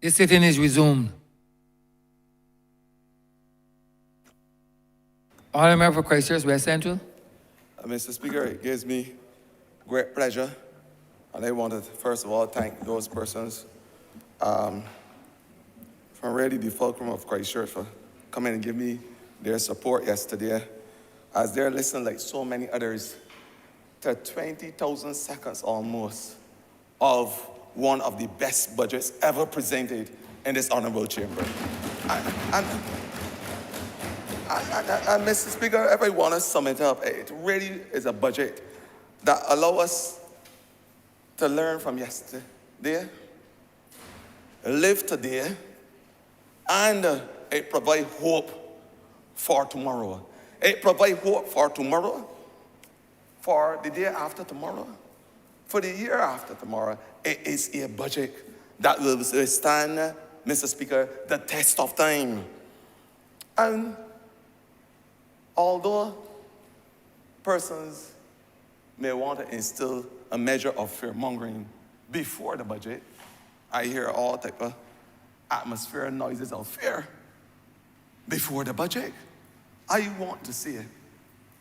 The sitting is resumed. Honorable Member for Christchurch West Central. Mr. Speaker, it gives me great pleasure, and I want to first of all thank those persons from really the fulcrum of Christchurch for coming and give me their support yesterday, as they're listening like so many others to 20,000 seconds almost of one of the best budgets ever presented in this honorable chamber. And Mr. Speaker, if I want to sum it up, it really is a budget that allows us to learn from yesterday, live today, and it provides hope for tomorrow. It provides hope for tomorrow, for the day after tomorrow, for the year after tomorrow. It is a budget that will withstand, Mr. Speaker, the test of time. And although persons may want to instill a measure of fear-mongering before the budget, I hear all type of atmosphere and noises of fear before the budget. I want to see it.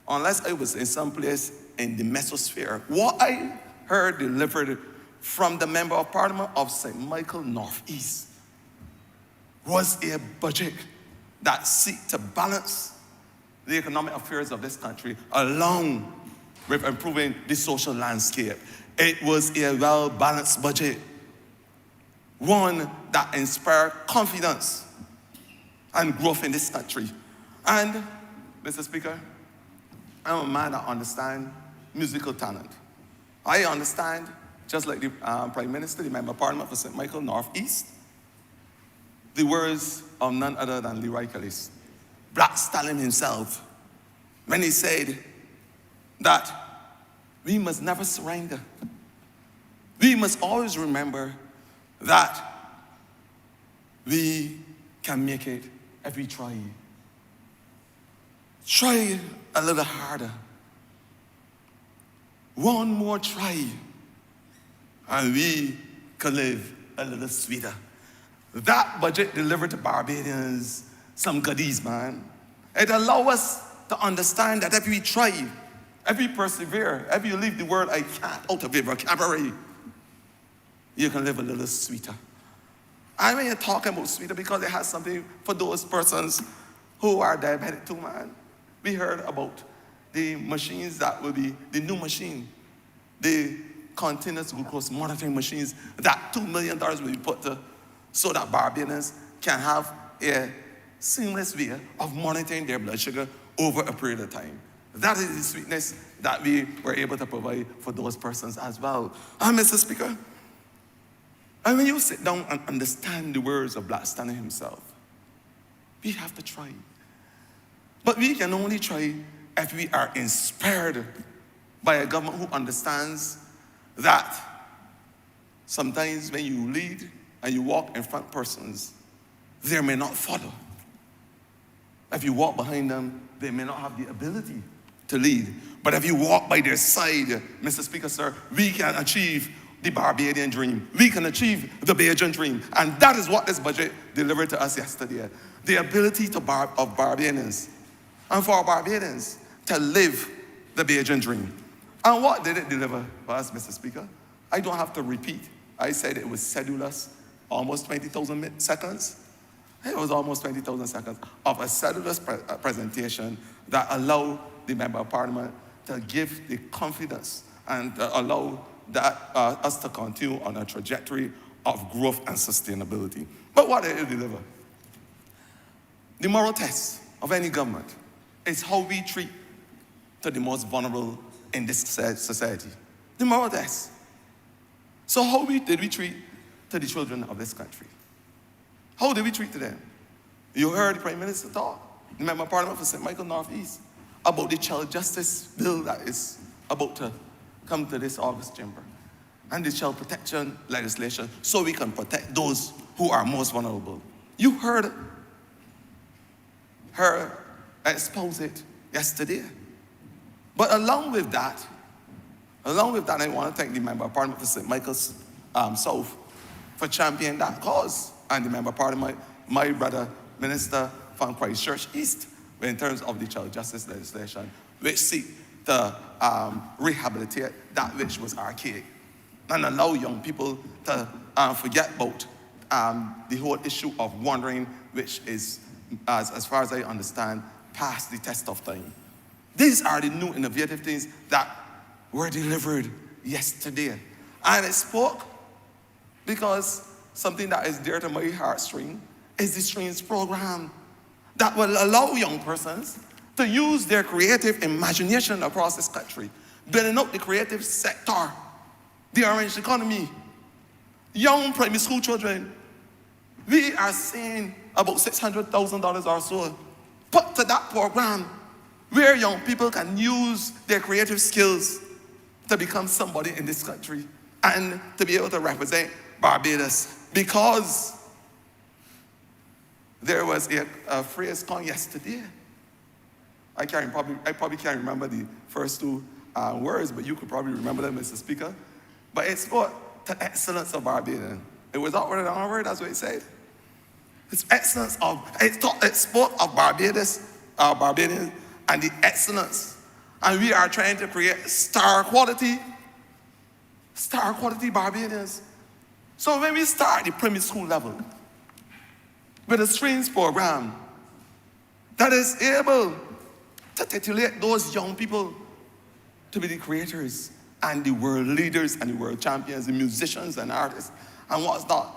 Unless I was in some place in the mesosphere, what I heard delivered from the Member of Parliament of St. Michael Northeast was a budget that seeks to balance the economic affairs of this country along with improving the social landscape. It was a well-balanced budget, one that inspired confidence and growth in this country. And, Mr. Speaker, I'm a man that understands musical talent. I understand, just like the Prime Minister, the Member of Parliament for St. Michael Northeast, the words of none other than Leroy Kellis, Black Stallion himself, when he said that we must never surrender. We must always remember that we can make it if we try. Try a little harder. One more try, and we can live a little sweeter. That budget delivered to Barbadians some goodies, man. It allows us to understand that if we try, if we persevere, if you leave the word I can't out of your vocabulary, you can live a little sweeter. I mean, you're talking about sweeter because it has something for those persons who are diabetic too, man. We heard about the machines that will be the new machine, the continuous glucose monitoring machines, that $2 million will be put to so that Barbadians can have a seamless way of monitoring their blood sugar over a period of time. That is the sweetness that we were able to provide for those persons as well. And Mr. Speaker, and when you sit down and understand the words of Black Stallion himself, we have to try. But we can only try if we are inspired by a government who understands that sometimes when you lead and you walk in front of persons, they may not follow. If you walk behind them, they may not have the ability to lead. But if you walk by their side, Mr. Speaker, sir, we can achieve the Barbadian dream. We can achieve the Bajan dream. And that is what this budget delivered to us yesterday. The ability of Barbadians and for Barbadians to live the Bajan dream. And what did it deliver for us, Mr. Speaker? I don't have to repeat. I said it was sedulous, almost 20,000 seconds. It was almost 20,000 seconds of a sedulous presentation that allowed the Member of Parliament to give the confidence and allow us to continue on a trajectory of growth and sustainability. But what did it deliver? The moral test of any government is how we treat to the most vulnerable in this society. The moral test. So how did we treat to the children of this country? How did we treat them? You heard the Prime Minister talk, the Member of Parliament for St. Michael Northeast, about the child justice bill that is about to come to this August chamber, and the child protection legislation, so we can protect those who are most vulnerable. You heard her expose it yesterday. But along with that, I want to thank the Member of Parliament for St. Michael's South for championing that cause. and the member of parliament, my brother, minister from Christchurch East, in terms of the child justice legislation, which seek to rehabilitate that which was archaic and allow young people to forget about the whole issue of wandering, which is, as far as I understand, past the test of time. These are the new innovative things that were delivered yesterday. And it spoke because something that is dear to my heartstring is the Streams program that will allow young persons to use their creative imagination across this country, building up the creative sector, the orange economy, young primary school children. We are seeing about $600,000 or so put to that program where young people can use their creative skills to become somebody in this country and to be able to represent Barbados. Because there was a phrase called yesterday. I probably can't remember the first two words, but you could probably remember them, Mr. Speaker. But it spoke to excellence of Barbados. It was outward and onward, that's what it said. It's excellence of, it spoke of Barbados and the excellence. And we are trying to create star quality Barbadians. So when we start the primary school level with a Streams program that is able to titillate those young people to be the creators and the world leaders and the world champions, the musicians and artists and what's not,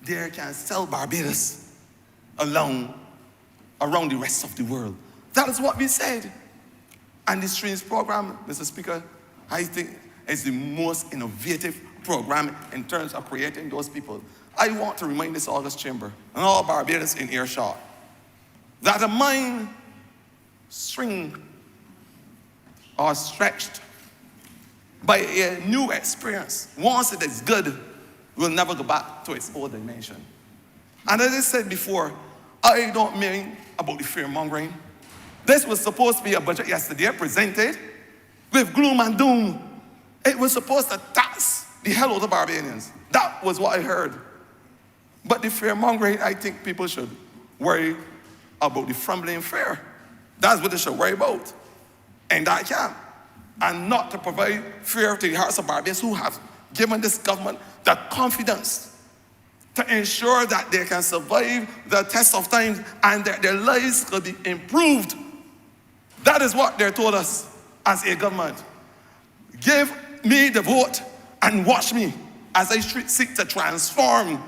they can sell Barbados around the rest of the world. That is what we said. And the Streams program, Mr. Speaker, I think is the most innovative program in terms of creating those people. I want to remind this August Chamber and all Barbados in earshot that a mind string or stretched by a new experience, once it is good, will never go back to its old dimension. And as I said before, I don't mean about the fear-mongering. This was supposed to be a budget yesterday presented with gloom and doom. It was supposed to tax the hell out of Barbadians. That was what I heard. But the fear-mongering, I think people should worry about the fumbling fear. That's what they should worry about. And that camp. And not to provide fear to the hearts of Barbadians who have given this government the confidence to ensure that they can survive the test of time and that their lives could be improved. That is what they told us as a government. Give me the vote and watch me as I seek to transform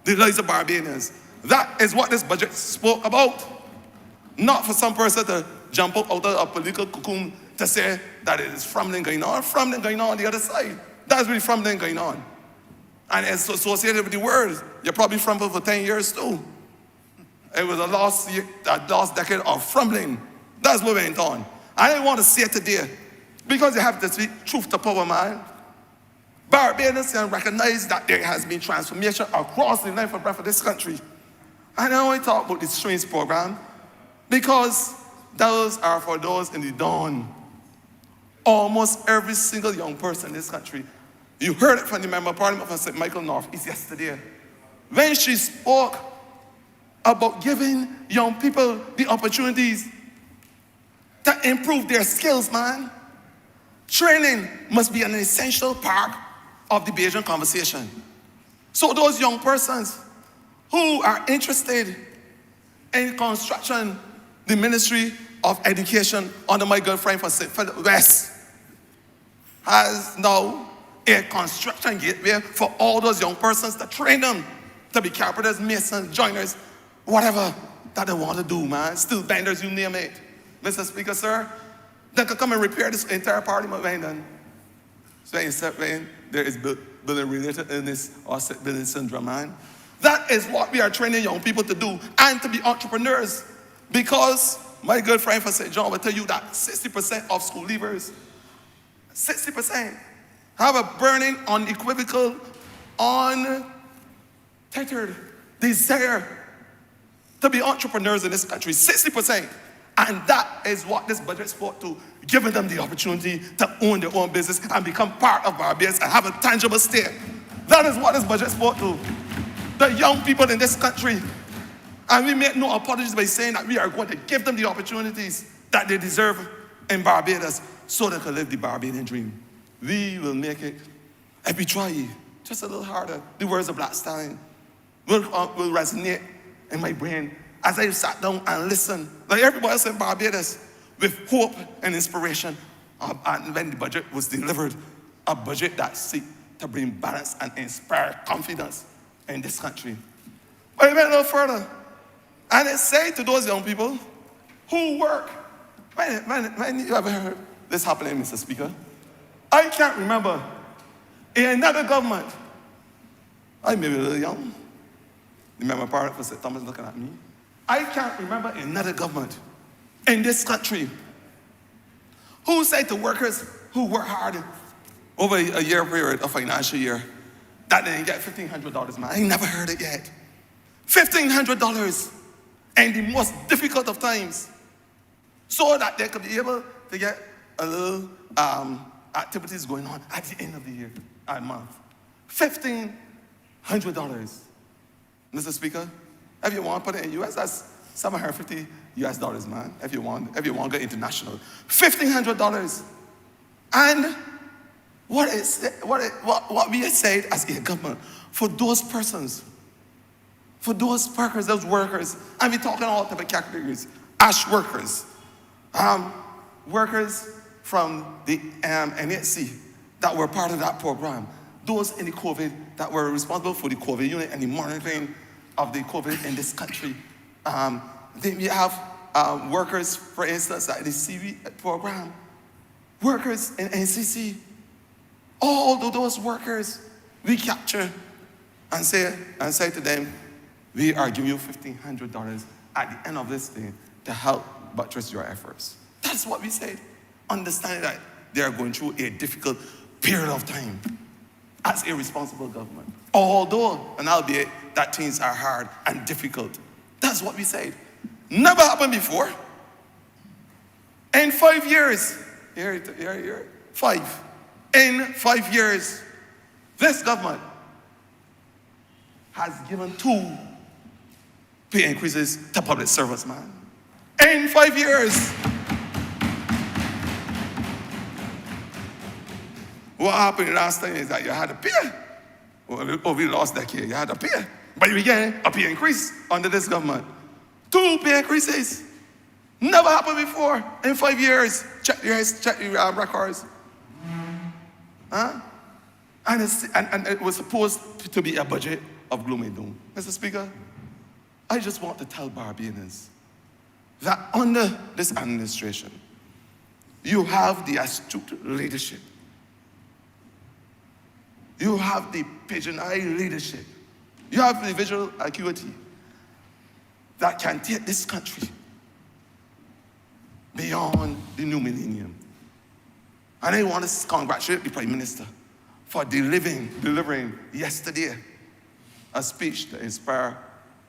the lives of Barbadians. That is what this budget spoke about. Not for some person to jump out of a political cocoon to say that it is fumbling going on. Fumbling going on the other side. That's really fumbling going on. And it's associated with the word. You probably fumbled for 10 years too. It was a lost decade of fumbling. That's what went on. I didn't want to say it today because you have to speak truth to power, man. Barbadians can recognize that there has been transformation across the length and breadth of this country. And I only talk about the Streams program because those are for those in the dawn. Almost every single young person in this country, you heard it from the member of parliament from St. Michael North East yesterday, when she spoke about giving young people the opportunities to improve their skills, man. Training must be an essential part of the Bajan conversation. So those young persons who are interested in construction, the Ministry of Education under my girlfriend from St. Philip West has now a construction gateway for all those young persons to train them to be carpenters, masons, joiners, whatever that they want to do, man. Steel benders, you name it. Mr. Speaker, sir, they could come and repair this entire parliament when done. So instead when there is building-related illness or building syndrome, man. That is what we are training young people to do and to be entrepreneurs. Because my good friend from St. John will tell you that 60% of school leavers, 60% have a burning, unequivocal, untethered desire to be entrepreneurs in this country. 60%. And that is what this budget spoke to, giving them the opportunity to own their own business and become part of Barbados and have a tangible stake. That is what this budget spoke to. the young people in this country. And we make no apologies by saying that we are going to give them the opportunities that they deserve in Barbados so they can live the Barbadian dream. We will make it. If we try just a little harder, the words of Black Stallion will resonate in my brain as I sat down and listened, like everybody else in Barbados, with hope and inspiration. And when the budget was delivered, a budget that seeks to bring balance and inspire confidence in this country. But it went a little further. And it said to those young people who work, when you ever heard this happening, Mr. Speaker? I can't remember in another government. I may be a little young. Remember part of St. Thomas looking at me. I can't remember another government in this country who said to workers who work hard over a year period, a financial year, that they didn't get $1,500, man. I ain't never heard it yet. $1,500 in the most difficult of times, so that they could be able to get a little activities going on at the end of the year, at month. $1,500. Mr. Speaker, if you want to put it in US, that's $750, man. If you want to go international, $1,500. And what we have said as a government for those persons, for those workers, and we're talking all type of categories: ash workers, workers from the NHC that were part of that program, those in the COVID that were responsible for the COVID unit and the monitoring of the COVID in this country. Then we have workers, for instance, at the CV program, workers in NCC. All of those workers we capture and say to them, we are giving you $1,500 at the end of this thing to help buttress your efforts. That's what we said, understanding that they are going through a difficult period of time as a responsible government. Although, and albeit, that things are hard and difficult. That's what we said. Never happened before. In 5 years, in 5 years, this government has given 2 pay increases to public servants, man. In 5 years. What happened last time is that you had to pay. Over the last decade, you had to pay. But you get a pay increase under this government. 2 pay increases. Never happened before in 5 years. Check your records. Huh? And it was supposed to be a budget of gloom and doom. Mr. Speaker, I just want to tell Barbadians that under this administration, you have the astute leadership. You have the pigeon-eye leadership. You have the visual acuity that can take this country beyond the new millennium. And I want to congratulate the Prime Minister for delivering yesterday a speech to inspire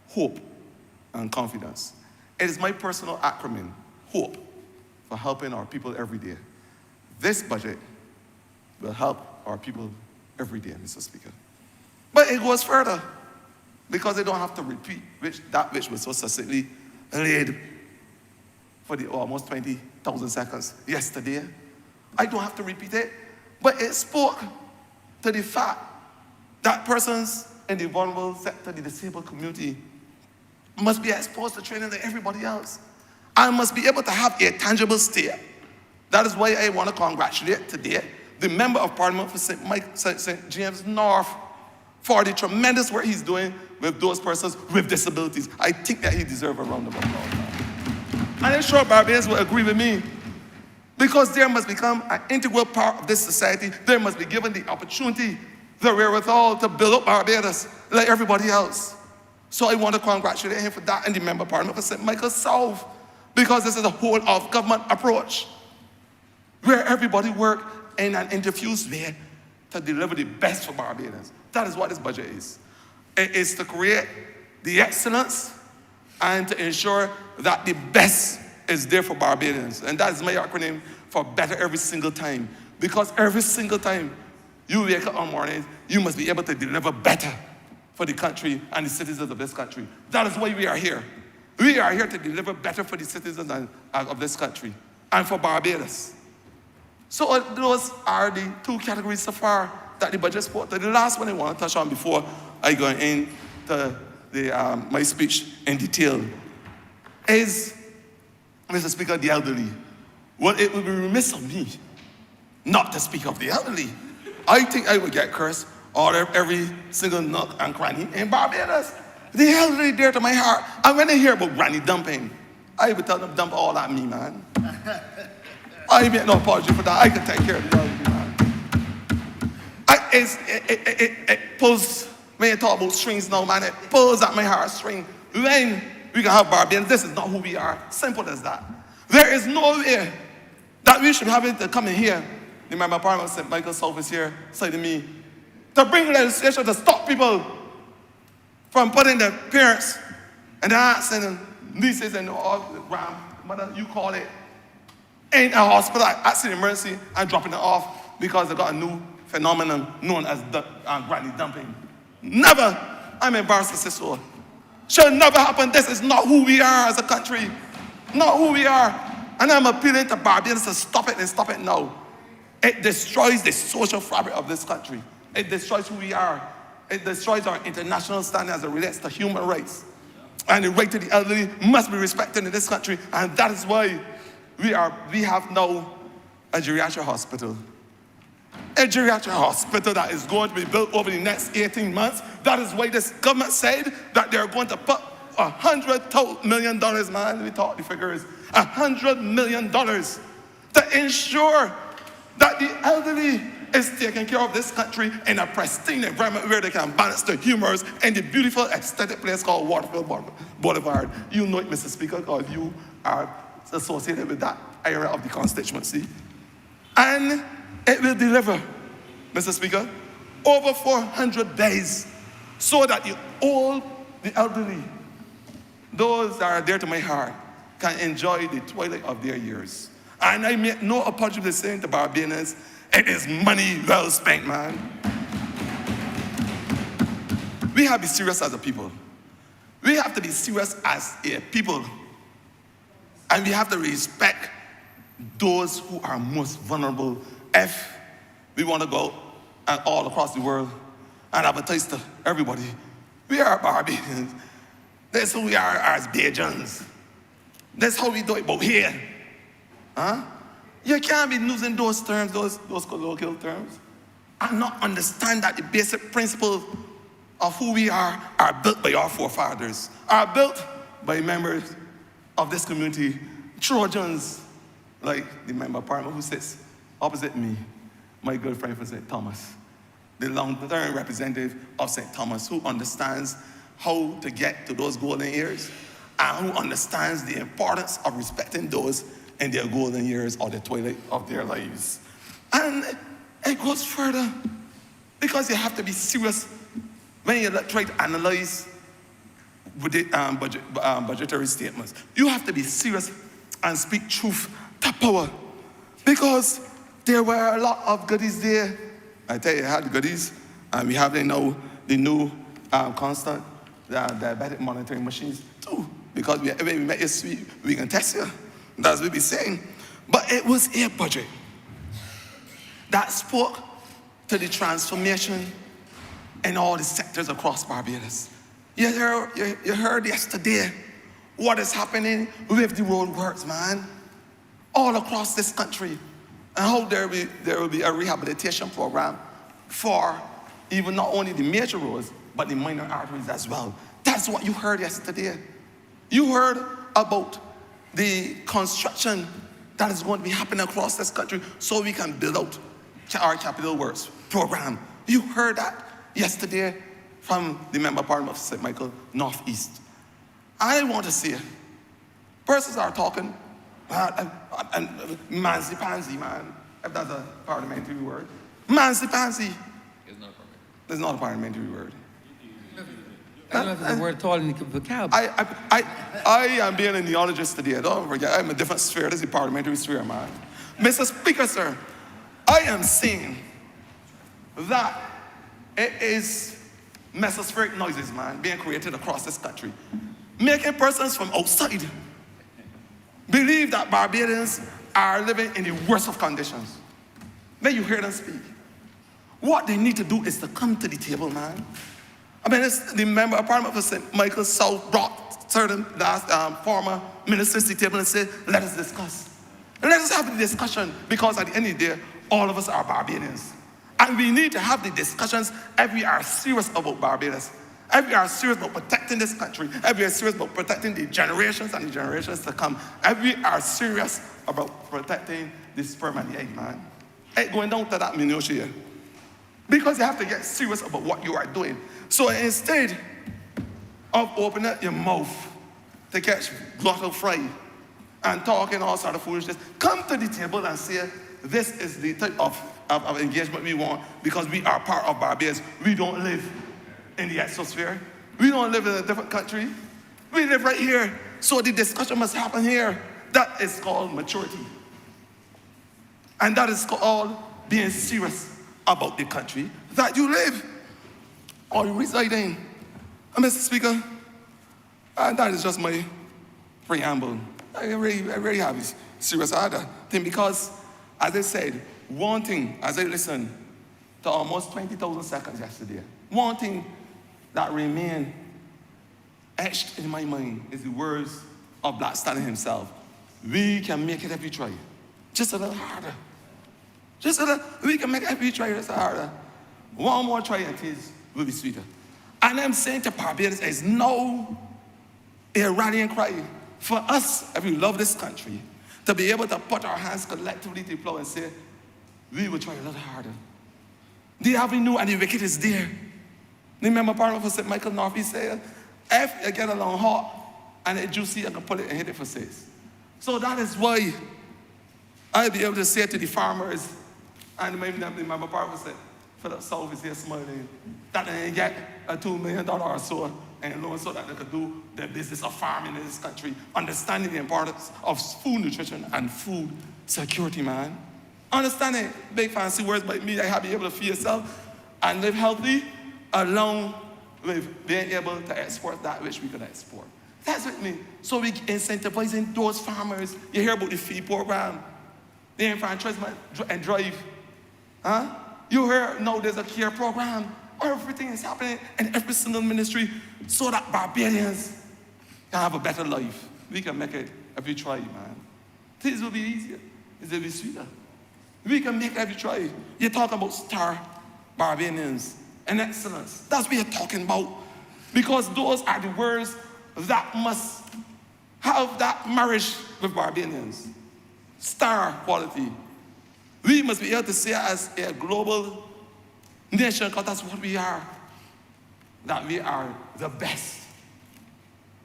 hope and confidence. It is my personal acronym, HOPE, for helping our people every day. This budget will help our people every day, Mr. Speaker. But it goes further, because they don't have to repeat that which was so succinctly laid for the almost 20,000 seconds yesterday. I don't have to repeat it, but it spoke to the fact that persons in the vulnerable sector, the disabled community, must be exposed to training like everybody else, and must be able to have a tangible stake. That is why I want to congratulate today the Member of Parliament for St. James North for the tremendous work he's doing with those persons with disabilities. I think that he deserves a round of applause. And I'm sure Barbadians will agree with me, because there must become an integral part of this society. They must be given the opportunity, the wherewithal to build up Barbados like everybody else. So I want to congratulate him for that, and the Member of Parliament for St. Michael South, because this is a whole of government approach where everybody works in an interfused way to deliver the best for Barbadians. That is what this budget is. It is to create the excellence and to ensure that the best is there for Barbadians. And that is my acronym for better every single time. Because every single time you wake up on morning, you must be able to deliver better for the country and the citizens of this country. That is why we are here. We are here to deliver better for the citizens of this country and for Barbados. So those are the two categories so far that the budget support. The last one I want to touch on before I go into my speech in detail is, Mr. Speaker, the elderly. Well, it would be remiss of me not to speak of the elderly. I think I would get cursed all every single nook and cranny in Barbados. The elderly dear to my heart. And when they hear about granny dumping, I would tell them, dump all at me, man. I make no apology for that. I can take care of the elderly, man. It pulls, when you talk about strings now, man, it pulls at my heartstring. When we can have Barbadians, this is not who we are. Simple as that. There is no way that we should have it to come in here. The Member of Parliament, St. Michael South, is here, say to me, to bring legislation to stop people from putting their parents and their aunts and nieces and all the grandmother, you call it, in a hospital accident emergency and dropping it off because they got a new phenomenon known as granny dumping. Never. I'm embarrassed to say so. Should never happen. This is not who we are as a country. Not who we are. And I'm appealing to Barbadians to stop it and stop it now. It destroys the social fabric of this country. It destroys who we are. It destroys our international standing as it relates to human rights. And the right to the elderly must be respected in this country. And that is why we have now a geriatric hospital. A geriatric hospital that is going to be built over the next 18 months. That is why this government said that they're going to put $100 million, man, let me talk the figures, $100 million to ensure that the elderly is taking care of this country in a pristine environment where they can balance the humors in the beautiful aesthetic place called Waterfield Boulevard. You know it, Mr. Speaker, because you are associated with that area of the constituency. And it will deliver, Mr. Speaker, over 400 days so that the elderly, those that are dear to my heart, can enjoy the twilight of their years. And I make no apology for saying to Barbadians, it is money well spent, man. We have to be serious as a people. We have to be serious as a people. And we have to respect those who are most vulnerable if we want to go all across the world and advertise to everybody. We are Barbadians. That's who we are as Bajans. That's how we do it, but here. Huh? You can't be using those terms, those colloquial terms, and not understand that the basic principles of who we are built by our forefathers, are built by members of this community, Trojans, like the Member of Parliament who sits opposite me, my good friend from St. Thomas, the long-term representative of St. Thomas, who understands how to get to those golden years and who understands the importance of respecting those in their golden years or the twilight of their lives. And it goes further because you have to be serious when you try to analyze with the budgetary statements. You have to be serious and speak truth to power because there were a lot of goodies there. I tell you, I had the goodies, and we have the new constant diabetic monitoring machines too, because when we make you sweet, we can test you. That's what we're saying. But it was a budget that spoke to the transformation in all the sectors across Barbados. You heard yesterday what is happening with the road works, man, all across this country. And how there will be a rehabilitation program for even not only the major roads, but the minor arteries as well. That's what you heard yesterday. You heard about the construction that is going to be happening across this country so we can build out our capital works program. You heard that yesterday from the Member of Parliament of St. Michael Northeast. I want to see it. Persons are talking, and manzy-pansy, man, if that's a parliamentary word. Manzy-pansy. It's not a parliamentary word. I don't know if it's a word at all in the vocab. I am being a neologist today. Don't forget, I'm in a different sphere. This is a parliamentary sphere, man. Mr. Speaker, sir, I am saying that it is mesospheric noises, man, being created across this country, making persons from outside believe that Barbadians are living in the worst of conditions. When you hear them speak, what they need to do is to come to the table, man. I mean, the member of Parliament for St. Michael South brought certain former ministers to the table and said, let us discuss. And let us have the discussion, because at the end of the day, all of us are Barbadians. And we need to have the discussions if we are serious about Barbados, if we are serious about protecting this country, if we are serious about protecting the generations and the generations to come, if we are serious about protecting the sperm and the egg, man. Ain't going down to that minutiae. Because you have to get serious about what you are doing. So instead of opening up your mouth to catch glottal fry and talking all sort of foolishness, come to the table and say, this is the type of engagement we want, because we are part of Barbados. We don't live in the exosphere. We don't live in a different country. We live right here. So the discussion must happen here. That is called maturity. And that is called being serious about the country that you live or you reside in. And Mr. Speaker, that is just my preamble. I really have a serious other thing, because, as I said, one thing, as I listened to almost 20,000 seconds yesterday, one thing that remained etched in my mind is the words of Black Stalin himself. We can make it if we try. Just a little harder. Just a little, we can make it if we try just harder. One more try and it will be sweeter. And I'm saying to Barbados, there is no rallying cry for us, if we love this country, to be able to put our hands collectively to the plow and say, we will try a little harder. The avenue and the wicket is there. Remember Parliament for St. Michael North, he said, if you get along hot and it's juicy, you can pull it and hit it for 6. So that is why I'll be able to say to the farmers, and maybe remember Parliament for St. Philip South is here smiling, that they get a $2 million or so and loan so that they could do the business of farming in this country, understanding the importance of food nutrition and food security, man. Understanding big fancy words like me, I have to be able to feed yourself and live healthy, along with being able to export that which we could export. That's what I mean. So we incentivizing those farmers. You hear about the feed program, the enfranchisement and drive. Huh? You hear now there's a care program. Everything is happening in every single ministry so that Barbadians can have a better life. We can make it if we try, man. Things will be easier. It will be sweeter. We can make it if we try. You're talking about star Barbadians and excellence. That's what you're talking about. Because those are the words that must have that marriage with Barbadians. Star quality. We must be able to say as a global nation, because that's what we are, that we are the best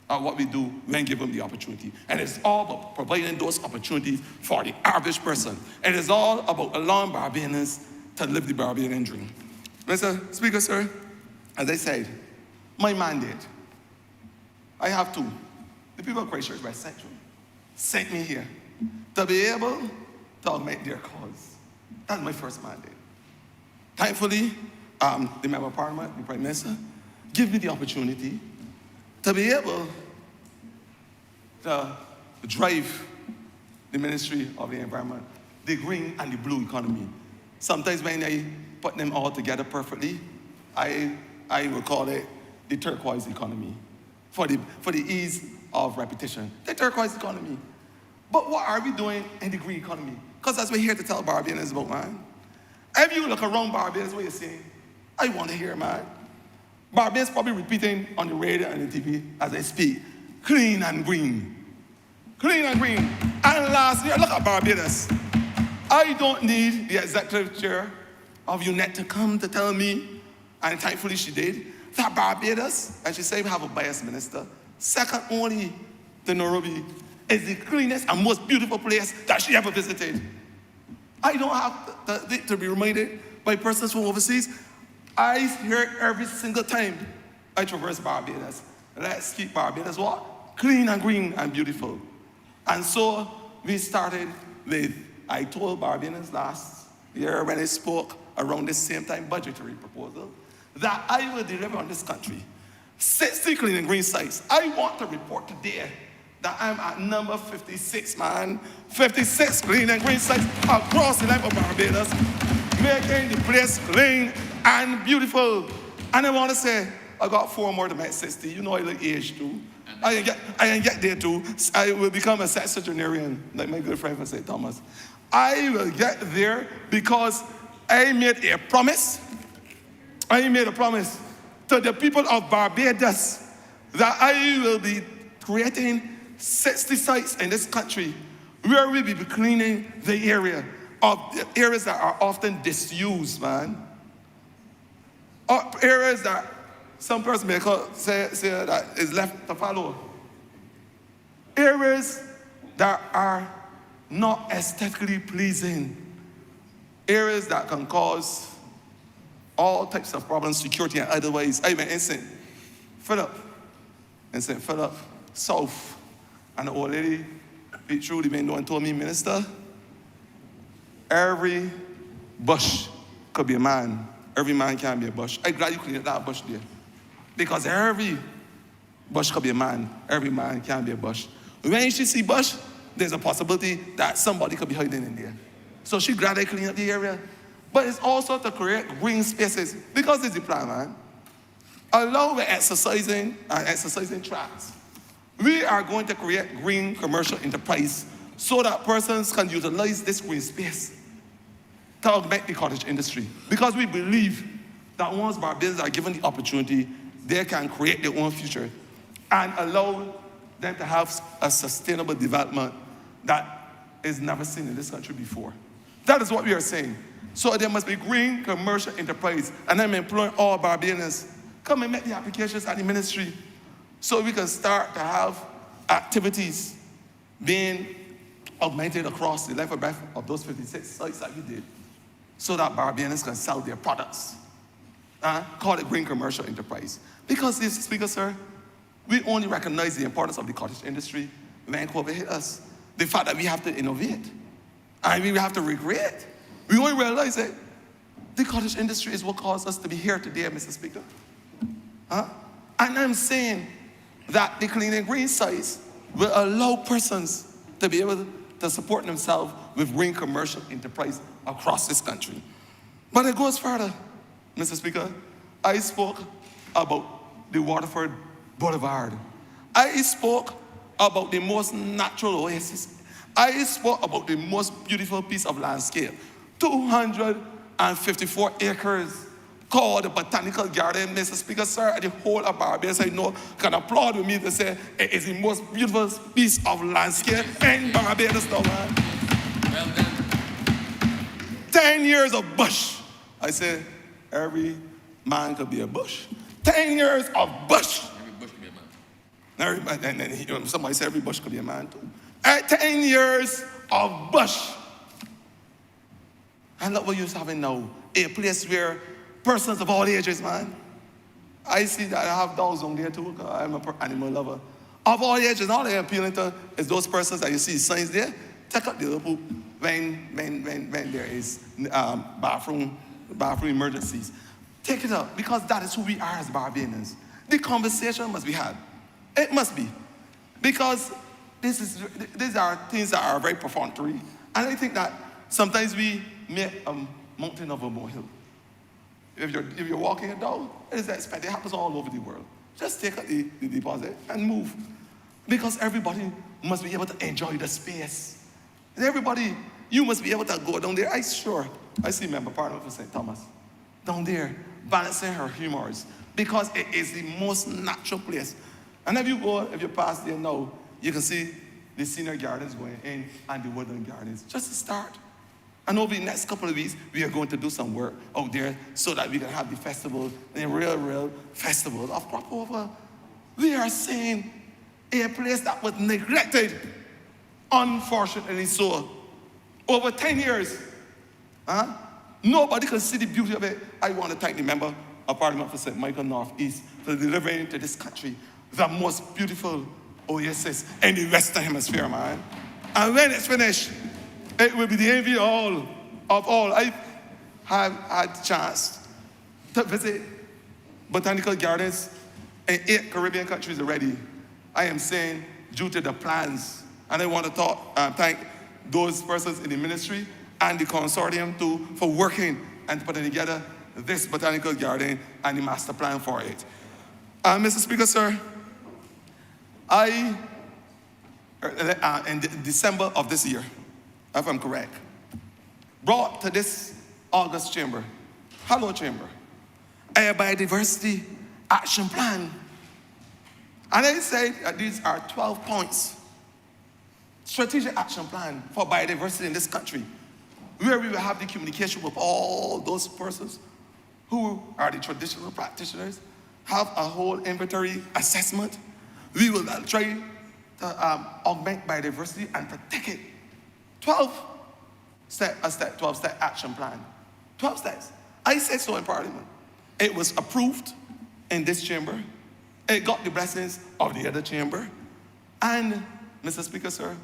at what we do when given the opportunity. And it's all about providing those opportunities for the average person. And it's all about allowing Barbadians to live the Barbadian dream. Mr. Speaker, sir, as I said, my mandate, I have two. The people of Christ Church West Central sent me here to be able to augment their cause. That's my first mandate. Thankfully, the Member of Parliament, the Prime Minister, give me the opportunity to be able to drive the Ministry of the Environment, the green and the blue economy. Sometimes when I put them all together perfectly, I will call it the turquoise economy for the ease of repetition. The turquoise economy. But what are we doing in the green economy? Because that's what we're here to tell Barbadians about, man. If you look around Barbados, what you're saying, I want to hear, man. Barbados probably repeating on the radio and the TV as I speak, clean and green. Clean and green. And last year, look at Barbados. I don't need the executive chair of UNET to come to tell me, and thankfully she did, that Barbados, and she said we have a biased minister, second only to Nairobi, is the cleanest and most beautiful place that she ever visited. I don't have to be reminded by persons from overseas. I hear every single time I traverse Barbados. Let's keep Barbados what? Clean and green and beautiful. And so we started with, I told Barbadians last year when I spoke around the same time budgetary proposal, that I will deliver on this country. 60 clean and green sites. I want to report today that I'm at number 56, man. 56 clean and green sites across the life of Barbados, making the place clean and beautiful. And I want to say, I got 4 more to make 60. You know I look age too. I ain't get there too. I will become a sexagenarian, like my good friend from St. Thomas. I will get there because I made a promise. I made a promise to the people of Barbados that I will be creating 60 sites in this country where we will be cleaning the areas that are often disused, man. Or areas that some person may say that is left to follow. Areas that are not aesthetically pleasing. Areas that can cause all types of problems, security and otherwise. I went in St. Philip, South, and the old lady, truly been known, told me, Minister, every bush could be a man. Every man can be a bush. I'm glad you cleaned that bush there. Because every bush could be a man. Every man can be a bush. When she see bush, there's a possibility that somebody could be hiding in there. So she glad I clean up the area. But it's also to create green spaces. Because it's the plan, man. Along with exercising and exercising tracks, we are going to create green commercial enterprise so that persons can utilize this green space to augment the cottage industry. Because we believe that once Barbadians are given the opportunity, they can create their own future and allow them to have a sustainable development that is never seen in this country before. That is what we are saying. So there must be green commercial enterprise, and I'm employing all Barbadians. Come and make the applications at the ministry so we can start to have activities being augmented across the life and breadth of those 56 sites that we did, so that Barbadians can sell their products. Call it green commercial enterprise. Because this, Speaker, sir, we only recognize the importance of the cottage industry when COVID hit us. The fact that we have to innovate and we have to recreate. We only realize that the cottage industry is what caused us to be here today, Mr. Speaker. And I'm saying that the clean and green sites will allow persons to be able to support themselves with green commercial enterprise across this country. But it goes further, Mr. Speaker. I spoke about the Waterford Boulevard. I spoke about the most natural oasis. I spoke about the most beautiful piece of landscape. 254 acres called the Botanical Garden, Mr. Speaker, sir, the whole of Barbados, I know, can applaud with me to say it is the most beautiful piece of landscape in Barbados now, man. Well done. 10 years of bush. I say, every man could be a bush. 10 years of bush. Every bush could be a man. And then somebody said every bush could be a man too. 10 years of bush. And look what you're having now. A place where persons of all ages, man. I see that I have dogs on there too, because I'm an animal lover. Of all ages, all they're appealing to is those persons that you see signs there. Take up the little poop when there is bathroom emergencies. Take it up, because that is who we are as Barbadians. The conversation must be had. It must be. Because these are things that are very perfunctory. And I think that sometimes we make a mountain of a molehill. If you're walking a dog, it is expected. It happens all over the world. Just take out the deposit and move. Because everybody must be able to enjoy the space. And everybody, you must be able to go down there. I see Member Parliament for St. Thomas down there balancing her humors, because it is the most natural place. And if you pass there now, you can see the senior gardens going in and the woodland gardens. Just to start. And over the next couple of weeks, we are going to do some work out there so that we can have the festival, the real festival of crop over. We are seeing a place that was neglected, unfortunately so, over 10 years. Nobody can see the beauty of it. I want to thank the Member of Parliament for St. Michael Northeast for delivering to this country the most beautiful oasis in the Western Hemisphere, man. And when it's finished, it will be the envy of all. I have had the chance to visit botanical gardens in 8 Caribbean countries already. I am saying due to the plans, and I want to thank those persons in the ministry and the consortium too for working and putting together this botanical garden and the master plan for it. Mr. Speaker, sir, I, in December of this year, if I'm correct, brought to this August chamber, hello chamber, a biodiversity action plan. And I said that these are 12 points, strategic action plan for biodiversity in this country, where we will have the communication with all those persons who are the traditional practitioners, have a whole inventory assessment. We will try to augment biodiversity and protect it. 12-step action plan. 12 steps. I said so in Parliament. It was approved in this chamber. It got the blessings of the other chamber. And, Mr. Speaker, sir,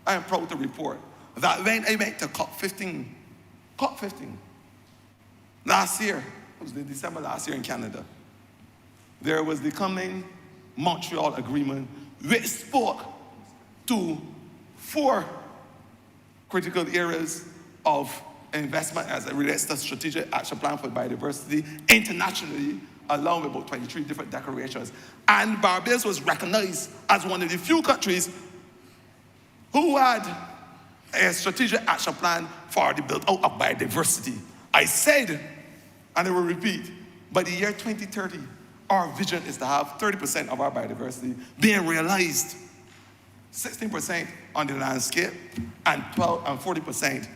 I am proud to report that when I went to COP15, last year, it was in December last year in Canada, there was the coming Montreal Agreement, which spoke to 4 critical areas of investment as it relates to strategic action plan for biodiversity internationally, along with about 23 different declarations. And Barbados was recognized as one of the few countries who had a strategic action plan for the build-out of biodiversity. I said, and I will repeat, by the year 2030, our vision is to have 30% of our biodiversity being realized, 16% on the landscape, and 40%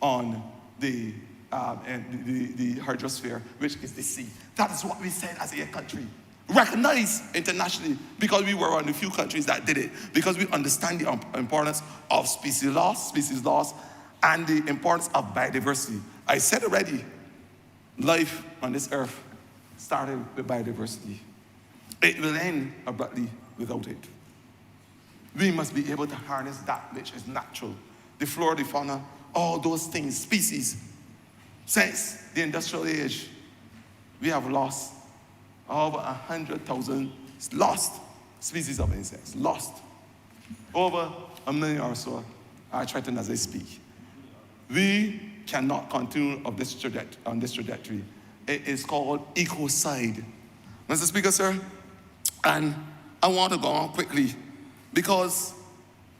on the hydrosphere, which is the sea. That is what we said as a country. Recognized internationally because we were one of the few countries that did it, because we understand the importance of species loss, and the importance of biodiversity. I said already, life on this earth started with biodiversity. It will end abruptly without it. We must be able to harness that which is natural. The flora, the fauna, all those things, species. Since the industrial age, we have lost over 100,000 lost species of insects. Lost. Over 1 million or so are threatened as I speak. We cannot continue on this trajectory. It is called ecocide. Mr. Speaker, sir, and I want to go on quickly because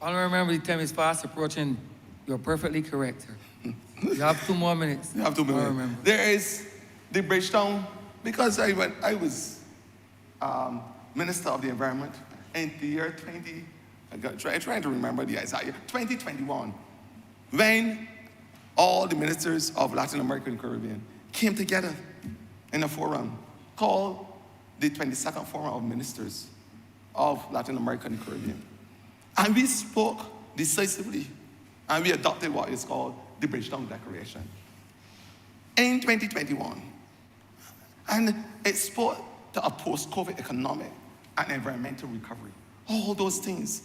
All I remember, the time is fast approaching. You're perfectly correct, sir. You have 2 more minutes. you have 2 minutes. I remember. There is the Bridgetown, because I was Minister of the Environment in the year trying to remember the exact year, 2021, when all the ministers of Latin America and Caribbean came together in a forum called the 22nd Forum of Ministers of Latin America and Caribbean. And we spoke decisively, and we adopted what is called the Bridgetown Declaration in 2021. And it spoke to a post-COVID economic and environmental recovery. All those things,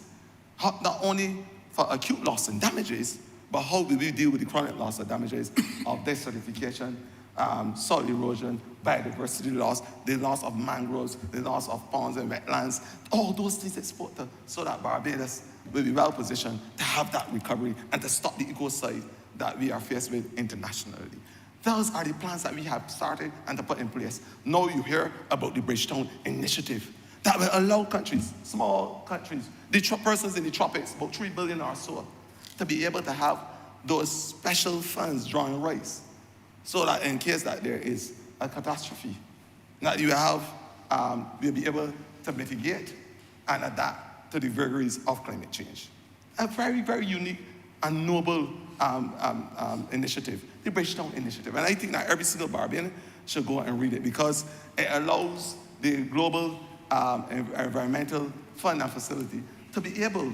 not only for acute loss and damages, but how do we deal with the chronic loss or damages of desertification, soil erosion, biodiversity loss, the loss of mangroves, the loss of ponds and wetlands, all those things it spoke to, so that Barbados will be well positioned to have that recovery and to stop the ecocide that we are faced with internationally. Those are the plans that we have started and to put in place. Now you hear about the Bridgetown Initiative that will allow countries, small countries, the persons in the tropics, about 3 billion or so, to be able to have those special funds drawing rights, so that in case that there is a catastrophe, that you have, you'll be able to mitigate and adapt to the vagaries of climate change. A very, very unique and noble initiative, the Bridgetown Initiative. And I think that every single Barbadian should go and read it, because it allows the global environmental fund and facility to be able,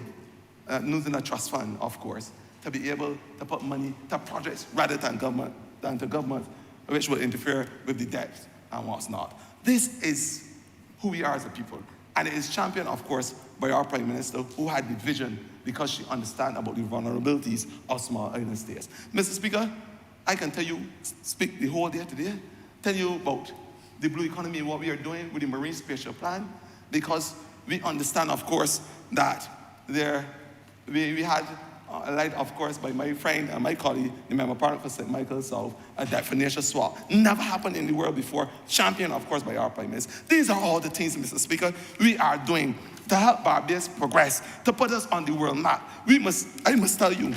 using a trust fund, of course, to be able to put money to projects rather than to government, which will interfere with the debt and what's not. This is who we are as a people. And it is championed, of course, by our Prime Minister, who had the vision because she understands about the vulnerabilities of small island states. Mr. Speaker, I can speak the whole day today, tell you about the blue economy, what we are doing with the Marine Spatial Plan, because we understand, of course, that we had led, of course, by my friend and my colleague, the member partner for St. Michael South, a definition swap. Never happened in the world before, championed, of course, by our Prime Minister. These are all the things, Mr. Speaker, we are doing to help Barbados progress, to put us on the world map. I must tell you,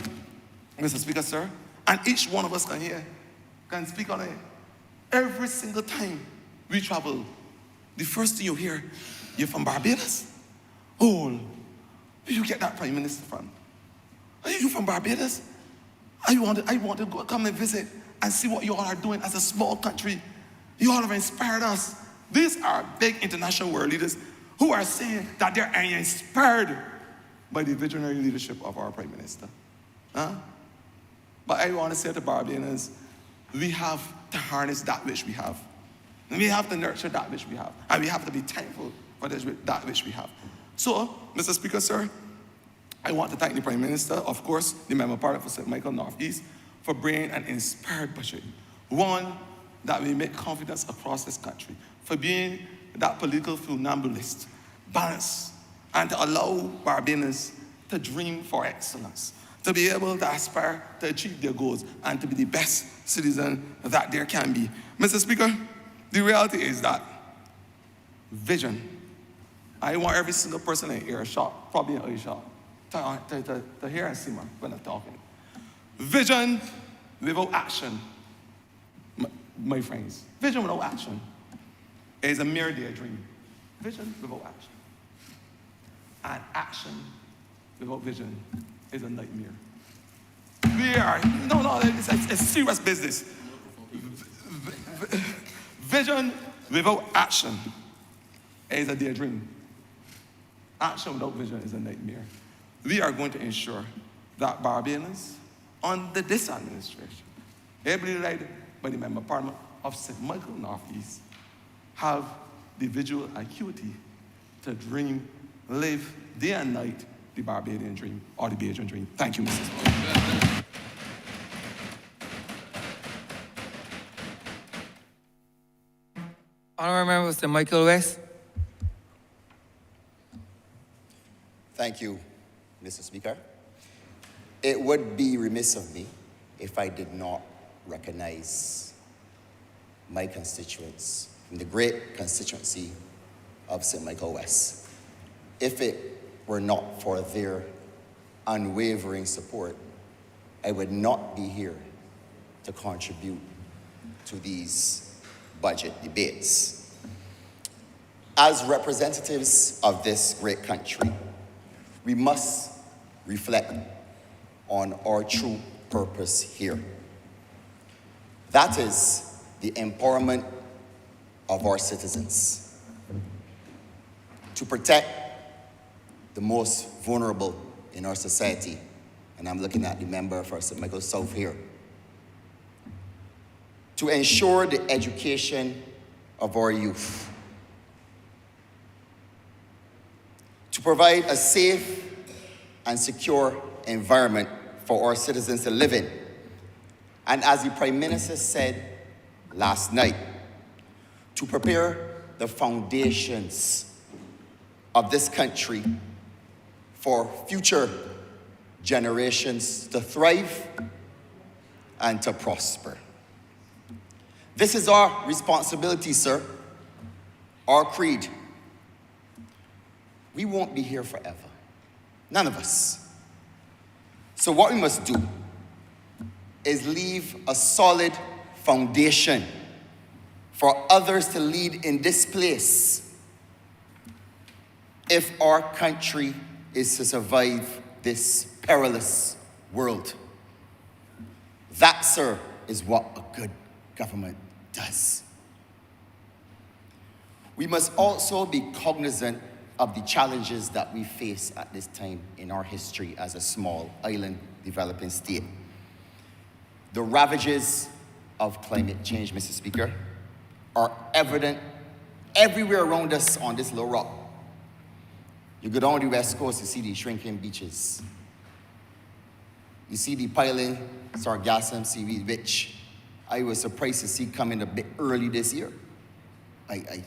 Mr. Speaker, sir, and each one of us can speak on it. Every single time we travel, the first thing you hear, you're from Barbados? Oh, where you get that Prime Minister from? Are you from Barbados? I want to go come and visit and see what you all are doing as a small country. You all have inspired us. These are big international world leaders who are saying that they are inspired by the visionary leadership of our Prime Minister. Huh? But I want to say to Barbadians, we have to harness that which we have. And we have to nurture that which we have. And we have to be thankful for that which we have. So, Mr. Speaker, sir, I want to thank the Prime Minister, of course, the member partner for St. Michael Northeast, for bringing an inspired budget. One that will make confidence across this country, for being that political funambulist, balance, and to allow Barbadians to dream for excellence, to be able to aspire to achieve their goals, and to be the best citizen that there can be. Mr. Speaker, the reality is that vision, I want every single person in earshot, probably in earshot, to hear and see me when I'm talking. Vision without action, my friends, vision without action is a mere daydream. Vision without action. And action without vision is a nightmare. It's serious business. Vision without action is a daydream. Action without vision is a nightmare. We are going to ensure that Barbadians, under this administration, ably led by the member parliament of St. Michael Northeast, have the visual acuity to dream, live day and night the Barbadian dream or the Bajan dream. Thank you, Mrs. Speaker. Honourable Member St. Michael West. Thank you, Mr. Speaker. It would be remiss of me if I did not recognize my constituents from the great constituency of St. Michael West. If it were not for their unwavering support, I would not be here to contribute to these budget debates. As representatives of this great country, we must reflect on our true purpose here. That is the empowerment of our citizens, to protect the most vulnerable in our society. And I'm looking at the member for St. Michael South here. To ensure the education of our youth. To provide a safe and secure environment for our citizens to live in. And as the Prime Minister said last night, to prepare the foundations of this country for future generations to thrive and to prosper. This is our responsibility, sir, our creed. We won't be here forever, none of us. So what we must do is leave a solid foundation for others to lead in this place if our country is to survive this perilous world. That, sir, is what a good government does. We must also be cognizant of the challenges that we face at this time in our history as a small island developing state. The ravages of climate change, Mr. Speaker, are evident everywhere around us on this little rock. You go down the West Coast, you see the shrinking beaches. You see the piling sargassum seaweed, which I was surprised to see coming a bit early this year. I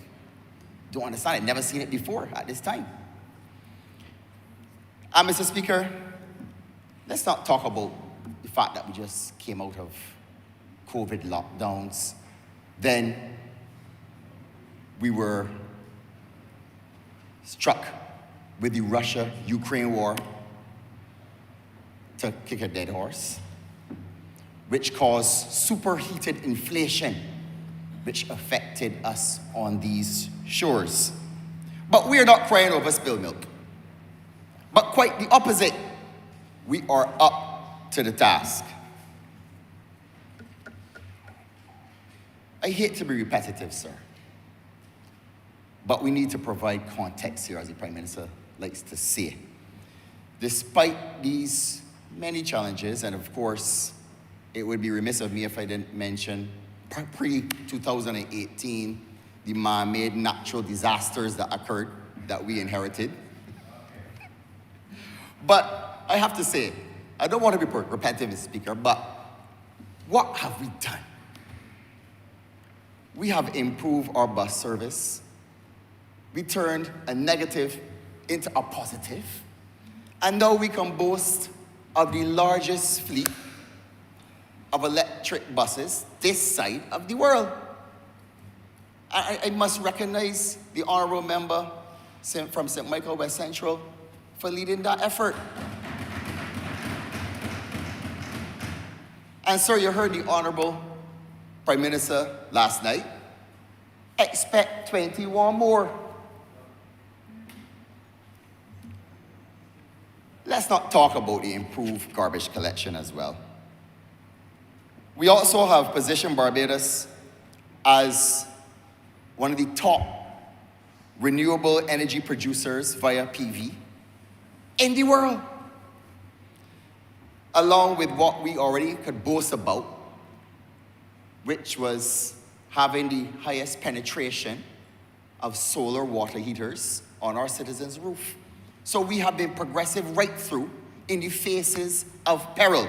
don't understand it. Never seen it before at this time. And Mr. Speaker, let's not talk about the fact that we just came out of COVID lockdowns. Then we were struck with the Russia-Ukraine war, to kick a dead horse, which caused superheated inflation, which affected us on these shores. But we're not crying over spilled milk. But quite the opposite. We are up to the task. I hate to be repetitive, sir, but we need to provide context here, as the Prime Minister likes to say. Despite these many challenges, and of course, it would be remiss of me if I didn't mention pre-2018, the man-made natural disasters that occurred, that we inherited. But I have to say, I don't want to be repetitive, Mr. Speaker, but what have we done? We have improved our bus service. We turned a negative into a positive. And now we can boast of the largest fleet of electric buses this side of the world. I must recognize the honorable member from St. Michael West Central for leading that effort. And sir, you heard the honorable Prime Minister last night. Expect 21 more. Let's not talk about the improved garbage collection as well. We also have positioned Barbados as one of the top renewable energy producers via PV in the world, along with what we already could boast about, which was having the highest penetration of solar water heaters on our citizens' roof. So we have been progressive right through in the faces of peril.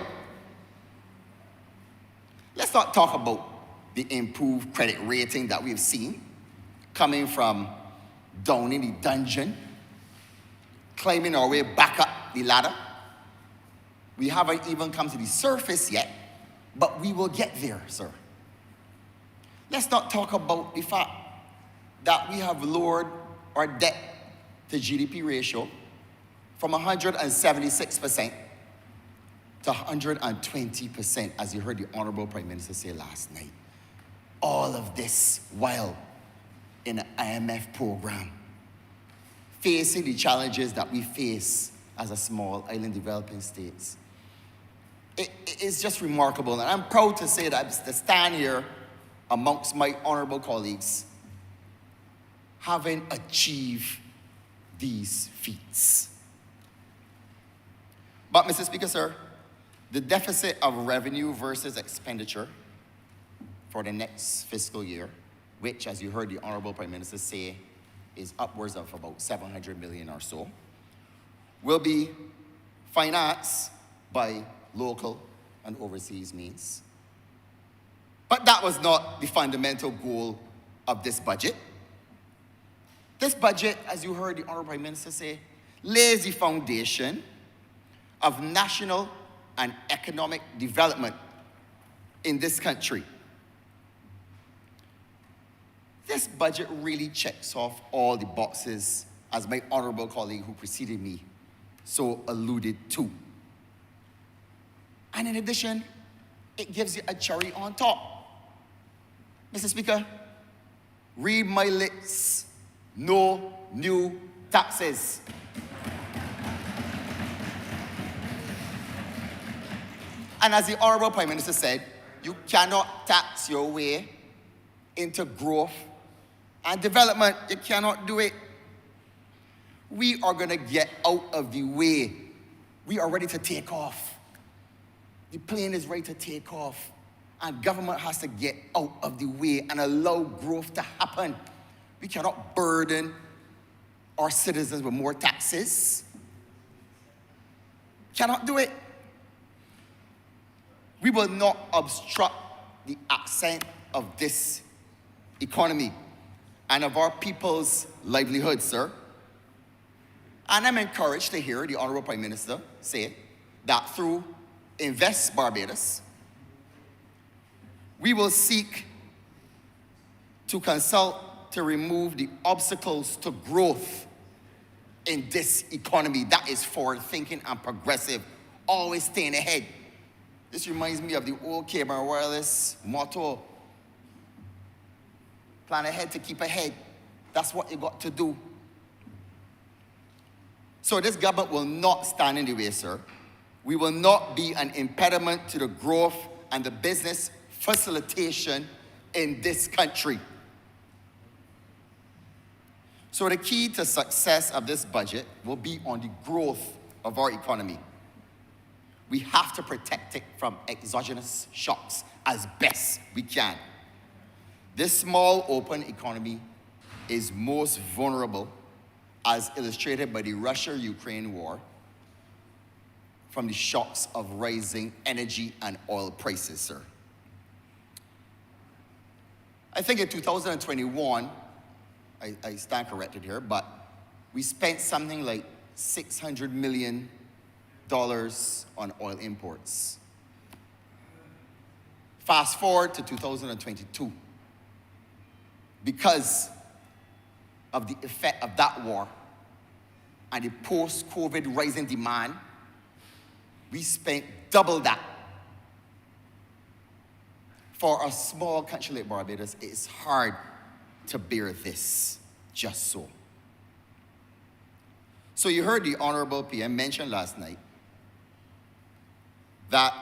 Let's not talk about the improved credit rating that we've seen coming from down in the dungeon, climbing our way back up the ladder. We haven't even come to the surface yet, but we will get there, sir. Let's not talk about the fact that we have lowered our debt to GDP ratio from 176% to 120%, as you heard the Honorable Prime Minister say last night. All of this while in an IMF program, facing the challenges that we face as a small island developing states. It's just remarkable, and I'm proud to say that to stand here amongst my honorable colleagues, having achieved these feats. But, Mr. Speaker, sir, the deficit of revenue versus expenditure for the next fiscal year, which, as you heard the Honorable Prime Minister say, is upwards of about 700 million or so, will be financed by local and overseas means. But that was not the fundamental goal of this budget. This budget, as you heard the Honorable Prime Minister say, lays the foundation of national and economic development in this country. This budget really checks off all the boxes, as my honorable colleague who preceded me so alluded to. And in addition, it gives you a cherry on top. Mr. Speaker, read my lips. No new taxes. And as the Honorable Prime Minister said, you cannot tax your way into growth and development. You cannot do it. We are going to get out of the way. We are ready to take off. The plane is ready to take off. And government has to get out of the way and allow growth to happen. We cannot burden our citizens with more taxes. Cannot do it. We will not obstruct the ascent of this economy. and of our people's livelihood, sir. And I'm encouraged to hear the Honorable Prime Minister say that through Invest Barbados, we will seek to consult to remove the obstacles to growth in this economy that is forward-thinking and progressive, always staying ahead. This reminds me of the old Cayman Wireless motto, plan ahead to keep ahead. That's what you got to do. So this government will not stand in the way, sir. We will not be an impediment to the growth and the business facilitation in this country. So the key to success of this budget will be on the growth of our economy. We have to protect it from exogenous shocks as best we can. This small, open economy is most vulnerable, as illustrated by the Russia-Ukraine war, from the shocks of rising energy and oil prices, sir. I think in 2021, I stand corrected here, but we spent something like $600 million on oil imports. Fast forward to 2022. Because of the effect of that war and the post-COVID rising demand, we spent double that. For a small country like Barbados, it is hard to bear this, just so. So you heard the Honorable PM mention last night that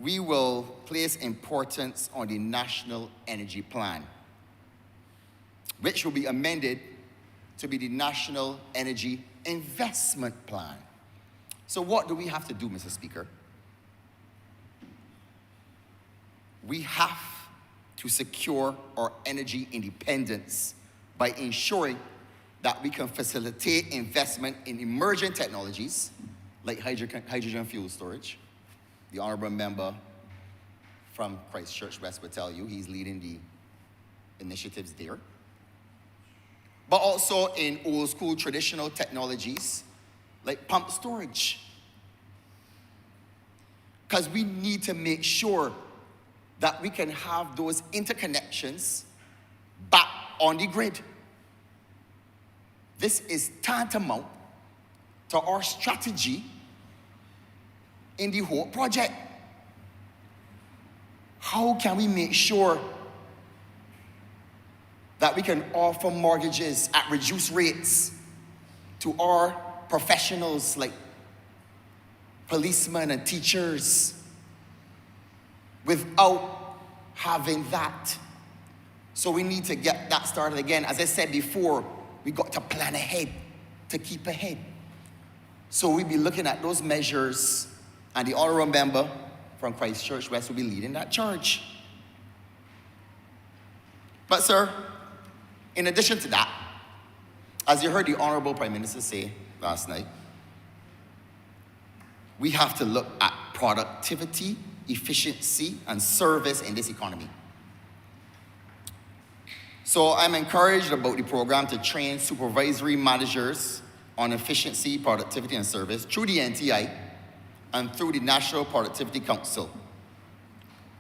we will place importance on the National Energy Plan, which will be amended to be the National Energy Investment Plan. So what do we have to do, Mr. Speaker? We have to secure our energy independence by ensuring that we can facilitate investment in emerging technologies like hydrogen fuel storage. The Honorable Member from Christchurch West will tell you he's leading the initiatives there. But also in old school traditional technologies like pump storage. Because we need to make sure that we can have those interconnections back on the grid. This is tantamount to our strategy in the whole project. How can we make sure that we can offer mortgages at reduced rates to our professionals like policemen and teachers without having that? So we need to get that started again. As I said before, we got to plan ahead to keep ahead. So we'll be looking at those measures, and the Honorable Member from Christchurch West will be leading that charge. But sir, in addition to that, as you heard the Honorable Prime Minister say last night, we have to look at productivity, efficiency, and service in this economy. So I'm encouraged about the program to train supervisory managers on efficiency, productivity, and service through the NTI and through the National Productivity Council.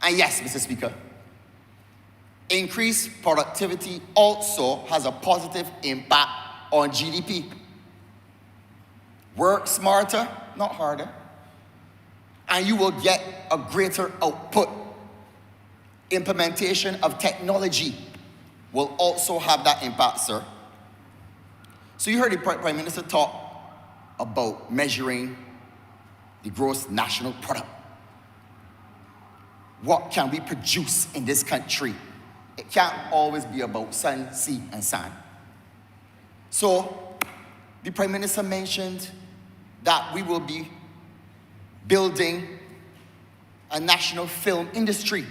And yes, Mr. Speaker, increased productivity also has a positive impact on GDP. Work smarter, not harder, and you will get a greater output. Implementation of technology will also have that impact, sir. So you heard the Prime Minister talk about measuring the gross national product. What can we produce in this country? It can't always be about sun, sea, and sand. So the Prime Minister mentioned that we will be building a national film industry.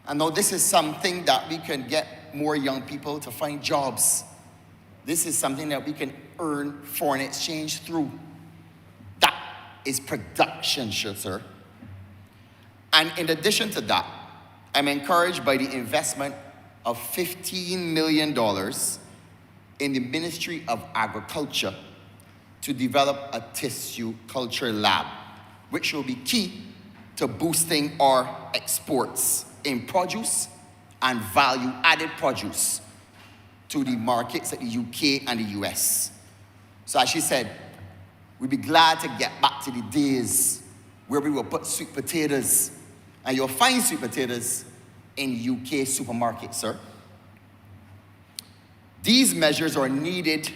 And now this is something that we can get more young people to find jobs. This is something that we can earn foreign exchange through. That is production, sir. And in addition to that, I'm encouraged by the investment of $15 million in the Ministry of Agriculture to develop a tissue culture lab, which will be key to boosting our exports in produce and value-added produce to the markets at the UK and the US. So as she said, we'd be glad to get back to the days where we will put sweet potatoes, and you'll find sweet potatoes in UK supermarkets, sir. These measures are needed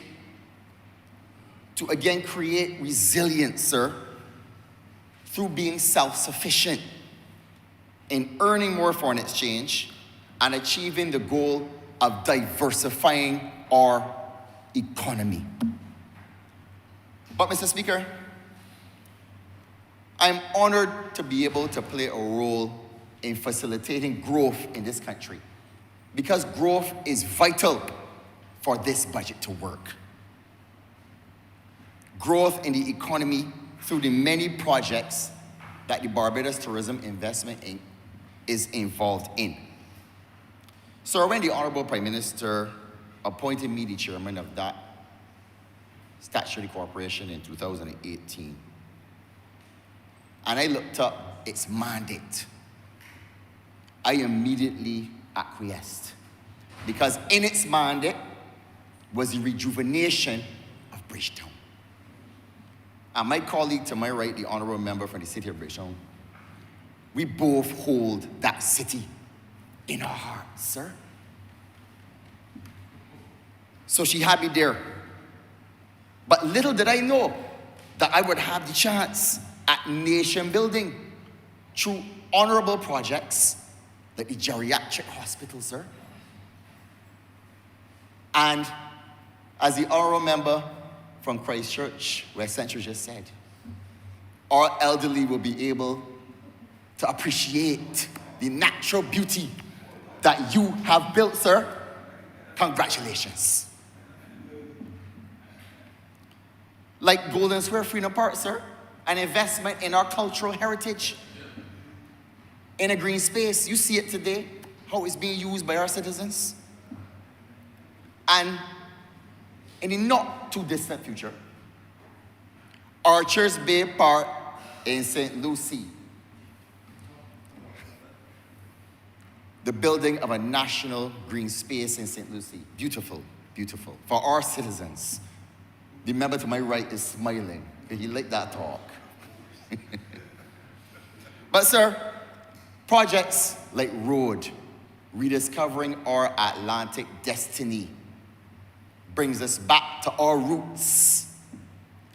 to again create resilience, sir, through being self-sufficient in earning more foreign exchange and achieving the goal of diversifying our economy. But Mr. Speaker, I'm honored to be able to play a role in facilitating growth in this country, because growth is vital for this budget to work. Growth in the economy through the many projects that the Barbados Tourism Investment Inc. is involved in. So when the Honorable Prime Minister appointed me the chairman of that statutory corporation in 2018, and I looked up its mandate, I immediately acquiesced, because in its mandate was the rejuvenation of Bridgetown. And my colleague to my right, the honorable member from the city of Bridgetown, we both hold that city in our hearts, sir. So she had me there. But little did I know that I would have the chance at nation building through honorable projects like the geriatric hospital, sir. And as the honorable member from Christchurch, West Central, just said, our elderly will be able to appreciate the natural beauty that you have built, sir. Congratulations. Like Golden Square Freedom Park, sir, an investment in our cultural heritage in a green space. You see it today, how it's being used by our citizens. And in the not too distant future, Archers Bay Park in St. Lucie, the building of a national green space in St. Lucie. Beautiful, beautiful. For our citizens. The member to my right is smiling. He liked that talk. But sir, projects like Road, rediscovering our Atlantic destiny, brings us back to our roots,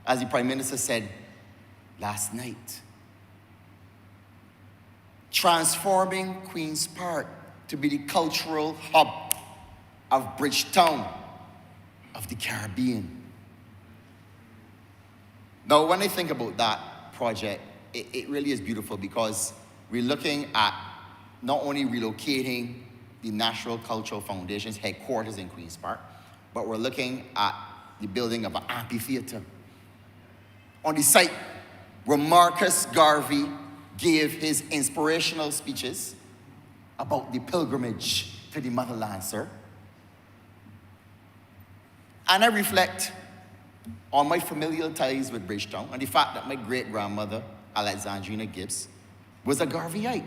as the Prime Minister said last night. Transforming Queen's Park to be the cultural hub of Bridgetown, of the Caribbean. Now, when I think about that project, it really is beautiful, because we're looking at not only relocating the National Cultural Foundation's headquarters in Queen's Park, but we're looking at the building of an amphitheater on the site where Marcus Garvey gave his inspirational speeches about the pilgrimage to the motherland, sir. And I reflect on my familial ties with Bridgetown and the fact that my great-grandmother, Alexandrina Gibbs, was a Garveyite.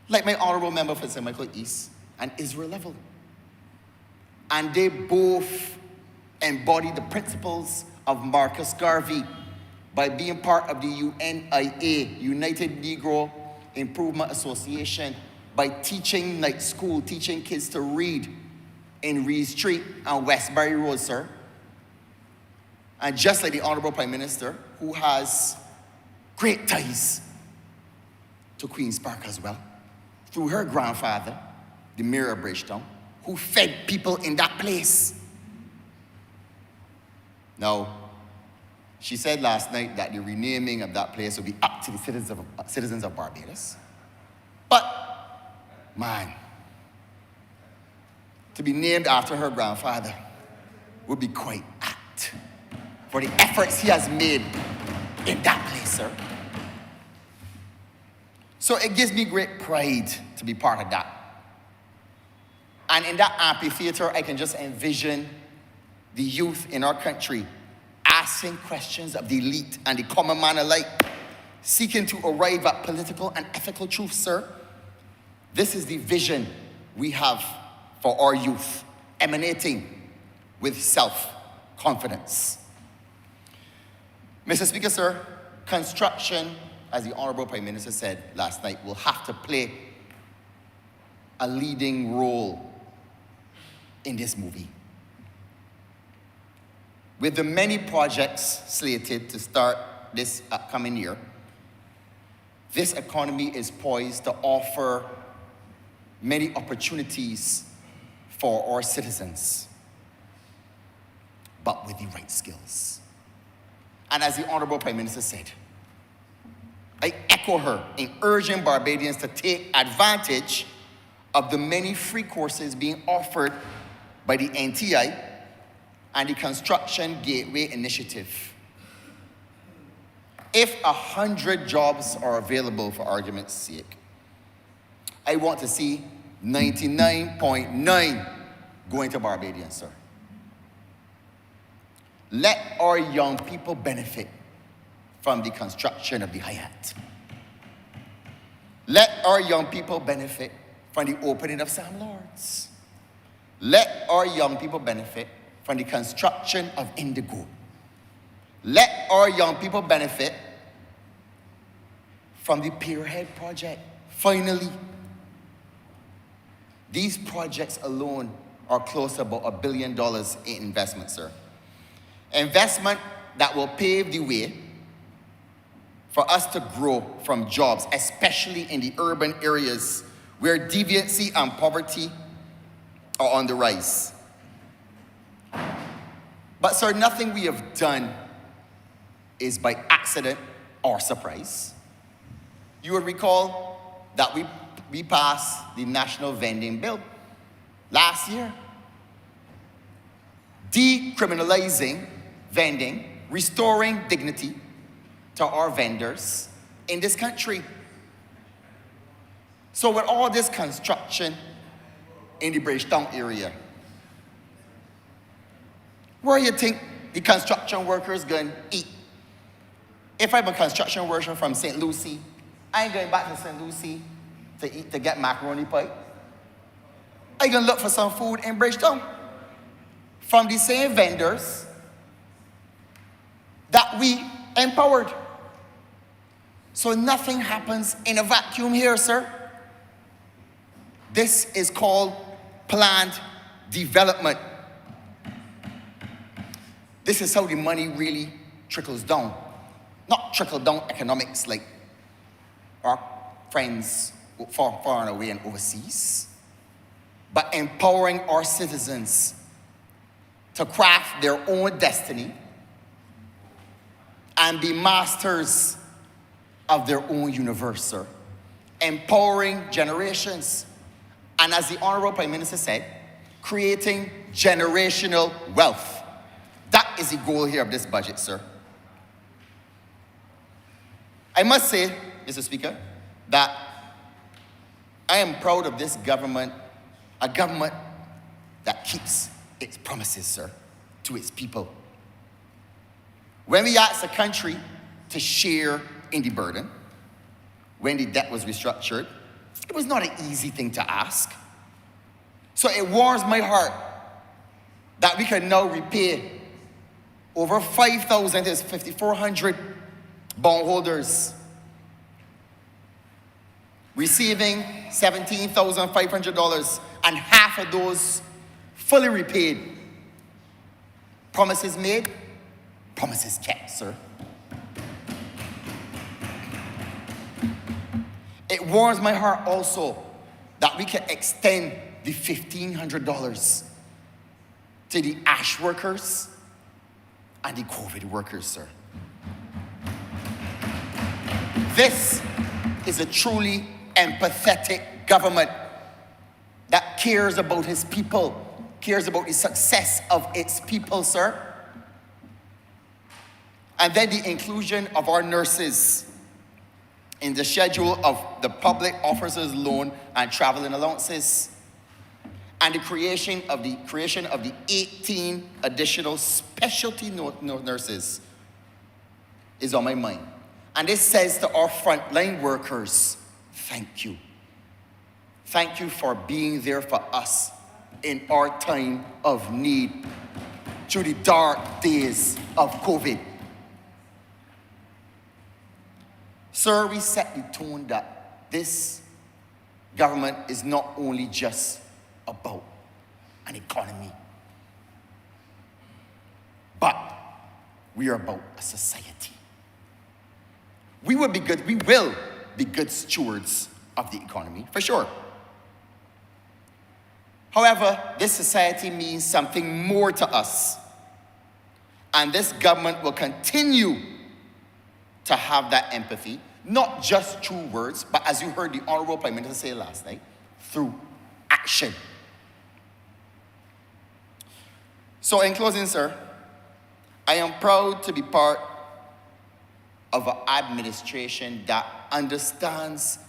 Like my honorable member for St. Michael East and Israel Level. And they both embody the principles of Marcus Garvey by being part of the UNIA, United Negro Improvement Association, by teaching night school, teaching kids to read in Reed Street and Westbury Road, sir. And just like the Honorable Prime Minister, who has great ties to Queen's Park as well, through her grandfather, the Mayor of Bridgetown, who fed people in that place. Now, she said last night that the renaming of that place will be up to the citizens of Barbados. But, man, to be named after her grandfather would be quite apt for the efforts he has made in that place, sir. So it gives me great pride to be part of that. And in that amphitheater, I can just envision the youth in our country asking questions of the elite and the common man alike, seeking to arrive at political and ethical truth, sir. This is the vision we have for our youth, emanating with self-confidence. Mr. Speaker, sir, construction, as the Honorable Prime Minister said last night, will have to play a leading role in this movie. With the many projects slated to start this upcoming year, this economy is poised to offer many opportunities for our citizens, but with the right skills. And as the Honorable Prime Minister said, I echo her in urging Barbadians to take advantage of the many free courses being offered by the NTI and the Construction Gateway Initiative. If 100 jobs are available, for argument's sake, I want to see 99.9 going to Barbadians, sir. Let our young people benefit from the construction of the Hyatt. Let our young people benefit from the opening of Sam Lords. Let our young people benefit from the construction of Indigo. Let our young people benefit from the Pierhead project. Finally, these projects alone are close to about $1 billion in investment, sir. Investment that will pave the way for us to grow from jobs, especially in the urban areas where deviancy and poverty are on the rise. But sir, nothing we have done is by accident or surprise. You would recall that we passed the National Vending Bill last year, decriminalizing vending, restoring dignity to our vendors in this country. So with all this construction in the Bridgetown area, where you think the construction workers going to eat? If I'm a construction worker from St. Lucie, I ain't going back to St. Lucie to eat, to get macaroni pie. I going to look for some food in Bridgetown from the same vendors that we empowered. So nothing happens in a vacuum here, sir. This is called planned development. This is how the money really trickles down. Not trickle down economics like our friends far and away and overseas, but empowering our citizens to craft their own destiny and be masters of their own universe, sir. Empowering generations. And as the Honorable Prime Minister said, creating generational wealth. That is the goal here of this budget, sir. I must say, Mr. Speaker, that I am proud of this government, a government that keeps its promises, sir, to its people. When we asked the country to share in the burden, when the debt was restructured, it was not an easy thing to ask. So it warms my heart that we can now repay over 5,000, there's 5,400 bondholders, receiving $17,500, and half of those fully repaid. Promises made, promises kept, sir. It warms my heart also that we can extend the $1,500 to the ASH workers and the COVID workers, sir. This is a truly empathetic government that cares about his people, cares about the success of its people, sir. And then the inclusion of our nurses in the schedule of the public officers' loan and traveling allowances. and the creation of the 18 additional specialty nurses is on my mind. And this says to our frontline workers, thank you. Thank you for being there for us in our time of need through the dark days of COVID. Sir, we set the tone that this government is not only just about an economy, but we are about a society. We will be good stewards of the economy, for sure. However, this society means something more to us. And this government will continue to have that empathy, not just through words, but as you heard the Honorable Prime Minister say last night, through action. So in closing, sir, I am proud to be part of an administration that understands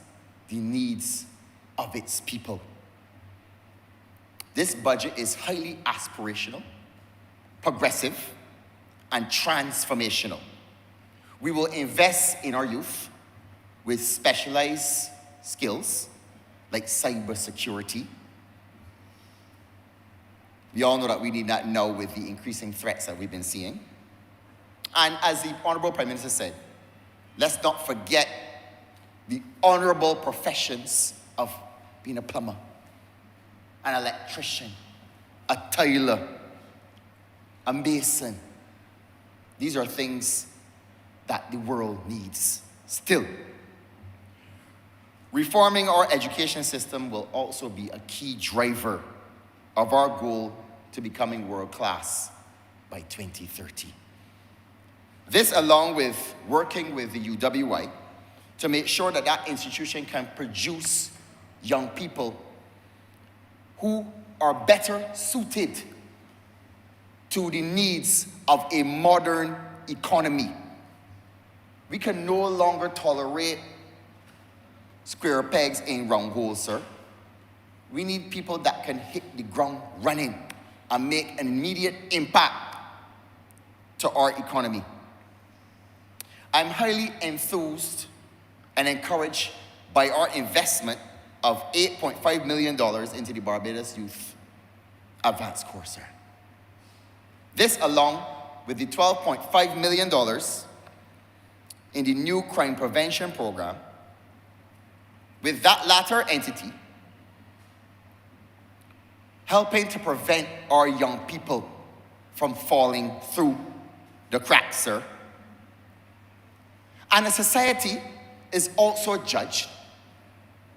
the needs of its people. This budget is highly aspirational, progressive, and transformational. We will invest in our youth with specialized skills like cybersecurity. We all know that we need that now with the increasing threats that we've been seeing. And as the Honorable Prime Minister said, let's not forget the honorable professions of being a plumber, an electrician, a tailor, a mason. These are things that the world needs still. Reforming our education system will also be a key driver of our goal to becoming world class by 2030. This, along with working with the UWI to make sure that that institution can produce young people who are better suited to the needs of a modern economy. We can no longer tolerate square pegs in round holes, sir. We need people that can hit the ground running and make an immediate impact to our economy. I'm highly enthused and encouraged by our investment of $8.5 million into the Barbados Youth Advanced Course, sir. This, along with the $12.5 million in the new crime prevention program, with that latter entity helping to prevent our young people from falling through the cracks, sir. And a society is also judged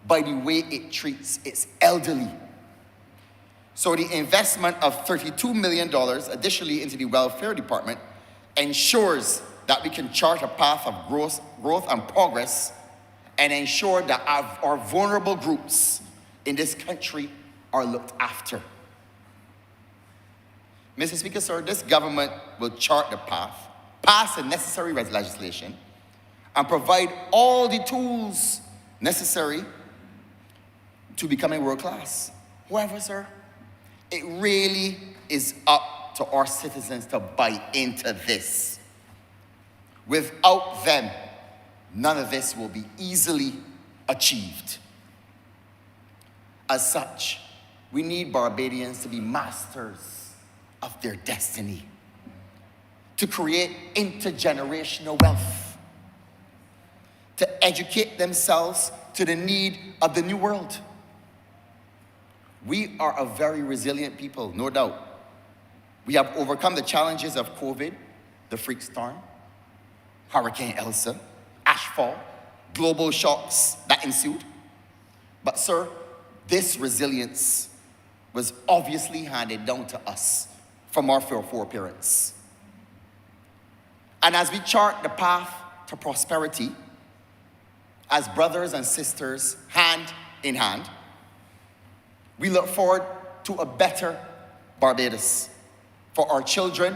by the way it treats its elderly. So the investment of $32 million additionally into the welfare department ensures that we can chart a path of growth and progress and ensure that our vulnerable groups in this country are looked after. Mr. Speaker, sir, this government will chart the path, pass the necessary legislation, and provide all the tools necessary to becoming world class. However, sir, it really is up to our citizens to buy into this. Without them, none of this will be easily achieved. As such, we need Barbadians to be masters of their destiny, to create intergenerational wealth, to educate themselves to the need of the new world. We are a very resilient people, no doubt. We have overcome the challenges of COVID, the freak storm, Hurricane Elsa, ashfall, global shocks that ensued. But sir, this resilience was obviously handed down to us from our foreparents. And as we chart the path to prosperity, as brothers and sisters, hand in hand, we look forward to a better Barbados for our children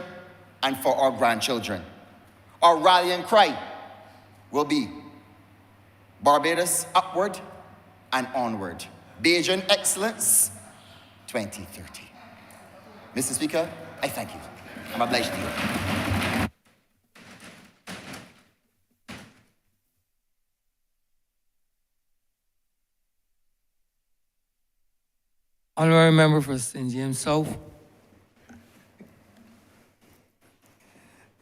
and for our grandchildren. Our rallying cry will be Barbados upward and onward. Bajan excellence 2030. Mr. Speaker, I thank you. I'm obliged to you. Honorary member for St. James South.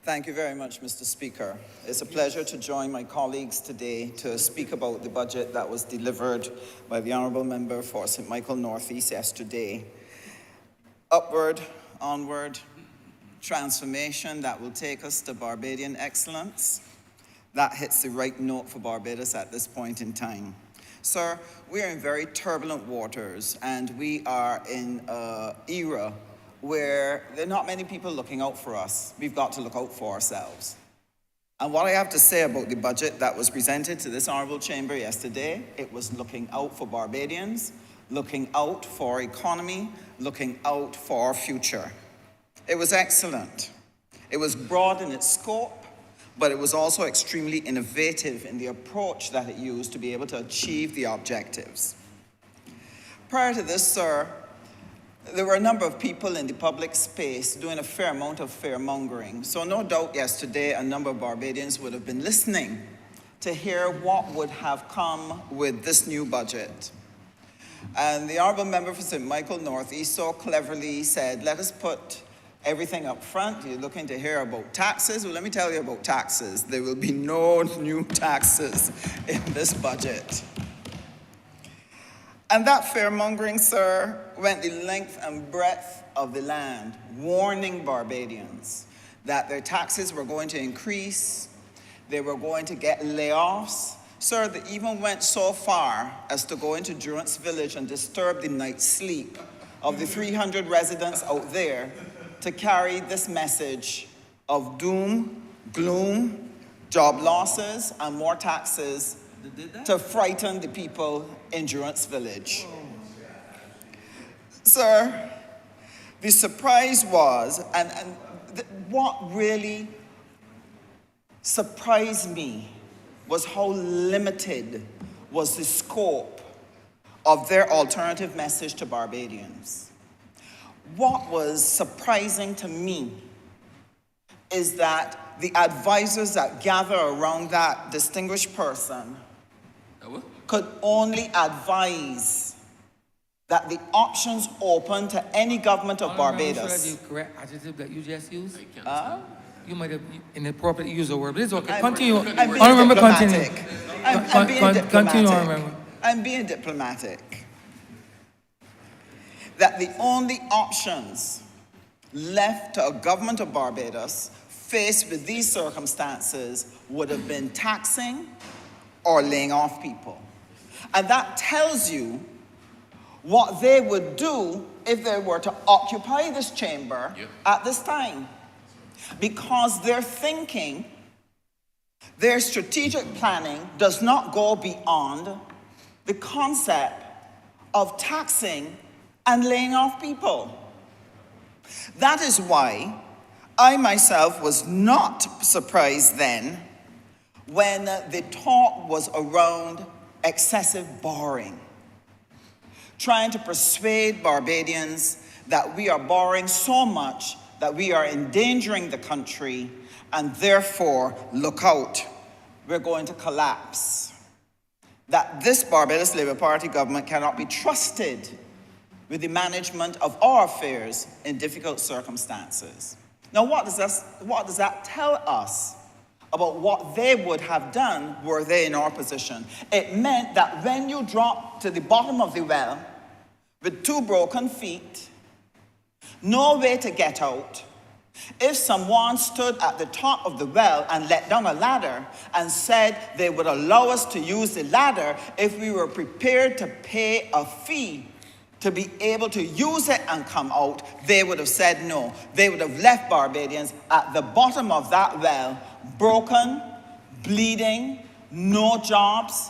Thank you very much, Mr. Speaker. It's a pleasure to join my colleagues today to speak about the budget that was delivered by the Honourable Member for St. Michael North East yesterday. Upward, onward, transformation that will take us to Barbadian excellence. That hits the right note for Barbados at this point in time. Sir, we are in very turbulent waters, and we are in an era where there are not many people looking out for us. We've got to look out for ourselves. And what I have to say about the budget that was presented to this Honourable Chamber yesterday, it was looking out for Barbadians, looking out for our economy, looking out for our future. It was excellent. It was broad in its scope, but it was also extremely innovative in the approach that it used to be able to achieve the objectives. Prior to this, sir, there were a number of people in the public space doing a fair amount of fear-mongering. So no doubt yesterday a number of Barbadians would have been listening to hear what would have come with this new budget. And the Honourable Member for St. Michael North East so cleverly said, let us put everything up front. You're looking to hear about taxes. Well, let me tell you about taxes. There will be no new taxes in this budget. And that fear-mongering, sir, went the length and breadth of the land, warning Barbadians that their taxes were going to increase, they were going to get layoffs. Sir, they even went so far as to go into Durance Village and disturb the night's sleep of the 300 residents out there to carry this message of doom, gloom, job losses, and more taxes to frighten the people in Durance Village. Sir, the surprise was, what really surprised me was how limited was the scope of their alternative message to Barbadians. What was surprising to me is that the advisors that gather around that distinguished person could only advise that the options open to any government of Barbados. Should I the correct adjective that you just used? You might have inappropriately used a word, but it's okay. Continue. I'm being Honourable member, diplomatic. continue. I'm being diplomatic. Continue, Honourable member. I'm being diplomatic. That the only options left to a government of Barbados faced with these circumstances would have been taxing or laying off people. And that tells you what they would do if they were to occupy this chamber at this time. Because their thinking, their strategic planning does not go beyond the concept of taxing and laying off people. That is why I myself was not surprised then when the talk was around excessive borrowing, trying to persuade Barbadians that we are borrowing so much that we are endangering the country, and therefore, look out, we're going to collapse. That this Barbados Labour Party government cannot be trusted with the management of our affairs in difficult circumstances. Now, what does that tell us about what they would have done were they in our position? It meant that when you drop to the bottom of the well with 2 broken feet, no way to get out, if someone stood at the top of the well and let down a ladder and said they would allow us to use the ladder if we were prepared to pay a fee to be able to use it and come out, they would have said no. They would have left Barbadians at the bottom of that well, broken, bleeding, no jobs.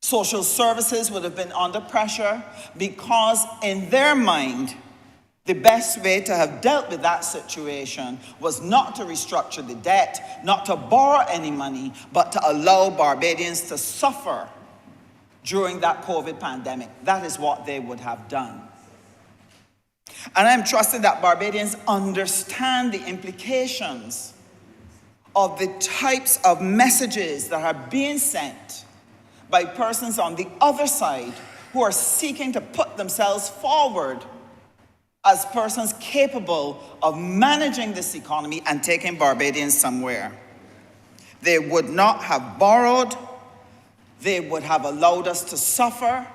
Social services would have been under pressure because in their mind, the best way to have dealt with that situation was not to restructure the debt, not to borrow any money, but to allow Barbadians to suffer during that COVID pandemic. That is what they would have done. And I'm trusting that Barbadians understand the implications of the types of messages that are being sent by persons on the other side who are seeking to put themselves forward as persons capable of managing this economy and taking Barbadians somewhere. They would not have borrowed. They would have allowed us to suffer,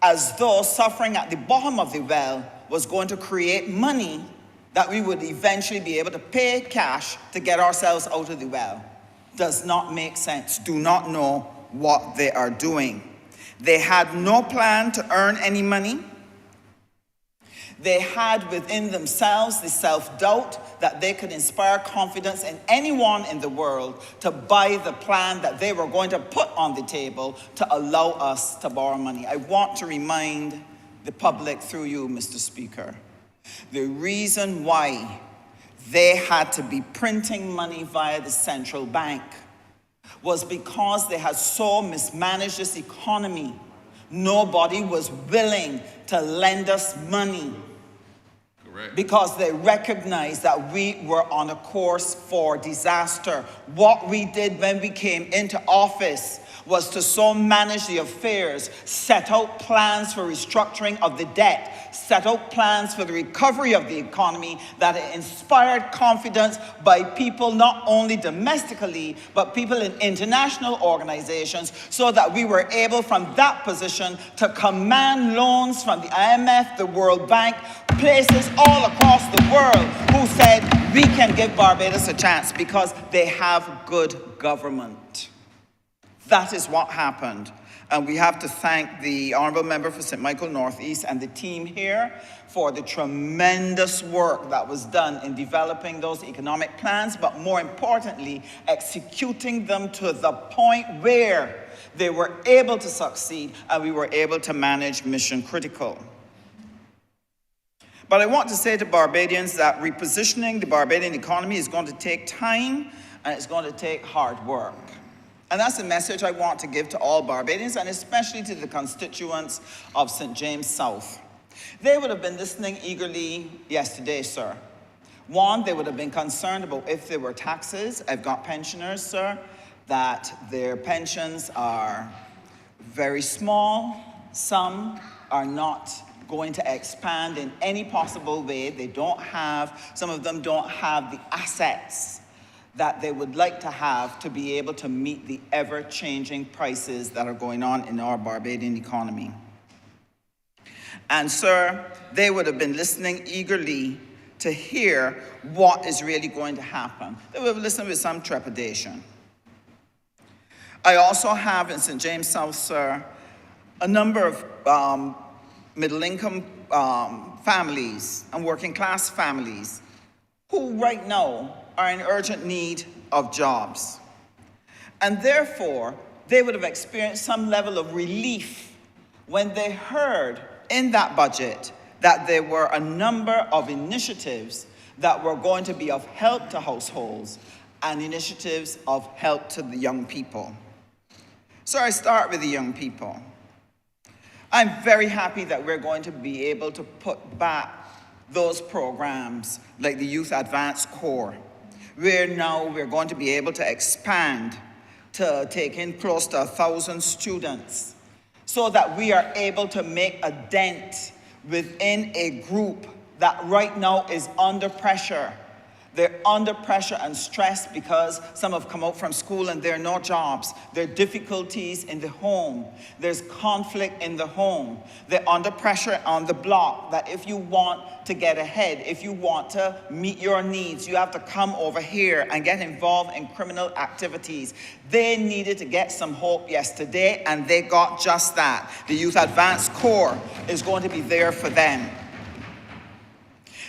as though suffering at the bottom of the well was going to create money that we would eventually be able to pay cash to get ourselves out of the well. Does not make sense. Do not know what they are doing. They had no plan to earn any money. They had within themselves the self-doubt that they could inspire confidence in anyone in the world to buy the plan that they were going to put on the table to allow us to borrow money. I want to remind the public through you, Mr. Speaker, the reason why they had to be printing money via the central bank was because they had so mismanaged this economy. Nobody was willing to lend us money. Correct. Because they recognized that we were on a course for disaster. What we did when we came into office was to so manage the affairs, set out plans for restructuring of the debt, set out plans for the recovery of the economy, that it inspired confidence by people not only domestically, but people in international organizations, so that we were able from that position to command loans from the IMF, the World Bank, places all across the world who said we can give Barbados a chance because they have good government. That is what happened. And we have to thank the Honourable Member for St. Michael Northeast and the team here for the tremendous work that was done in developing those economic plans, but more importantly, executing them to the point where they were able to succeed and we were able to manage mission critical. But I want to say to Barbadians that repositioning the Barbadian economy is going to take time and it's going to take hard work. And that's the message I want to give to all Barbadians, and especially to the constituents of St. James South. They would have been listening eagerly yesterday, sir. One, they would have been concerned about if there were taxes. I've got pensioners, sir, that their pensions are very small. Some are not going to expand in any possible way. They don't have, some of them don't have the assets that they would like to have to be able to meet the ever-changing prices that are going on in our Barbadian economy. And sir, they would have been listening eagerly to hear what is really going to happen. They would have listened with some trepidation. I also have in St. James South, sir, a number of middle-income families and working-class families who right now are in urgent need of jobs. And therefore, they would have experienced some level of relief when they heard in that budget that there were a number of initiatives that were going to be of help to households and initiatives of help to the young people. So I start with the young people. I'm very happy that we're going to be able to put back those programs like the Youth Advanced Corps, where now we're going to be able to expand to take in close to 1,000 students so that we are able to make a dent within a group that right now is under pressure. They're under pressure and stress because some have come out from school and there are no jobs. There are difficulties in the home. There's conflict in the home. They're under pressure on the block that if you want to get ahead, if you want to meet your needs, you have to come over here and get involved in criminal activities. They needed to get some hope yesterday and they got just that. The Youth Advanced Corps is going to be there for them.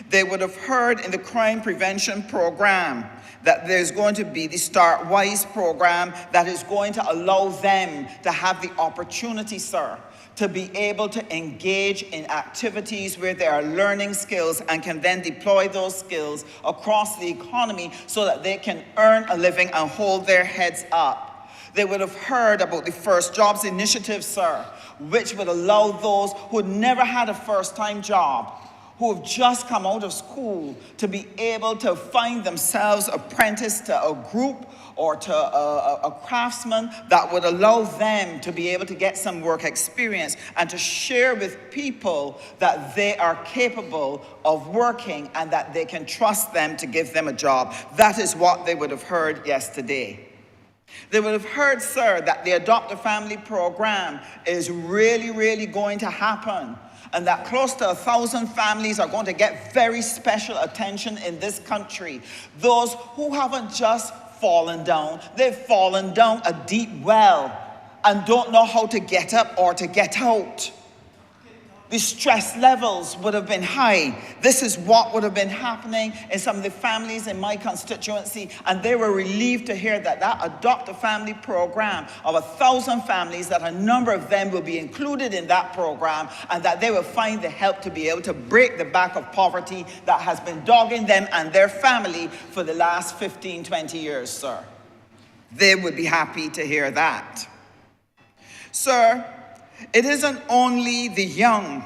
They would have heard in the crime prevention program that there's going to be the Start Wise program that is going to allow them to have the opportunity, sir, to be able to engage in activities where they are learning skills and can then deploy those skills across the economy so that they can earn a living and hold their heads up. They would have heard about the First Jobs Initiative, sir, which would allow those who never had a first-time job, who have just come out of school to be able to find themselves apprenticed to a group or to a craftsman that would allow them to be able to get some work experience and to share with people that they are capable of working and that they can trust them to give them a job. That is what they would have heard yesterday. They would have heard, sir, that the Adopt a Family program is really, really going to happen, and that close to 1,000 families are going to get very special attention in this country. Those who haven't just fallen down, they've fallen down a deep well and don't know how to get up or to get out. The stress levels would have been high. This is what would have been happening in some of the families in my constituency, and they were relieved to hear that that Adopt a Family program of 1,000 families, that a number of them will be included in that program, and that they will find the help to be able to break the back of poverty that has been dogging them and their family for the last 15, 20 years, sir. They would be happy to hear that. Sir, it isn't only the young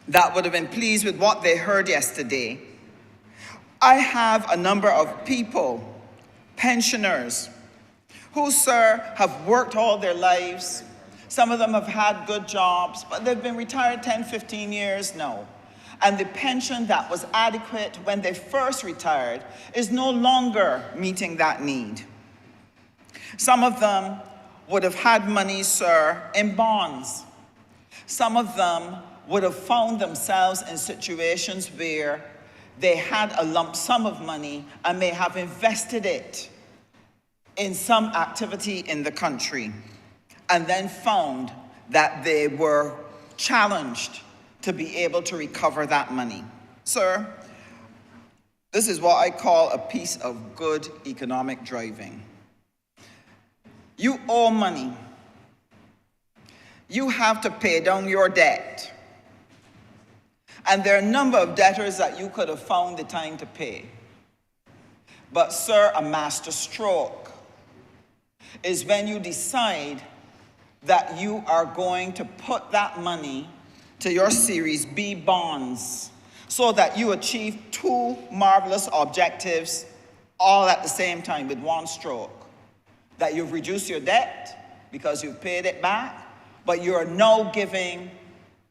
that would have been pleased with what they heard yesterday. I have a number of people, pensioners, who, sir, have worked all their lives. Some of them have had good jobs, but they've been retired 10, 15 years now. And the pension that was adequate when they first retired is no longer meeting that need. Some of them would have had money, sir, in bonds. Some of them would have found themselves in situations where they had a lump sum of money and may have invested it in some activity in the country, and then found that they were challenged to be able to recover that money. Sir, this is what I call a piece of good economic driving. You owe money. You have to pay down your debt. And there are a number of debtors that you could have found the time to pay. But, sir, a master stroke is when you decide that you are going to put that money to your Series B bonds so that you achieve two marvelous objectives all at the same time with one stroke. That you've reduced your debt because you've paid it back, but you are now giving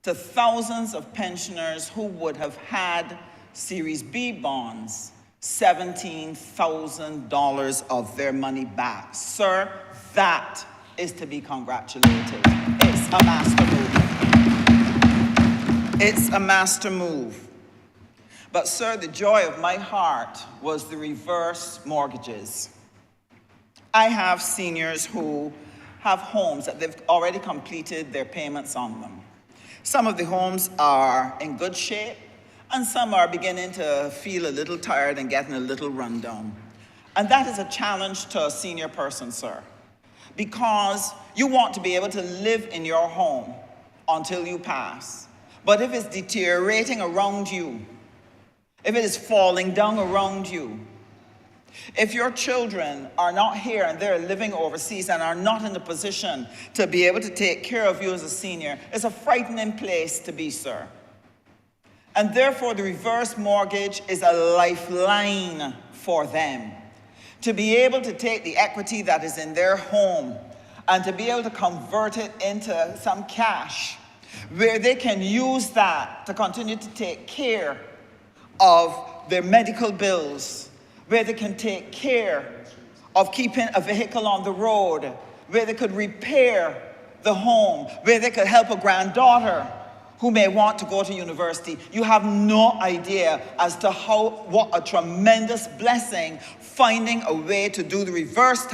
to thousands of pensioners who would have had Series B bonds $17,000 of their money back. Sir, that is to be congratulated. It's a master move. It's a master move. But, sir, the joy of my heart was the reverse mortgages. I have seniors who have homes that they've already completed their payments on them. Some of the homes are in good shape, and some are beginning to feel a little tired and getting a little run down. And that is a challenge to a senior person, sir, because you want to be able to live in your home until you pass. But if it's deteriorating around you, if it is falling down around you, if your children are not here and they're living overseas and are not in a position to be able to take care of you as a senior, it's a frightening place to be, sir. And therefore, the reverse mortgage is a lifeline for them to be able to take the equity that is in their home and to be able to convert it into some cash where they can use that to continue to take care of their medical bills, where they can take care of keeping a vehicle on the road, where they could repair the home, where they could help a granddaughter who may want to go to university. You have no idea as to what a tremendous blessing finding a way to do the reverse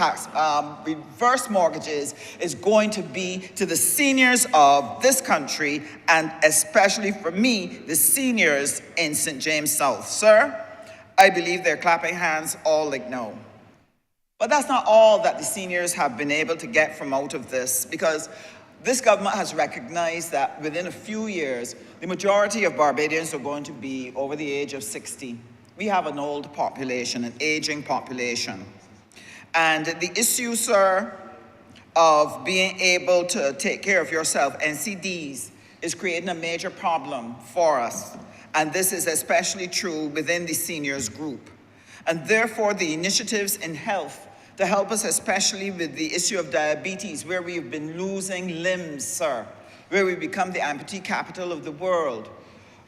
mortgages is going to be to the seniors of this country, and especially for me, the seniors in St. James South. Sir, I believe they're clapping hands all like no. But that's not all that the seniors have been able to get from out of this, because this government has recognized that within a few years, the majority of Barbadians are going to be over the age of 60. We have an old population, an aging population. And the issue, sir, of being able to take care of yourself, NCDs, is creating a major problem for us. And this is especially true within the seniors group. And therefore, the initiatives in health to help us, especially with the issue of diabetes, where we've been losing limbs, sir, where we become the amputee capital of the world.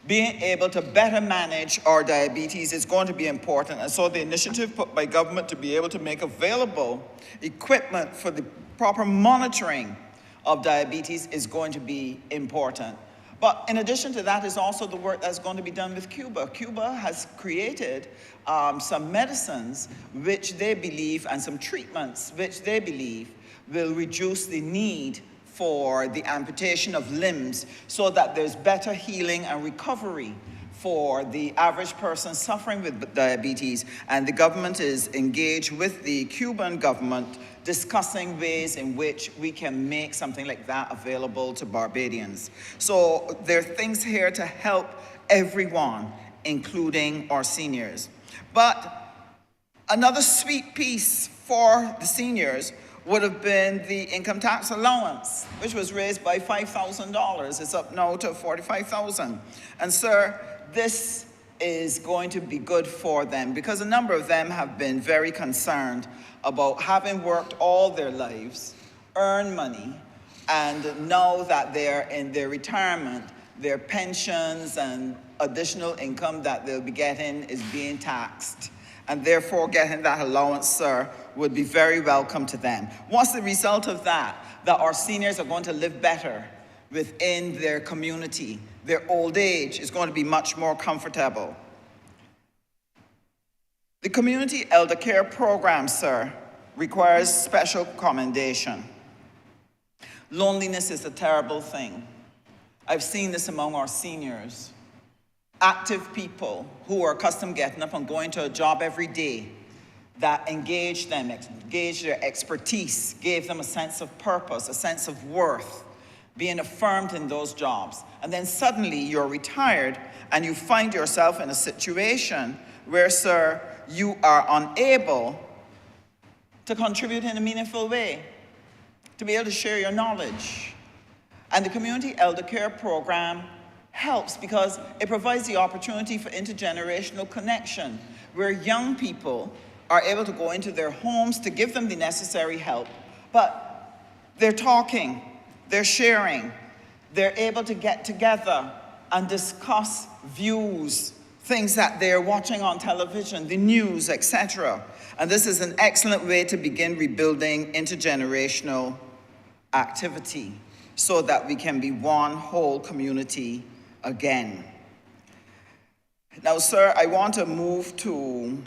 Being able to better manage our diabetes is going to be important. And so the initiative put by government to be able to make available equipment for the proper monitoring of diabetes is going to be important. But in addition to that is also the work that's going to be done with Cuba. Cuba has created some medicines which they believe, and some treatments which they believe will reduce the need for the amputation of limbs so that there's better healing and recovery for the average person suffering with diabetes. And the government is engaged with the Cuban government discussing ways in which we can make something like that available to Barbadians. So there are things here to help everyone, including our seniors. But another sweet piece for the seniors would have been the income tax allowance, which was raised by $5,000. It's up now to $45,000. And sir, this is going to be good for them because a number of them have been very concerned about having worked all their lives, earned money, and now that they're in their retirement, their pensions and additional income that they'll be getting is being taxed. And therefore, getting that allowance, sir, would be very welcome to them. What's the result of that? That our seniors are going to live better within their community. Their old age is going to be much more comfortable. The community elder care program, sir, requires special commendation. Loneliness is a terrible thing. I've seen this among our seniors. Active people who are accustomed getting up and going to a job every day that engaged their expertise, gave them a sense of purpose, a sense of worth, being affirmed in those jobs. And then suddenly you're retired and you find yourself in a situation where, sir, you are unable to contribute in a meaningful way, to be able to share your knowledge. And the community elder care program helps because it provides the opportunity for intergenerational connection, where young people are able to go into their homes to give them the necessary help, but they're talking, they're sharing, they're able to get together and discuss views, things that they're watching on television, the news, etc. And this is an excellent way to begin rebuilding intergenerational activity so that we can be one whole community again. Now, sir, I want to move to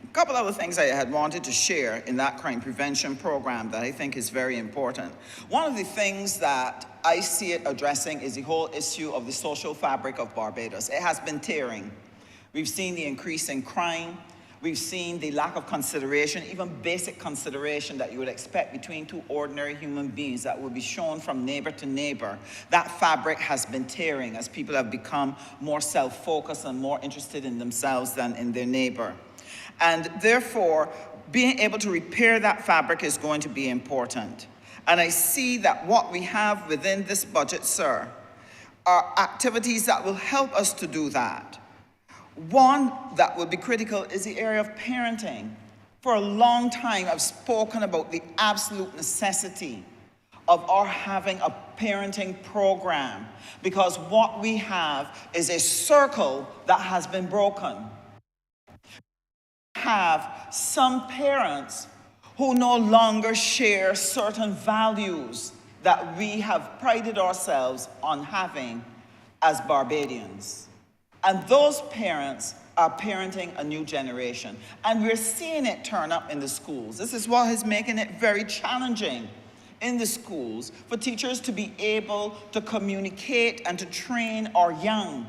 a couple other things I had wanted to share in that crime prevention program that I think is very important. One of the things that I see it addressing is the whole issue of the social fabric of Barbados. It has been tearing. We've seen the increase in crime. We've seen the lack of consideration, even basic consideration that you would expect between two ordinary human beings that would be shown from neighbor to neighbor. That fabric has been tearing as people have become more self-focused and more interested in themselves than in their neighbor. And therefore, being able to repair that fabric is going to be important. And I see that what we have within this budget, sir, are activities that will help us to do that. One that will be critical is the area of parenting. For a long time, I've spoken about the absolute necessity of our having a parenting program, because what we have is a circle that has been broken. We have some parents who no longer share certain values that we have prided ourselves on having as Barbadians. And those parents are parenting a new generation. And we're seeing it turn up in the schools. This is what is making it very challenging in the schools for teachers to be able to communicate and to train our young.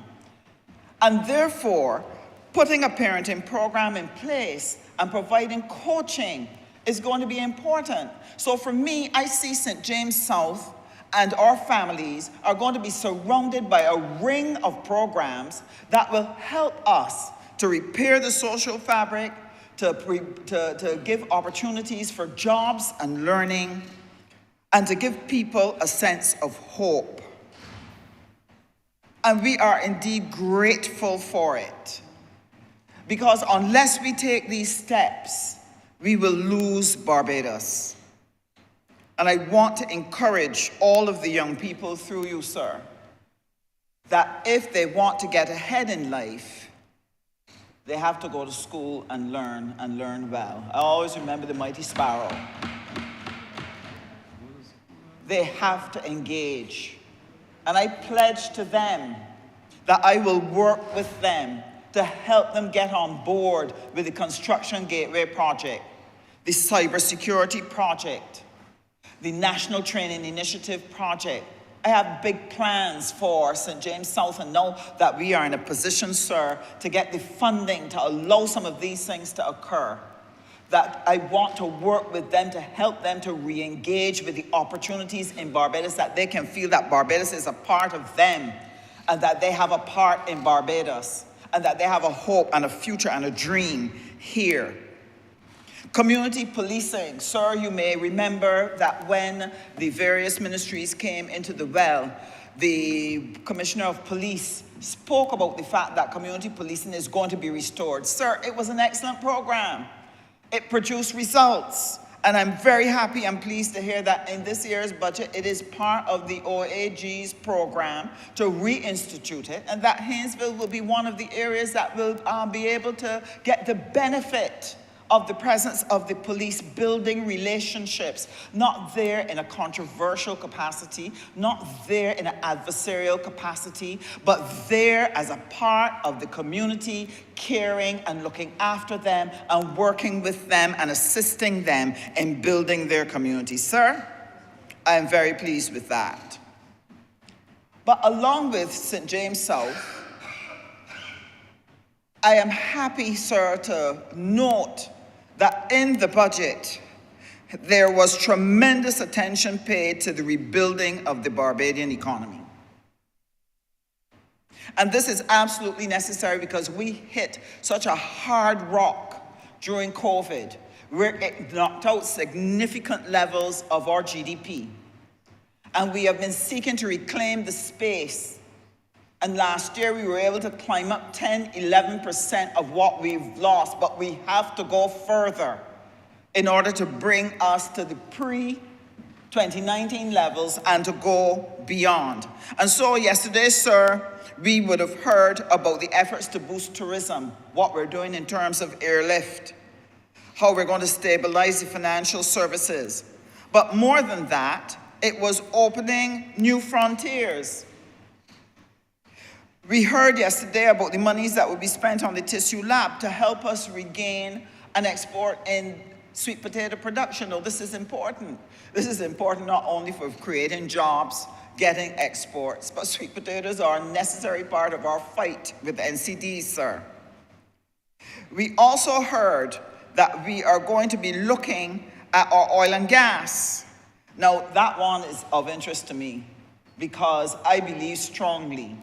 And therefore, putting a parenting program in place and providing coaching is going to be important. So for me, I see St. James South and our families are going to be surrounded by a ring of programs that will help us to repair the social fabric, to give opportunities for jobs and learning, and to give people a sense of hope. And we are indeed grateful for it. Because unless we take these steps, we will lose Barbados. And I want to encourage all of the young people through you, sir, that if they want to get ahead in life, they have to go to school and learn well. I always remember the mighty sparrow. They have to engage. And I pledge to them that I will work with them to help them get on board with the Construction Gateway Project, the Cybersecurity Project, the National Training Initiative Project. I have big plans for St. James South and know that we are in a position, sir, to get the funding to allow some of these things to occur. That I want to work with them to help them to re-engage with the opportunities in Barbados, that they can feel that Barbados is a part of them and that they have a part in Barbados and that they have a hope and a future and a dream here. Community policing. Sir, you may remember that when the various ministries came into the well, the Commissioner of Police spoke about the fact that community policing is going to be restored. Sir, it was an excellent program. It produced results. And I'm very happy and pleased to hear that in this year's budget, it is part of the OAG's program to reinstitute it, and that Haynesville will be one of the areas that will be able to get the benefit of the presence of the police, building relationships, not there in a controversial capacity, not there in an adversarial capacity, but there as a part of the community, caring and looking after them and working with them and assisting them in building their community. Sir, I am very pleased with that. But along with St. James South, I am happy, sir, to note that in the budget, there was tremendous attention paid to the rebuilding of the Barbadian economy. And this is absolutely necessary because we hit such a hard rock during COVID, where it knocked out significant levels of our GDP. And we have been seeking to reclaim the space. And last year, we were able to climb up 10, 11% of what we've lost, but we have to go further in order to bring us to the pre-2019 levels and to go beyond. And so yesterday, sir, we would have heard about the efforts to boost tourism, what we're doing in terms of airlift, how we're going to stabilize the financial services. But more than that, it was opening new frontiers. We heard yesterday about the monies that would be spent on the tissue lab to help us regain and export in sweet potato production. Oh, this is important. This is important not only for creating jobs, getting exports, but sweet potatoes are a necessary part of our fight with NCDs, sir. We also heard that we are going to be looking at our oil and gas. Now, that one is of interest to me because I believe strongly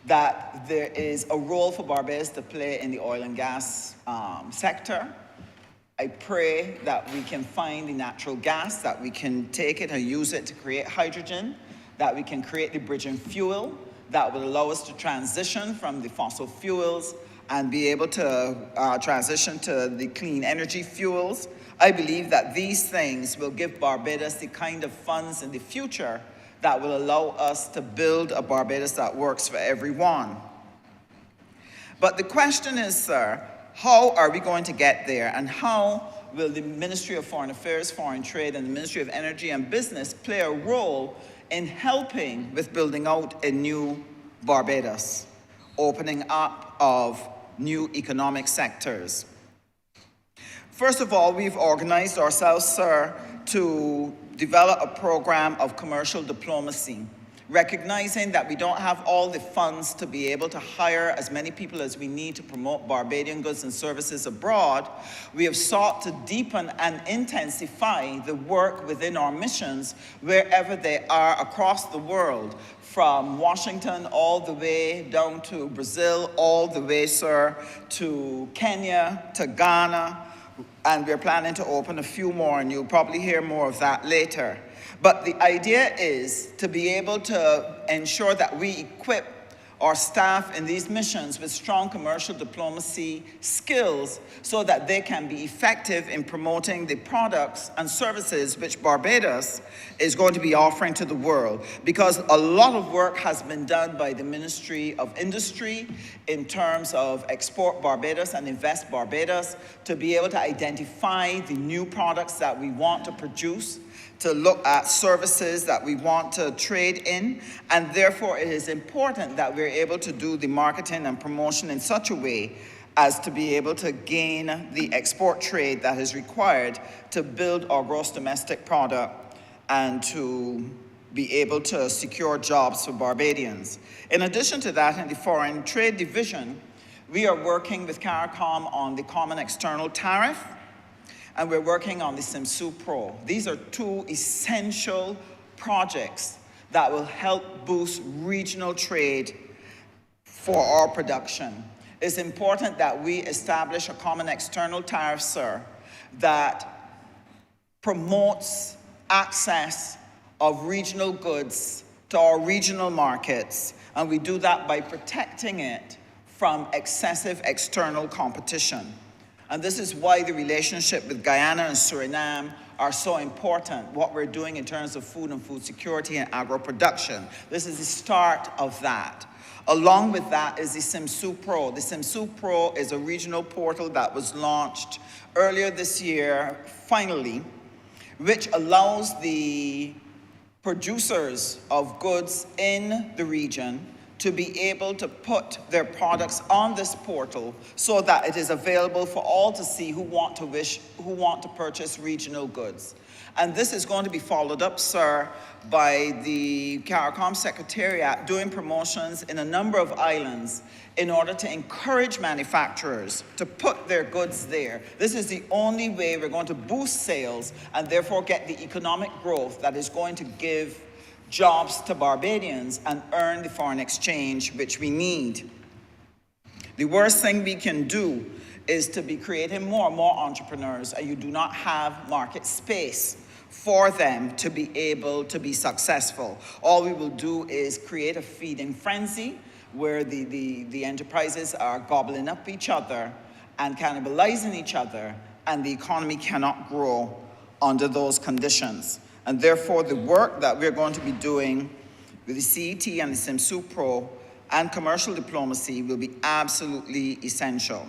that there is a role for Barbados to play in the oil and gas sector. I pray that we can find the natural gas, that we can take it and use it to create hydrogen, that we can create the bridging fuel that will allow us to transition from the fossil fuels and be able to transition to the clean energy fuels. I believe that these things will give Barbados the kind of funds in the future that will allow us to build a Barbados that works for everyone. But the question is, sir, how are we going to get there? And how will the Ministry of Foreign Affairs, Foreign Trade, and the Ministry of Energy and Business play a role in helping with building out a new Barbados, opening up of new economic sectors? First of all, we've organized ourselves, sir, to develop a program of commercial diplomacy, recognizing that we don't have all the funds to be able to hire as many people as we need to promote Barbadian goods and services abroad. We have sought to deepen and intensify the work within our missions wherever they are across the world, from Washington all the way down to Brazil, all the way, sir, to Kenya, to Ghana, and we're planning to open a few more, and you'll probably hear more of that later. But the idea is to be able to ensure that we equip our staff in these missions with strong commercial diplomacy skills so that they can be effective in promoting the products and services which Barbados is going to be offering to the world. Because a lot of work has been done by the Ministry of Industry in terms of Export Barbados and Invest Barbados to be able to identify the new products that we want to produce, to look at services that we want to trade in, and therefore it is important that we're able to do the marketing and promotion in such a way as to be able to gain the export trade that is required to build our gross domestic product and to be able to secure jobs for Barbadians. In addition to that, in the Foreign Trade Division, we are working with CARICOM on the Common External Tariff, and we're working on the SIMSU Pro. These are two essential projects that will help boost regional trade for our production. It's important that we establish a common external tariff, sir, that promotes access of regional goods to our regional markets, and we do that by protecting it from excessive external competition. And this is why the relationship with Guyana and Suriname are so important, what we're doing in terms of food and food security and agro-production. This is the start of that. Along with that is the SIMSU Pro. The SIMSU Pro is a regional portal that was launched earlier this year, finally, which allows the producers of goods in the region to be able to put their products on this portal so that it is available for all to see who want to purchase regional goods. And this is going to be followed up, sir, by the CARICOM Secretariat doing promotions in a number of islands in order to encourage manufacturers to put their goods there. This is the only way we're going to boost sales and therefore get the economic growth that is going to give jobs to Barbadians and earn the foreign exchange which we need. The worst thing we can do is to be creating more and more entrepreneurs, and you do not have market space for them to be able to be successful. All we will do is create a feeding frenzy where the enterprises are gobbling up each other and cannibalizing each other, and the economy cannot grow under those conditions. And therefore, the work that we're going to be doing with the CET and the SIMSU Pro and commercial diplomacy will be absolutely essential.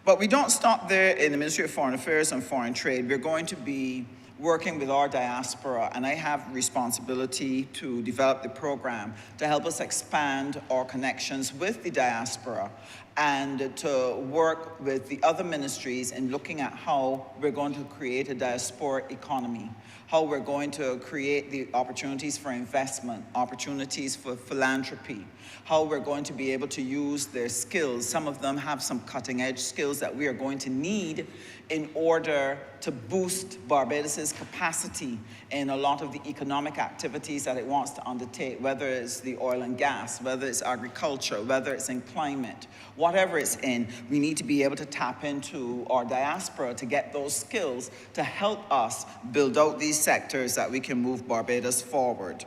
But we don't stop there in the Ministry of Foreign Affairs and Foreign Trade. We're going to be working with our diaspora, and I have responsibility to develop the program to help us expand our connections with the diaspora and to work with the other ministries in looking at how we're going to create a diaspora economy, how we're going to create the opportunities for investment, opportunities for philanthropy, how we're going to be able to use their skills. Some of them have some cutting-edge skills that we are going to need in order to boost Barbados's capacity in a lot of the economic activities that it wants to undertake, whether it's the oil and gas, whether it's agriculture, whether it's in climate, whatever it's in, we need to be able to tap into our diaspora to get those skills to help us build out these sectors that we can move Barbados forward.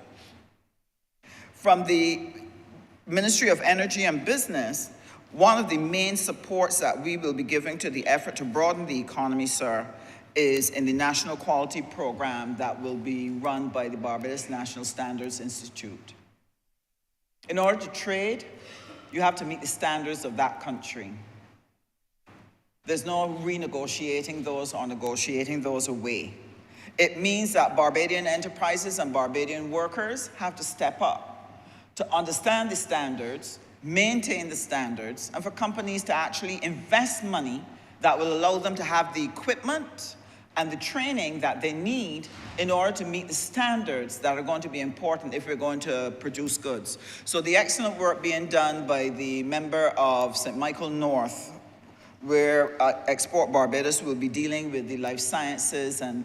From the Ministry of Energy and Business, one of the main supports that we will be giving to the effort to broaden the economy, sir, is in the National Quality Program that will be run by the Barbados National Standards Institute. In order to trade, you have to meet the standards of that country. There's no renegotiating those or negotiating those away. It means that Barbadian enterprises and Barbadian workers have to step up to understand the standards, maintain the standards, and for companies to actually invest money that will allow them to have the equipment and the training that they need in order to meet the standards that are going to be important if we're going to produce goods. So the excellent work being done by the member of St. Michael North, where Export Barbados will be dealing with the life sciences and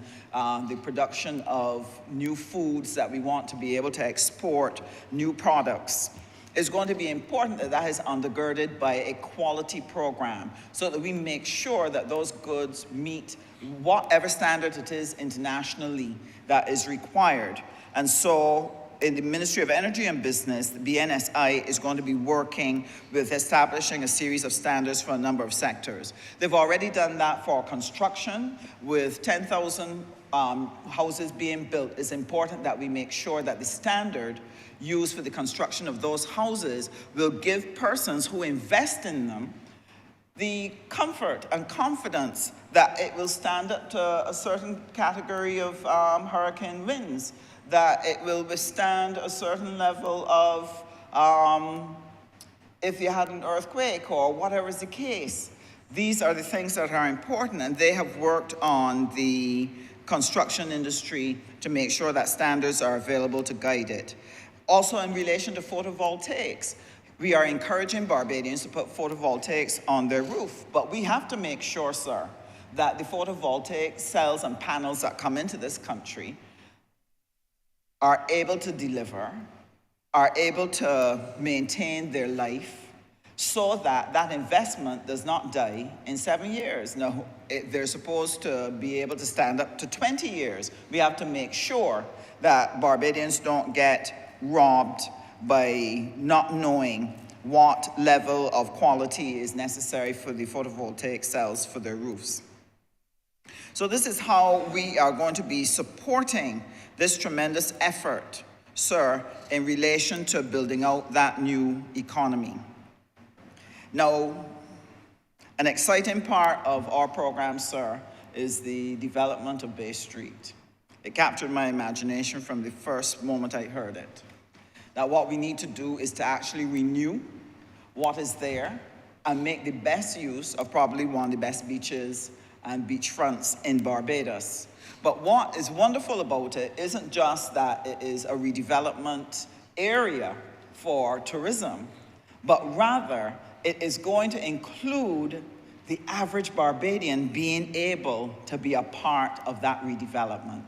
the production of new foods that we want to be able to export new products. It's going to be important that that is undergirded by a quality program so that we make sure that those goods meet whatever standard it is internationally that is required. And so in the Ministry of Energy and Business, the BNSI is going to be working with establishing a series of standards for a number of sectors. They've already done that for construction with 10,000 houses being built. It's important that we make sure that the standard used for the construction of those houses will give persons who invest in them the comfort and confidence that it will stand up to a certain category of hurricane winds, that it will withstand a certain level of, if you had an earthquake or whatever is the case. These are the things that are important, and they have worked on the construction industry to make sure that standards are available to guide it. Also, in relation to photovoltaics, we are encouraging Barbadians to put photovoltaics on their roof, but we have to make sure, sir, that the photovoltaic cells and panels that come into this country are able to deliver, are able to maintain their life, so that that investment does not die in 7 years. No, they're supposed to be able to stand up to 20 years. We have to make sure that Barbadians don't get robbed by not knowing what level of quality is necessary for the photovoltaic cells for their roofs. So this is how we are going to be supporting this tremendous effort, sir, in relation to building out that new economy. Now, an exciting part of our program, sir, is the development of Bay Street. It captured my imagination from the first moment I heard it. That what we need to do is to actually renew what is there and make the best use of probably one of the best beaches and beachfronts in Barbados. But what is wonderful about it isn't just that it is a redevelopment area for tourism, but rather it is going to include the average Barbadian being able to be a part of that redevelopment.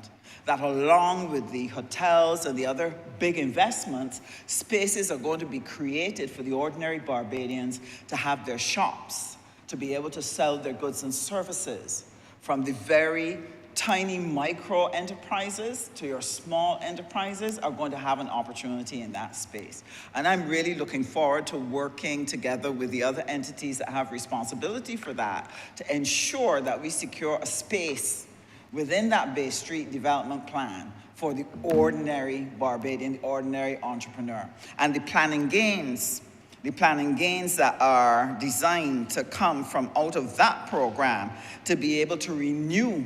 That along with the hotels and the other big investments, spaces are going to be created for the ordinary Barbadians to have their shops, to be able to sell their goods and services, from the very tiny micro enterprises to your small enterprises are going to have an opportunity in that space. And I'm really looking forward to working together with the other entities that have responsibility for that to ensure that we secure a space within that Bay Street development plan for the ordinary Barbadian, the ordinary entrepreneur. And the planning gains that are designed to come from out of that program to be able to renew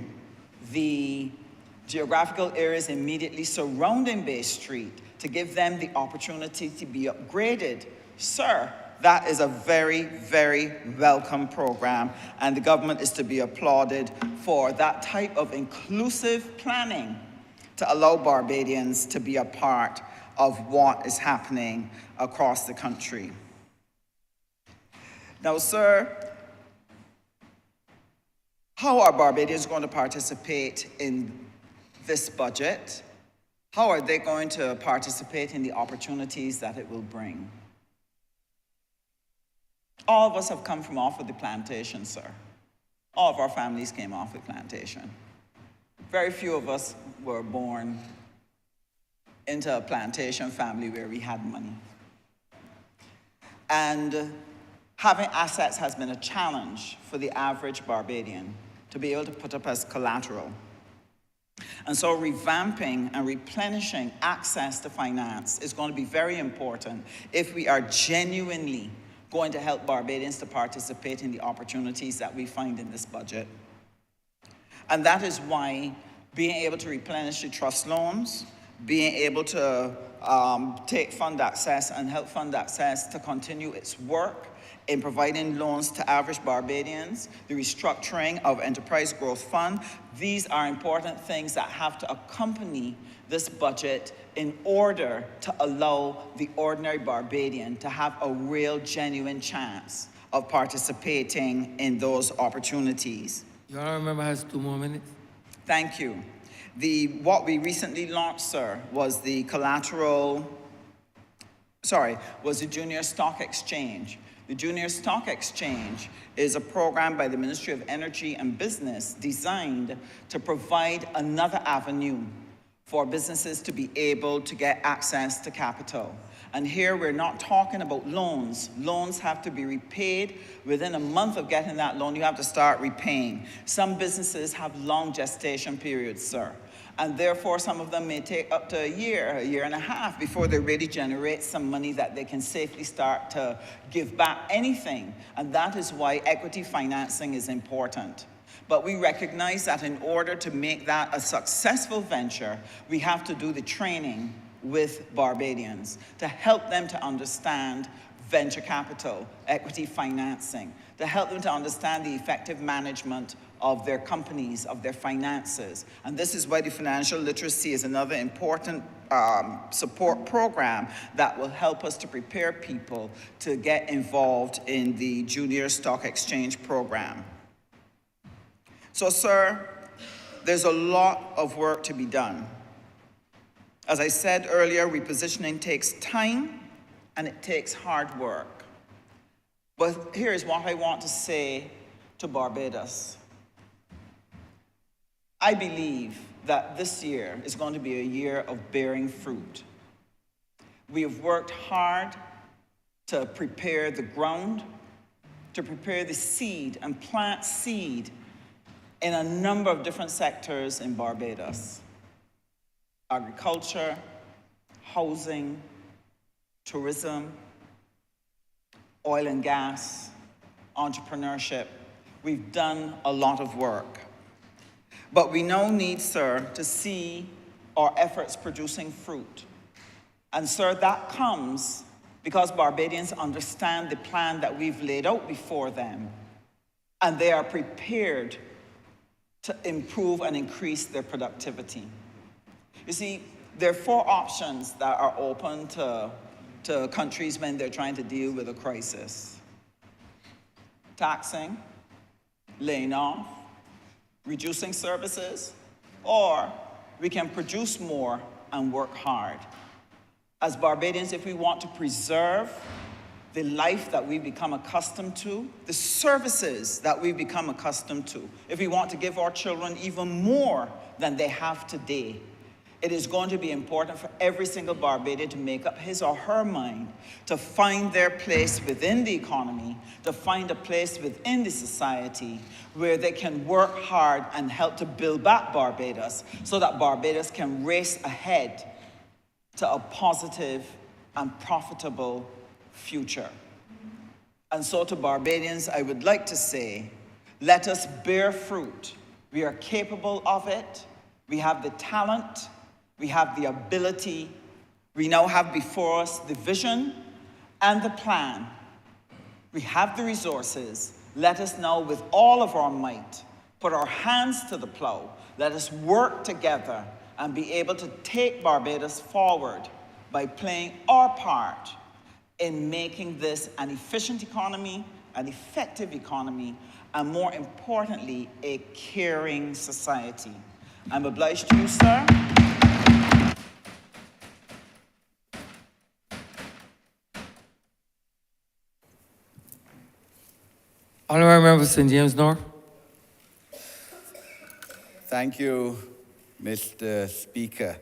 the geographical areas immediately surrounding Bay Street, to give them the opportunity to be upgraded. Sir, that is a very, very welcome program, and the government is to be applauded for that type of inclusive planning to allow Barbadians to be a part of what is happening across the country. Now, sir, how are Barbadians going to participate in this budget? How are they going to participate in the opportunities that it will bring? All of us have come from off of the plantation, sir. All of our families came off the plantation. Very few of us were born into a plantation family where we had money. And having assets has been a challenge for the average Barbadian to be able to put up as collateral. And so revamping and replenishing access to finance is going to be very important if we are genuinely going to help Barbadians to participate in the opportunities that we find in this budget. And that is why being able to replenish the trust loans, being able to take fund access and help fund access to continue its work in providing loans to average Barbadians, the restructuring of Enterprise Growth Fund, these are important things that have to accompany this budget in order to allow the ordinary Barbadian to have a real, genuine chance of participating in those opportunities. Your Honor, remember has 2 more minutes. Thank you. What we recently launched, sir, was the Junior Stock Exchange. The Junior Stock Exchange is a program by the Ministry of Energy and Business designed to provide another avenue for businesses to be able to get access to capital. And here we're not talking about loans. Loans have to be repaid. Within a month of getting that loan, you have to start repaying. Some businesses have long gestation periods, sir. And therefore, some of them may take up to a year and a half before they really generate some money that they can safely start to give back anything. And that is why equity financing is important. But we recognize that in order to make that a successful venture, we have to do the training with Barbadians to help them to understand venture capital, equity financing, to help them to understand the effective management of their companies, of their finances. And this is why the financial literacy is another important support program that will help us to prepare people to get involved in the Junior Stock Exchange program. So, sir, there's a lot of work to be done. As I said earlier, repositioning takes time and it takes hard work. But here is what I want to say to Barbados. I believe that this year is going to be a year of bearing fruit. We have worked hard to prepare the ground, to prepare the seed and plant seed in a number of different sectors in Barbados. Agriculture, housing, tourism, oil and gas, entrepreneurship. We've done a lot of work. But we now need, sir, to see our efforts producing fruit. And sir, that comes because Barbadians understand the plan that we've laid out before them, and they are prepared to improve and increase their productivity. You see, there are 4 options that are open to countries when they're trying to deal with a crisis: taxing, laying off, reducing services, or we can produce more and work hard. As Barbadians, if we want to preserve the life that we've become accustomed to, the services that we've become accustomed to, if we want to give our children even more than they have today, it is going to be important for every single Barbadian to make up his or her mind to find their place within the economy, to find a place within the society where they can work hard and help to build back Barbados so that Barbados can race ahead to a positive and profitable future. And so to Barbadians, I would like to say, let us bear fruit. We are capable of it. We have the talent. We have the ability. We now have before us the vision and the plan. We have the resources. Let us now, with all of our might, put our hands to the plow. Let us work together and be able to take Barbados forward by playing our part in making this an efficient economy, an effective economy, and more importantly, a caring society. I'm obliged to you, sir. Honorary Member St. James North. Thank you, Mr. Speaker.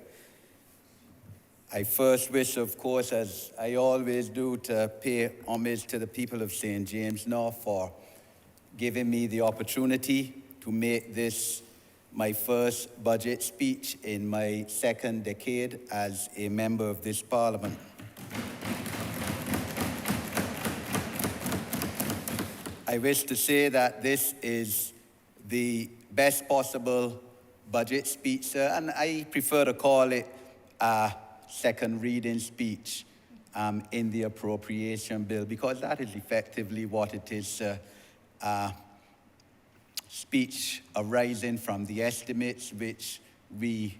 I first wish, of course, as I always do, to pay homage to the people of St. James North for giving me the opportunity to make this my first budget speech in my 2nd decade as a member of this Parliament. I wish to say that this is the best possible budget speech, sir, and I prefer to call it a second reading speech in the appropriation bill, because that is effectively what it is, sir. Speech arising from the estimates which we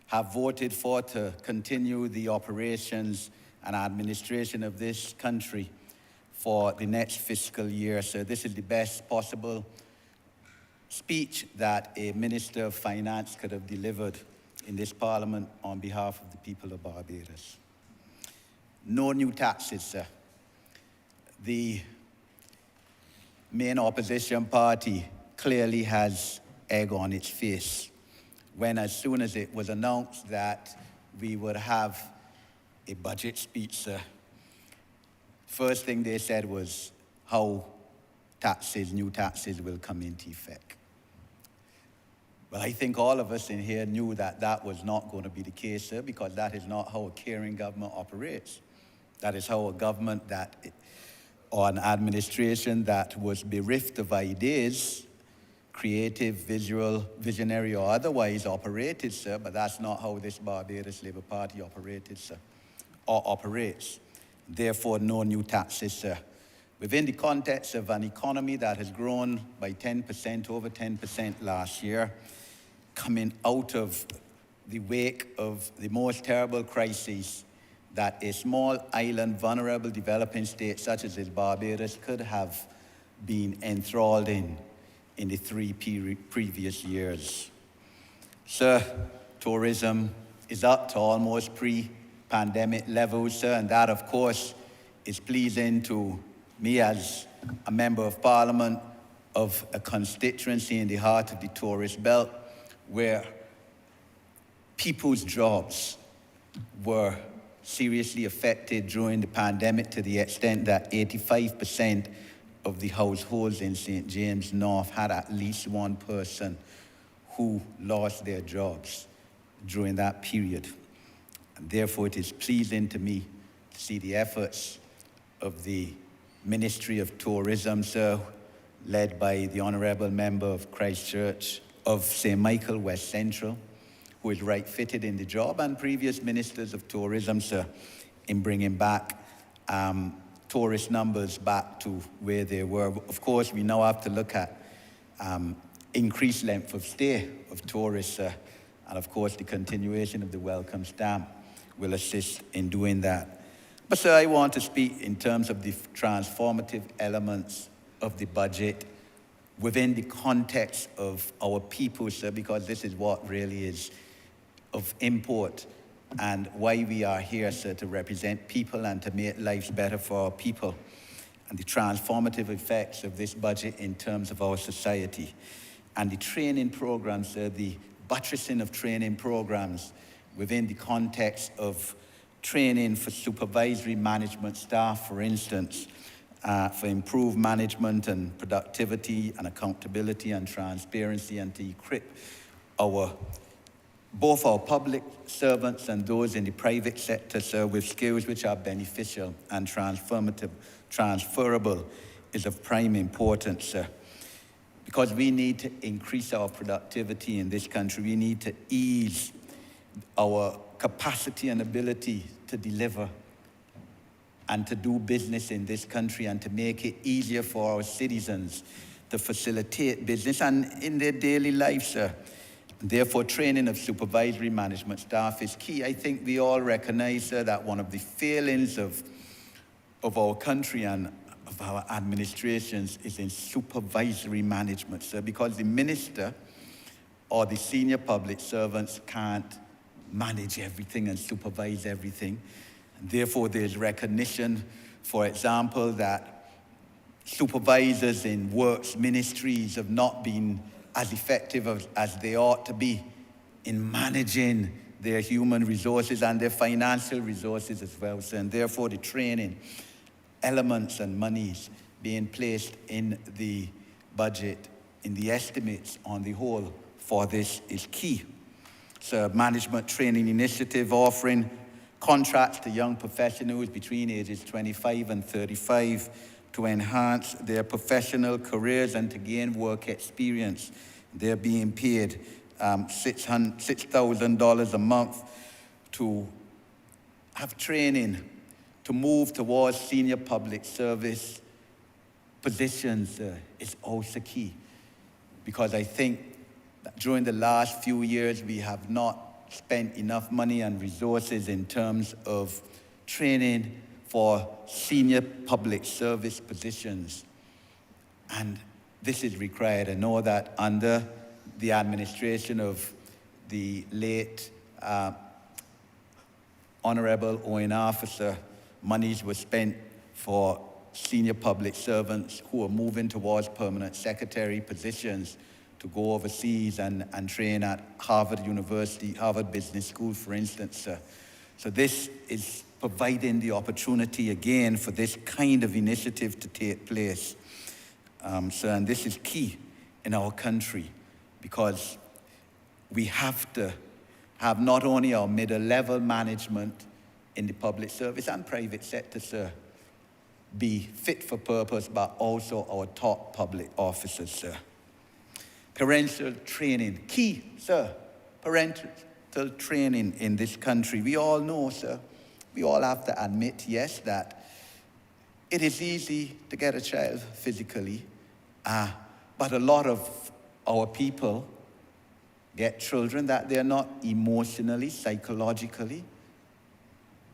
have voted for to continue the operations and administration of this country for the next fiscal year. So this is the best possible speech that a Minister of Finance could have delivered in this Parliament on behalf of the people of Barbados. No new taxes, sir. The main opposition party clearly has egg on its face when as soon as it was announced that we would have a budget speech, sir, first thing they said was how new taxes will come into effect. Well, I think all of us in here knew that that was not going to be the case, sir, because that is not how a caring government operates. That is how a government or an administration that was bereft of ideas, creative, visual, visionary, or otherwise operated, sir, but that's not how this Barbados Labour Party operated, sir, or operates. Therefore, no new taxes, sir. Within the context of an economy that has grown by 10%, over 10% last year, coming out of the wake of the most terrible crises that a small island, vulnerable developing state such as Barbados could have been enthralled in the three previous years. Sir, tourism is up to almost pre-pandemic levels, sir, and that, of course, is pleasing to me as a member of Parliament of a constituency in the heart of the tourist belt where people's jobs were seriously affected during the pandemic to the extent that 85% of the households in St. James North had at least one person who lost their jobs during that period. And therefore, it is pleasing to me to see the efforts of the Ministry of Tourism, sir, led by the Honourable Member of Christchurch of St. Michael West Central, who is right fitted in the job, and previous ministers of tourism, sir, in bringing back tourist numbers back to where they were. Of course, we now have to look at increased length of stay of tourists, and of course, the continuation of the welcome stamp will assist in doing that. But, sir, I want to speak in terms of the transformative elements of the budget within the context of our people, sir, because this is what really is of import and why we are here, sir, to represent people and to make lives better for our people, and the transformative effects of this budget in terms of our society. And the training programs, sir, the buttressing of training programs within the context of training for supervisory management staff, for instance, for improved management and productivity and accountability and transparency, and to equip both our public servants and those in the private sector, sir, with skills which are beneficial and transferable is of prime importance, sir. Because we need to increase our productivity in this country. We need to ease our capacity and ability to deliver and to do business in this country, and to make it easier for our citizens to facilitate business and in their daily lives, sir. Therefore, training of supervisory management staff is key. I think we all recognize, sir, that one of the failings of our country and of our administrations is in supervisory management, sir, because the minister or the senior public servants can't manage everything and supervise everything. Therefore, there's recognition, for example, that supervisors in works ministries have not been as effective as they ought to be in managing their human resources and their financial resources as well. So, and therefore, the training elements and monies being placed in the budget, in the estimates on the whole for this is key. So, management training initiative offering contracts to young professionals between ages 25 and 35 to enhance their professional careers and to gain work experience. They're being paid $6,000 a month to have training to move towards senior public service positions. Is also key, because I think that during the last few years we have not spent enough money and resources in terms of training for senior public service positions. And this is required. I know that under the administration of the late Honorable Owen Officer, monies were spent for senior public servants who are moving towards permanent secretary positions to go overseas and train at Harvard University, Harvard Business School, for instance, sir. So this is providing the opportunity again for this kind of initiative to take place. Sir, and this is key in our country because we have to have not only our middle-level management in the public service and private sector, sir, be fit for purpose, but also our top public officers, sir. Parental training, key, sir. Parental training in this country. We all know, sir, we all have to admit, yes, that it is easy to get a child physically, but a lot of our people get children that they're not emotionally, psychologically,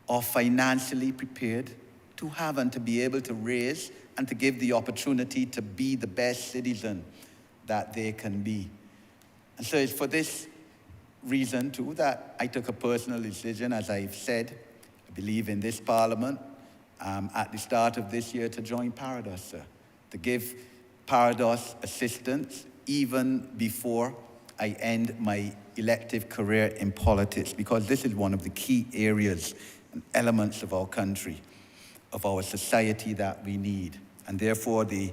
or financially prepared to have and to be able to raise and to give the opportunity to be the best citizen that they can be. And so it's for this reason, too, that I took a personal decision, as I've said, I believe in this Parliament, at the start of this year to join Parados, sir, to give Parados assistance even before I end my elective career in politics, because this is one of the key areas and elements of our country, of our society that we need. And therefore, the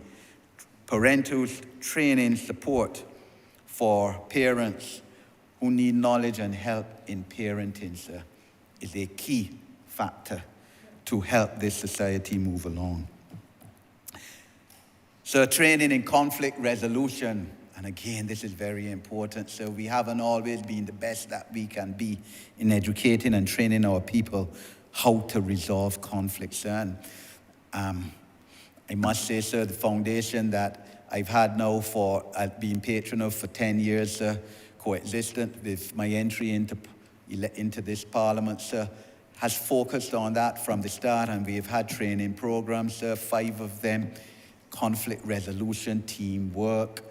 parental training support for parents who need knowledge and help in parenting, sir, is a key factor to help this society move along. So training in conflict resolution, and again, this is very important. So we haven't always been the best that we can be in educating and training our people how to resolve conflicts. And I must say, sir, the foundation that I've had now I've been patron of for 10 years, coexistent with my entry into this Parliament, sir, has focused on that from the start, and we've had training programs, sir, 5 of them, conflict resolution, teamwork,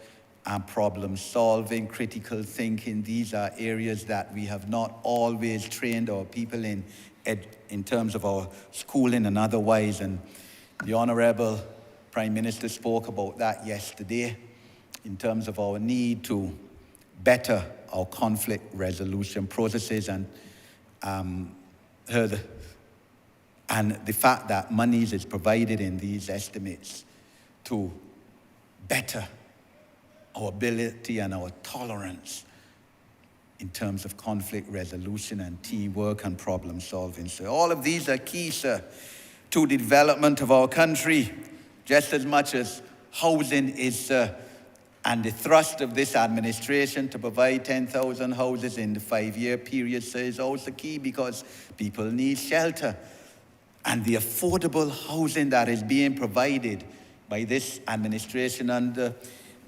and problem solving, critical thinking. These are areas that we have not always trained our people in terms of our schooling and otherwise. And the Honourable Prime Minister spoke about that yesterday in terms of our need to better our conflict resolution processes, and the fact that monies is provided in these estimates to better our ability and our tolerance in terms of conflict resolution and teamwork and problem solving. So all of these are key, sir, to the development of our country, just as much as housing is, and the thrust of this administration to provide 10,000 houses in the 5-year period, sir, is also key because people need shelter. And the affordable housing that is being provided by this administration under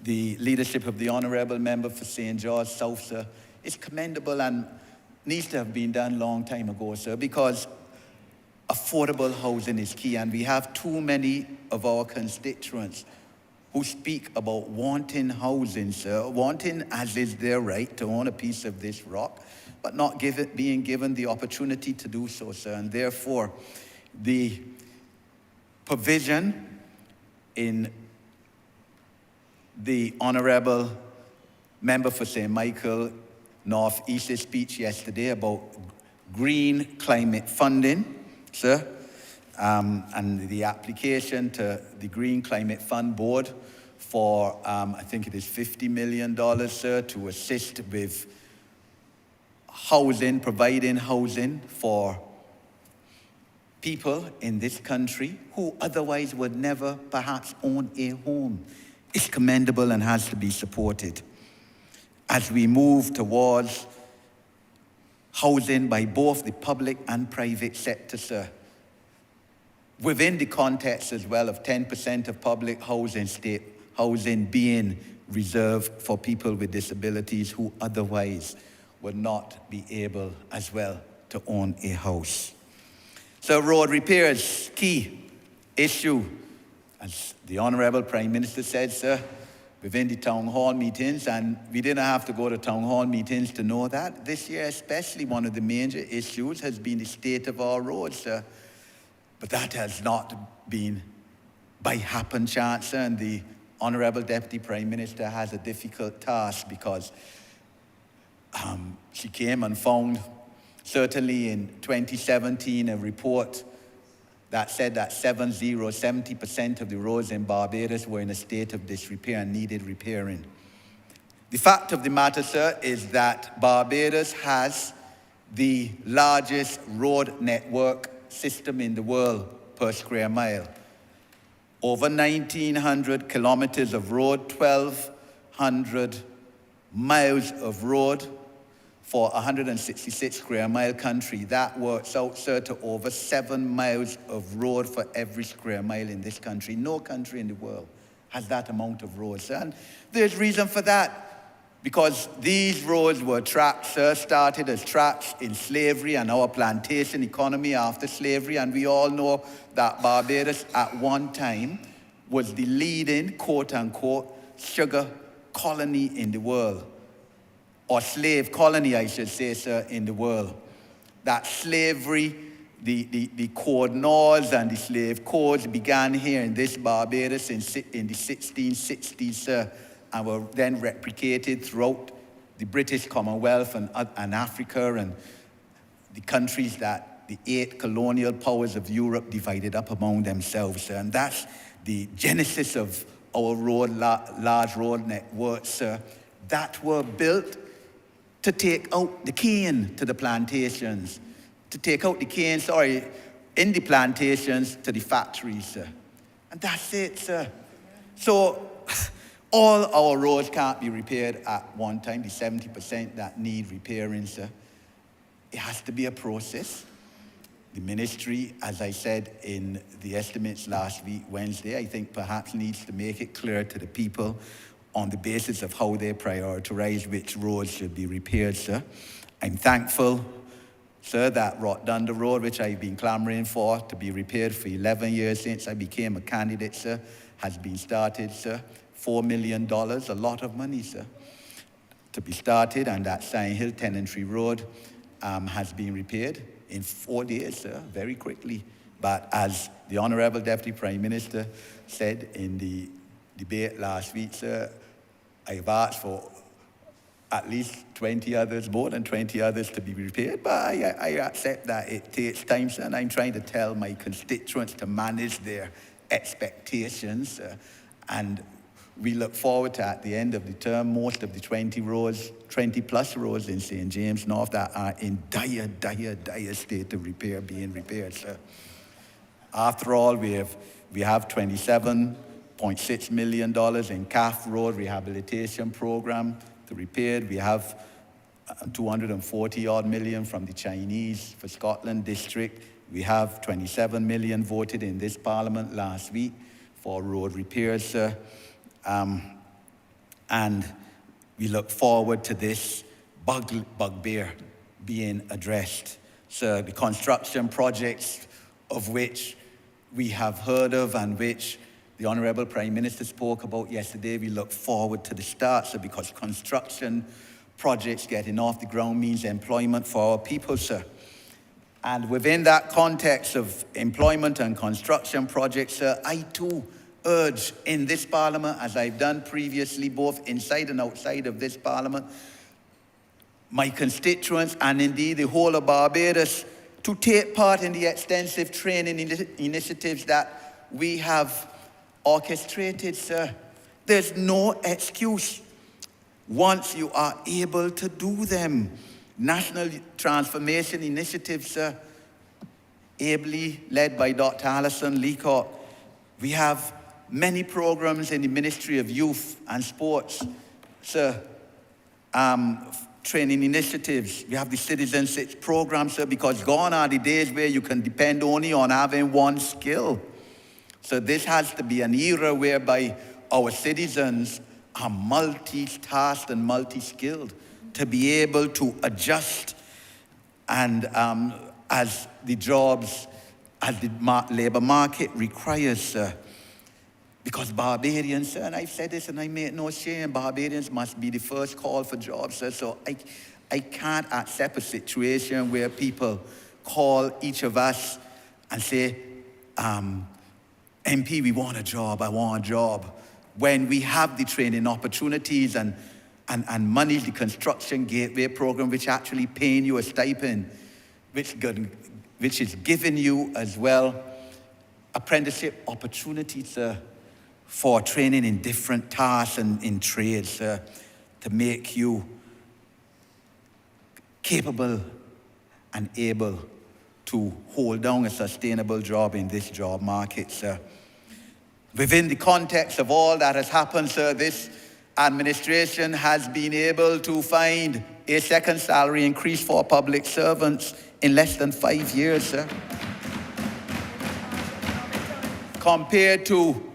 the leadership of the Honourable Member for St. George South, sir, is commendable and needs to have been done a long time ago, sir, because affordable housing is key. And we have too many of our constituents who speak about wanting housing, sir, wanting as is their right to own a piece of this rock, but not being given the opportunity to do so, sir. And therefore, the provision in the Honourable Member for St. Michael North East's speech yesterday about green climate funding, sir, and the application to the Green Climate Fund Board for, I think it is $50 million, sir, to assist with housing, providing housing for people in this country who otherwise would never perhaps own a home. It's commendable and has to be supported as we move towards housing by both the public and private sector, sir, within the context as well of 10% of public housing, state housing being reserved for people with disabilities who otherwise would not be able as well to own a house. So road repairs, key issue. As the Honourable Prime Minister said, sir, within the town hall meetings, and we didn't have to go to town hall meetings to know that. This year especially, one of the major issues has been the state of our roads, sir. But that has not been by happen chance, sir, and the Honorable Deputy Prime Minister has a difficult task because she came and found, certainly in 2017, a report that said that 70% of the roads in Barbados were in a state of disrepair and needed repairing. The fact of the matter, sir, is that Barbados has the largest road network system in the world per square mile. Over 1,900 kilometers of road, 1,200 miles of road for 166 square mile country. That works out, sir, to over 7 miles of road for every square mile in this country. No country in the world has that amount of roads, sir. And there's reason for that. Because these roads were tracks, sir, started as tracks in slavery and our plantation economy after slavery. And we all know that Barbados at one time was the leading, quote unquote, sugar colony in the world. Or slave colony, I should say, sir, in the world. That slavery, the code laws and the slave codes began here in this Barbados in the 1660s, sir, and were then replicated throughout the British Commonwealth and Africa and the countries that the 8 colonial powers of Europe divided up among themselves. And that's the genesis of our large road networks that were built to take out the cane to the plantations, to take out the cane, in the plantations to the factories, sir. And that's it, sir. So, all our roads can't be repaired at one time, the 70% that need repairing, sir. It has to be a process. The ministry, as I said in the estimates last week, Wednesday, I think perhaps needs to make it clear to the people on the basis of how they prioritize which roads should be repaired, sir. I'm thankful, sir, that Rotterdam Road, which I've been clamoring for to be repaired for 11 years since I became a candidate, sir, has been started, sir. $4 million, a lot of money, sir, to be started, and that Sign Hill Tenantry Road has been repaired in 4 days, sir, very quickly. But as the Honorable Deputy Prime Minister said in the debate last week, sir, I've asked for at least 20 others, more than 20 others to be repaired, but I accept that it takes time, sir, and I'm trying to tell my constituents to manage their expectations, and we look forward to, at the end of the term, most of the 20 plus roads in St. James North that are in dire state of repair being repaired, sir. After all, we have $27.6 million in CAF Road Rehabilitation Program to repair. We have 240 odd million from the Chinese for Scotland District. We have 27 million voted in this Parliament last week for road repairs, sir. And we look forward to this bugbear being addressed. So the construction projects of which we have heard of and which the Honorable Prime Minister spoke about yesterday, we look forward to the start, sir, because construction projects getting off the ground means employment for our people, sir. And within that context of employment and construction projects, sir, I too urge in this Parliament, as I've done previously, both inside and outside of this Parliament, my constituents and indeed the whole of Barbados to take part in the extensive training initiatives that we have orchestrated, sir. There's no excuse once you are able to do them. National Transformation Initiatives, sir, ably led by Dr. Alison Leacock. We have many programs in the Ministry of Youth and Sports, sir, training initiatives. We have the citizenship program, sir, because gone are the days where you can depend only on having one skill. So this has to be an era whereby our citizens are multi-tasked and multi-skilled to be able to adjust and as the jobs, as the labor market requires, sir. Because Barbadians, sir, and I've said this and I make no shame, Barbadians must be the first call for jobs, sir. So I can't accept a situation where people call each of us and say, MP, we want a job, I want a job. when we have the training opportunities and money, the construction gateway program, which actually paying you a stipend, which is giving you as well apprenticeship opportunities for training in different tasks and in trades to make you capable and able to hold down a sustainable job in this job market, sir. Within the context of all that has happened, sir, this administration has been able to find a second salary increase for public servants in less than 5 years, sir. Compared to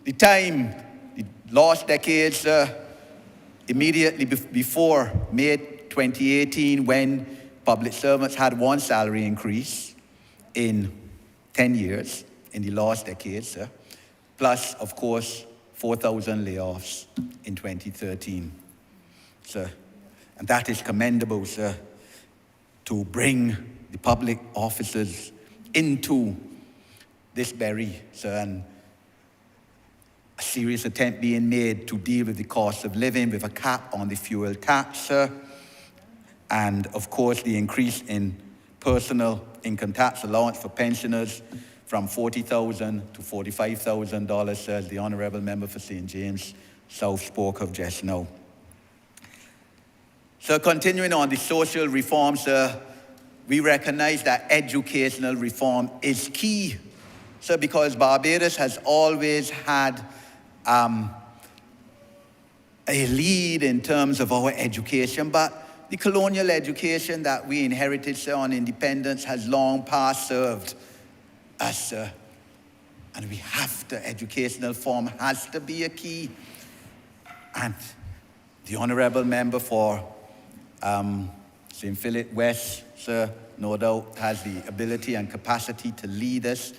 the time, the last decade, sir, immediately before May 2018, when public servants had one salary increase in 10 years, in the last decade, sir, plus, of course, 4,000 layoffs in 2013, sir. And that is commendable, sir, to bring the public officers into this berry, sir, and a serious attempt being made to deal with the cost of living with a cap on the fuel tax, sir, and of course the increase in personal income tax allowance for pensioners from $40,000 to $45,000, sir, as the Honourable Member for St. James South spoke of just now. So continuing on the social reform, sir, we recognize that educational reform is key, sir, because Barbados has always had a lead in terms of our education, but the colonial education that we inherited, sir, on independence has long past served us, sir. And we have to, educational reform has to be a key. And the Honourable Member for St. Philip West, sir, no doubt has the ability and capacity to lead us,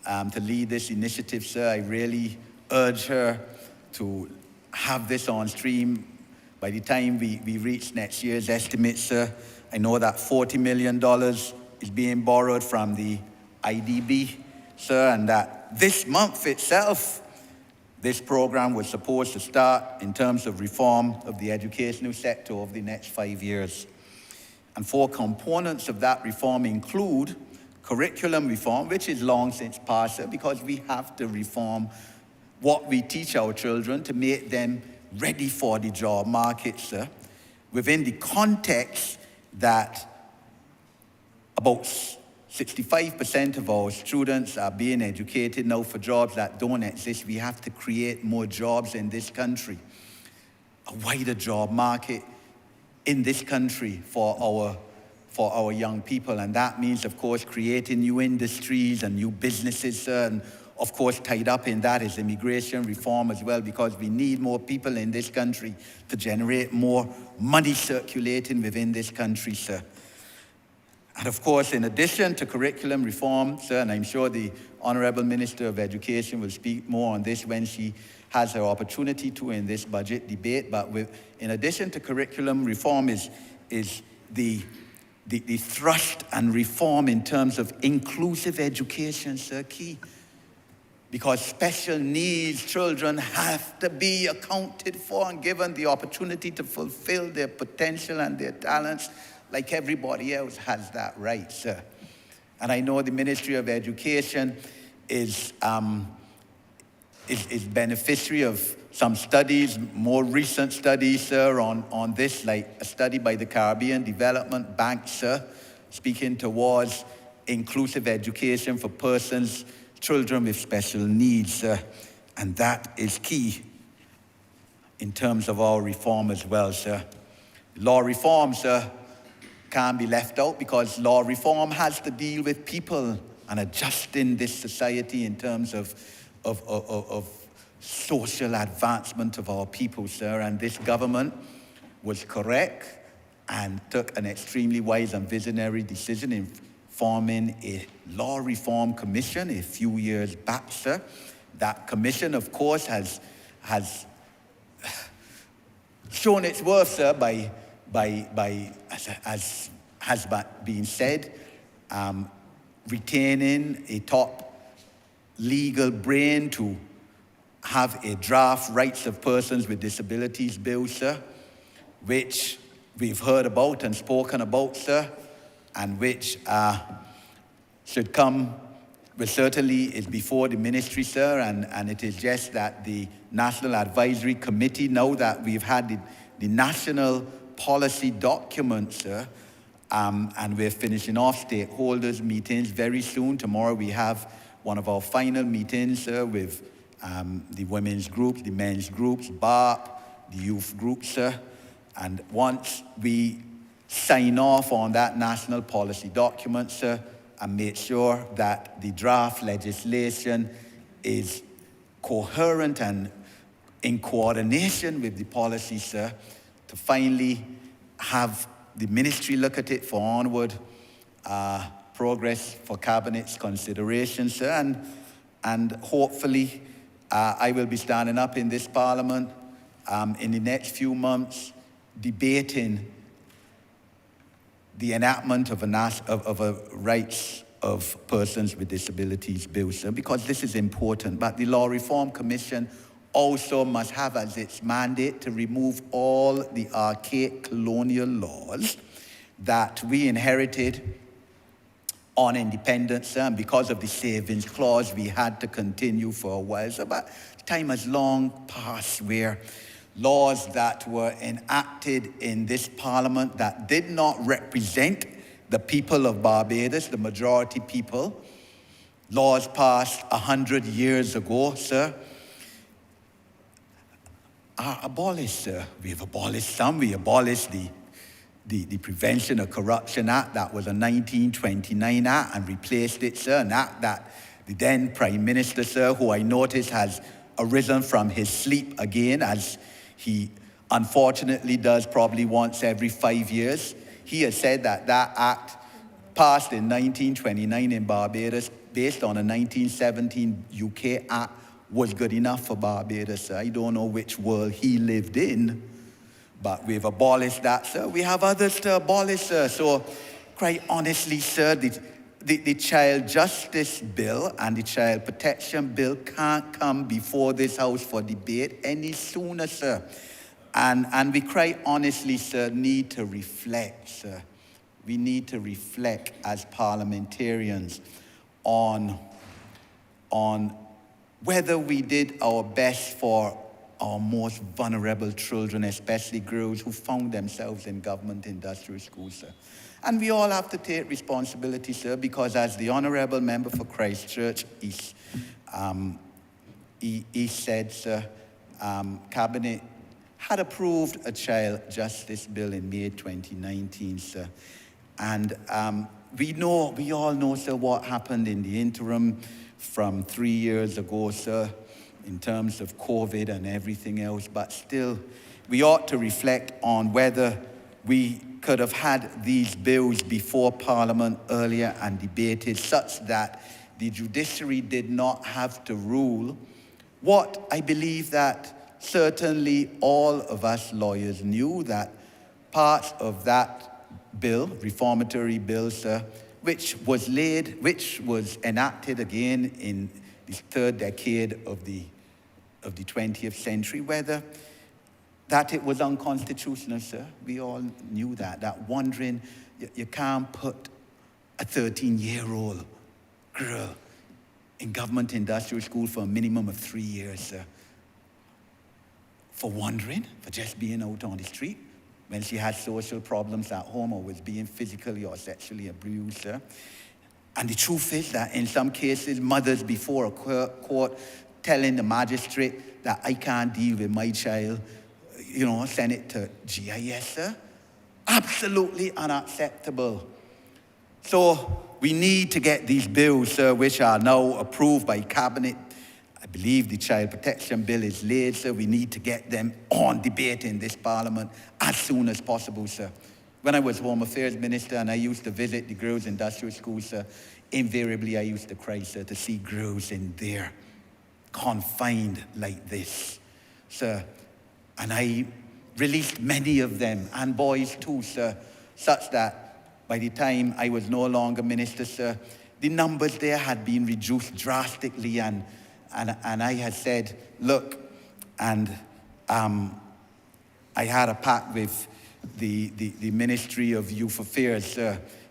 to lead this initiative, sir. I really urge her to have this on stream by the time we reach next year's estimates, sir. I know that $40 million is being borrowed from the IDB, sir, and that this month itself, this program was supposed to start in terms of reform of the educational sector over the next 5 years. And 4 components of that reform include curriculum reform, which is long since past, sir, because we have to reform what we teach our children to make them ready for the job market, sir, within the context that about 65% of our students are being educated now for jobs that don't exist. We have to create more jobs in this country, a wider job market in this country for our young people. And that means, of course, creating new industries and new businesses, sir, and of course, tied up in that is immigration reform as well, because we need more people in this country to generate more money circulating within this country, sir. And of course, in addition to curriculum reform, sir, and I'm sure the Honourable Minister of Education will speak more on this when she has her opportunity to in this budget debate, but in addition to curriculum reform is the thrust and reform in terms of inclusive education, sir, key. Because special needs children have to be accounted for and given the opportunity to fulfill their potential and their talents like everybody else has that right, sir. And I know the Ministry of Education is beneficiary of some studies, more recent studies, sir, on this, like a study by the Caribbean Development Bank, sir, speaking towards inclusive education for children with special needs, sir. And that is key in terms of our reform as well, sir. Law reform, sir, can't be left out because law reform has to deal with people and adjusting this society in terms of social advancement of our people, sir. And this government was correct and took an extremely wise and visionary decision in forming a law reform commission a few years back, sir. That commission, of course, has shown its worth, sir, as has been said, retaining a top legal brain to have a draft Rights of Persons with Disabilities Bill, sir, which we've heard about and spoken about, sir, and which should come, well, certainly is before the ministry, sir, and it is just that the National Advisory Committee, now that we've had the national policy document, sir, and we're finishing off stakeholders meetings very soon. Tomorrow we have one of our final meetings, sir, with the women's groups, the men's groups, BARP, the youth groups, sir. And once we sign off on that national policy document, sir, and make sure that the draft legislation is coherent and in coordination with the policy, sir, to finally have the ministry look at it for onward progress for Cabinet's consideration, sir, and hopefully I will be standing up in this Parliament in the next few months debating the enactment of a Rights of Persons with Disabilities Bill, sir, because this is important. But the Law Reform Commission also must have as its mandate to remove all the archaic colonial laws that we inherited on independence, sir, and because of the Savings Clause, we had to continue for a while. So, but time has long passed where laws that were enacted in this Parliament that did not represent the people of Barbados, the majority people, laws passed 100 years ago, sir, are abolished, sir. We've abolished some. We abolished the Prevention of Corruption Act. That was a 1929 act, and replaced it, sir, an act that the then Prime Minister, sir, who I notice has arisen from his sleep again, as he unfortunately does probably once every 5 years. He has said that that act passed in 1929 in Barbados based on a 1917 UK act was good enough for Barbados. I don't know which world he lived in, but we've abolished that, sir. We have others to abolish, sir. So, quite honestly, sir, the Child Justice Bill and the Child Protection Bill can't come before this House for debate any sooner, sir. And we quite honestly, sir, need to reflect, sir. We need to reflect as parliamentarians on whether we did our best for our most vulnerable children, especially girls who found themselves in government industrial schools, sir. And we all have to take responsibility, sir, because as the Honourable Member for Christchurch East, he said, sir, Cabinet had approved a Child Justice Bill in May 2019, sir. And we all know, sir, what happened in the interim from 3 years ago, sir, in terms of COVID and everything else. But still, we ought to reflect on whether we could have had these bills before Parliament earlier and debated such that the judiciary did not have to rule what I believe that certainly all of us lawyers knew, that parts of that bill, reformatory bill, sir, which was enacted again in the third decade of the 20th century, whether that it was unconstitutional, sir. We all knew that wondering, you can't put a 13-year-old girl in government industrial school for a minimum of 3 years, sir. For wandering, for just being out on the street, when she had social problems at home or was being physically or sexually abused, sir. And the truth is that in some cases, mothers before a court telling the magistrate that I can't deal with my child, send it to GIS, sir. Absolutely unacceptable. So we need to get these bills, sir, which are now approved by Cabinet. I believe the Child Protection Bill is laid, sir. We need to get them on debate in this Parliament as soon as possible, sir. When I was Home Affairs Minister and I used to visit the girls' industrial schools, sir, invariably I used to cry, sir, to see girls in there confined like this, sir. And I released many of them, and boys too, sir, such that by the time I was no longer minister, sir, the numbers there had been reduced drastically, and and I had said, look, and I had a pact with the Ministry of Youth Affairs,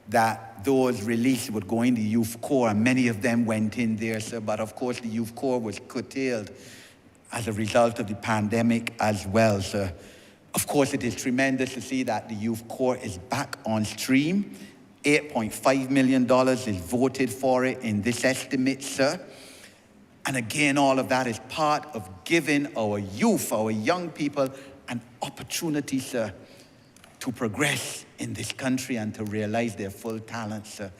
that those released would go in the Youth Corps, and many of them went in there, sir. But of course, the Youth Corps was curtailed as a result of the pandemic as well, sir. Of course, it is tremendous to see that the Youth Corps is back on stream. $8.5 million is voted for it in this estimate, sir. And again, all of that is part of giving our youth, our young people, an opportunity, sir, to progress in this country and to realize their full talents, sir.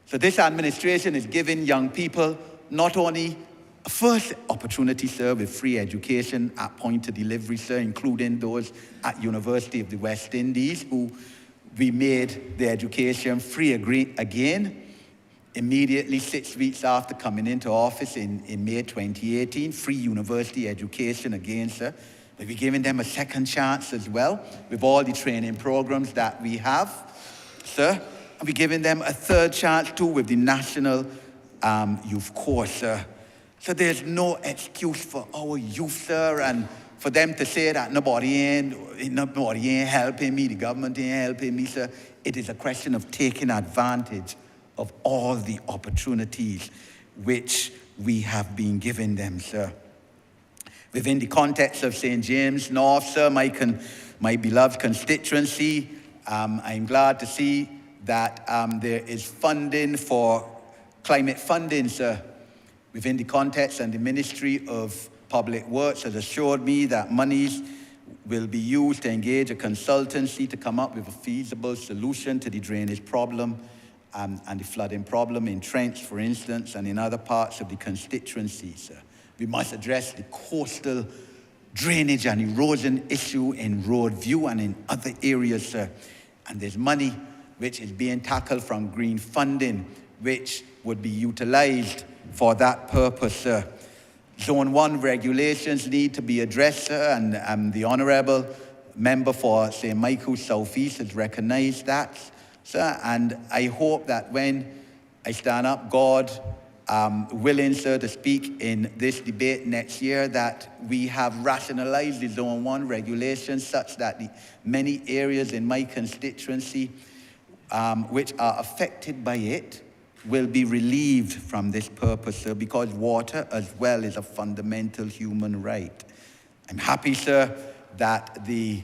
So this administration is giving young people not only a first opportunity, sir, with free education at point of delivery, sir, including those at University of the West Indies, who we made the education free again immediately 6 weeks after coming into office in May 2018, free university education again, sir. We're giving them a second chance as well with all the training programs that we have, sir. And we're giving them a third chance too with the National Youth Corps, sir. So there's no excuse for our youth, sir, and for them to say that nobody ain't helping me, the government ain't helping me, sir. It is a question of taking advantage of all the opportunities which we have been giving them, sir. Within the context of St. James North, sir, my beloved constituency, I'm glad to see that there is funding for climate funding, sir. Within the context, and the Ministry of Public Works has assured me that monies will be used to engage a consultancy to come up with a feasible solution to the drainage problem and the flooding problem in Trench, for instance, and in other parts of the constituency, sir. We must address the coastal drainage and erosion issue in Roadview and in other areas, sir. And there's money which is being tackled from green funding, which would be utilized for that purpose, sir. Zone 1 regulations need to be addressed, sir, and the Honourable Member for St. Michael's South East has recognized that, sir. And I hope that when I stand up, God willing, sir, to speak in this debate next year, that we have rationalized the Zone 1 regulations such that the many areas in my constituency which are affected by it will be relieved from this purpose, sir, because water as well is a fundamental human right. I'm happy, sir, that the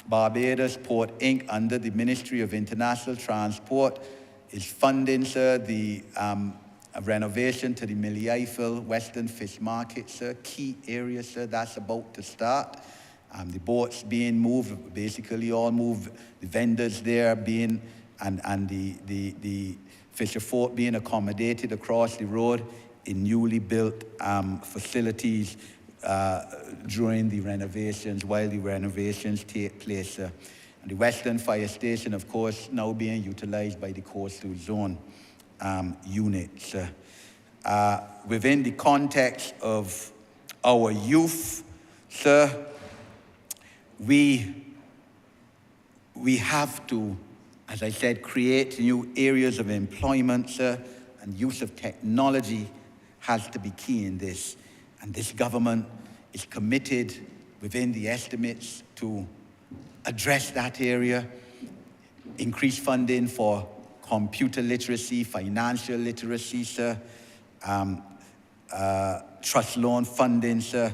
Barbados Port Inc. under the Ministry of International Transport is funding, sir, the renovation to the Millie Eiffel Western Fish Market, sir. Key area, sir, that's about to start. The boats being moved, basically all moved, the vendors there being, and the fisher folk being accommodated across the road in newly built facilities during the renovations, while the renovations take place, sir. And the Western Fire Station, of course, now being utilized by the Coastal Zone units. Within the context of our youth, sir, we have to, as I said, create new areas of employment, sir, and use of technology has to be key in this. And this government is committed within the estimates to address that area, increase funding for computer literacy, financial literacy, sir, trust loan funding, sir,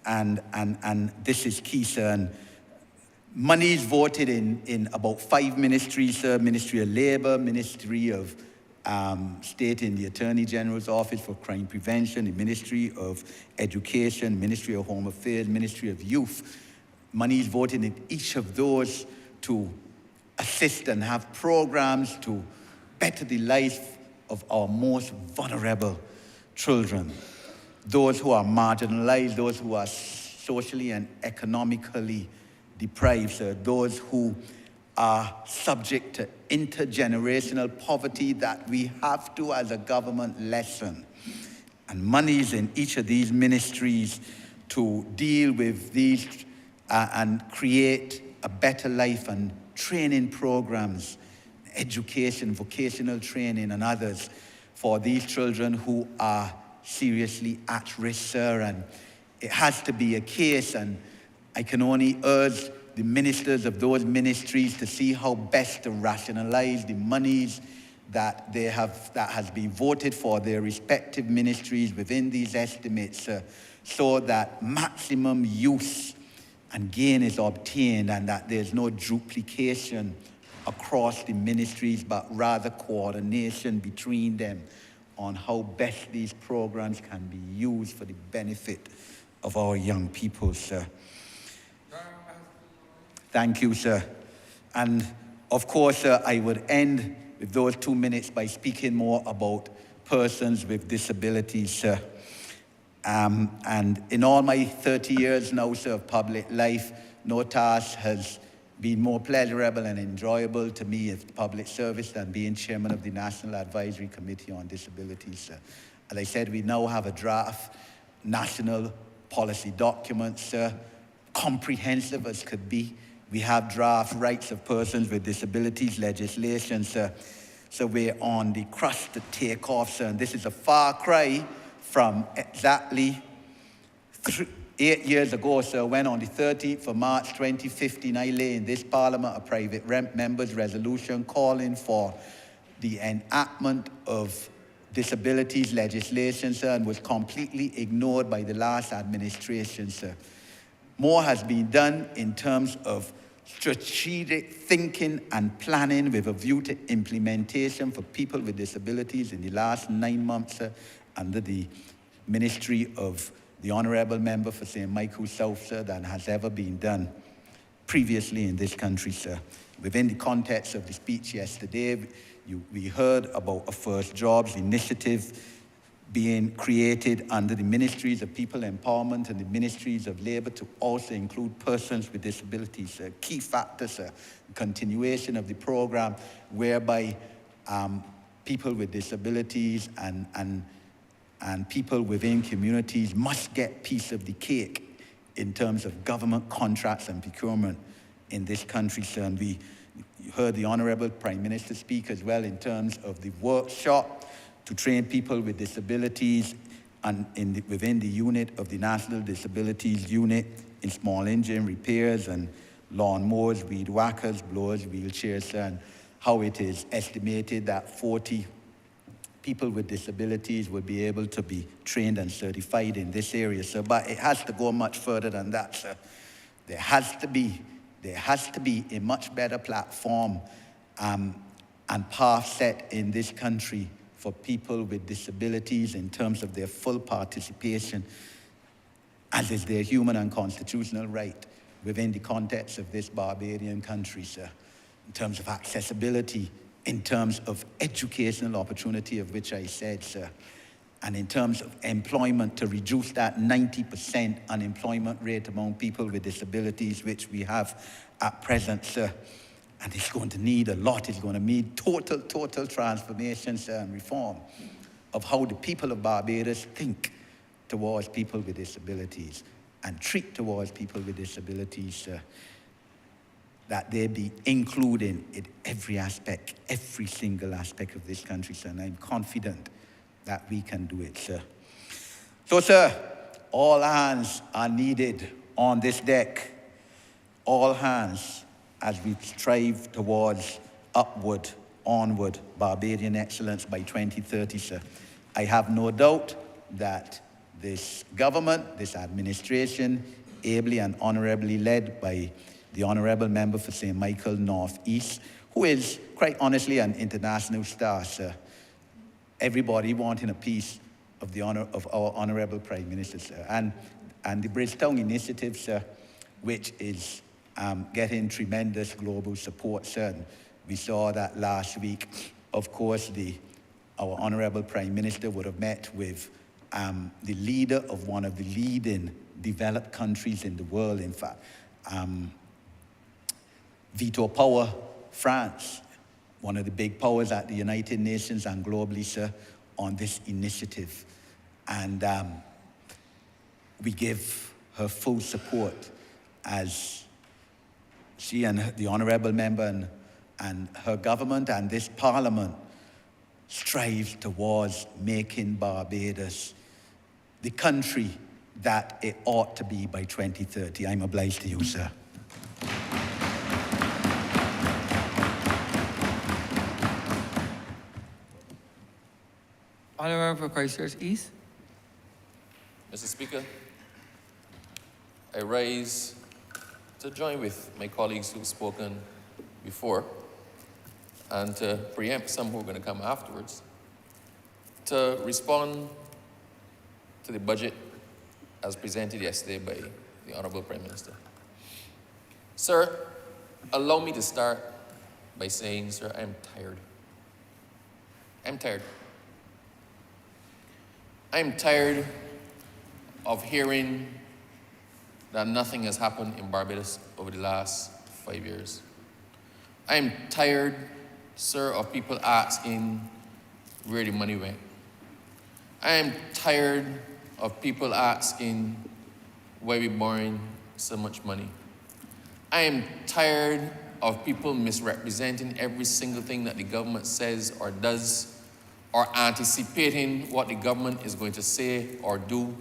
and this is key, sir. And money is voted in about 5 ministries, sir: Ministry of Labour, Ministry of State in the Attorney General's Office for Crime Prevention, the Ministry of Education, Ministry of Home Affairs, Ministry of Youth. Money is voted in each of those to assist and have programs to better the life of our most vulnerable children, those who are marginalized, those who are socially and economically deprived, sir, those who are subject to intergenerational poverty that we have to, as a government, lessen. And monies in each of these ministries to deal with these and create a better life, and training programs, education, vocational training, and others for these children who are seriously at risk, sir, and it has to be a case, and I can only urge the ministers of those ministries to see how best to rationalize the monies that has been voted for their respective ministries within these estimates, so that maximum use and gain is obtained and that there's no duplication across the ministries, but rather coordination between them on how best these programs can be used for the benefit of our young people, sir. Thank you, sir. And of course, sir, I would end with those 2 minutes by speaking more about persons with disabilities, sir. And in all my 30 years now, sir, of public life, no task has been more pleasurable and enjoyable to me as public service than being chairman of the National Advisory Committee on Disabilities, sir. As I said, we now have a draft national policy document, sir, comprehensive as could be. We have draft rights of persons with disabilities legislation, sir. So we're on the crust to take off, sir. And this is a far cry from exactly 8 years ago, sir, when on the 13th of March 2015, I lay in this Parliament a private member's resolution calling for the enactment of disabilities legislation, sir, and was completely ignored by the last administration, sir. More has been done in terms of strategic thinking and planning with a view to implementation for people with disabilities in the last 9 months, sir, under the ministry of the Honourable Member for St. Michael South, sir, than has ever been done previously in this country, sir. Within the context of the speech yesterday, we heard about a First Jobs initiative being created under the Ministries of People Empowerment and the Ministries of Labour to also include persons with disabilities. A key factor, sir, continuation of the program whereby people with disabilities and people within communities must get piece of the cake in terms of government contracts and procurement in this country, sir. And you heard the Honourable Prime Minister speak as well in terms of the workshop to train people with disabilities and within the unit of the National Disabilities Unit in small engine repairs and lawn mowers, weed whackers, blowers, wheelchairs, and how it is estimated that 40 people with disabilities will be able to be trained and certified in this area, sir. But it has to go much further than that, sir. There has to be a much better platform and path set in this country for people with disabilities in terms of their full participation, as is their human and constitutional right within the context of this Barbadian country, sir, in terms of accessibility, in terms of educational opportunity, of which I said, sir, and in terms of employment, to reduce that 90% unemployment rate among people with disabilities, which we have at present, sir. And it's going to need a lot. It's going to need total transformation, sir, and reform of how the people of Barbados think towards people with disabilities and treat towards people with disabilities, sir. That they be included in every aspect, every single aspect of this country, sir. And I'm confident that we can do it, sir. So, sir, all hands are needed on this deck. All hands as we strive towards upward, onward, Barbadian excellence by 2030, sir. I have no doubt that this government, this administration, ably and honorably led by the Honourable Member for St. Michael North East, who is, quite honestly, an international star, sir. Everybody wanting a piece of the honor of our Honourable Prime Minister, sir. And the Bridgetown Initiative, sir, which is getting tremendous global support, sir. And we saw that last week. Of course, our Honourable Prime Minister would have met with the leader of one of the leading developed countries in the world, in fact, Veto Power, France, one of the big powers at the United Nations and globally, sir, on this initiative. And we give her full support as she and the Honourable Member and her government and this Parliament strive towards making Barbados the country that it ought to be by 2030. I'm obliged to you, sir. Honorable for Christchurch East. Mr. Speaker, I rise to join with my colleagues who've spoken before and to preempt some who are going to come afterwards to respond to the budget as presented yesterday by the Honorable Prime Minister. Sir, allow me to start by saying, sir, I'm tired. I'm tired. I'm tired of hearing that nothing has happened in Barbados over the last 5 years. I'm tired, sir, of people asking where the money went. I am tired of people asking why we're borrowing so much money. I am tired of people misrepresenting every single thing that the government says or does, or anticipating what the government is going to say or do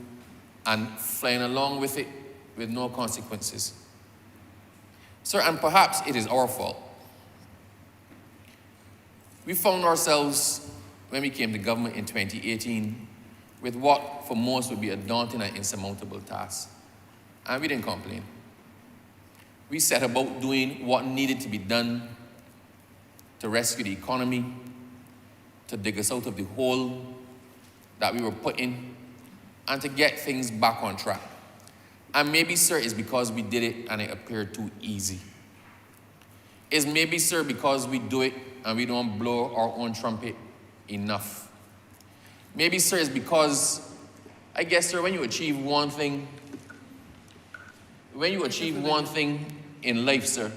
and flying along with it with no consequences. Sir, and perhaps it is our fault. We found ourselves, when we came to government in 2018, with what for most would be a daunting and insurmountable task. And we didn't complain. We set about doing what needed to be done to rescue the economy, to dig us out of the hole that we were put in, and to get things back on track. And maybe, sir, it's because we did it and it appeared too easy. It's maybe, sir, because we do it and we don't blow our own trumpet enough. Maybe, sir, it's because, I guess, sir, when you achieve one thing in life, sir,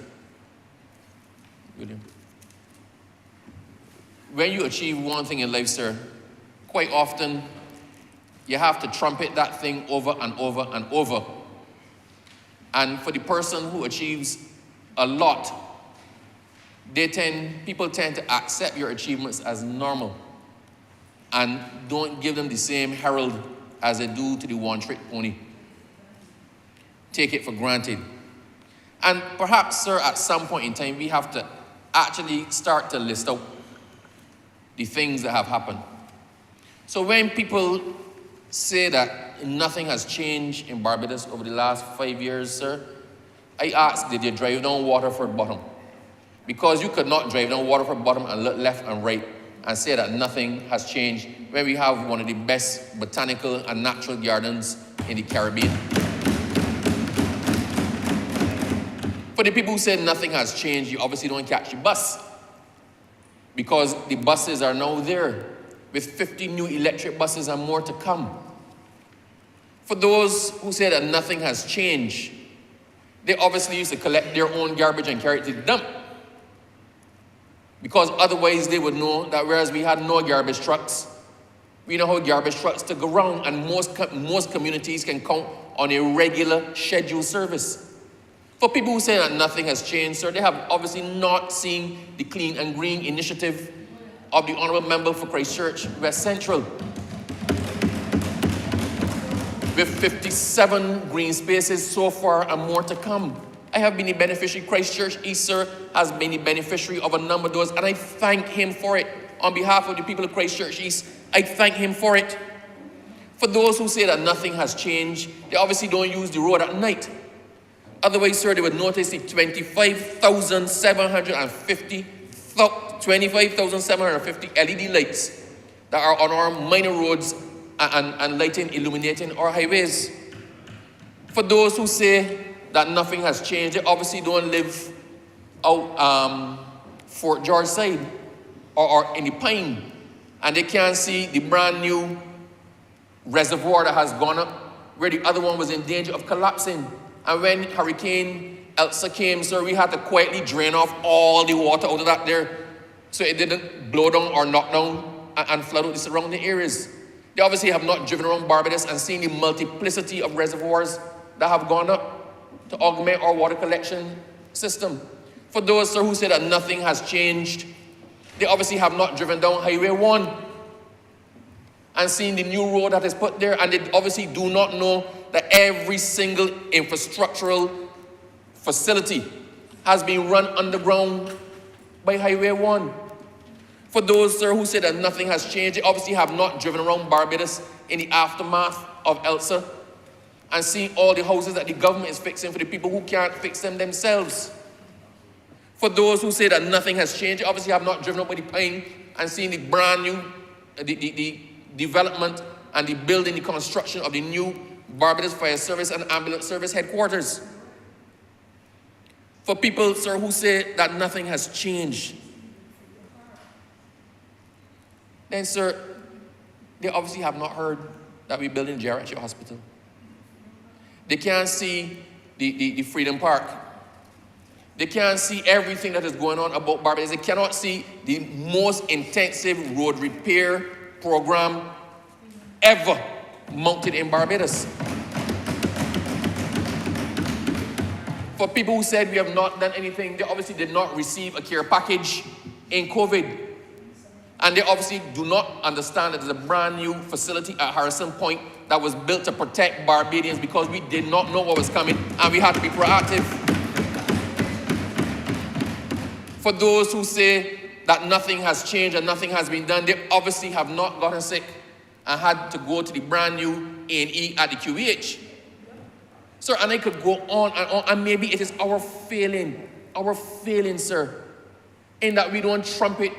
William, when you achieve one thing in life, sir, quite often you have to trumpet that thing over and over and over. And for the person who achieves a lot, people tend to accept your achievements as normal and don't give them the same herald as they do to the one-trick pony. Take it for granted. And perhaps, sir, at some point in time, we have to actually start to list out the things that have happened. So when people say that nothing has changed in Barbados over the last 5 years, sir, I ask, did you drive down Waterford Bottom? Because you could not drive down Waterford Bottom and look left and right and say that nothing has changed when we have one of the best botanical and natural gardens in the Caribbean. For the people who say nothing has changed, you obviously don't catch the bus, because the buses are now there with 50 new electric buses and more to come. For those who say that nothing has changed, they obviously used to collect their own garbage and carry it to the dump, because otherwise they would know that whereas we had no garbage trucks, we know how garbage trucks to go around, and most communities can count on a regular scheduled service. For people who say that nothing has changed, sir, they have obviously not seen the Clean and Green initiative of the Honourable Member for Christchurch West Central, with 57 green spaces so far and more to come. I have been a beneficiary. Christchurch East, sir, has been a beneficiary of a number of those, and I thank him for it. On behalf of the people of Christchurch East, I thank him for it. For those who say that nothing has changed, they obviously don't use the road at night. Otherwise, sir, they would notice the 25,750 LED lights that are on our minor roads and lighting, illuminating our highways. For those who say that nothing has changed, they obviously don't live out Fort George side or in the Pine, and they can't see the brand new reservoir that has gone up where the other one was in danger of collapsing. And when Hurricane Elsa came, sir, we had to quietly drain off all the water out of that there so it didn't blow down or knock down and flood out the surrounding areas. They obviously have not driven around Barbados and seen the multiplicity of reservoirs that have gone up to augment our water collection system. For those, sir, who say that nothing has changed, they obviously have not driven down Highway 1 and seeing the new road that is put there, and they obviously do not know that every single infrastructural facility has been run underground by Highway 1. For those, sir, who say that nothing has changed, they obviously have not driven around Barbados in the aftermath of Elsa and seen all the houses that the government is fixing for the people who can't fix them themselves. For those who say that nothing has changed, they obviously have not driven up by the Pine and seen the brand new, the development and the building, the construction of the new Barbados Fire Service and Ambulance Service headquarters. For people, sir, who say that nothing has changed, then, sir, they obviously have not heard that we're building geriatric hospital. They can't see the Freedom Park. They can't see everything that is going on about Barbados. They cannot see the most intensive road repair program ever mounted in Barbados. For people who said we have not done anything, they obviously did not receive a care package in COVID. And they obviously do not understand that there's a brand new facility at Harrison Point that was built to protect Barbadians because we did not know what was coming and we had to be proactive. For those who say that nothing has changed and nothing has been done, they obviously have not gotten sick and had to go to the brand new A&E at the QEH. Sir, and I could go on, and maybe it is our failing, sir, in that we don't trumpet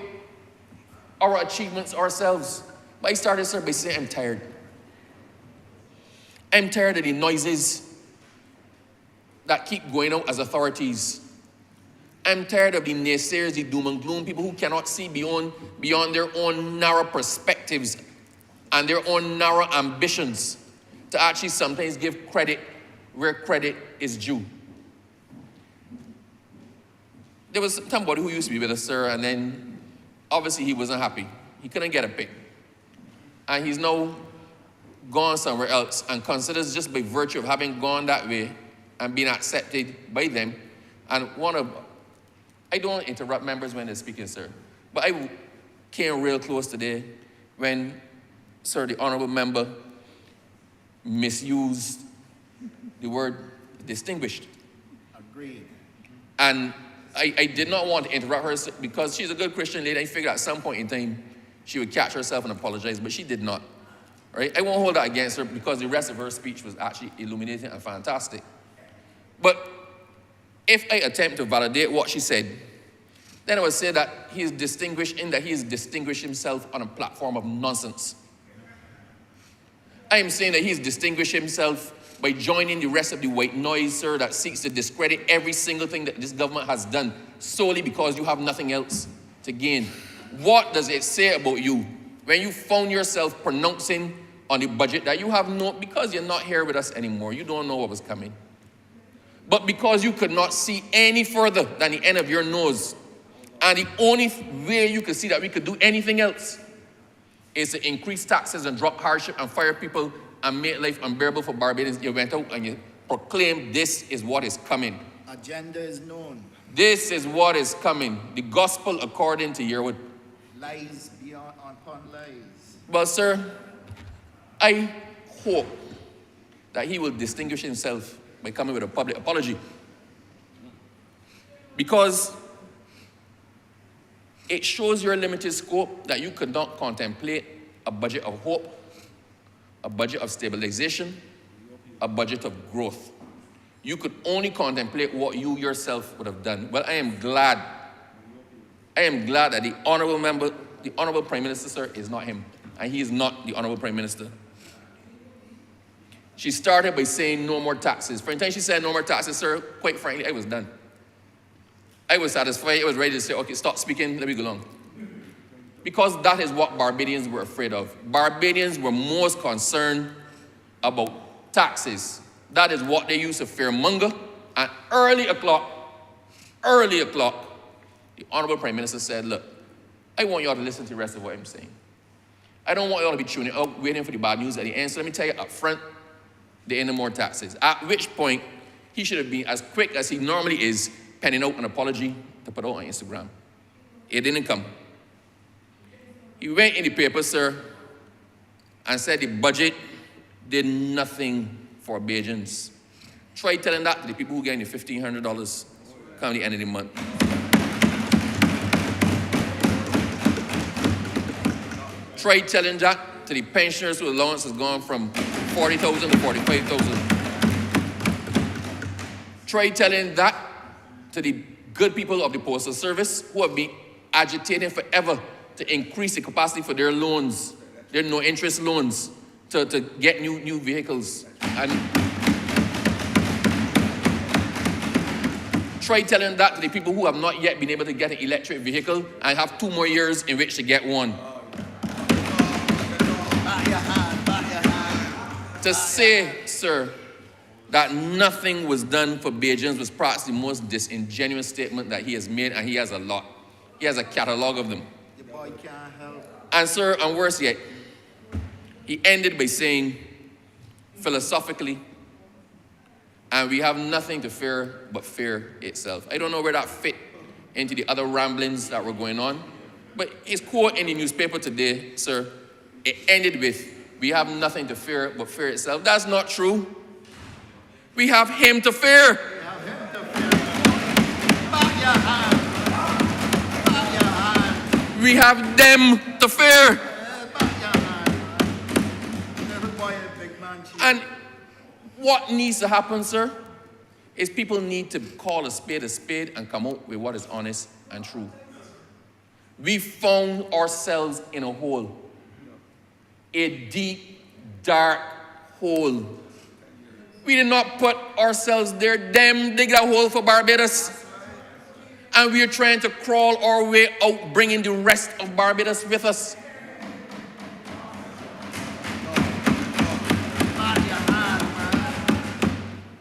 our achievements ourselves. But I started, sir, by saying I'm tired. I'm tired of the noises that keep going out as authorities. I'm tired of the naysayers, the doom and gloom, people who cannot see beyond their own narrow perspectives and their own narrow ambitions to actually sometimes give credit where credit is due. There was somebody who used to be with us, sir, and then obviously he wasn't happy. He couldn't get a pick. And he's now gone somewhere else and considers just by virtue of having gone that way and being accepted by them. And I don't interrupt members when they're speaking, sir, but I came real close today when, sir, the honorable member misused the word distinguished. Agreed. And I did not want to interrupt her because she's a good Christian lady. I figured at some point in time she would catch herself and apologize, but she did not. Right? I won't hold that against her because the rest of her speech was actually illuminating and fantastic. But if I attempt to validate what she said, then I would say that he is distinguished in that he has distinguished himself on a platform of nonsense. I am saying that he's distinguished himself by joining the rest of the white noise, sir, that seeks to discredit every single thing that this government has done solely because you have nothing else to gain. What does it say about you when you found yourself pronouncing on the budget that you have no, because you're not here with us anymore, you don't know what was coming. But because you could not see any further than the end of your nose, and the only way you could see that we could do anything else is to increase taxes and drop hardship and fire people and make life unbearable for Barbadians, you went out and you proclaimed this is what is coming. Agenda is known. This is what is coming. The gospel according to Yearwood. Lies beyond upon lies. But sir, I hope that he will distinguish himself by coming with a public apology. Because it shows your limited scope that you could not contemplate a budget of hope, a budget of stabilization, a budget of growth. You could only contemplate what you yourself would have done. Well, I am glad that the honorable member, the honorable Prime Minister, sir, is not him. And he is not the honorable Prime Minister. She started by saying no more taxes. For the time she said no more taxes, sir, quite frankly, I was done. I was satisfied. I was ready to say, okay, stop speaking, let me go along. Because that is what Barbadians were afraid of. Barbadians were most concerned about taxes. That is what they used to fearmonger. And early o'clock, the Honorable Prime Minister said, look, I want y'all to listen to the rest of what I'm saying. I don't want y'all to be tuning out, waiting for the bad news at the end. So let me tell you up front, there ain't no more taxes. At which point, he should have been as quick as he normally is, penning out an apology to put out on Instagram. It didn't come. He went in the paper, sir, and said the budget did nothing for Bajans. Try telling that to the people who getting the $1,500 come the end of the month. Try telling that to the pensioners whose allowance has gone from $40,000 to $45,000. Try telling that to the good people of the Postal Service who have been agitating forever to increase the capacity for their loans, their no-interest loans, to get new vehicles. And try telling that to the people who have not yet been able to get an electric vehicle and have 2 more years in which to get one. To say, sir, that nothing was done for Bajans was perhaps the most disingenuous statement that he has made, and he has a lot. He has a catalog of them. The boy can't help. And sir, and worse yet, he ended by saying, philosophically, and we have nothing to fear but fear itself. I don't know where that fit into the other ramblings that were going on, but his quote in the newspaper today, sir, it ended with, we have nothing to fear but fear itself. That's not true. We have him to fear. We have him to fear. Back your hand. Back your hand. We have them to fear. Back your hand. Little boy, a big man. And what needs to happen, sir, is people need to call a spade and come out with what is honest and true. We found ourselves in a hole. A deep, dark hole. We did not put ourselves there. Them dig that hole for Barbados. And we are trying to crawl our way out, bringing the rest of Barbados with us.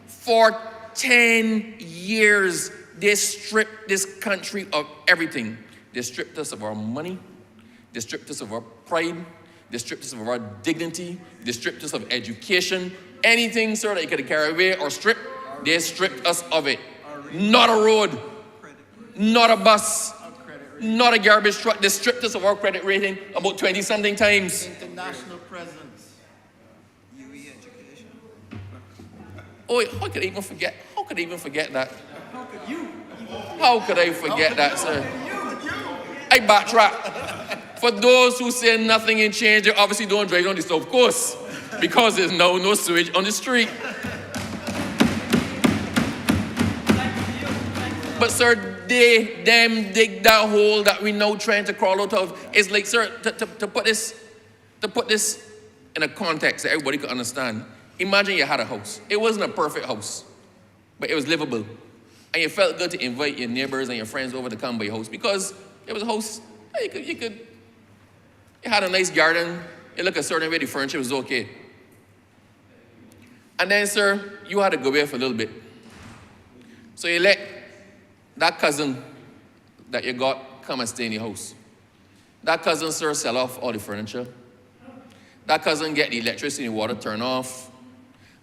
For 10 years, they stripped this country of everything. They stripped us of our money. They stripped us of our pride. They stripped us of our dignity. They stripped us of education. Anything, sir, that you could carry away or strip, they stripped us of it. Not a road, not a bus, not a garbage truck. They stripped us of our credit rating about 20-something times. International presence. UE education. Oh, how could I even forget? How could I even forget that? How could I forget that, sir? I backtrack. For those who say nothing ain't changed, they obviously don't drive on the South Coast because there's now no sewage on the street. But sir, them dig that hole that we now trying to crawl out of. It's like, sir, to put this in a context that everybody could understand. Imagine you had a house. It wasn't a perfect house, but it was livable. And you felt good to invite your neighbors and your friends over to come by your house because it was a house. You had a nice garden. It looked a certain way. The furniture was okay. And then, sir, you had to go away for a little bit. So you let that cousin that you got come and stay in your house. That cousin, sir, sell off all the furniture. That cousin get the electricity and water turned off.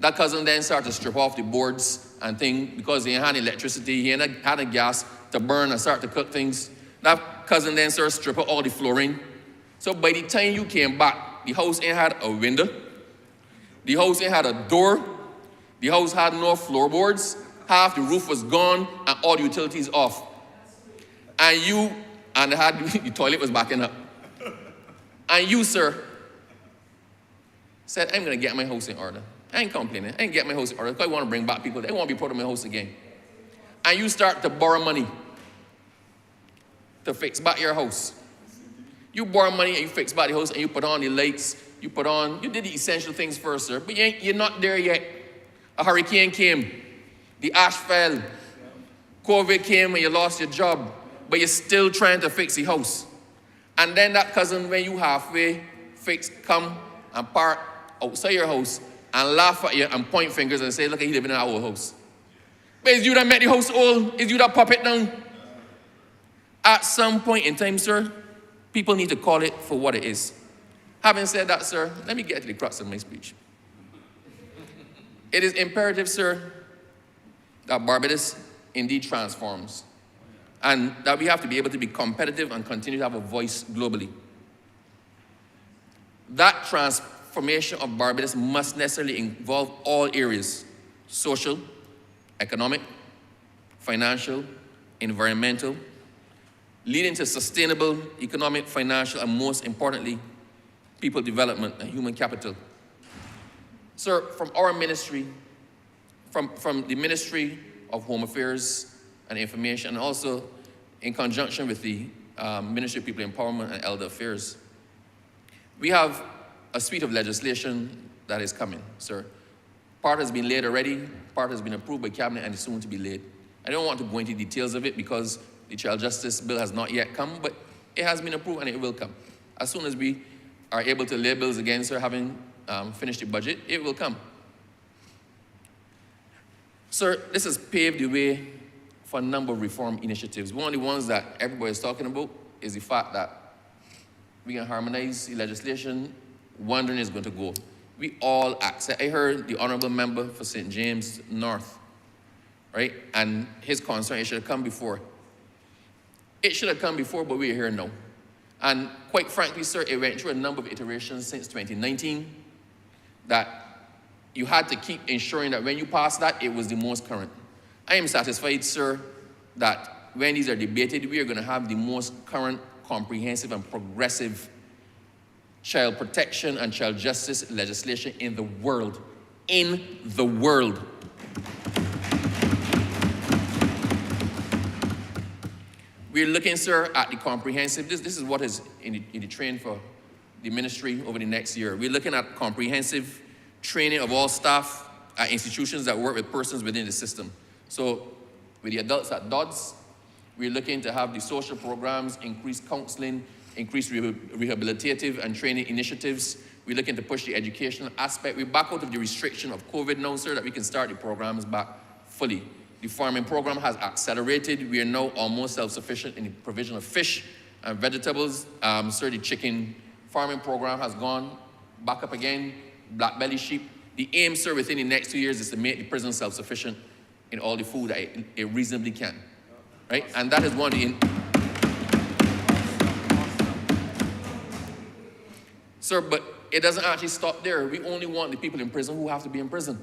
That cousin then start to strip off the boards and things because he ain't had electricity, he ain't had a gas to burn and start to cook things. That cousin then, sir, strip out all the flooring. So by the time you came back, the house ain't had a window. The house ain't had a door. The house had no floorboards. Half the roof was gone and all the utilities off. And the toilet was backing up. And you, sir, said, I'm going to get my house in order. I ain't complaining. I ain't get my house in order because I want to bring back people. They want to be part of my house again. And you start to borrow money to fix back your house. You borrow money and you fix back the house and you put on the lights. You did the essential things first, sir. But you're not there yet. A hurricane came. The ash fell. COVID came and you lost your job. But you're still trying to fix the house. And then that cousin, when you halfway fix, come and park outside your house and laugh at you and point fingers and say, look, he living in our old house. But it's you that made the house old. It's you that pop it down. At some point in time, sir, people need to call it for what it is. Having said that, sir, let me get to the crux of my speech. It is imperative, sir, that Barbados indeed transforms and that we have to be able to be competitive and continue to have a voice globally. That transformation of Barbados must necessarily involve all areas: social, economic, financial, environmental, leading to sustainable economic, financial, and most importantly, people development and human capital. Sir, from our ministry, from the Ministry of Home Affairs and Information, and also in conjunction with the Ministry of People Empowerment and Elder Affairs, we have a suite of legislation that is coming, sir. Part has been laid already, part has been approved by Cabinet and is soon to be laid. I don't want to go into details of it because the Child Justice Bill has not yet come, but it has been approved and it will come. As soon as we are able to lay bills again, sir, having finished the budget, it will come. Sir, this has paved the way for a number of reform initiatives. One of the ones that everybody is talking about is the fact that we can harmonize the legislation. Wondering is going to go. We all accept. I heard the honorable member for St. James North, right? And his concern, it should have come before. It should have come before, but we're here now. And quite frankly, sir, it went through a number of iterations since 2019 that you had to keep ensuring that when you pass that, it was the most current. I am satisfied, sir, that when these are debated, we are going to have the most current, comprehensive, and progressive child protection and child justice legislation in the world. In the world. We're looking, sir, at the comprehensive, this is what is in the train for the ministry over the next year. We're looking at comprehensive training of all staff at institutions that work with persons within the system. So with the adults at DODS, we're looking to have the social programs, increased counseling, increased rehabilitative and training initiatives. We're looking to push the educational aspect. We're back out of the restriction of COVID now, sir, that we can start the programs back fully. The farming program has accelerated. We are now almost self-sufficient in the provision of fish and vegetables. Sir, the chicken farming program has gone back up again. Black belly sheep. The aim, sir, within the next 2 years is to make the prison self-sufficient in all the food that it reasonably can, right? And that is one of the... Sir, but it doesn't actually stop there. We only want the people in prison who have to be in prison.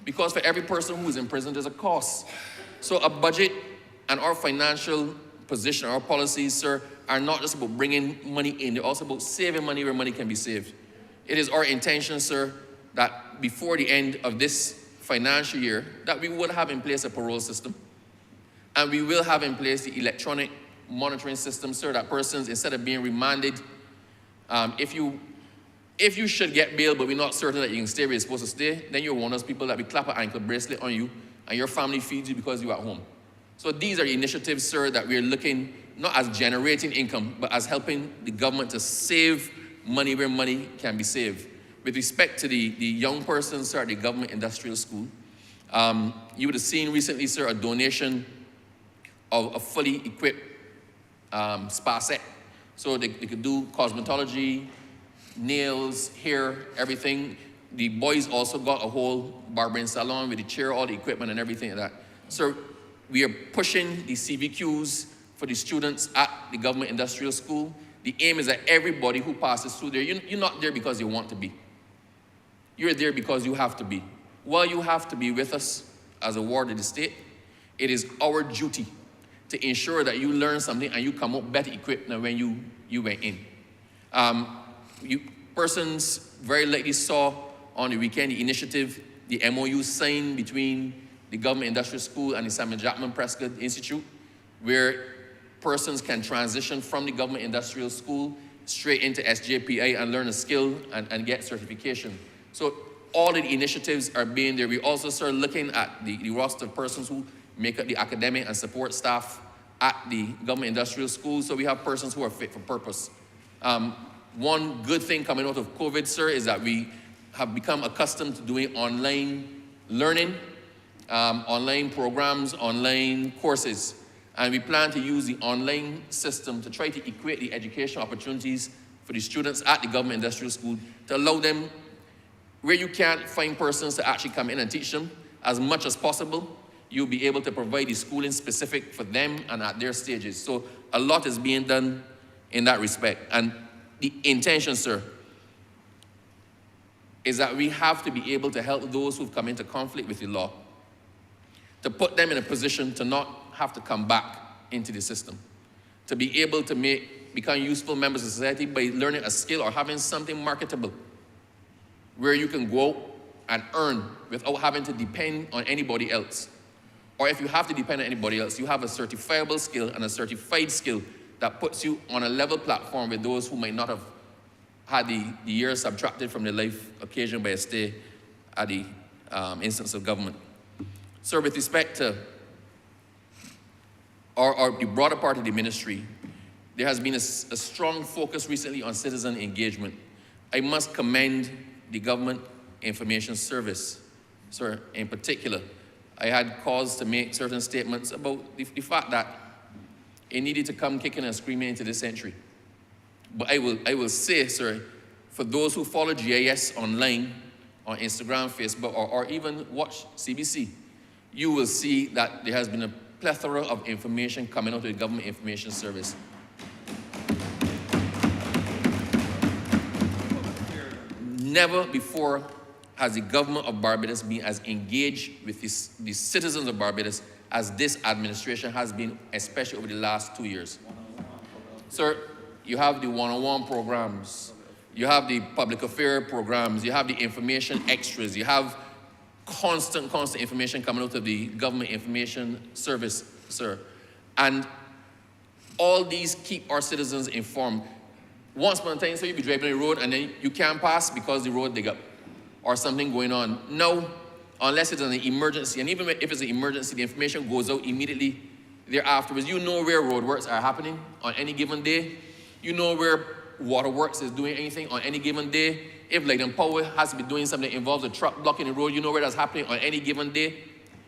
Because for every person who is in prison, there's a cost. So a budget and our financial position, our policies, sir, are not just about bringing money in. They're also about saving money where money can be saved. It is our intention, sir, that before the end of this financial year, that we will have in place a parole system. And we will have in place the electronic monitoring system, sir, that persons, instead of being remanded, if you should get bail, but we're not certain that you can stay where you're supposed to stay, then you're one of those people that we clap an ankle bracelet on you, and your family feeds you because you're at home. So these are the initiatives, sir, that we're looking, not as generating income, but as helping the government to save money where money can be saved. With respect to the young persons, sir, at the government industrial school, you would have seen recently, sir, a donation of a fully equipped spa set. So they could do cosmetology, nails, hair, everything. The boys also got a whole barbering salon with the chair, all the equipment and everything like that. So we are pushing the CVQs for the students at the government industrial school. The aim is that everybody who passes through there, you're not there because you want to be. You're there because you have to be. While you have to be with us as a ward of the state, it is our duty to ensure that you learn something and you come out better equipped than when you went in. Persons very likely saw on the weekend the initiative, the MOU signed between the government industrial school and the Samuel Jackman Prescott Institute, where persons can transition from the government industrial school straight into SJPI and learn a skill and get certification. So all of the initiatives are being there. We also start looking at the roster of persons who make up the academic and support staff at the government industrial school. So we have persons who are fit for purpose. One good thing coming out of COVID, sir, is that we have become accustomed to doing online learning, online programs, online courses. And we plan to use the online system to try to equate the educational opportunities for the students at the government industrial school to allow them, where you can't find persons to actually come in and teach them, as much as possible, you'll be able to provide the schooling specific for them and at their stages. So a lot is being done in that respect. And the intention, sir, is that we have to be able to help those who've come into conflict with the law, to put them in a position to not have to come back into the system, to be able to become useful members of society by learning a skill or having something marketable where you can go out and earn without having to depend on anybody else. Or if you have to depend on anybody else, you have a certifiable skill and a certified skill that puts you on a level platform with those who might not have had the years subtracted from their life occasioned by a stay at the instance of government. So with respect to the broader part of the ministry, there has been a strong focus recently on citizen engagement. I must commend the Government Information Service, sir, in particular. I had cause to make certain statements about the fact that it needed to come kicking and screaming into this century. But I will say, sir, for those who follow GIS online, on Instagram, Facebook, or even watch CBC, you will see that there has been a plethora of information coming out of the Government Information Service. Never before has the government of Barbados been as engaged with the citizens of Barbados as this administration has been, especially over the last 2 years. Sir, you have the one-on-one programs, you have the public affairs programs, you have the information extras, you have constant information coming out of the Government Information Service, sir. And all these keep our citizens informed. Once upon a time, so you'd be driving on the road and then you can't pass because the road dig up or something going on. No, unless it's an emergency, and even if it's an emergency, the information goes out immediately thereafter. You know where roadworks are happening on any given day. You know where waterworks is doing anything on any given day. If Light and Power has to be doing something that involves a truck blocking the road, you know where that's happening on any given day.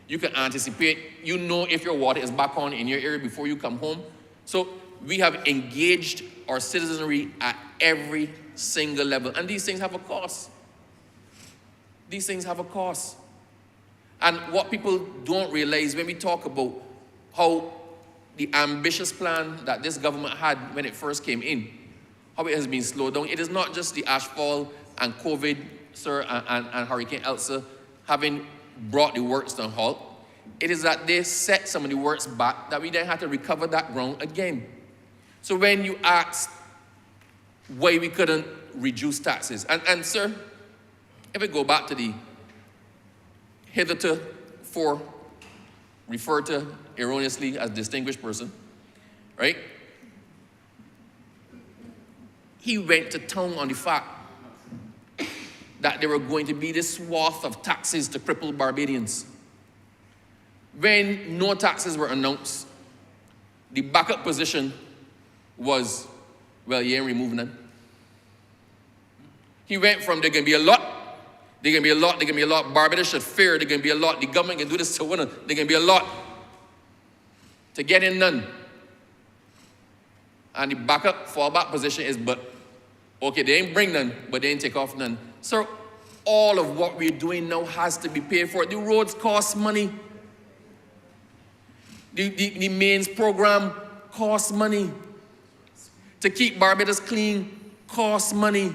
You can anticipate. You know if your water is back on in your area before you come home. So we have engaged our citizenry at every single level. And these things have a cost. These things have a cost. And what people don't realize when we talk about how the ambitious plan that this government had when it first came in, how it has been slowed down. It is not just the ashfall and COVID, sir, and Hurricane Elsa having brought the works to a halt. It is that they set some of the works back that we then had to recover that ground again. So when you ask why we couldn't reduce taxes, and sir, if we go back to the hitherto referred to erroneously as distinguished person, right? He went to town on the fact that there were going to be this swath of taxes to cripple Barbadians. When no taxes were announced, the backup position was, well, you ain't removing them. He went from, there can be a lot, there can be a lot, there can be a lot, Barbados should fear, there can be a lot, the government can do this to winner, there can be a lot, to get in none. And the backup, fallback position is, but, okay, they ain't bring none, but they ain't take off none. So all of what we're doing now has to be paid for. The roads cost money. The mains program costs money. To keep Barbados clean costs money.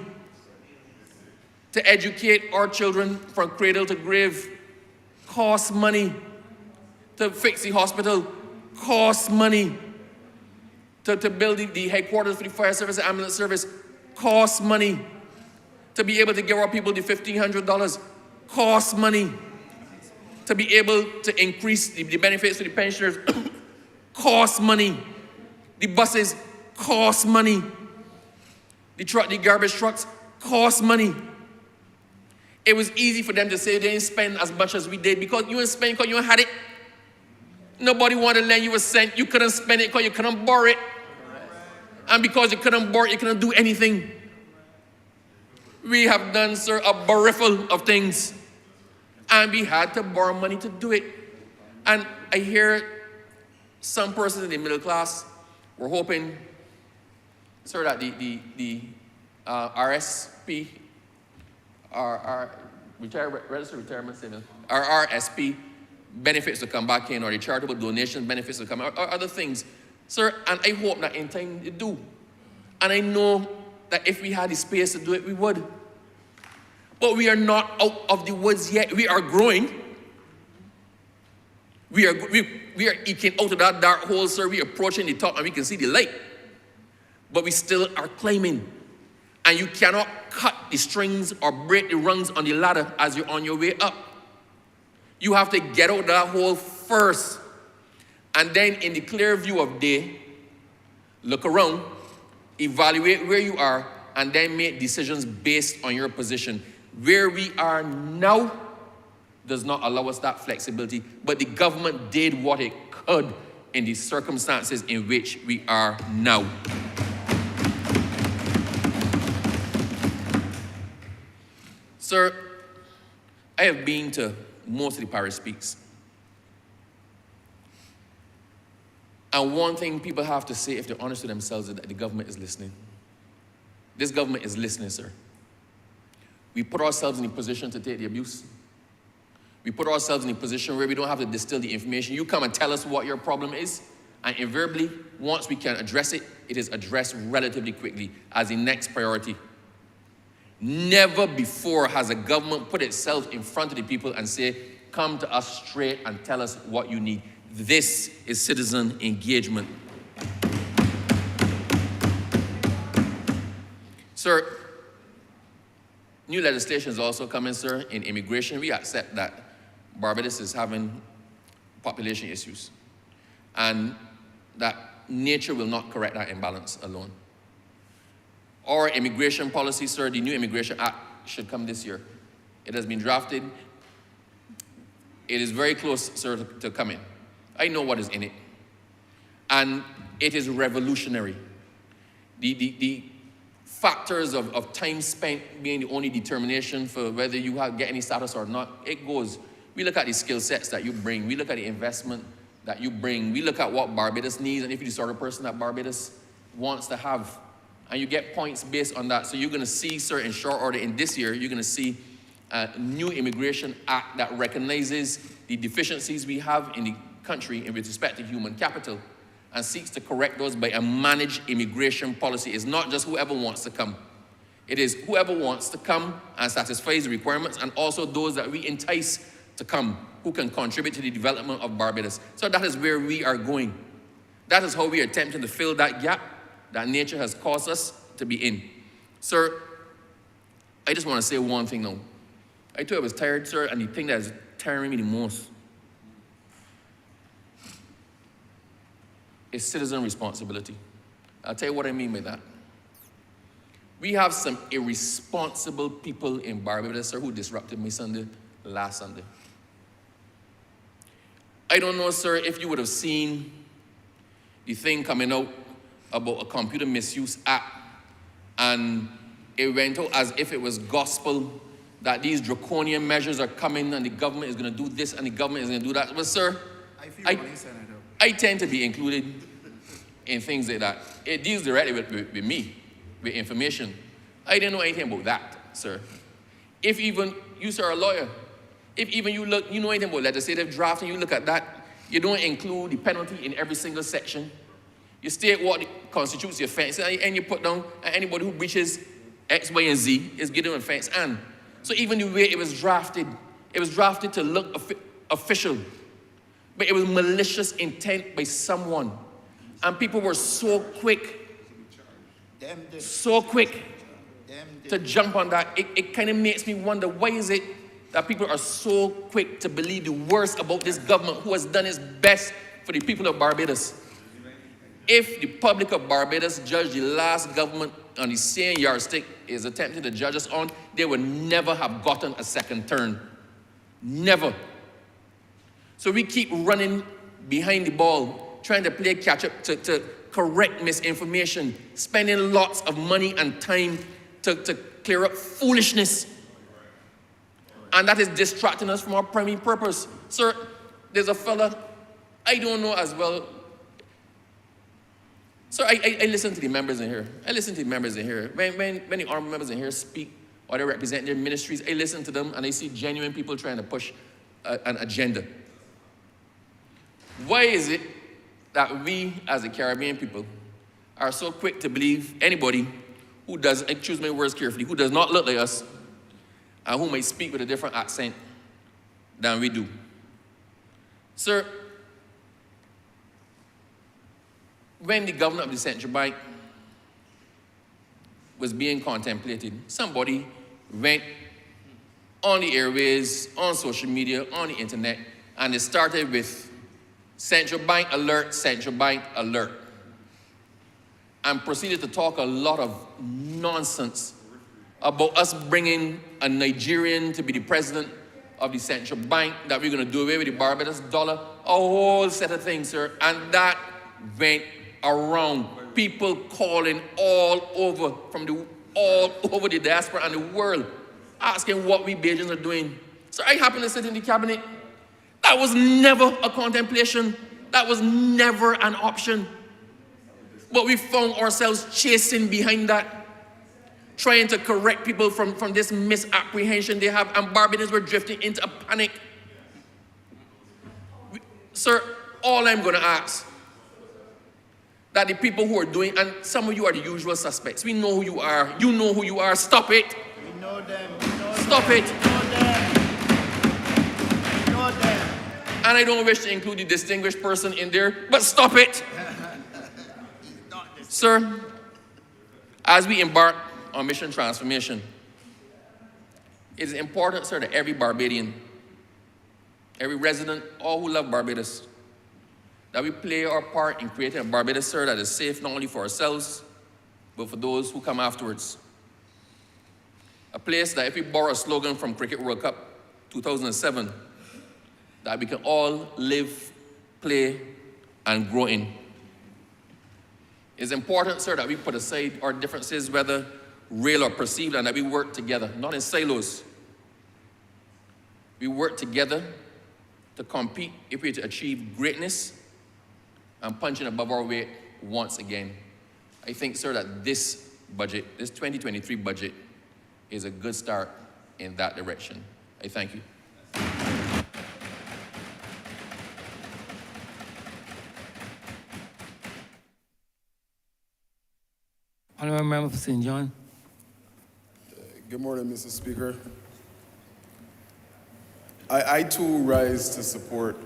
To educate our children from cradle to grave costs money. To fix the hospital costs money. To build the headquarters for the fire service and ambulance service costs money. To be able to give our people the $1,500 costs money. To be able to increase the benefits to the pensioners costs money. The buses cost money. The garbage trucks cost money. It was easy for them to say they didn't spend as much as we did because you didn't spend because you had it. Nobody wanted to lend you a cent. You couldn't spend it because you couldn't borrow it. And because you couldn't borrow it, you couldn't do anything. We have done, sir, a berriffle of things. And we had to borrow money to do it. And I hear some persons in the middle class were hoping, sir, that the RSP, our registered retirement savings, our RSP benefits to come back in, or the charitable donation benefits to come out, or other things. Sir, and I hope that in time they do. And I know that if we had the space to do it, we would. But we are not out of the woods yet. We are growing. We are eking out of that dark hole, sir. We are approaching the top and we can see the light. But we still are climbing. And you cannot cut the strings or break the rungs on the ladder as you're on your way up. You have to get out of that hole first. And then in the clear view of day, look around, evaluate where you are, and then make decisions based on your position. Where we are now does not allow us that flexibility, but the government did what it could in the circumstances in which we are now. Sir, I have been to most of the Parish Speaks. And one thing people have to say, if they're honest with themselves, is that the government is listening. This government is listening, sir. We put ourselves in a position to take the abuse. We put ourselves in a position where we don't have to distill the information. You come and tell us what your problem is, and invariably, once we can address it, it is addressed relatively quickly as the next priority. Never before has a government put itself in front of the people and say, come to us straight and tell us what you need. This is citizen engagement. Sir, new legislation is also coming, sir, in immigration. We accept that Barbados is having population issues and that nature will not correct that imbalance alone. Our immigration policy, sir, the new Immigration Act should come this year. It has been drafted. It is very close, sir, to coming. I know what is in it. And it is revolutionary. The factors of time spent being the only determination for whether you get any status or not, it goes. We look at the skill sets that you bring. We look at the investment that you bring. We look at what Barbados needs and if you're the sort of person that Barbados wants to have. And you get points based on that. So you're going to see, sir, in short order, in this year, you're going to see a new Immigration Act that recognizes the deficiencies we have in the country with respect to human capital and seeks to correct those by a managed immigration policy. It's not just whoever wants to come. It is whoever wants to come and satisfies the requirements, and also those that we entice to come who can contribute to the development of Barbados. So that is where we are going. That is how we are attempting to fill that gap that nature has caused us to be in. Sir, I just want to say one thing now. I told you I was tired, sir, and the thing that is tiring me the most is citizen responsibility. I'll tell you what I mean by that. We have some irresponsible people in Barbados, sir, who disrupted me last Sunday. I don't know, sir, if you would have seen the thing coming out about a Computer Misuse Act, and it went out as if it was gospel that these draconian measures are coming and the government is going to do this and the government is going to do that. But sir, I tend to be included in things like that. It deals directly with me, with information. I didn't know anything about that, sir. If even you, sir, are a lawyer, if even you know anything about legislative drafting, you look at that, you don't include the penalty in every single section. You state what constitutes the offense, and you put down anybody who breaches X, Y, and Z is given an offense. And so even the way it was drafted to look official, but it was malicious intent by someone. And people were so quick to jump on that. It kind of makes me wonder, why is it that people are so quick to believe the worst about this government who has done its best for the people of Barbados? If the public of Barbados judged the last government on the same yardstick is attempting to judge us on, they would never have gotten a second turn. Never. So we keep running behind the ball, trying to play catch up to correct misinformation, spending lots of money and time to clear up foolishness. And that is distracting us from our primary purpose. Sir, there's a fella, I don't know as well. So I listen to the members in here. When the honorable members in here speak or they represent their ministries, I listen to them and I see genuine people trying to push an agenda. Why is it that we as the Caribbean people are so quick to believe anybody who does, I choose my words carefully, who does not look like us, and who might speak with a different accent than we do. Sir, when the governor of the central bank was being contemplated, somebody went on the airways, on social media, on the internet, and they started with central bank alert, and proceeded to talk a lot of nonsense about us bringing a Nigerian to be the president of the central bank, that we're going to do away with the Barbados dollar, a whole set of things, sir. And that went around. People calling all over the diaspora and the world, asking what we Bajans are doing. So I happen to sit in the cabinet. That was never a contemplation. That was never an option. But we found ourselves chasing behind that, trying to correct people from this misapprehension they have, and Barbadians were drifting into a panic. Sir, all I'm going to ask, that the people who are doing, and some of you are the usual suspects. We know who you are. You know who you are. Stop it. We know them. Stop it. We know them. And I don't wish to include the distinguished person in there, but stop it. Sir, as we embark on mission transformation, it is important, sir, that every Barbadian, every resident, all who love Barbados, that we play our part in creating a Barbados, sir, that is safe not only for ourselves, but for those who come afterwards. A place that, if we borrow a slogan from Cricket World Cup 2007, that we can all live, play, and grow in. It's important, sir, that we put aside our differences, whether real or perceived, and that we work together, not in silos. We work together to compete if we're to achieve greatness and punching above our weight once again. I think, sir, that this budget, this 2023 budget, is a good start in that direction. I thank you. Honourable Member for St. John. Good morning, Mr. Speaker. I too rise to support,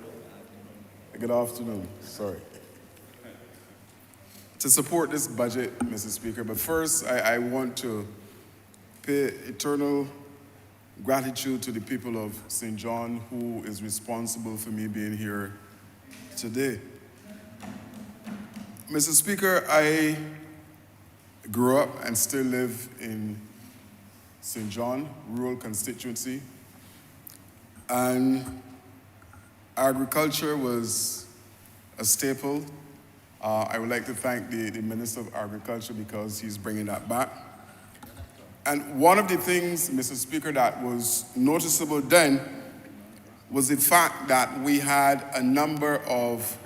good afternoon, sorry. To support this budget, Mr. Speaker, but first I want to pay eternal gratitude to the people of St. John who is responsible for me being here today. Mr. Speaker, I grew up and still live in St. John, rural constituency, and agriculture was a staple. I would like to thank the Minister of Agriculture because he's bringing that back. And one of the things, Mr. Speaker, that was noticeable then was the fact that we had a number of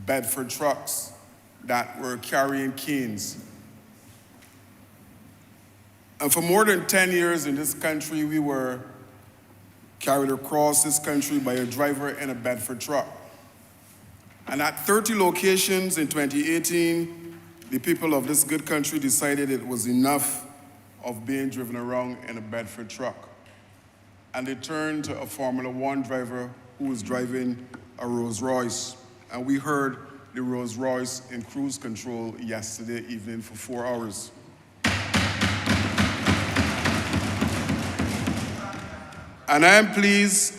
Bedford trucks that were carrying canes. And for more than 10 years in this country, we were carried across this country by a driver in a Bedford truck. And at 30 locations in 2018, the people of this good country decided it was enough of being driven around in a Bedford truck. And they turned to a Formula One driver who was driving a Rolls Royce. And we heard the Rolls Royce in cruise control yesterday evening for 4 hours. And I am pleased,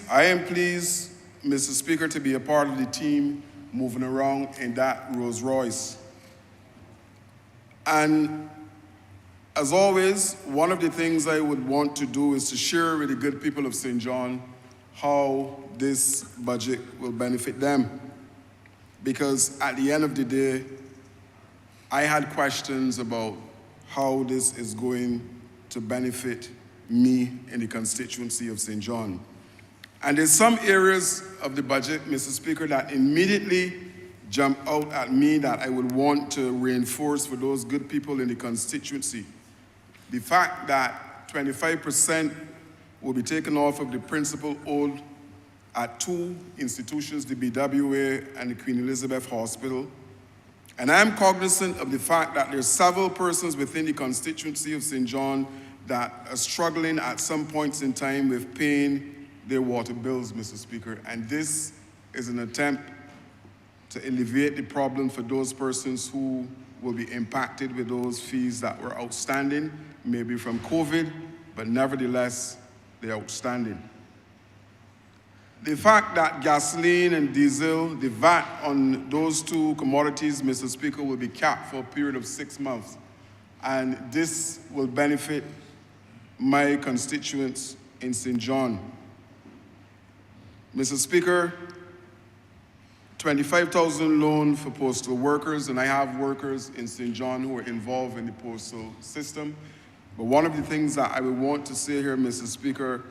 Mr. Speaker, to be a part of the team moving around in that Rolls Royce. And as always, one of the things I would want to do is to share with the good people of St. John how this budget will benefit them. Because at the end of the day, I had questions about how this is going to benefit me in the constituency of St. John. And there's some areas of the budget, Mr. Speaker, that immediately jump out at me that I would want to reinforce for those good people in the constituency. The fact that 25% will be taken off of the principal owed at 2 institutions, the BWA and the Queen Elizabeth Hospital. And I am cognizant of the fact that there are several persons within the constituency of St. John that are struggling at some points in time with paying their water bills, Mr. Speaker. And this is an attempt to alleviate the problem for those persons who will be impacted with those fees that were outstanding, maybe from COVID, but nevertheless, they're outstanding. The fact that gasoline and diesel, the VAT on those two commodities, Mr. Speaker, will be capped for a period of 6 months. And this will benefit my constituents in St. John. Mr. Speaker, 25,000 loan for postal workers, and I have workers in St. John who are involved in the postal system. But one of the things that I would want to say here, Mr. Speaker,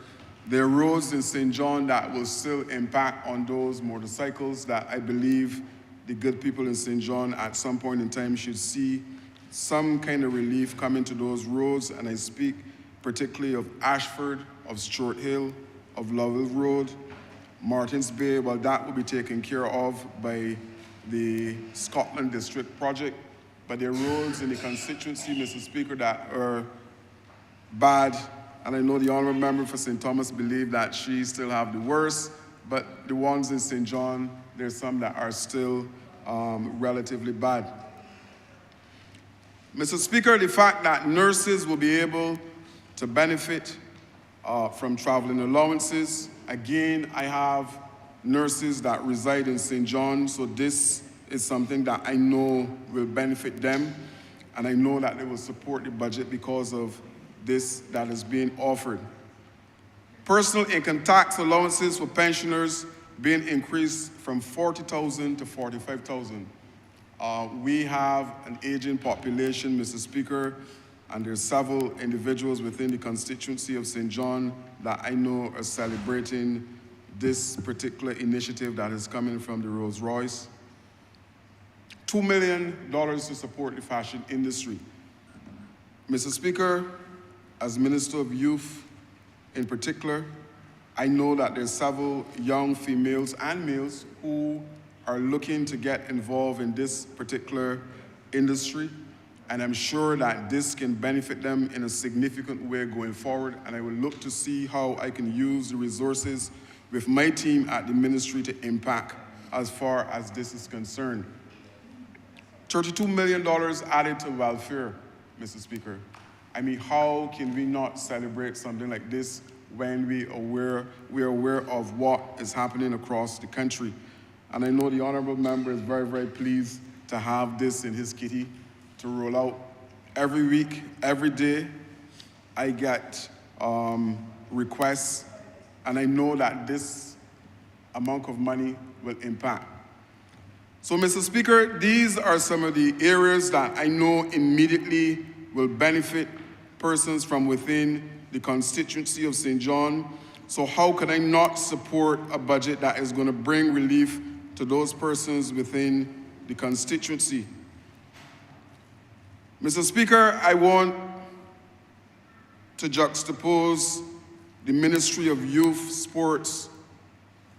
there are roads in St. John that will still impact on those motorcycles that I believe the good people in St. John at some point in time should see some kind of relief coming to those roads. And I speak particularly of Ashford, of Stuart Hill, of Lovell Road, Martins Bay. Well, that will be taken care of by the Scotland District project. But there are roads in the constituency, Mr. Speaker, that are bad. And I know the honourable member for St. Thomas believe that she still have the worst, but the ones in St. John, there's some that are still relatively bad. Mr. Speaker, the fact that nurses will be able to benefit from traveling allowances. Again, I have nurses that reside in St. John, so this is something that I know will benefit them, and I know that they will support the budget because of this that is being offered. Personal income tax allowances for pensioners being increased from 40,000 to 45,000. We have an aging population, Mr. Speaker, and there's several individuals within the constituency of St. John that I know are celebrating this particular initiative that is coming from the Rolls-Royce. $2 million to support the fashion industry. Mr. Speaker, as Minister of Youth in particular, I know that there's several young females and males who are looking to get involved in this particular industry, and I'm sure that this can benefit them in a significant way going forward, and I will look to see how I can use the resources with my team at the ministry to impact as far as this is concerned. $32 million added to welfare, Mr. Speaker. I mean, how can we not celebrate something like this when we are aware of what is happening across the country? And I know the honourable member is very, very pleased to have this in his kitty to roll out. Every week, every day, I get requests, and I know that this amount of money will impact. So, Mr. Speaker, these are some of the areas that I know immediately will benefit persons from within the constituency of St. John. So how can I not support a budget that is going to bring relief to those persons within the constituency? Mr. Speaker, I want to juxtapose the Ministry of Youth, Sports,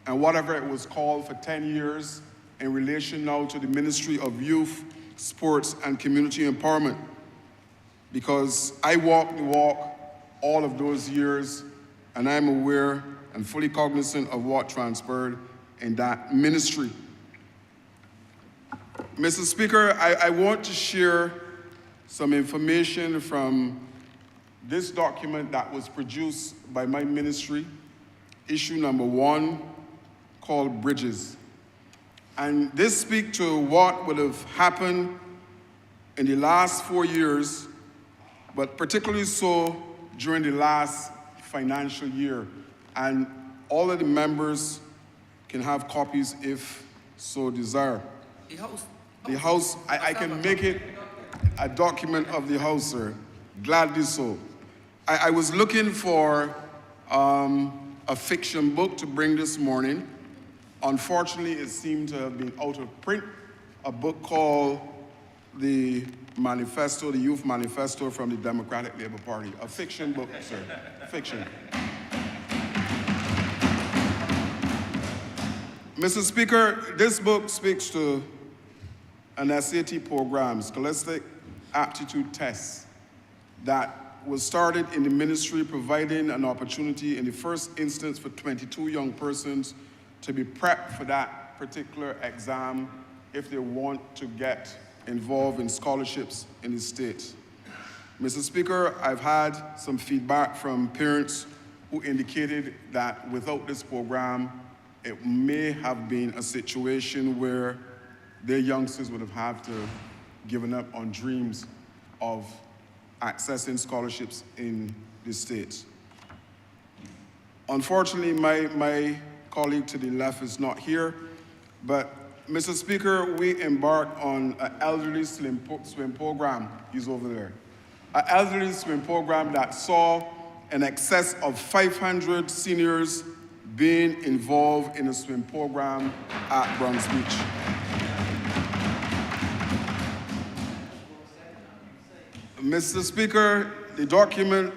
and whatever it was called for 10 years in relation now to the Ministry of Youth, Sports, and Community Empowerment. Because I walked the walk all of those years, and I'm aware and fully cognizant of what transpired in that ministry. Mr. Speaker, I want to share some information from this document that was produced by my ministry, issue number 1, called Bridges. And this speaks to what would have happened in the last 4 years, but particularly so during the last financial year. And all of the members can have copies if so desire. The House, I can make it a document of the House, sir. Gladly so. I was looking for a fiction book to bring this morning. Unfortunately, it seemed to have been out of print. A book called the Manifesto, the Youth Manifesto from the Democratic Labour Party. A fiction book, sir. Fiction. Mr. Speaker, this book speaks to an SAT program, Scholastic Aptitude Test, that was started in the ministry, providing an opportunity in the first instance for 22 young persons to be prepped for that particular exam if they want to get involved in scholarships in the state. Mr. Speaker, I've had some feedback from parents who indicated that without this program, it may have been a situation where their youngsters would have had to given up on dreams of accessing scholarships in the state. Unfortunately, my colleague to the left is not here, but Mr. Speaker, we embarked on an elderly swim program. He's over there. An elderly swim program that saw an excess of 500 seniors being involved in a swim program at Bronx Beach. Mr. Speaker, the document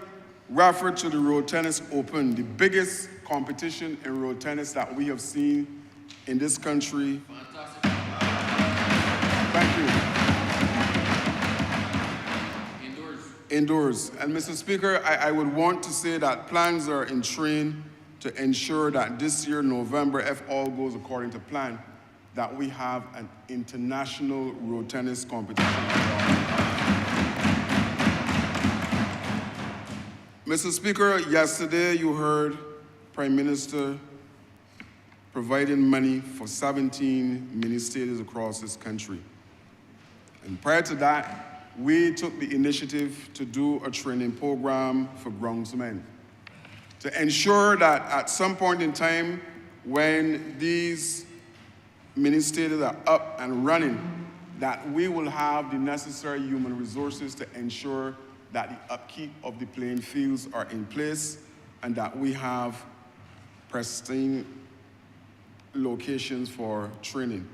referred to the Road Tennis Open, the biggest competition in road tennis that we have seen in this country. Fantastic. Thank you. Indoors. Indoors. And Mr. Speaker, I would want to say that plans are in train to ensure that this year, November, if all goes according to plan, that we have an international road tennis competition. Mr. Speaker, yesterday you heard Prime Minister providing money for 17 mini-stadiums across this country. And prior to that, we took the initiative to do a training program for groundsmen to ensure that at some point in time when these mini-stadiums are up and running, that we will have the necessary human resources to ensure that the upkeep of the playing fields are in place and that we have pristine locations for training.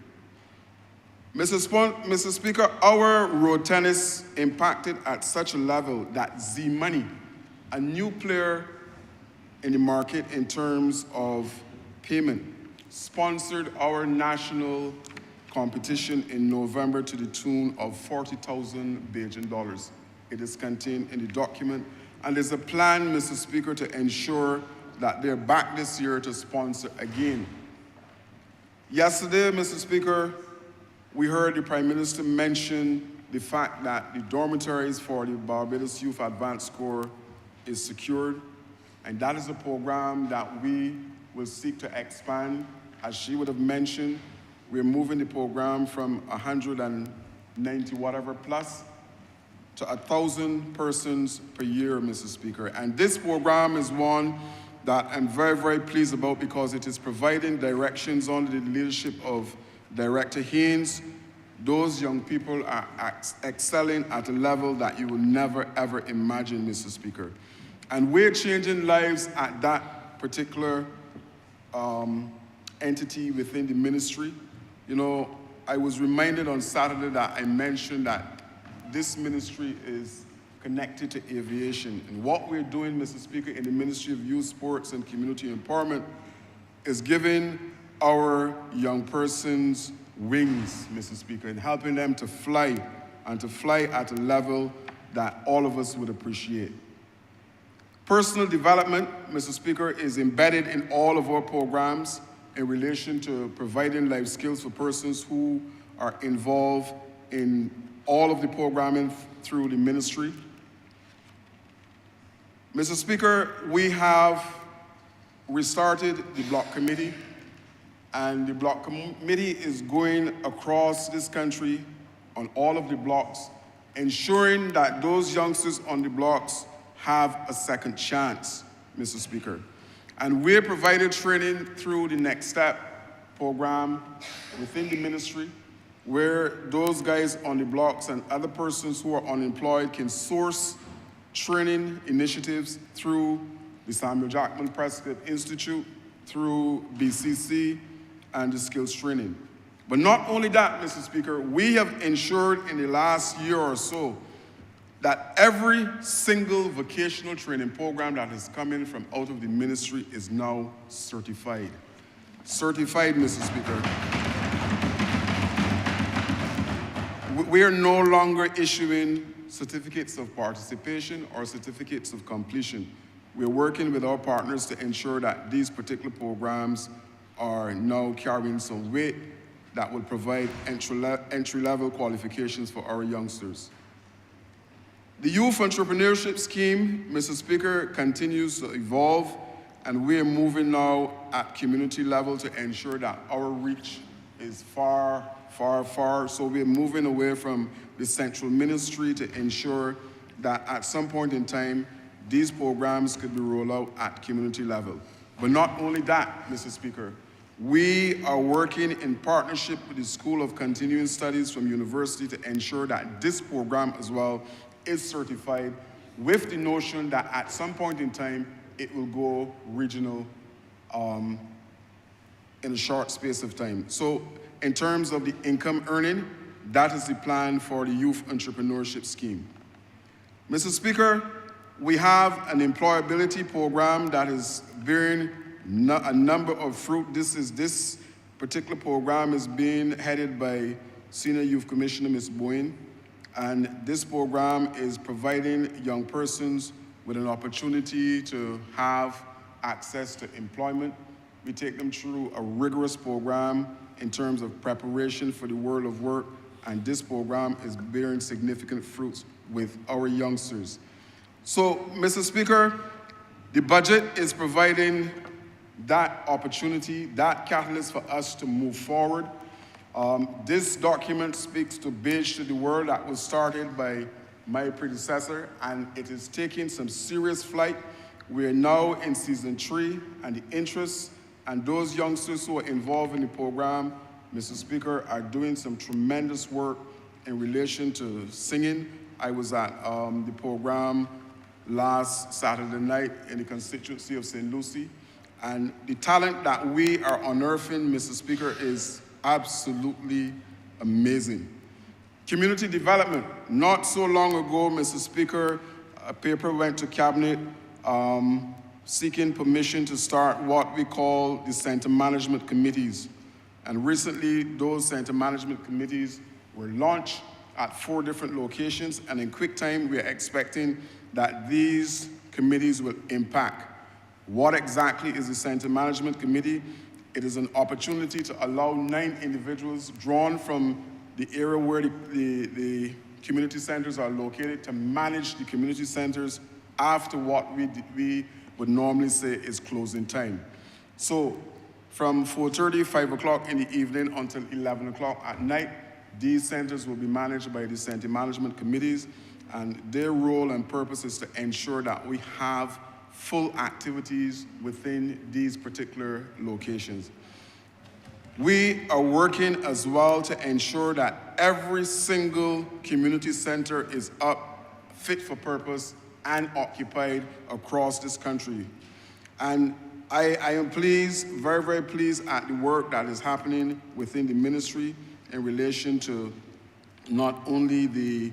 Mr. Speaker, our road tennis impacted at such a level that Z-Money, a new player in the market in terms of payment, sponsored our national competition in November to the tune of 40,000 Bajan dollars. It is contained in the document. And there's a plan, Mr. Speaker, to ensure that they're back this year to sponsor again. Yesterday, Mr. Speaker, we heard the Prime Minister mention the fact that the dormitories for the Barbados Youth Advanced Corps is secured. And that is a program that we will seek to expand. As she would have mentioned, we're moving the program from 190 whatever plus to 1,000 persons per year, Mr. Speaker. And this program is one that I'm very, very pleased about because it is providing directions under the leadership of Director Haynes. Those young people are excelling at a level that you will never, ever imagine, Mr. Speaker. And we're changing lives at that particular entity within the ministry. You know, I was reminded on Saturday that I mentioned that this ministry is connected to aviation. And what we're doing, Mr. Speaker, in the Ministry of Youth, Sports and Community Empowerment is giving our young persons wings, Mr. Speaker, and helping them to fly and to fly at a level that all of us would appreciate. Personal development, Mr. Speaker, is embedded in all of our programs in relation to providing life skills for persons who are involved in all of the programming through the ministry. Mr. Speaker, we have restarted the block committee, and the block committee is going across this country on all of the blocks, ensuring that those youngsters on the blocks have a second chance, Mr. Speaker. And we're providing training through the Next Step program within the ministry, where those guys on the blocks and other persons who are unemployed can source training initiatives through the Samuel Jackman Prescott Institute, through BCC, and the skills training. But not only that, Mr. Speaker, we have ensured in the last year or so that every single vocational training program that has come in from out of the ministry is now certified. Certified, Mr. Speaker. We are no longer issuing certificates of participation or certificates of completion. We're working with our partners to ensure that these particular programs are now carrying some weight that will provide entry-level qualifications for our youngsters. The Youth Entrepreneurship Scheme, Mr. Speaker, continues to evolve, and we're moving now at community level to ensure that our reach is far, far, far. So we're moving away from the central ministry to ensure that at some point in time, these programs could be rolled out at community level. But not only that, Mr. Speaker, we are working in partnership with the School of Continuing Studies from university to ensure that this program as well is certified, with the notion that at some point in time, it will go regional in a short space of time. So in terms of the income earning, that is the plan for the Youth Entrepreneurship Scheme. Mr. Speaker, we have an employability program that is bearing a number of fruit. This particular program is being headed by Senior Youth Commissioner Ms. Bowen, and this program is providing young persons with an opportunity to have access to employment. We take them through a rigorous program in terms of preparation for the world of work, and this program is bearing significant fruits with our youngsters. So, Mr. Speaker, the budget is providing that opportunity, that catalyst for us to move forward. This document speaks to Beige to the World that was started by my predecessor, and it is taking some serious flight. We are now in season 3, and the interest and those youngsters who are involved in the program, Mr. Speaker, are doing some tremendous work in relation to singing. I was at the program last Saturday night in the constituency of St. Lucie, and the talent that we are unearthing, Mr. Speaker, is absolutely amazing. Community development. Not so long ago, Mr. Speaker, a paper went to Cabinet seeking permission to start what we call the center management committees. And recently, those center management committees were launched at 4 different locations, and in quick time, we are expecting that these committees will impact. What exactly is the Center Management Committee? It is an opportunity to allow 9 individuals drawn from the area where the community centers are located to manage the community centers after what we would normally say is closing time. So from 4:30, 5 o'clock in the evening until 11 o'clock at night, these centers will be managed by the Center Management Committees, and their role and purpose is to ensure that we have full activities within these particular locations. We are working as well to ensure that every single community center is up, fit for purpose, and occupied across this country. And I am pleased, very, very pleased at the work that is happening within the ministry in relation to not only the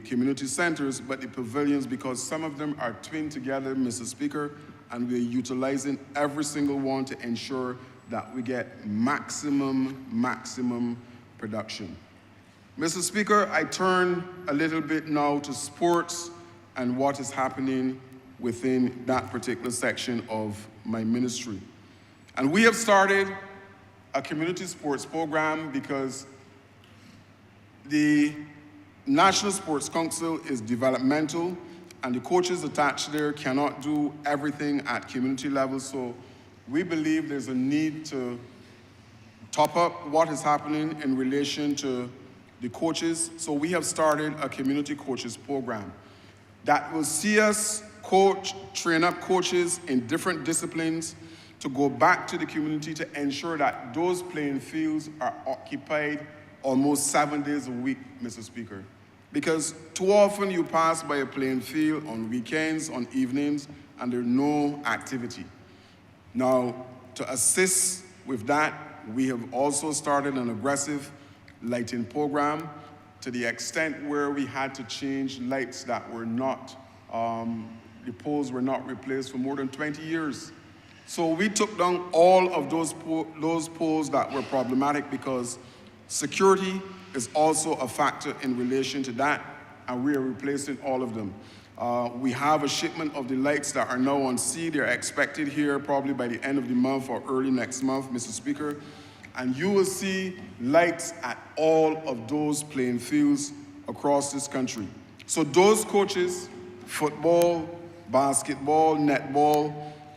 community centers, but the pavilions, because some of them are twinned together, Mr. Speaker, and we're utilizing every single one to ensure that we get maximum production. Mr. Speaker, I turn a little bit now to sports and what is happening within that particular section of my ministry. And we have started a community sports program because the National Sports Council is developmental, and the coaches attached there cannot do everything at community level. So we believe there's a need to top up what is happening in relation to the coaches. So we have started a community coaches program that will see us train up coaches in different disciplines to go back to the community to ensure that those playing fields are occupied almost 7 days a week, Mr. Speaker. Because too often you pass by a playing field on weekends, on evenings, and there's no activity. Now, to assist with that, we have also started an aggressive lighting program to the extent where we had to change lights that were not, the poles were not replaced for more than 20 years. So we took down all of those poles that were problematic because security is also a factor in relation to that. and we are replacing all of them. We have a shipment of the lights that are now on sea. They're expected here probably by the end of the month or early next month, Mr. Speaker. And you will see lights at all of those playing fields across this country. So those coaches, football, basketball, netball,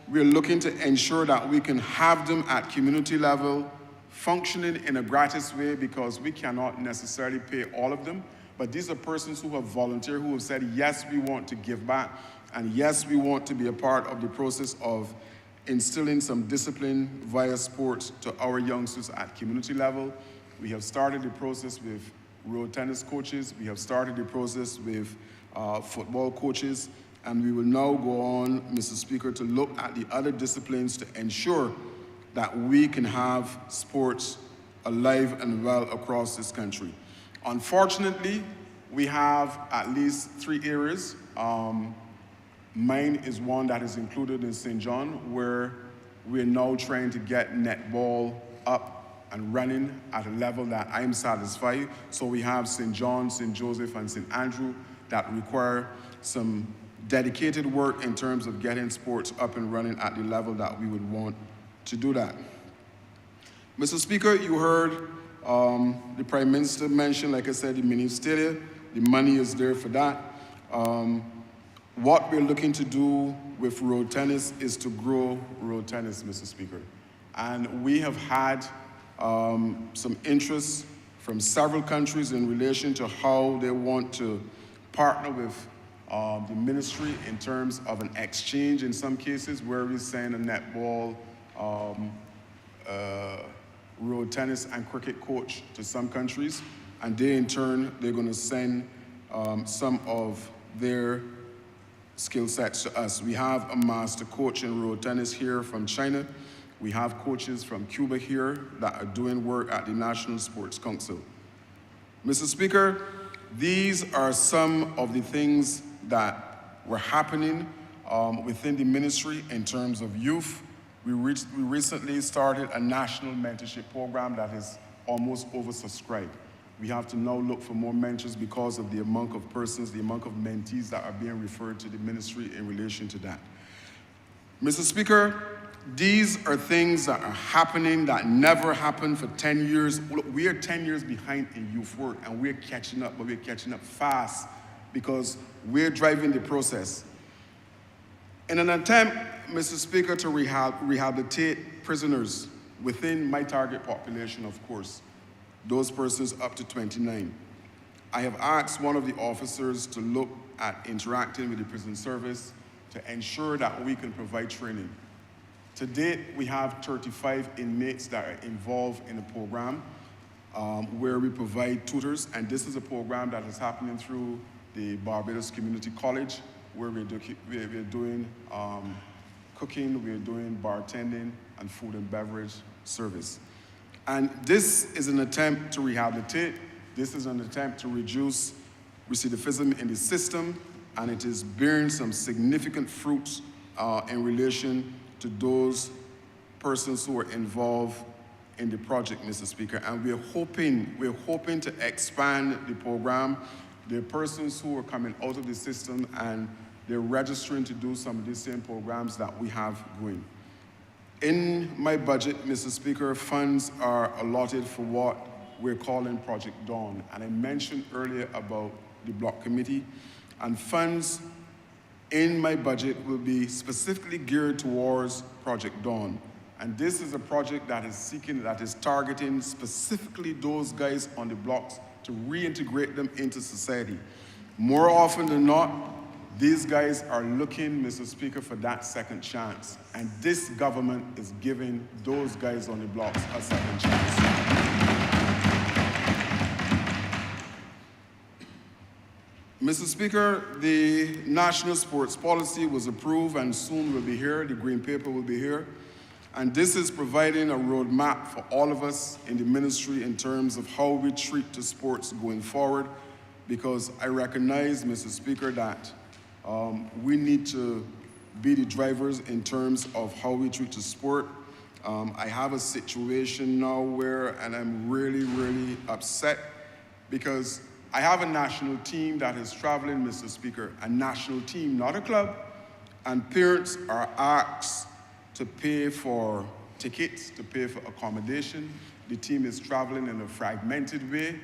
we're looking to ensure that we can have them at community level, functioning in a gratis way, because we cannot necessarily pay all of them. But these are persons who have volunteered, who have said, yes, we want to give back, and yes, we want to be a part of the process of instilling some discipline via sports to our youngsters at community level. We have started the process with road tennis coaches. We have started the process with football coaches. And we will now go on, Mr. Speaker, to look at the other disciplines to ensure that we can have sports alive and well across this country. Unfortunately, we have at least 3 areas. Mine is one that is included in St. John, where we're now trying to get netball up and running at a level that I'm satisfied. So we have St. John, St. Joseph, and St. Andrew that require some dedicated work in terms of getting sports up and running at the level that we would want to do that. Mr. Speaker, you heard the Prime Minister mention, like I said, the mini stadium. The money is there for that. What we're looking to do with road tennis is to grow road tennis, Mr. Speaker. And we have had some interest from several countries in relation to how they want to partner with the ministry in terms of an exchange in some cases, where we send a netball, road tennis and cricket coach to some countries, and they in turn, they're going to send some of their skill sets to us. We have a master coach in road tennis here from China. We have coaches from Cuba here that are doing work at the National Sports Council. Mr. Speaker, these are some of the things that were happening within the ministry in terms of youth. We recently started a national mentorship program that is almost oversubscribed. We have to now look for more mentors because of the amount of persons, the amount of mentees that are being referred to the ministry in relation to that. Mr. Speaker, these are things that are happening that never happened for 10 years. Look, we are 10 years behind in youth work, and we're catching up, but we're catching up fast because we're driving the process. In an attempt, Mr. Speaker, to rehabilitate prisoners within my target population, of course, those persons up to 29, I have asked one of the officers to look at interacting with the prison service to ensure that we can provide training. To date, we have 35 inmates that are involved in the program where we provide tutors, and this is a program that is happening through the Barbados Community College, where we're doing cooking, we're doing bartending, and food and beverage service. And this is an attempt to rehabilitate. This is an attempt to reduce recidivism in the system, and it is bearing some significant fruits in relation to those persons who are involved in the project, Mr. Speaker. And we're hoping to expand the program. There are persons who are coming out of the system and they're registering to do some of these same programs that we have going. In my budget, Mr. Speaker, funds are allotted for what we're calling Project Dawn. And I mentioned earlier about the block committee. And funds in my budget will be specifically geared towards Project Dawn. And this is a project that is targeting specifically those guys on the blocks to reintegrate them into society. More often than not, these guys are looking, Mr. Speaker, for that second chance. And this government is giving those guys on the blocks a second chance. Mr. Speaker, the National Sports Policy was approved and soon will be here. The Green Paper will be here. And this is providing a roadmap for all of us in the ministry in terms of how we treat the sports going forward, because I recognize, Mr. Speaker, that we need to be the drivers in terms of how we treat the sport. I have a situation now where, and I'm really, really upset, because I have a national team that is traveling, Mr. Speaker, a national team, not a club, and parents are asked to pay for tickets, to pay for accommodation. The team is traveling in a fragmented way,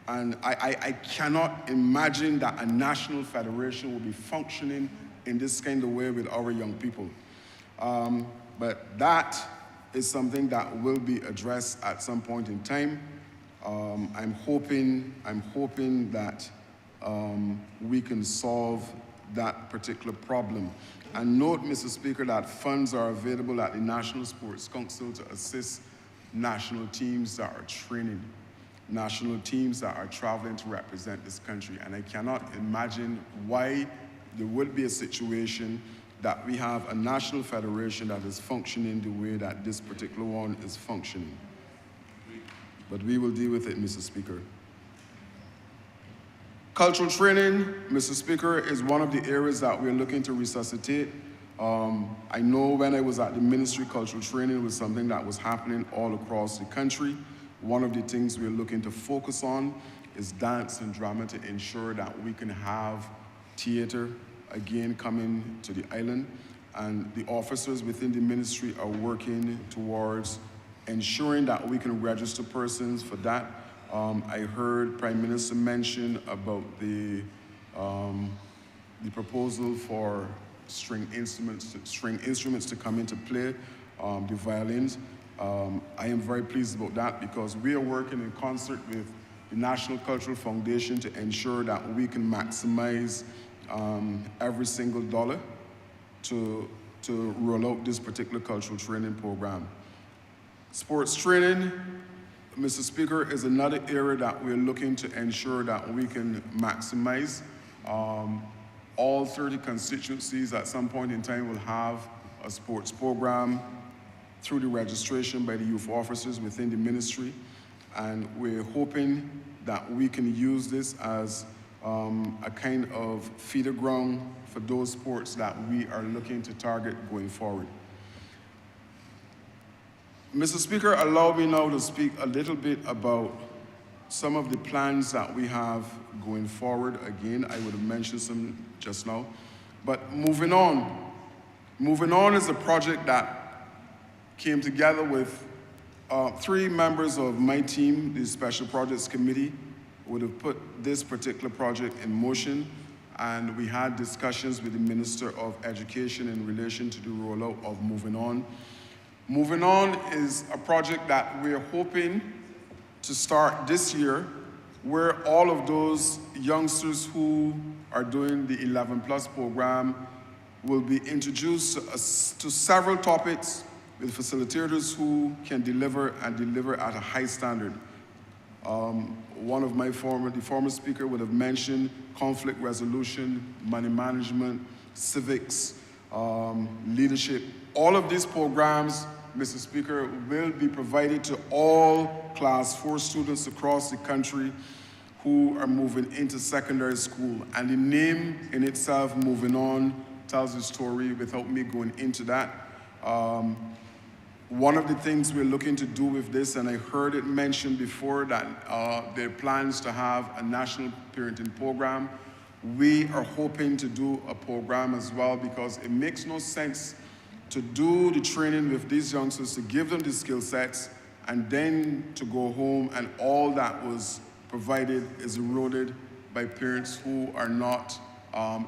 and I cannot imagine that a national federation will be functioning in this kind of way with our young people. But that is something that will be addressed at some point in time. I'm hoping that we can solve that particular problem. And note, Mr. Speaker, that funds are available at the National Sports Council to assist national teams that are training, national teams that are traveling to represent this country. And I cannot imagine why there would be a situation that we have a national federation that is functioning the way that this particular one is functioning. But we will deal with it, Mr. Speaker. Cultural training, Mr. Speaker, is one of the areas that we're looking to resuscitate. I know when I was at the ministry, cultural training was something that was happening all across the country. One of the things we're looking to focus on is dance and drama to ensure that we can have theater again coming to the island. And the officers within the ministry are working towards ensuring that we can register persons for that. I heard Prime Minister mention about the proposal for string instruments to come into play, the violins. I am very pleased about that because we are working in concert with the National Cultural Foundation to ensure that we can maximize every single dollar to roll out this particular cultural training program. Sports training, Mr. Speaker, is another area that we're looking to ensure that we can maximize. All 30 constituencies at some point in time will have a sports program through the registration by the youth officers within the ministry. And we're hoping that we can use this as a kind of feeder ground for those sports that we are looking to target going forward. Mr. Speaker, allow me now to speak a little bit about some of the plans that we have going forward. Again, I would have mentioned some just now. But moving on. Moving on is a project that came together with 3 members of my team. The Special Projects Committee would have put this particular project in motion, and we had discussions with the Minister of Education in relation to the rollout of Moving On. Moving On is a project that we're hoping to start this year, where all of those youngsters who are doing the 11 Plus program will be introduced to several topics with facilitators who can deliver and deliver at a high standard. One of the former speaker would have mentioned conflict resolution, money management, civics, leadership. All of these programs, Mr. Speaker, will be provided to all Class 4 students across the country who are moving into secondary school. And the name in itself, Moving On, tells the story without me going into that. One of the things we're looking to do with this, and I heard it mentioned before that there are plans to have a national parenting program. We are hoping to do a program as well because it makes no sense to do the training with these youngsters, to give them the skill sets, and then to go home and all that was provided is eroded by parents who are not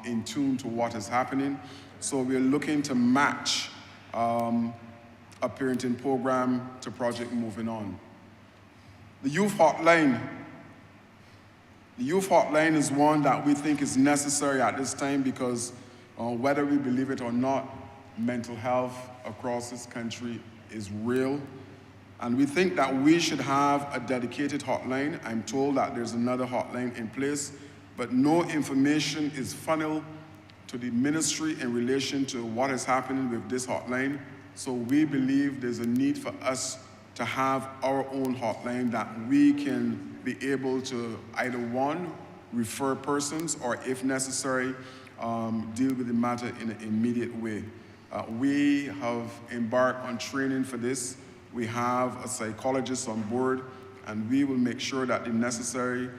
in tune to what is happening. So we're looking to match a parenting program to Project Moving On. The Youth Hotline. The Youth Hotline is one that we think is necessary at this time because whether we believe it or not, mental health across this country is real. And we think that we should have a dedicated hotline. I'm told that there's another hotline in place, but no information is funneled to the ministry in relation to what is happening with this hotline. So we believe there's a need for us to have our own hotline that we can be able to either one, refer persons, or if necessary, deal with the matter in an immediate way. We have embarked on training for this. We have a psychologist on board, and we will make sure that the necessary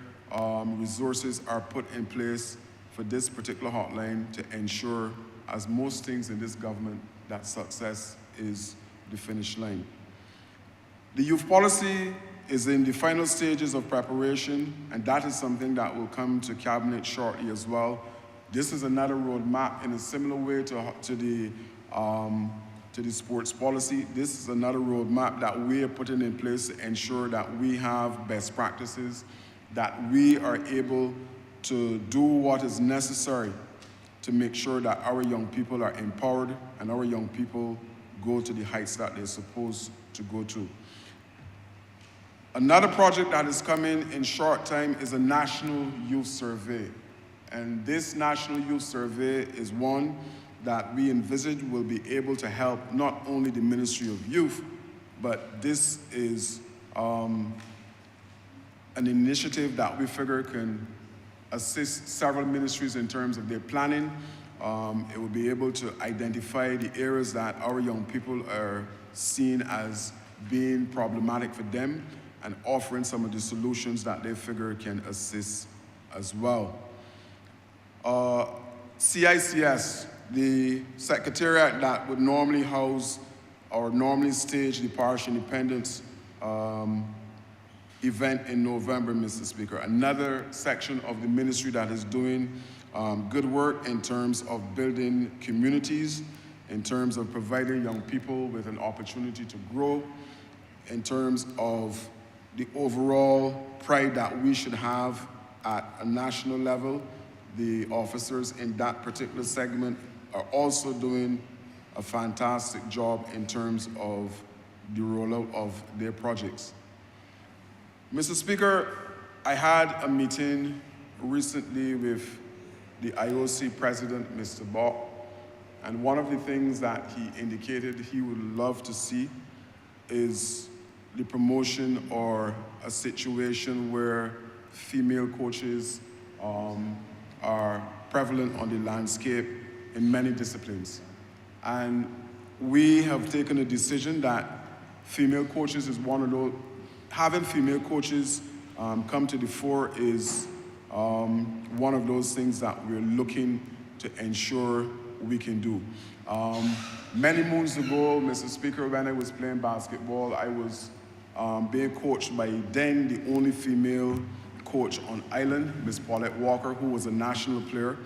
resources are put in place for this particular hotline to ensure, as most things in this government, that success is the finish line. The youth policy is in the final stages of preparation, and that is something that will come to Cabinet shortly as well. This is another roadmap in a similar way to the sports policy. This is another roadmap that we are putting in place to ensure that we have best practices, that we are able to do what is necessary to make sure that our young people are empowered and our young people go to the heights that they're supposed to go to. Another project that is coming in short time is a national youth survey. And this national youth survey is one that we envisage will be able to help not only the Ministry of Youth, but this is an initiative that we figure can assist several ministries in terms of their planning. It will be able to identify the areas that our young people are seen as being problematic for them and offering some of the solutions that they figure can assist as well. CICS, the secretariat that would normally house or normally stage the Parish Independence event in November, Mr. Speaker. Another section of the ministry that is doing good work in terms of building communities, in terms of providing young people with an opportunity to grow, in terms of the overall pride that we should have at a national level. The officers in that particular segment are also doing a fantastic job in terms of the rollout of their projects. Mr. Speaker, I had a meeting recently with the IOC president, Mr. Bok, and one of the things that he indicated he would love to see is the promotion or a situation where female coaches are prevalent on the landscape in many disciplines. And we have taken a decision that female coaches is one of those, having female coaches come to the fore is one of those things that we're looking to ensure we can do. Many moons ago, Mr. Speaker, when I was playing basketball, I was being coached by then the only female coach on island, Miss Paulette Walker, who was a national player.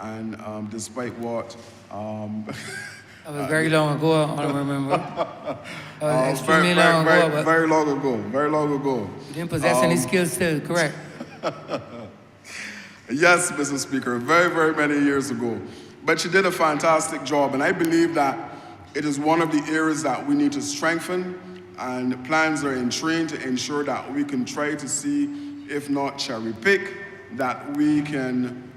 And despite what... That was very long ago, I don't remember. That was extremely long ago. But very long ago, very long ago. you didn't possess any skills still, correct? Yes, Mr. Speaker, very, very many years ago. But she did a fantastic job, and I believe that it is one of the areas that we need to strengthen, and plans are in train to ensure that we can try to see, if not cherry pick, that we can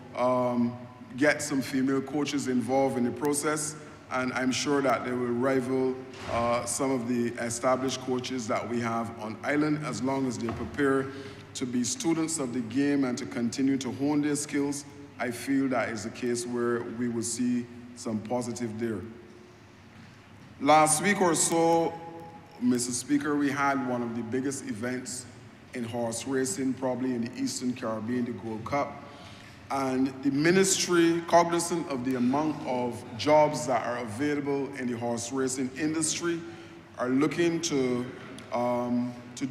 get some female coaches involved in the process, and I'm sure that they will rival some of the established coaches that we have on island, as long as they're prepared to be students of the game and to continue to hone their skills. I feel that is a case where we will see some positive there. Last week or so, Mr. Speaker, we had one of the biggest events in horse racing, probably in the Eastern Caribbean, the Gold Cup. And the ministry, cognizant of the amount of jobs that are available in the horse racing industry, are looking to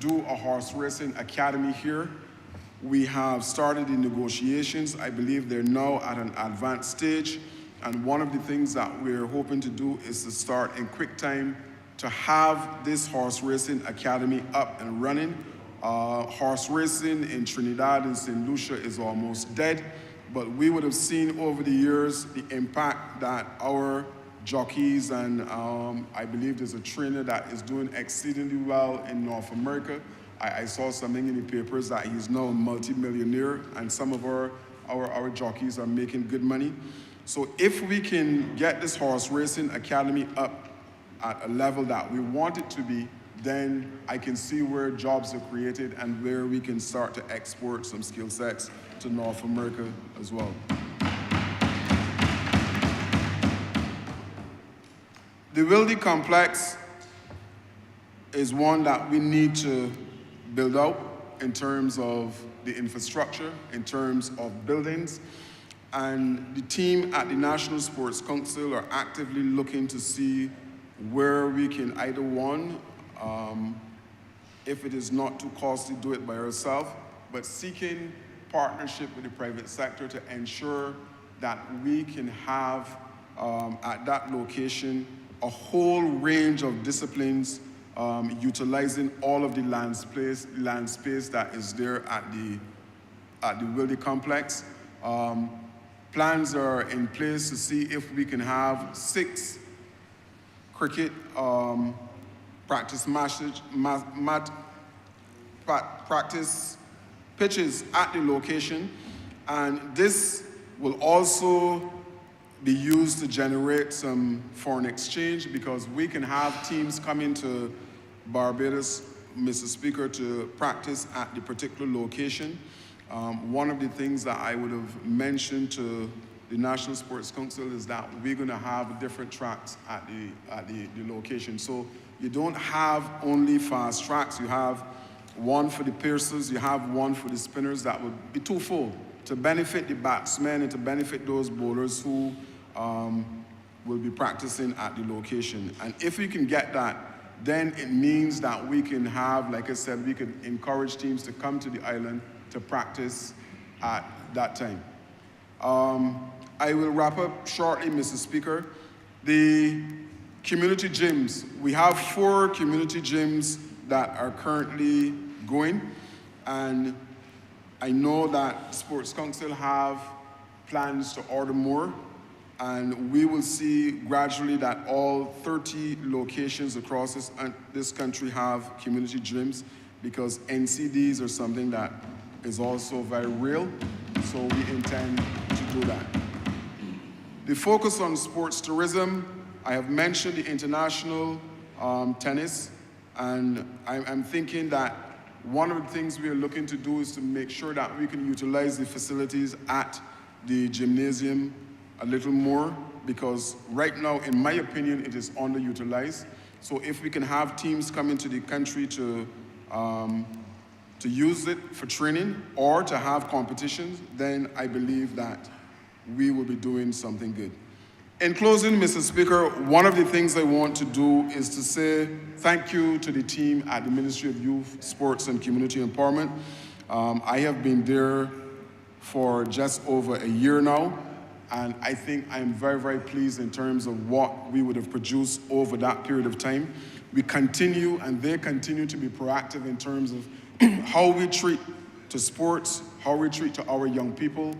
do a horse racing academy here. We have started the negotiations. I believe they're now at an advanced stage. And one of the things that we're hoping to do is to start in quick time to have this horse racing academy up and running. Horse racing in Trinidad and St. Lucia is almost dead, but we would have seen over the years the impact that our jockeys, and I believe there's a trainer that is doing exceedingly well in North America. I saw something in the papers that he's now a multi-millionaire, and some of our jockeys are making good money. So if we can get this horse racing academy up at a level that we want it to be, then I can see where jobs are created and where we can start to export some skill sets to North America as well. The Wilde complex is one that we need to build out. in terms of the infrastructure, in terms of buildings, and the team at the National Sports Council are actively looking to see where we can either one, if it is not too costly, do it by ourselves, but seeking partnership with the private sector to ensure that we can have at that location a whole range of disciplines utilizing all of the land space that is there at the Wilde Complex. Plans are in place to see if we can have 6 cricket practice practice pitches at the location, and this will also be used to generate some foreign exchange, because we can have teams coming to Barbados, Mr. Speaker, to practice at the particular location. One of the things that I would have mentioned to the National Sports Council is that we're going to have different tracks at the location. So you don't have only fast tracks. You have one for the piercers, you have one for the spinners. That would be twofold, to benefit the batsmen and to benefit those bowlers who will be practicing at the location. And if we can get that, then it means that we can have, like I said, we could encourage teams to come to the island to practice at that time. I will wrap up shortly, Mr. Speaker. The community gyms, we have 4 community gyms that are currently going, and I know that Sports Council have plans to order more, and we will see gradually that all 30 locations across this country have community gyms, because NCDs are something that is also very real, so we intend to do that. The focus on sports tourism, I have mentioned the international tennis, and I'm thinking that one of the things we are looking to do is to make sure that we can utilize the facilities at the gymnasium a little more, because right now, in my opinion, it is underutilized. So if we can have teams come into the country to use it for training or to have competitions, then I believe that we will be doing something good. In closing, Mr. Speaker, one of the things I want to do is to say thank you to the team at the Ministry of Youth, Sports and Community Empowerment. I have been there for just over a year now, and I think I'm very, very pleased in terms of what we would have produced over that period of time. We continue, and they continue to be proactive in terms of how we treat to sports, how we treat to our young people.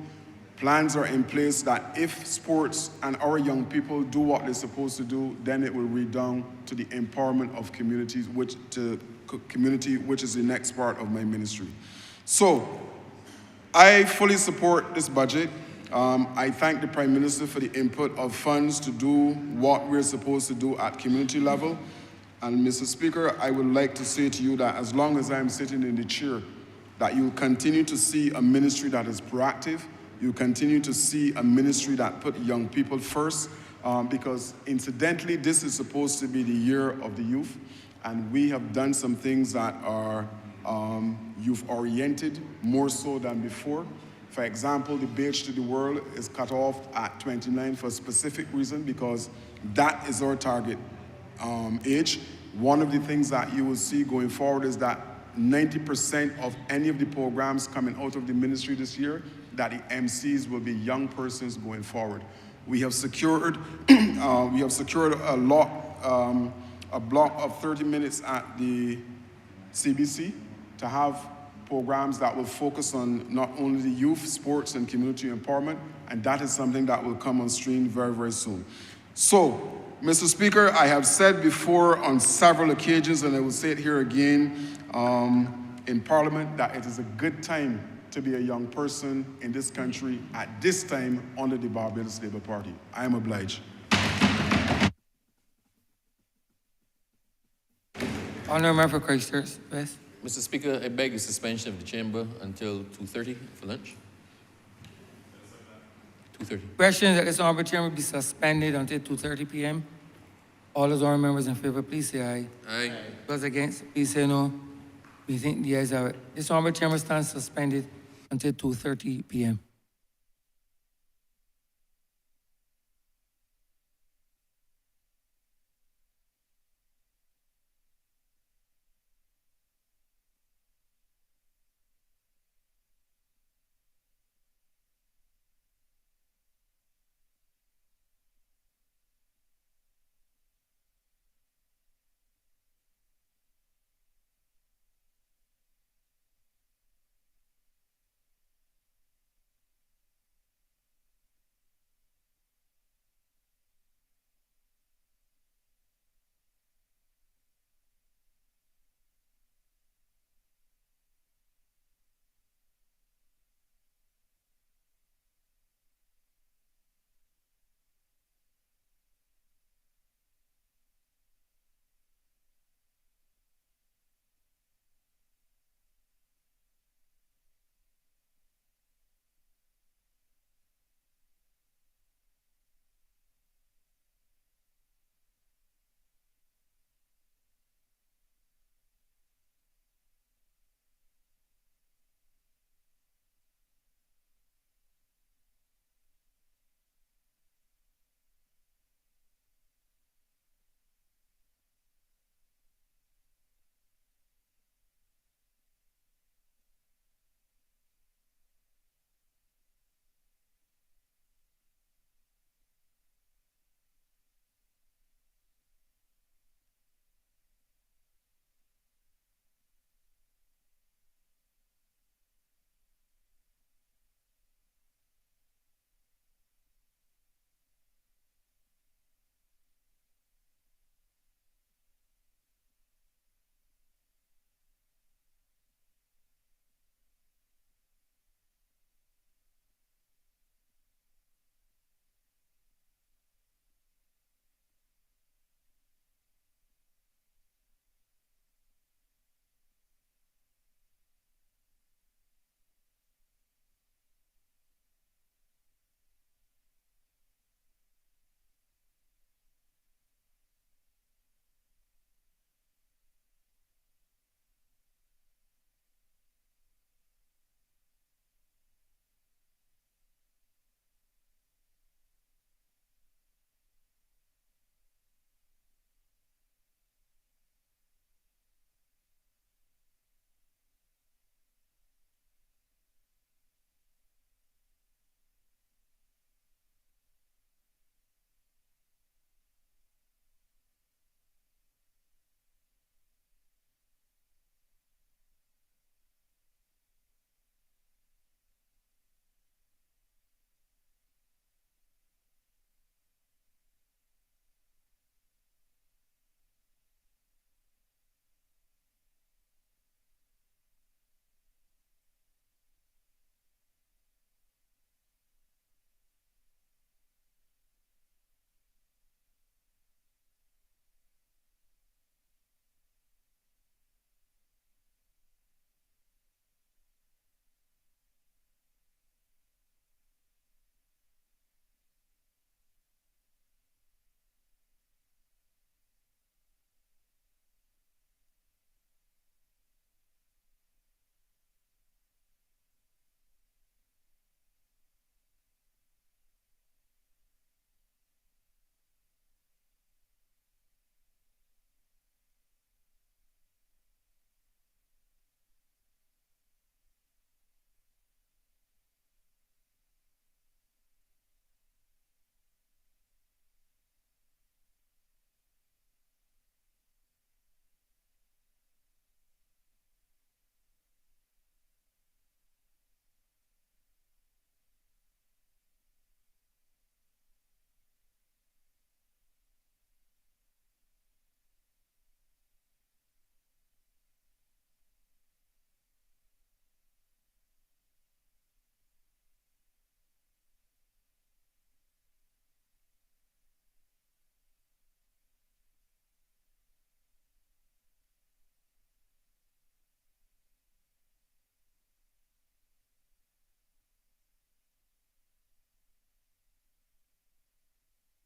Plans are in place that if sports and our young people do what they're supposed to do, then it will redound to the empowerment of communities, which is the next part of my ministry. So, I fully support this budget. I thank the Prime Minister for the input of funds to do what we're supposed to do at community level. And Mr. Speaker, I would like to say to you that as long as I'm sitting in the chair, that you'll continue to see a ministry that is proactive. You continue to see a ministry that put young people first, because incidentally, this is supposed to be the year of the youth, and we have done some things that are youth-oriented, more so than before. For example, the Beach to the World is cut off at 29 for a specific reason, because that is our target age. One of the things that you will see going forward is that 90% of any of the programs coming out of the ministry this year, that the MCs will be young persons going forward. We have secured a block of 30 minutes at the CBC to have programs that will focus on not only the youth, sports, and community empowerment, and that is something that will come on stream very, very soon. So, Mr. Speaker, I have said before on several occasions, and I will say it here again in Parliament, that it is a good time to be a young person in this country at this time under the Barbados Labour Party. I am obliged. Honourable Member for Christchurch West. Mr. Speaker, I beg the suspension of the chamber until 2:30 for lunch. 2:30. Question that this honourable chamber be suspended until 2:30 p.m. All those honourable members in favour, please say aye. Aye. Those against, please say no. We think the ayes have it. This honorable chamber stands suspended until 2:30 p.m.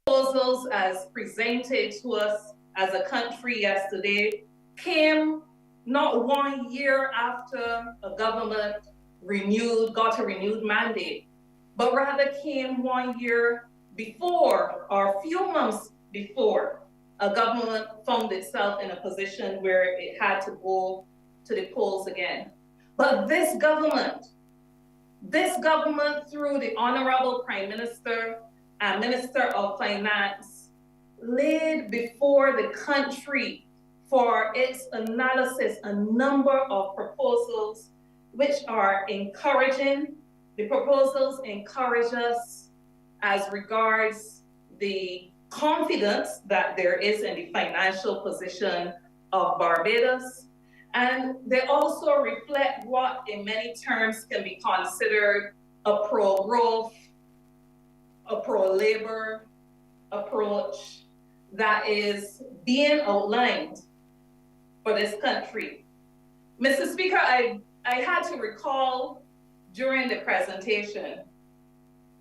Proposals as presented to us as a country yesterday came not 1 year after a government got a renewed mandate, but rather came 1 year before or a few months before a government found itself in a position where it had to go to the polls again. But this government through the Honorable Prime Minister and Minister of Finance laid before the country for its analysis a number of proposals which are encouraging. The proposals encourage us as regards the confidence that there is in the financial position of Barbados. And they also reflect what in many terms can be considered a pro-growth, a pro-labor approach that is being outlined for this country. Mr. Speaker, I had to recall during the presentation,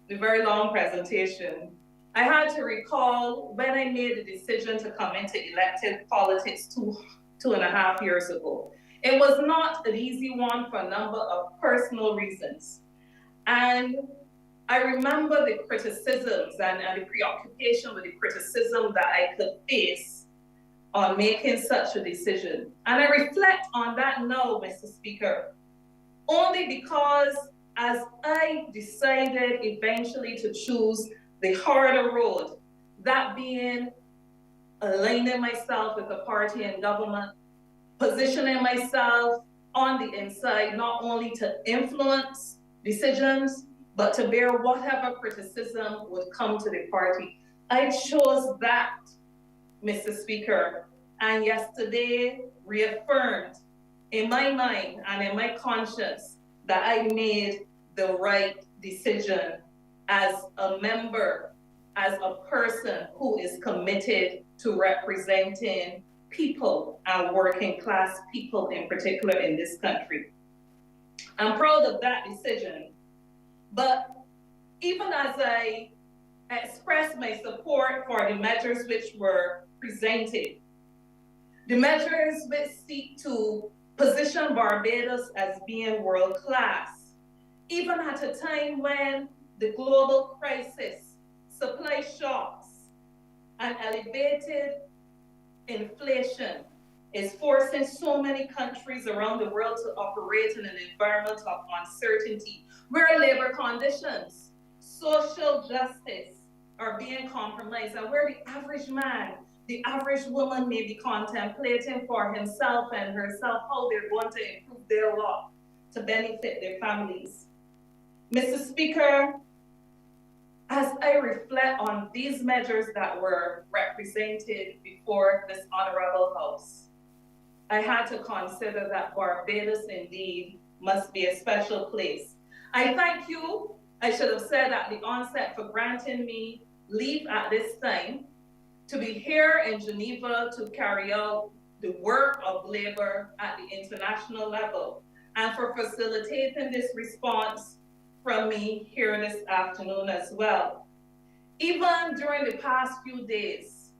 the very long presentation, I had to recall when I made the decision to come into elected politics two and a half years ago. It was not an easy one for a number of personal reasons. And I remember the criticisms and the preoccupation with the criticism that I could face on making such a decision. And I reflect on that now, Mr. Speaker, only because as I decided eventually to choose the harder road, that being aligning myself with the party and government, positioning myself on the inside, not only to influence decisions, but to bear whatever criticism would come to the party. I chose that, Mr. Speaker, and yesterday reaffirmed in my mind and in my conscience that I made the right decision as a member, as a person who is committed to representing people and working class people in particular in this country. I'm proud of that decision, but even as I express my support for the measures which were presented, the measures which seek to position Barbados as being world class, even at a time when the global crisis, supply shocks, and elevated inflation is forcing so many countries around the world to operate in an environment of uncertainty, where labor conditions, social justice are being compromised, and where the average man, the average woman may be contemplating for himself and herself how they're going to improve their lot to benefit their families. Mr. Speaker, as I reflect on these measures that were represented before this Honorable House, I had to consider that Barbados indeed must be a special place. I thank you, I should have said at the onset, for granting me leave at this time to be here in Geneva to carry out the work of labor at the international level, and for facilitating this response from me here this afternoon as well. Even during the past few days,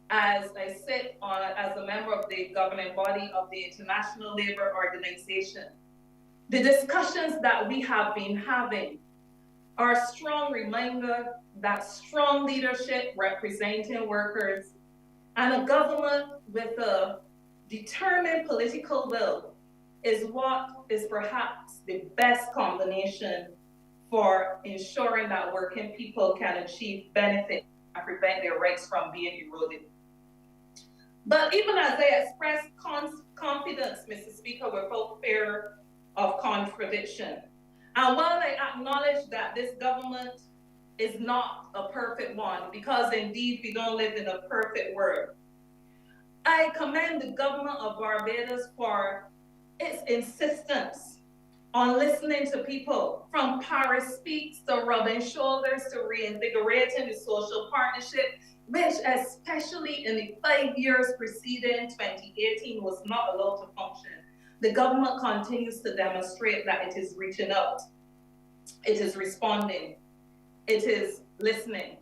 as I sit on as a member of the governing body of the International Labour Organization, the discussions that we have been having are a strong reminder that strong leadership representing workers and a government with a determined political will is what is perhaps the best combination for ensuring that working people can achieve benefit and prevent their rights from being eroded. But even as I express confidence, Mr. Speaker, without fear of contradiction, and while I acknowledge that this government is not a perfect one, because indeed we don't live in a perfect world, I commend the government of Barbados for its insistence on listening to people, from Paris Speaks to rubbing shoulders to reinvigorating the social partnership, which especially in the 5 years preceding 2018 was not allowed to function. The government continues to demonstrate that it is reaching out, it is responding, it is listening,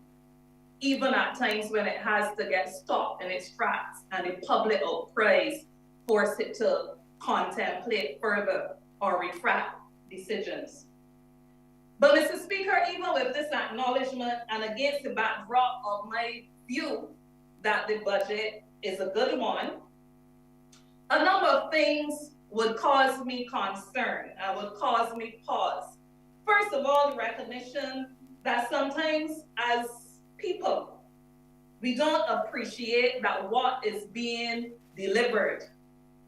even at times when it has to get stopped in its tracks and the public outcries force it to contemplate further or retract decisions. But Mr. Speaker, even with this acknowledgement and against the backdrop of my view that the budget is a good one, a number of things would cause me concern and would cause me pause. First of all, the recognition that sometimes as people, we don't appreciate that what is being delivered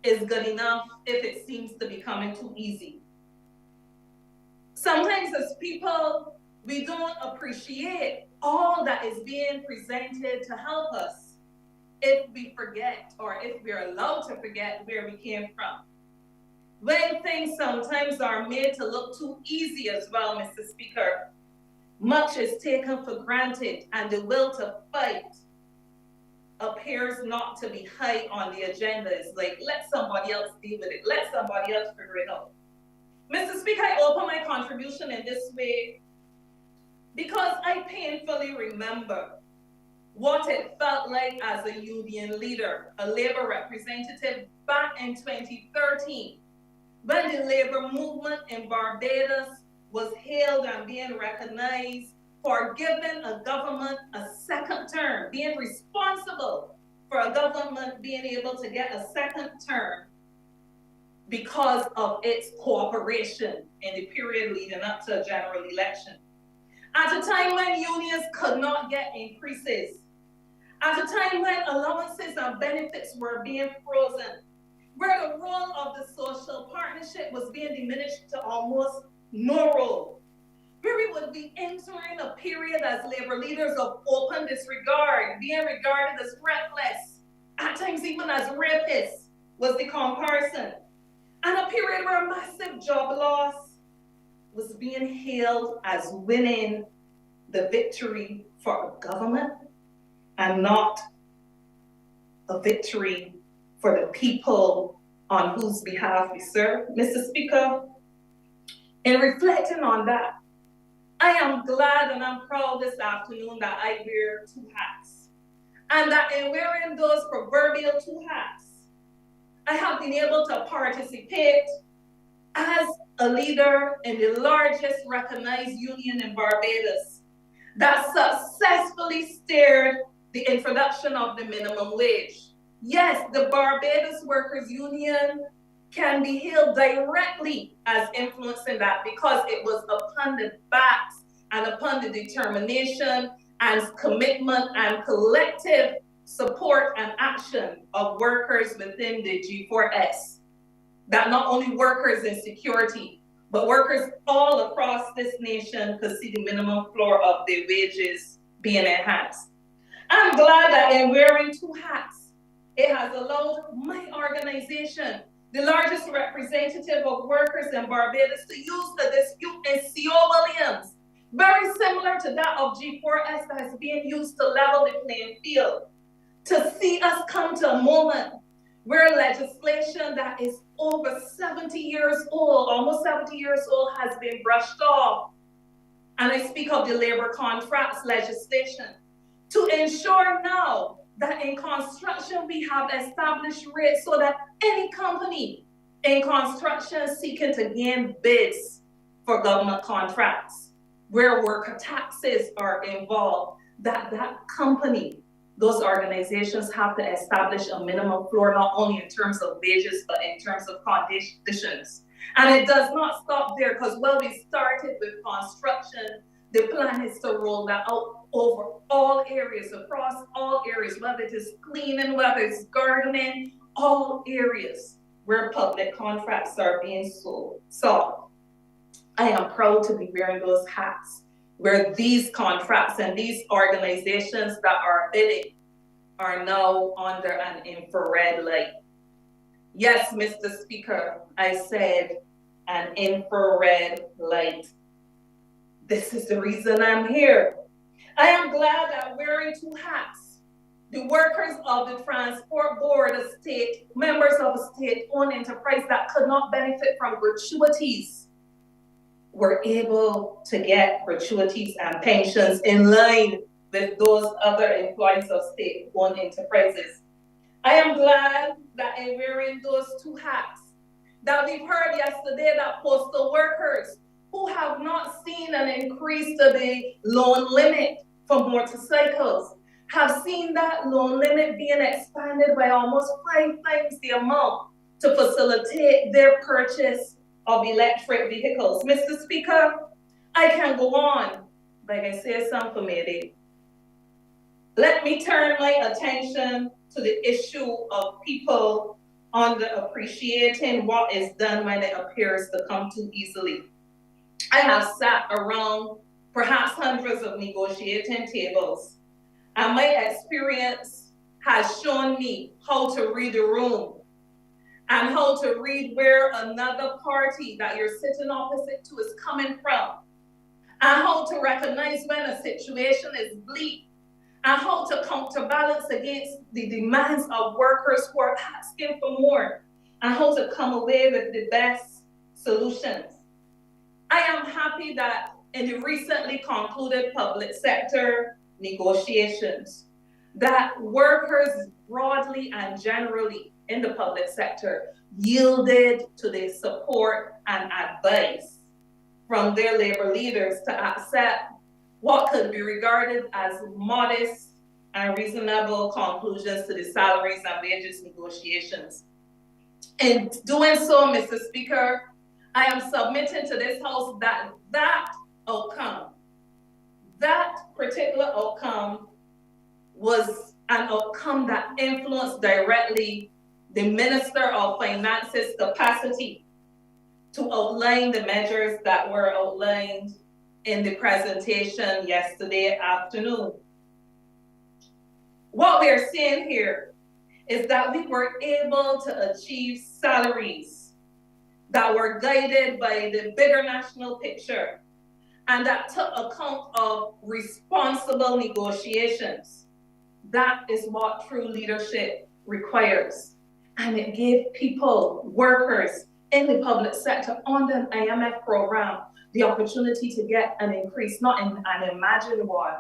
is good enough if it seems to be coming too easy. Sometimes as people, we don't appreciate all that is being presented to help us if we forget or if we're allowed to forget where we came from. When things sometimes are made to look too easy as well, Mr. Speaker, much is taken for granted and the will to fight appears not to be high on the agenda. It's like, let somebody else deal with it. Let somebody else figure it out. Mr. Speaker, I open my contribution in this way because I painfully remember what it felt like as a union leader, a labor representative back in 2013, when the labor movement in Barbados was hailed and being recognized for giving a government a second term, being responsible for a government being able to get a second term because of its cooperation in the period leading up to a general election. At a time when unions could not get increases, at a time when allowances and benefits were being frozen, where the role of the social partnership was being diminished to almost no role, where we would be entering a period as labor leaders of open disregard, being regarded as reckless, at times even as rapists was the comparison, and a period where massive job loss was being hailed as winning the victory for a government and not a victory for the people on whose behalf we serve. Mr. Speaker, in reflecting on that, I am glad and I'm proud this afternoon that I wear two hats. And that in wearing those proverbial two hats, I have been able to participate as a leader in the largest recognized union in Barbados that successfully steered the introduction of the minimum wage. Yes, the Barbados Workers Union can be hailed directly as influencing that because it was upon the backs and upon the determination and commitment and collective support and action of workers within the G4S. That not only workers in security, but workers all across this nation could see the minimum floor of their wages being enhanced. I'm glad that in wearing two hats, it has allowed my organization, the largest representative of workers in Barbados, to use the dispute in C.O. Williams, very similar to that of G4S that is being used to level the playing field, to see us come to a moment where legislation that is over 70 years old, almost 70 years old, has been brushed off. And I speak of the labor contracts legislation, to ensure now that in construction we have established rates so that any company in construction seeking to gain bids for government contracts, where worker taxes are involved, that company, those organizations have to establish a minimum floor, not only in terms of wages, but in terms of conditions. And it does not stop there, because while we started with construction, the plan is to roll that out over all areas, across all areas, whether it is cleaning, whether it's gardening, all areas where public contracts are being sold. So I am proud to be wearing those hats, where these contracts and these organizations that are bidding are now under an infrared light. Yes, Mr. Speaker, I said an infrared light. This is the reason I'm here. I am glad that wearing two hats, the workers of the Transport Board, a state, members of a state-owned enterprise that could not benefit from gratuities, were able to get gratuities and pensions in line with those other employees of state-owned enterprises. I am glad that in wearing those two hats, that we've heard yesterday that postal workers who have not seen an increase to the loan limit for motorcycles have seen that loan limit being expanded by almost 5 times the amount to facilitate their purchase of electric vehicles. Mr. Speaker, I can go on, but I say something for me. Let me turn my attention to the issue of people underappreciating what is done when it appears to come too easily. I have sat around perhaps hundreds of negotiating tables, and my experience has shown me how to read the room and how to read where another party that you're sitting opposite to is coming from, and how to recognize when a situation is bleak, and how to counterbalance against the demands of workers who are asking for more, and how to come away with the best solutions. I am happy that in the recently concluded public sector negotiations, that workers broadly and generally in the public sector yielded to the support and advice from their labor leaders to accept what could be regarded as modest and reasonable conclusions to the salaries and wages negotiations. In doing so, Mr. Speaker, I am submitting to this House that particular outcome was an outcome that influenced directly the Minister of Finance's capacity to outline the measures that were outlined in the presentation yesterday afternoon. What we're seeing here is that we were able to achieve salaries that were guided by the bigger national picture and that took account of responsible negotiations. That is what true leadership requires. And it gave people, workers in the public sector on the IMF program, the opportunity to get an increase, not an imagined one,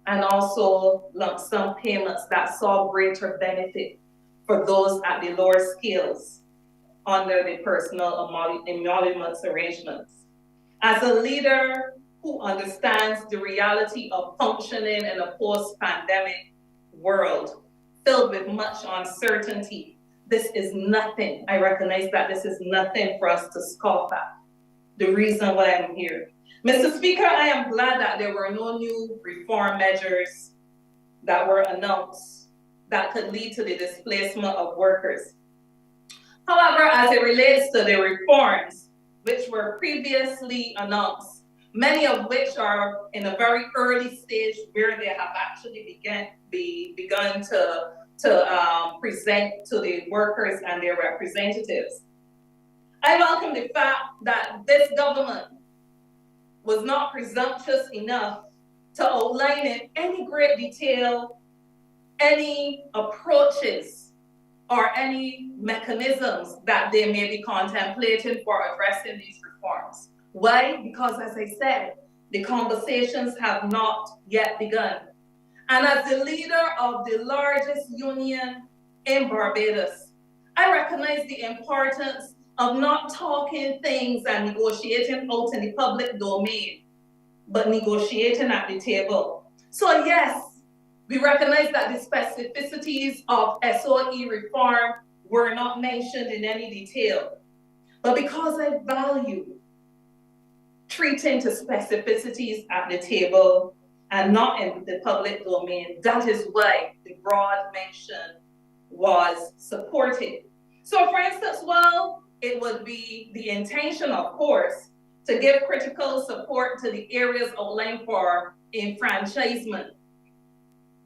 and also lump sum payments that saw greater benefit for those at the lower scales under the personal emoluments arrangements. As a leader who understands the reality of functioning in a post-pandemic world filled with much uncertainty, this is nothing. I recognize that this is nothing for us to scoff at. The reason why I'm here. Mr. Speaker, I am glad that there were no new reform measures that were announced that could lead to the displacement of workers. However, as it relates to the reforms which were previously announced, many of which are in a very early stage where they have actually begun to present to the workers and their representatives. I welcome the fact that this government was not presumptuous enough to outline in any great detail any approaches or any mechanisms that they may be contemplating for addressing these reforms. Why? Because, as I said, the conversations have not yet begun. And as the leader of the largest union in Barbados, I recognize the importance of not talking things and negotiating out in the public domain, but negotiating at the table. So yes, we recognize that the specificities of SOE reform were not mentioned in any detail. But because I value treating to specificities at the table and not in the public domain, that is why the broad mention was supported. So for instance, while it would be the intention, of course, to give critical support to the areas outlined for enfranchisement,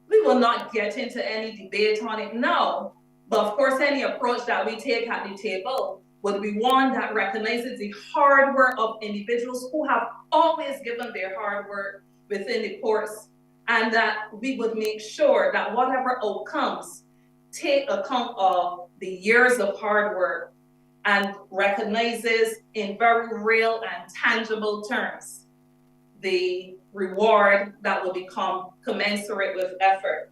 we will not get into any debate on it now. But of course, any approach that we take at the table would be one that recognizes the hard work of individuals who have always given their hard work within the courts, and that we would make sure that whatever outcomes take account of the years of hard work and recognizes in very real and tangible terms the reward that will become commensurate with effort.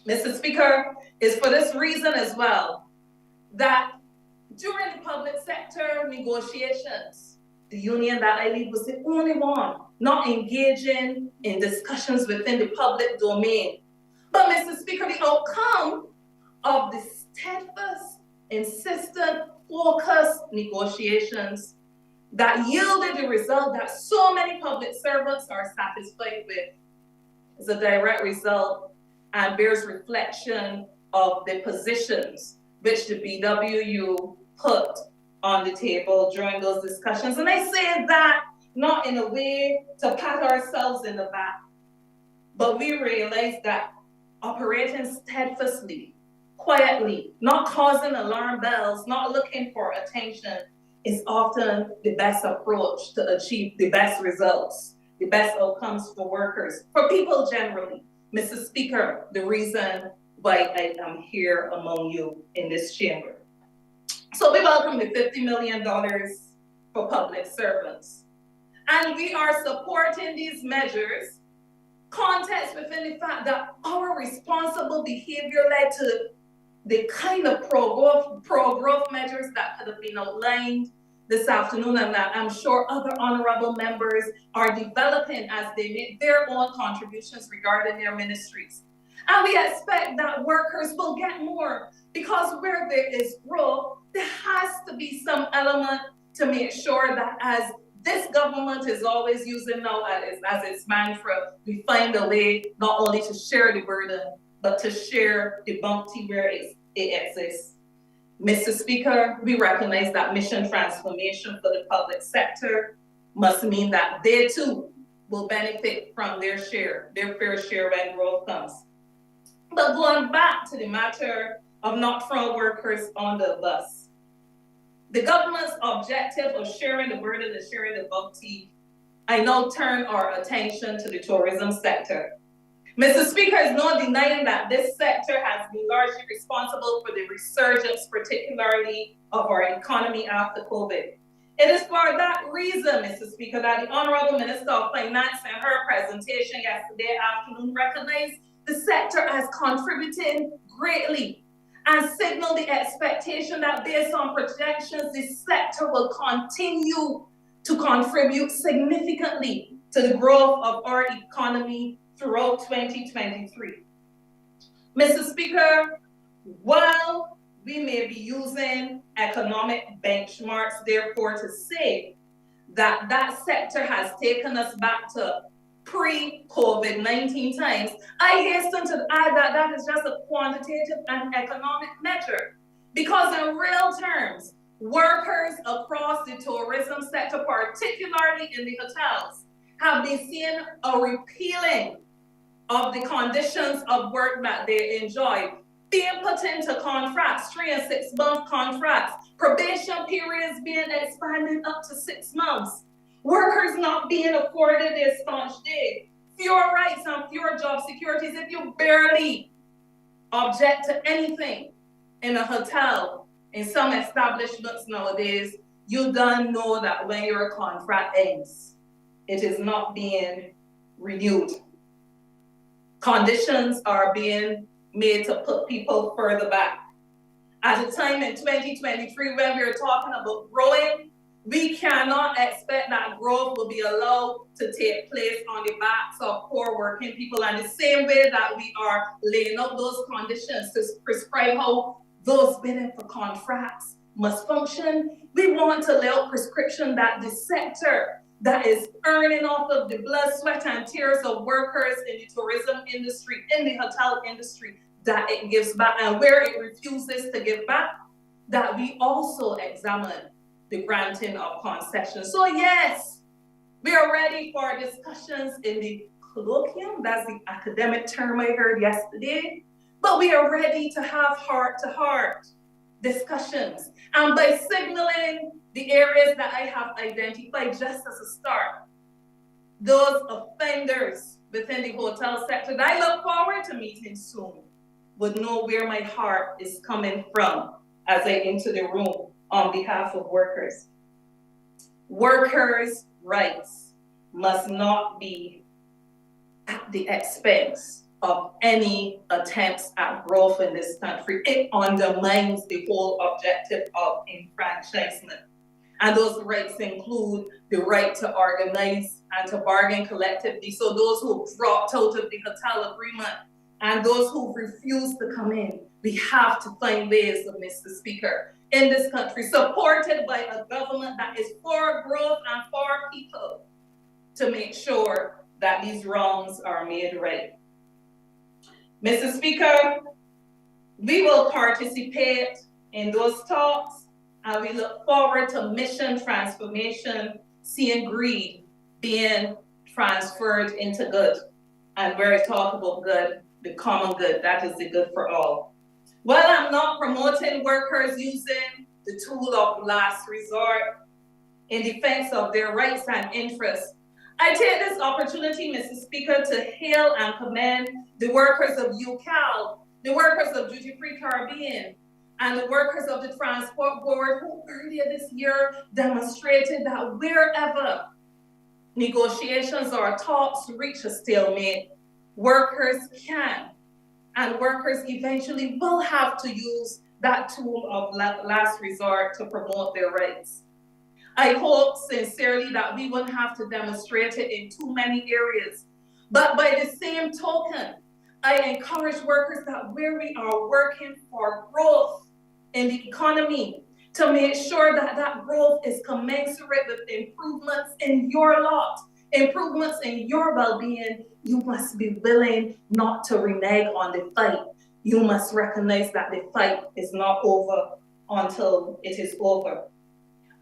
Mr. Speaker, it's for this reason as well that during the public sector negotiations, the union that I lead was the only one not engaging in discussions within the public domain. But Mr. Speaker, the outcome of the steadfast, insistent, focused negotiations that yielded the result that so many public servants are satisfied with is a direct result and bears reflection of the positions which the BWU put on the table during those discussions. And I say that not in a way to pat ourselves in the back, but we realize that operating steadfastly, quietly, not causing alarm bells, not looking for attention, is often the best approach to achieve the best results, the best outcomes for workers, for people generally. Mr. Speaker, the reason why I am here among you in this chamber. So we welcome the $50 million for public servants. And we are supporting these measures, context within the fact that our responsible behavior led to the kind of pro-growth measures that could have been outlined this afternoon, and that I'm sure other honorable members are developing as they make their own contributions regarding their ministries. And we expect that workers will get more, because where there is growth, there has to be some element to make sure that, as this government is always using now as its mantra, we find a way not only to share the burden, but to share the bounty where it exists. Mr. Speaker, we recognize that mission transformation for the public sector must mean that they too will benefit from their fair share when growth comes. But going back to the matter of not throwing workers on the bus, the government's objective of sharing the burden and sharing the bounty, I now turn our attention to the tourism sector. Mr. Speaker, is not denying that this sector has been largely responsible for the resurgence, particularly of our economy after COVID. It is for that reason, Mr. Speaker, that the Honorable Minister of Finance in her presentation yesterday afternoon recognized the sector as contributing greatly and signaled the expectation that based on projections, this sector will continue to contribute significantly to the growth of our economy throughout 2023. Mr. Speaker, while we may be using economic benchmarks, therefore, to say that that sector has taken us back to pre-COVID-19 times, I hasten to add that that is just a quantitative and economic measure, because in real terms, workers across the tourism sector, particularly in the hotels, have been seeing a repealing of the conditions of work that they enjoy, being put into contracts, 3 and 6 month contracts, probation periods being expanded up to 6 months, workers not being afforded their staunch day, fewer rights and fewer job securities. If you barely object to anything in a hotel, in some establishments nowadays, you don't know that when your contract ends, it is not being renewed. Conditions are being made to put people further back. At a time in 2023 when we're talking about growing, we cannot expect that growth will be allowed to take place on the backs of poor working people. And the same way that we are laying out those conditions to prescribe how those bidding for contracts must function, we want to lay out prescription that the sector that is earning off of the blood, sweat, and tears of workers in the tourism industry, in the hotel industry, that it gives back. And where it refuses to give back, that we also examine the granting of concessions. So yes, we are ready for discussions in the colloquium, that's the academic term I heard yesterday, but we are ready to have heart-to-heart discussions. And by signaling the areas that I have identified just as a start, those offenders within the hotel sector that I look forward to meeting soon would know where my heart is coming from as I enter the room on behalf of workers. Workers' rights must not be at the expense of any attempts at growth in this country. It undermines the whole objective of enfranchisement. And those rights include the right to organize and to bargain collectively. So those who dropped out of the hotel agreement and those who refuse to come in, we have to find ways, Mr. Speaker, in this country, supported by a government that is for growth and for people, to make sure that these wrongs are made right. Mr. Speaker, we will participate in those talks, and we look forward to mission transformation, seeing greed being transferred into good. And where I talk about good, the common good, that is the good for all. While I'm not promoting workers using the tool of last resort in defense of their rights and interests, I take this opportunity, Mr. Speaker, to hail and commend the workers of UCAL, the workers of Duty Free Caribbean, and the workers of the Transport Board who earlier this year demonstrated that wherever negotiations or talks reach a stalemate, workers can, and workers eventually will have to use that tool of last resort to promote their rights. I hope sincerely that we won't have to demonstrate it in too many areas. But by the same token, I encourage workers that where we are working for growth in the economy, to make sure that that growth is commensurate with improvements in your lot, improvements in your well-being, you must be willing not to renege on the fight. You must recognize that the fight is not over until it is over.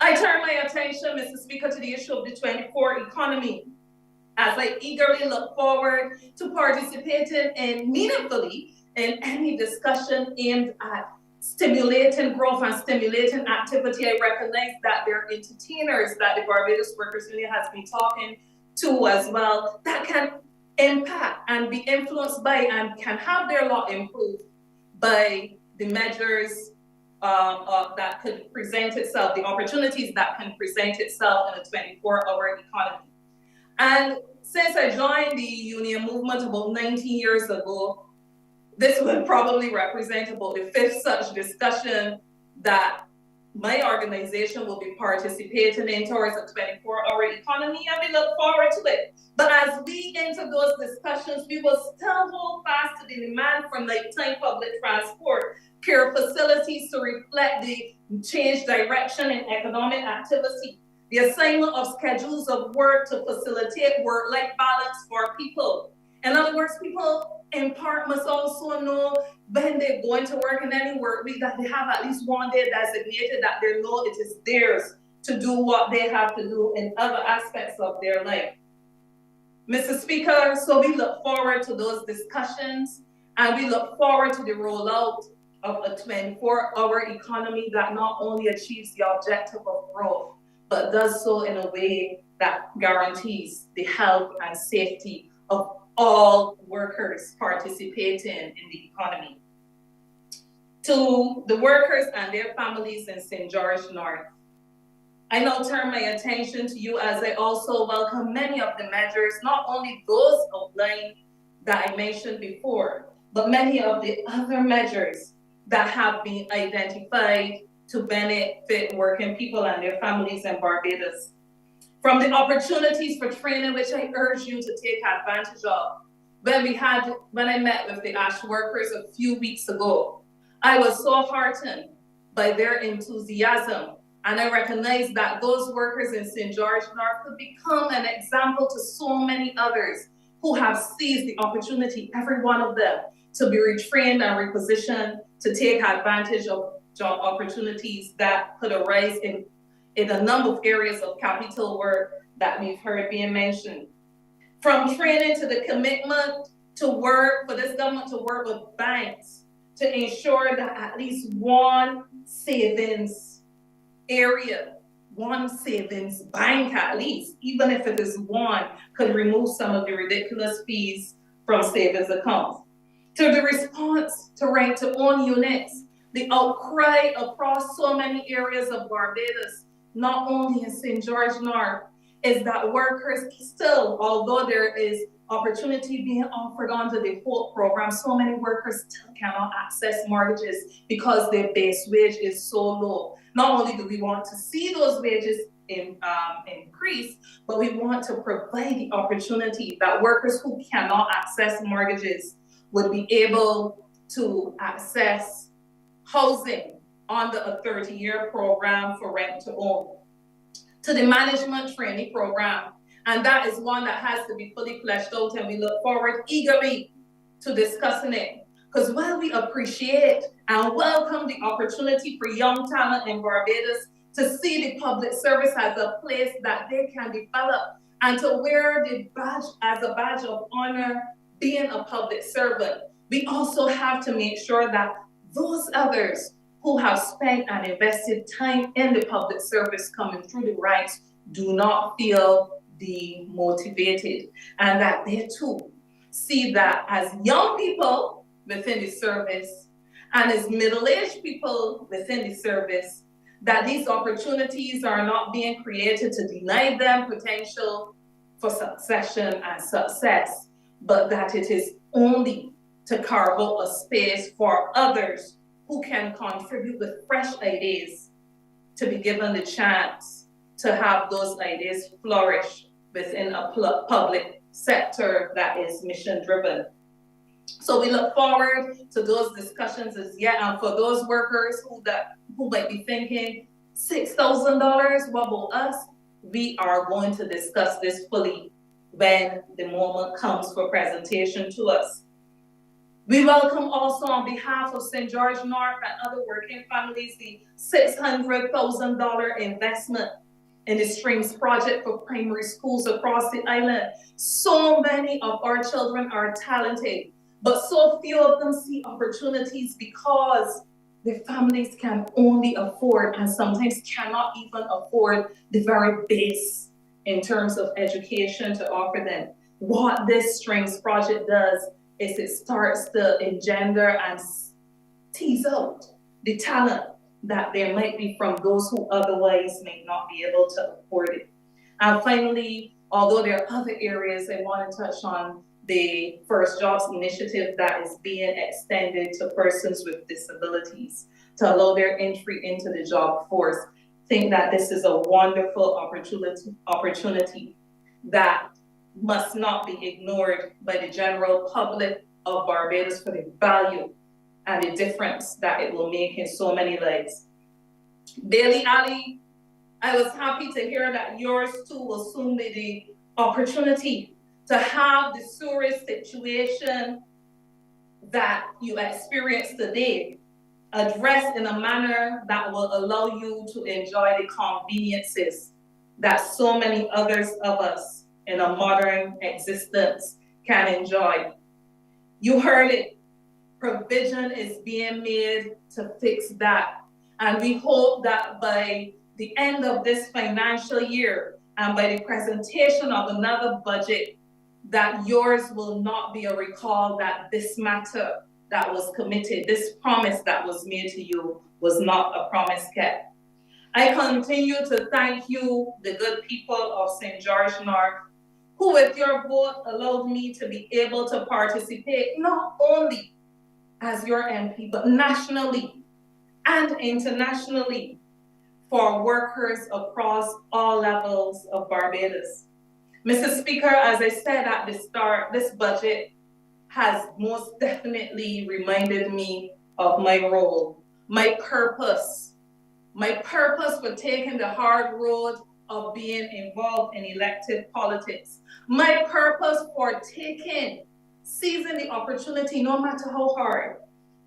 I turn my attention, Mr. Speaker, to the issue of the 24 economy, as I eagerly look forward to participating meaningfully in any discussion aimed at stimulating growth and stimulating activity. I recognize that there are entertainers that the Barbados Workers Union has been talking to as well that can impact and be influenced by and can have their lot improved by the measures that could present itself, the opportunities that can present itself in a 24-hour economy. And since I joined the union movement about 19 years ago, this would probably represent about the 5th such discussion that my organization will be participating in towards a 24-hour economy, and we look forward to it. But as we enter those discussions, we will still hold fast to the demand for nighttime public transport, care facilities to reflect the changed direction in economic activity, the assignment of schedules of work to facilitate work-life balance for people. In other words, people in part must also know when they're going to work in any work week that they have at least one day designated, that they know it is theirs to do what they have to do in other aspects of their life. Mr. Speaker, so we look forward to those discussions, and we look forward to the rollout of a 24-hour economy that not only achieves the objective of growth, but does so in a way that guarantees the health and safety of all workers participating in the economy. To the workers and their families in St. George North, I now turn my attention to you as I also welcome many of the measures, not only those outlined that I mentioned before, but many of the other measures that have been identified to benefit working people and their families in Barbados. From the opportunities for training, which I urge you to take advantage of. When I met with the ASH workers a few weeks ago, I was so heartened by their enthusiasm. And I recognize that those workers in St. George North could become an example to so many others who have seized the opportunity, every one of them, to be retrained and repositioned to take advantage of job opportunities that could arise in a number of areas of capital work that we've heard being mentioned. From training to the commitment to work, for this government to work with banks to ensure that at least one savings area, one savings bank at least, even if it is one, could remove some of the ridiculous fees from savings accounts. To the response to rent-to-own units, the outcry across so many areas of Barbados, not only in St. George North, is that workers still, although there is opportunity being offered under the HOPE program, so many workers still cannot access mortgages because their base wage is so low. Not only do we want to see those wages increase, but we want to provide the opportunity that workers who cannot access mortgages would be able to access housing under a 30-year program for rent to own, to the management training program. And that is one that has to be fully fleshed out, and we look forward eagerly to discussing it. Because while we appreciate and welcome the opportunity for young talent in Barbados to see the public service as a place that they can develop and to wear the badge as a badge of honor being a public servant, we also have to make sure that those others who have spent and invested time in the public service coming through the ranks do not feel demotivated, and that they too see that as young people within the service and as middle-aged people within the service, that these opportunities are not being created to deny them potential for succession and success, but that it is only to carve out a space for others who can contribute with fresh ideas to be given the chance to have those ideas flourish within a public sector that is mission-driven. So we look forward to those discussions as yet, and for those workers who might be thinking, $6,000, what about us? We are going to discuss this fully when the moment comes for presentation to us. We welcome also on behalf of St. George North and other working families the $600,000 investment in the Streams project for primary schools across the island. So many of our children are talented, but so few of them see opportunities because the families can only afford and sometimes cannot even afford the very base in terms of education to offer them. What this Streams project does is it starts to engender and tease out the talent that there might be from those who otherwise may not be able to afford it. And finally, although there are other areas, I want to touch on the First Jobs initiative that is being extended to persons with disabilities to allow their entry into the job force. I think that this is a wonderful opportunity that must not be ignored by the general public of Barbados for the value and the difference that it will make in so many lives. Bailey Ali, I was happy to hear that yours too will soon be the opportunity to have the sewerage situation that you experienced today addressed in a manner that will allow you to enjoy the conveniences that so many others of us in a modern existence can enjoy. You heard it. Provision is being made to fix that. And we hope that by the end of this financial year and by the presentation of another budget, that yours will not be a recall that this matter that was committed, this promise that was made to you was not a promise kept. I continue to thank you, the good people of St. George North, who with your vote allowed me to be able to participate not only as your MP, but nationally and internationally for workers across all levels of Barbados. Mr. Speaker, as I said at the start, this budget has most definitely reminded me of my role, my purpose for taking the hard road of being involved in elected politics, my purpose for seizing the opportunity, no matter how hard,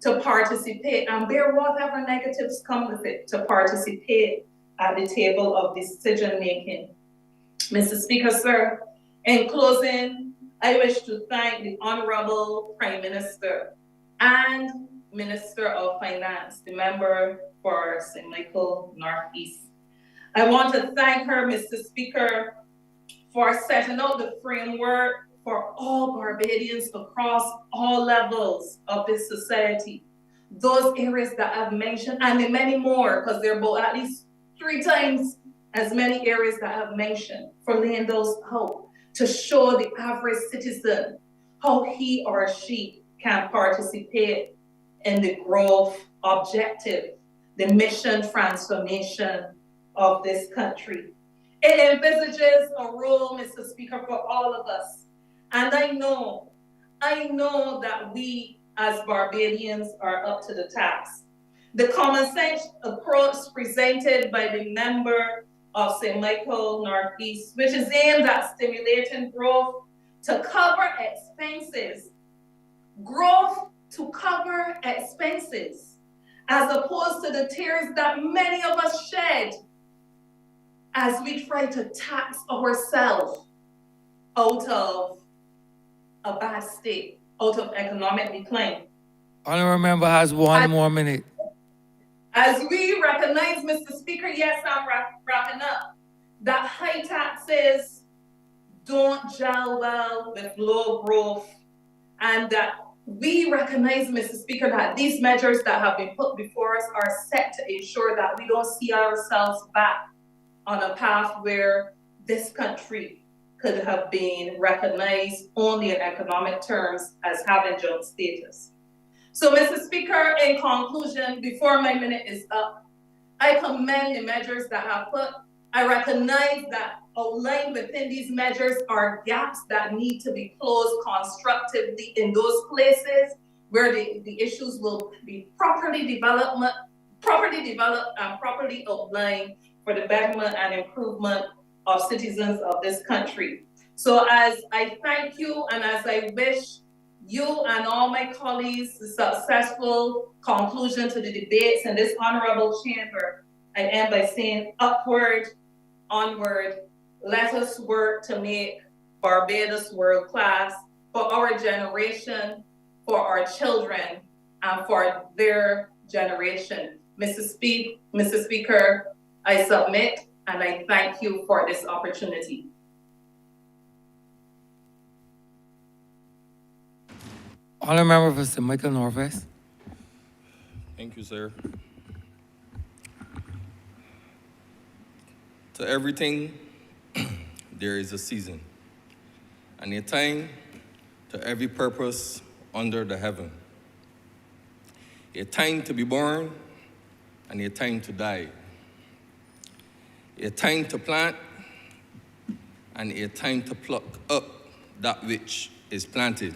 to participate and bear whatever negatives come with it, to participate at the table of decision making. Mr. Speaker, sir, in closing, I wish to thank the Honorable Prime Minister and Minister of Finance, the member for St. Michael Northeast. I want to thank her, Mr. Speaker, for setting out the framework for all Barbadians across all levels of this society. Those areas that I've mentioned, and the many more, because there are at least 3 times as many areas that I've mentioned, for laying those out to show the average citizen how he or she can participate in the growth objective, the mission transformation of this country. It envisages a role, Mr. Speaker, for all of us. And I know that we as Barbadians are up to the task. The common sense approach presented by the member of St. Michael Northeast, which is aimed at stimulating growth to cover expenses, growth to cover expenses, as opposed to the tears that many of us shed as we try to tax ourselves out of a bad state, out of economic decline. Honorable member has one more minute. As we recognize, Mr. Speaker, yes, I'm wrapping up, that high taxes don't gel well with low growth, and that we recognize, Mr. Speaker, that these measures that have been put before us are set to ensure that we don't see ourselves back on a path where this country could have been recognized only in economic terms as having junk status. So, Mr. Speaker, in conclusion, before my minute is up, I commend the measures that have put. I recognize that outlined within these measures are gaps that need to be closed constructively in those places where the issues will be properly developed and properly outlined for the betterment and improvement of citizens of this country. So as I thank you and as I wish you and all my colleagues a successful conclusion to the debates in this honorable chamber, I end by saying upward, onward, let us work to make Barbados world class for our generation, for our children, and for their generation. Mr. Speaker, I submit and I thank you for this opportunity. Honorable member for St. Michael Northwest. Thank you, sir. To everything, there is a season, and a time to every purpose under the heaven. A time to be born, and a time to die. A time to plant, and a time to pluck up that which is planted.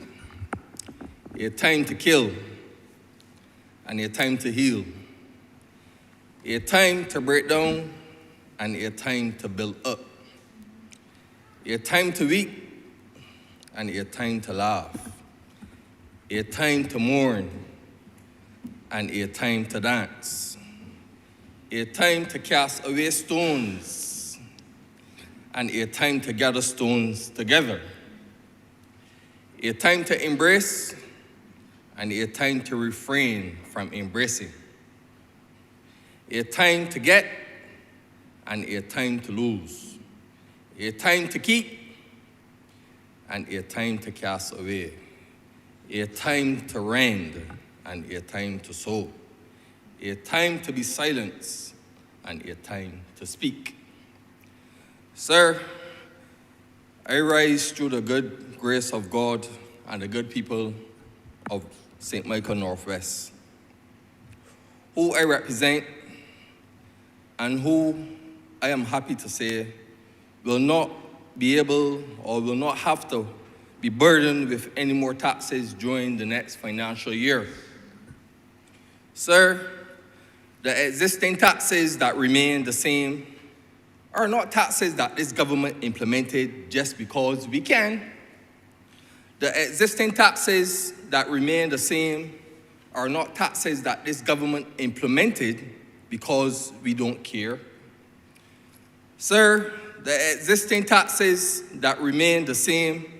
A time to kill, and a time to heal. A time to break down, and a time to build up. A time to weep, and a time to laugh. A time to mourn, and a time to dance. A time to cast away stones, and a time to gather stones together. A time to embrace, and a time to refrain from embracing. A time to get, and a time to lose. A time to keep, and a time to cast away. A time to rend, and a time to sow. A time to be silenced, and a time to speak. Sir, I rise through the good grace of God and the good people of St. Michael Northwest, who I represent and who I am happy to say will not be able or will not have to be burdened with any more taxes during the next financial year. Sir, the existing taxes that remain the same are not taxes that this government implemented just because we can. The existing taxes that remain the same are not taxes that this government implemented because we don't care. Sir, the existing taxes that remain the same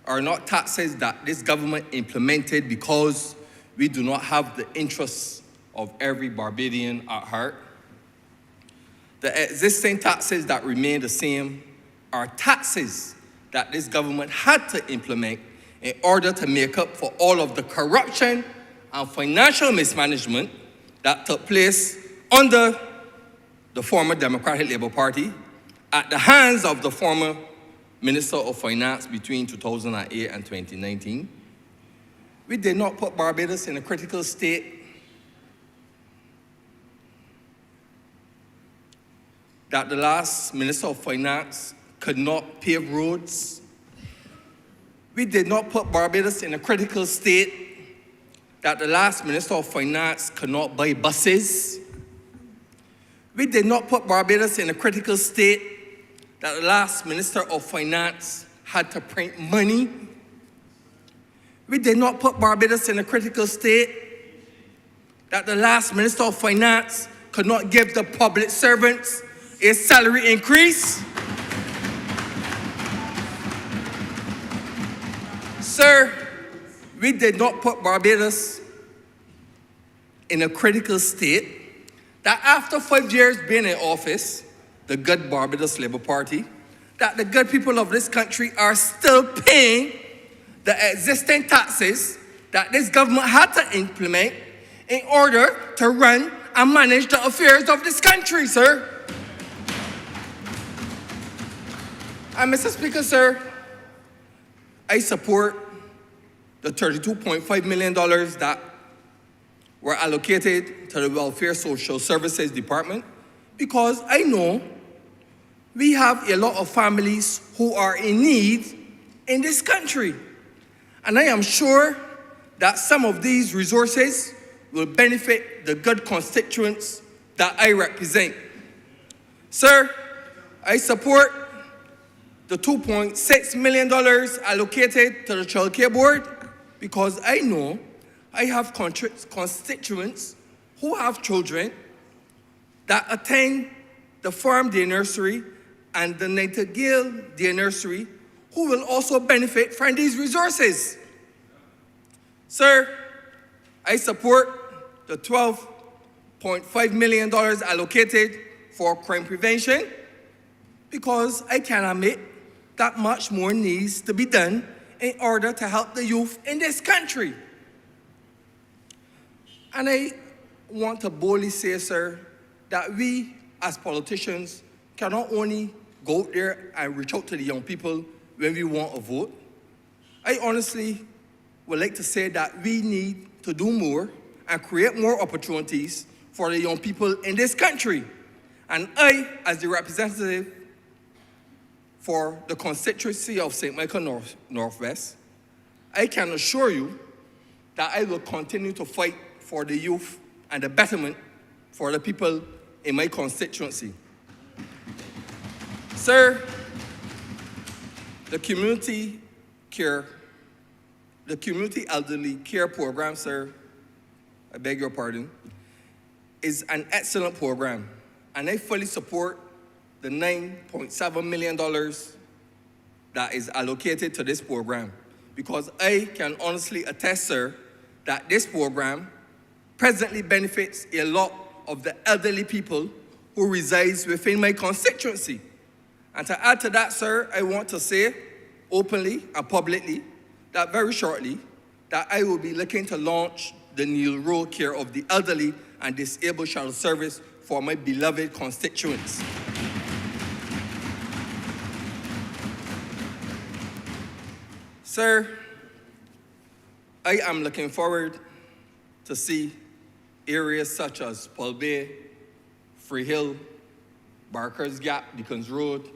are not taxes that this government implemented because we do not have the interests of every Barbadian at heart. The existing taxes that remain the same are taxes that this government had to implement in order to make up for all of the corruption and financial mismanagement that took place under the former Democratic Labour Party, at the hands of the former Minister of Finance between 2008 and 2019, we did not put Barbados in a critical state that the last Minister of Finance could not pave roads. We did not put Barbados in a critical state that the last Minister of Finance could not buy buses. We did not put Barbados in a critical state that the last Minister of Finance had to print money. We did not put Barbados in a critical state that the last Minister of Finance could not give the public servants a salary increase. Sir, we did not put Barbados in a critical state that after 5 years being in office, the good Barbados Labour Party, that the good people of this country are still paying the existing taxes that this government had to implement in order to run and manage the affairs of this country, sir. And Mr. Speaker, sir, I support the $32.5 million that were allocated to the Welfare Social Services Department because I know we have a lot of families who are in need in this country. And I am sure that some of these resources will benefit the good constituents that I represent. Sir, I support the $2.6 million allocated to the Child Care Board because I know I have constituents who have children that attend the Farm Day Nursery and the Nightingale Day Nursery who will also benefit from these resources. Sir, I support the $12.5 million allocated for crime prevention because I can admit that much more needs to be done in order to help the youth in this country. And I want to boldly say, sir, that we as politicians cannot only go out there and reach out to the young people when we want a vote. I honestly would like to say that we need to do more and create more opportunities for the young people in this country. And I, as the representative for the constituency of St. Michael Northwest, I can assure you that I will continue to fight for the youth and the betterment for the people in my constituency. Sir, the community elderly care program, sir, I beg your pardon, is an excellent program, and I fully support the $9.7 million that is allocated to this program, because I can honestly attest, sir, that this program presently benefits a lot of the elderly people who resides within my constituency. And to add to that, sir, I want to say openly and publicly that very shortly that I will be looking to launch the Neil Rowe Care of the Elderly and Disabled Shuttle Service for my beloved constituents. Sir, I am looking forward to see areas such as Paul Bay, Free Hill, Barker's Gap, Deacons Road,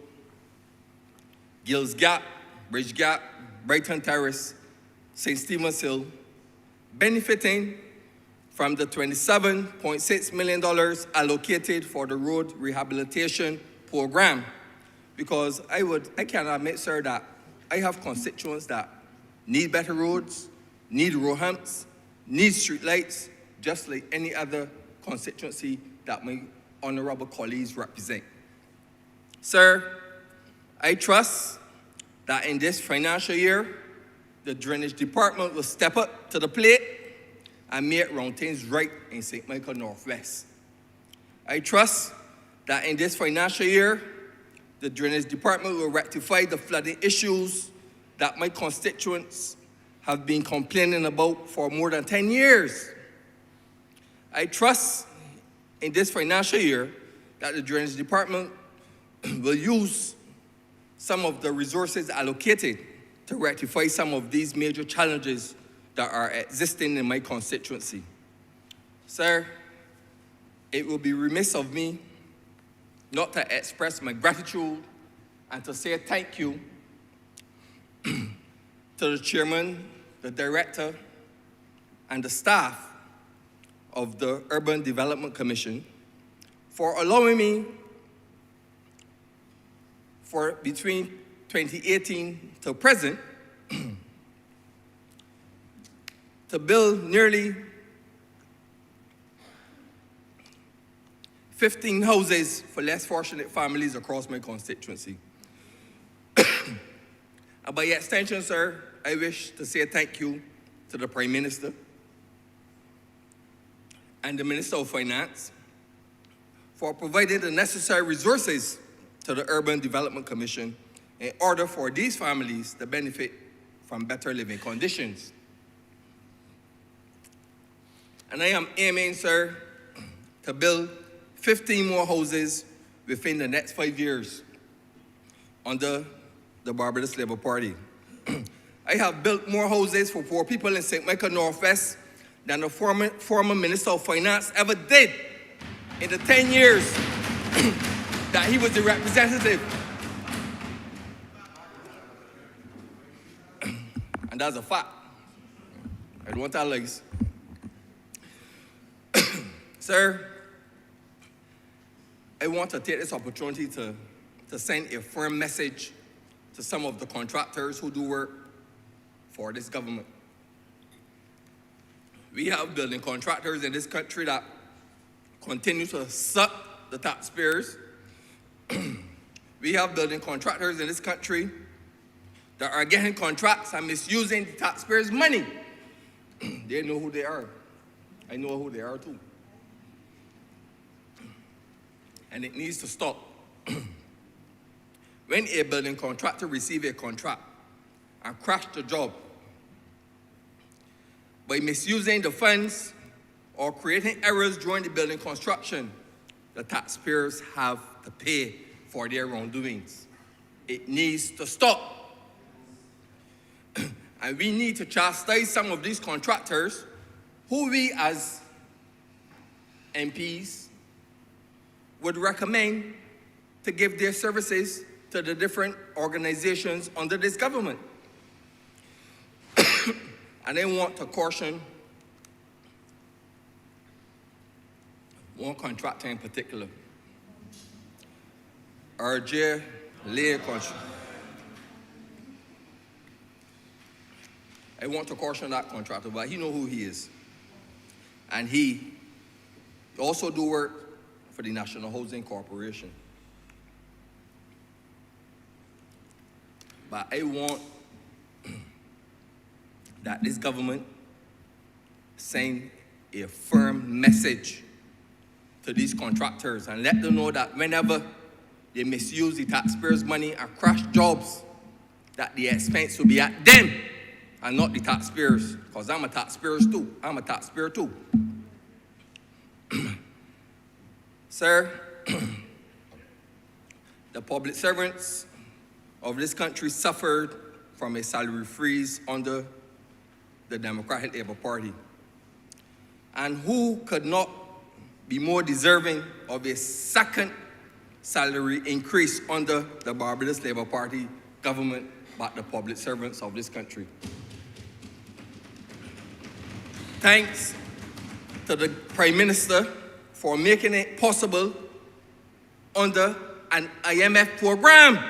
Gills Gap, Bridge Gap, Brighton Terrace, St. Stephen's Hill, benefiting from the $27.6 million allocated for the road rehabilitation program. Because I can admit, sir, that I have constituents that need better roads, need road humps, need street lights, just like any other constituency that my honorable colleagues represent. Sir, I trust that in this financial year, the Drainage Department will step up to the plate and make round things right in St. Michael Northwest. I trust that in this financial year, the Drainage Department will rectify the flooding issues that my constituents have been complaining about for more than 10 years. I trust in this financial year that the Drainage Department will use some of the resources allocated to rectify some of these major challenges that are existing in my constituency. Sir, it will be remiss of me not to express my gratitude and to say thank you to the chairman, the director, and the staff of the Urban Development Commission for allowing me for between 2018 to present to build nearly 15 houses for less fortunate families across my constituency. And by extension, sir, I wish to say thank you to the Prime Minister and the Minister of Finance for providing the necessary resources to the Urban Development Commission in order for these families to benefit from better living conditions. And I am aiming, sir, to build 15 more houses within the next 5 years under the Barbados Labour Party. I have built more houses for poor people in St. Michael Northwest than the former Minister of Finance ever did in the 10 years that he was the representative. And that's a fact. I don't want that lies. Sir, I want to take this opportunity to send a firm message to some of the contractors who do work for this government. We have building contractors in this country that continue to suck the taxpayers. We have building contractors in this country that are getting contracts and misusing the taxpayers' money. They know who they are. I know who they are too. And it needs to stop. When a building contractor receives a contract and crashes the job by misusing the funds or creating errors during the building construction, the taxpayers have to pay for their wrongdoings. It needs to stop. And we need to chastise some of these contractors who we as MPs would recommend to give their services to the different organizations under this government. And I want to caution one contractor in particular, RJ Lay Contract. I want to caution that contractor, but he knows who he is. And he also do work for the National Housing Corporation. But I want that this government send a firm message to these contractors and let them know that whenever they misuse the taxpayers' money and crash jobs, that the expense will be at them and not the taxpayers, because I'm a taxpayer too. I'm a taxpayer too. Sir, the public servants of this country suffered from a salary freeze under the Democratic Labour Party. And who could not be more deserving of a second salary increase under the Barbados Labour Party government but the public servants of this country? Thanks to the Prime Minister for making it possible under an IMF program.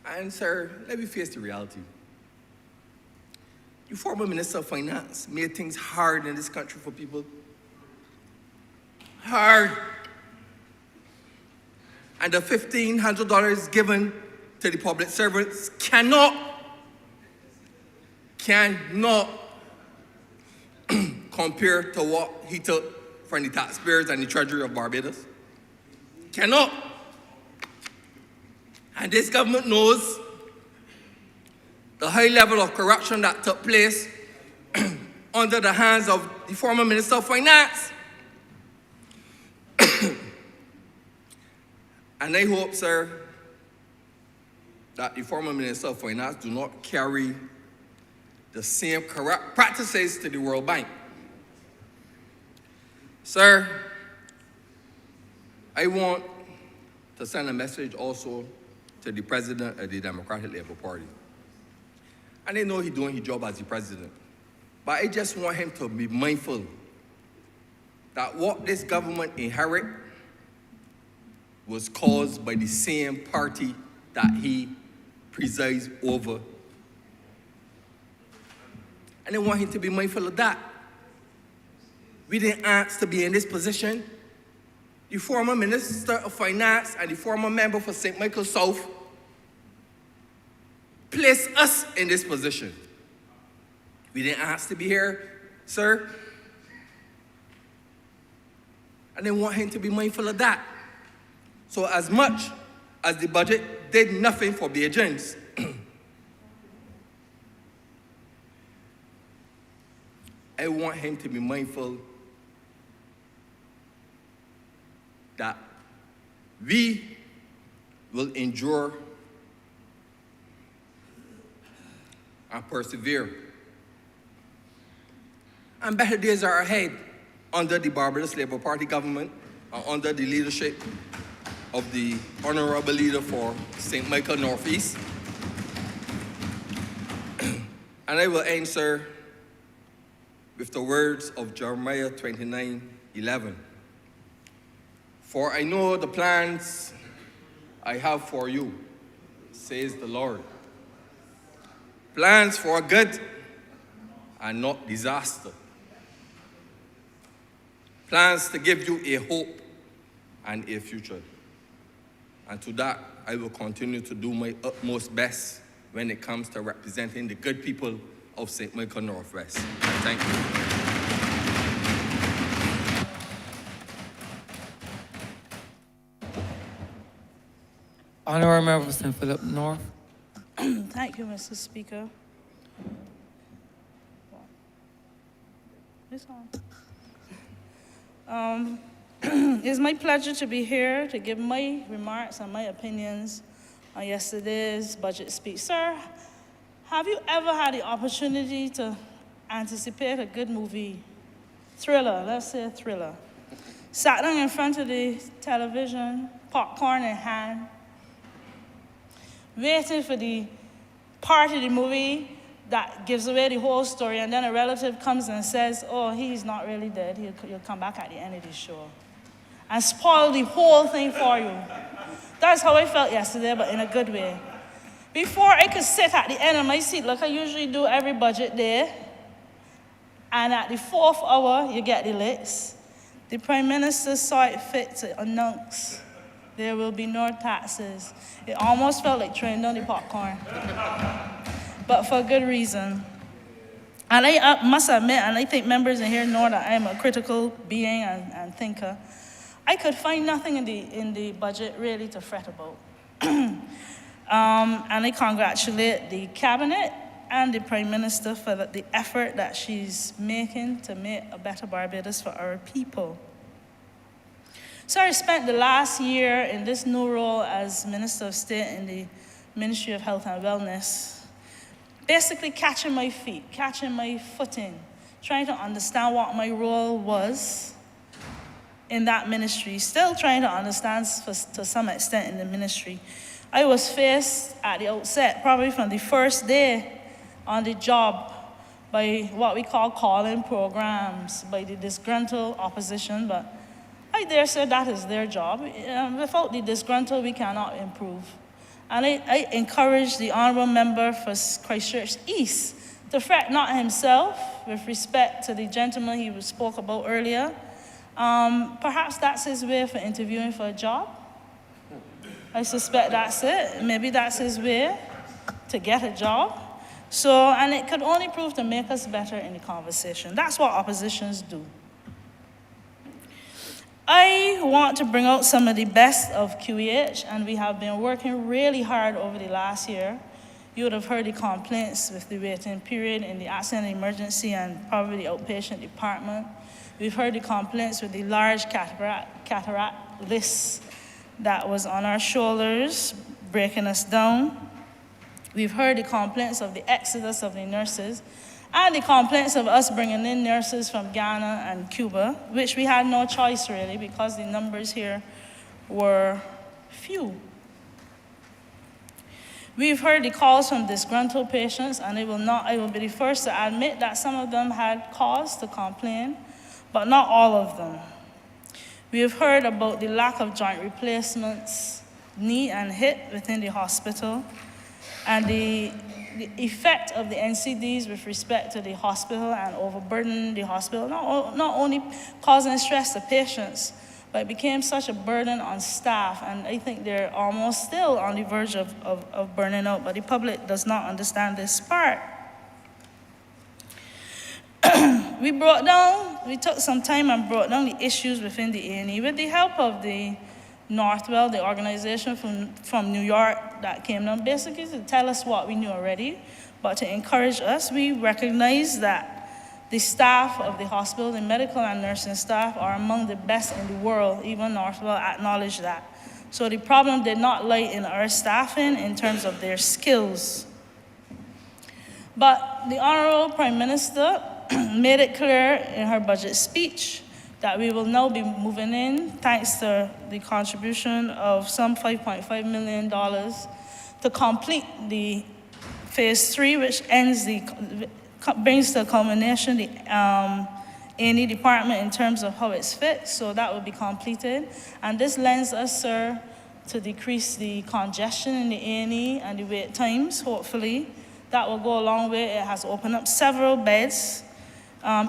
And sir, let me face the reality. The former Minister of Finance made things hard in this country for people. Hard. And the $1,500 given to the public servants cannot compare to what he took from the taxpayers and the Treasury of Barbados. Cannot. And this government knows the high level of corruption that took place under the hands of the former Minister of Finance. And I hope, sir, that the former Minister of Finance do not carry the same corrupt practices to the World Bank. Sir, I want to send a message also to the President of the Democratic Labour Party. And I know he's doing his job as the President, but I just want him to be mindful that what this government inherit was caused by the same party that he presides over. And I want him to be mindful of that. We didn't ask to be in this position. The former Minister of Finance and the former member for St. Michael South placed us in this position. We didn't ask to be here, sir. And I want him to be mindful of that. So as much as the budget did nothing for Bajans, I want him to be mindful that we will endure and persevere. And better days are ahead under the Barbados Labour Party government and under the leadership of the Honourable Leader for St. Michael Northeast. And I will answer with the words of Jeremiah 29:11. For I know the plans I have for you, says the Lord. Plans for good and not disaster. Plans to give you a hope and a future. And to that, I will continue to do my utmost best when it comes to representing the good people of St. Michael Northwest. Thank you. Honorable Member for St. Philip North. Thank you, Mr. Speaker. It's on. It's my pleasure to be here to give my remarks and my opinions on yesterday's budget speech. Sir, have you ever had the opportunity to anticipate a good movie? Thriller, let's say a thriller. Sat down in front of the television, popcorn in hand, waiting for the part of the movie that gives away the whole story, and then a relative comes and says, oh, he's not really dead, he'll come back at the end of the show, and spoil the whole thing for you. That's how I felt yesterday, but in a good way. Before I could sit at the end of my seat, like I usually do every budget day, and at the 4th hour, you get the licks, the Prime Minister saw it fit to announce there will be no taxes. It almost felt like throwing down the popcorn, but for good reason. And I must admit, and I think members in here know that I am a critical being and thinker, I could find nothing in the budget really to fret about. And I congratulate the Cabinet and the Prime Minister for the effort that she's making to make a better Barbados for our people. So I spent the last year in this new role as Minister of State in the Ministry of Health and Wellness, basically catching my feet, catching my footing, trying to understand what my role was in that ministry, still trying to understand to some extent in the ministry. I was faced at the outset, probably from the first day on the job, by what we call call-in programs, by the disgruntled opposition, but I dare say that is their job. Without the disgruntled, we cannot improve. And I encourage the Honourable Member for Christchurch East to fret not himself with respect to the gentleman he spoke about earlier. Perhaps that's his way for interviewing for a job. I suspect that's it. Maybe that's his way to get a job. So, and it could only prove to make us better in the conversation. That's what oppositions do. I want to bring out some of the best of QEH, and we have been working really hard over the last year. You would have heard the complaints with the waiting period in the accident and emergency and probably the outpatient department. We've heard the complaints with the large cataract lists that was on our shoulders, breaking us down. We've heard the complaints of the exodus of the nurses and the complaints of us bringing in nurses from Ghana and Cuba, which we had no choice really because the numbers here were few. We've heard the calls from disgruntled patients, and I will be the first to admit that some of them had cause to complain, but not all of them. We have heard about the lack of joint replacements, knee and hip within the hospital, and the effect of the NCDs with respect to the hospital and overburdening the hospital, not only causing stress to patients, but it became such a burden on staff, and I think they're almost still on the verge of burning out, but the public does not understand this part. We took some time and brought down the issues within the A&E with the help of the Northwell, the organization from New York that came down basically to tell us what we knew already, but to encourage us. We recognize that the staff of the hospital, the medical and nursing staff, are among the best in the world. Even Northwell acknowledged that. So the problem did not lie in our staffing in terms of their skills. But the Honorable Prime Minister made it clear in her budget speech that we will now be moving in, thanks to the contribution of some $5.5 million to complete the phase 3, which brings to culmination the A&E department in terms of how it's fit, so that will be completed. And this lends us, sir, to decrease the congestion in the A&E and the wait times, hopefully. That will go a long way. It has opened up several beds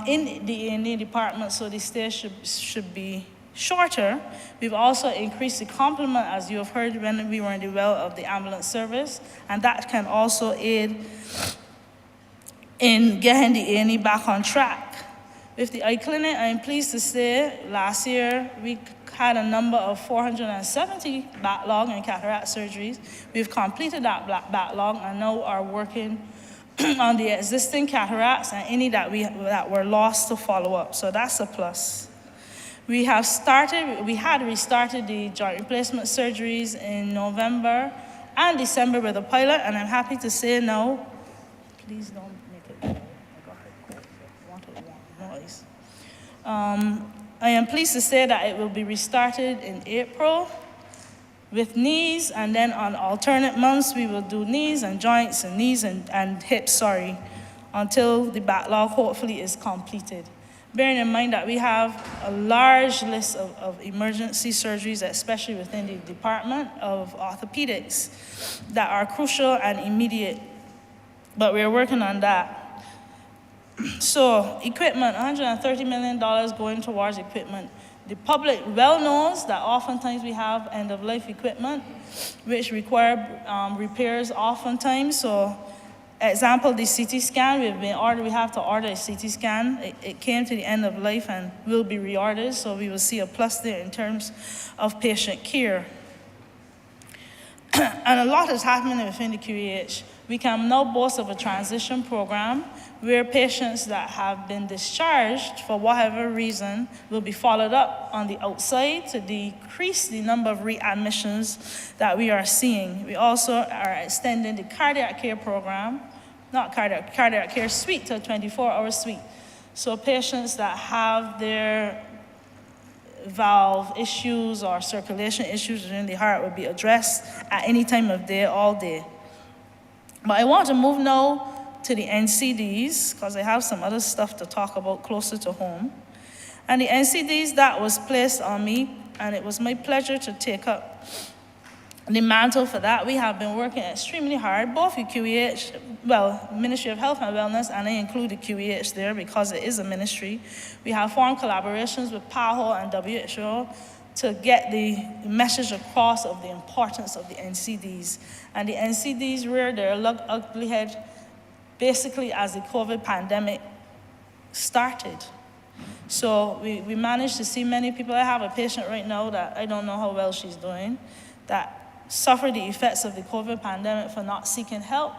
in the A&E department, so the stay should be shorter. We've also increased the complement, as you have heard when we were in the well, of the ambulance service, and that can also aid in getting the A&E back on track. With the eye clinic, I'm pleased to say last year we had a number of 470 backlog in cataract surgeries. We've completed that backlog and now are working on the existing cataracts and any that were lost to follow up. So that's a plus. We had restarted the joint replacement surgeries in November and December with a pilot, and I'm happy to say now, please don't make it noise. I am pleased to say that it will be restarted in April with knees, and then on alternate months we will do knees and joints and knees and hips, until the backlog hopefully is completed. Bearing in mind that we have a large list of emergency surgeries, especially within the Department of Orthopedics, that are crucial and immediate, but we're working on that. So, equipment, $130 million going towards equipment. The public well knows that oftentimes we have end-of-life equipment, which require repairs oftentimes. So, example, the CT scan, we have to order a CT scan. It came to the end of life and will be reordered, so we will see a plus there in terms of patient care. And a lot is happening within the QEH. We can now boast of a transition program where patients that have been discharged for whatever reason will be followed up on the outside to decrease the number of readmissions that we are seeing. We also are extending the cardiac care program, cardiac care suite to a 24-hour suite. So patients that have their valve issues or circulation issues within the heart will be addressed at any time of day, all day. But I want to move now to the NCDs, because I have some other stuff to talk about closer to home. And the NCDs that was placed on me, and it was my pleasure to take up the mantle for that. We have been working extremely hard, both with QEH, Ministry of Health and Wellness, and I include the QEH there because it is a ministry. We have formed collaborations with PAHO and WHO to get the message across of the importance of the NCDs. And the NCDs reared their ugly head basically as the COVID pandemic started. So we managed to see many people. I have a patient right now that I don't know how well she's doing, that suffered the effects of the COVID pandemic for not seeking help.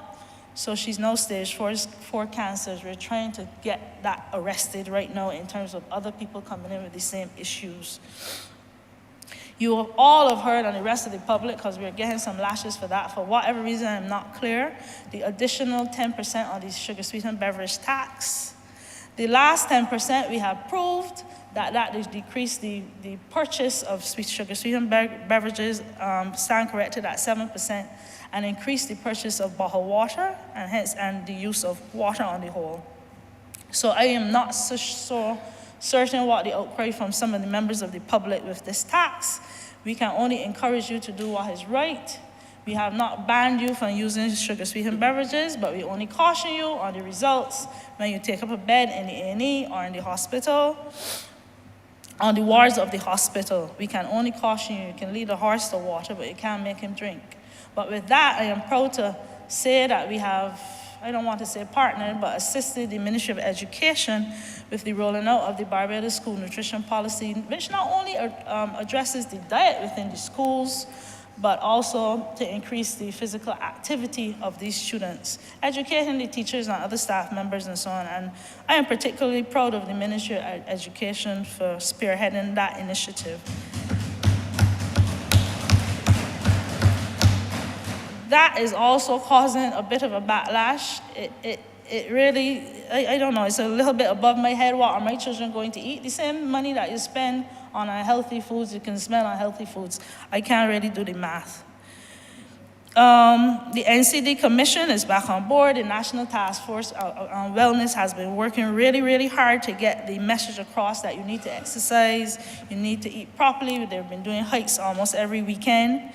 So she's now stage 4 cancers. We're trying to get that arrested right now in terms of other people coming in with the same issues. You have all have heard, and the rest of the public, because we're getting some lashes for that. For whatever reason, I'm not clear. The additional 10% on the sugar sweetened beverage tax. The last 10% we have proved that is decreased the purchase of sugar sweetened beverages, stand corrected at 7%, and increased the purchase of bottled water and the use of water on the whole. So I am not so certain what the outcry from some of the members of the public with this tax. We can only encourage you to do what is right. We have not banned you from using sugar sweetened beverages, but we only caution you on the results when you take up a bed in the A&E or in the hospital, on the wards of the hospital. We can only caution you. You can lead a horse to water, but you can't make him drink. But with that, I am proud to say that we have, I don't want to say partnered, but assisted the Ministry of Education with the rolling out of the Barbados School Nutrition Policy, which not only addresses the diet within the schools, but also to increase the physical activity of these students, educating the teachers and other staff members and so on. And I am particularly proud of the Ministry of Education for spearheading that initiative. That is also causing a bit of a backlash. It really, I don't know, it's a little bit above my head. What are my children going to eat? The same money that you spend on unhealthy foods, you can spend on healthy foods. I can't really do the math. The NCD Commission is back on board. The National Task Force on Wellness has been working really, really hard to get the message across that you need to exercise, you need to eat properly. They've been doing hikes almost every weekend.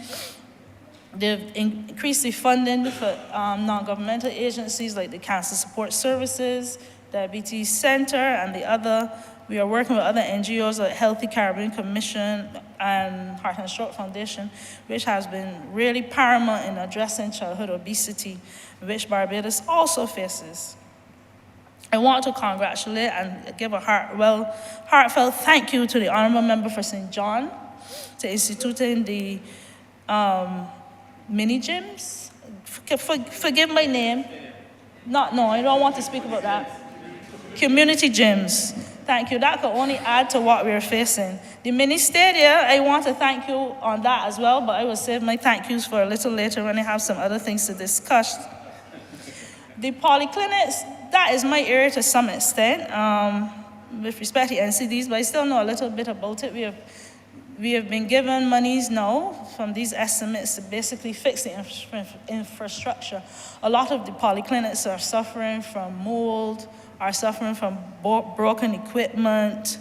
They've increased the funding for non-governmental agencies like the Cancer Support Services, Diabetes Center, and the other. We are working with other NGOs like Healthy Caribbean Commission and Heart and Stroke Foundation, which has been really paramount in addressing childhood obesity, which Barbados also faces. I want to congratulate and give a heartfelt thank you to the Honorable Member for St. John to instituting the mini gyms. Forgive my name. No, I don't want to speak about that. Community gyms. Thank you. That could only add to what we're facing. The mini stadia, I want to thank you on that as well, but I will save my thank yous for a little later when I have some other things to discuss. The polyclinics, that is my area to some extent, with respect to NCDs, but I still know a little bit about it. We have been given monies now from these estimates to basically fix the infrastructure. A lot of the polyclinics are suffering from mold, are suffering from broken equipment,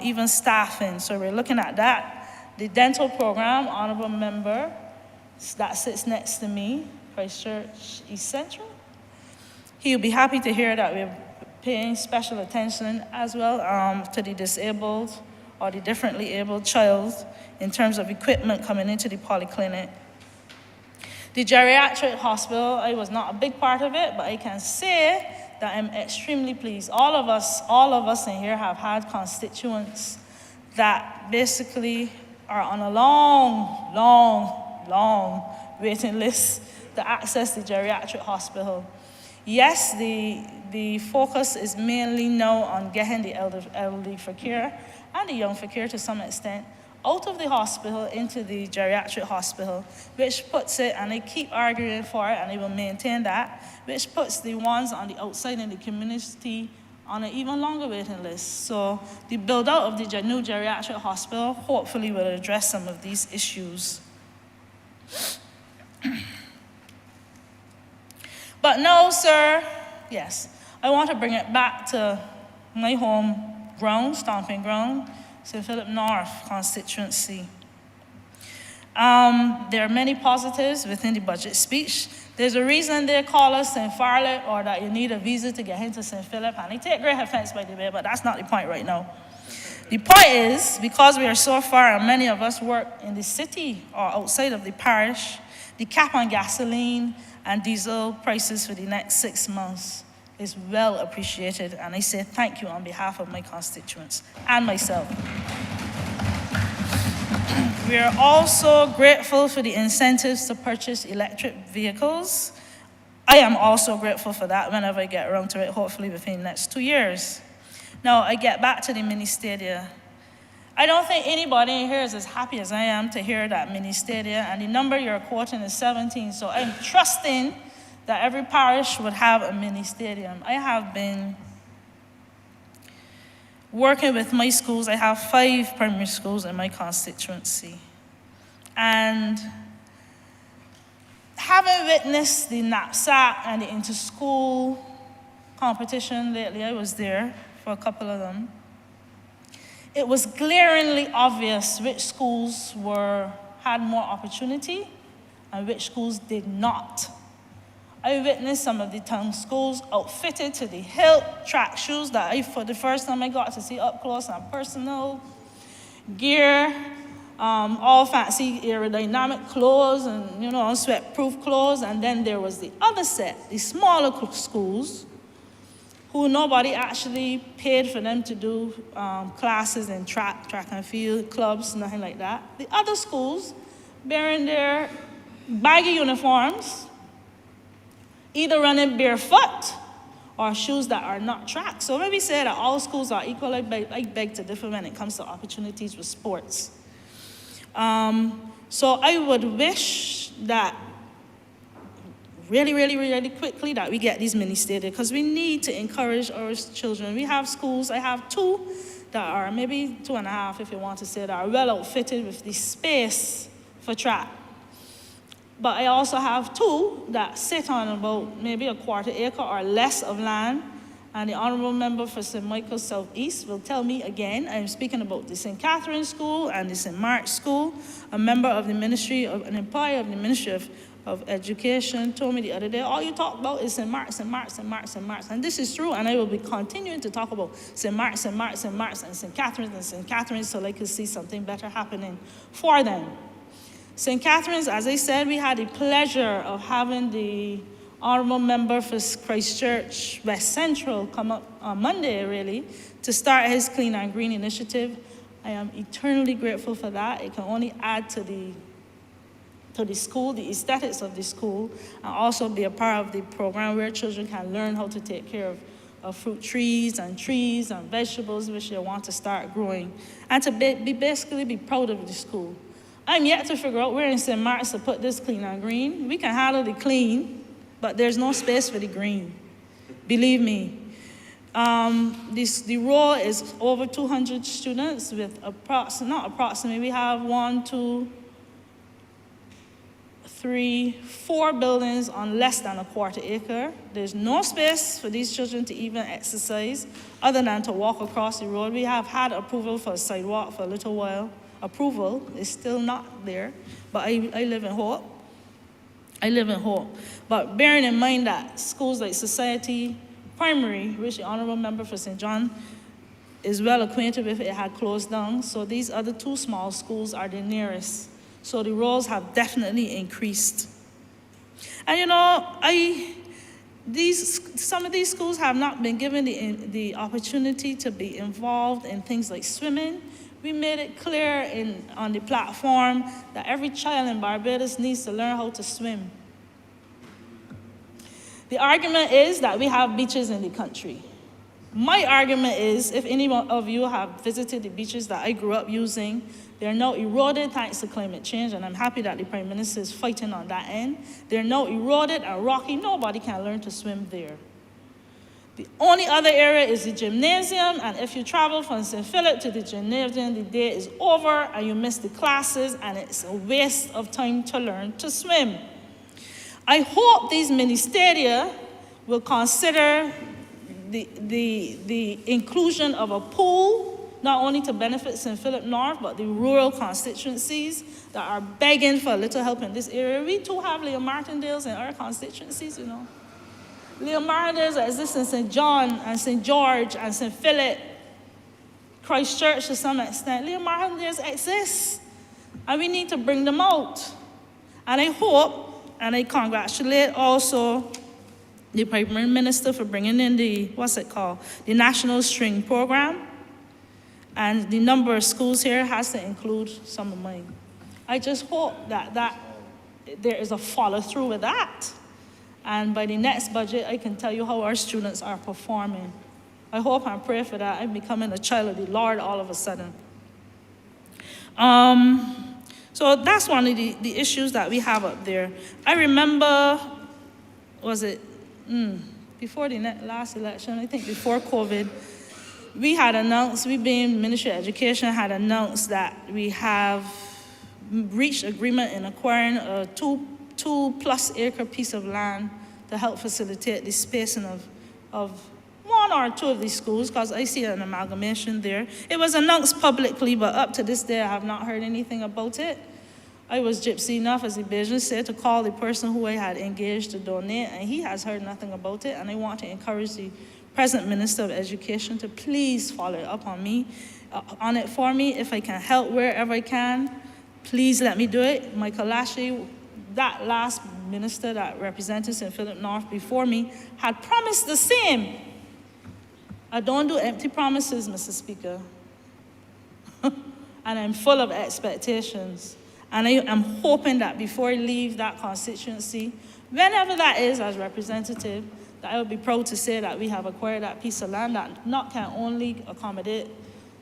even staffing. So we're looking at that. The dental program, Honorable Member, that sits next to me, Christchurch East Central. He'll be happy to hear that we're paying special attention as well to the disabled or the differently abled child in terms of equipment coming into the polyclinic. The geriatric hospital, I was not a big part of it, but I can say that I'm extremely pleased. All of us in here have had constituents that basically are on a long waiting list to access the geriatric hospital. Yes, the focus is mainly now on getting the elderly fakir and the young fakir to some extent out of the hospital into the geriatric hospital, which puts it, and I keep arguing for it, and I will maintain that, which puts the ones on the outside in the community on an even longer waiting list. So the build-out of the new geriatric hospital hopefully will address some of these issues. But no, sir, yes, I want to bring it back to my home ground, stomping ground, St. Philip North constituency. There are many positives within the budget speech. There's a reason they call us St. Farlet, or that you need a visa to get into St. Philip, and I take great offense, by the way, but that's not the point right now. The point is, because we are so far and many of us work in the city or outside of the parish, the cap on gasoline and diesel prices for the next 6 months is well appreciated, and I say thank you on behalf of my constituents and myself. We are also grateful for the incentives to purchase electric vehicles. I am also grateful for that whenever I get around to it, hopefully within the next 2 years. Now, I get back to the mini stadia. I don't think anybody in here is as happy as I am to hear that mini stadia, and the number you're quoting is 17. So I'm trusting that every parish would have a mini stadium. I have been working with my schools. I have 5 primary schools in my constituency. And having witnessed the knapsack and the inter-school competition lately, I was there for a couple of them. It was glaringly obvious which schools had more opportunity and which schools did not. I witnessed some of the town schools outfitted to the hilt, track shoes that for the first time I got to see up close and personal, gear, all fancy aerodynamic clothes and, sweat-proof clothes. And then there was the other set, the smaller schools, who nobody actually paid for them to do classes in track and field, clubs, nothing like that. The other schools bearing their baggy uniforms, either running barefoot or shoes that are not track. So when we say that all schools are equal, I beg to differ when it comes to opportunities with sports. So I would wish that really, really, really quickly that we get these mini stadia, because we need to encourage our children. We have schools, I have 2 that are maybe 2.5 if you want to say, that are well outfitted with the space for track. But I also have 2 that sit on about maybe a 1/4 acre or less of land. And the Honorable Member for St. Michael's Southeast will tell me again, I'm speaking about the St. Catherine School and the St. Mark's School. A member of the Ministry, an employee of the Ministry of Education told me the other day, all you talk about is St. Mark's, St. Mark's, St. Mark's, St. Mark's. And this is true, and I will be continuing to talk about St. Mark's, St. Mark's, St. Mark's, and St. Catherine's and St. Catherine's so they could see something better happening for them. St. Catherine's, as I said, we had the pleasure of having the Honorable Member for Christchurch West Central come up on Monday, really, to start his Clean and Green initiative. I am eternally grateful for that. It can only add to the school, the aesthetics of the school, and also be a part of the program where children can learn how to take care of fruit trees and vegetables which they want to start growing, and to basically be proud of the school. I'm yet to figure out where in St. Mark's to put this Clean and Green. We can handle the clean, but there's no space for the green. Believe me. The role is over 200 students with we have 1, 2, 3, 4 buildings on less than a 1/4 acre. There's no space for these children to even exercise other than to walk across the road. We have had approval for a sidewalk for a little while. Approval is still not there, but I live in hope. But bearing in mind that schools like Society Primary, which the Honorable Member for St. John is well acquainted with, it had closed down. So these other 2 small schools are the nearest. So the roles have definitely increased. And some of these schools have not been given the opportunity to be involved in things like swimming. We made it clear on the platform that every child in Barbados needs to learn how to swim. The argument is that we have beaches in the country. My argument is, if any of you have visited the beaches that I grew up using, they're now eroded thanks to climate change, and I'm happy that the Prime Minister is fighting on that end. They're now eroded and rocky. Nobody can learn to swim there. The only other area is the gymnasium, and if you travel from St. Philip to the gymnasium, the day is over and you miss the classes, and it's a waste of time to learn to swim. I hope these mini stadia will consider the inclusion of a pool, not only to benefit St. Philip North, but the rural constituencies that are begging for a little help in this area. We too have Leo Martindales in our constituencies, Leo Martindales exist in St. John and St. George and St. Philip, Christchurch to some extent. Leo Martindales exists, and we need to bring them out. And I hope, and I congratulate also the Prime Minister for bringing in the National String Program. And the number of schools here has to include some of mine. I just hope that there is a follow-through with that. And by the next budget, I can tell you how our students are performing. I hope and pray for that. I'm becoming a child of the Lord all of a sudden. So that's one of the issues that we have up there. I remember, was it before the last election, I think before COVID, we had announced, we being Ministry of Education had announced that we have reached agreement in acquiring a 2+ acre piece of land to help facilitate the spacing of one or two of these schools, because I see an amalgamation there. It was announced publicly, but up to this day, I have not heard anything about it. I was gypsy enough, as the business said, to call the person who I had engaged to donate, and he has heard nothing about it, and I want to encourage the present Minister of Education to please follow up on it for me. If I can help wherever I can, please let me do it. Michael Lashley, that last minister that represented St. Philip North before me, had promised the same. I don't do empty promises, Mr. Speaker. And I'm full of expectations. And I am hoping that before I leave that constituency, whenever that is as representative, that I would be proud to say that we have acquired that piece of land that not can only accommodate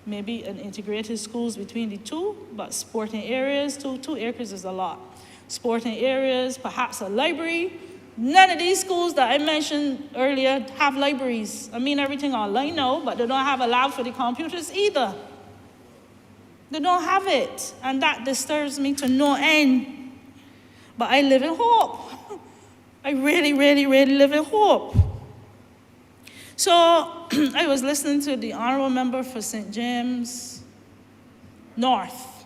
maybe an integrated schools between the two, but sporting areas, 2 acres is a lot. Sporting areas, perhaps a library. None of these schools that I mentioned earlier have libraries. I mean, everything online now, but they don't have a lab for the computers either. They don't have it, and that disturbs me to no end. But I live in hope. I really, really, really live in hope. So I was listening to the Honorable Member for St. James North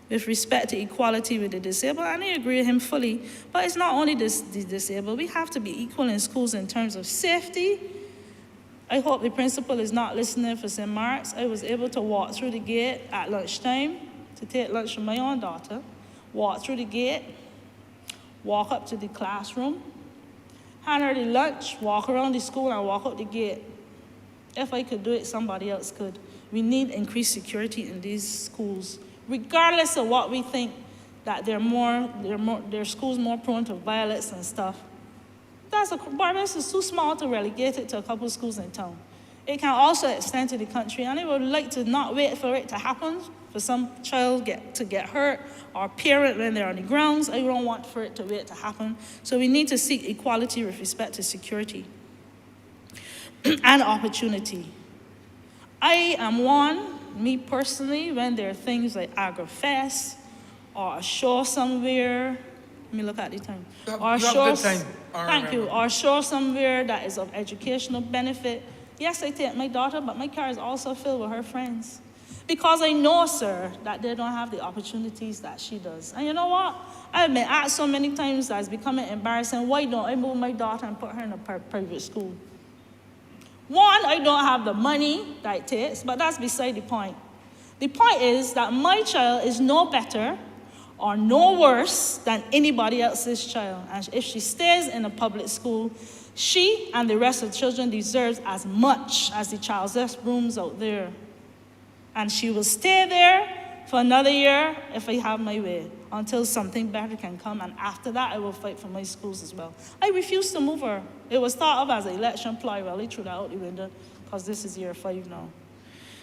with respect to equality with the disabled, and I agree with him fully. But it's not only the disabled. We have to be equal in schools in terms of safety. I hope the principal is not listening for St. Mark's. I was able to walk through the gate at lunchtime to take lunch from my own daughter, walk through the gate, walk up to the classroom, hand her the lunch, walk around the school, and walk up the gate. If I could do it, somebody else could. We need increased security in these schools, regardless of what we think that their schools more prone to violence and stuff. Barbados is too small to relegate it to a couple of schools in town. It can also extend to the country, and I would like to not wait for it to happen, for some child to get hurt, or parent when they're on the grounds. I don't want for it to wait to happen. So we need to seek equality with respect to security and opportunity. I am one, me personally, when there are things like AgriFest or a show somewhere. Let me look at the time. Or show, thank you. Or show somewhere that is of educational benefit. Yes, I take my daughter, but my car is also filled with her friends. Because I know, sir, that they don't have the opportunities that she does. And you know what? I've been asked so many times that it's becoming embarrassing, why don't I move my daughter and put her in a private school? One, I don't have the money that it takes, but that's beside the point. The point is that my child is no better or no worse than anybody else's child. And if she stays in a public school, she and the rest of the children deserves as much as the childless rooms out there. And she will stay there for another year if I have my way, until something better can come. And after that, I will fight for my schools as well. I refuse to move her. It was thought of as an election ploy. Well, I threw that out the window because this is year 5 now.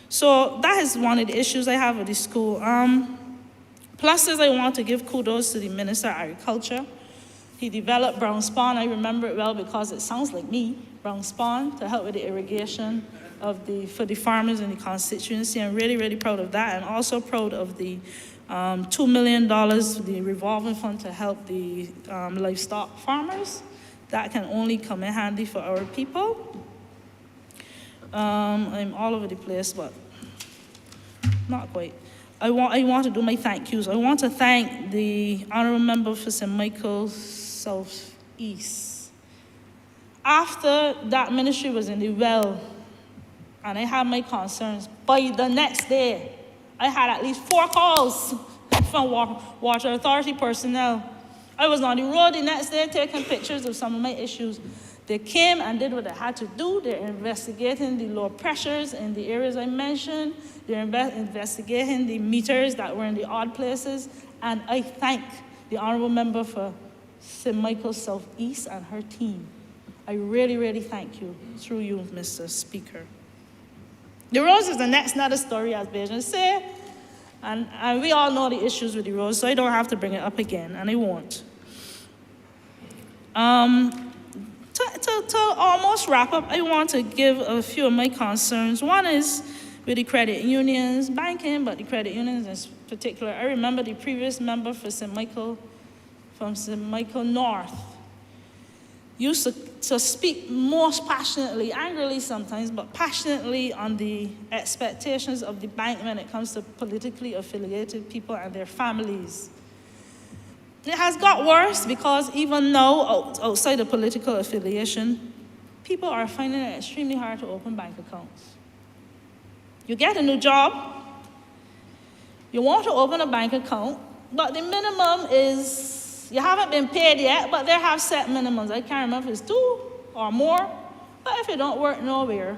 So that is one of the issues I have with the school. Pluses, I want to give kudos to the Minister of Agriculture. He developed Brown Spawn. I remember it well because it sounds like me, Brown Spawn, to help with the irrigation for the farmers in the constituency. I'm really, really proud of that, and also proud of the $2 million, the revolving fund to help the livestock farmers. That can only come in handy for our people. I'm all over the place, but not quite. I want to do my thank yous. I want to thank the Honorable Member for St. Michael's Southeast. After that ministry was in the well, and I had my concerns, by the next day, I had at least 4 calls from Water Authority personnel. I was on the road the next day taking pictures of some of my issues. They came and did what they had to do. They're investigating the low pressures in the areas I mentioned. They're investigating the meters that were in the odd places. And I thank the Honorable Member for St. Michael's Southeast and her team. I really, really thank you, through you, Mr. Speaker. The roads is the next another story, as Beijing said. And we all know the issues with the roads, so I don't have to bring it up again, and I won't. To almost wrap up, I want to give a few of my concerns. One is with the credit unions, banking, but the credit unions in particular. I remember the previous member for St. Michael, from St. Michael North, used to speak most passionately, angrily sometimes, but passionately on the expectations of the bank when it comes to politically affiliated people and their families. It has got worse because even now, outside of political affiliation, people are finding it extremely hard to open bank accounts. You get a new job, you want to open a bank account, but the minimum is, you haven't been paid yet, but they have set minimums. I can't remember if it's 2 or more, but if you don't work nowhere,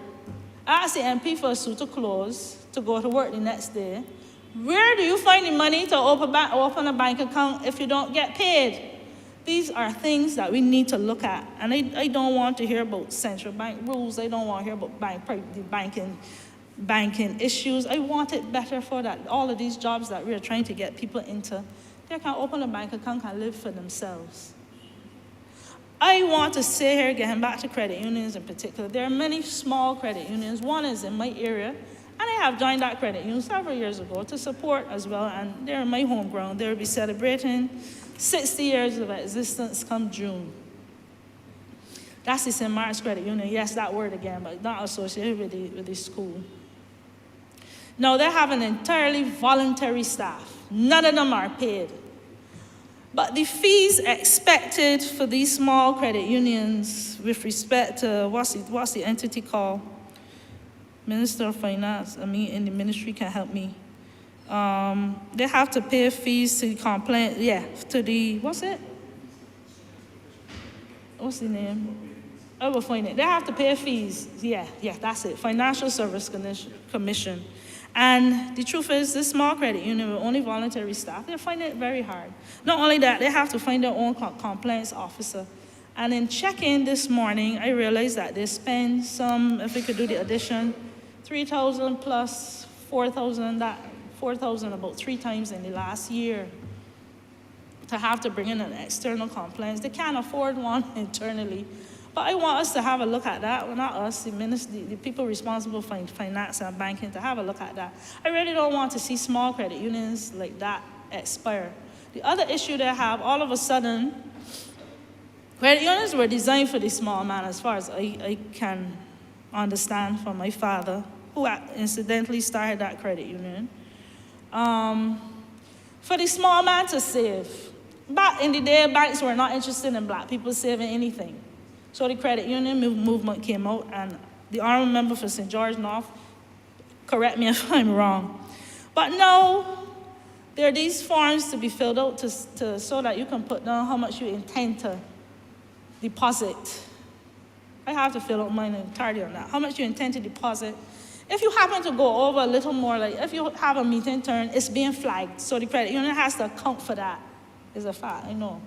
ask the MP for a suit of clothes to go to work the next day. Where do you find the money to open a bank account if you don't get paid? These are things that we need to look at. And I don't want to hear about central bank rules. I don't want to hear about banking issues. I want it better for that. All of these jobs that we're trying to get people into, they can open a bank account and live for themselves. I want to say here, getting back to credit unions in particular, there are many small credit unions. One is in my area, and I have joined that credit union several years ago to support as well, and they're in my home ground. They'll be celebrating 60 years of existence come June. That's the St. Mark's Credit Union. Yes, that word again, but not associated with the school. Now, they have an entirely voluntary staff. None of them are paid. But the fees expected for these small credit unions with respect to, what's the entity called? Minister of Finance, in the ministry can help me. They have to pay fees to the complaint, to the, what's the name? I will find it. They have to pay fees, that's it, Financial Service Commission. And the truth is, this small credit union with only voluntary staff, they find it very hard. Not only that, they have to find their own compliance officer. And in checking this morning, I realized that they spend if we could do the addition, 3,000 plus 4,000, 4,000 about 3 times in the last year to have to bring in an external compliance. They can't afford one internally. But I want us to have a look at that. Well, not us, the people responsible for finance and banking, to have a look at that. I really don't want to see small credit unions like that expire. The other issue they have, all of a sudden, credit unions were designed for the small man, as far as I can understand from my father, who incidentally started that credit union. For the small man to save. Back in the day, banks were not interested in black people saving anything. So the credit union movement came out, and the honorable member for St. George North, correct me if I'm wrong. But no, there are these forms to be filled out so that you can put down how much you intend to deposit. I have to fill out mine entirely on that. How much you intend to deposit. If you happen to go over a little more, like if you have a meeting turn, it's being flagged. So the credit union has to account for that. It's a fact, I know.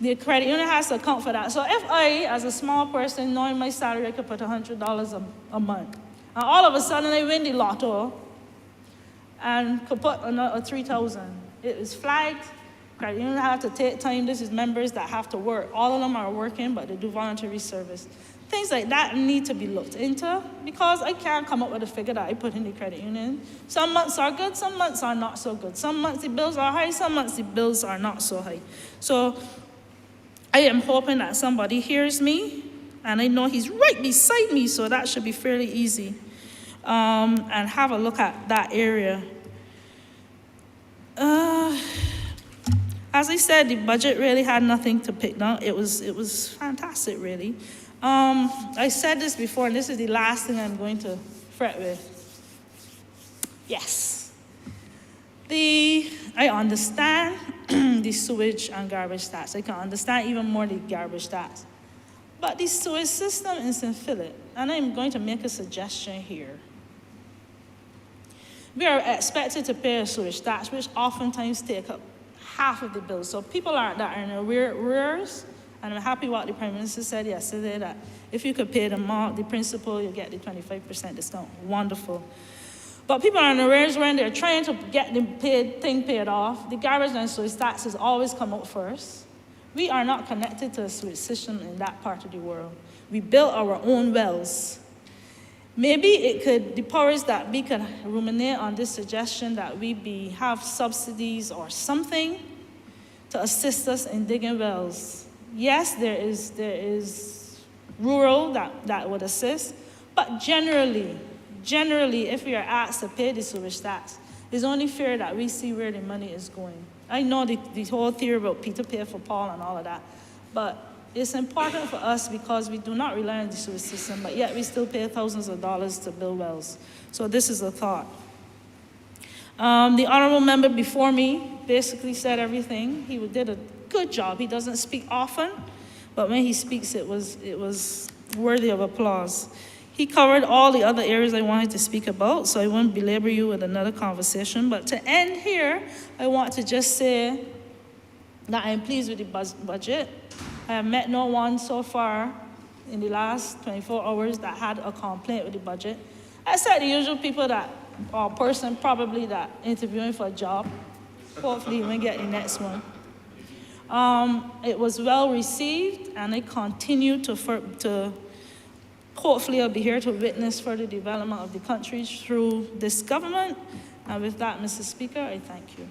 The credit union has to account for that. So if I, as a small person, knowing my salary, I could put $100 a month, and all of a sudden I win the lotto and could put another 3,000. It is flagged. Credit union have to take time. This is members that have to work. All of them are working, but they do voluntary service. Things like that need to be looked into, because I can't come up with a figure that I put in the credit union. Some months are good, some months are not so good. Some months the bills are high, some months the bills are not so high. So I am hoping that somebody hears me, and I know he's right beside me, so that should be fairly easy, and have a look at that area. As I said, the budget really had nothing to pick down. It was fantastic, really. I said this before, and this is the last thing I'm going to fret with. Yes. I understand the sewage and garbage tax. I can understand even more the garbage tax. But the sewage system in St. Philip, and I'm going to make a suggestion here. We are expected to pay a sewage tax, which oftentimes take up half of the bill. So people that are in arrears, and I'm happy what the Prime Minister said yesterday, that if you could pay them all, the principal, you get the 25% discount. Wonderful. But people are in arrears when they're trying to get the thing paid off. The garbage and sewage taxes always come out first. We are not connected to a sewage system in that part of the world. We built our own wells. Maybe the powers that be could ruminate on this suggestion that we have subsidies or something to assist us in digging wells. Yes, there is rural that would assist, but generally, if we are asked to pay the sewage tax, it's only fair that we see where the money is going. I know the whole theory about Peter pay for Paul and all of that, but it's important for us because we do not rely on the sewage system, but yet we still pay thousands of dollars to build wells. So this is a thought. The honorable member before me basically said everything. He did a good job. He doesn't speak often, but when he speaks, it was worthy of applause. He covered all the other areas I wanted to speak about, so I won't belabor you with another conversation. But to end here, I want to just say that I'm pleased with the budget. I have met no one so far in the last 24 hours that had a complaint with the budget. I said the usual people or person probably that interviewing for a job. Hopefully you will get the next one. It was well received, and I continue to hopefully I'll be here to witness further development of the country through this government. And with that, Mr. Speaker, I thank you.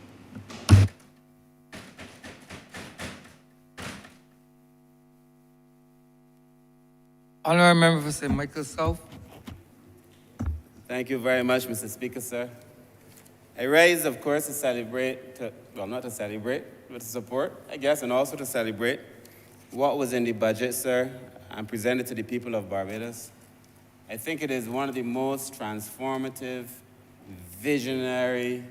Honorable member for St. Michael South. Thank you very much, Mr. Speaker, sir. I rise, of course, to celebrate, not to celebrate, but to support, I guess, and also to celebrate what was in the budget, sir, and presented to the people of Barbados. I think it is one of the most transformative, visionary,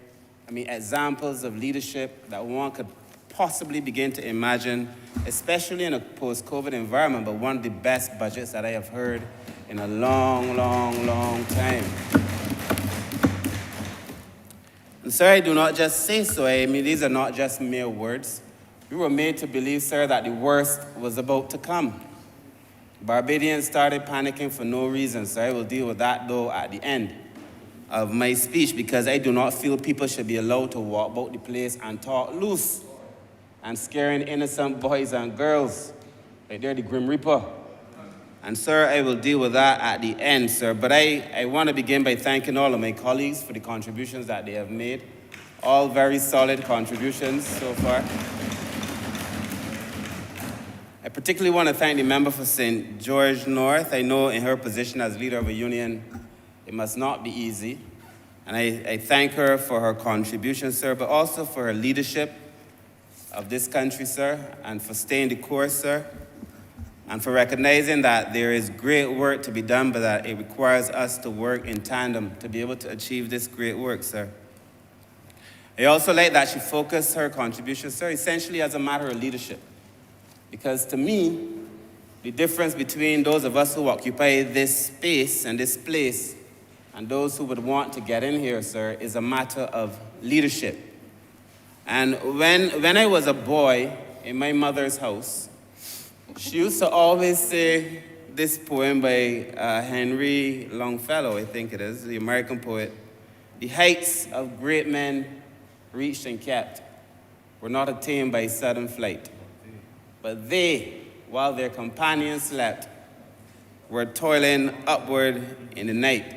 examples of leadership that one could possibly begin to imagine, especially in a post-COVID environment, but one of the best budgets that I have heard in a long, long, long time. And sir, I do not just say so. These are not just mere words. We were made to believe, sir, that the worst was about to come. Barbadians started panicking for no reason, so I will deal with that, though, at the end of my speech, because I do not feel people should be allowed to walk about the place and talk loose and scaring innocent boys and girls like they're the Grim Reaper. And, sir, I will deal with that at the end, sir. But I want to begin by thanking all of my colleagues for the contributions that they have made. All very solid contributions so far. I particularly want to thank the member for St. George North. I know in her position as leader of a union, it must not be easy. And I thank her for her contribution, sir, but also for her leadership of this country, sir, and for staying the course, sir, and for recognizing that there is great work to be done, but that it requires us to work in tandem to be able to achieve this great work, sir. I also like that she focused her contribution, sir, essentially as a matter of leadership. Because to me, the difference between those of us who occupy this space and this place and those who would want to get in here, sir, is a matter of leadership. And when I was a boy in my mother's house, she used to always say this poem by Henry Longfellow, I think it is, the American poet. The heights of great men reached and kept were not attained by sudden flight. But they, while their companions slept, were toiling upward in the night.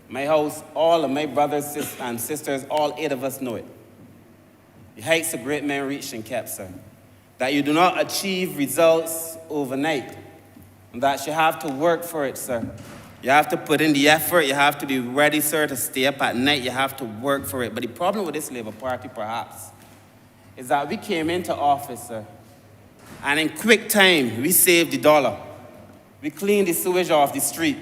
My house, all of my brothers and sisters, all 8 of us know it. The heights of great men reached and kept, sir. That you do not achieve results overnight. And that you have to work for it, sir. You have to put in the effort. You have to be ready, sir, to stay up at night. You have to work for it. But the problem with this Labour Party, perhaps, is that we came into office, sir, and in quick time, we saved the dollar. We cleaned the sewage off the street.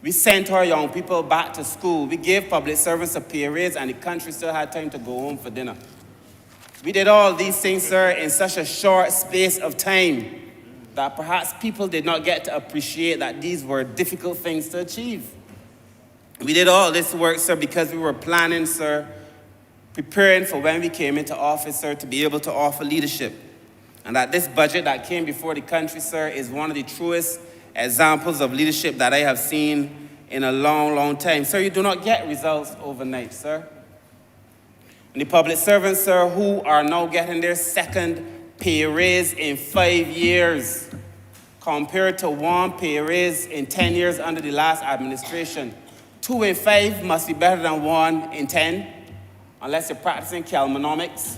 We sent our young people back to school. We gave public servants a pay raise, and the country still had time to go home for dinner. We did all these things, sir, in such a short space of time that perhaps people did not get to appreciate that these were difficult things to achieve. We did all this work, sir, because we were planning, sir, preparing for when we came into office, sir, to be able to offer leadership. And that this budget that came before the country, sir, is one of the truest examples of leadership that I have seen in a long, long time. Sir, you do not get results overnight, sir. And the public servants, sir, who are now getting their second pay raise in 5 years, compared to 1 pay raise in 10 years under the last administration. 2 in 5 must be better than 1 in 10, unless you're practicing Kalmanomics.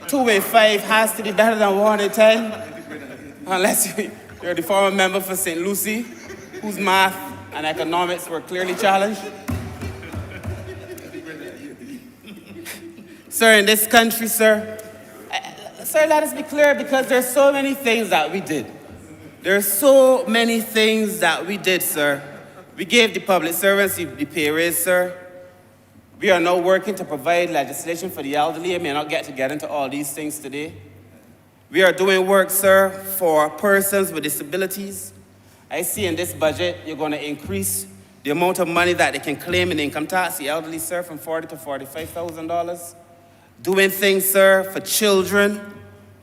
2 in 5 has to be better than 1 in 10, unless you're the former member for St. Lucie, whose math and economics were clearly challenged. Sir, in this country, sir, let us be clear, because there's so many things that we did. There's so many things that we did, sir. We gave the public servants the pay raise, sir. We are now working to provide legislation for the elderly. I may not get into all these things today. We are doing work, sir, for persons with disabilities. I see in this budget, you're going to increase the amount of money that they can claim in income tax, the elderly, sir, from $40,000 to $45,000. Doing things, sir, for children,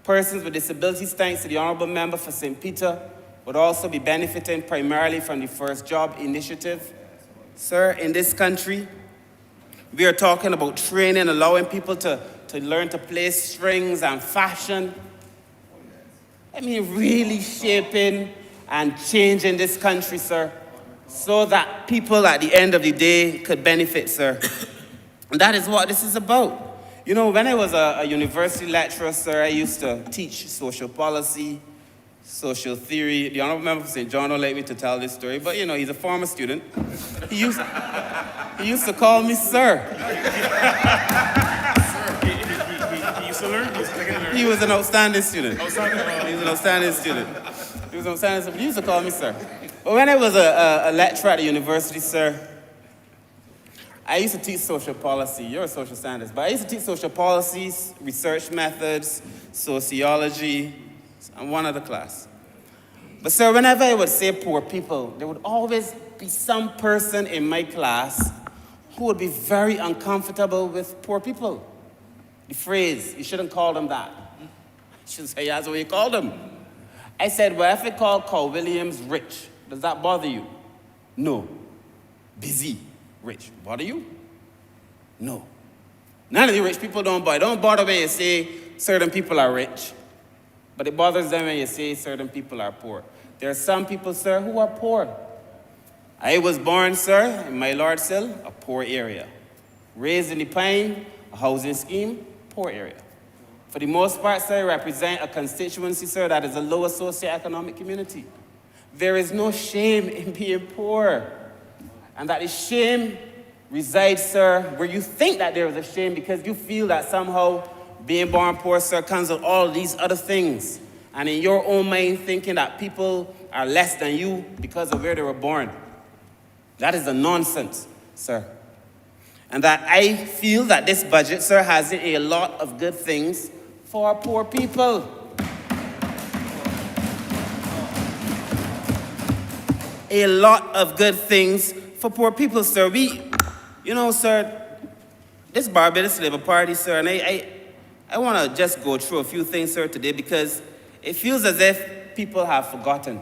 persons with disabilities, thanks to the Honorable Member for St. Peter, would also be benefiting primarily from the First Job Initiative. Sir, in this country, we are talking about training, allowing people to learn to play strings and fashion. I mean, really shaping and changing this country, sir, so that people at the end of the day could benefit, sir. And that is what this is about. You know, when I was a university lecturer, sir, I used to teach social policy, social theory. The Honorable Member for St. John don't like me to tell this story, but you know, he's a former student. He used to call me sir. He used to learn? He was an outstanding student. He was an outstanding student. He used to call me sir. But when I was a lecturer at the university, sir, I used to teach social policy. You're a social scientist, but I used to teach social policies, research methods, sociology, and one other class. But sir, whenever I would say poor people, there would always be some person in my class who would be very uncomfortable with poor people. The phrase, you shouldn't call them that. You should say, that's what you call them. I said, well, if I call Carl Williams rich, does that bother you? No. Busy. Rich. Bother you? No. None of the rich people don't bother. Don't bother when you say certain people are rich. But it bothers them when you say certain people are poor. There are some people, sir, who are poor. I was born, sir, in my Lord Sill, a poor area. Raised in the Pine, a housing scheme, poor area. For the most part, sir, I represent a constituency, sir, that is a lower socioeconomic community. There is no shame in being poor. And that the shame resides, sir, where you think that there is a shame because you feel that somehow being born poor, sir, comes with all these other things. And in your own mind, thinking that people are less than you because of where they were born. That is a nonsense, sir. And that I feel that this budget, sir, has a lot of good things for poor people. A lot of good things for poor people, sir. Sir, this Barbados Labour Party, sir, and I want to just go through a few things, sir, today because it feels as if people have forgotten.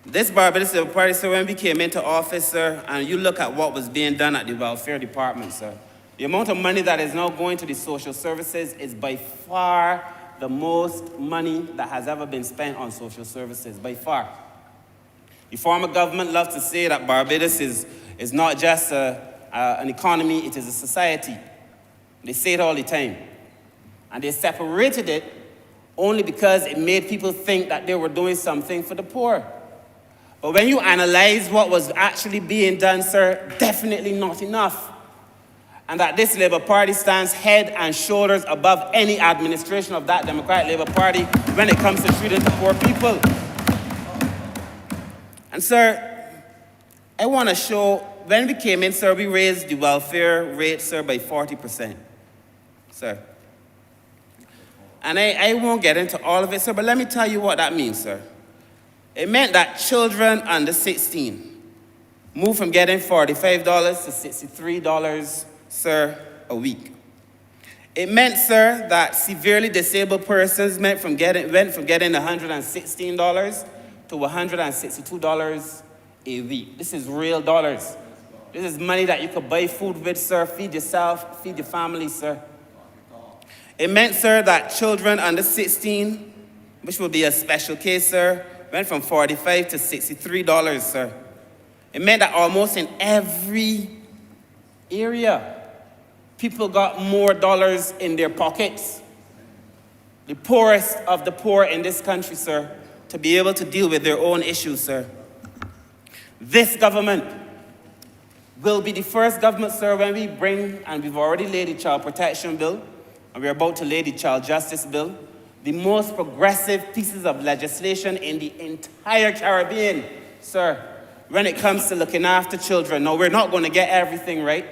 This Barbados Labour Party, sir, when we came into office, sir, and you look at what was being done at the welfare department, sir, the amount of money that is now going to the social services is by far the most money that has ever been spent on social services, by far. The former government loves to say that Barbados is not just an economy, it is a society. They say it all the time. And they separated it only because it made people think that they were doing something for the poor. But when you analyze what was actually being done, sir, definitely not enough. And that this Labour Party stands head and shoulders above any administration of that Democratic Labour Party when it comes to treating the poor people. And sir, I want to show, when we came in, sir, we raised the welfare rate, sir, by 40%, sir. And I won't get into all of it, sir, but let me tell you what that means, sir. It meant that children under 16 moved from getting $45 to $63, sir, a week. It meant, sir, that severely disabled persons went from getting $116 to $162 a week. This is real dollars. This is money that you could buy food with, sir, feed yourself, feed your family, sir. It meant, sir, that children under 16, which will be a special case, sir, went from $45 to $63, sir. It meant that almost in every area, people got more dollars in their pockets. The poorest of the poor in this country, sir, to be able to deal with their own issues, sir. This government will be the first government, sir, when we bring, and we've already laid the Child Protection Bill, and we're about to lay the Child Justice Bill, the most progressive pieces of legislation in the entire Caribbean, sir, when it comes to looking after children. Now, we're not going to get everything right.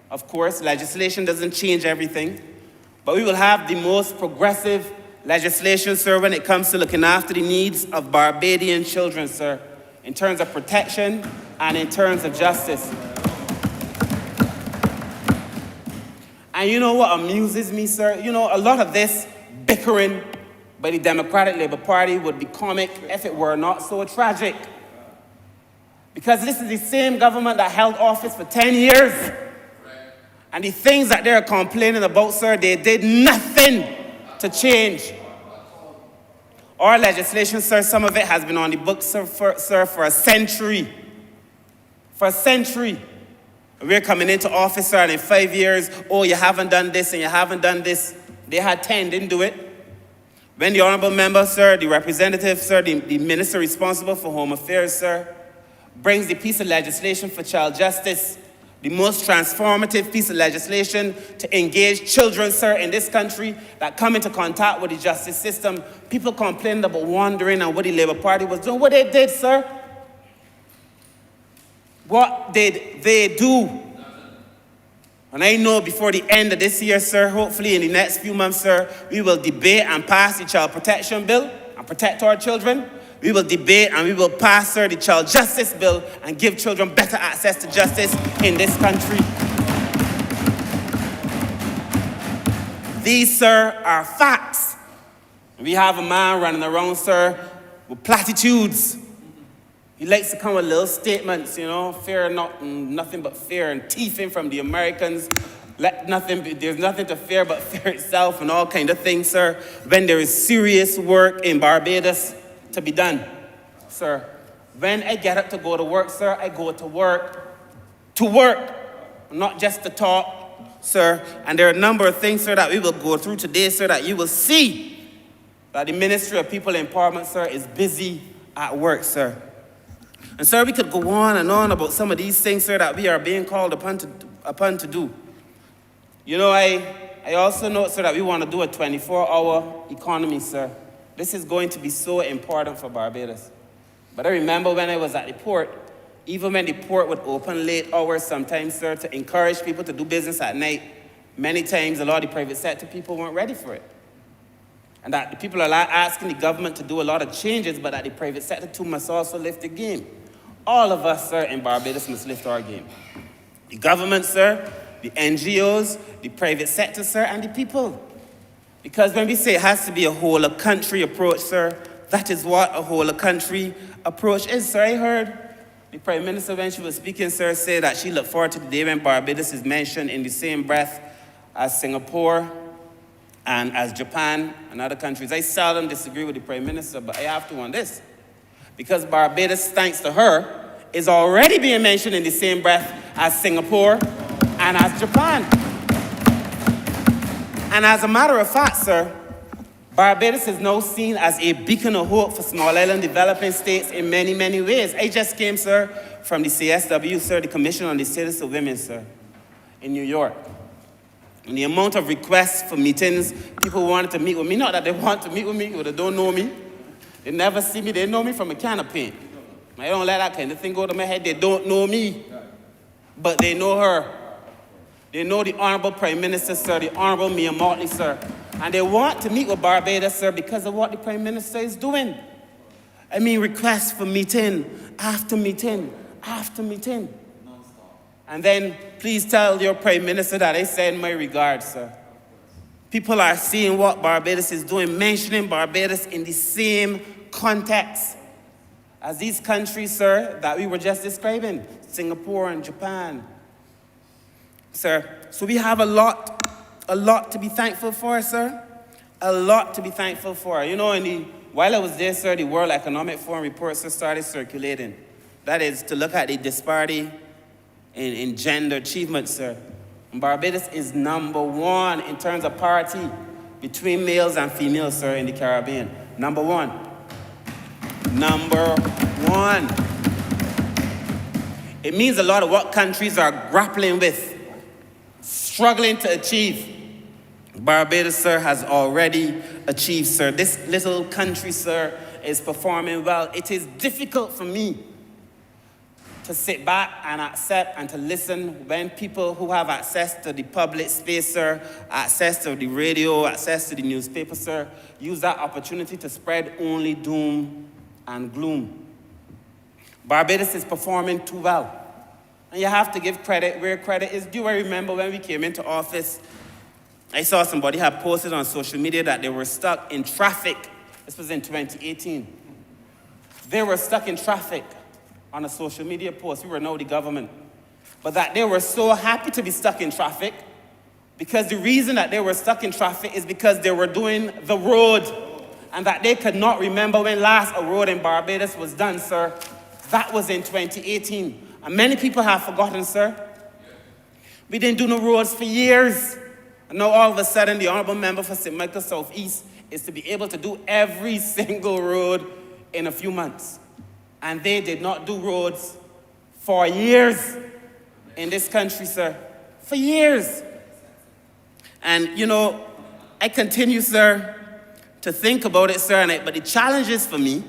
Of course, legislation doesn't change everything, but we will have the most progressive legislation, sir, when it comes to looking after the needs of Barbadian children, sir, in terms of protection and in terms of justice. And you know what amuses me, sir? You know, a lot of this bickering by the Democratic Labour Party would be comic if it were not so tragic. Because this is the same government that held office for 10 years. And the things that they're complaining about, sir, they did nothing to change. Our legislation, sir, some of it has been on the books, sir, for a century. For a century. We're coming into office, sir, and in 5 years, oh, you haven't done this and you haven't done this. They had 10, didn't do it. When the honorable member, sir, the representative, sir, the minister responsible for home affairs, sir, brings the piece of legislation for child justice, the most transformative piece of legislation to engage children, sir, in this country that come into contact with the justice system. People complained about wandering and what the Labour Party was doing. What they did, sir? What did they do? And I know before the end of this year, sir, hopefully in the next few months, sir, we will debate and pass the Child Protection Bill and protect our children. We will debate and we will pass, sir, the Child Justice Bill and give children better access to justice in this country. These, sir, are facts. We have a man running around, sir, with platitudes. He likes to come with little statements, you know, fear nothing but fear, and teething from the Americans. There's nothing to fear but fear itself and all kind of things, sir, when there is serious work in Barbados to be done, sir. When I get up to go to work, sir, I go to work, not just to talk, sir. And there are a number of things, sir, that we will go through today, sir, that you will see that the Ministry of People Empowerment, sir, is busy at work, sir. And, sir, we could go on and on about some of these things, sir, that we are being called upon to do. You know, I also know, sir, that we want to do a 24-hour economy, sir. This is going to be so important for Barbados. But I remember when I was at the port, even when the port would open late hours sometimes, sir, to encourage people to do business at night, many times a lot of the private sector people weren't ready for it. And that the people are asking the government to do a lot of changes, but that the private sector too must also lift the game. All of us, sir, in Barbados must lift our game. The government, sir, the NGOs, the private sector, sir, and the people. Because when we say it has to be a whole-of-country approach, sir, that is what a whole-of-country approach is, sir. I heard the Prime Minister, when she was speaking, sir, say that she looked forward to the day when Barbados is mentioned in the same breath as Singapore and as Japan and other countries. I seldom disagree with the Prime Minister, but I have to on this. Because Barbados, thanks to her, is already being mentioned in the same breath as Singapore and as Japan. And as a matter of fact, sir, Barbados is now seen as a beacon of hope for small island developing states in many, many ways. I just came, sir, from the CSW, sir, the Commission on the Status of Women, sir, in New York. And the amount of requests for meetings, people wanted to meet with me, not that they want to meet with me, or they don't know me. They never see me, they know me from a can of paint. I don't let that kind of thing go to my head. They don't know me, but they know her. They know the Honorable Prime Minister, sir, the Honorable Mia Mottley, sir. And they want to meet with Barbados, sir, because of what the Prime Minister is doing. I mean, requests for meeting, after meeting, after meeting. And then, please tell your Prime Minister that I send my regards, sir. People are seeing what Barbados is doing, mentioning Barbados in the same context. as these countries, sir, that we were just describing, Singapore and Japan. Sir, so we have a lot to be thankful for, sir. A lot to be thankful for. You know, while I was there, sir, the World Economic Forum reports started circulating. That is to look at the disparity in gender achievement, sir. Barbados is number one in terms of parity between males and females, sir, in the Caribbean. Number one. Number one. It means a lot of what countries are grappling with, struggling to achieve. Barbados, sir, has already achieved, sir. This little country, sir, is performing well. It is difficult for me to sit back and accept and to listen when people who have access to the public space, sir, access to the radio, access to the newspaper, sir, use that opportunity to spread only doom and gloom. Barbados is performing too well. And you have to give credit where credit is due. I remember when we came into office, I saw somebody had posted on social media that they were stuck in traffic. This was in 2018. They were stuck in traffic on a social media post. We were now the government. But that they were so happy to be stuck in traffic because the reason that they were stuck in traffic is because they were doing the road and that they could not remember when last a road in Barbados was done, sir. That was in 2018. And many people have forgotten, sir. We didn't do no roads for years. And now all of a sudden, the honorable member for St. Michael Southeast is to be able to do every single road in a few months. And they did not do roads for years in this country, sir. For years. And, you know, I continue, sir, to think about it, sir. But the challenge is for me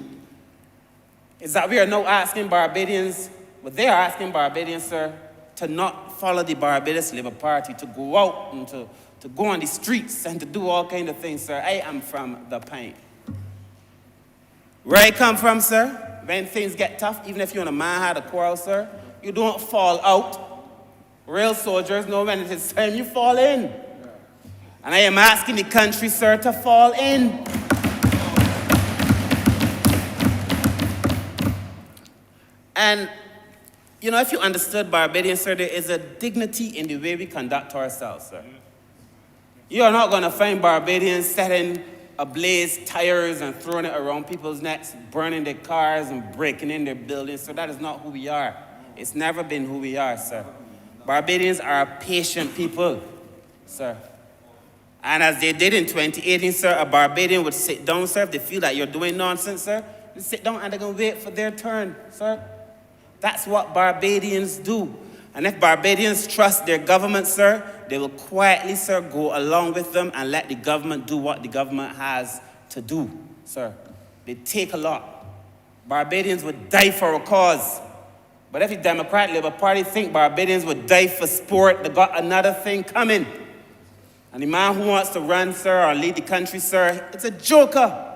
is that we are now asking Barbadians, but they are asking Barbadians, sir, to not follow the Barbados Labour Party, to go out and to go on the streets and to do all kinds of things, sir. I am from the Pine. Where I come from, sir, when things get tough, even if you and a man had a quarrel, sir, you don't fall out. Real soldiers know when it is time you fall in. And I am asking the country, sir, to fall in. And, you know, if you understood Barbadians, sir, there is a dignity in the way we conduct ourselves, sir. You are not going to find Barbadians setting ablaze tires and throwing it around people's necks, burning their cars and breaking in their buildings. So that is not who we are. It's never been who we are, sir. Barbadians are a patient people, sir. And as they did in 2018, sir, a Barbadian would sit down, sir, if they feel that you're doing nonsense, sir. They sit down and they're going to wait for their turn, sir. That's what Barbadians do. And if Barbadians trust their government, sir, they will quietly, sir, go along with them and let the government do what the government has to do, sir. They take a lot. Barbadians would die for a cause. But if the Democratic Labour Party think Barbadians would die for sport, they got another thing coming. And the man who wants to run, sir, or lead the country, sir, it's a joker.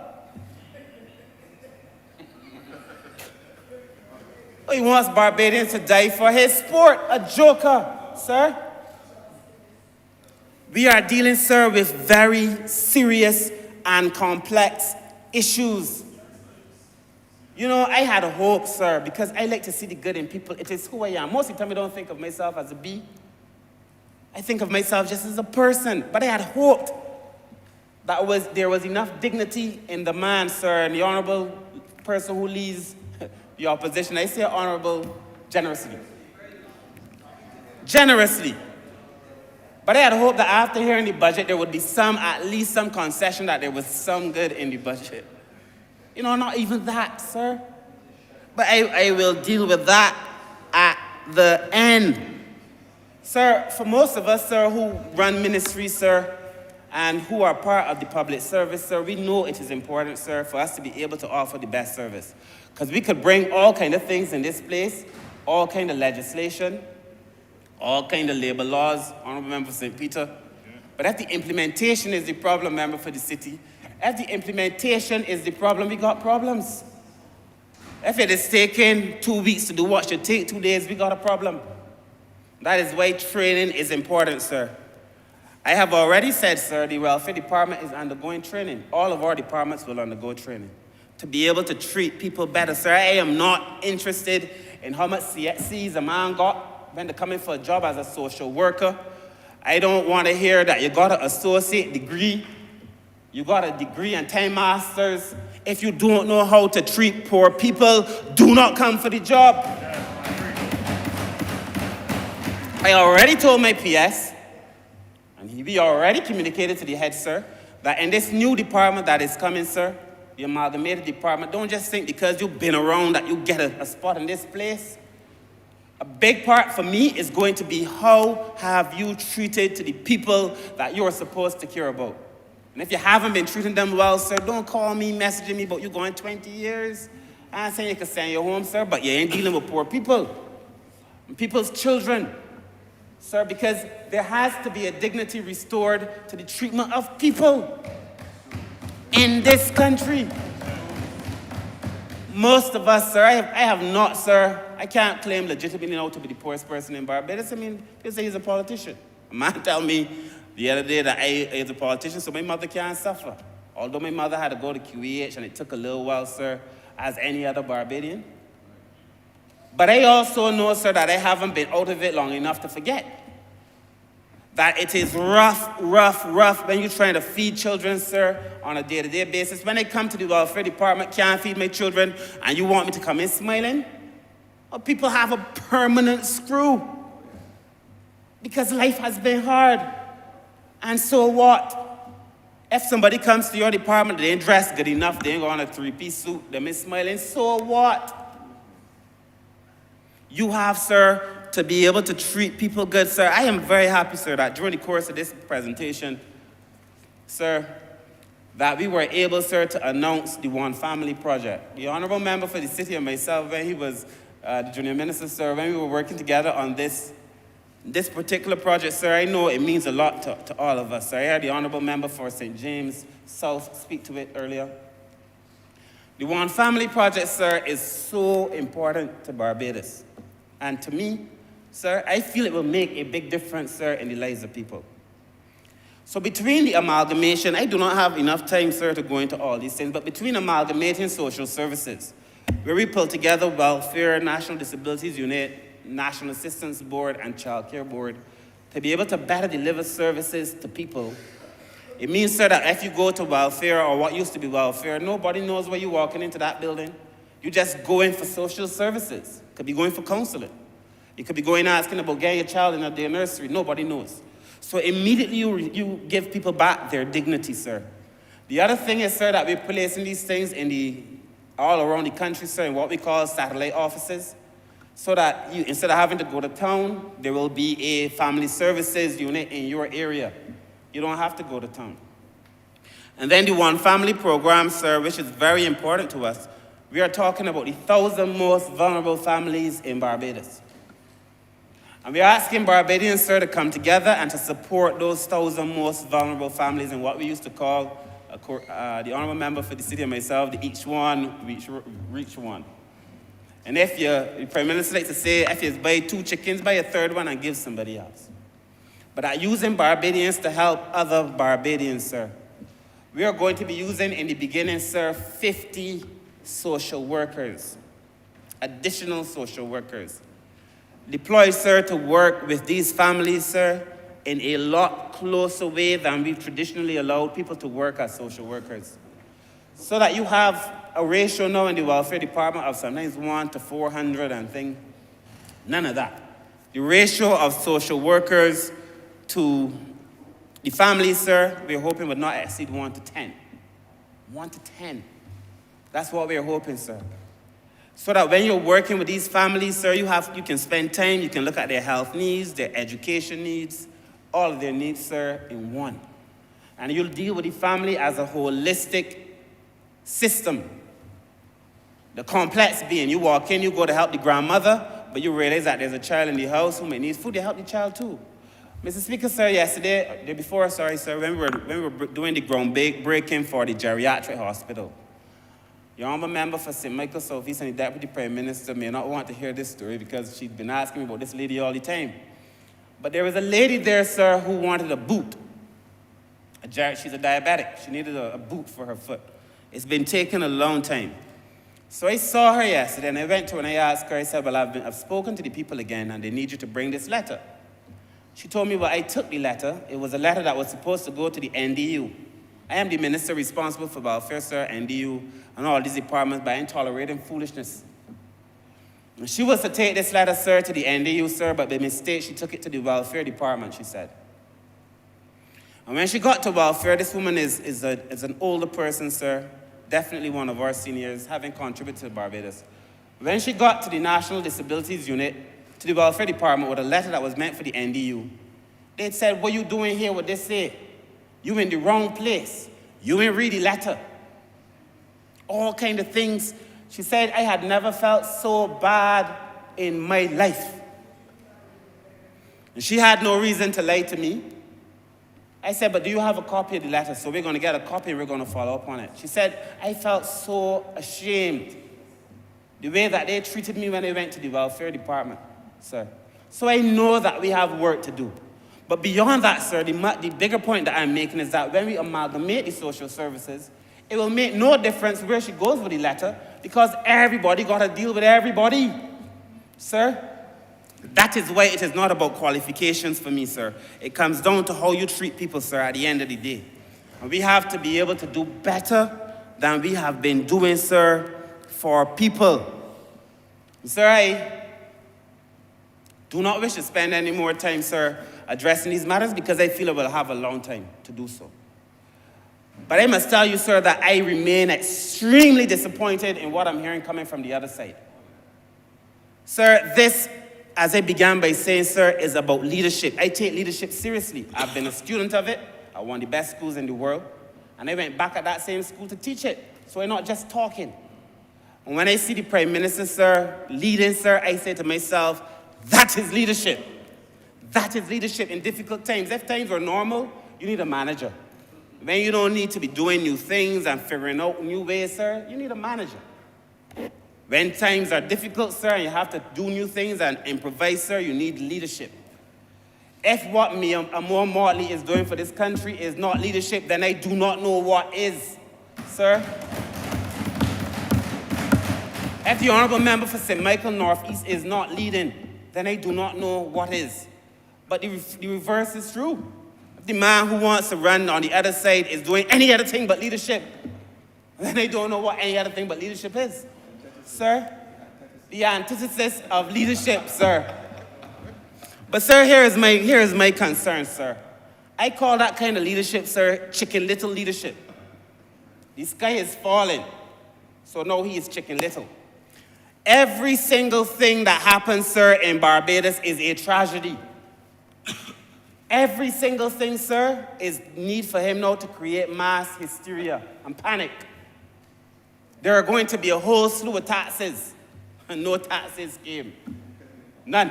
He wants Barbadians to die for his sport, a joker, sir. We are dealing, sir, with very serious and complex issues. You know, I had a hope, sir, because I like to see the good in people. It is who I am. Most of the time, I don't think of myself as a bee. I think of myself just as a person. But I had hoped that there was enough dignity in the man, sir, and the honorable person who leads the opposition. I say honorable generously. Generously. But I had hoped that after hearing the budget, there would be at least some concession that there was some good in the budget. You know, not even that, sir. But I will deal with that at the end. Sir, for most of us, sir, who run ministries, sir, and who are part of the public service, sir, we know it is important, sir, for us to be able to offer the best service. Because we could bring all kind of things in this place, all kind of legislation, all kind of labor laws, Honorable Member for St. Peter. But if the implementation is the problem, member for the city, if the implementation is the problem, we got problems. If it is taking 2 weeks to do what should take 2 days, we got a problem. That is why training is important, sir. I have already said, sir, the welfare department is undergoing training. All of our departments will undergo training to be able to treat people better, sir. I am not interested in how much CXCs a man got when they come in for a job as a social worker. I don't want to hear that you got an associate degree, you got a degree and 10 masters. If you don't know how to treat poor people, do not come for the job. I already told my PS, and we already communicated to the head, sir, that in this new department that is coming, sir, the amalgamated department, don't just think because you've been around that you get a spot in this place. A big part for me is going to be how have you treated to the people that you're supposed to care about. And if you haven't been treating them well, sir, don't call me, messaging me about you going 20 years. I'm saying you can send you home, sir, but you ain't dealing with poor people. And people's children, sir, because there has to be a dignity restored to the treatment of people in this country. Most of us, sir, I have not, sir, I can't claim legitimately now to be the poorest person in Barbados. I mean, they say he's a politician. A man told me the other day that I was a politician, so my mother can't suffer. Although my mother had to go to QEH and it took a little while, sir, as any other Barbadian. But I also know, sir, that I haven't been out of it long enough to forget that it is rough when you're trying to feed children, sir, on a day-to-day basis. When I come to the welfare department, can't feed my children, and you want me to come in smiling? Well, people have a permanent screw because life has been hard. And so what? If somebody comes to your department, they ain't dressed good enough, they ain't got on a three-piece suit, they're smiling, so what? You have, sir, to be able to treat people good, sir. I am very happy, sir, that during the course of this presentation, sir, that we were able, sir, to announce the One Family Project. The honorable member for the city and myself, when he was the junior minister, sir, when we were working together on this particular project, sir, I know it means a lot to all of us, sir. I heard the honorable member for St. James South speak to it earlier. The One Family Project, sir, is so important to Barbados. And to me, sir, I feel it will make a big difference, sir, in the lives of people. So between the amalgamation, I do not have enough time, sir, to go into all these things, but between amalgamating social services, where we pull together Welfare, National Disabilities Unit, National Assistance Board, and Child Care Board, to be able to better deliver services to people, it means, sir, that if you go to welfare, or what used to be welfare, nobody knows where you're walking into that building. You just go in for social services. Could be going for counseling. You could be going asking about getting your child in a day nursery. Nobody knows. So immediately you give people back their dignity, sir. The other thing is, sir, that we're placing these things all around the country, sir, in what we call satellite offices, so that you, instead of having to go to town, there will be a family services unit in your area. You don't have to go to town. And then the One Family program, sir, which is very important to us. We are talking about the 1,000 most vulnerable families in Barbados. And we are asking Barbadians, sir, to come together and to support those 1,000 most vulnerable families in what we used to call, the honorable member for the city and myself, the each one, reach one. And if the Prime Minister likes to say, if you buy 2 chickens, buy a third one and give somebody else. But are using Barbadians to help other Barbadians, sir. We are going to be using, in the beginning, sir, 50 social workers, additional social workers, deployed, sir, to work with these families, sir, in a lot closer way than we've traditionally allowed people to work as social workers. So that you have a ratio now in the welfare department of sometimes 1 to 400 and things. None of that. The ratio of social workers to the families, sir, we're hoping would not exceed 1 to 10. 1 to 10. That's what we're hoping, sir. So that when you're working with these families, sir, you can spend time, you can look at their health needs, their education needs, all of their needs, sir, in one. And you'll deal with the family as a holistic system. The complex being, you walk in, you go to help the grandmother, but you realize that there's a child in the house who may need food, you help the child too. Mr. Speaker, sir, yesterday, day before, sorry, sir, when we were doing the groundbreaking for the geriatric hospital, the honorable member for St. Michael Southeast and the Deputy Prime Minister may not want to hear this story because she's been asking me about this lady all the time. But there was a lady there, sir, who wanted a boot. She's a diabetic. She needed a boot for her foot. It's been taking a long time. So I saw her yesterday, and I went to her and I asked her, I said, well, I've spoken to the people again, and they need you to bring this letter. She told me, well, I took the letter. It was a letter that was supposed to go to the NDU. I am the minister responsible for welfare, sir, NDU, and all these departments, but I ain't tolerating foolishness. And she was to take this letter, sir, to the NDU, sir, but by mistake, she took it to the welfare department, she said. And when she got to welfare, this woman is an older person, sir, definitely one of our seniors, having contributed to Barbados. When she got to the National Disabilities Unit, to the welfare department with a letter that was meant for the NDU, they said, what you doing here? What they say? You in the wrong place. You ain't read the letter. All kind of things. She said, I had never felt so bad in my life. And she had no reason to lie to me. I said, but do you have a copy of the letter? So we're going to get a copy and we're going to follow up on it. She said, I felt so ashamed the way that they treated me when I went to the welfare department, sir. So I know that we have work to do. But beyond that, sir, the bigger point that I'm making is that when we amalgamate the social services, it will make no difference where she goes with the letter because everybody got to deal with everybody, sir. That is why it is not about qualifications for me, sir. It comes down to how you treat people, sir, at the end of the day. And we have to be able to do better than we have been doing, sir, for people. Sir, I do not wish to spend any more time, sir, addressing these matters because I feel I will have a long time to do so. But I must tell you, sir, that I remain extremely disappointed in what I'm hearing coming from the other side. Sir, this, as I began by saying, sir, is about leadership. I take leadership seriously. I've been a student of it. I won the best schools in the world. And I went back at that same school to teach it. So I'm not just talking. And when I see the Prime Minister, sir, leading, sir, I say to myself, that is leadership. That is leadership in difficult times. If times were normal, you need a manager. When you don't need to be doing new things and figuring out new ways, sir, you need a manager. When times are difficult, sir, and you have to do new things and improvise, sir, you need leadership. If what Amor Mortley is doing for this country is not leadership, then I do not know what is, sir. If the Honourable Member for St. Michael Northeast is not leading, then I do not know what is. But the reverse is true. If the man who wants to run on the other side is doing any other thing but leadership, then I don't know what any other thing but leadership is. Sir, the antithesis of leadership, sir. But sir, here is my concern, sir. I call that kind of leadership, sir, Chicken Little leadership. The sky is falling, so now he is Chicken Little. Every single thing that happens, sir, in Barbados is a tragedy. Every single thing, sir, is need for him now to create mass hysteria and panic. There are going to be a whole slew of taxes, and no taxes came. None.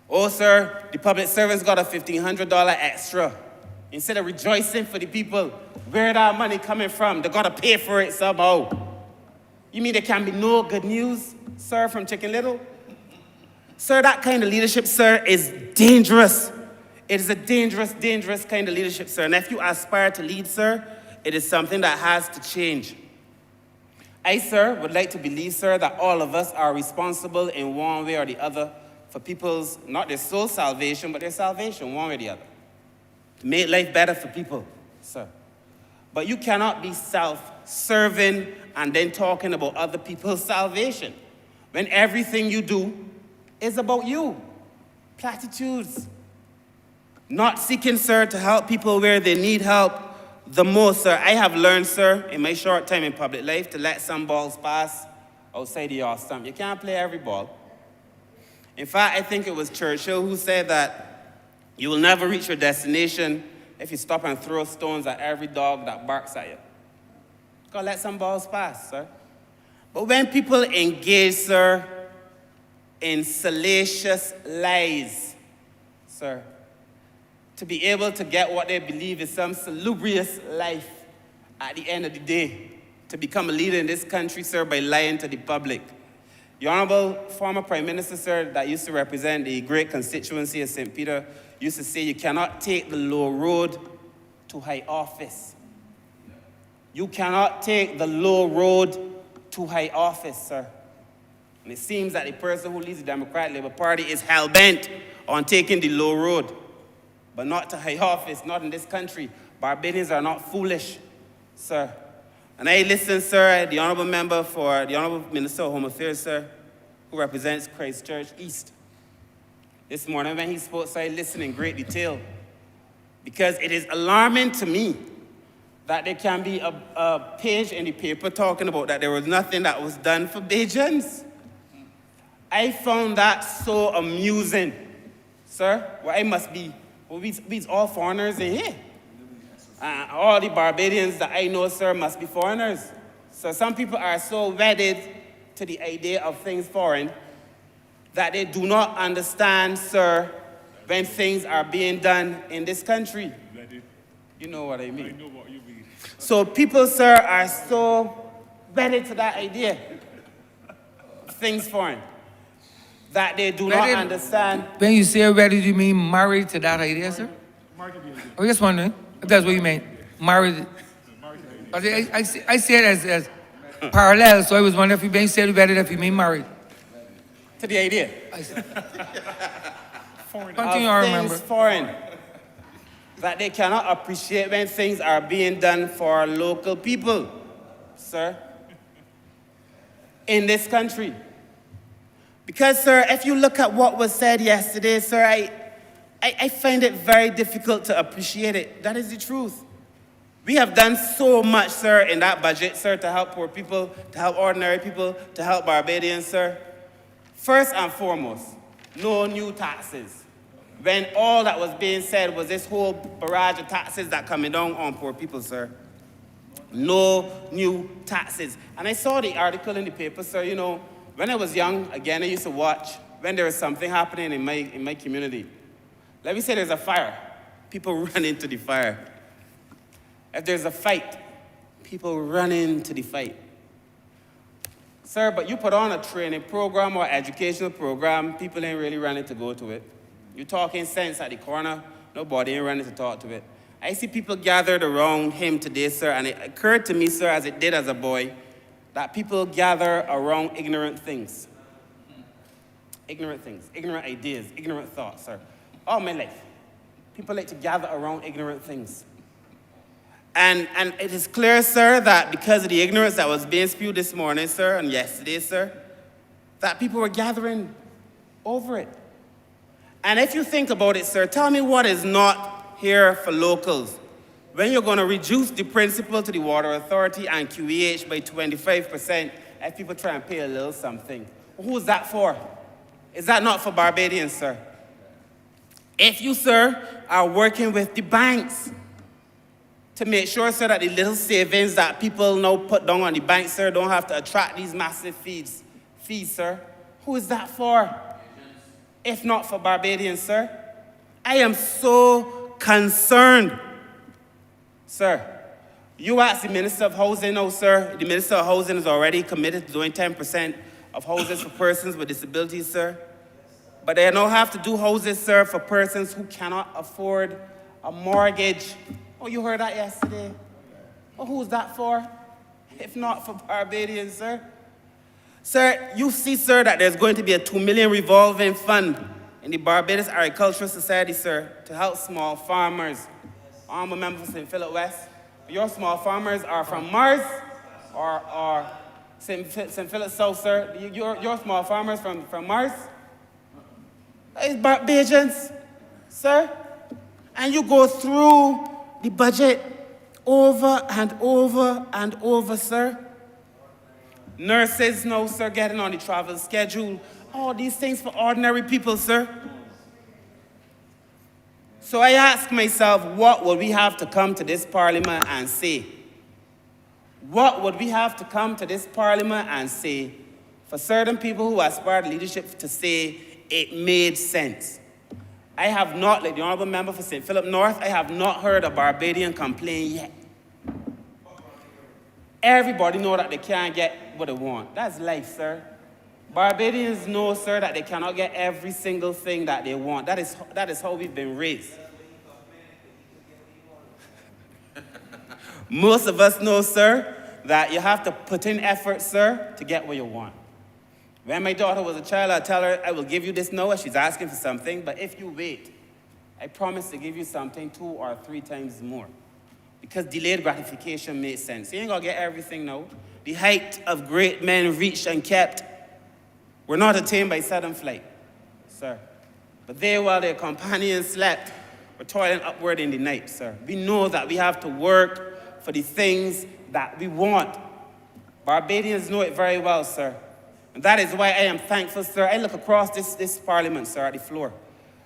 Oh, sir, the public servants got a $1,500 extra. Instead of rejoicing for the people, where that money coming from? They got to pay for it somehow. You mean there can be no good news, sir, from Chicken Little? Sir, that kind of leadership, sir, is dangerous. It is a dangerous, dangerous kind of leadership, sir. And if you aspire to lead, sir, it is something that has to change. I, sir, would like to believe, sir, that all of us are responsible in one way or the other for people's, not their soul salvation, but their salvation, one way or the other. To make life better for people, sir. But you cannot be self-serving and then talking about other people's salvation when everything you do is about you. Platitudes. Not seeking, sir, to help people where they need help the most, sir. I have learned, sir, in my short time in public life to let some balls pass outside the off stump. You can't play every ball. In fact, I think it was Churchill who said that you will never reach your destination if you stop and throw stones at every dog that barks at you. Gotta let some balls pass, sir. But when people engage, sir, in salacious lies, sir, to be able to get what they believe is some salubrious life at the end of the day, to become a leader in this country, sir, by lying to the public. The Honourable former Prime Minister, sir, that used to represent the great constituency of St. Peter, used to say you cannot take the low road to high office. You cannot take the low road to high office, sir. And it seems that the person who leads the Democratic Labour Party is hell-bent on taking the low road, but not to high office, not in this country. Barbadians are not foolish, sir. And I listen, sir, the Honourable Member for the Honourable Minister of Home Affairs, sir, who represents Christchurch East. This morning when he spoke, so I listened in great detail, because it is alarming to me that there can be a page in the paper talking about that there was nothing that was done for Bajans. I found that so amusing, sir. Well, I must be, well, we's all foreigners in here. All the Barbadians that I know, sir, must be foreigners. So some people are so wedded to the idea of things foreign that they do not understand, sir, when things are being done in this country. You know what I mean. I know what you mean. So people, sir, are so wedded to that idea of things foreign that they do not understand. When you say ready, do you mean married to that idea, sir? I'm just wondering if that's what you mean. Married. I see it as parallel, so I was wondering if you mean say ready, if you mean married. To the idea. Continue, I remember. Things foreign that they cannot appreciate when things are being done for local people, sir, in this country. Because, sir, if you look at what was said yesterday, sir, I find it very difficult to appreciate it. That is the truth. We have done so much, sir, in that budget, sir, to help poor people, to help ordinary people, to help Barbadians, sir. First and foremost, no new taxes. When all that was being said was this whole barrage of taxes that coming down on poor people, sir. No new taxes. And I saw the article in the paper, sir, you know, when I was young, again, I used to watch when there was something happening in my community. Let me say there's a fire. People run into the fire. If there's a fight, people run into the fight. Sir, but you put on a training program or educational program, people ain't really running to go to it. You talking sense at the corner, nobody ain't running to talk to it. I see people gathered around him today, sir, and it occurred to me, sir, as it did as a boy, that people gather around ignorant things. Ignorant things, ignorant ideas, ignorant thoughts, sir. All my life, people like to gather around ignorant things. And it is clear, sir, that because of the ignorance that was being spewed this morning, sir, and yesterday, sir, that people were gathering over it. And if you think about it, sir, tell me what is not here for locals. When you're going to reduce the principal to the Water Authority and QEH by 25%, if people try and pay a little something, who is that for? Is that not for Barbadians, sir? If you, sir, are working with the banks to make sure, sir, that the little savings that people now put down on the bank, sir, don't have to attract these massive fees, sir, who is that for? If not for Barbadians, sir? I am so concerned. Sir, you ask the Minister of Housing now, sir. The Minister of Housing is already committed to doing 10% of houses for persons with disabilities, sir. But they now have to do houses, sir, for persons who cannot afford a mortgage. Oh, you heard that yesterday? Oh, who's that for? If not for Barbadians, sir. Sir, you see, sir, that there's going to be a $2 million revolving fund in the Barbados Agricultural Society, sir, to help small farmers. I'm a member of St. Philip West. Your small farmers are from Mars or St. Philip South, sir. Your small farmers from Mars? It's Barbadians, sir. And you go through the budget over and over and over, sir. Nurses now, sir, getting on the travel schedule. All these things for ordinary people, sir. So I ask myself, what would we have to come to this parliament and say? What would we have to come to this parliament and say for certain people who aspire to leadership to say it made sense? I have not, like the Honourable Member for St. Philip North, I have not heard a Barbadian complain yet. Everybody know that they can't get what they want. That's life, sir. Barbadians know, sir, that they cannot get every single thing that they want. That is how we've been raised. Most of us know, sir, that you have to put in effort, sir, to get what you want. When my daughter was a child, I tell her, I will give you this now as she's asking for something, but if you wait, I promise to give you something 2 or 3 times more. Because delayed gratification makes sense. You ain't gonna get everything now. The height of great men reached and kept were not attained by sudden flight, sir. But they, while their companions slept, were toiling upward in the night, sir. We know that we have to work for the things that we want. Barbadians know it very well, sir. And that is why I am thankful, sir. I look across this parliament, sir, at the floor.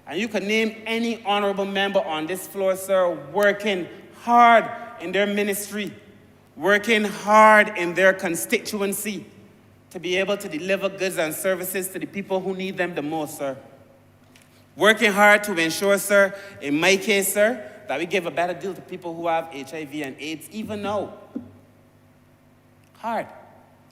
And you can name any honorable member on this floor, sir, working hard in their ministry, working hard in their constituency to be able to deliver goods and services to the people who need them the most, sir. Working hard to ensure, sir, in my case, sir, that we give a better deal to people who have HIV and AIDS, even now. Hard.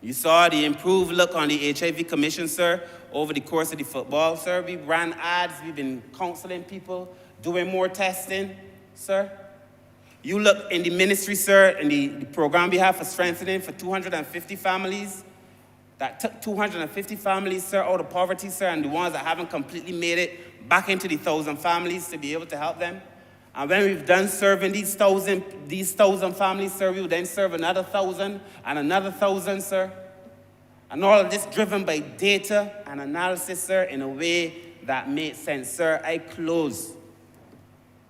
You saw the improved look on the HIV Commission, sir, over the course of the football, sir. We ran ads, we've been counseling people, doing more testing, sir. You look in the ministry, sir, in the program we have for strengthening for 250 families. That took 250 families, sir, out of poverty, sir, and the ones that haven't completely made it back into the 1,000 families to be able to help them. And when we've done serving these thousand families, sir, we will then serve another 1,000 and another 1,000, sir. And all of this driven by data and analysis, sir, in a way that made sense. Sir, I close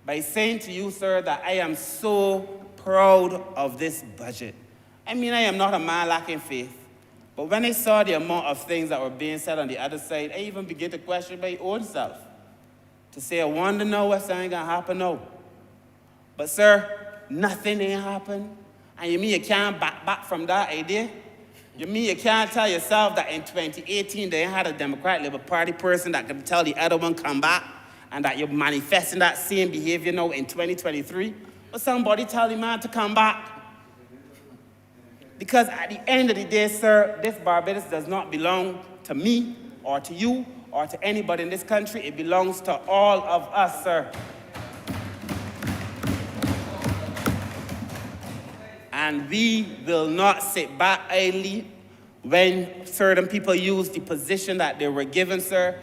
by saying to you, sir, that I am so proud of this budget. I mean, I am not a man lacking faith. But when I saw the amount of things that were being said on the other side, I even began to question my own self. To say, I wonder now what's ain't gonna happen now. But sir, nothing ain't happened. And you mean you can't back from that idea? You mean you can't tell yourself that in 2018 they had a Democratic Liberal Party person that could tell the other one come back and that you're manifesting that same behavior now in 2023? But somebody tell the man to come back. Because at the end of the day, sir, this Barbados does not belong to me or to you or to anybody in this country. It belongs to all of us, sir. And we will not sit back idly when certain people use the position that they were given, sir.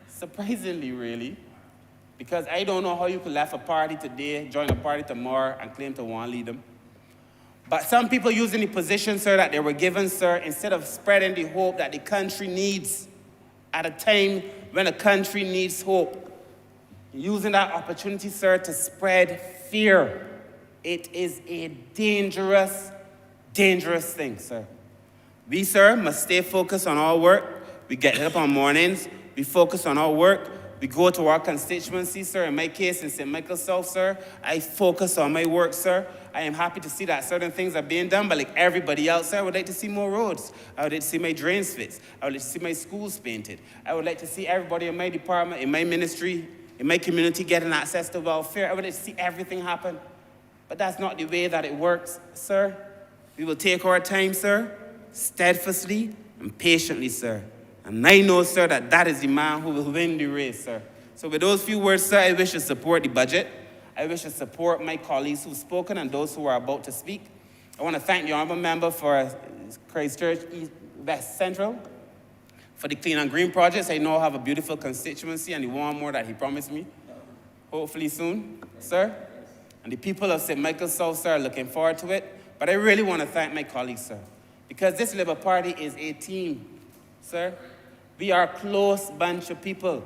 Surprisingly, really. Because I don't know how you could left a party today, join a party tomorrow, and claim to want to lead them. But some people using the position, sir, that they were given, sir, instead of spreading the hope that the country needs at a time when a country needs hope. Using that opportunity, sir, to spread fear. It is a dangerous, dangerous thing, sir. We, sir, must stay focused on our work. We get up on mornings. We focus on our work. We go to our constituency, sir. In my case, in St. Michael South, sir, I focus on my work, sir. I am happy to see that certain things are being done, but like everybody else, sir, I would like to see more roads. I would like to see my drains fixed. I would like to see my schools painted. I would like to see everybody in my department, in my ministry, in my community getting access to welfare. I would like to see everything happen. But that's not the way that it works, sir. We will take our time, sir, steadfastly and patiently, sir. And I know, sir, that that is the man who will win the race, sir. So with those few words, sir, I wish to support the budget. I wish to support my colleagues who've spoken and those who are about to speak. I want to thank the honorable member for Christchurch East West Central for the Clean and Green projects. I know I have a beautiful constituency and the one more that he promised me, hopefully soon, sir. And the people of St. Michael South, sir, are looking forward to it. But I really want to thank my colleagues, sir, because this Labour Party is a team, sir. We are a close bunch of people.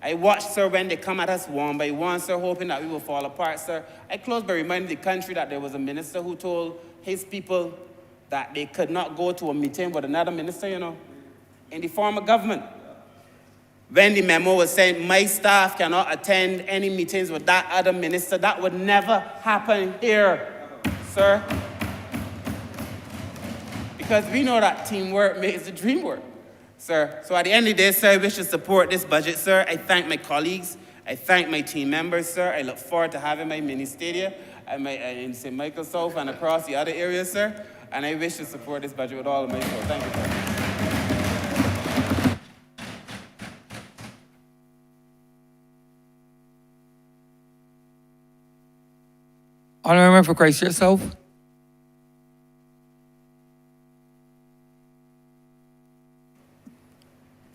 I watched, sir, when they come at us one by one, sir, hoping that we will fall apart, sir. I close by reminding the country that there was a minister who told his people that they could not go to a meeting with another minister, you know, in the former government. When the memo was sent, my staff cannot attend any meetings with that other minister. That would never happen here, sir. Because we know that teamwork makes the dream work, sir. So at the end of the day, sir, I wish to support this budget, sir. I thank my colleagues. I thank my team members, sir. I look forward to having my mini stadia in St. Michael South and across the other areas, sir. And I wish to support this budget with all of my soul. Thank you, sir. Honorable member for Christchurch South.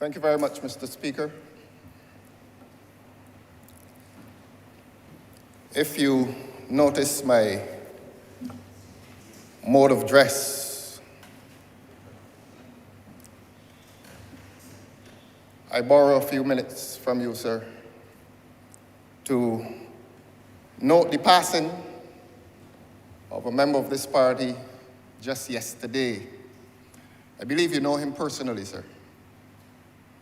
Thank you very much, Mr. Speaker. If you notice my mode of dress, I borrow a few minutes from you, sir, to note the passing of a member of this party just yesterday. I believe you know him personally, sir.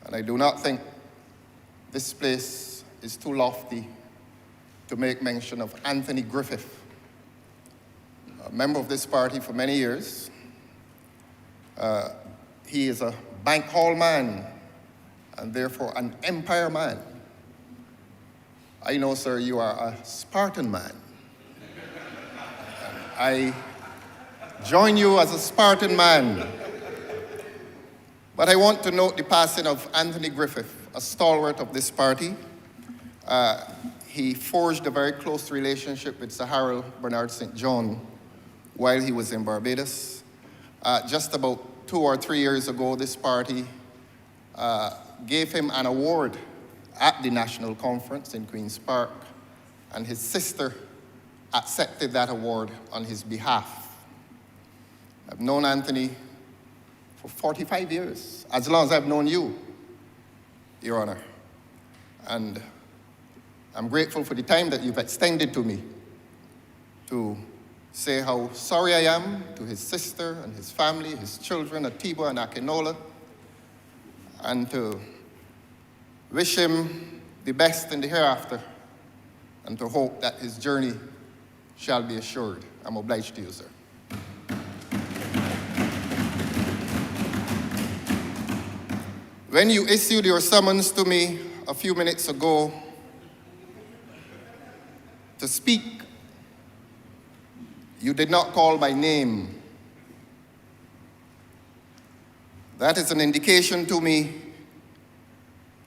And I do not think this place is too lofty to make mention of Anthony Griffith, a member of this party for many years. He is a bank hall man and therefore an empire man. I know, sir, you are a Spartan man. I join you as a Spartan man. But I want to note the passing of Anthony Griffith, a stalwart of this party. He forged a very close relationship with Sir Harold Bernard St. John while he was in Barbados. Just about 2 or 3 years ago, this party gave him an award at the National Conference in Queen's Park, and his sister accepted that award on his behalf. I've known Anthony for 45 years, as long as I've known you, Your Honor. And I'm grateful for the time that you've extended to me to say how sorry I am to his sister and his family, his children, Atiba and Akinola, and to wish him the best in the hereafter, and to hope that his journey shall be assured. I'm obliged to you, sir. When you issued your summons to me a few minutes ago to speak, you did not call my name. That is an indication to me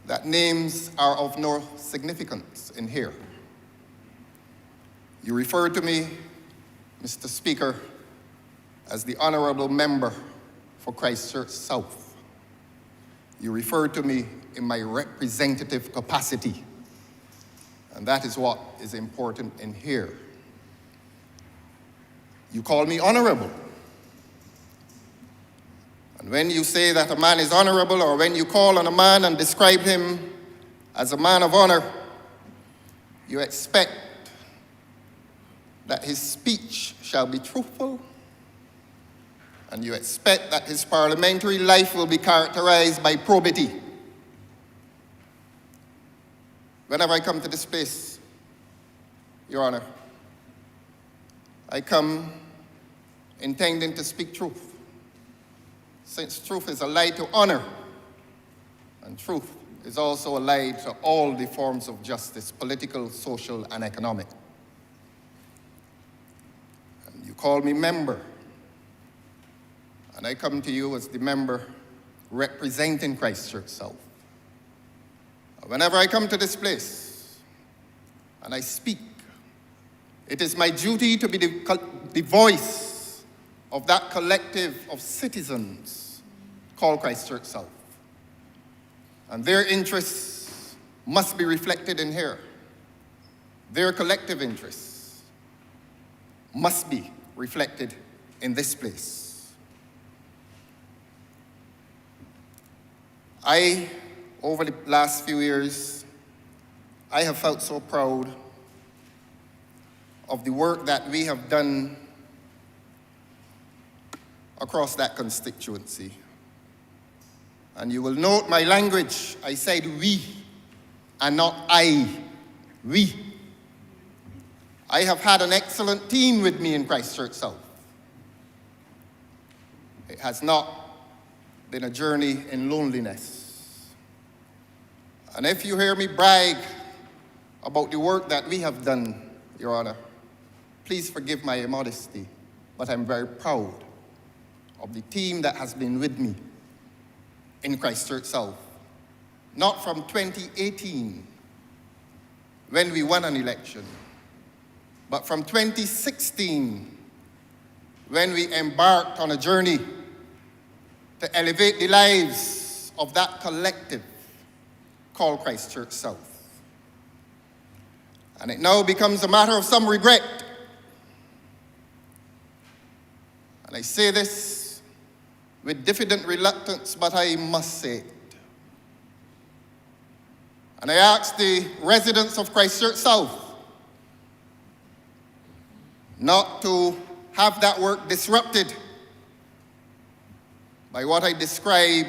that names are of no significance in here. You referred to me, Mr. Speaker, as the honorable member for Christchurch South. You referred to me in my representative capacity, and that is what is important in here. You call me honorable. And when you say that a man is honorable, or when you call on a man and describe him as a man of honor, you expect that his speech shall be truthful, and you expect that his parliamentary life will be characterized by probity. Whenever I come to this place, Your Honor, I come intending to speak truth, since truth is allied to honor, and truth is also allied to all the forms of justice, political, social, and economic. And you call me member, and I come to you as the member representing Christchurch South. Whenever I come to this place and I speak, it is my duty to be the voice of that collective of citizens called Christchurch South. And their interests must be reflected in here. Their collective interests must be reflected in this place. Over the last few years, I have felt so proud of the work that we have done across that constituency. And you will note my language. I said we, and not I. We. I have had an excellent team with me in Christchurch South. It has not been a journey in loneliness. And if you hear me brag about the work that we have done, Your Honor, please forgive my immodesty, but I'm very proud of the team that has been with me in Christchurch South. Not from 2018, when we won an election, but from 2016, when we embarked on a journey to elevate the lives of that collective called Christchurch South. And it now becomes a matter of some regret. And I say this with diffident reluctance, but I must say it. And I ask the residents of Christchurch South not to have that work disrupted by what I describe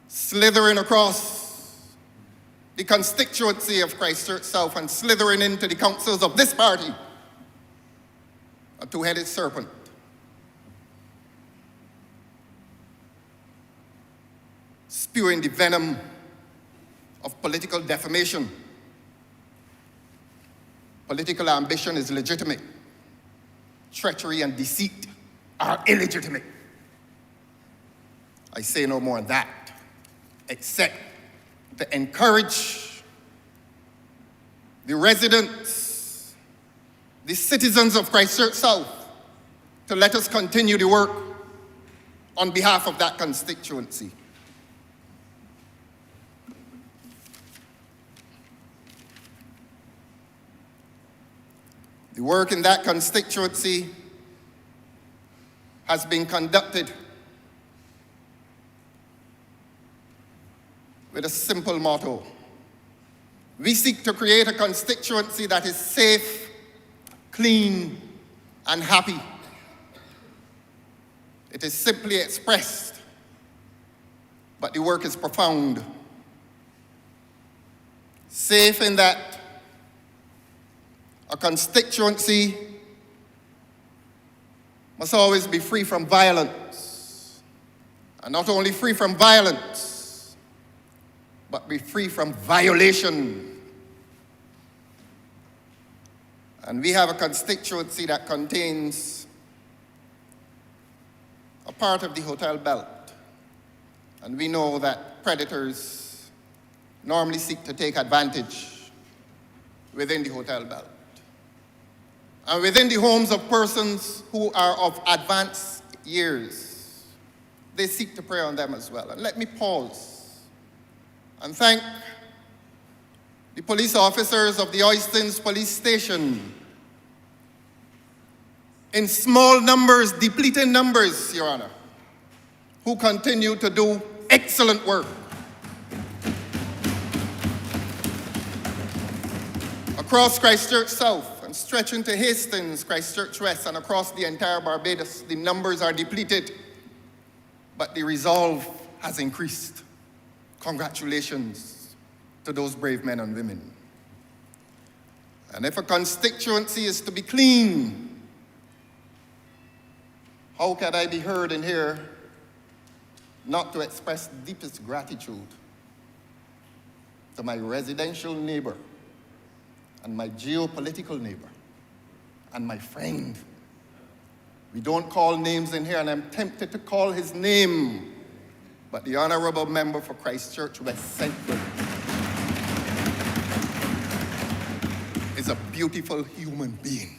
slithering across the constituency of Christchurch South and slithering into the councils of this party, a two-headed serpent. Spewing the venom of political defamation. Political ambition is legitimate. Treachery and deceit are illegitimate. I say no more than that, except to encourage the residents, the citizens of Christchurch South, to let us continue the work on behalf of that constituency. The work in that constituency has been conducted with a simple motto. We seek to create a constituency that is safe, clean, and happy. It is simply expressed, but the work is profound. Safe in that a constituency must always be free from violence. And not only free from violence, but be free from violation. And we have a constituency that contains a part of the hotel belt. And we know that predators normally seek to take advantage within the hotel belt. And within the homes of persons who are of advanced years, they seek to prey on them as well. And let me pause and thank the police officers of the Oistins Police Station in small numbers, depleting numbers, Your Honor, who continue to do excellent work across Christchurch South and stretching to Hastings, Christchurch West, and across the entire Barbados. The numbers are depleted, but the resolve has increased. Congratulations to those brave men and women. And if a constituency is to be clean, how can I be heard in here not to express deepest gratitude to my residential neighbor and my geopolitical neighbor and my friend. We don't call names in here, and I'm tempted to call his name, but the honorable member for Christchurch West Central is a beautiful human being.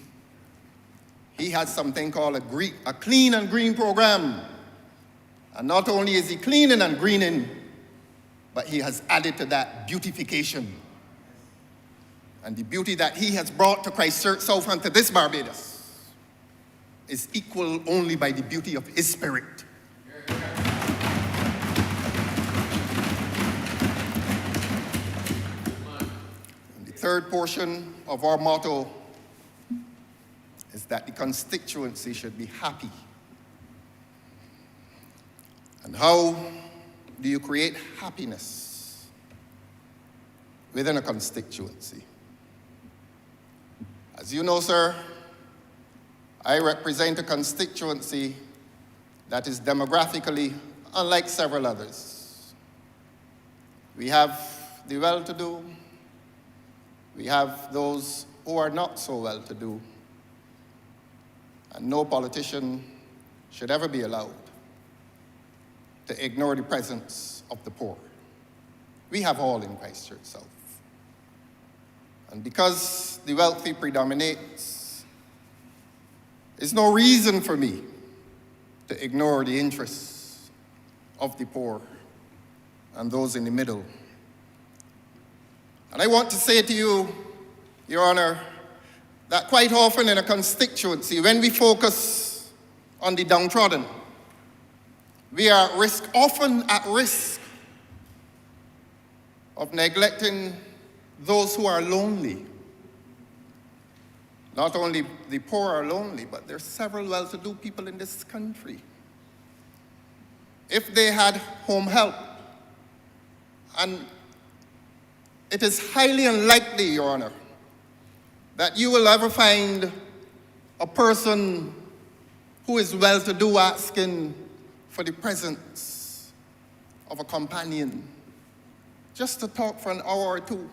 He has something called a clean and green program. And not only is he cleaning and greening, but he has added to that beautification. And the beauty that he has brought to Christchurch South and to this Barbados is equal only by the beauty of his spirit. And the third portion of our motto is that the constituency should be happy. And how do you create happiness within a constituency? As you know, sir, I represent a constituency that is demographically unlike several others. We have the well-to-do, we have those who are not so well-to-do, and no politician should ever be allowed to ignore the presence of the poor. We have all in Christchurch South. And because the wealthy predominates, there's no reason for me to ignore the interests of the poor and those in the middle. And I want to say to you, Your Honor, that quite often in a constituency, when we focus on the downtrodden, we are often at risk of neglecting those who are lonely. Not only the poor are lonely, but there are several well-to-do people in this country. If they had home help, and it is highly unlikely, Your Honor, that you will ever find a person who is well-to-do asking for the presence of a companion just to talk for an hour or two.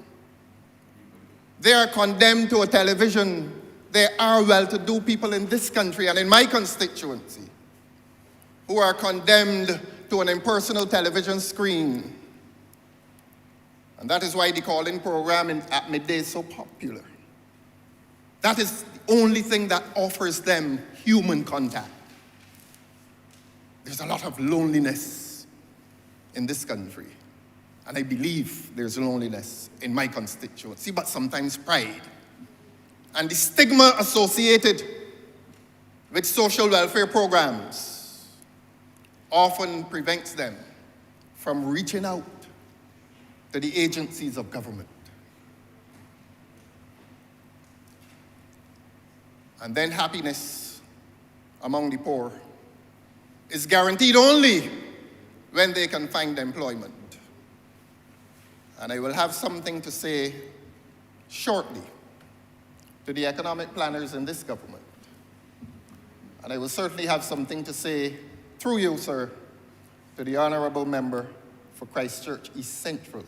They are condemned to a television. There are well-to-do people in this country and in my constituency who are condemned to an impersonal television screen. And that is why the call-in program at midday is so popular. That is the only thing that offers them human contact. There's a lot of loneliness in this country. And I believe there's loneliness in my constituency, but sometimes pride. And the stigma associated with social welfare programs often prevents them from reaching out to the agencies of government. And then happiness among the poor is guaranteed only when they can find employment. And I will have something to say shortly to the economic planners in this government. And I will certainly have something to say through you, sir, to the honorable member for Christchurch East Central.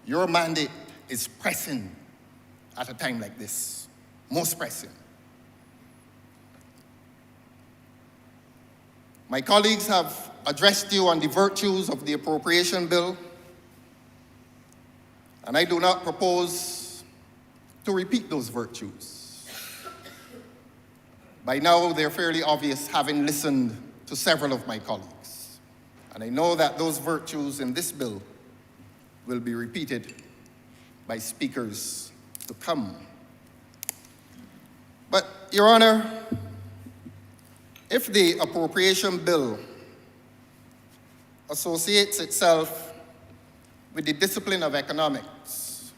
Your mandate is pressing at a time like this, most pressing. My colleagues have addressed you on the virtues of the appropriation bill, and I do not propose to repeat those virtues. By now, they're fairly obvious, having listened to several of my colleagues. And I know that those virtues in this bill will be repeated by speakers to come. But, Your Honor, if the appropriation bill associates itself with the discipline of economics,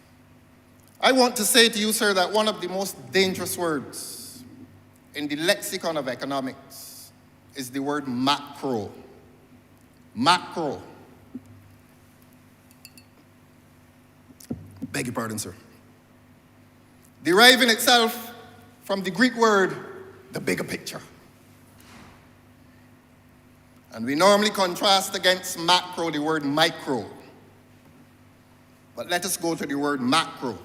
I want to say to you, sir, that one of the most dangerous words in the lexicon of economics is the word macro. Macro. Beg your pardon, sir. Deriving itself from the Greek word, the bigger picture. And we normally contrast against macro the word micro. But let us go to the word macro.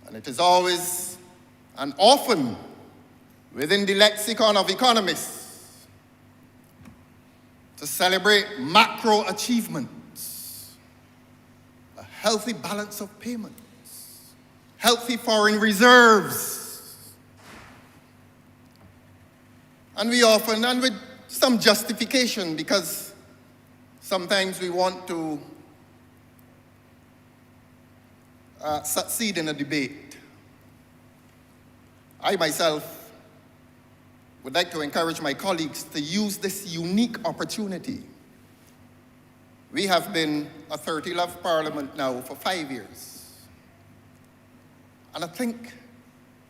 And it is always and often within the lexicon of economists to celebrate macro achievements, a healthy balance of payments, healthy foreign reserves. And we often, and with some justification, because sometimes we want to succeed in a debate. I myself would like to encourage my colleagues to use this unique opportunity. We have been a 30-love parliament now for 5 years. And I think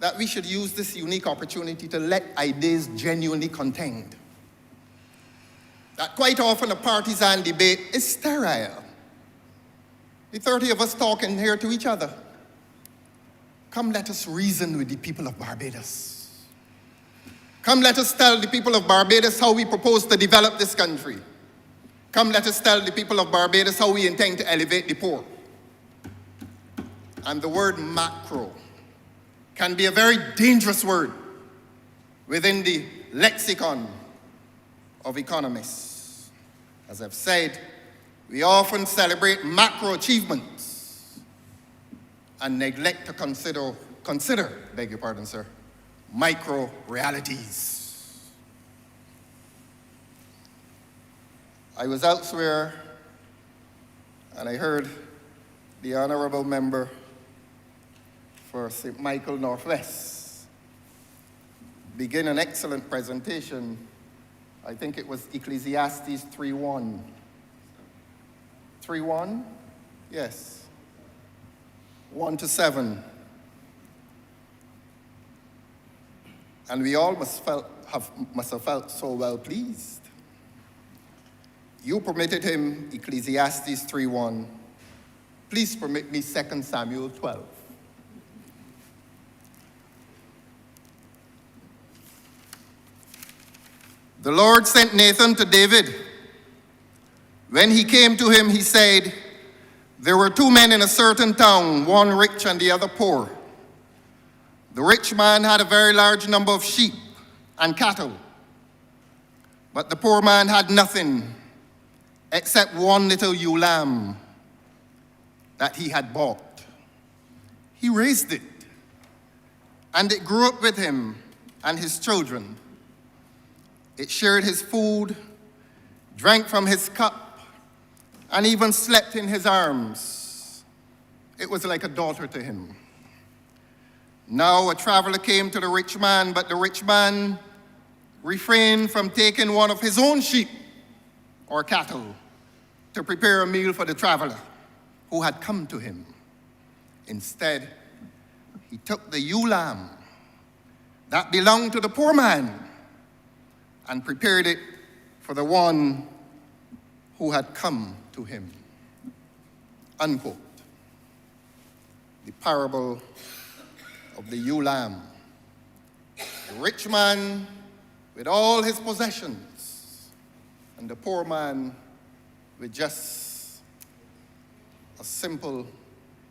that we should use this unique opportunity to let ideas genuinely contend. That quite often a partisan debate is sterile. The 30 of us talking here to each other. Come, let us reason with the people of Barbados. Come, let us tell the people of Barbados how we propose to develop this country. Come, let us tell the people of Barbados how we intend to elevate the poor. And the word macro can be a very dangerous word within the lexicon of economists. As I've said, we often celebrate macro achievements and neglect to consider, beg your pardon, sir, micro realities. I was elsewhere and I heard the honorable member for St. Michael Northwest begin an excellent presentation. I think it was Ecclesiastes 3:1. 3:1? Yes. 1 to 7. And we all must have felt so well pleased. You permitted him Ecclesiastes 3:1. Please permit me 2 Samuel 12. The Lord sent Nathan to David. When he came to him, he said, there were two men in a certain town, one rich and the other poor. The rich man had a very large number of sheep and cattle, but the poor man had nothing except one little ewe lamb that he had bought. He raised it, and it grew up with him and his children. It shared his food, drank from his cup, and even slept in his arms. It was like a daughter to him. Now a traveler came to the rich man, but the rich man refrained from taking one of his own sheep or cattle to prepare a meal for the traveler who had come to him. Instead, he took the ewe lamb that belonged to the poor man and prepared it for the one who had come to him. Unquote. The parable of the ewe lamb. The rich man with all his possessions, and the poor man with just a simple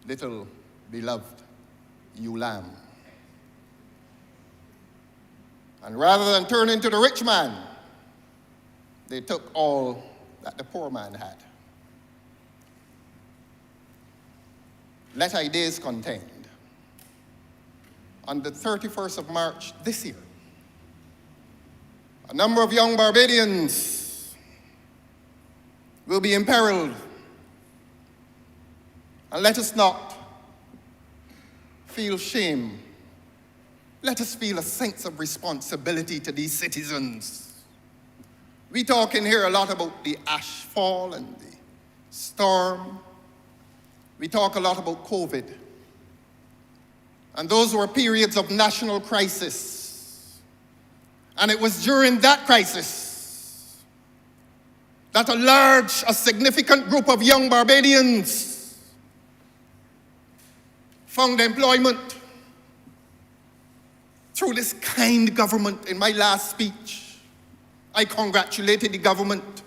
little beloved ewe lamb. And rather than turning to the rich man, they took all that the poor man had. Let thy days contained. On the 31st of March this year, a number of young Barbadians will be imperiled. And let us not feel shame. Let us feel a sense of responsibility to these citizens. We talk in here a lot about the ash fall and the storm. We talk a lot about COVID. And those were periods of national crisis. And it was during that crisis that a significant group of young Barbadians found employment through this kind government. In my last speech, I congratulated the government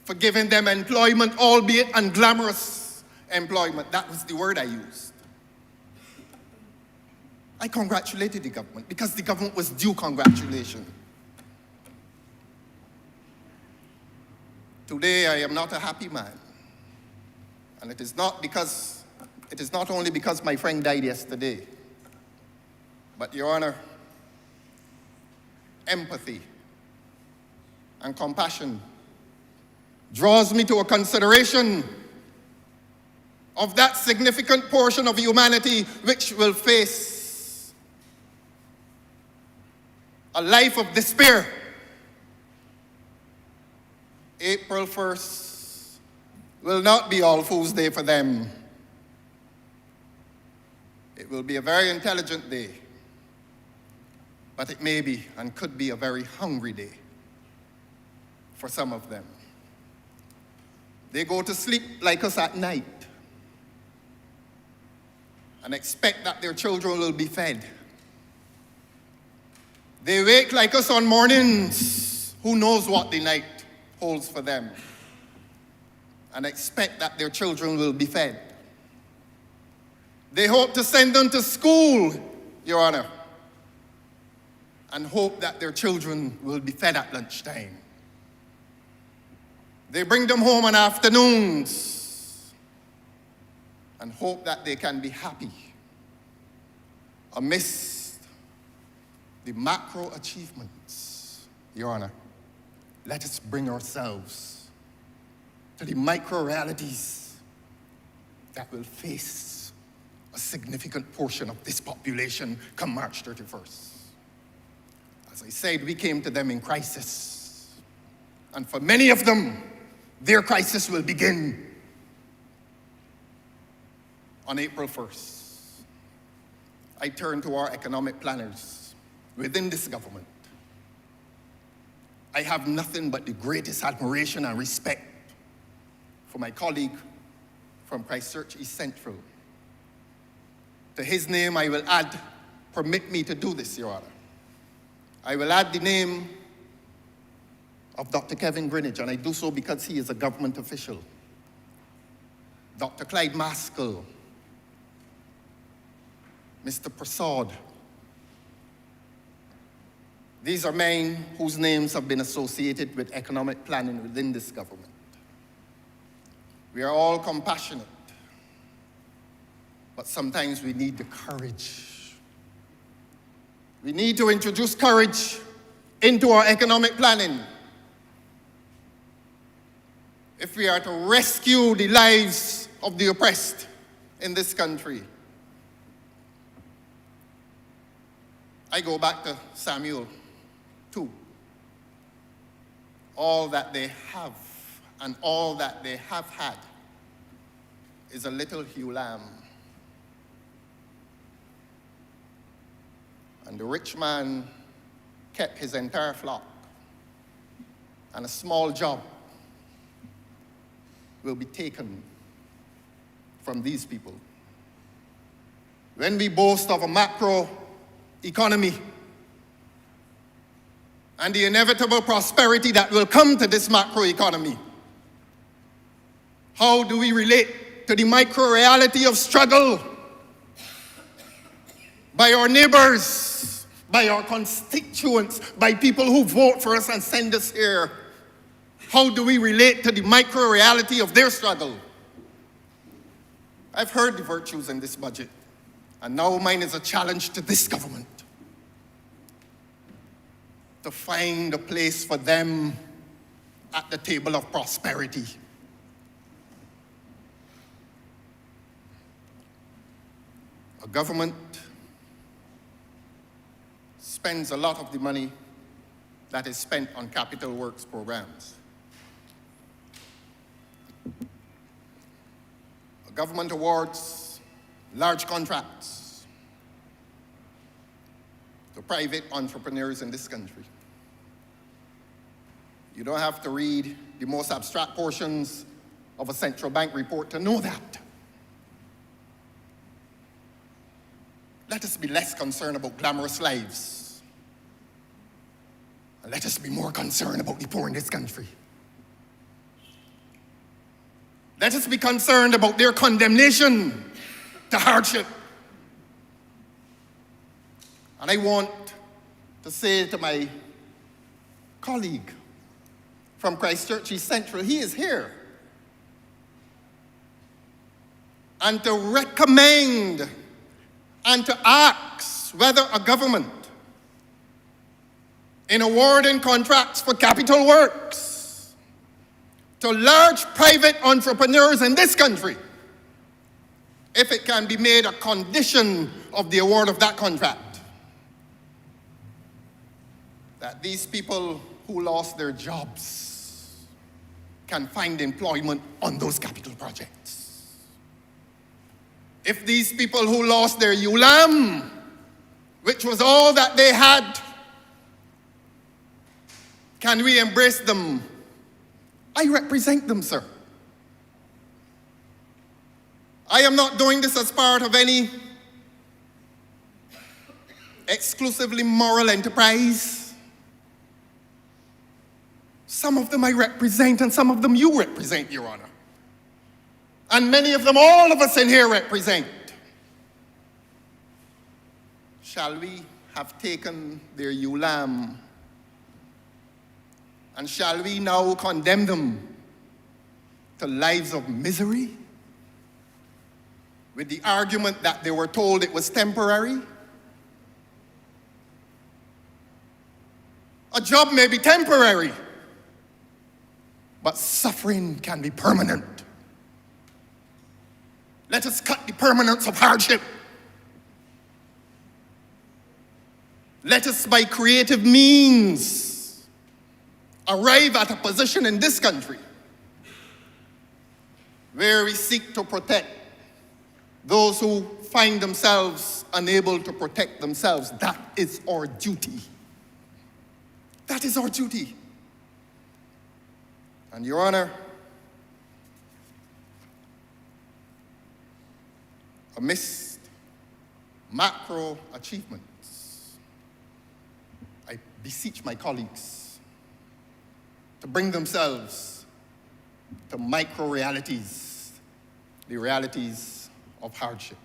for giving them employment, albeit unglamorous employment. That was the word I used. I congratulated the government because the government was due congratulation. Today, I am not a happy man. And it is not only because my friend died yesterday, but, Your Honor, empathy and compassion draws me to a consideration of that significant portion of humanity which will face a life of despair. April 1st will not be All Fools' Day for them. It will be a very intelligent day, but it may be and could be a very hungry day for some of them. They go to sleep like us at night and expect that their children will be fed. They wake like us on mornings, who knows what the night holds for them, and expect that their children will be fed. They hope to send them to school, Your Honor, and hope that their children will be fed at lunchtime. They bring them home on afternoons and hope that they can be happy amidst the macro achievements, Your Honor. let us bring ourselves to the micro realities that will face a significant portion of this population come March 31st. As I said, we came to them in crisis. And for many of them, their crisis will begin on April 1st. I turn to our economic planners within this government. I have nothing but the greatest admiration and respect for my colleague from Christchurch East Central. To his name, I will add, permit me to do this, Your Honor. I will add the name of Dr. Kevin Greenidge, and I do so because he is a government official. Dr. Clyde Maskell, Mr. Prasad. These are men whose names have been associated with economic planning within this government. We are all compassionate, but sometimes we need the courage. We need to introduce courage into our economic planning if we are to rescue the lives of the oppressed in this country. I go back to Samuel 2. All that they have and all that they have had is a little ewe lamb. And the rich man kept his entire flock, and a small job will be taken from these people. When we boast of a macro economy and the inevitable prosperity that will come to this macro economy, how do we relate to the micro reality of struggle by our neighbors, by our constituents, by people who vote for us and send us here? How do we relate to the micro reality of their struggle? I've heard the virtues in this budget, and now mine is a challenge to this government to find a place for them at the table of prosperity. A government spends a lot of the money that is spent on capital works programs. A government awards large contracts to private entrepreneurs in this country. You don't have to read the most abstract portions of a central bank report to know that. Let us be less concerned about glamorous lives, and let us be more concerned about the poor in this country. Let us be concerned about their condemnation to hardship. And I want to say to my colleague from Christchurch East Central, he is here, and to recommend and to ask whether a government, in awarding contracts for capital works to large private entrepreneurs in this country, if it can be made a condition of the award of that contract, that these people who lost their jobs can find employment on those capital projects. If these people who lost their ewe lamb, which was all that they had, can we embrace them? I represent them, sir. I am not doing this as part of any exclusively moral enterprise. Some of them I represent, and some of them you represent, Your Honor. And many of them, all of us in here represent. Shall we have taken their ewe lamb, and shall we now condemn them to lives of misery with the argument that they were told it was temporary? A job may be temporary, but suffering can be permanent. Let us cut the permanence of hardship. Let us, by creative means, arrive at a position in this country where we seek to protect those who find themselves unable to protect themselves. That is our duty. That is our duty. And Your Honor, amidst macro achievements, I beseech my colleagues to bring themselves to micro realities, the realities of hardship.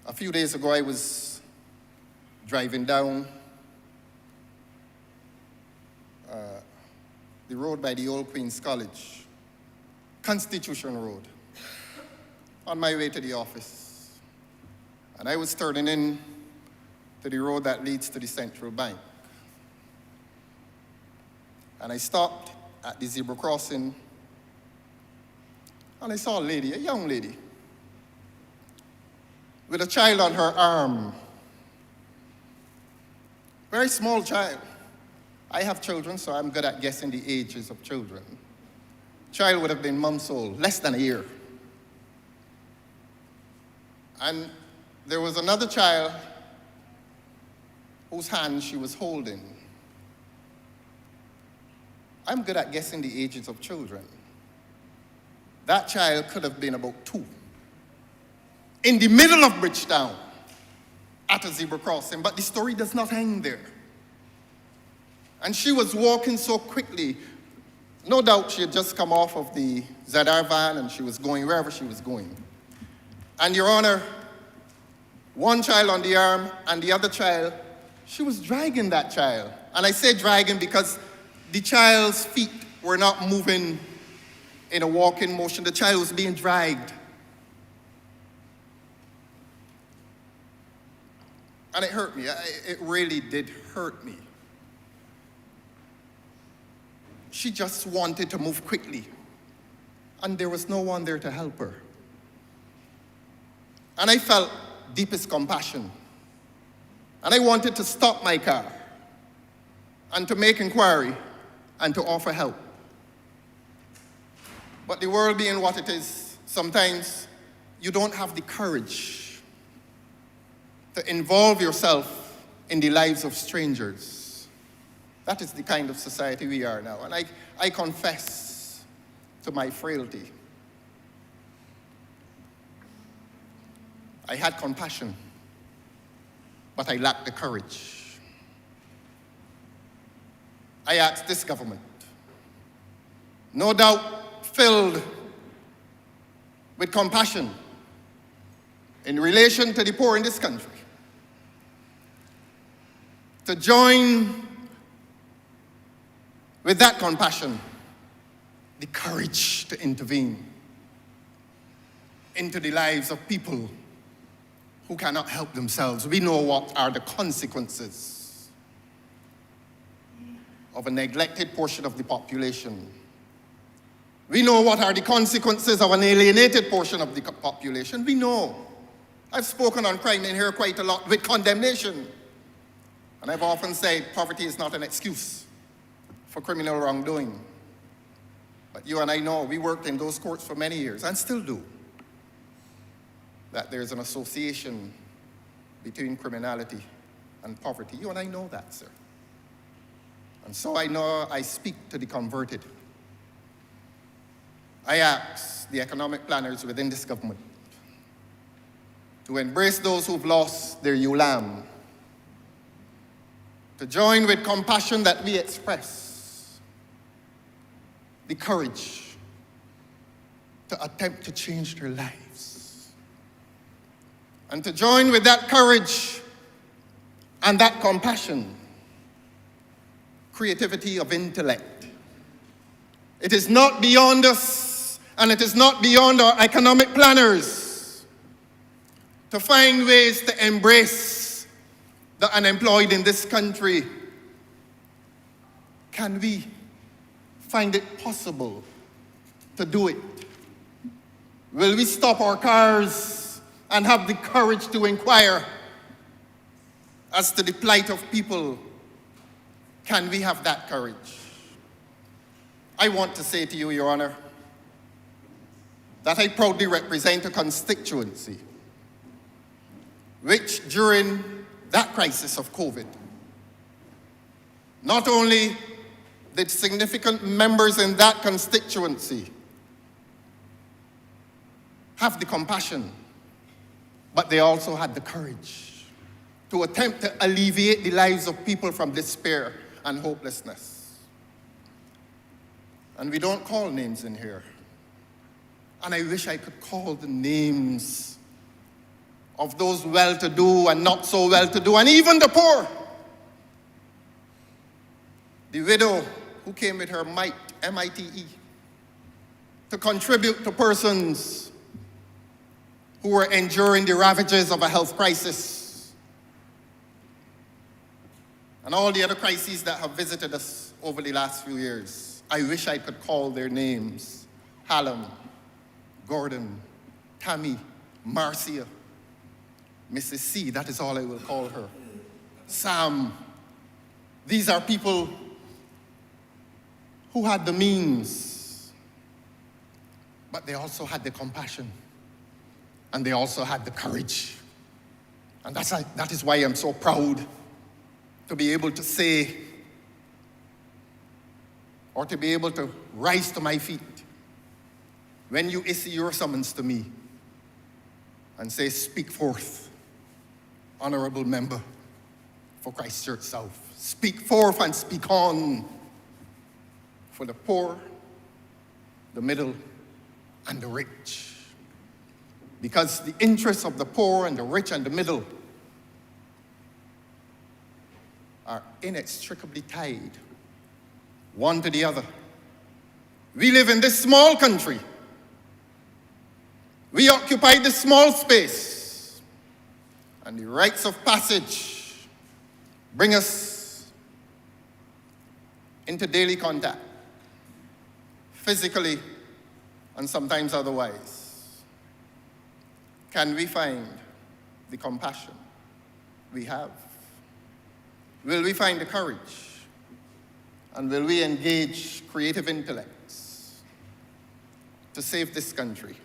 A few days ago, I was driving down the road by the old Queen's College, Constitution Road, on my way to the office. And I was turning in to the road that leads to the Central Bank. And I stopped at the zebra crossing, and I saw a lady, a young lady, with a child on her arm. Very small child. I have children, so I'm good at guessing the ages of children. Child would have been months old, less than a year. And there was another child whose hand she was holding. I'm good at guessing the ages of children. That child could have been about 2. In the middle of Bridgetown, at a zebra crossing, but the story does not hang there. And she was walking so quickly. No doubt she had just come off of the ZR van and she was going wherever she was going. And Your Honor, one child on the arm and the other child, she was dragging that child. And I say dragging because the child's feet were not moving in a walking motion. The child was being dragged. And it hurt me. It really did hurt me. She just wanted to move quickly, and there was no one there to help her. And I felt deepest compassion. And I wanted to stop my car and to make inquiry and to offer help. But the world being what it is, sometimes you don't have the courage to involve yourself in the lives of strangers. That is the kind of society we are now. And I confess to my frailty. I had compassion, but I lacked the courage. I asked this government, no doubt filled with compassion in relation to the poor in this country, to join with that compassion, the courage to intervene into the lives of people who cannot help themselves. We know what are the consequences of a neglected portion of the population. We know what are the consequences of an alienated portion of the population. We know. I've spoken on crime in here quite a lot with condemnation. And I've often said poverty is not an excuse for criminal wrongdoing. But you and I know, we worked in those courts for many years, and still do, that there's an association between criminality and poverty. You and I know that, sir. And so I know I speak to the converted. I ask the economic planners within this government to embrace those who've lost their ewe lamb, to join with compassion that we express, the courage to attempt to change their lives. And to join with that courage and that compassion, creativity of intellect. It is not beyond us, and it is not beyond our economic planners to find ways to embrace the unemployed in this country, can we find it possible to do it? Will we stop our cars and have the courage to inquire as to the plight of people? Can we have that courage? I want to say to you, Your Honor, that I proudly represent a constituency which, during that crisis of COVID, not only did significant members in that constituency have the compassion, but they also had the courage to attempt to alleviate the lives of people from despair and hopelessness. And we don't call names in here. And I wish I could call the names of those well-to-do and not so well-to-do, and even the poor. The widow who came with her mite, M-I-T-E, to contribute to persons who were enduring the ravages of a health crisis, and all the other crises that have visited us over the last few years. I wish I could call their names: Hallam, Gordon, Tammy, Marcia, Mrs. C, that is all I will call her, Sam. These are people who had the means, but they also had the compassion, and they also had the courage. And that is why I'm so proud to be able to say, or to be able to rise to my feet when you issue your summons to me and say, "Speak forth, honorable member for Christchurch South. Speak forth and speak on for the poor, the middle, and the rich." Because the interests of the poor and the rich and the middle are inextricably tied one to the other. We live in this small country. We occupy this small space, and the rites of passage bring us into daily contact, physically and sometimes otherwise. Can we find the compassion we have? Will we find the courage? And will we engage creative intellects to save this country?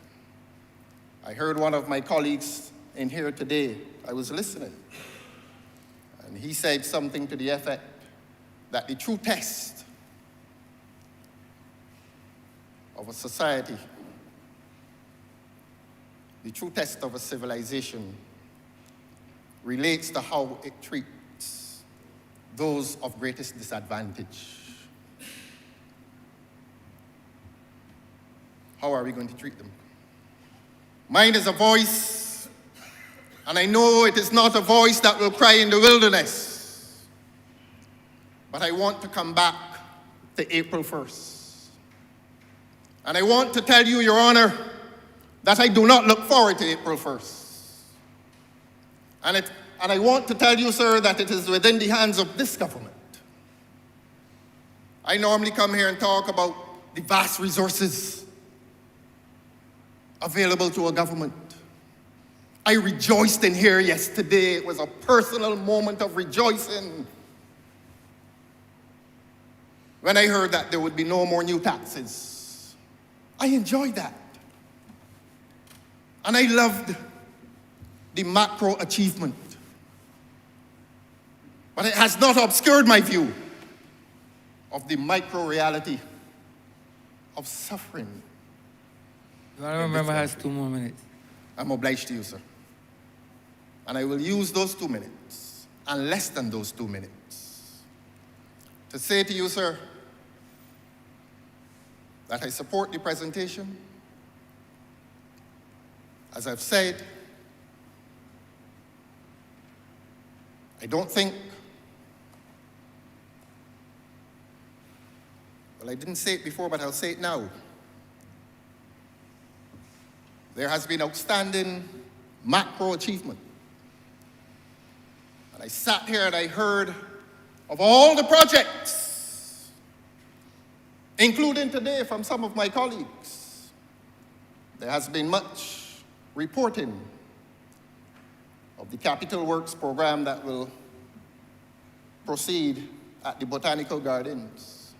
I heard one of my colleagues in here today, I was listening, and he said something to the effect that the true test of a society, the true test of a civilization, relates to how it treats those of greatest disadvantage. How are we going to treat them? Mine is a voice, and I know it is not a voice that will cry in the wilderness, but I want to come back to April 1st. And I want to tell you, Your Honor, that I do not look forward to April 1st. And I want to tell you, sir, that it is within the hands of this government. I normally come here and talk about the vast resources available to a government. I rejoiced in here yesterday. It was a personal moment of rejoicing when I heard that there would be no more new taxes. I enjoyed that. And I loved the macro achievement. But it has not obscured my view of the micro reality of suffering. The honorable member has 2 more minutes. I'm obliged to you, sir. And I will use those 2 minutes, and less than those 2 minutes, to say to you, sir, that I support the presentation. As I've said, I don't think, well, I didn't say it before, but I'll say it now. There has been outstanding macro achievement. And I sat here and I heard of all the projects including today from some of my colleagues. There has been much reporting of the Capital Works program that will proceed at the Botanical Gardens.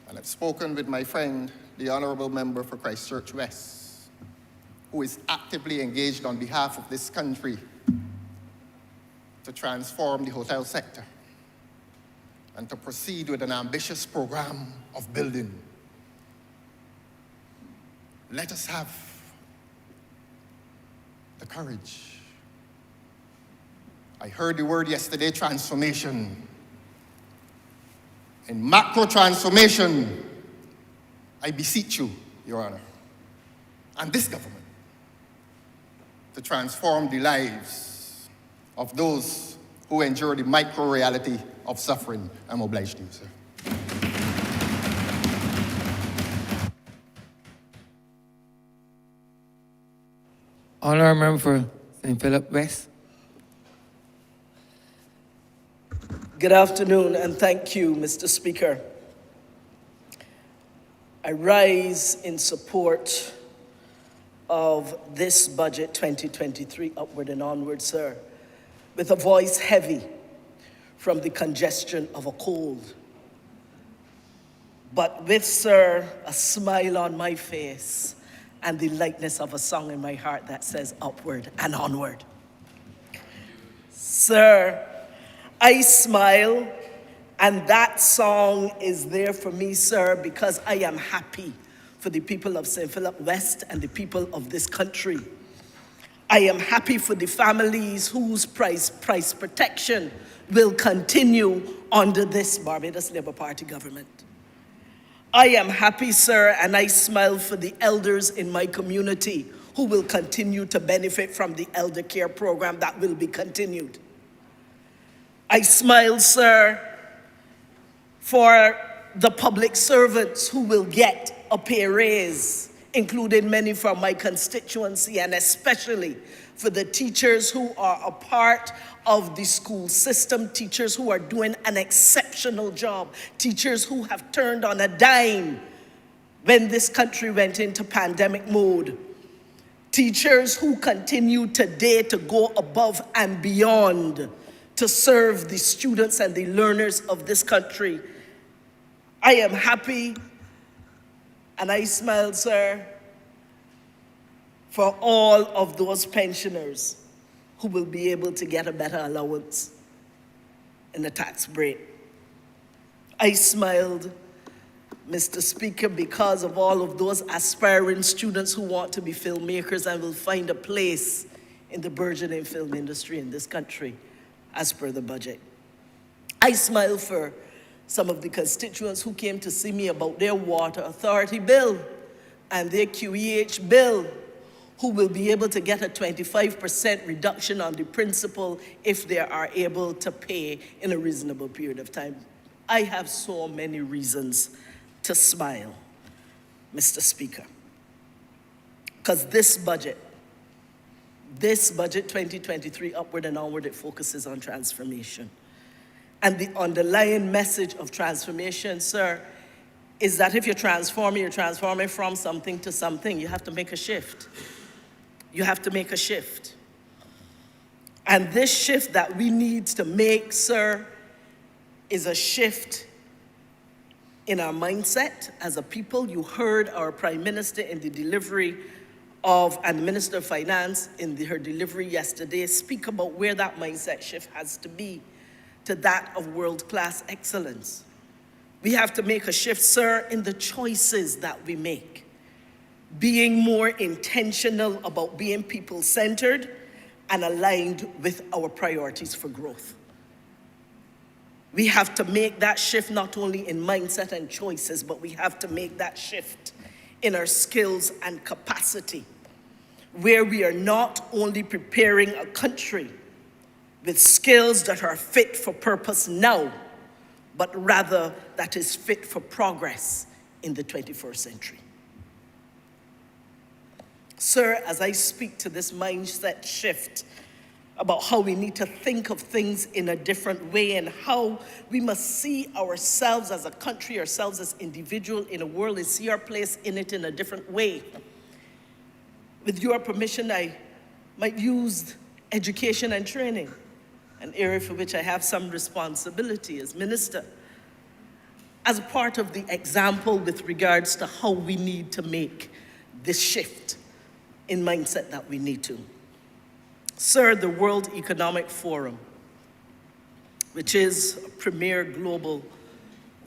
And I've spoken with my friend, the Honorable Member for Christchurch West, who is actively engaged on behalf of this country to transform the hotel sector and to proceed with an ambitious program of building. Let us have the courage. I heard the word yesterday, transformation. In macro transformation, I beseech you, Your Honor, and this government, to transform the lives of those who endure the micro-reality of suffering. I'm obliged to you, sir. Honorable Member for St. Philip West. Good afternoon, and thank you, Mr. Speaker. I rise in support of this budget 2023, upward and onward, sir, with a voice heavy from the congestion of a cold. But with, sir, a smile on my face and the lightness of a song in my heart that says upward and onward. Sir, I smile, and that song is there for me, sir, because I am happy for the people of St. Philip West and the people of this country. I am happy for the families whose price protection will continue under this Barbados Labour Party government. I am happy, sir, and I smile for the elders in my community who will continue to benefit from the elder care program that will be continued. I smile, sir, for the public servants who will get a pay raise, including many from my constituency, and especially for the teachers who are a part of the school system, teachers who are doing an exceptional job, teachers who have turned on a dime when this country went into pandemic mode, teachers who continue today to go above and beyond to serve the students and the learners of this country. I am happy and I smile, sir, for all of those pensioners who will be able to get a better allowance in the tax break. I smiled, Mr. Speaker, because of all of those aspiring students who want to be filmmakers and will find a place in the burgeoning film industry in this country, as per the budget. I smile for some of the constituents who came to see me about their water authority bill and their QEH bill, who will be able to get a 25% reduction on the principal if they are able to pay in a reasonable period of time. I have so many reasons to smile, Mr. Speaker, because this budget 2023, upward and onward, it focuses on transformation. And the underlying message of transformation, sir, is that if you're transforming from something to something, you have to make a shift. You have to make a shift. And this shift that we need to make, sir, is a shift in our mindset as a people. You heard our Prime Minister in the delivery of, and the Minister of Finance in her delivery yesterday, speak about where that mindset shift has to be to that of world-class excellence. We have to make a shift, sir, in the choices that we make. Being more intentional about being people-centered and aligned with our priorities for growth. We have to make that shift not only in mindset and choices, but we have to make that shift in our skills and capacity, where we are not only preparing a country with skills that are fit for purpose now, but rather that is fit for progress in the 21st century. Sir, as I speak to this mindset shift, about how we need to think of things in a different way and how we must see ourselves as a country, ourselves as individuals in a world, and see our place in it in a different way. With your permission, I might use education and training, an area for which I have some responsibility as minister, as a part of the example with regards to how we need to make this shift in mindset that we need to. Sir, the World Economic Forum, which is a premier global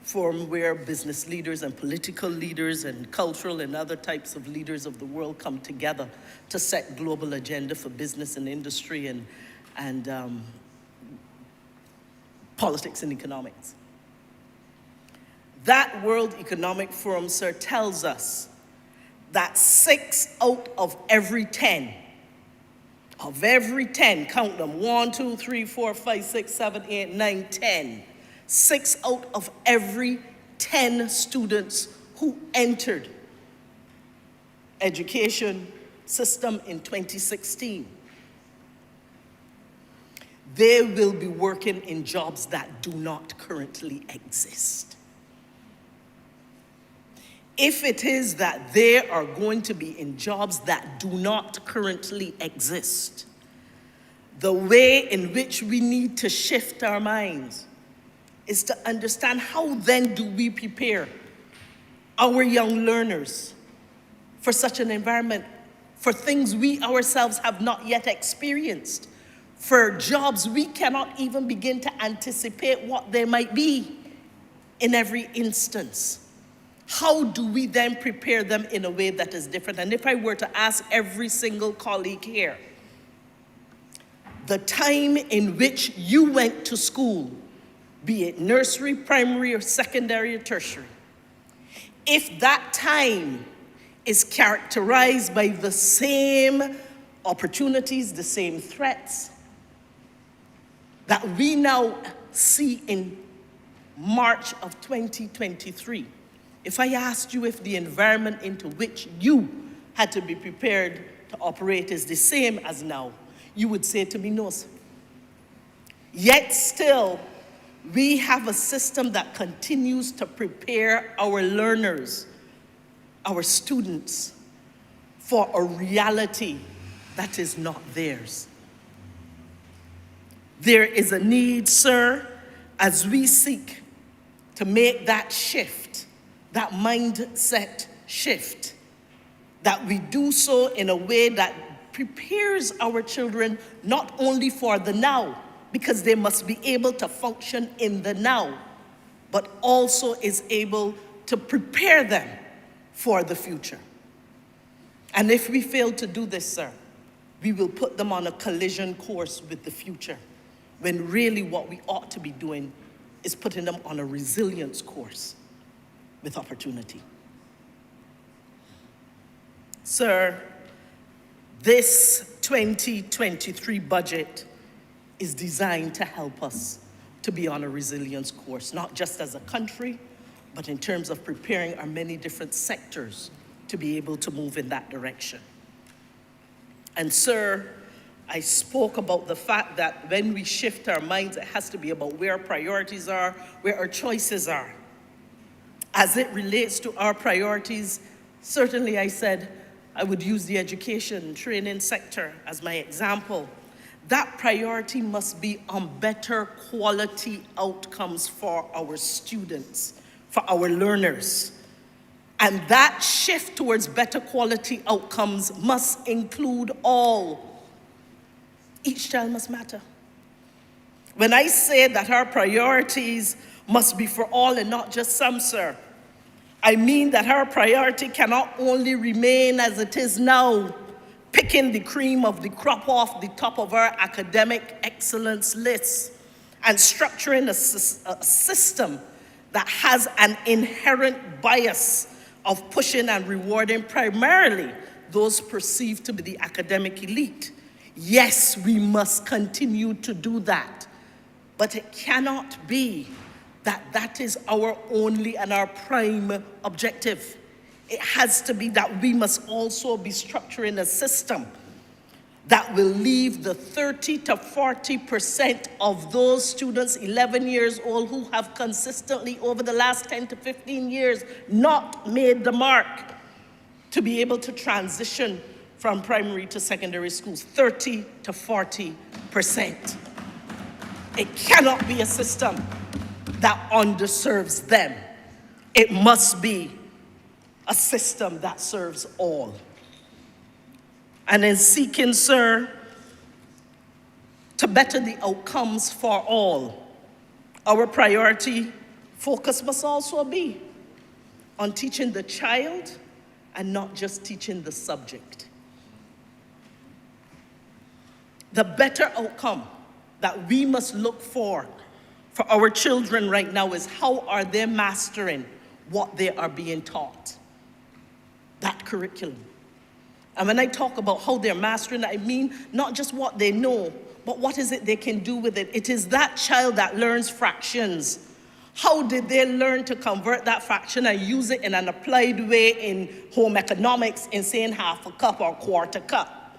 forum where business leaders and political leaders and cultural and other types of leaders of the world come together to set global agenda for business and industry and politics and economics. That World Economic Forum, sir, tells us that 6 out of every 10, count them, 1, 2, 3, 4, 5, 6, 7, 8, 9, 10. 6 out of every 10 students who entered education system in 2016, they will be working in jobs that do not currently exist. If it is that they are going to be in jobs that do not currently exist, the way in which we need to shift our minds is to understand how then do we prepare our young learners for such an environment, for things we ourselves have not yet experienced, for jobs we cannot even begin to anticipate what they might be in every instance. How do we then prepare them in a way that is different? And if I were to ask every single colleague here, the time in which you went to school, be it nursery, primary, or secondary, or tertiary, if that time is characterized by the same opportunities, the same threats that we now see in March of 2023, if I asked you if the environment into which you had to be prepared to operate is the same as now, you would say to me, no, sir. Yet still, we have a system that continues to prepare our learners, our students, for a reality that is not theirs. There is a need, sir, as we seek to make that shift, that mindset shift, that we do so in a way that prepares our children not only for the now, because they must be able to function in the now, but also is able to prepare them for the future. And if we fail to do this, sir, we will put them on a collision course with the future, when really what we ought to be doing is putting them on a resilience course with opportunity. Sir, this 2023 budget is designed to help us to be on a resilience course, not just as a country, but in terms of preparing our many different sectors to be able to move in that direction. And sir, I spoke about the fact that when we shift our minds, it has to be about where our priorities are, where our choices are. As it relates to our priorities, certainly I said I would use the education training sector as my example. That priority must be on better quality outcomes for our students, for our learners. And that shift towards better quality outcomes must include all. Each child must matter. When I say that our priorities must be for all and not just some, sir, I mean that our priority cannot only remain as it is now, picking the cream of the crop off the top of our academic excellence list and structuring a system that has an inherent bias of pushing and rewarding primarily those perceived to be the academic elite. Yes, we must continue to do that, but it cannot be that that is our only and our prime objective. It has to be that we must also be structuring a system that will leave the 30 to 40% of those students 11 years old who have consistently over the last 10 to 15 years not made the mark to be able to transition from primary to secondary schools, 30 to 40%. It cannot be a system that underserves them. It must be a system that serves all. And in seeking, sir, to better the outcomes for all, our priority focus must also be on teaching the child and not just teaching the subject. The better outcome that we must look for our children right now is how are they mastering what they are being taught, that curriculum. And when I talk about how they're mastering, I mean not just what they know, but what is it they can do with it. It is that child that learns fractions. How did they learn to convert that fraction and use it in an applied way in home economics in saying half a cup or quarter cup?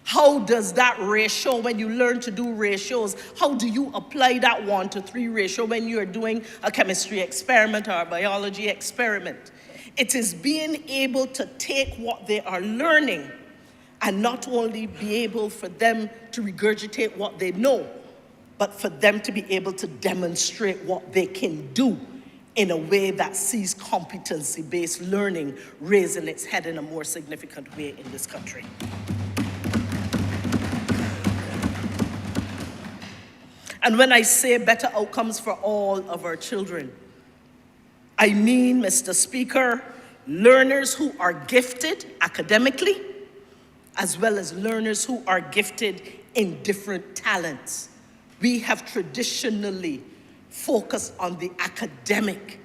How does that ratio, when you learn to do ratios, how do you apply that 1-to-3 ratio when you're doing a chemistry experiment or a biology experiment? It is being able to take what they are learning and not only be able for them to regurgitate what they know, but for them to be able to demonstrate what they can do in a way that sees competency-based learning raising its head in a more significant way in this country. And when I say better outcomes for all of our children, I mean, Mr. Speaker, learners who are gifted academically, as well as learners who are gifted in different talents. We have traditionally focused on the academic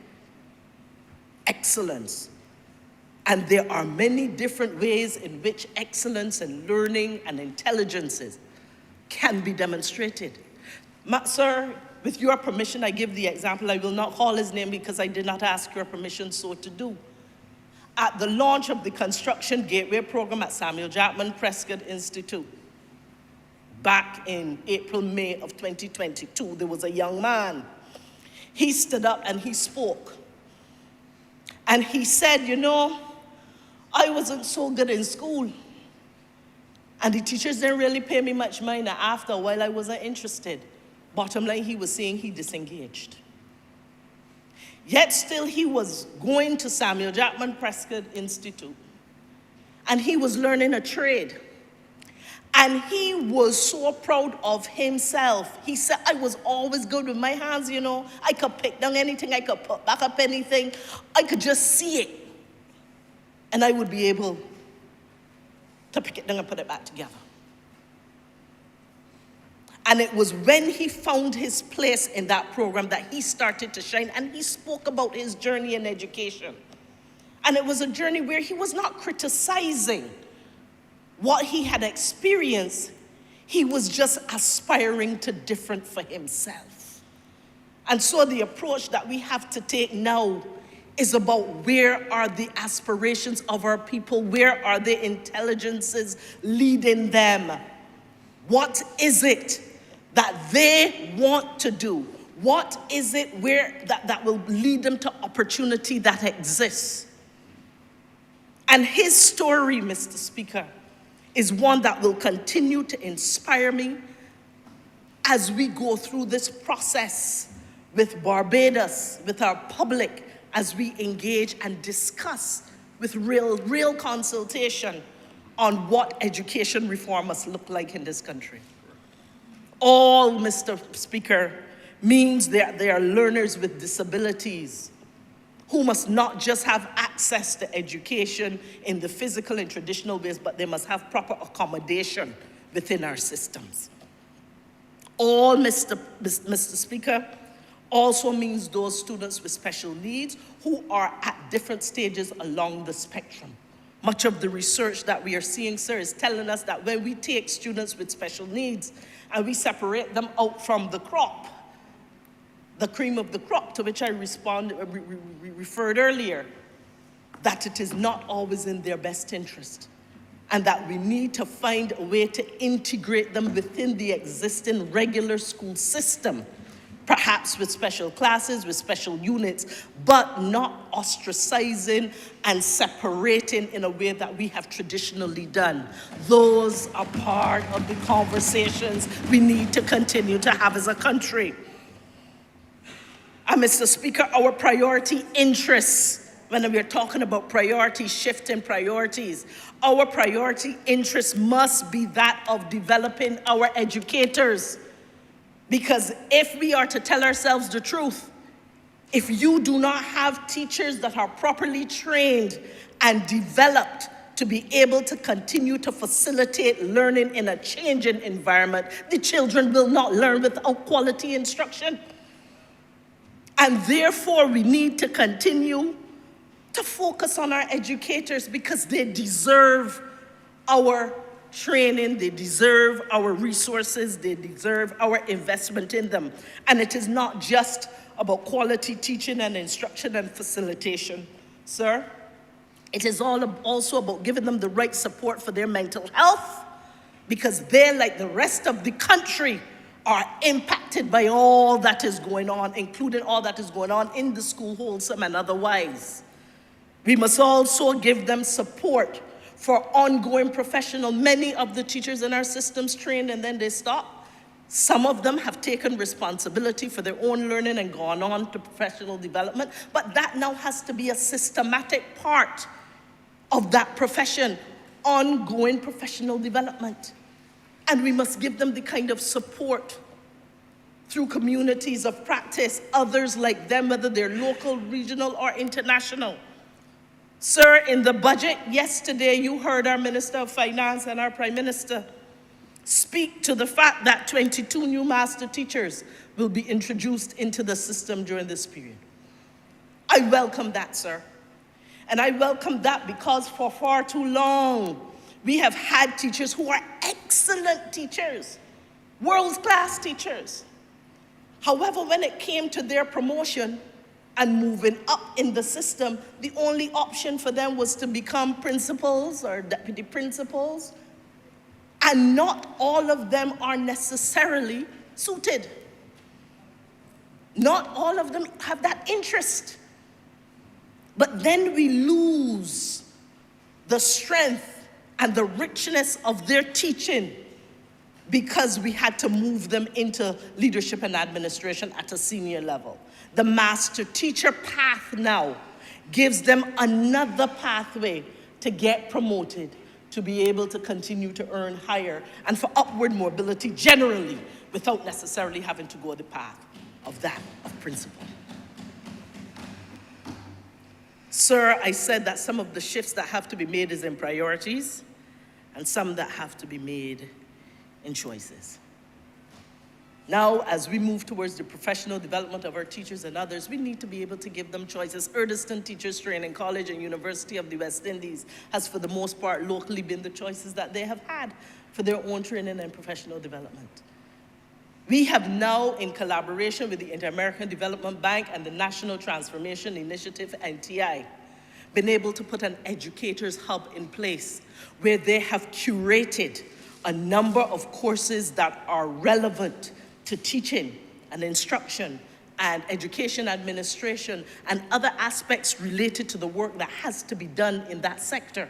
excellence. And there are many different ways in which excellence and learning and intelligences can be demonstrated. Sir, with your permission, I give the example. I will not call his name because I did not ask your permission so to do. At the launch of the Construction Gateway program at Samuel Jackman Prescott Institute, back in April, May of 2022, there was a young man. He stood up and he spoke. And he said, you know, I wasn't so good in school. And the teachers didn't really pay me much mind. After a while, I wasn't interested. Bottom line, he was saying he disengaged. Yet still, he was going to Samuel Jackman Prescott Institute. And he was learning a trade. And he was so proud of himself. He said, I was always good with my hands, you know. I could pick down anything. I could put back up anything. I could just see it. And I would be able to pick it down and put it back together. And it was when he found his place in that program that he started to shine. And he spoke about his journey in education. And it was a journey where he was not criticizing what he had experienced. He was just aspiring to different for himself. And so the approach that we have to take now is about where are the aspirations of our people? Where are the intelligences leading them? What is it that they want to do? What is it where that will lead them to opportunity that exists? And his story, Mr. Speaker, is one that will continue to inspire me as we go through this process with Barbados, with our public, as we engage and discuss with real consultation on what education reform must look like in this country. All, Mr. Speaker, means that they are learners with disabilities who must not just have access to education in the physical and traditional ways, but they must have proper accommodation within our systems. All, Mr. Speaker, also means those students with special needs who are at different stages along the spectrum. Much of the research that we are seeing, sir, is telling us that when we take students with special needs and we separate them out from the crop, the cream of the crop, to which I referred earlier, that it is not always in their best interest. and that we need to find a way to integrate them within the existing regular school system, perhaps with special classes, with special units, but not ostracizing and separating in a way that we have traditionally done. Those are part of the conversations we need to continue to have as a country. And Mr. Speaker, our priority interests, when we're talking about priorities, shifting priorities, our priority interest must be that of developing our educators. Because if we are to tell ourselves the truth, if you do not have teachers that are properly trained and developed to be able to continue to facilitate learning in a changing environment, the children will not learn without quality instruction. And therefore, we need to continue to focus on our educators because they deserve our training, they deserve our resources, they deserve our investment in them. And it is not just about quality teaching and instruction and facilitation, sir. It is also about giving them the right support for their mental health, because they, like the rest of the country, are impacted by all that is going on, including all that is going on in the school, wholesome and otherwise. We must also give them support for ongoing professional. Many of the teachers in our systems trained and then they stop. Some of them have taken responsibility for their own learning and gone on to professional development, but that now has to be a systematic part of that profession, ongoing professional development. And we must give them the kind of support through communities of practice, others like them, whether they're local, regional, or international. Sir, in the budget yesterday, you heard our Minister of Finance and our Prime Minister speak to the fact that 22 new master teachers will be introduced into the system during this period. I welcome that, sir. And I welcome that because for far too long, we have had teachers who are excellent teachers, world-class teachers. However, when it came to their promotion and moving up in the system, the only option for them was to become principals or deputy principals. And not all of them are necessarily suited. Not all of them have that interest. But then we lose the strength and the richness of their teaching because we had to move them into leadership and administration at a senior level. The master teacher path now gives them another pathway to get promoted, to be able to continue to earn higher, and for upward mobility generally, without necessarily having to go the path of that of principal. Sir, I said that some of the shifts that have to be made is in priorities, and some that have to be made in choices. Now, as we move towards the professional development of our teachers and others, we need to be able to give them choices. Erdeston Teachers Training College and University of the West Indies has, for the most part, locally been the choices that they have had for their own training and professional development. We have now, in collaboration with the Inter-American Development Bank and the National Transformation Initiative, NTI, been able to put an educators hub in place where they have curated a number of courses that are relevant to teaching and instruction and education administration and other aspects related to the work that has to be done in that sector.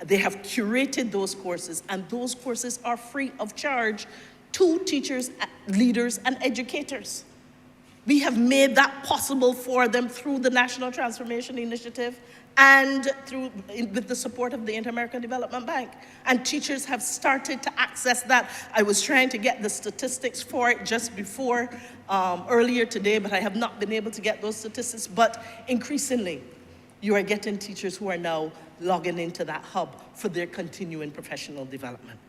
They have curated those courses, and those courses are free of charge to teachers, leaders, and educators. We have made that possible for them through the National Transformation Initiative and with the support of the Inter-American Development Bank. And teachers have started to access that. I was trying to get the statistics for it just before, earlier today, but I have not been able to get those statistics. But increasingly, you are getting teachers who are now logging into that hub for their continuing professional development.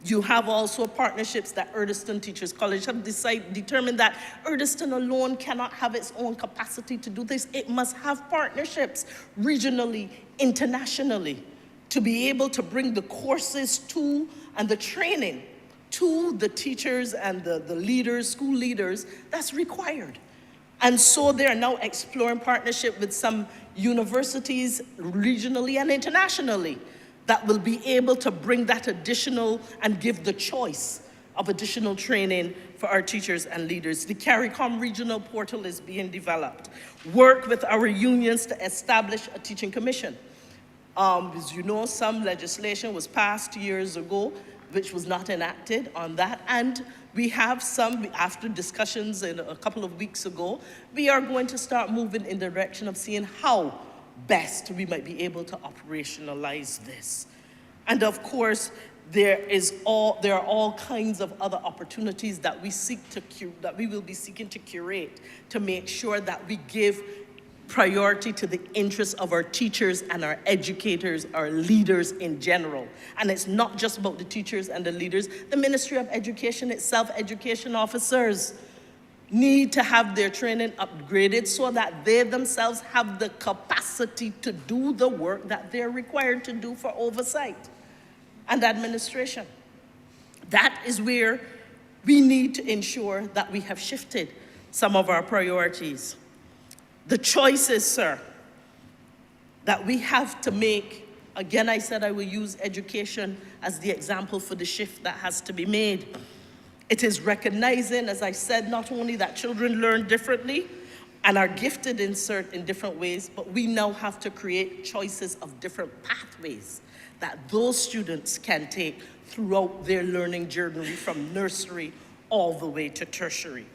You have also partnerships that Erdeston Teachers College have determined that Erdeston alone cannot have its own capacity to do this. It must have partnerships regionally, internationally, to be able to bring the courses to and the training to the teachers and the leaders, school leaders, that's required. And so they are now exploring partnership with some universities regionally and internationally. that will be able to bring that additional and give the choice of additional training for our teachers and leaders. The CARICOM regional portal is being developed. Work with our unions to establish a teaching commission. As you know, some legislation was passed years ago, which was not enacted on that. And we have some, after discussions a couple of weeks ago, we are going to start moving in the direction of seeing how best we might be able to operationalize this. And of course, there are all kinds of other opportunities that we will be seeking to curate to make sure that we give priority to the interests of our teachers and our educators, our leaders in general. And it's not just about the teachers and the leaders. The Ministry of Education itself, education officers need to have their training upgraded so that they themselves have the capacity to do the work that they're required to do for oversight and administration. That is where we need to ensure that we have shifted some of our priorities. The choices, sir, that we have to make, again, I said I will use education as the example for the shift that has to be made. It is recognizing, as I said, not only that children learn differently and are gifted in different ways, but we now have to create choices of different pathways that those students can take throughout their learning journey from nursery all the way to tertiary.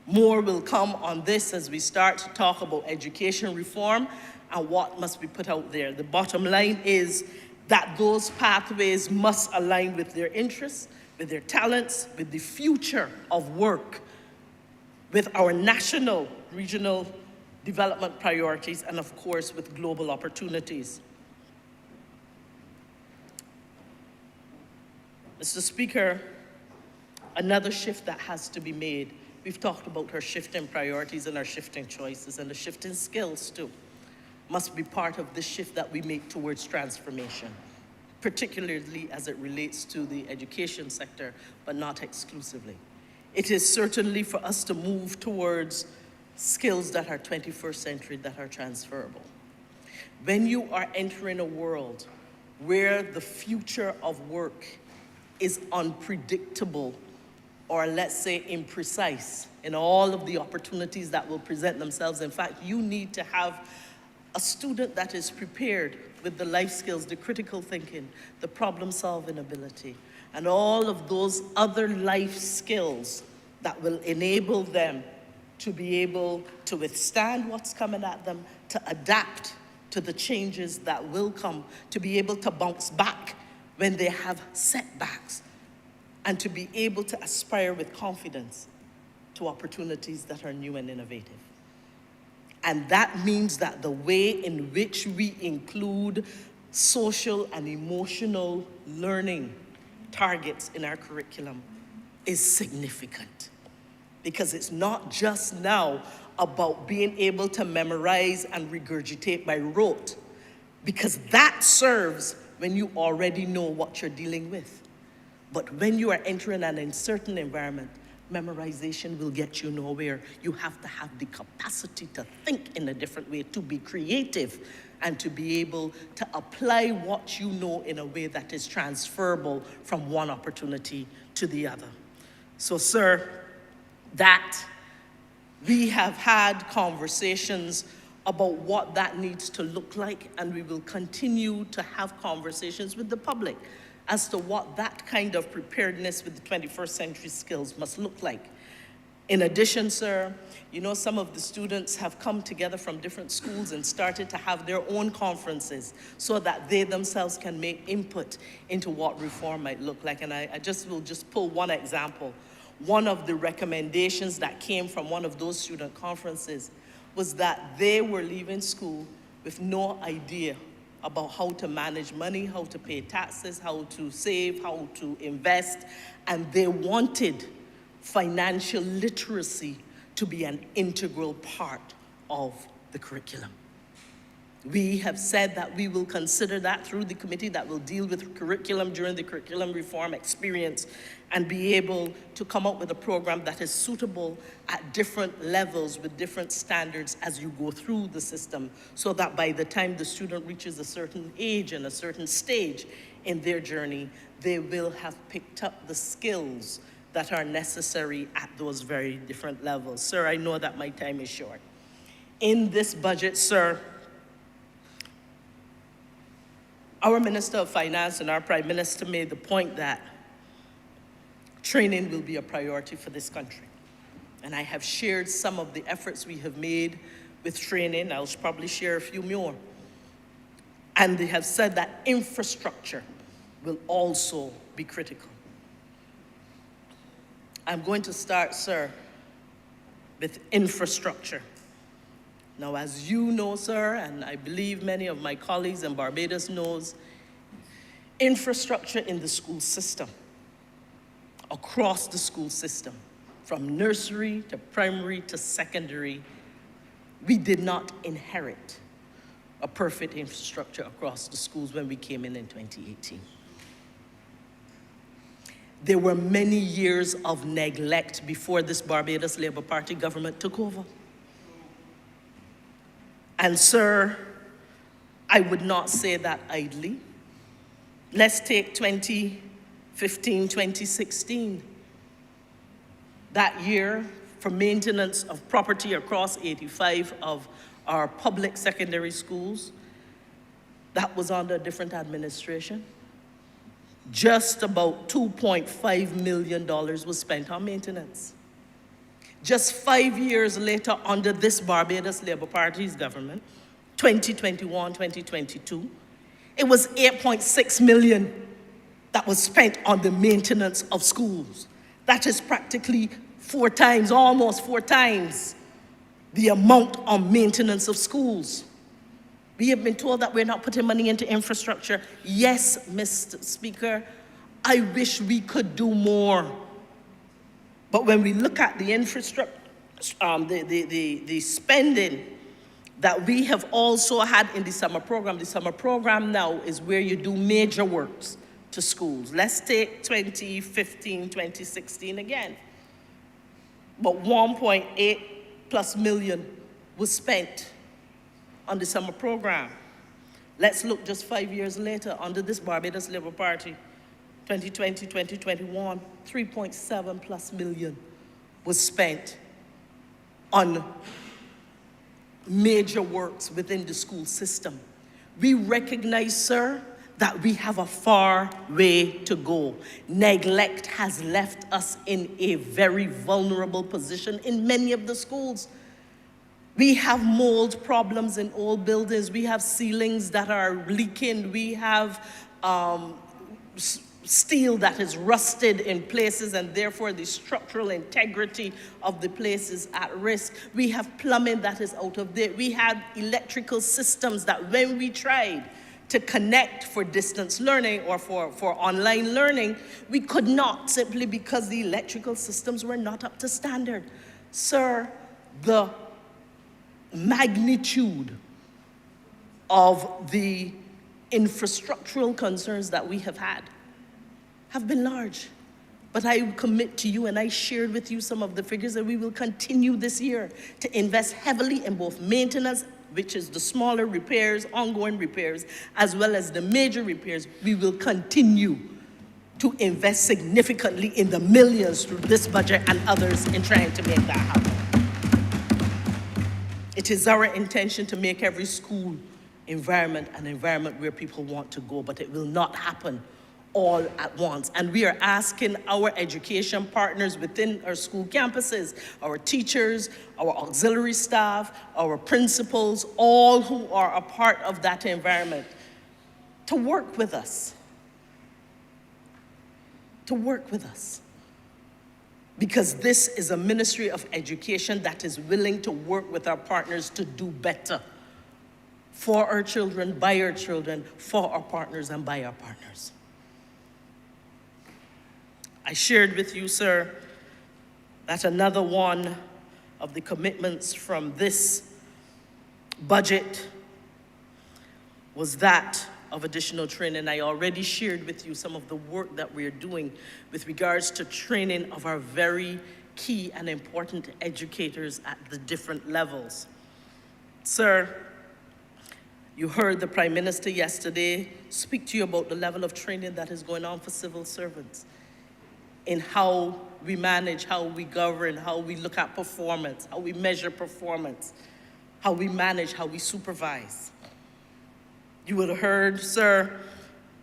More will come on this as we start to talk about education reform and what must be put out there. The bottom line is that those pathways must align with their interests, with their talents, with the future of work, with our national, regional development priorities, and of course, with global opportunities. Mr. Speaker, another shift that has to be made. We've talked about our shifting priorities and our shifting choices, and the shifting skills too must be part of the shift that we make towards transformation, particularly as it relates to the education sector, but not exclusively. It is certainly for us to move towards skills that are 21st century, that are transferable. When you are entering a world where the future of work is unpredictable, or let's say imprecise in all of the opportunities that will present themselves. In fact, you need to have a student that is prepared with the life skills, the critical thinking, the problem-solving ability, and all of those other life skills that will enable them to be able to withstand what's coming at them, to adapt to the changes that will come, to be able to bounce back when they have setbacks, and to be able to aspire with confidence to opportunities that are new and innovative. And that means that the way in which we include social and emotional learning targets in our curriculum is significant. Because it's not just now about being able to memorize and regurgitate by rote, because that serves when you already know what you're dealing with. But when you are entering an uncertain environment, memorization will get you nowhere. You have to have the capacity to think in a different way, to be creative, and to be able to apply what you know in a way that is transferable from one opportunity to the other. So, sir, that we have had conversations about what that needs to look like, and we will continue to have conversations with the public as to what that kind of preparedness with the 21st century skills must look like. In addition, sir, you know, some of the students have come together from different schools and started to have their own conferences so that they themselves can make input into what reform might look like. And I will just pull one example. One of the recommendations that came from one of those student conferences was that they were leaving school with no idea about how to manage money, how to pay taxes, how to save, how to invest, and they wanted financial literacy to be an integral part of the curriculum. We have said that we will consider that through the committee that will deal with curriculum during the curriculum reform experience and be able to come up with a program that is suitable at different levels with different standards as you go through the system, so that by the time the student reaches a certain age and a certain stage in their journey, they will have picked up the skills that are necessary at those very different levels. Sir, I know that my time is short. In this budget, sir, our Minister of Finance and our Prime Minister made the point that training will be a priority for this country. And I have shared some of the efforts we have made with training. I'll probably share a few more. And they have said that infrastructure will also be critical. I'm going to start, sir, with infrastructure. Now, as you know, sir, and I believe many of my colleagues in Barbados knows, infrastructure in the school system, across the school system, from nursery to primary to secondary, we did not inherit a perfect infrastructure across the schools when we came in 2018. There were many years of neglect before this Barbados Labour Party government took over. And sir, I would not say that idly. Let's take 2015, 2016. That year, for maintenance of property across 85 of our public secondary schools, that was under a different administration. Just about $2.5 million was spent on maintenance. Just 5 years later, under this Barbados Labour Party's government, 2021, 2022, it was $8.6 million that was spent on the maintenance of schools. That is practically 4 times, almost 4 times, the amount on maintenance of schools. We have been told that we're not putting money into infrastructure. Yes, Mr. Speaker, I wish we could do more. But when we look at the infrastructure, the spending that we have also had in the summer program now is where you do major works to schools. Let's take 2015, 2016 again. But 1.8 plus million was spent on the summer program. Let's look just 5 years later under this Barbados Labour Party, 2020, 2021, 3.7 plus million was spent on major works within the school system. We recognize, sir, that we have a far way to go. Neglect has left us in a very vulnerable position in many of the schools. We have mold problems in old buildings. We have ceilings that are leaking. We have steel that is rusted in places, and therefore the structural integrity of the place is at risk. We have plumbing that is out of date. We had electrical systems that when we tried to connect for distance learning or for online learning, we could not, simply because the electrical systems were not up to standard. Sir, the magnitude of the infrastructural concerns that we have had have been large. But I commit to you, and I shared with you some of the figures, that we will continue this year to invest heavily in both maintenance, which is the smaller repairs, ongoing repairs, as well as the major repairs. We will continue to invest significantly in the millions through this budget and others in trying to make that happen. It is our intention to make every school environment an environment where people want to go, but it will not happen all at once. And we are asking our education partners within our school campuses, our teachers, our auxiliary staff, our principals, all who are a part of that environment, to work with us. To work with us. Because this is a Ministry of Education that is willing to work with our partners to do better for our children, by our children, for our partners, and by our partners. I shared with you, sir, that another one of the commitments from this budget was that of additional training. I already shared with you some of the work that we're doing with regards to training of our very key and important educators at the different levels. Sir, you heard the Prime Minister yesterday speak to you about the level of training that is going on for civil servants in how we manage, how we govern, how we look at performance, how we measure performance, how we manage, how we supervise. You would have heard, sir,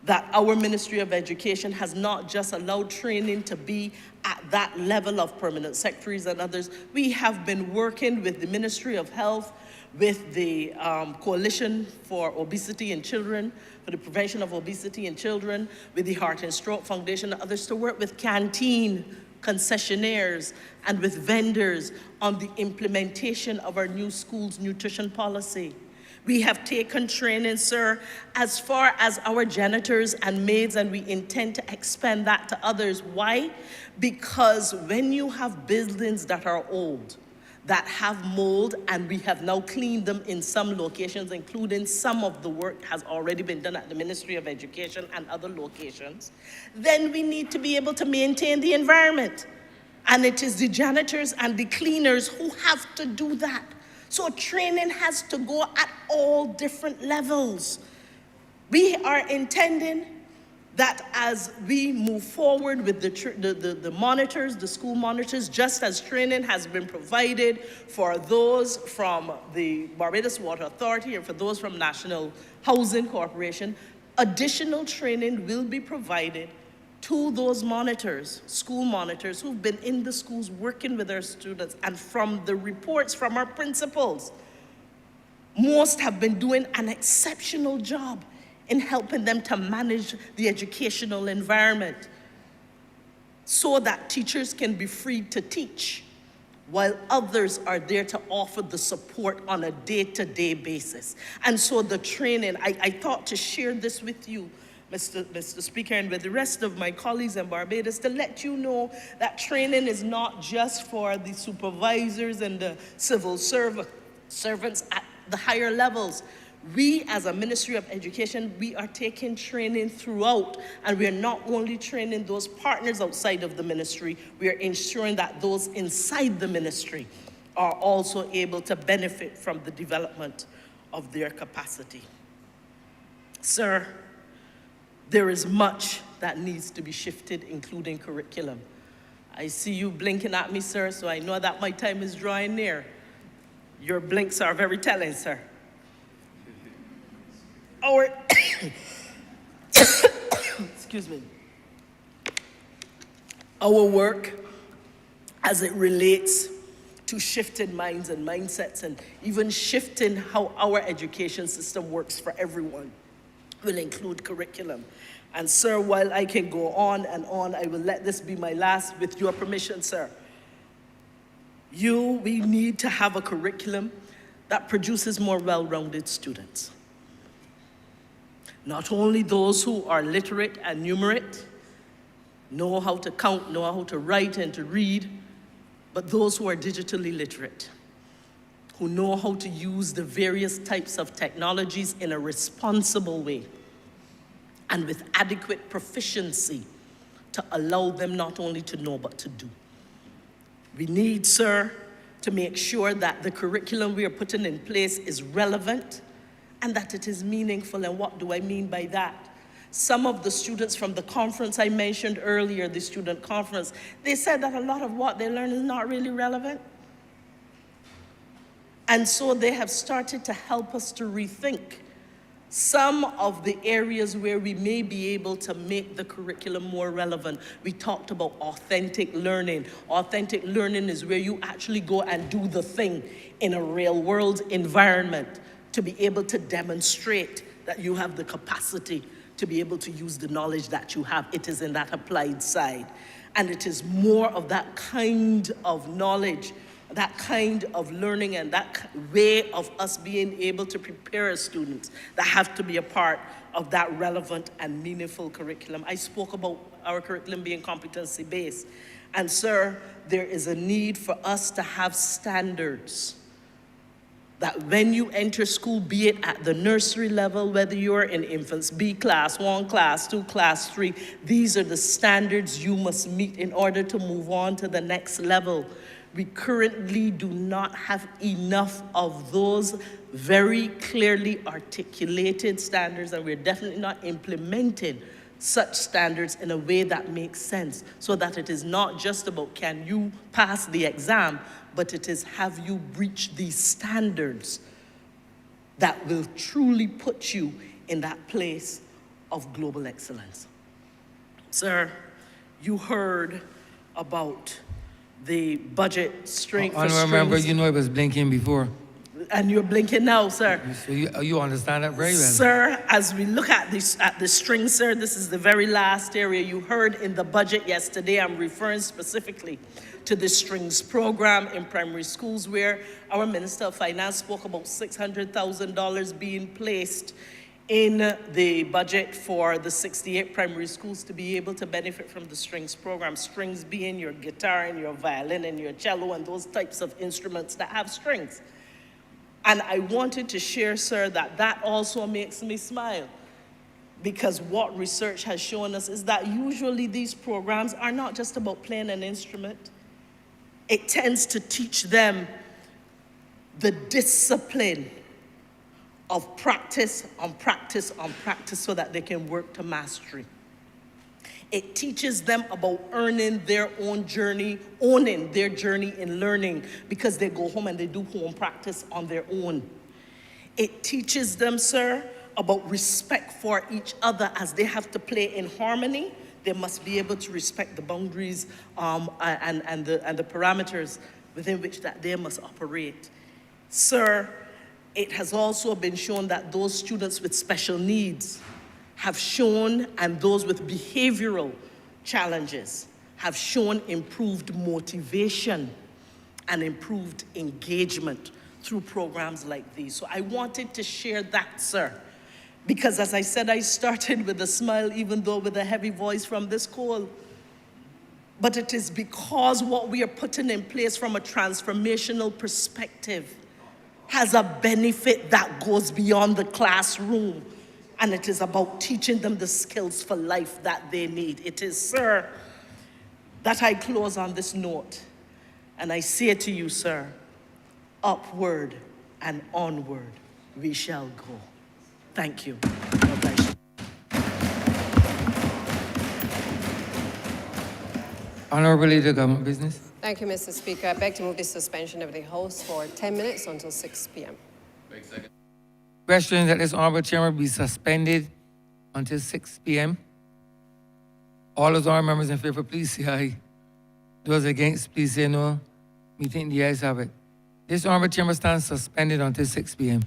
that our Ministry of Education has not just allowed training to be at that level of permanent secretaries and others. We have been working with the Ministry of Health, with the Coalition for Obesity in Children, for the prevention of obesity in children, with the Heart and Stroke Foundation and others to work with canteen concessionaires and with vendors on the implementation of our new schools nutrition policy. We have taken training, sir, as far as our janitors and maids, and we intend to expand that to others. Why? Because when you have buildings that are old, that have mold, and we have now cleaned them in some locations, including some of the work has already been done at the Ministry of Education and other locations, then we need to be able to maintain the environment. And it is the janitors and the cleaners who have to do that. So training has to go at all different levels. We are intending that as we move forward with the monitors, the school monitors, just as training has been provided for those from the Barbados Water Authority and for those from National Housing Corporation, additional training will be provided to those monitors, school monitors, who've been in the schools working with our students. And from the reports from our principals, most have been doing an exceptional job in helping them to manage the educational environment so that teachers can be free to teach, while others are there to offer the support on a day-to-day basis. And so the training, I thought to share this with you, Mr. Speaker, and with the rest of my colleagues in Barbados, to let you know that training is not just for the supervisors and the civil servants at the higher levels. We, as a Ministry of Education, we are taking training throughout, and we are not only training those partners outside of the ministry, we are ensuring that those inside the ministry are also able to benefit from the development of their capacity. Sir, there is much that needs to be shifted, including curriculum. I see you blinking at me, sir, so I know that my time is drawing near. Your blinks are very telling, sir. Excuse me. Our work as it relates to shifting minds and mindsets and even shifting how our education system works for everyone will include curriculum. And sir, while I can go on and on, I will let this be my last, with your permission, sir. We need to have a curriculum that produces more well-rounded students. Not only those who are literate and numerate, know how to count, know how to write and to read, but those who are digitally literate, who know how to use the various types of technologies in a responsible way and with adequate proficiency to allow them not only to know but to do. We need, sir, to make sure that the curriculum we are putting in place is relevant and that it is meaningful. And what do I mean by that? Some of the students from the conference I mentioned earlier, the student conference, they said that a lot of what they learn is not really relevant. And so they have started to help us to rethink some of the areas where we may be able to make the curriculum more relevant. We talked about authentic learning. Authentic learning is where you actually go and do the thing in a real world environment to be able to demonstrate that you have the capacity to be able to use the knowledge that you have. It is in that applied side. And it is more of that kind of knowledge, that kind of learning, and that way of us being able to prepare students that have to be a part of that relevant and meaningful curriculum. I spoke about our curriculum being competency-based. And sir, there is a need for us to have standards that when you enter school, be it at the nursery level, whether you're in infants B class, 1 class, 2 class, 3, these are the standards you must meet in order to move on to the next level. We currently do not have enough of those very clearly articulated standards, and we're definitely not implementing such standards in a way that makes sense, so that it is not just about can you pass the exam, but it is have you reached these standards that will truly put you in that place of global excellence. Sir, you heard about the budget strength for Honorable member, strings. you know it was blinking before. And you're blinking now, sir. So you understand that very well. Sir, as we look at the string, sir, this is the very last area you heard in the budget yesterday. I'm referring specifically to the strings program in primary schools, where our Minister of Finance spoke about $600,000 being placed in the budget for the 68 primary schools to be able to benefit from the strings program. Strings being your guitar and your violin and your cello and those types of instruments that have strings. And I wanted to share, sir, that that also makes me smile, because what research has shown us is that usually these programs are not just about playing an instrument. It tends to teach them the discipline of practice on practice on practice so that they can work to mastery. It teaches them about owning their journey in learning, because they go home and they do home practice on their own. It teaches them, sir, about respect for each other as they have to play in harmony. They must be able to respect the boundaries and the parameters within which that they must operate. Sir, it has also been shown that those students with special needs have shown, and those with behavioral challenges have shown improved motivation and improved engagement through programs like these. So I wanted to share that, sir, because as I said, I started with a smile, even though with a heavy voice from this call. But it is because what we are putting in place from a transformational perspective has a benefit that goes beyond the classroom. And it is about teaching them the skills for life that they need. It is, sir, that I close on this note. And I say to you, sir, upward and onward we shall go. Thank you. God bless you. Honorable Leader, Government Business. Thank you, Mr. Speaker. I beg to move the suspension of the House for 10 minutes until 6 p.m. Question that this honorable chairman be suspended until 6 p.m. All those honorable members in favor, please say aye. Those against, please say no. We think the ayes have it. This honorable chairman stands suspended until 6 p.m.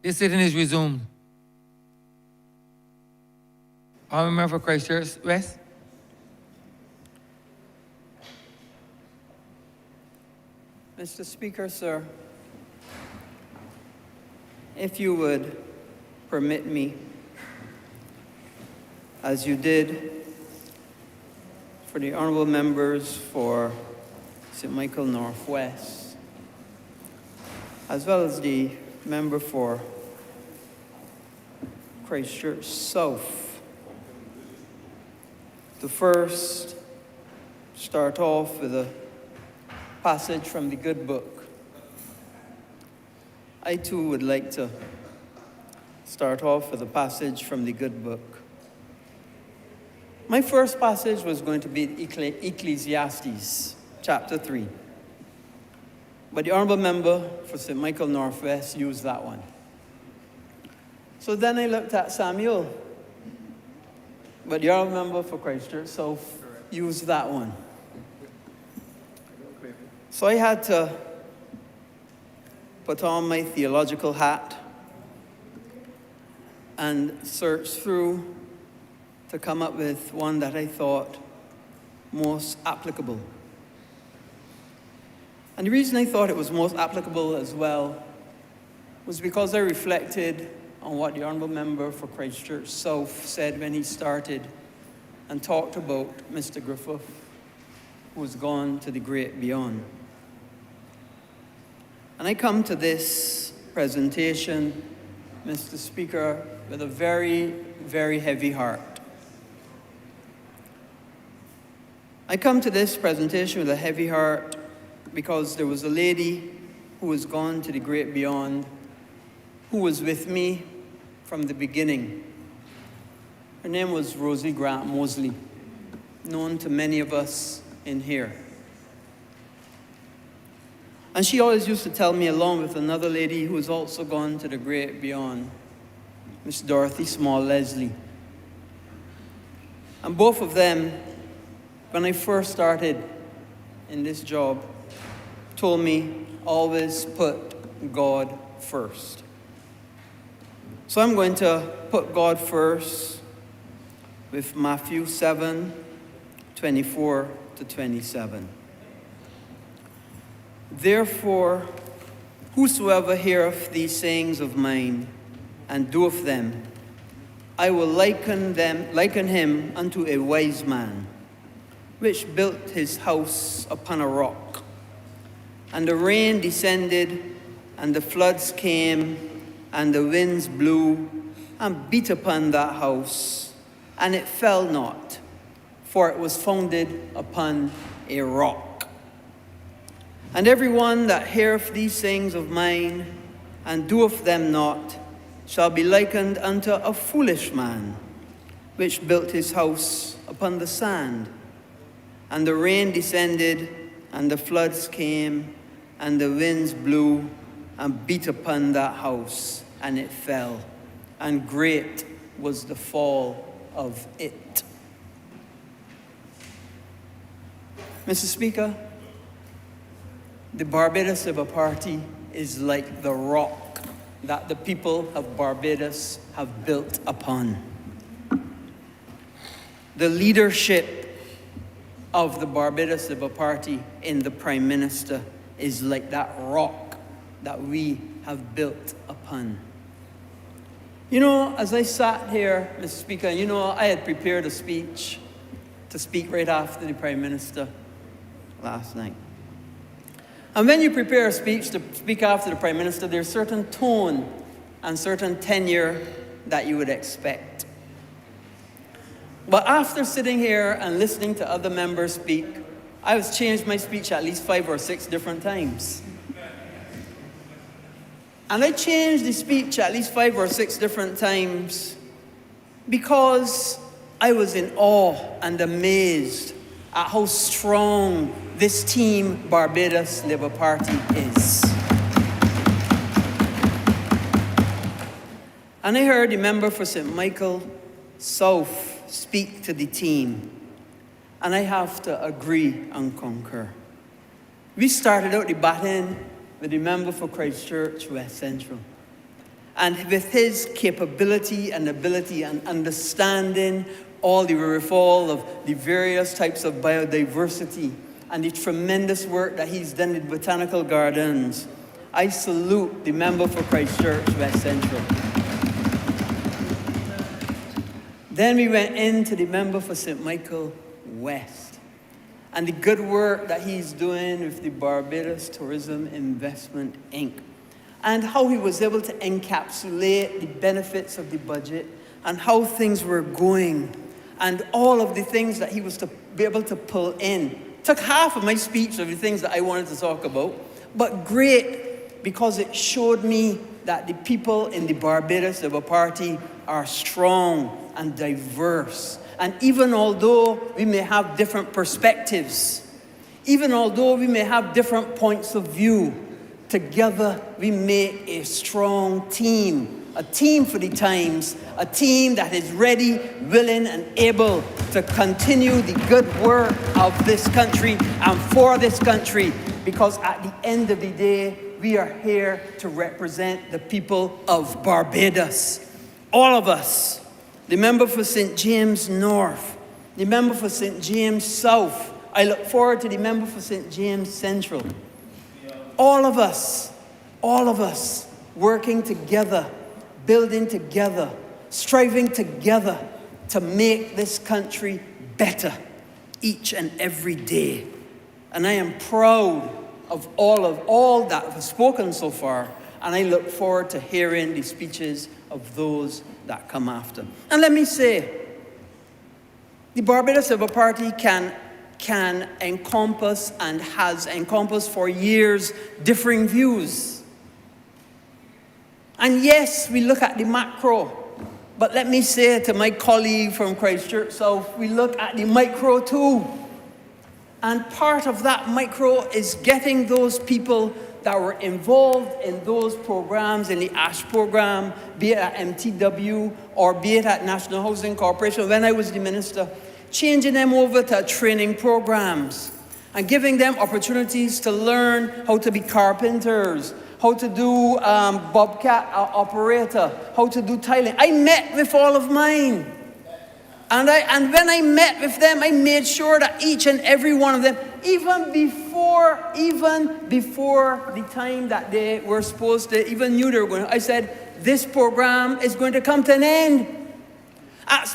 This sitting is resumed. Honorable member for Christchurch West. Mr. Speaker, sir, if you would permit me, as you did for the honorable members for St. Michael Northwest, as well as the member for Christchurch South, to first start off with a passage from the good book. I too would like to start off with a passage from the good book. My first passage was going to be Ecclesiastes, chapter 3. But the honorable member for St. Michael Northwest used that one. So then I looked at Samuel, but the honorable member for Christchurch South used that one. So I had to put on my theological hat and search through to come up with one that I thought most applicable. And the reason I thought it was most applicable as well was because I reflected on what the honorable member for Christchurch South said when he started and talked about Mr. Griffith, who was gone to the great beyond. And I come to this presentation, Mr. Speaker, with a very, very heavy heart. I come to this presentation with a heavy heart because there was a lady who was gone to the great beyond, who was with me from the beginning. Her name was Rosie Grant Mosley, known to many of us in here. And she always used to tell me, along with another lady who was also gone to the great beyond, Miss Dorothy Small Leslie. And both of them, when I first started in this job, told me, always put God first. So I'm going to put God first with Matthew 7:24-27. Therefore, whosoever heareth these sayings of mine and doeth them, I will liken him unto a wise man, which built his house upon a rock. And the rain descended, and the floods came, and the winds blew, and beat upon that house, and it fell not, for it was founded upon a rock. And every one that heareth these things of mine, and doeth them not, shall be likened unto a foolish man, which built his house upon the sand. And the rain descended, and the floods came, and the winds blew, and beat upon that house, and it fell. And great was the fall of it. Mr. Speaker, the Barbados Labour Party is like the rock that the people of Barbados have built upon. The leadership of the Barbados Labour Party in the Prime Minister is like that rock that we have built upon. You know, as I sat here, Mr. Speaker, you know, I had prepared a speech to speak right after the Prime Minister last night. And when you prepare a speech to speak after the Prime Minister, there's certain tone and certain tenure that you would expect. But after sitting here and listening to other members speak, I've changed my speech at least 5 or 6 different times. And I changed the speech at least 5 or 6 different times because I was in awe and amazed at how strong this team Barbados Labour Party is. And I heard the member for St. Michael South speak to the team, and I have to agree and concur. We started out the batting with the member for Christchurch West Central. And with his capability and ability and understanding all the wherewithal of the various types of biodiversity and the tremendous work that he's done in botanical gardens, I salute the member for Christchurch West Central. Then we went into the member for St. Michael West and the good work that he's doing with the Barbados Tourism Investment Inc. and how he was able to encapsulate the benefits of the budget and how things were going and all of the things that he was to be able to pull in. Took half of my speech of the things that I wanted to talk about, but great because it showed me that the people in the Barbados Labour Party are strong and diverse. And even although we may have different perspectives, even although we may have different points of view, together we make a strong team, a team for the times, a team that is ready, willing, and able to continue the good work of this country and for this country, because at the end of the day, we are here to represent the people of Barbados. All of us, the member for St. James North, the member for St. James South. I look forward to the member for St. James Central. All of us working together, building together, striving together to make this country better each and every day. And I am proud of all that have spoken so far, and I look forward to hearing the speeches of those that come after. And let me say, the Barbados Labour Party can encompass and has encompassed for years differing views. And yes, we look at the macro, but let me say to my colleague from Christchurch South, we look at the micro too. And part of that micro is getting those people that were involved in those programs, in the ASH program, be it at MTW or be it at National Housing Corporation when I was the minister, changing them over to training programs and giving them opportunities to learn how to be carpenters, how to do bobcat operator, how to do tiling. I met with all of mine. And when I met with them, I made sure that each and every one of them, even before the time that they were supposed to, even knew they were going to, I said, this program is going to come to an end.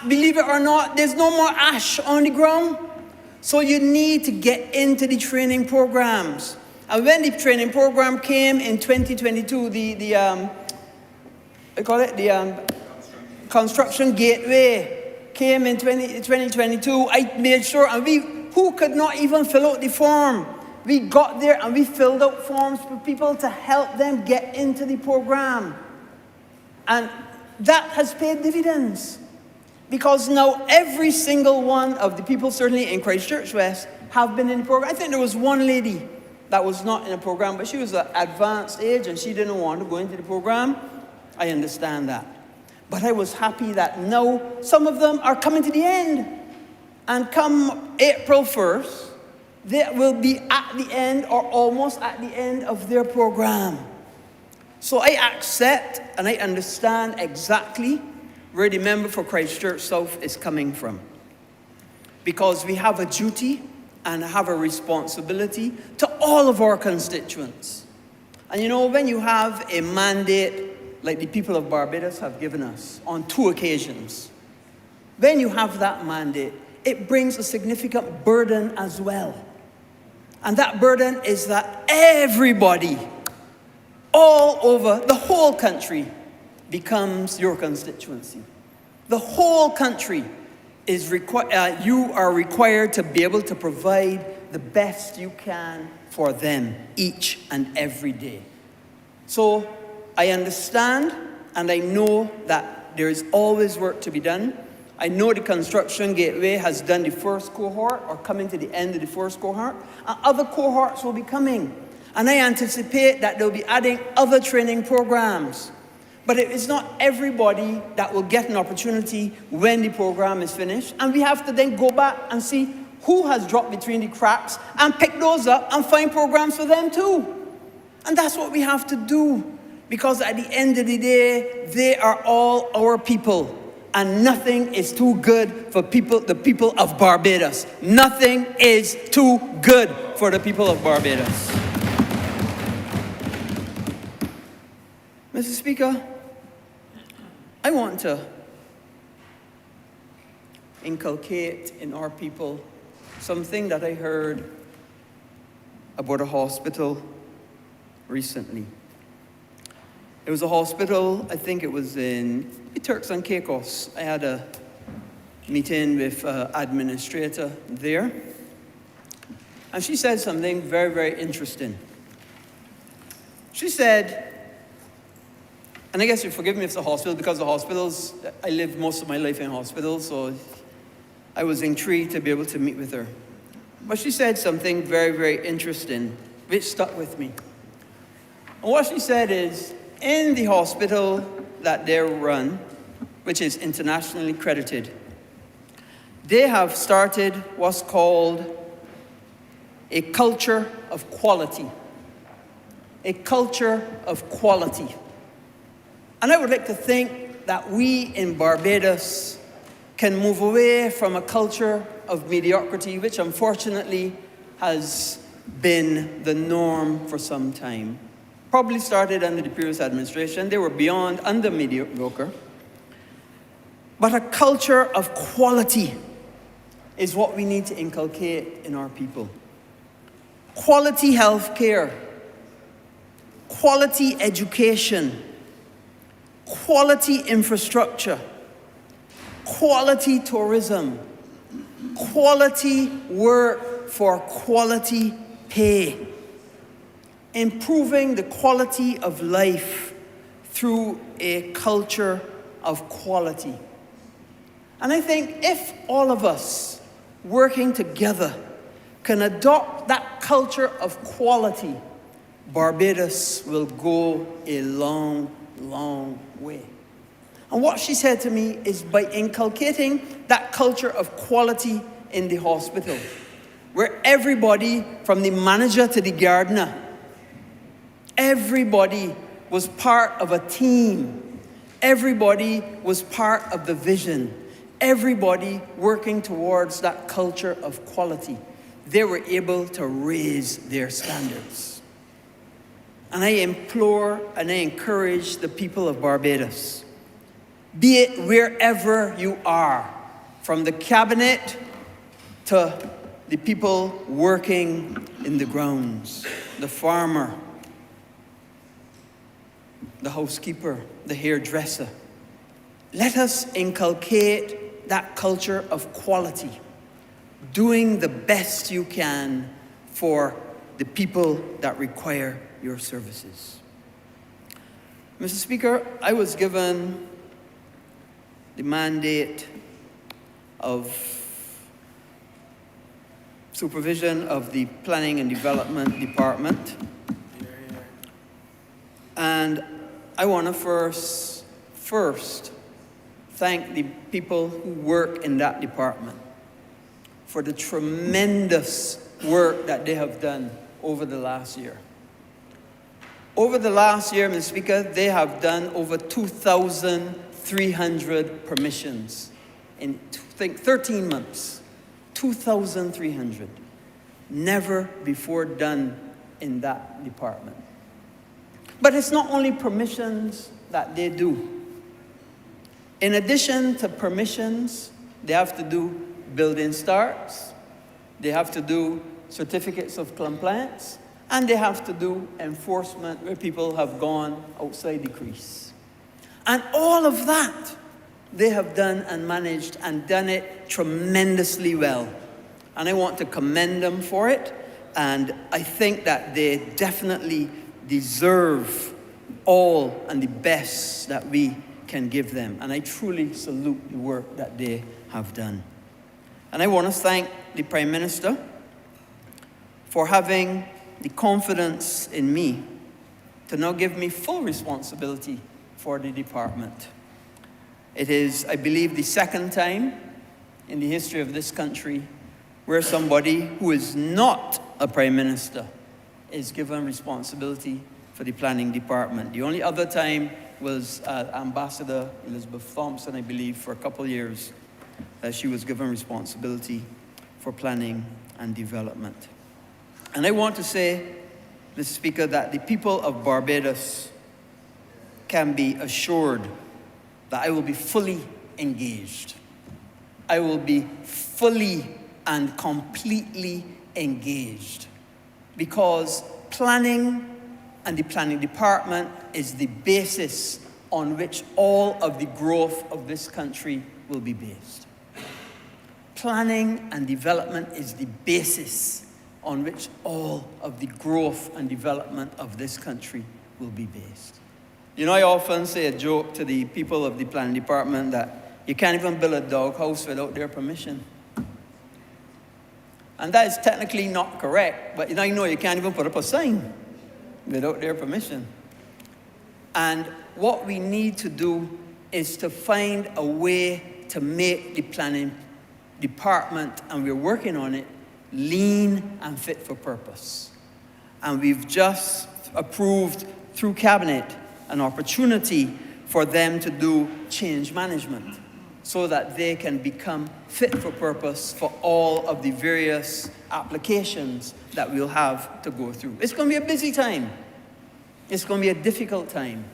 Believe it or not, there's no more ash on the ground. So you need to get into the training programs. And when the training program came in 2022, the Construction Gateway came in 2022, I made sure, and who could not even fill out the form, we got there and we filled out forms for people to help them get into the program. And that has paid dividends. Because now every single one of the people, certainly in Christchurch West, have been in the program. I think there was one lady that was not in the program, but she was at advanced age and she didn't want to go into the program. I understand that. But I was happy that now some of them are coming to the end. And come April 1st, they will be at the end or almost at the end of their program. So I accept and I understand exactly where the member for Christchurch South is coming from. Because we have a duty and have a responsibility to all of our constituents. And you know, when you have a mandate like the people of Barbados have given us on 2 occasions, when you have that mandate, it brings a significant burden as well. And that burden is that everybody, all over the whole country, becomes your constituency. The whole country is you are required to be able to provide the best you can for them each and every day. So I understand and I know that there is always work to be done. I know the Construction Gateway has done the first cohort or coming to the end of the first cohort, and other cohorts will be coming. And I anticipate that they'll be adding other training programs. But it is not everybody that will get an opportunity when the program is finished. And we have to then go back and see who has dropped between the cracks and pick those up and find programs for them too. And that's what we have to do. Because at the end of the day, they are all our people. And nothing is too good for the people of Barbados. Nothing is too good for the people of Barbados. Mr. Speaker, I want to inculcate in our people something that I heard about a hospital recently. It was a hospital, I think it was in Turks and Caicos. I had a meeting with an administrator there, and she said something very, very interesting. She said, and I guess you forgive me if it's a hospital, because the hospitals, I lived most of my life in hospitals, so I was intrigued to be able to meet with her. But she said something very, very interesting, which stuck with me. And what she said is, in the hospital that they run, which is internationally credited, they have started what's called a culture of quality. A culture of quality. And I would like to think that we in Barbados can move away from a culture of mediocrity, which unfortunately has been the norm for some time. Probably started under the previous administration. They were beyond under mediocre. But a culture of quality is what we need to inculcate in our people. Quality health care, quality education, quality infrastructure, quality tourism, quality work for quality pay, improving the quality of life through a culture of quality. And I think if all of us working together can adopt that culture of quality, Barbados will go a long, long way. And what she said to me is, by inculcating that culture of quality in the hospital, where everybody from the manager to the gardener, everybody was part of a team. Everybody was part of the vision. Everybody working towards that culture of quality. They were able to raise their standards. And I implore and I encourage the people of Barbados, be it wherever you are, from the cabinet to the people working in the grounds, the farmer, the housekeeper, the hairdresser. Let us inculcate that culture of quality, doing the best you can for the people that require your services. Mr. Speaker, I was given the mandate of supervision of the Planning and Development Department. And I want to first thank the people who work in that department for the tremendous work that they have done over the last year. Over the last year, Mr. Speaker, they have done over 2,300 permissions in, I think, 13 months. 2,300. Never before done in that department. But it's not only permissions that they do. In addition to permissions, they have to do building starts, they have to do certificates of compliance, and they have to do enforcement where people have gone outside the crease. And all of that they have done and managed and done it tremendously well. And I want to commend them for it. And I think that they definitely deserve all and the best that we can give them. And I truly salute the work that they have done. And I want to thank the Prime Minister for having the confidence in me to now give me full responsibility for the department. It is, I believe, the second time in the history of this country where somebody who is not a Prime Minister is given responsibility for the planning department. The only other time was Ambassador Elizabeth Thompson, I believe, for a couple years, that she was given responsibility for planning and development. And I want to say, Mr. Speaker, that the people of Barbados can be assured that I will be fully engaged. I will be fully and completely engaged, because planning and the planning department is the basis on which all of the growth of this country will be based. Planning and development is the basis on which all of the growth and development of this country will be based. You know, I often say a joke to the people of the planning department that you can't even build a doghouse without their permission. And that is technically not correct, but you know you can't even put up a sign without their permission. And what we need to do is to find a way to make the planning department, and we're working on it, lean and fit for purpose. And we've just approved through Cabinet an opportunity for them to do change management so that they can become fit for purpose for all of the various applications that we'll have to go through. It's going to be a busy time. It's going to be a difficult time.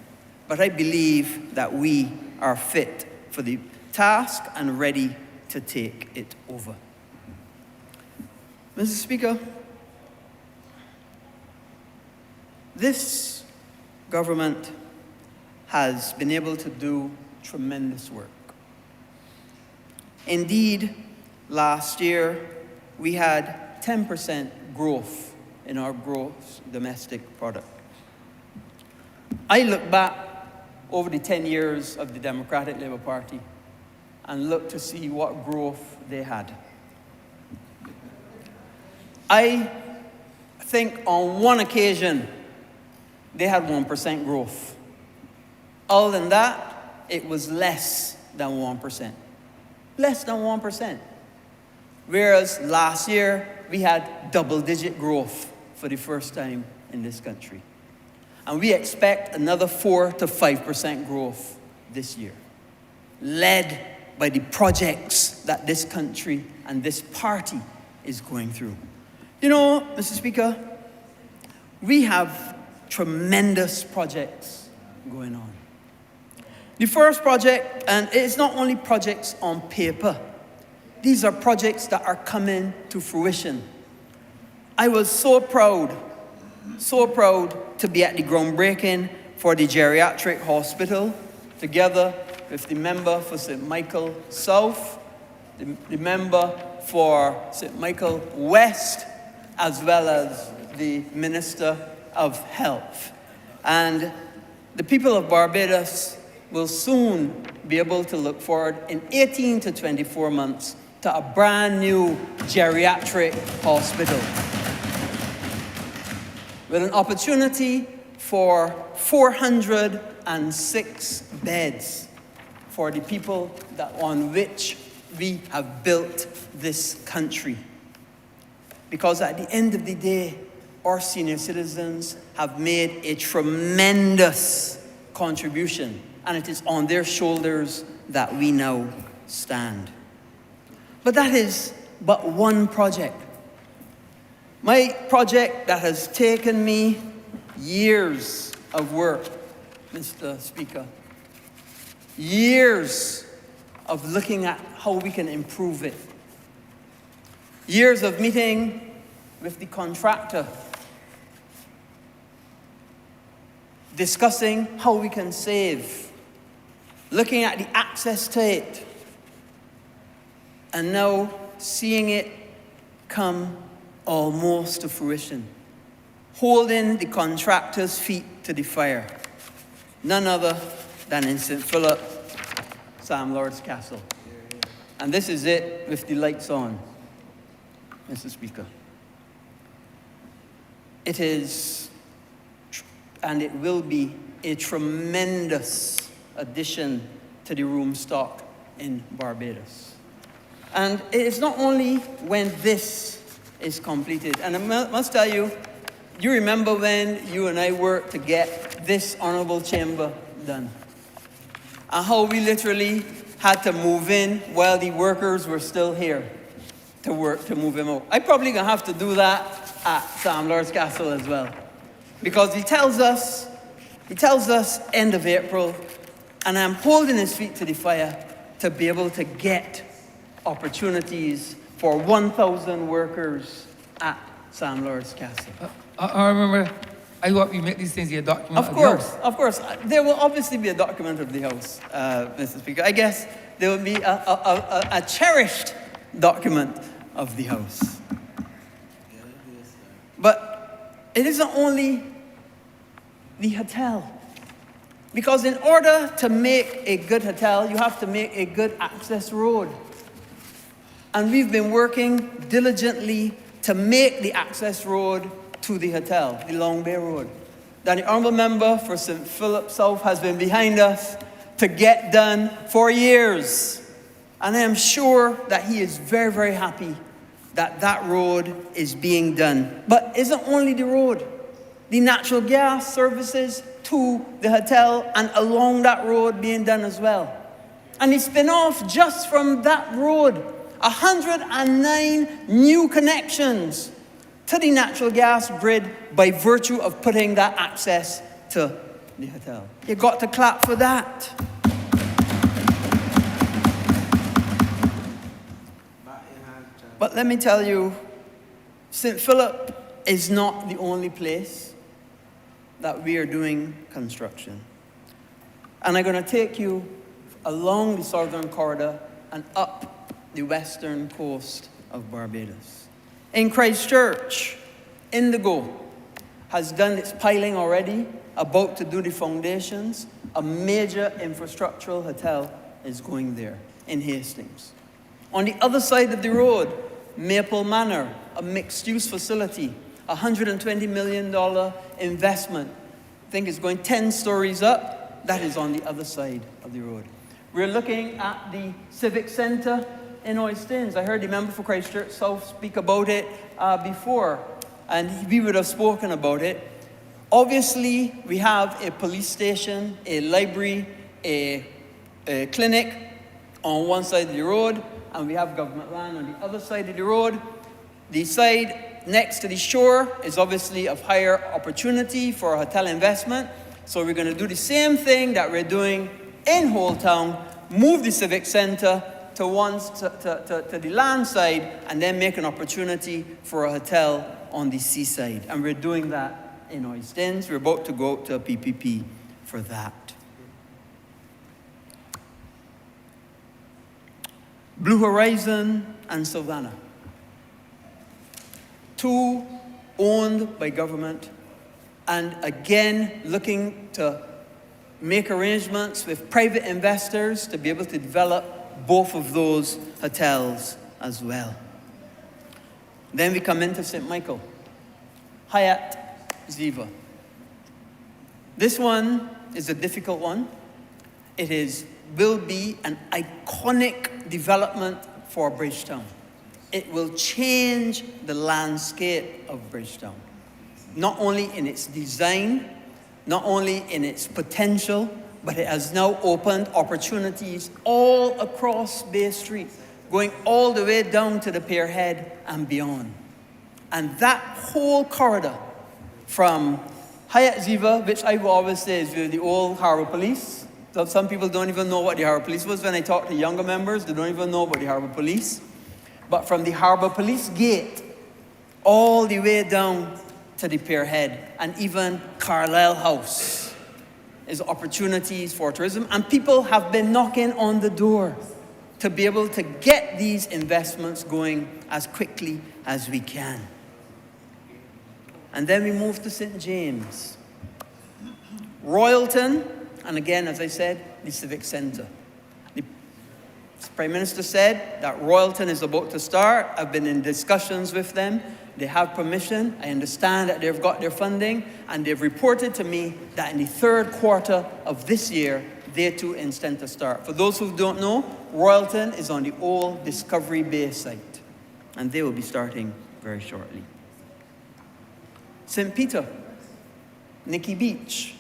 But I believe that we are fit for the task and ready to take it over. Mr. Speaker, this government has been able to do tremendous work. Indeed, last year, we had 10% growth in our gross domestic product. I look back over the 10 years of the Democratic Labour Party and look to see what growth they had. I think on one occasion, they had 1% growth. Other than that, it was less than 1%. Less than 1%. Whereas last year, we had double-digit growth for the first time in this country. And we expect another 4 to 5% growth this year, led by the projects that this country and this party is going through. You know, Mr. Speaker, we have tremendous projects going on. The first project, and it's not only projects on paper, these are projects that are coming to fruition. I was so proud to be at the groundbreaking for the geriatric hospital, together with the member for St. Michael South, the member for St. Michael West, as well as the Minister of Health. And the people of Barbados will soon be able to look forward in 18 to 24 months to a brand new geriatric hospital with an opportunity for 406 beds for the people on which we have built this country. Because at the end of the day, our senior citizens have made a tremendous contribution, and it is on their shoulders that we now stand. But that is but one project. My project that has taken me years of work, Mr. Speaker, years of looking at how we can improve it, years of meeting with the contractor, discussing how we can save, looking at the access to it, and now seeing it come almost to fruition, holding the contractor's feet to the fire, none other than in St. Philip, Sam Lord's Castle. And this is it with the lights on, Mr. Speaker. It is, and it will be, a tremendous addition to the room stock in Barbados. And it is not only when this is completed, and I must tell you, you remember when you and I worked to get this honorable chamber done? And how we literally had to move in while the workers were still here to work to move him out. I probably gonna have to do that at Sam Lord's Castle as well. Because he tells us end of April, and I'm holding his feet to the fire to be able to get opportunities for 1,000 workers at Sam Lord's Castle. I remember, I hope you make these things your document. Of course. There will obviously be a document of the House, Mr. Speaker. I guess there will be a cherished document of the House. But it isn't only the hotel. Because in order to make a good hotel, you have to make a good access road. And we've been working diligently to make the access road to the hotel, the Long Bay Road, that the honourable member for St. Philip South has been behind us to get done for years. And I am sure that he is very, very happy that that road is being done. But it isn't only the road. The natural gas services to the hotel and along that road being done as well. And the spin-off just from that road, 109 new connections to the natural gas grid by virtue of putting that access to the hotel. You got to clap for that. But let me tell you, St. Philip is not the only place that we are doing construction. And I'm going to take you along the southern corridor and up the western coast of Barbados. In Christchurch, Indigo has done its piling already, about to do the foundations. A major infrastructural hotel is going there in Hastings. On the other side of the road, Maple Manor, a mixed-use facility, $120 million investment. I think it's going 10 stories up. That is on the other side of the road. We're looking at the Civic Centre in Oistins. I heard the member for Christchurch South speak about it before, and we would have spoken about it. Obviously, we have a police station, a library, a clinic on one side of the road, and we have government land on the other side of the road. The side next to the shore is obviously of higher opportunity for hotel investment. So we're going to do the same thing that we're doing in Old Town, move the Civic Centre to the land side, and then make an opportunity for a hotel on the seaside. And we're doing that in Oistins. We're about to go to a PPP for that. Blue Horizon and Savannah. Two owned by government, and again looking to make arrangements with private investors to be able to develop both of those hotels as well. Then we come into St. Michael, Hyatt Ziva. This one is a difficult one. It will be an iconic development for Bridgetown. It will change the landscape of Bridgetown, not only in its design, not only in its potential, but it has now opened opportunities all across Bay Street, going all the way down to the Pierhead and beyond. And that whole corridor from Hyatt Ziva, which I will always say is the old Harbour Police. So some people don't even know what the Harbour Police was. When I talk to younger members, they don't even know about the Harbour Police. But from the Harbour Police Gate all the way down to the Pierhead, and even Carlisle House is opportunities for tourism. And people have been knocking on the door to be able to get these investments going as quickly as we can. And then we move to St. James. Royalton, and again, as I said, the Civic Centre. The Prime Minister said that Royalton is about to start. I've been in discussions with them. They have permission. I understand that they've got their funding, and they've reported to me that in the third quarter of this year, they too intend to start. For those who don't know, Royalton is on the old Discovery Bay site, and they will be starting very shortly. St. Peter, Nikki Beach.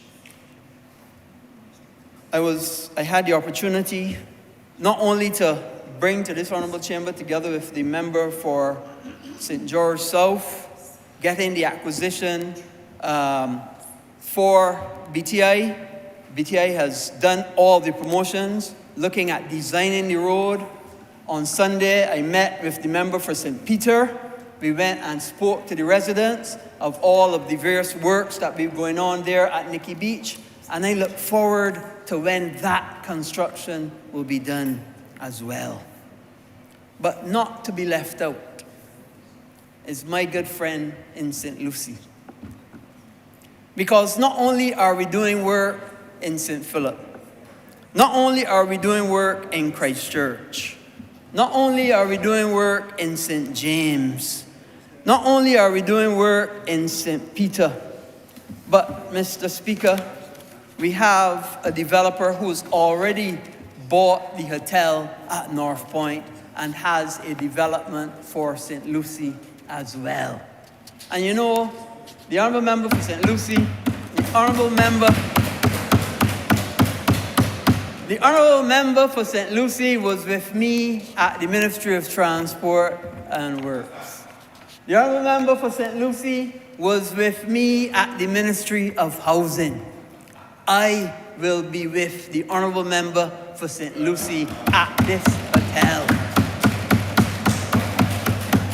I had the opportunity not only to bring to this honorable chamber, together with the member for St. George South, getting the acquisition for BTI. BTI has done all the promotions, looking at designing the road. On Sunday, I met with the member for St. Peter. We went and spoke to the residents of all of the various works that we've going on there at Nikki Beach. And I look forward to when that construction will be done as well. But not to be left out is my good friend in St. Lucie. Because not only are we doing work in St. Philip, not only are we doing work in Christchurch, not only are we doing work in St. James, not only are we doing work in St. Peter, but Mr. Speaker, we have a developer who's already bought the hotel at North Point and has a development for St. Lucie as well. And you know, the honorable member for St. Lucie, the honorable member for St. Lucie was with me at the Ministry of Transport and Works. The honorable member for St. Lucie was with me at the Ministry of Housing. I will be with the honorable member for St. Lucie at this hotel.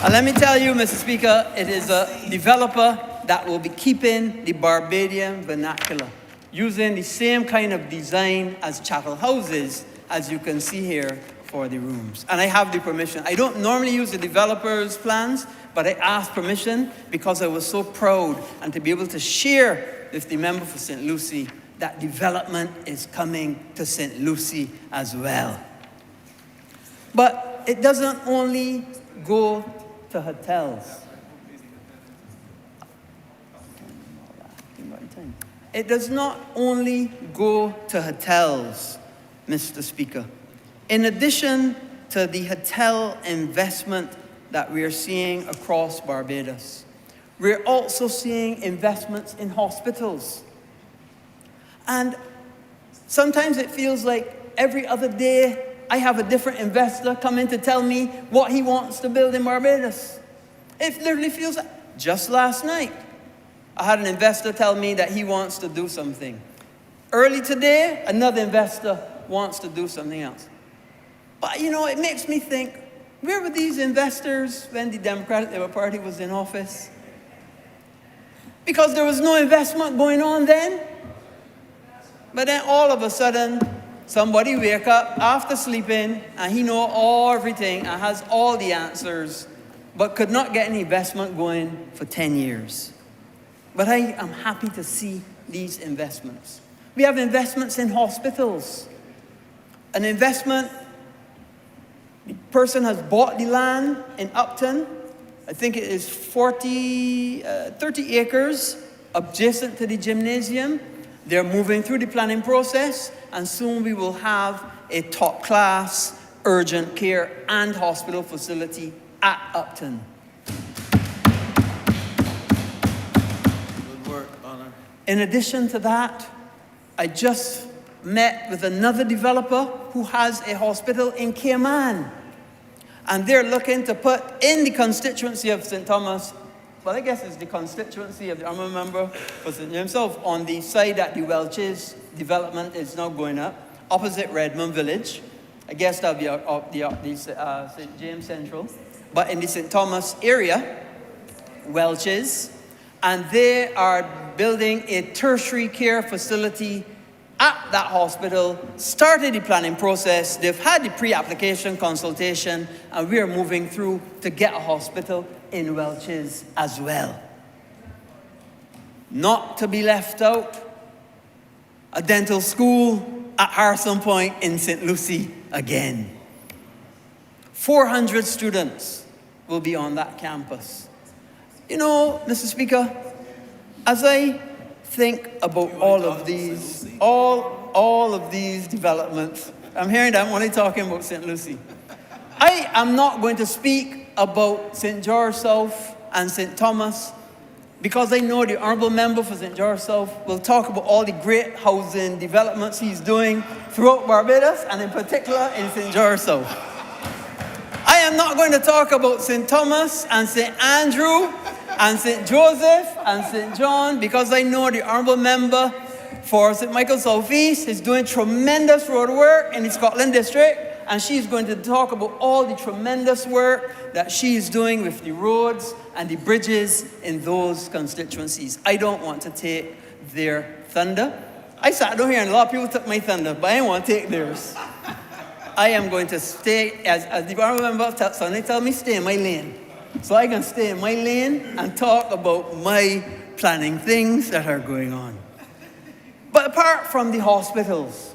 And let me tell you, Mr. Speaker, it is a developer that will be keeping the Barbadian vernacular, using the same kind of design as chattel houses, as you can see here for the rooms. And I have the permission. I don't normally use the developer's plans, but I asked permission because I was so proud and to be able to share with the member for St. Lucie that development is coming to St. Lucie as well. But it doesn't only go to hotels. It does not only go to hotels, Mr. Speaker. In addition to the hotel investment that we are seeing across Barbados, we're also seeing investments in hospitals. And sometimes it feels like every other day I have a different investor come in to tell me what he wants to build in Barbados. It literally feels like, just last night, I had an investor tell me that he wants to do something. Early today, another investor wants to do something else. But you know, it makes me think, where were these investors when the Democratic Labour Party was in office? Because there was no investment going on then. But then all of a sudden, somebody wake up after sleeping and he know everything and has all the answers, but could not get any investment going for 10 years. But I am happy to see these investments. We have investments in hospitals. An investment, the person has bought the land in Upton. I think it is 30 acres adjacent to the gymnasium. They're moving through the planning process, and soon we will have a top-class urgent care and hospital facility at Upton. Good work, Honor. In addition to that, I just met with another developer who has a hospital in Cayman. And they're looking to put in the constituency of St. Thomas, well, I guess it's the constituency of the honorable member for St. himself, on the side that the Welches development is now going up, opposite Redmond Village. I guess that'll be the St. James Central. But in the St. Thomas area, Welches, and they are building a tertiary care facility at that hospital, started the planning process. They've had the pre-application consultation, and we're moving through to get a hospital in Welches as well. Not to be left out, a dental school at Harrison Point in St. Lucie again. 400 students will be on that campus. You know, Mr. Speaker, as I think about all of these developments, I'm hearing that I'm only talking about St. Lucie. I am not going to speak about St. George South and St. Thomas because I know the Honourable Member for St. George South will talk about all the great housing developments he's doing throughout Barbados, and in particular in St. George South. I am not going to talk about St. Thomas and St. Andrew and St. Joseph and St. John, because I know the Honourable Member for St. Michael South East is doing tremendous road work in the Scotland District, and she's going to talk about all the tremendous work that she is doing with the roads and the bridges in those constituencies. I don't want to take their thunder. I sat down here and a lot of people took my thunder, but I didn't want to take theirs. I am going to stay, as the Honourable Member of Tucson, they tell me stay in my lane. So I can stay in my lane and talk about my planning things that are going on. But apart from the hospitals,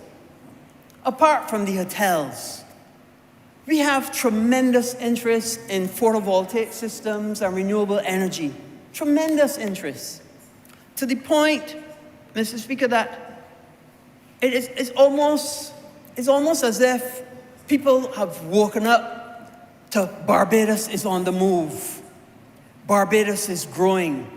apart from the hotels, we have tremendous interest in photovoltaic systems and renewable energy. Tremendous interest. To the point, Mr. Speaker, that it's almost as if people have woken up to Barbados is on the move. Barbados is growing,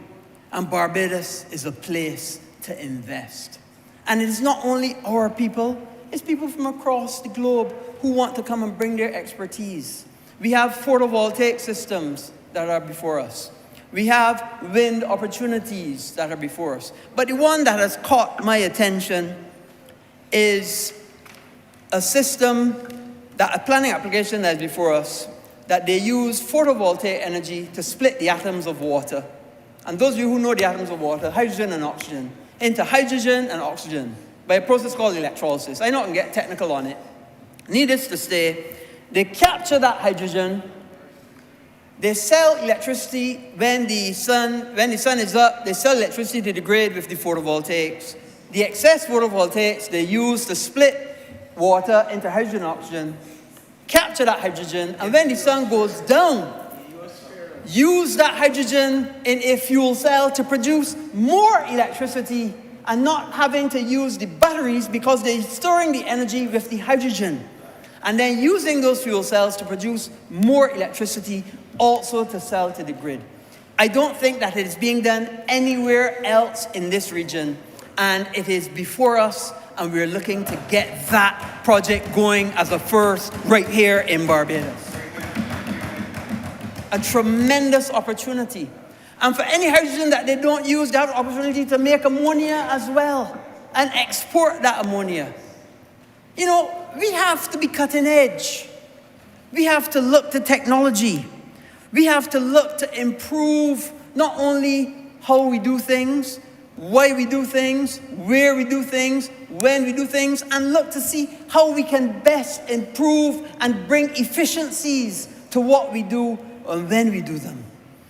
and Barbados is a place to invest. And it is not only our people, it's people from across the globe who want to come and bring their expertise. We have photovoltaic systems that are before us. We have wind opportunities that are before us. But the one that has caught my attention is a system, a planning application that is before us, that they use photovoltaic energy to split the atoms of water. And those of you who know the atoms of water, hydrogen and oxygen, into hydrogen and oxygen by a process called electrolysis. I'm not going to get technical on it. Needless to say, they capture that hydrogen, they sell electricity when the sun is up, they sell electricity to the grid with the photovoltaics. The excess photovoltaics they use to split water into hydrogen and oxygen, capture that hydrogen, and when the sun goes down, use that hydrogen in a fuel cell to produce more electricity and not having to use the batteries because they're storing the energy with the hydrogen. And then using those fuel cells to produce more electricity also to sell to the grid. I don't think that it is being done anywhere else in this region, and it is before us, and we're looking to get that project going as a first right here in Barbados. A tremendous opportunity. And for any hydrogen that they don't use, they have the opportunity to make ammonia as well and export that ammonia. You know, we have to be cutting edge. We have to look to technology. We have to look to improve not only how we do things, why we do things, where we do things, when we do things, and look to see how we can best improve and bring efficiencies to what we do and when we do them.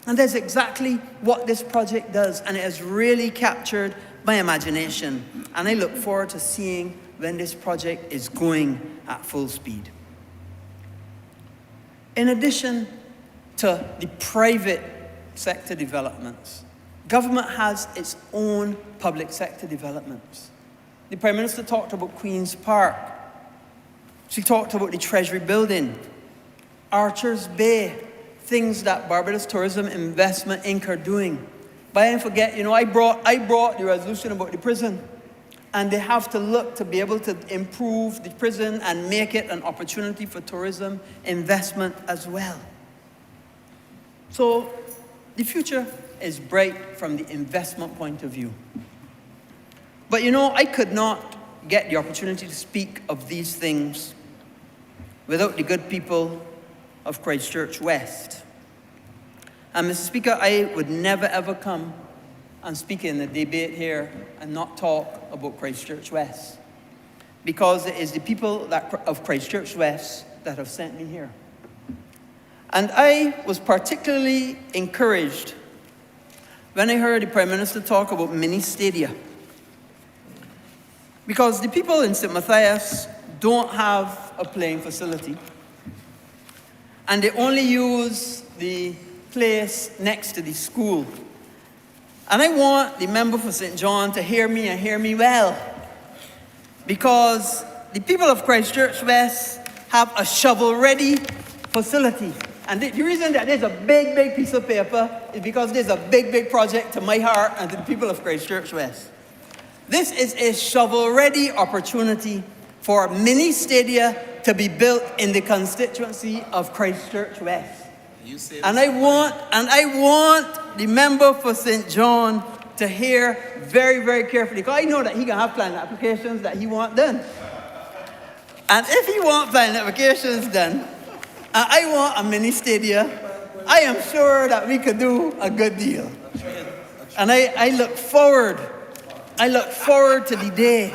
And that's exactly what this project does, and it has really captured my imagination. And I look forward to seeing when this project is going at full speed. In addition to the private sector developments, government has its own public sector developments. The Prime Minister talked about Queen's Park. She talked about the Treasury Building, Archer's Bay, things that Barbados Tourism Investment Inc. are doing. But I didn't forget, you know, I brought the resolution about the prison. And they have to look to be able to improve the prison and make it an opportunity for tourism investment as well. So the future is bright from the investment point of view. But you know, I could not get the opportunity to speak of these things without the good people of Christchurch West. And Mr. Speaker, I would never ever come and speak in a debate here and not talk about Christchurch West, because it is the people of Christchurch West that have sent me here. And I was particularly encouraged when I heard the Prime Minister talk about mini stadia, because the people in St. Matthias don't have a playing facility, and they only use the place next to the school. And I want the member for St. John to hear me and hear me well, because the people of Christchurch West have a shovel-ready facility. And the reason that there's a big, big piece of paper is because there's a big, big project to my heart and to the people of Christchurch West. This is a shovel-ready opportunity for mini stadia to be built in the constituency of Christchurch West. And I want the member for St. John to hear very, very carefully, because I know that he can have planning applications that he wants done. And if he wants planning applications done, and I want a mini stadia, I am sure that we could do a good deal. And I look forward to the day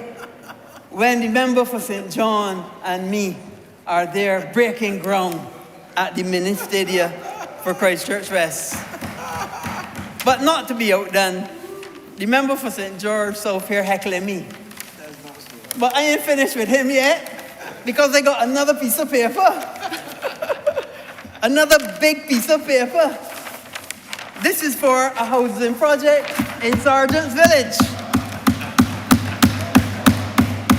when the member for St. John and me are there breaking ground at the mini stadia for Christchurch West. But not to be outdone, the member for St. George South here heckling me. But I ain't finished with him yet, because I got another piece of paper. Another big piece of paper. This is for a housing project in Sergeant's Village.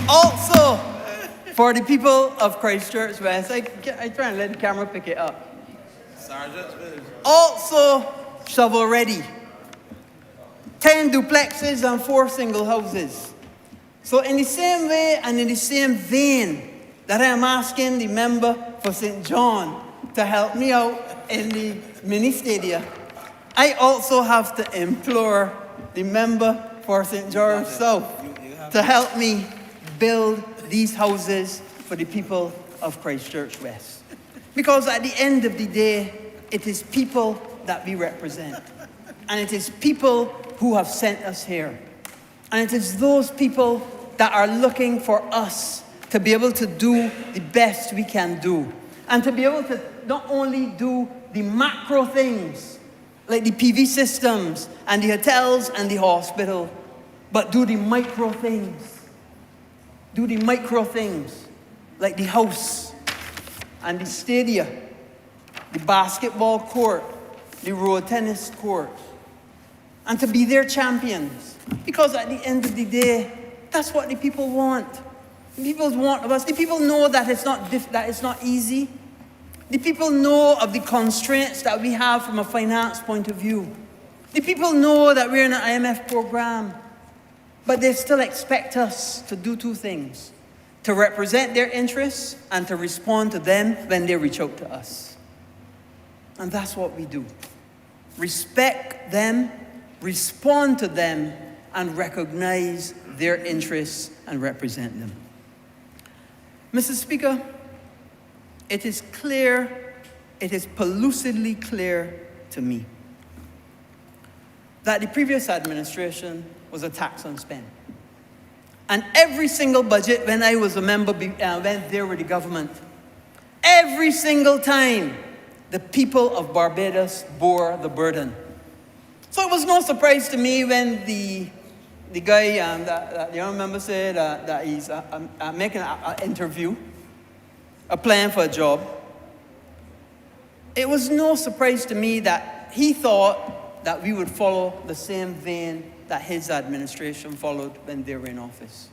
Also, for the people of Christchurch West. I try and let the camera pick it up. Sergeant's Village. Also, shovel ready. 10 duplexes and 4 single houses. So in the same way and in the same vein that I am asking the member for St. John to help me out in the mini stadia, I also have to implore the member for St. George South to help me build these houses for the people of Christchurch West. Because at the end of the day, it is people that we represent. And it is people who have sent us here. And it is those people that are looking for us to be able to do the best we can do. And to be able to not only do the macro things, like the PV systems and the hotels and the hospital, but do the micro things. Do the micro things, like the house and the stadia, the basketball court, the road tennis court, and to be their champions. Because at the end of the day, that's what the people want. The people want of us. The people know that it's not easy. The people know of the constraints that we have from a finance point of view. The people know that we're in an IMF program, but they still expect us to do 2 things: to represent their interests and to respond to them when they reach out to us. And that's what we do. Respect them, respond to them, and recognize their interests and represent them. Mr. Speaker, it is clear, it is pellucidly clear to me that the previous administration was a tax on spend. And every single budget, when I was a member, went there with the government, every single time, the people of Barbados bore the burden. So it was no surprise to me when the guy, that the young member said that he's making an interview, applying for a job. It was no surprise to me that he thought that we would follow the same vein that his administration followed when they were in office.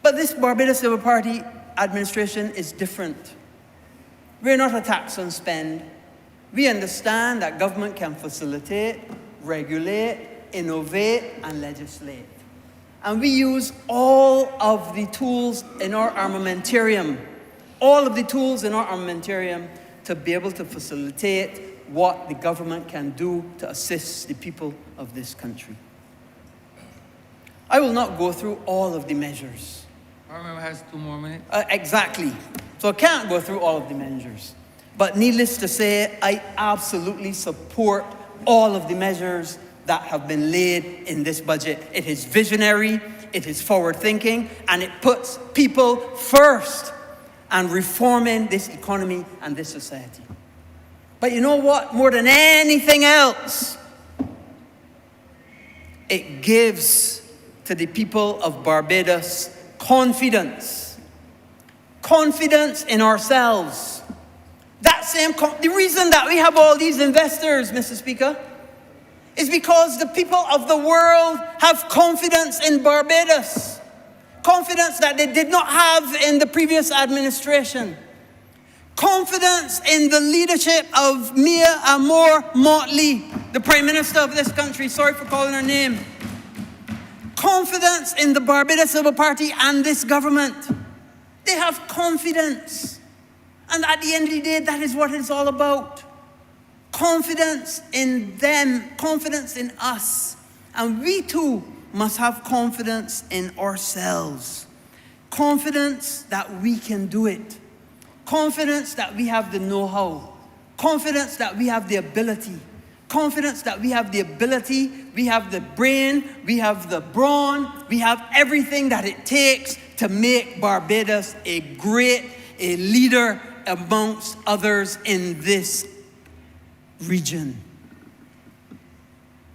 But this Barbados Labour Party administration is different. We're not a tax on spend. We understand that government can facilitate, regulate, innovate, and legislate. And we use all of the tools in our armamentarium, to be able to facilitate what the government can do to assist the people of this country. I will not go through all of the measures. Our member has 2 more minutes. Exactly. So I can't go through all of the measures. But needless to say, I absolutely support all of the measures that have been laid in this budget. It is visionary, it is forward-thinking, and it puts people first and reforming this economy and this society. But you know what? More than anything else, it gives to the people of Barbados confidence. Confidence in ourselves. The reason that we have all these investors, Mr. Speaker, is because the people of the world have confidence in Barbados. Confidence that they did not have in the previous administration. confidence in the leadership of Mia Amor Motley, the Prime Minister of this country. Sorry for calling her name. Confidence in the Barbados Labour Party and this government. They have confidence. And at the end of the day, that is what it's all about. Confidence in them, confidence in us. And we too must have confidence in ourselves. Confidence that we can do it. Confidence that we have the know-how. Confidence that we have the ability. Confidence that we have the ability, we have the brain, we have the brawn, we have everything that it takes to make Barbados a leader amongst others in this region.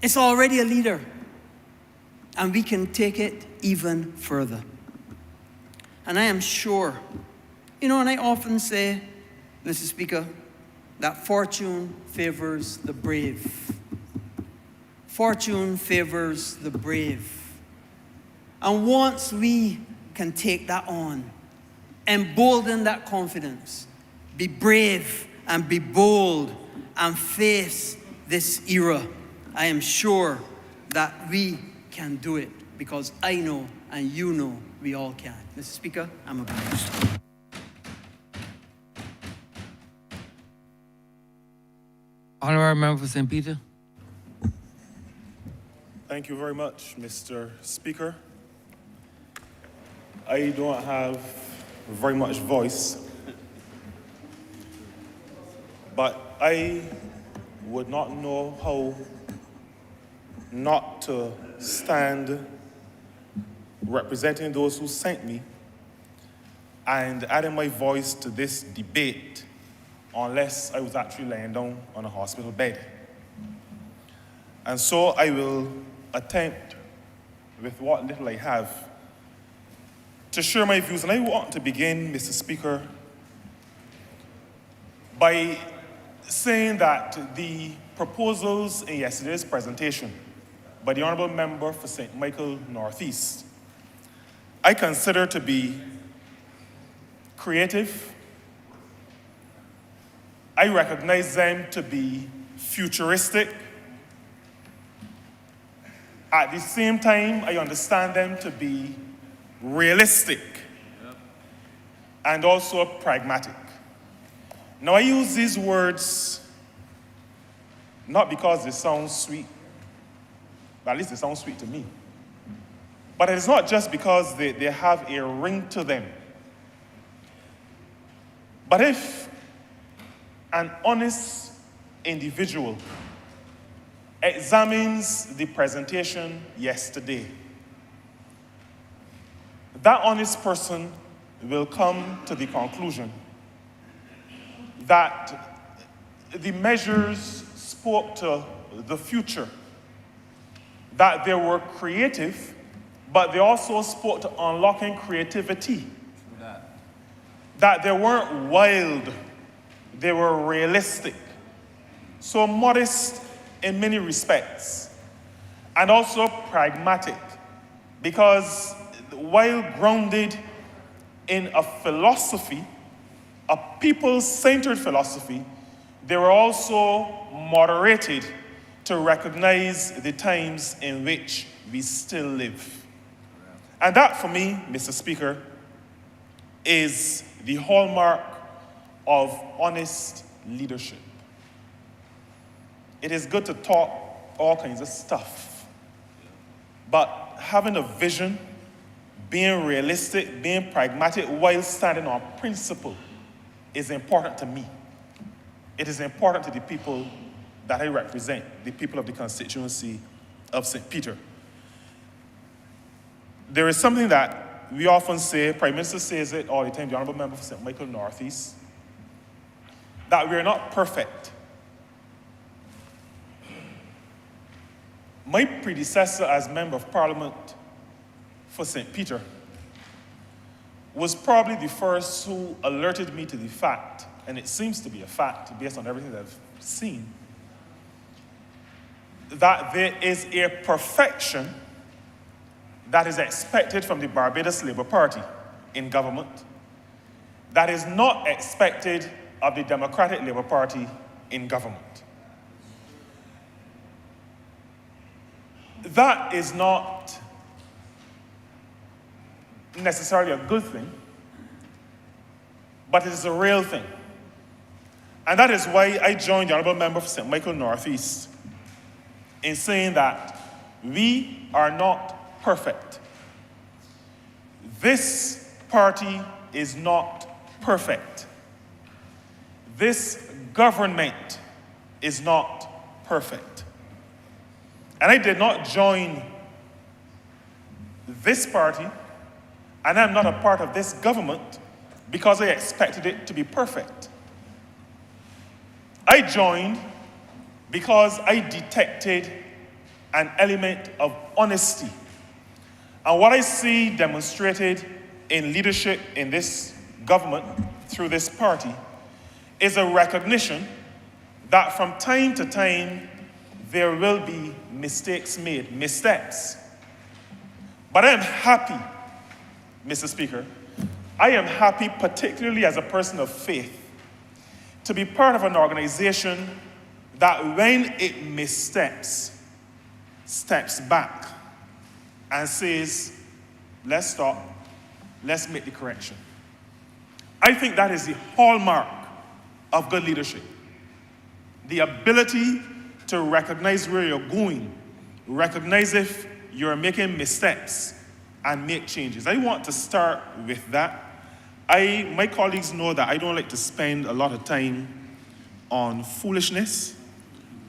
It's already a leader, and we can take it even further. And I am sure, and I often say, Mr. Speaker, that fortune favors the brave. Fortune favors the brave. And once we can take that on, embolden that confidence, be brave and be bold and face this era, I am sure that we can do it, because I know and you know we all can. Mr. Speaker, I'm obliged. Honorary Member for St. Peter. Thank you very much, Mr. Speaker. I don't have very much voice, but I would not know how not to stand representing those who sent me and adding my voice to this debate unless I was actually laying down on a hospital bed. And so I will attempt, with what little I have, to share my views. And I want to begin, Mr. Speaker, by saying that the proposals in yesterday's presentation by the Honourable Member for St. Michael Northeast, I consider to be creative. I recognize them to be futuristic. At the same time, I understand them to be realistic and also pragmatic. Now, I use these words not because they sound sweet, but at least they sound sweet to me. But it's not just because they have a ring to them. But if an honest individual examines the presentation yesterday, that honest person will come to the conclusion that the measures spoke to the future, that they were creative, but they also spoke to unlocking creativity, that they weren't wild, they were realistic. So modest in many respects, and also pragmatic, because while grounded in a philosophy, a people-centered philosophy, they were also moderated to recognize the times in which we still live. And that, for me, Mr. Speaker, is the hallmark of honest leadership. It is good to talk all kinds of stuff, but having a vision, being realistic, being pragmatic while standing on principle is important to me. It is important to the people that I represent, the people of the constituency of St. Peter. There is something that we often say, Prime Minister says it all the time, the Honourable Member for St. Michael Northeast, that we are not perfect. My predecessor as Member of Parliament for St. Peter was probably the first who alerted me to the fact, and it seems to be a fact based on everything that I've seen, that there is a perfection that is expected from the Barbados Labour Party in government that is not expected of the Democratic Labour Party in government. That is not necessarily a good thing, but it is a real thing. And that is why I joined the Honourable Member for St. Michael Northeast in saying that we are not perfect. This party is not perfect. This government is not perfect. And I did not join this party, and I'm not a part of this government because I expected it to be perfect. I joined because I detected an element of honesty. And what I see demonstrated in leadership in this government through this party is a recognition that from time to time there will be mistakes made, missteps. But I am happy, Mr. Speaker, I am happy, particularly as a person of faith, to be part of an organization that when it missteps, steps back and says, let's stop, let's make the correction. I think that is the hallmark of good leadership. The ability to recognize where you're going, recognize if you're making missteps, and make changes. I want to start with that. My colleagues know that I don't like to spend a lot of time on foolishness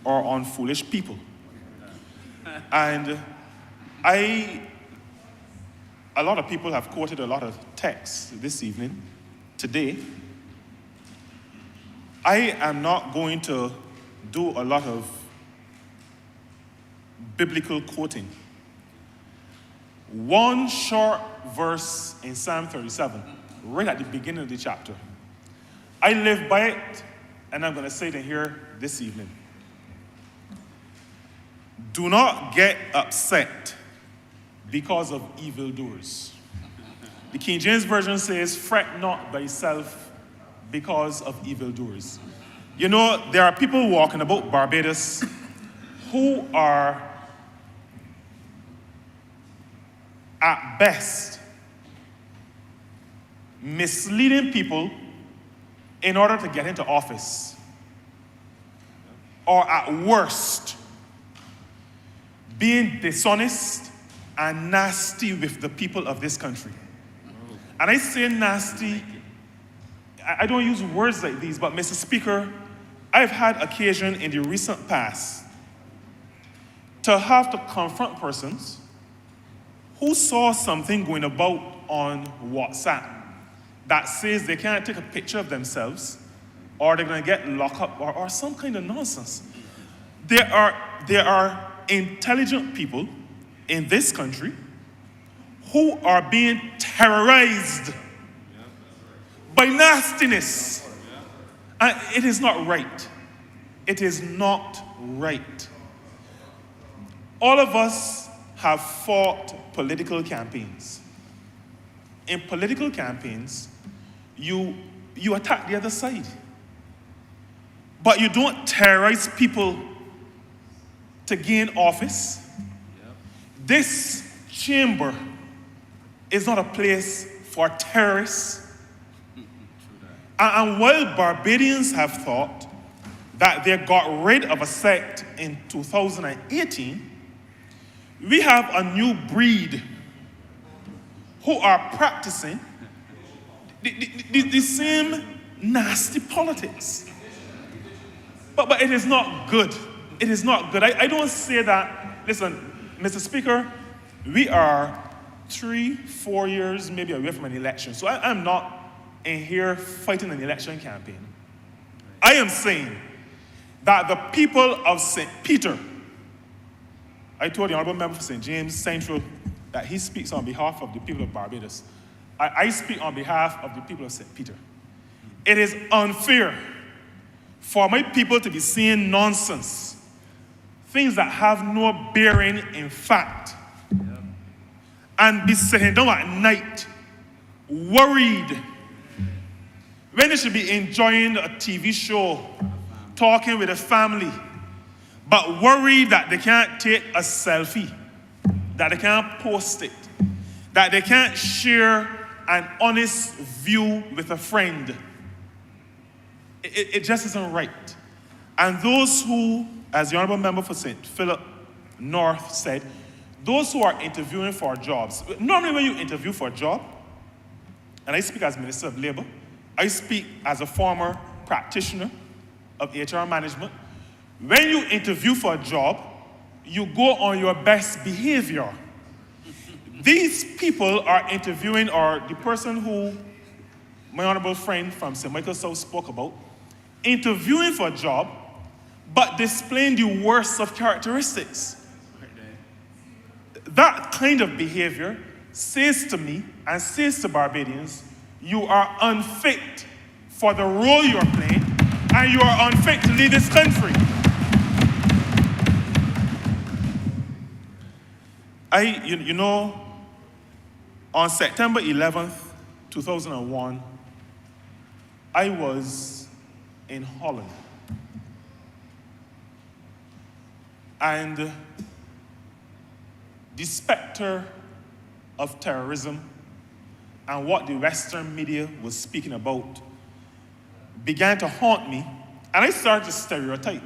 or on foolish people. And a lot of people have quoted a lot of texts this evening, today. I am not going to do a lot of biblical quoting. One short verse in Psalm 37, right at the beginning of the chapter. I live by it, and I'm going to say it here this evening. Do not get upset because of evildoers. The King James Version says, fret not thyself because of evildoers. You know, there are people walking about Barbados who are, at best, misleading people in order to get into office. Or at worst, being dishonest and nasty with the people of this country. And I say nasty, I don't use words like these, but Mr. Speaker, I've had occasion in the recent past to have to confront persons who saw something going about on WhatsApp that says they can't take a picture of themselves or they're going to get locked up or some kind of nonsense. There are intelligent people in this country who are being terrorized by nastiness. And it is not right. It is not right. All of us have fought political campaigns. In political campaigns, you attack the other side. But you don't terrorize people to gain office. This chamber is not a place for terrorists. And while Barbadians have thought that they got rid of a sect in 2018, we have a new breed who are practicing the same nasty politics. But it is not good. It is not good. I don't say that. Listen, Mr. Speaker, we are 3-4 years maybe away from an election. So I'm not in here fighting an election campaign. I am saying that the people of St. Peter, I told the Honourable Member for St. James Central that he speaks on behalf of the people of Barbados. I speak on behalf of the people of St. Peter. It is unfair for my people to be saying nonsense, things that have no bearing in fact, and be sitting down at night worried when they should be enjoying a TV show, talking with a family, but worried that they can't take a selfie, that they can't post it, that they can't share an honest view with a friend. It just isn't right. And those who, as the Honorable Member for St. Philip North said, those who are interviewing for jobs, normally when you interview for a job, and I speak as Minister of Labor, I speak as a former practitioner of HR management, when you interview for a job, you go on your best behavior. These people are interviewing, or the person who my honorable friend from St. Michael South spoke about, interviewing for a job, but displaying the worst of characteristics. That kind of behavior says to me and says to Barbadians, you are unfit for the role you are playing, and you are unfit to lead this country. You know, on September 11th, 2001, I was in Holland. And the specter of terrorism and what the Western media was speaking about began to haunt me, and I started to stereotype.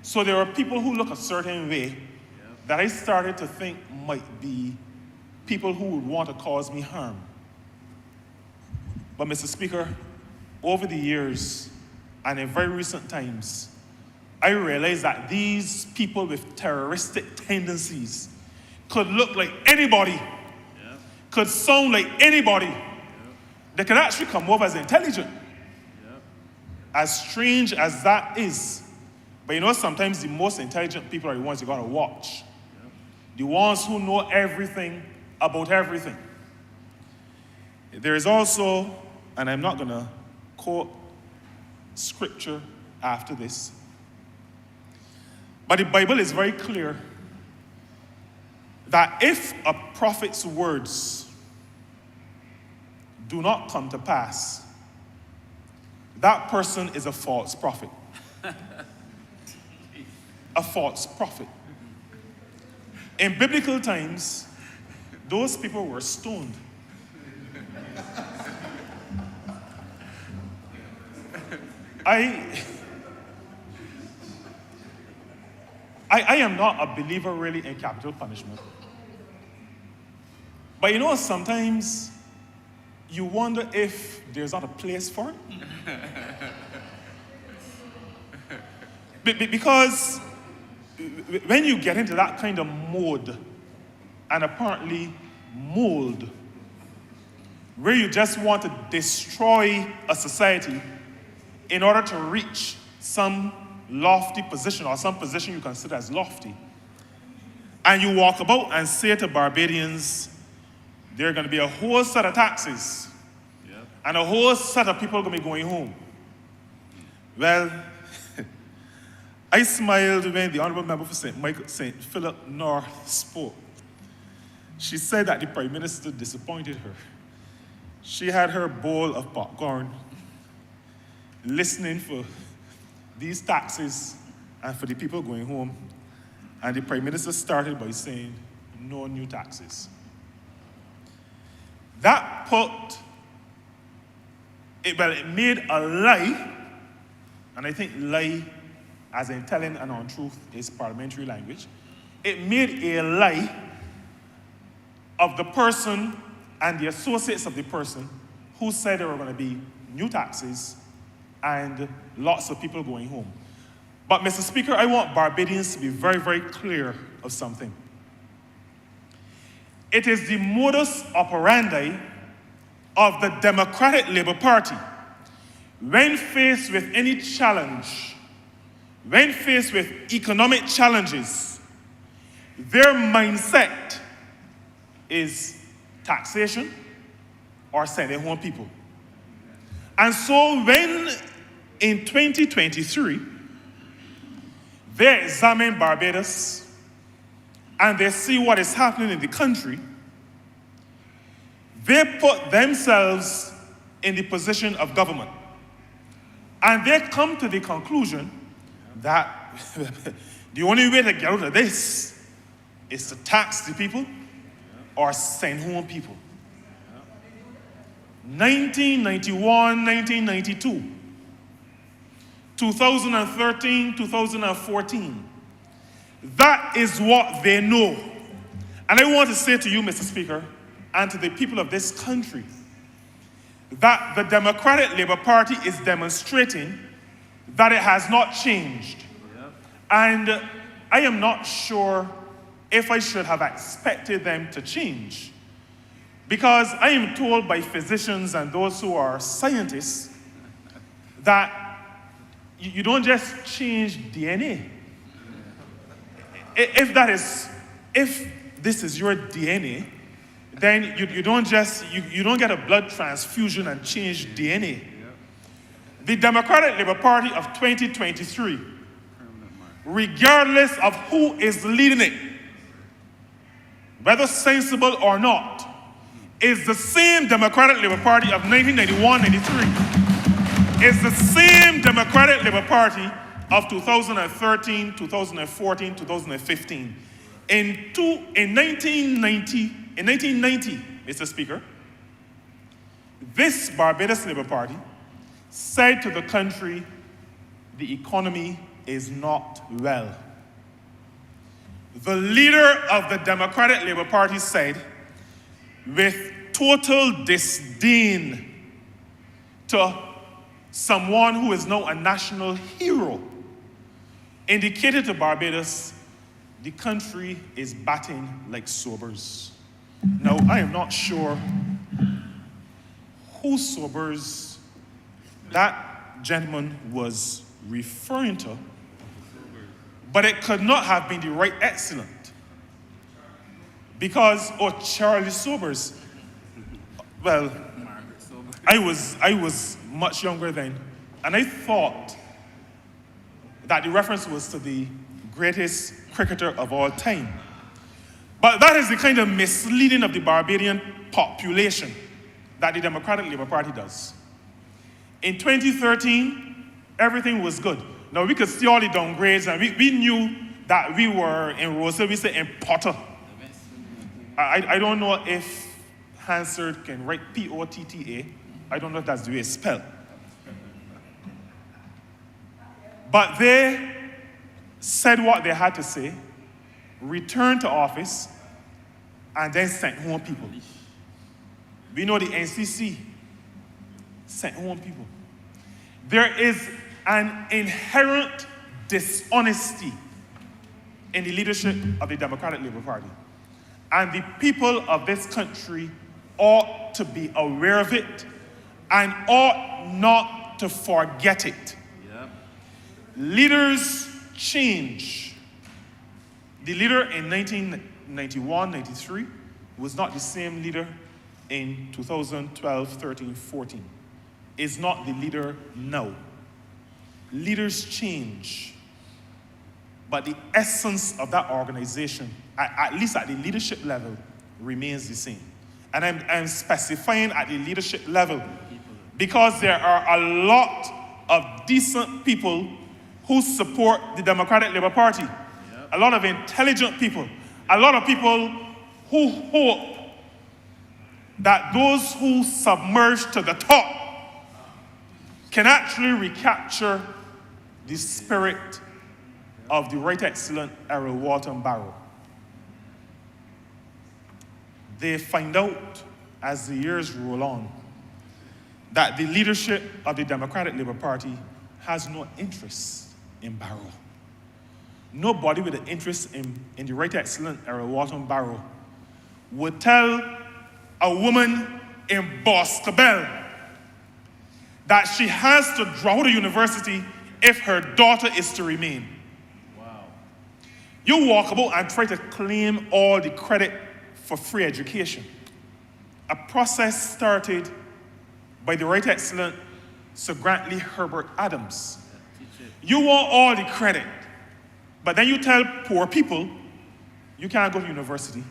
So there were people who look a certain way that I started to think might be people who would want to cause me harm. But Mr. Speaker, over the years and in very recent times, I realized that these people with terroristic tendencies could look like anybody, could sound like anybody. They could actually come off as intelligent. As strange as that is, but you know, sometimes the most intelligent people are the ones you gotta watch. The ones who know everything about everything. There is also, and I'm not gonna quote scripture after this, but the Bible is very clear that if a prophet's words do not come to pass, that person is a false prophet. A false prophet. In biblical times, those people were stoned. I am not a believer really in capital punishment. But you know, sometimes you wonder if there's not a place for it. Because when you get into that kind of mode and apparently mold, where you just want to destroy a society in order to reach some lofty position or some position you consider as lofty, and you walk about and say to Barbadians, there are going to be a whole set of taxes, and a whole set of people are going to be going home. Well, I smiled when the Honorable Member for St. Philip North spoke. She said that the Prime Minister disappointed her. She had her bowl of popcorn, listening for these taxes and for the people going home. And the Prime Minister started by saying, no new taxes. That it made a lie, and I think lie, as in telling an untruth, is parliamentary language. It made a lie of the person and the associates of the person who said there were going to be new taxes and lots of people going home. But Mr. Speaker, I want Barbadians to be very, very clear of something. It is the modus operandi of the Democratic Labour Party when faced with any challenge, when faced with economic challenges, their mindset is taxation or sending home people. And so when in 2023, they examine Barbados and they see what is happening in the country, they put themselves in the position of government. And they come to the conclusion that the only way to get out of this is to tax the people or send home people. 1991, 1992, 2013, 2014. That is what they know. And I want to say to you, Mr. Speaker, and to the people of this country, that the Democratic Labour Party is demonstrating that it has not changed. And I am not sure if I should have expected them to change. Because I am told by physicians and those who are scientists that you don't just change DNA. If this is your DNA, then you don't get a blood transfusion and change DNA. The Democratic Labour Party of 2023, regardless of who is leading it, whether sensible or not, is the same Democratic Labour Party of 1991-93, is the same Democratic Labour Party of 2013, 2014, 2015. In 1990, Mr. Speaker, this Barbados Labour Party said to the country, the economy is not well. The leader of the Democratic Labour Party said, with total disdain to someone who is now a national hero, indicated to Barbados, the country is batting like sobers. Now, I am not sure who sobers that gentleman was referring to, but it could not have been the Right Excellent. Because, Charlie Sobers, well, I was much younger then, and I thought that the reference was to the greatest cricketer of all time. But that is the kind of misleading of the Barbadian population that the Democratic Labour Party does. In 2013, everything was good. Now, we could see all the downgrades, and we knew that we were in Rosa, we say in Potter. I don't know if Hansard can write P-O-T-T-A. I don't know if that's the way it's spelled. But they said what they had to say, returned to office, and then sent home people. We know the NCC sent home people. There is an inherent dishonesty in the leadership of the Democratic Labour Party. And the people of this country ought to be aware of it and ought not to forget it. Yep. Leaders change. The leader in 1991-93 was not the same leader in 2012, 13, 14. Is not the leader now. Leaders change. But the essence of that organization, at least at the leadership level, remains the same. And I'm specifying at the leadership level because there are a lot of decent people who support the Democratic Labour Party. Yep. A lot of intelligent people. A lot of people who hope that those who submerge to the top can actually recapture the spirit of the Right Excellent Errol Walton Barrow. They find out as the years roll on that the leadership of the Democratic Labour Party has no interest in Barrow. Nobody with an interest in the Right Excellent Errol Walton Barrow would tell a woman in Boscobel that she has to drop out of university if her daughter is to remain. Wow. You walk about and try to claim all the credit for free education. A process started by the Right Excellent Sir Grantley Herbert Adams. You want all the credit, but then you tell poor people, you can't go to university.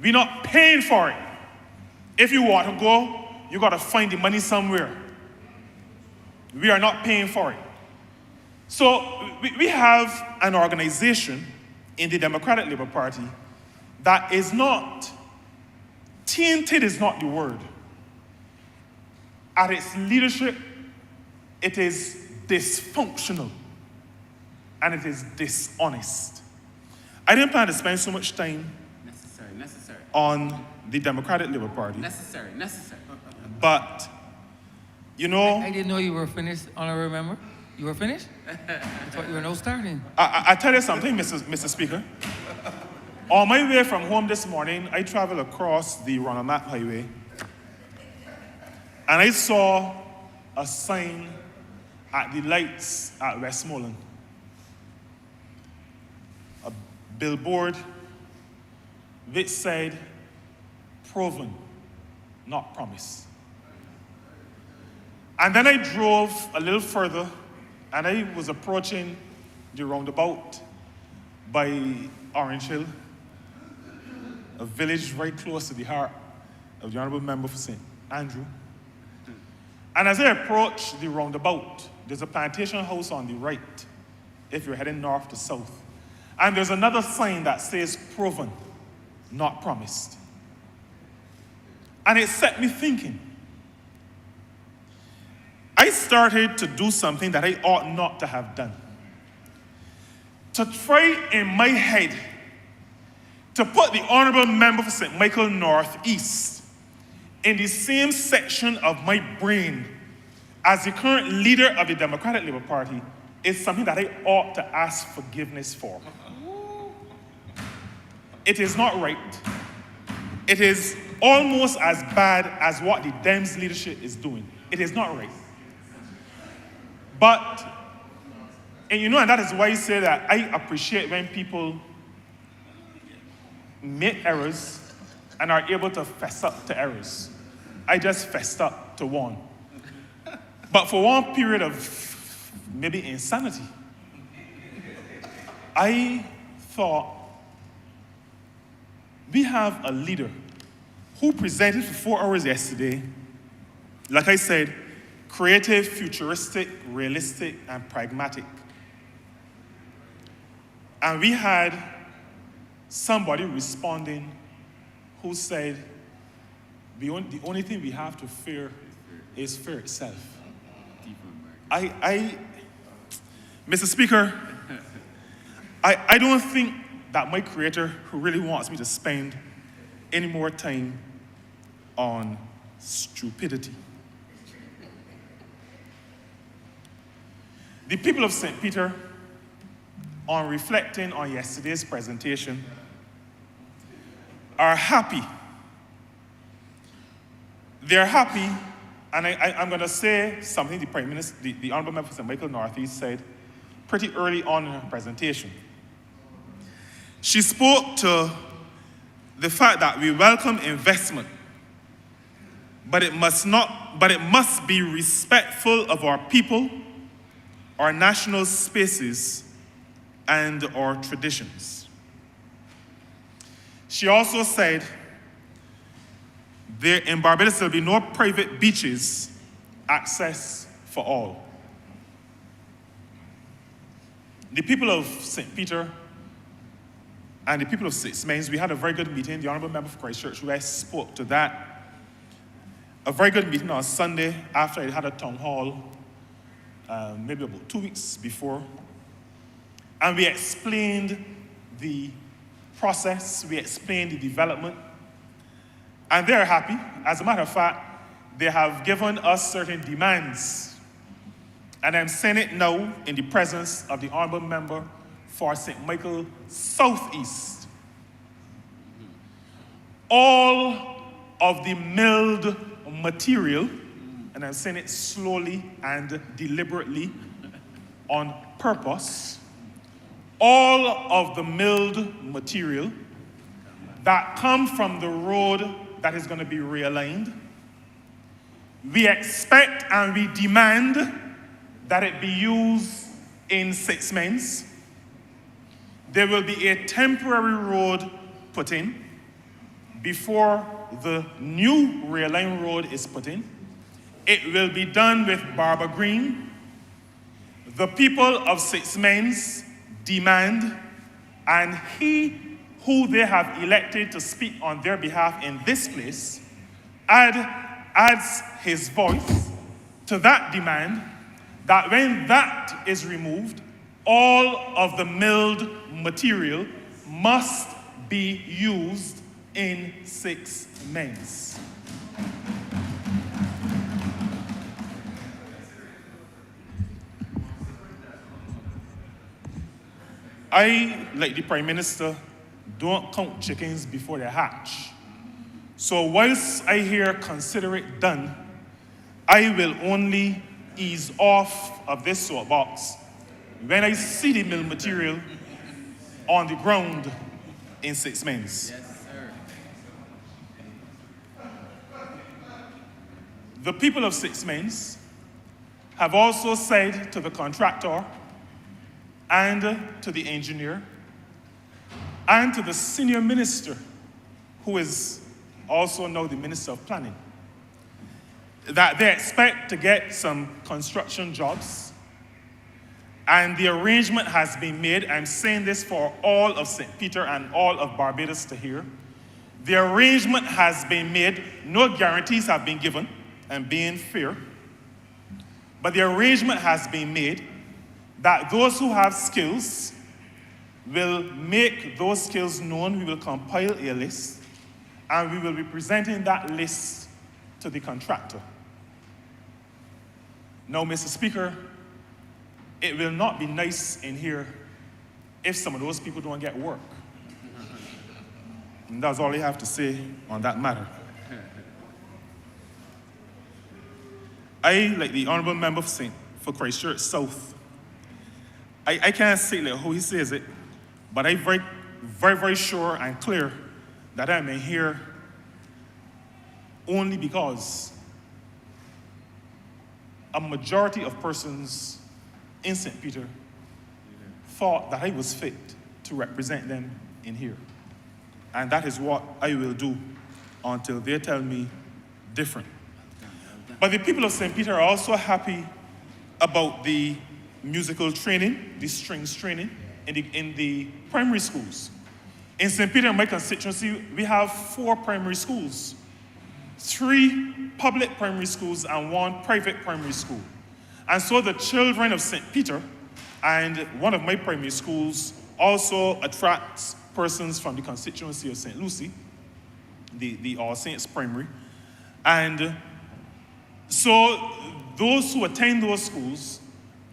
We're not paying for it. If you want to go, you got to find the money somewhere. We are not paying for it. So we have an organization in the Democratic Labour Party that is not, tainted is not the word. At its leadership, it is dysfunctional and it is dishonest. I didn't plan to spend so much time Necessary. on the Democratic Labour Party, Necessary. but you know, I didn't know you were finished, honorable member. You were finished? I thought you were no starting. I tell you something, Mr. Speaker. On my way from home this morning, I traveled across the Ronald Mack Highway, and I saw a sign at the lights at Westmoreland. A billboard which said, proven, not promised. And then I drove a little further, and I was approaching the roundabout by Orange Hill, a village right close to the heart of the Honorable Member for St. Andrew. And as I approached the roundabout, there's a plantation house on the right, if you're heading north to south. And there's another sign that says proven, not promised. And it set me thinking. I started to do something that I ought not to have done. To try in my head to put the Honorable Member for St. Michael North East in the same section of my brain as the current leader of the Democratic Labour Party is something that I ought to ask forgiveness for. It is not right. It is almost as bad as what the Dems leadership is doing. It is not right. But, and you know, and that is why I say that I appreciate when people make errors and are able to fess up to errors. I just fessed up to one. But for one period of maybe insanity, I thought we have a leader who presented for 4 hours yesterday, like I said, creative, futuristic, realistic, and pragmatic. And we had somebody responding who said, the only thing we have to fear is fear itself. Mr. Speaker, I don't think that my creator who really wants me to spend any more time on stupidity. The people of St. Peter, on reflecting on yesterday's presentation, are happy. They're happy, and I'm going to say something the Prime Minister, the Honorable Member for St. Michael North East said pretty early on in her presentation. She spoke to the fact that we welcome investment, but it must be respectful of our people, our national spaces, and our traditions. She also said, in Barbados, there will be no private beaches, access for all. The people of St. Peter and the people of St. Mains, we had a very good meeting. The Honorable Member for Christchurch West spoke to that. A very good meeting on Sunday after I had a town hall, maybe about 2 weeks before. And we explained the process, we explained the development, and they're happy. As a matter of fact, they have given us certain demands. And I'm saying it now in the presence of the Honorable Member for St. Michael Southeast. All of the milled material, and I'm saying it slowly and deliberately on purpose, all of the milled material that come from the road that is going to be realigned, we expect and we demand that it be used in 6 months. There will be a temporary road put in before the new realigned road is put in it will be done with Barbara Green. The people of Six Mains demand, and he who they have elected to speak on their behalf in this place adds his voice to that demand, that when that is removed, all of the milled material must be used in Six Mains. I, like the Prime Minister, don't count chickens before they hatch. So whilst I hear consider it done, I will only ease off of this soapbox when I see the mill material on the ground in Six Mains. Yes, sir. The people of Six Mains have also said to the contractor and to the engineer and to the senior minister, who is also now the Minister of Planning, that they expect to get some construction jobs, and the arrangement has been made. I'm saying this for all of St. Peter and all of Barbados to hear. The arrangement has been made. No guarantees have been given, and being fair, but the arrangement has been made that those who have skills will make those skills known. We will compile a list, and we will be presenting that list to the contractor. Now, Mr. Speaker, it will not be nice in here if some of those people don't get work. And that's all I have to say on that matter. I, like the Honourable Member for Christchurch South, I can't say like how he says it, but I'm very, very, very sure and clear that I'm in here only because a majority of persons in St. Peter thought that I was fit to represent them in here. And that is what I will do until they tell me different. But the people of St. Peter are also happy about the musical training, the strings training in the primary schools. In St. Peter, my constituency, we have 4 primary schools, 3 public primary schools and 1 private primary school. And so the children of St. Peter and one of my primary schools also attracts persons from the constituency of St. Lucie, the All Saints Primary. And so those who attend those schools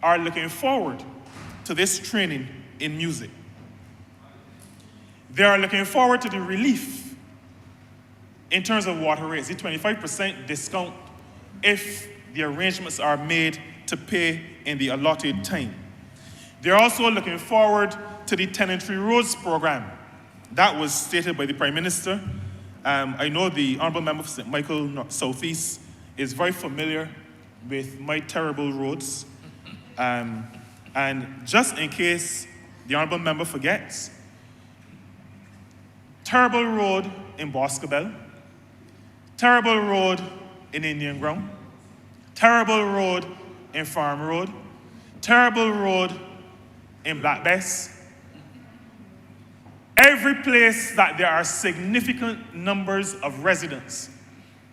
are looking forward to this training in music. They are looking forward to the relief in terms of water rates, the 25% discount if the arrangements are made to pay in the allotted time. They're also looking forward to the Tenantry Roads program. That was stated by the Prime Minister. I know the Honourable Member for St. Michael Southeast is very familiar with my terrible roads. And just in case the Honourable Member forgets, terrible road in Boscobel, terrible road in Indian Ground, terrible road in Farm Road, terrible road in Black Bess. Every place that there are significant numbers of residents,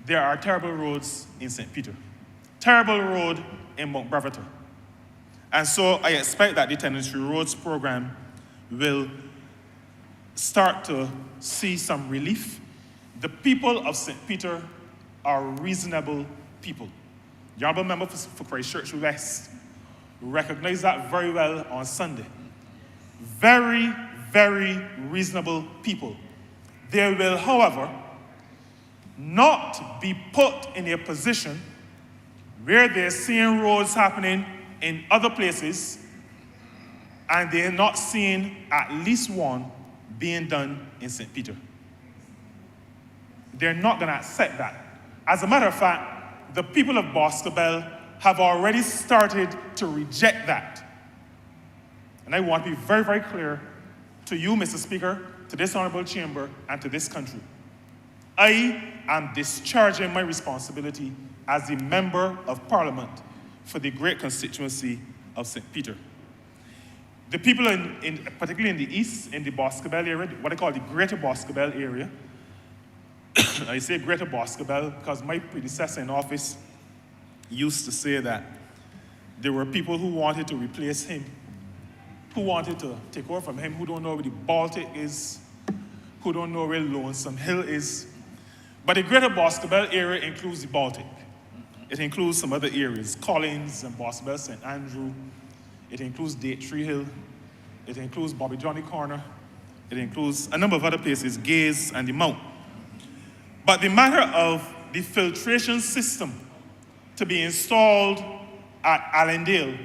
there are terrible roads in St. Peter. Terrible road in Mount Breverton. And so I expect that the Tenantry Roads program will start to see some relief. The people of St. Peter are reasonable people. The Honourable Member for Christchurch West recognized that very well on Sunday. Very, very reasonable people. They will, however, not be put in a position where they're seeing roads happening in other places and they're not seeing at least one being done in St. Peter. They're not going to accept that. As a matter of fact, the people of Boscobel have already started to reject that. And I want to be very, very clear to you, Mr. Speaker, to this honorable chamber, and to this country. I am discharging my responsibility as the Member of Parliament for the great constituency of St. Peter. The people, particularly in the east, in the Boscobel area, what I call the Greater Boscobel area, I say Greater Boscobel because my predecessor in office used to say that there were people who wanted to replace him, who wanted to take over from him, who don't know where the Baltic is, who don't know where Lonesome Hill is. But the Greater Boscobel area includes the Baltic. It includes some other areas, Collins and Boscobel, St. Andrew. It includes Datetree Hill. It includes Bobby Johnny Corner. It includes a number of other places, Gaze and the Mount. But the matter of the filtration system to be installed at Allendale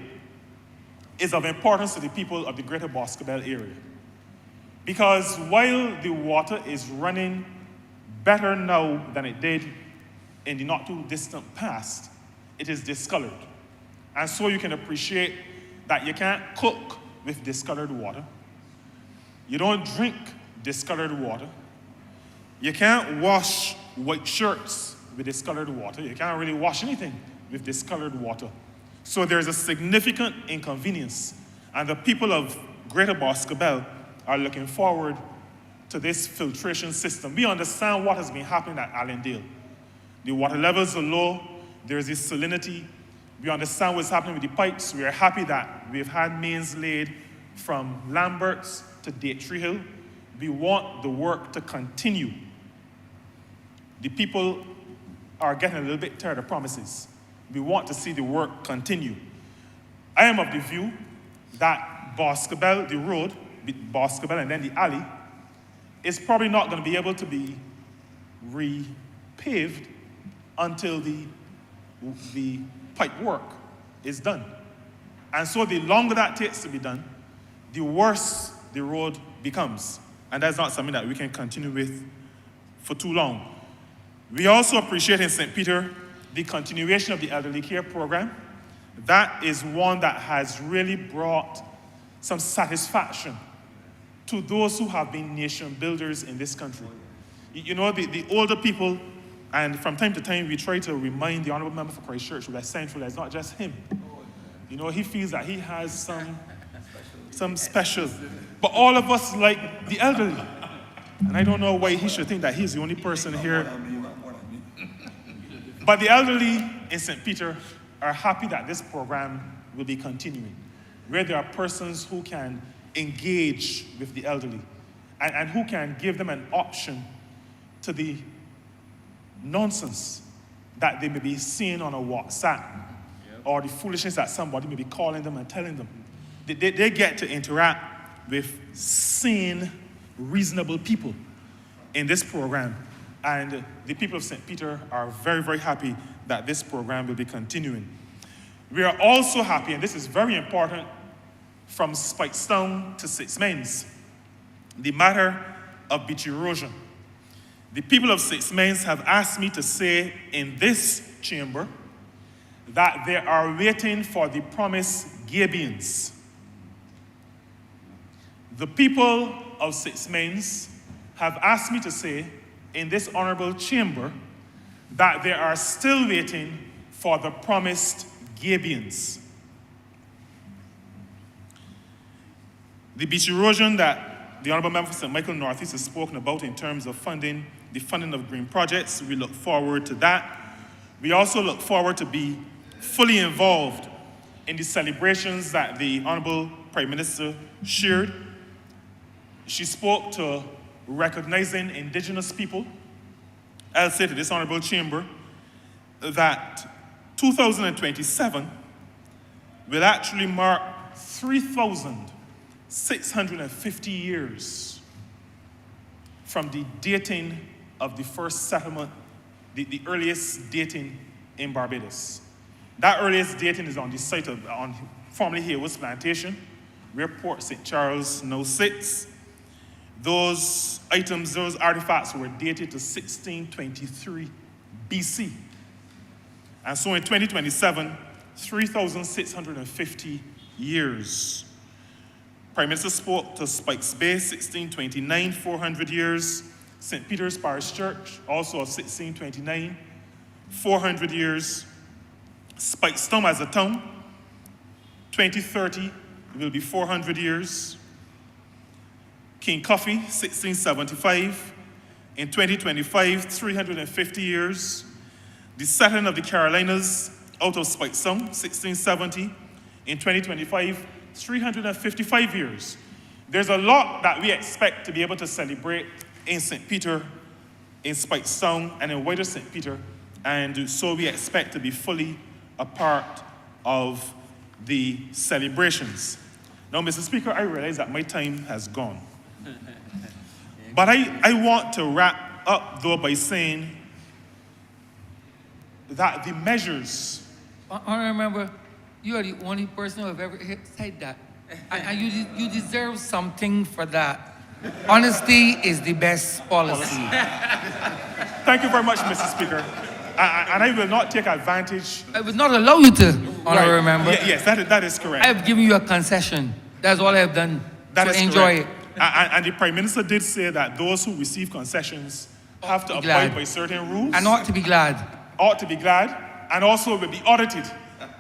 is of importance to the people of the Greater Boscobel area. Because while the water is running better now than it did in the not too distant past, it is discolored. And so you can appreciate that you can't cook with discolored water. You don't drink discolored water. You can't wash white shirts with discolored water. You can't really wash anything with discolored water. So there's a significant inconvenience. And the people of Greater Boscobel are looking forward to this filtration system. We understand what has been happening at Allendale. The water levels are low. There's this salinity. We understand what's happening with the pipes. We are happy that we've had mains laid from Lamberts to Datetree Hill. We want the work to continue. The people are getting a little bit tired of promises. We want to see the work continue. I am of the view that Boscobel, the road, Boscobel and then the alley, is probably not going to be able to be repaved until the pipe work is done. And so the longer that takes to be done, the worse the road becomes. And that's not something that we can continue with for too long. We also appreciate in St. Peter the continuation of the elderly care program. That is one that has really brought some satisfaction to those who have been nation builders in this country. You know, the older people, and from time to time we try to remind the Honorable Member for Christchurch West Central that it's not just him. You know, he feels that he has some special. But all of us like the elderly. And I don't know why he should think that he's the only person here. But the elderly in St. Peter are happy that this program will be continuing, where there are persons who can engage with the elderly and who can give them an option to the nonsense that they may be seeing on a WhatsApp or the foolishness that somebody may be calling them and telling them. They get to interact with sane, reasonable people in this program. And the people of St. Peter are very, very happy that this program will be continuing. We are also happy, and this is very important, from Spikestown to Six Mains, the matter of beach erosion. The people of Six Mains have asked me to say in this chamber that they are waiting for the promised gabions. The people of Six Mains have asked me to say in this honorable chamber that they are still waiting for the promised gabions. The beach erosion that the Honorable Member for St. Michael Northeast has spoken about in terms of funding, the funding of green projects, we look forward to that. We also look forward to be fully involved in the celebrations that the Honorable Prime Minister shared. She spoke to recognizing Indigenous people. I'll say to this honorable chamber that 2027 will actually mark 3,650 years from the dating of the first settlement, the earliest dating in Barbados. That earliest dating is on the site of formerly Haywood's Plantation, where Port St. Charles now sits. Those items, those artifacts were dated to 1623 BC. And so in 2027, 3,650 years. Prime Minister spoke to Spikes Bay, 1629, 400 years. St. Peter's Parish Church, also of 1629. 400 years. Spikestone as a town, 2030 will be 400 years. King Coffee, 1675. In 2025, 350 years. The settling of the Carolinas out of Spikestone, 1670. In 2025, 355 years. There's a lot that we expect to be able to celebrate in St. Peter, in Spikestone, and in wider St. Peter, and so we expect to be fully a part of the celebrations. Now, Mr. Speaker, I realize that my time has gone. But I want to wrap up, though, by saying that the measures... I remember you are the only person who have ever said that. And you deserve something for that. Honesty is the best policy. Thank you very much, Mr. Speaker. And I will not take advantage. I would not allow you to, honorary member. Yes, that is correct. I have given you a concession. That's all I have done. That so is enjoy correct. And the Prime Minister did say that those who receive concessions have to abide by certain rules. And ought to be glad. Ought to be glad, and also will be audited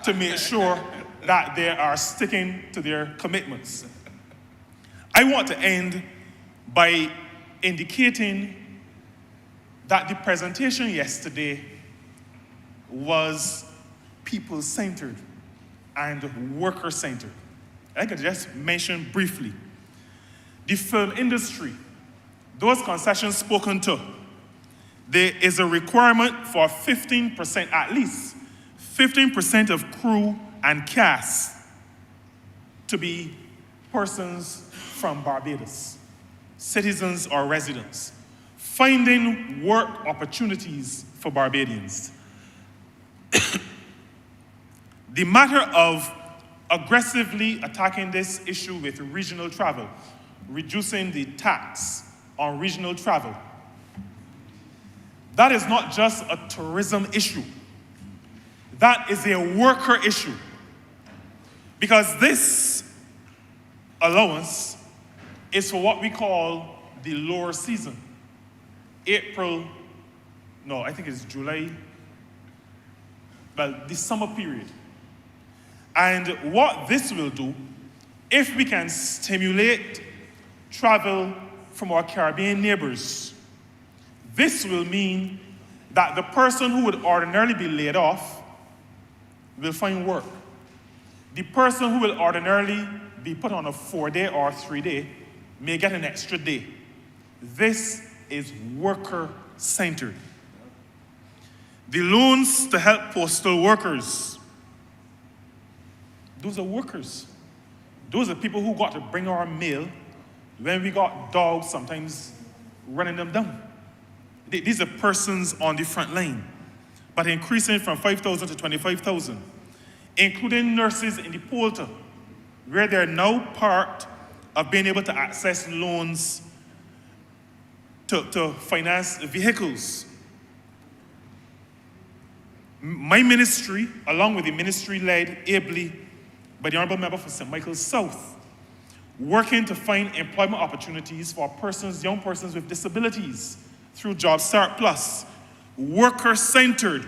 to make sure that they are sticking to their commitments. I want to end by indicating that the presentation yesterday was people-centered and worker-centered. I could just mention briefly. The film industry, those concessions spoken to, there is a requirement for 15%, at least 15% of crew and cast to be persons from Barbados, citizens or residents, finding work opportunities for Barbadians. The matter of aggressively attacking this issue with regional travel, reducing the tax on regional travel, that is not just a tourism issue. That is a worker issue. Because this allowance is for what we call the lower season. I think it's July, the summer period. And what this will do, if we can stimulate travel from our Caribbean neighbors, this will mean that the person who would ordinarily be laid off will find work. The person who will ordinarily be put on a 4-day or 3-day may get an extra day. This is worker-centered. The loans to help postal workers, those are workers. Those are people who got to bring our mail when we got dogs sometimes running them down. These are persons on the front line, but increasing from 5,000 to 25,000, including nurses in the Polta, where they're now part of being able to access loans to finance vehicles. My ministry, along with the ministry led ably by the Honorable Member for St. Michael's South, working to find employment opportunities for persons, young persons with disabilities through Job Start Plus, worker-centered,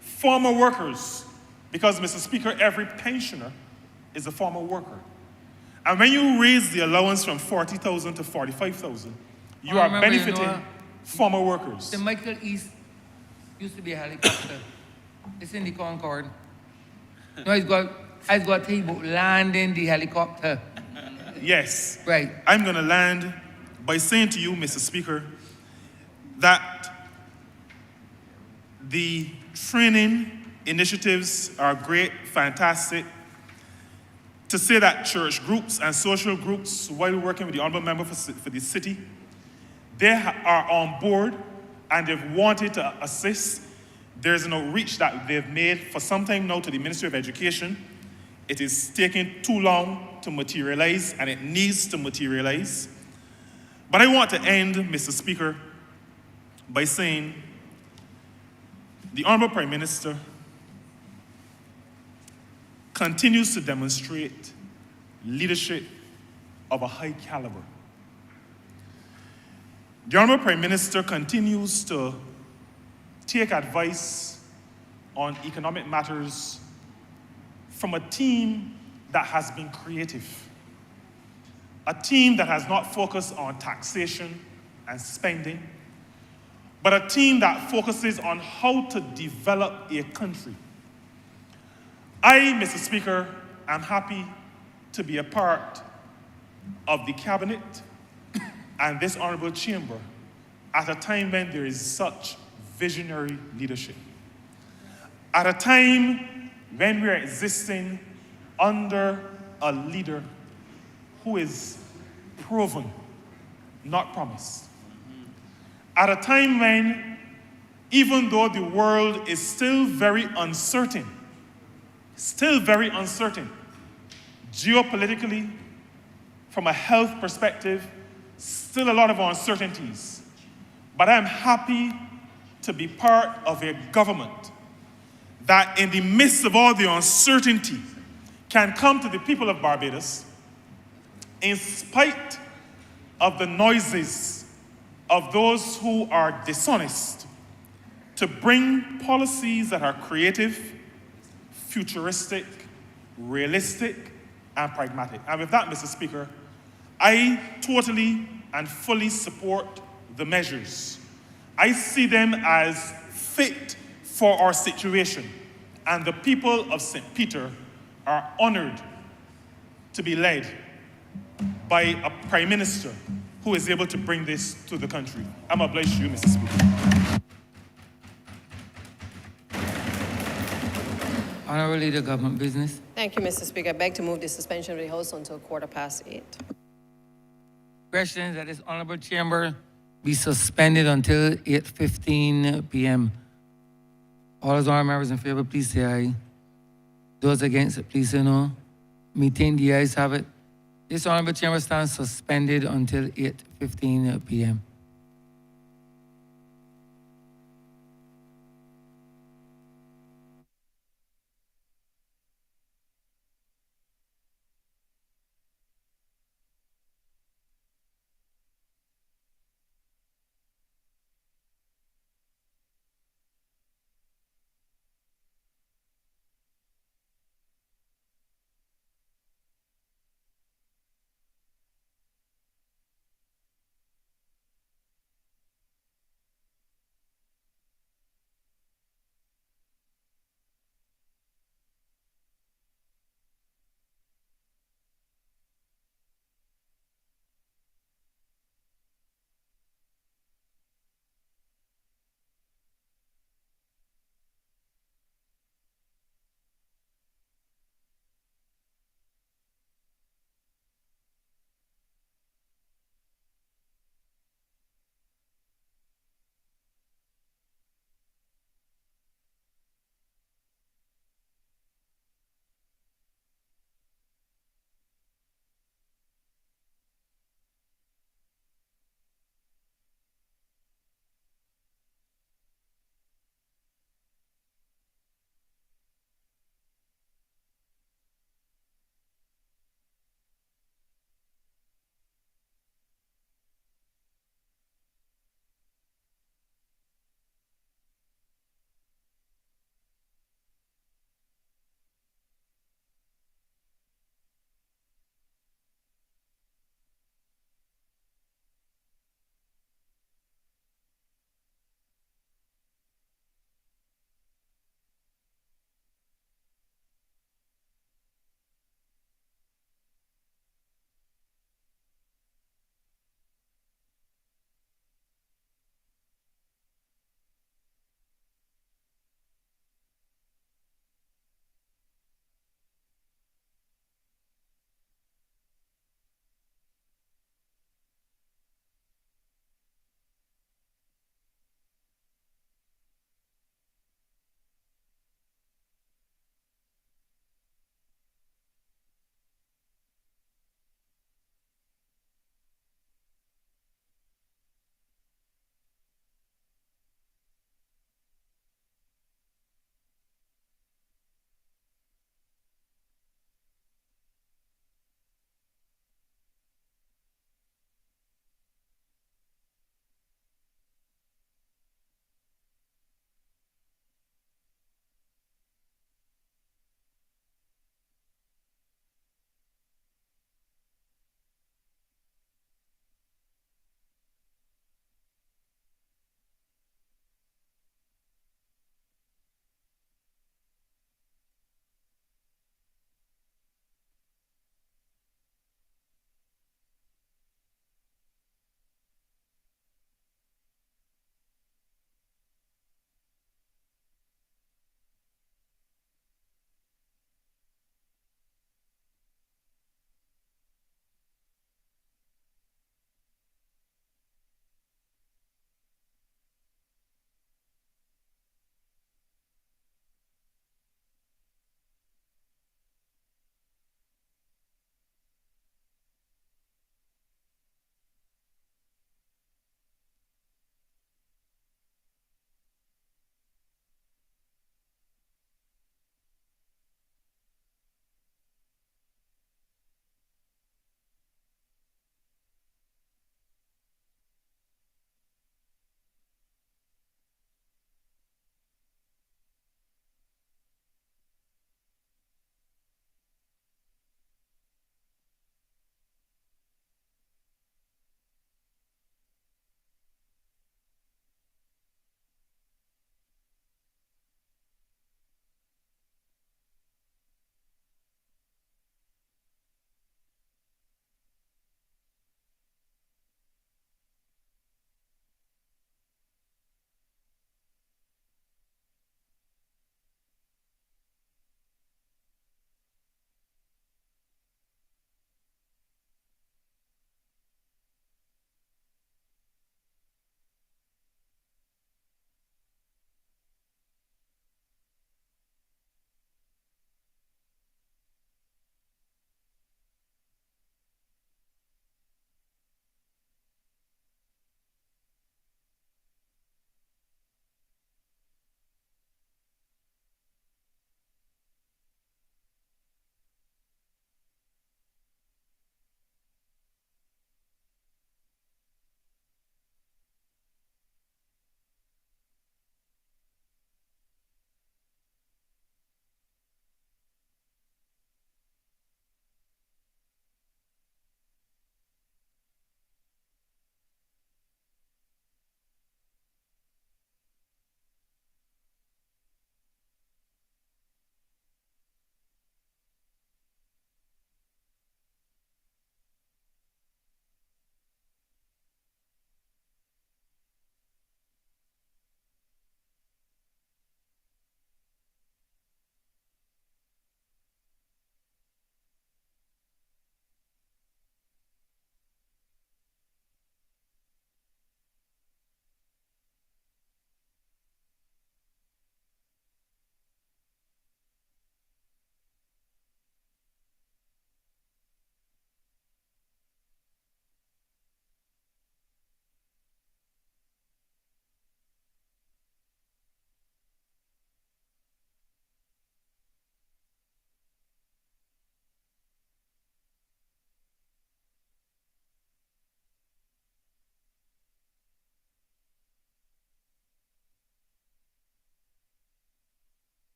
former workers, because, Mr. Speaker, every pensioner is a former worker. And when you raise the allowance from 40,000 to 45,000, you are benefiting former workers. St. Michael East used to be a helicopter. It's in the Concord. No, I got to tell you about landing the helicopter. Yes. Right. I'm going to land by saying to you, Mr. Speaker, that the training initiatives are great, fantastic. To say that church groups and social groups, while working with the Honorable Member for the city, they are on board and they've wanted to assist. There's an outreach that they've made for some time now to the Ministry of Education. It is taking too long to materialize, and it needs to materialize. But I want to end, Mr. Speaker, by saying the Honorable Prime Minister continues to demonstrate leadership of a high caliber. The Honorable Prime Minister continues to take advice on economic matters from a team that has been creative, a team that has not focused on taxation and spending, but a team that focuses on how to develop a country. I, Mr. Speaker, am happy to be a part of the cabinet and this honorable chamber at a time when there is such visionary leadership. At a time when we are existing under a leader who is proven, not promised. At a time when, even though the world is still very uncertain, geopolitically, from a health perspective, still a lot of uncertainties. But I'm happy to be part of a government that in the midst of all the uncertainty can come to the people of Barbados in spite of the noises of those who are dishonest to bring policies that are creative, futuristic, realistic, and pragmatic. And with that, Mr. Speaker, I totally and fully support the measures. I see them as fit for our situation, and the people of St. Peter are honored to be led by a Prime Minister who is able to bring this to the country. I'm obliged to you, Mr. Speaker. Honorable Leader, Government Business. Thank you, Mr. Speaker. I beg to move the suspension of the House until 8:15. Questions that this honorable chamber be suspended until 8:15 p.m. All those honorable members in favor, please say aye. Those against it, please say no. Maintain the ayes have it. This honorable chamber stands suspended until 8:15 p.m.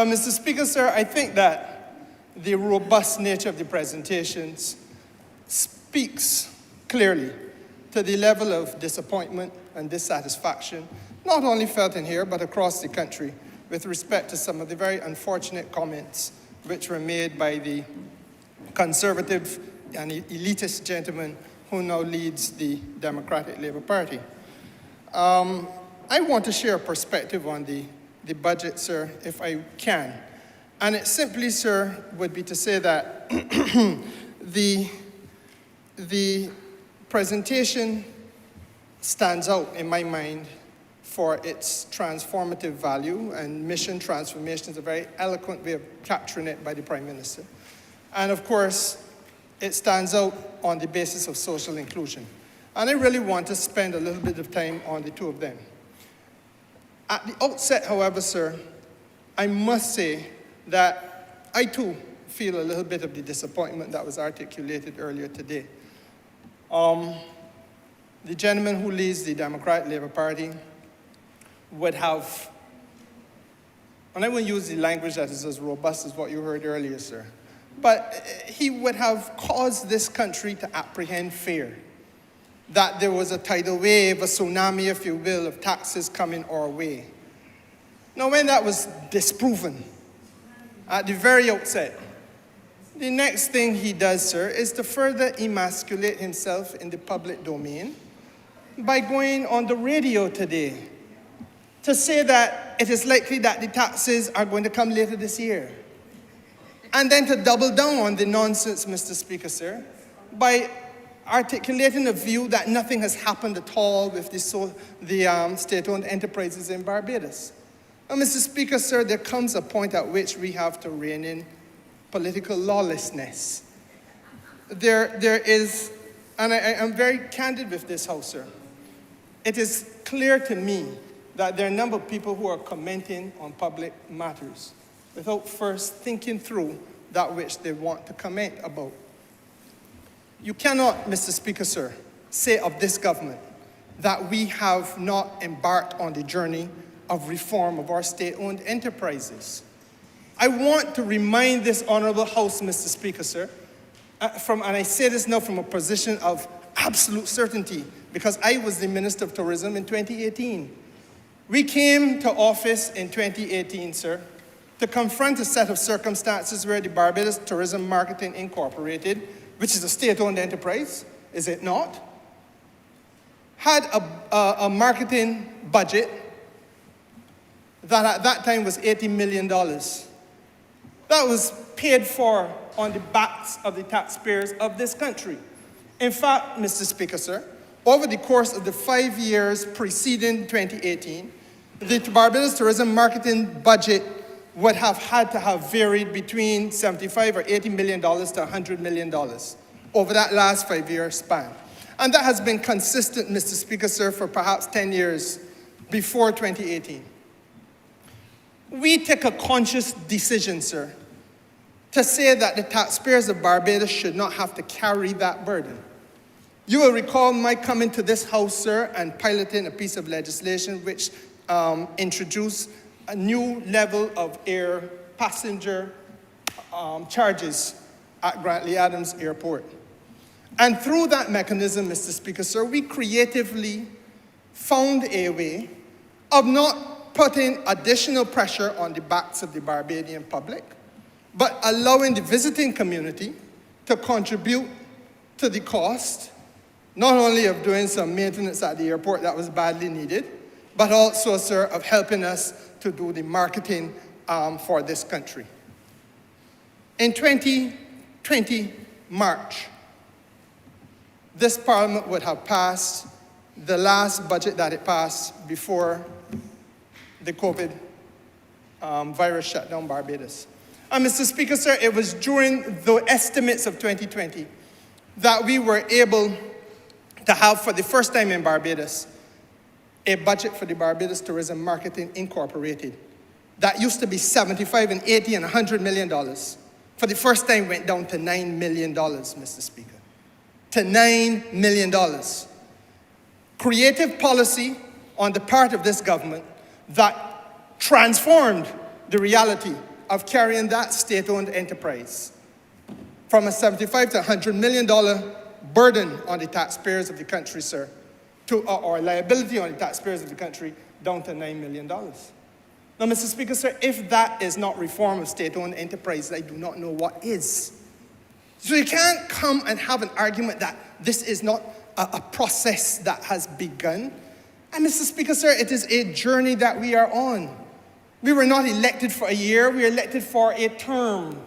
Mr. Speaker, sir, I think that the robust nature of the presentations speaks clearly to the level of disappointment and dissatisfaction, not only felt in here, but across the country, with respect to some of the very unfortunate comments which were made by the conservative and elitist gentleman who now leads the Democratic Labour Party. I want to share a perspective on the budget, sir, if I can. And it simply, sir, would be to say that the presentation stands out in my mind for its transformative value, and mission transformation is a very eloquent way of capturing it by the Prime Minister. And of course, it stands out on the basis of social inclusion. And I really want to spend a little bit of time on the two of them. At the outset, however, sir, I must say that I too feel a little bit of the disappointment that was articulated earlier today. The gentleman who leads the Democratic Labour Party would have, and I won't use the language that is as robust as what you heard earlier, sir, but he would have caused this country to apprehend fear that there was a tidal wave, a tsunami, if you will, of taxes coming our way. Now, when that was disproven at the very outset, the next thing he does, sir, is to further emasculate himself in the public domain by going on the radio today to say that it is likely that the taxes are going to come later this year. And then to double down on the nonsense, Mr. Speaker, sir, by articulating a view that nothing has happened at all with the state-owned enterprises in Barbados. Now, Mr. Speaker, sir, there comes a point at which we have to rein in political lawlessness. There is, and I'm very candid with this House, sir, it is clear to me that there are a number of people who are commenting on public matters without first thinking through that which they want to comment about. You cannot, Mr. Speaker, sir, say of this government that we have not embarked on the journey of reform of our state-owned enterprises. I want to remind this honorable House, Mr. Speaker, sir, and I say this now from a position of absolute certainty, because I was the Minister of Tourism in 2018. We came to office in 2018, sir, to confront a set of circumstances where the Barbados Tourism Marketing Incorporated, which is a state-owned enterprise, is it not, had a marketing budget that at that time was $80 million. That was paid for on the backs of the taxpayers of this country. In fact, Mr. Speaker, sir, over the course of the 5 years preceding 2018, the Barbados Tourism Marketing budget would have had to have varied between $75 or $80 million to $100 million over that last 5-year span. And that has been consistent, Mr. Speaker, sir, for perhaps 10 years before 2018. We take a conscious decision, sir, to say that the taxpayers of Barbados should not have to carry that burden. You will recall my coming to this House, sir, and piloting a piece of legislation which introduced a new level of air passenger charges at Grantley Adams Airport. And through that mechanism, Mr. Speaker, sir, we creatively found a way of not putting additional pressure on the backs of the Barbadian public, but allowing the visiting community to contribute to the cost, not only of doing some maintenance at the airport that was badly needed, but also, sir, of helping us to do the marketing for this country. In 2020 March, this Parliament would have passed the last budget that it passed before the COVID virus shut down Barbados. And Mr. Speaker, sir, it was during the estimates of 2020 that we were able to have, for the first time in Barbados, a budget for the Barbados Tourism Marketing Incorporated that used to be $75 and $80 and $100 million. For the first time went down to $9 million, Mr. Speaker. To $9 million. Creative policy on the part of this government that transformed the reality of carrying that state-owned enterprise from a $75 to $100 million burden on the taxpayers of the country, sir, to, or liability on the taxpayers of the country, down to $9 million. Now, Mr. Speaker, sir, if that is not reform of state-owned enterprise, I do not know what is. So you can't come and have an argument that this is not a process that has begun. And Mr. Speaker, sir, it is a journey that we are on. We were not elected for a year, we were elected for a term.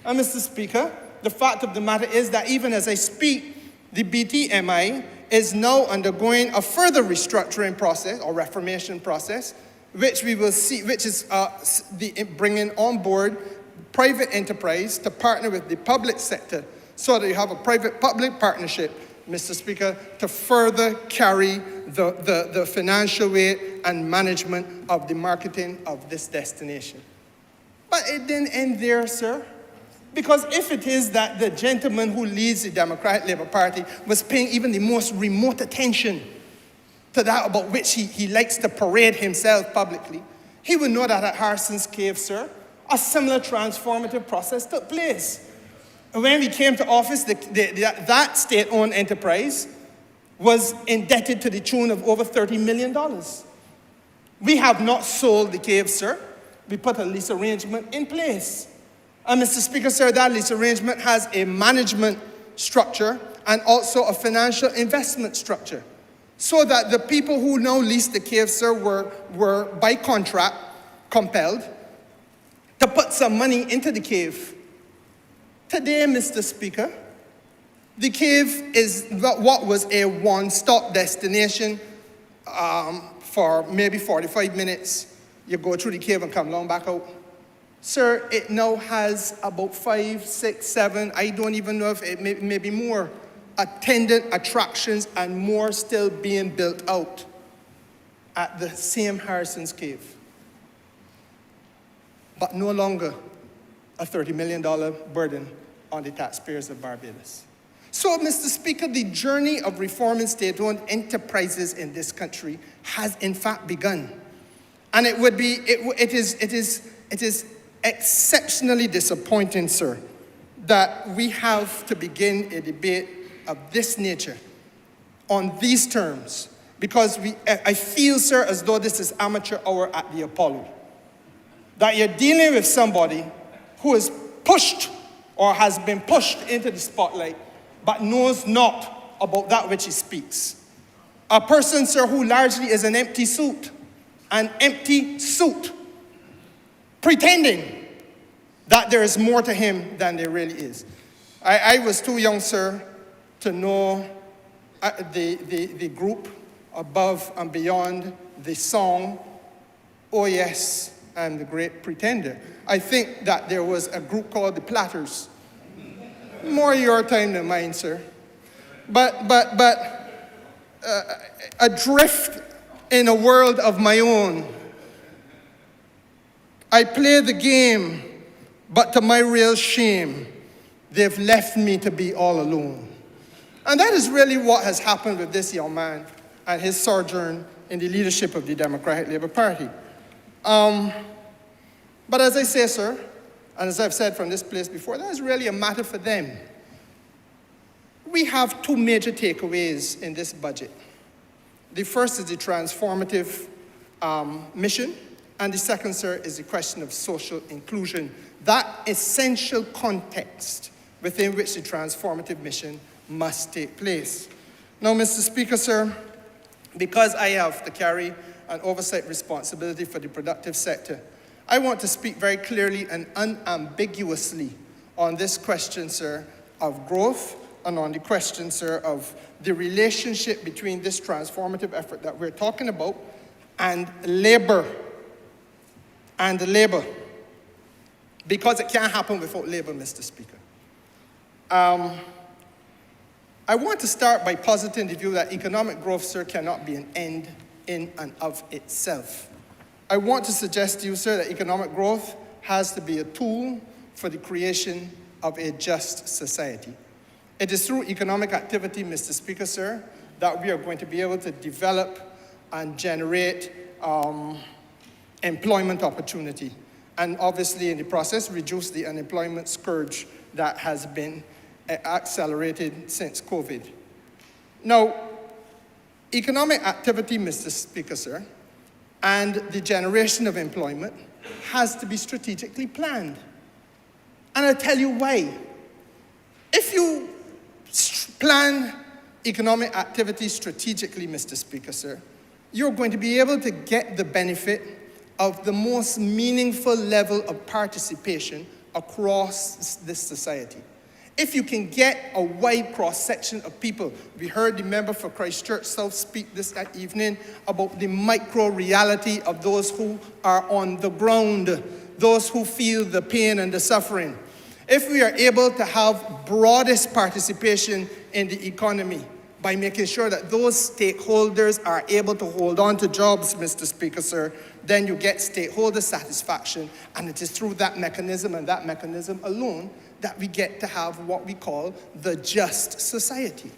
And Mr. Speaker, the fact of the matter is that even as I speak, the BTMI is now undergoing a further restructuring process or reformation process, which we will see, which is bringing on board private enterprise to partner with the public sector so that you have a private-public partnership, Mr. Speaker, to further carry the financial weight and management of the marketing of this destination. But it didn't end there, sir. Because if it is that the gentleman who leads the Democratic Labour Party was paying even the most remote attention to that about which he likes to parade himself publicly, he would know that at Harrison's Cave, sir, a similar transformative process took place. When we came to office, that state-owned enterprise was indebted to the tune of over $30 million. We have not sold the cave, sir. We put a lease arrangement in place. And Mr. Speaker, sir, that lease arrangement has a management structure and also a financial investment structure. So that the people who now lease the cave, sir, were by contract compelled to put some money into the cave. Today, Mr. Speaker, the cave is what was a one-stop destination for maybe 45 minutes. You go through the cave and come along back out. Sir, it now has about 5, 6, 7, I don't even know if it may be more, attendant attractions and more still being built out at the same Harrison's Cave. But no longer a $30 million burden on the taxpayers of Barbados. So, Mr. Speaker, the journey of reforming state-owned enterprises in this country has in fact begun. And it is exceptionally disappointing, sir, that we have to begin a debate of this nature on these terms, because I feel, sir, as though this is amateur hour at the Apollo. That you're dealing with somebody who is pushed or has been pushed into the spotlight, but knows not about that which he speaks. A person, sir, who largely is an empty suit, pretending that there is more to him than there really is. I was too young, sir, to know the group Above and Beyond, the song, Oh Yes, I'm the Great Pretender. I think that there was a group called the Platters. More your time than mine, sir. But adrift in a world of my own. I play the game, but to my real shame, they've left me to be all alone. And that is really what has happened with this young man and his sojourn in the leadership of the Democratic Labour Party. But as I say, sir, and as I've said from this place before, that is really a matter for them. We have two major takeaways in this budget. The first is the transformative mission, and the second, sir, is the question of social inclusion, that essential context within which the transformative mission must take place. Now, Mr. Speaker, sir, because I have to carry an oversight responsibility for the productive sector, I want to speak very clearly and unambiguously on this question, sir, of growth, and on the question, sir, of the relationship between this transformative effort that we're talking about and labor. Because it can't happen without labor, Mr. Speaker. I want to start by positing the view that economic growth, sir, cannot be an end in and of itself. I want to suggest to you, sir, that economic growth has to be a tool for the creation of a just society. It is through economic activity, Mr. Speaker, sir, that we are going to be able to develop and generate employment opportunity. and obviously in the process reduce the unemployment scourge that has been accelerated since COVID. Now, economic activity, Mr. Speaker, sir, and the generation of employment has to be strategically planned. And I'll tell you why. If you plan economic activity strategically, Mr. Speaker, sir, you're going to be able to get the benefit of the most meaningful level of participation across this society. If you can get a wide cross-section of people, we heard the member for Christchurch South speak this evening about the micro-reality of those who are on the ground, those who feel the pain and the suffering. If we are able to have broadest participation in the economy by making sure that those stakeholders are able to hold on to jobs, Mr. Speaker, sir, then you get stakeholder satisfaction, and it is through that mechanism and that mechanism alone that we get to have what we call the just society.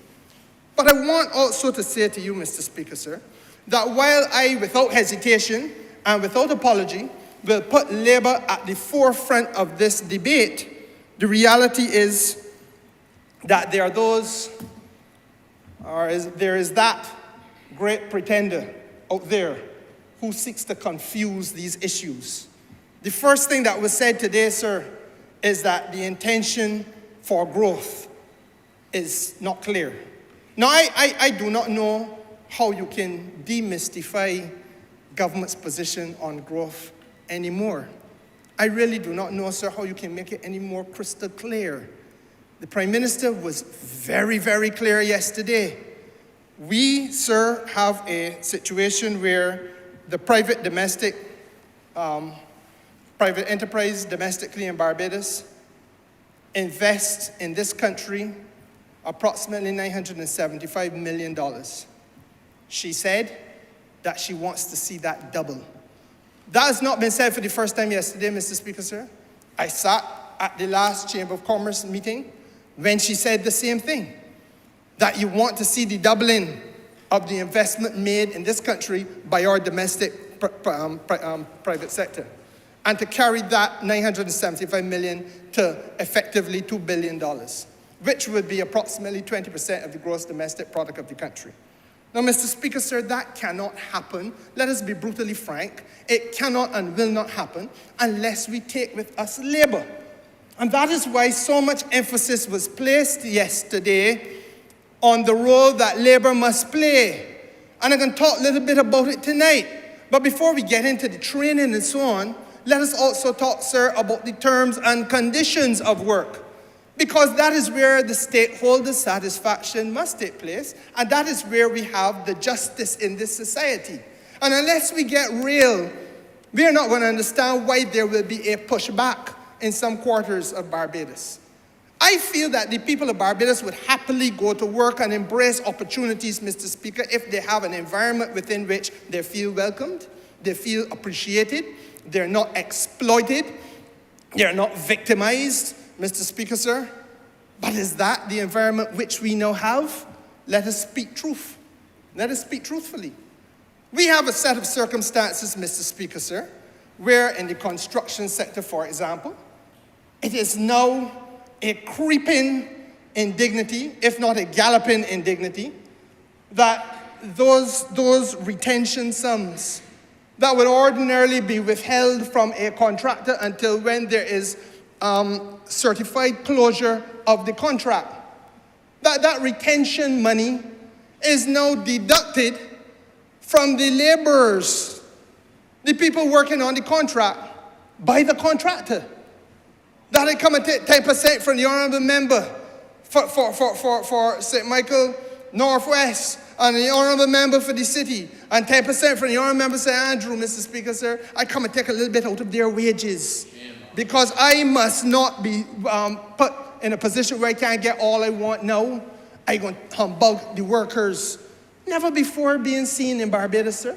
But I want also to say to you, Mr. Speaker, sir, that while I, without hesitation and without apology, will put Labour at the forefront of this debate, the reality is that there are those, there is that great pretender out there who seeks to confuse these issues. The first thing that was said today, sir, is that the intention for growth is not clear. Now, I do not know how you can demystify government's position on growth anymore. I really do not know, sir, how you can make it any more crystal clear. The Prime Minister was very, very clear yesterday. We, sir, have a situation where the private enterprise domestically in Barbados invests in this country approximately $975 million. She said that she wants to see that double. That has not been said for the first time yesterday, Mr. Speaker, sir. I sat at the last Chamber of Commerce meeting when she said the same thing, that you want to see the doubling of the investment made in this country by our domestic private sector, and to carry that $975 million to effectively $2 billion, which would be approximately 20% of the gross domestic product of the country. Now, Mr. Speaker, sir, that cannot happen. Let us be brutally frank. It cannot and will not happen unless we take with us Labour. And that is why so much emphasis was placed yesterday on the role that Labour must play. And I'm going to talk a little bit about it tonight. But before we get into the training and so on, let us also talk, sir, about the terms and conditions of work. Because that is where the stakeholder satisfaction must take place, and that is where we have the justice in this society. And unless we get real, we are not going to understand why there will be a pushback in some quarters of Barbados. I feel that the people of Barbados would happily go to work and embrace opportunities, Mr. Speaker, if they have an environment within which they feel welcomed, they feel appreciated, they're not exploited, they're not victimized, Mr. Speaker, sir. But is that the environment which we now have? Let us speak truth. Let us speak truthfully. We have a set of circumstances, Mr. Speaker, sir, where in the construction sector, for example, it is now a creeping indignity, if not a galloping indignity, that those retention sums that would ordinarily be withheld from a contractor until when there is certified closure of the contract, that retention money is now deducted from the laborers, the people working on the contract, by the contractor. That I come and take 10% from the honourable member for St. Michael Northwest, and the honourable member for the city, and 10% from the honourable member St. Andrew, Mr. Speaker, sir. I come and take a little bit out of their wages, because I must not be put in a position where I can't get all I want now. I'm going to humbug the workers. Never before being seen in Barbados, sir.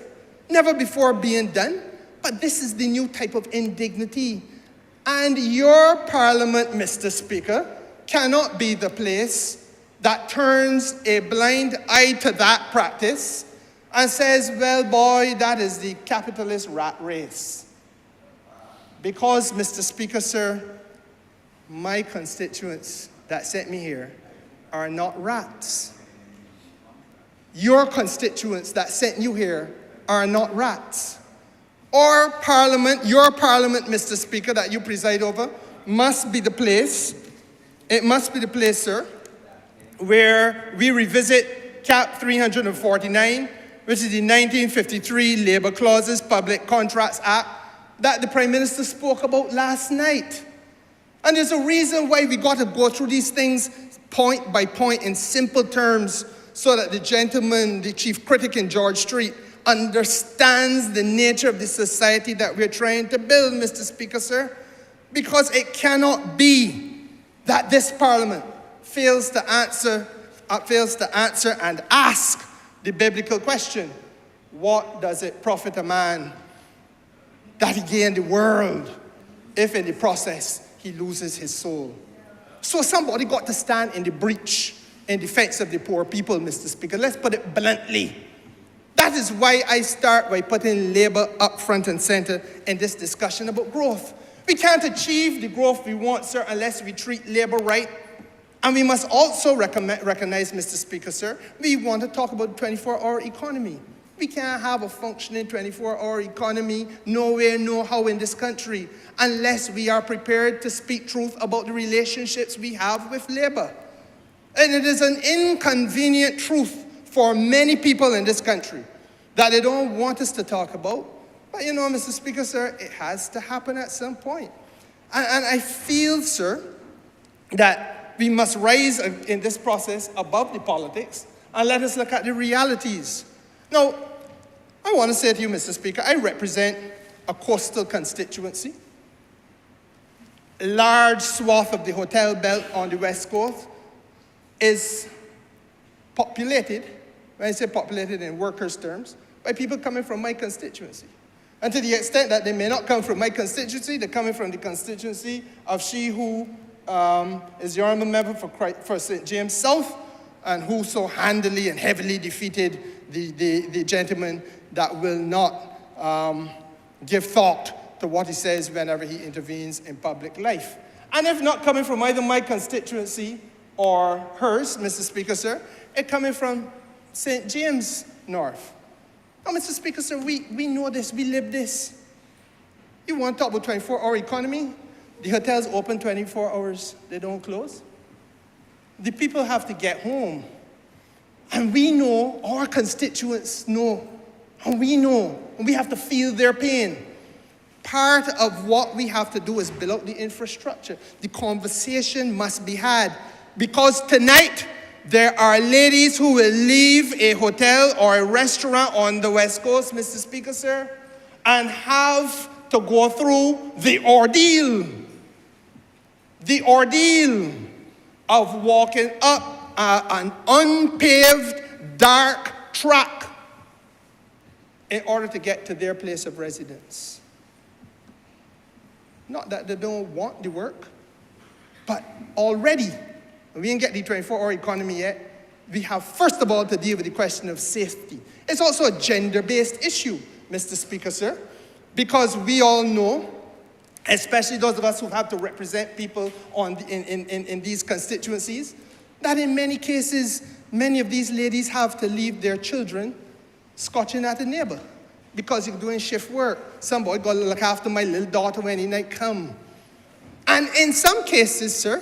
Never before being done. But this is the new type of indignity. And your parliament, Mr. Speaker, cannot be the place that turns a blind eye to that practice and says, well, boy, that is the capitalist rat race. Because, Mr. Speaker, sir, my constituents that sent me here are not rats. Your constituents that sent you here are not rats. Our parliament, your parliament, Mr. Speaker, that you preside over, must be the place, it must be the place, sir, where we revisit Cap 349, which is the 1953 Labor Clauses Public Contracts Act that the Prime Minister spoke about last night. And there's a reason why we got to go through these things point by point in simple terms so that the gentleman, the chief critic in George Street, understands the nature of the society that we're trying to build, Mr. Speaker, sir. Because it cannot be that this parliament fails to answer and ask the biblical question, what does it profit a man that he gain the world if in the process he loses his soul? So somebody got to stand in the breach in defense of the poor people, Mr. Speaker. Let's put it bluntly. That is why I start by putting labor up front and center in this discussion about growth. We can't achieve the growth we want, sir, unless we treat labor right. And we must also recognize, Mr. Speaker, sir, we want to talk about the 24-hour economy. We can't have a functioning 24-hour economy nowhere, no how in this country unless we are prepared to speak truth about the relationships we have with labor. And it is an inconvenient truth for many people in this country that they don't want us to talk about. But you know, Mr. Speaker, sir, it has to happen at some point. And I feel, sir, that we must rise in this process above the politics and let us look at the realities. Now, I want to say to you, Mr. Speaker, I represent a coastal constituency. A large swath of the hotel belt on the West Coast is populated, when I say populated in workers' terms, by people coming from my constituency. And to the extent that they may not come from my constituency, they're coming from the constituency of she who is the honorable member for St. James South, and who so handily and heavily defeated the gentleman that will not give thought to what he says whenever he intervenes in public life. And if not coming from either my constituency or hers, Mr. Speaker, sir, it coming from St. James North. Now, Mr. Speaker, sir, we know this, we live this. You want to talk about 24-hour economy? The hotels open 24 hours, they don't close. The people have to get home. And we know, our constituents know, and we know, and we have to feel their pain. Part of what we have to do is build up the infrastructure. The conversation must be had. Because tonight, there are ladies who will leave a hotel or a restaurant on the West Coast, Mr. Speaker, sir, and have to go through the ordeal of walking up an unpaved, dark track in order to get to their place of residence. Not that they don't want the work, but already, we didn't get the 24-hour economy yet, we have first of all to deal with the question of safety. It's also a gender-based issue, Mr. Speaker, sir, because we all know, especially those of us who have to represent people in these constituencies, that in many cases, many of these ladies have to leave their children scotching at a neighbor because you're doing shift work. Somebody got to look after my little daughter when the night come. And in some cases, sir,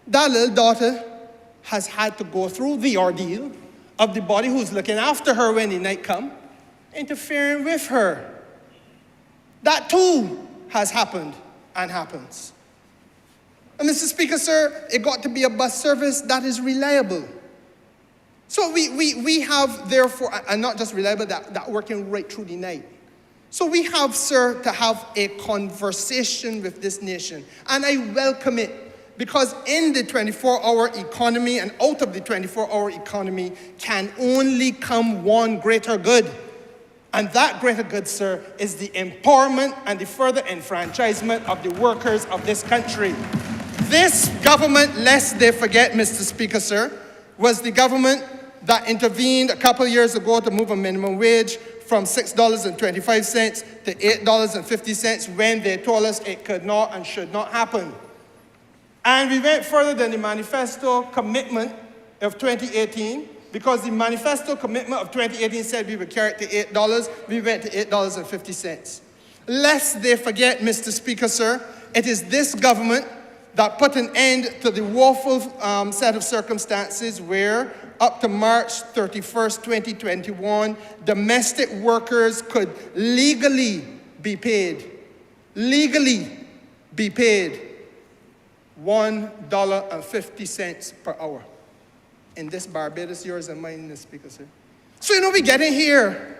that little daughter has had to go through the ordeal of the body who's looking after her when the night come, interfering with her. That too has happened and happens. And Mr. Speaker, sir, it got to be a bus service that is reliable. So we have, therefore, and not just reliable, that working right through the night. So we have, sir, to have a conversation with this nation. And I welcome it, because in the 24-hour economy and out of the 24-hour economy can only come one greater good. And that greater good, sir, is the empowerment and the further enfranchisement of the workers of this country. This government, lest they forget, Mr. Speaker, sir, was the government that intervened a couple of years ago to move a minimum wage from $6.25 to $8.50 when they told us it could not and should not happen. And we went further than the manifesto commitment of 2018, because the manifesto commitment of 2018 said we would carry it to $8. We went to $8.50. Lest they forget, Mr. Speaker, sir, it is this government that put an end to the woeful set of circumstances where, up to March 31st, 2021, domestic workers could legally be paid $1.50 per hour. In this Barbados, yours and mine, Mr. Speaker, sir. So, we get in here,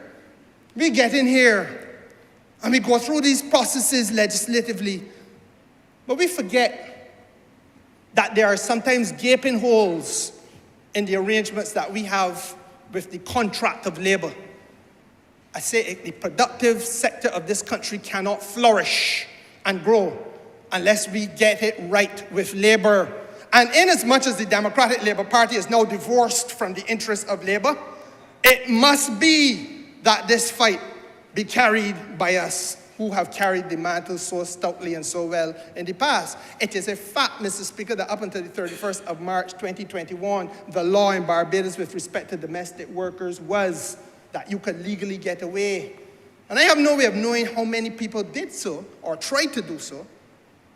and we go through these processes legislatively, but we forget that there are sometimes gaping holes in the arrangements that we have with the contract of labor. I say the productive sector of this country cannot flourish and grow unless we get it right with labor. And inasmuch as the Democratic Labour Party is now divorced from the interests of labor, it must be that this fight be carried by us who have carried the mantle so stoutly and so well in the past. It is a fact, Mr. Speaker, that up until the 31st of March 2021, the law in Barbados with respect to domestic workers was that you could legally get away. And I have no way of knowing how many people did so or tried to do so,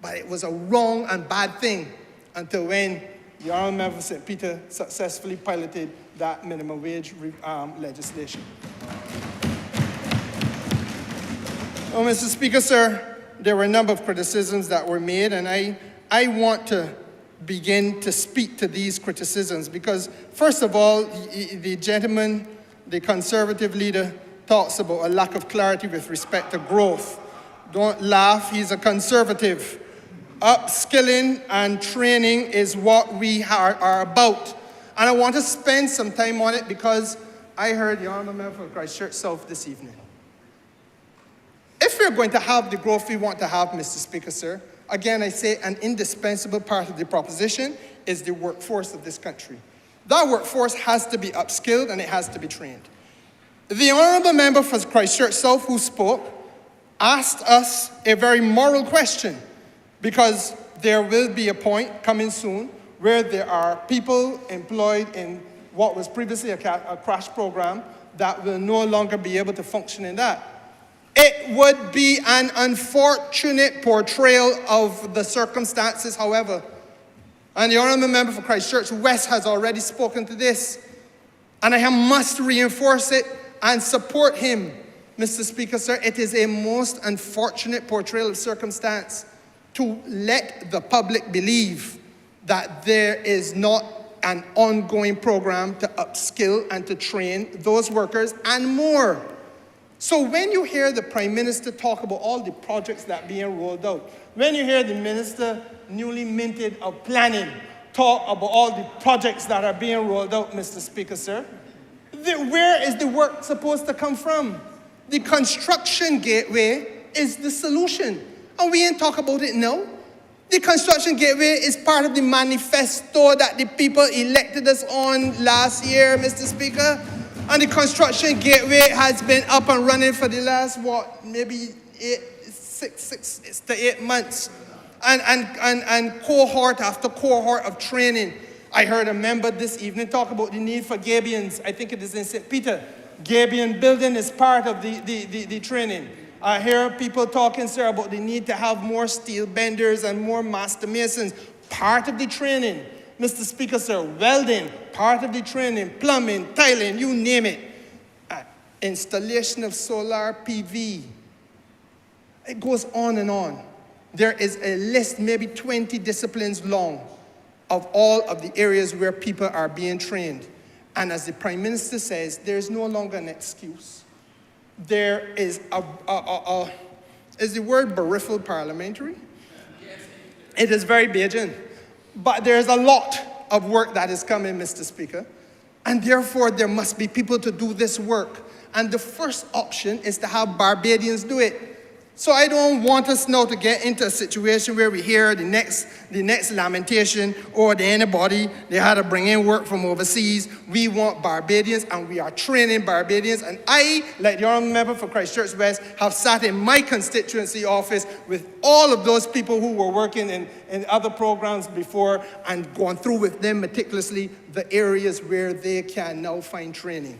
but it was a wrong and bad thing until when the Honourable Member for St. Peter successfully piloted that minimum wage legislation. Well, Mr. Speaker, sir, there were a number of criticisms that were made, and I want to begin to speak to these criticisms because, first of all, the gentleman, the Conservative leader, talks about a lack of clarity with respect to growth. Don't laugh, he's a Conservative. Upskilling and training is what we are about. And I want to spend some time on it because I heard the Honourable Member for Christchurch South this evening. If we're going to have the growth we want to have, Mr. Speaker, sir, again, I say an indispensable part of the proposition is the workforce of this country. That workforce has to be upskilled and it has to be trained. The Honourable Member for Christchurch South who spoke asked us a very moral question because there will be a point coming soon where there are people employed in what was previously a crash program that will no longer be able to function in that. It would be an unfortunate portrayal of the circumstances, however. And the Honourable Member for Christchurch West has already spoken to this. And I must reinforce it and support him, Mr. Speaker, sir. It is a most unfortunate portrayal of circumstance to let the public believe that there is not an ongoing program to upskill and to train those workers and more. So when you hear the Prime Minister talk about all the projects that are being rolled out, when you hear the Minister newly minted of planning talk about all the projects that are being rolled out, Mr. Speaker, sir, where is the work supposed to come from? The construction gateway is the solution. And we ain't talk about it now. The construction gateway is part of the manifesto that the people elected us on last year, Mr. Speaker. And the construction gateway has been up and running for the last, maybe 6 to 8 months. And cohort after cohort of training. I heard a member this evening talk about the need for gabions. I think it is in St. Peter. Gabion building is part of the training. I hear people talking, sir, about the need to have more steel benders and more master masons. Part of the training. Mr. Speaker, sir, welding, part of the training, plumbing, tiling, you name it. Installation of solar PV. It goes on and on. There is a list, maybe 20 disciplines long, of all of the areas where people are being trained. And as the Prime Minister says, there is no longer an excuse. There is is the word berifled parliamentary? It is very Bajan. But there's a lot of work that is coming, Mr. Speaker. And therefore, there must be people to do this work. And the first option is to have Barbadians do it. So I don't want us now to get into a situation where we hear the next lamentation, or the anybody, they had to bring in work from overseas. We want Barbadians, and we are training Barbadians. And I, like the Honorable Member for Christchurch West, have sat in my constituency office with all of those people who were working in other programs before, and gone through with them meticulously the areas where they can now find training.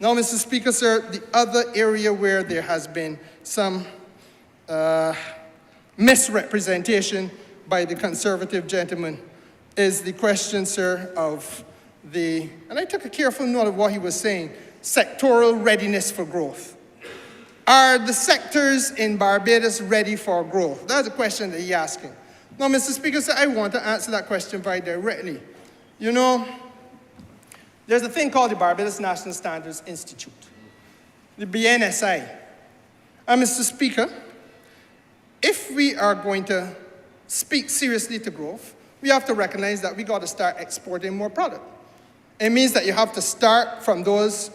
Now, Mr. Speaker, sir, the other area where there has been some misrepresentation by the Conservative gentleman is the question, sir, of and I took a careful note of what he was saying, sectoral readiness for growth. Are the sectors in Barbados ready for growth? That's a question that he's asking. Now, Mr. Speaker, sir, I want to answer that question very directly. You know, there's a thing called the Barbados National Standards Institute, the BNSI. And Mr. Speaker, if we are going to speak seriously to growth, we have to recognize that we got to start exporting more product. It means that you have to start from those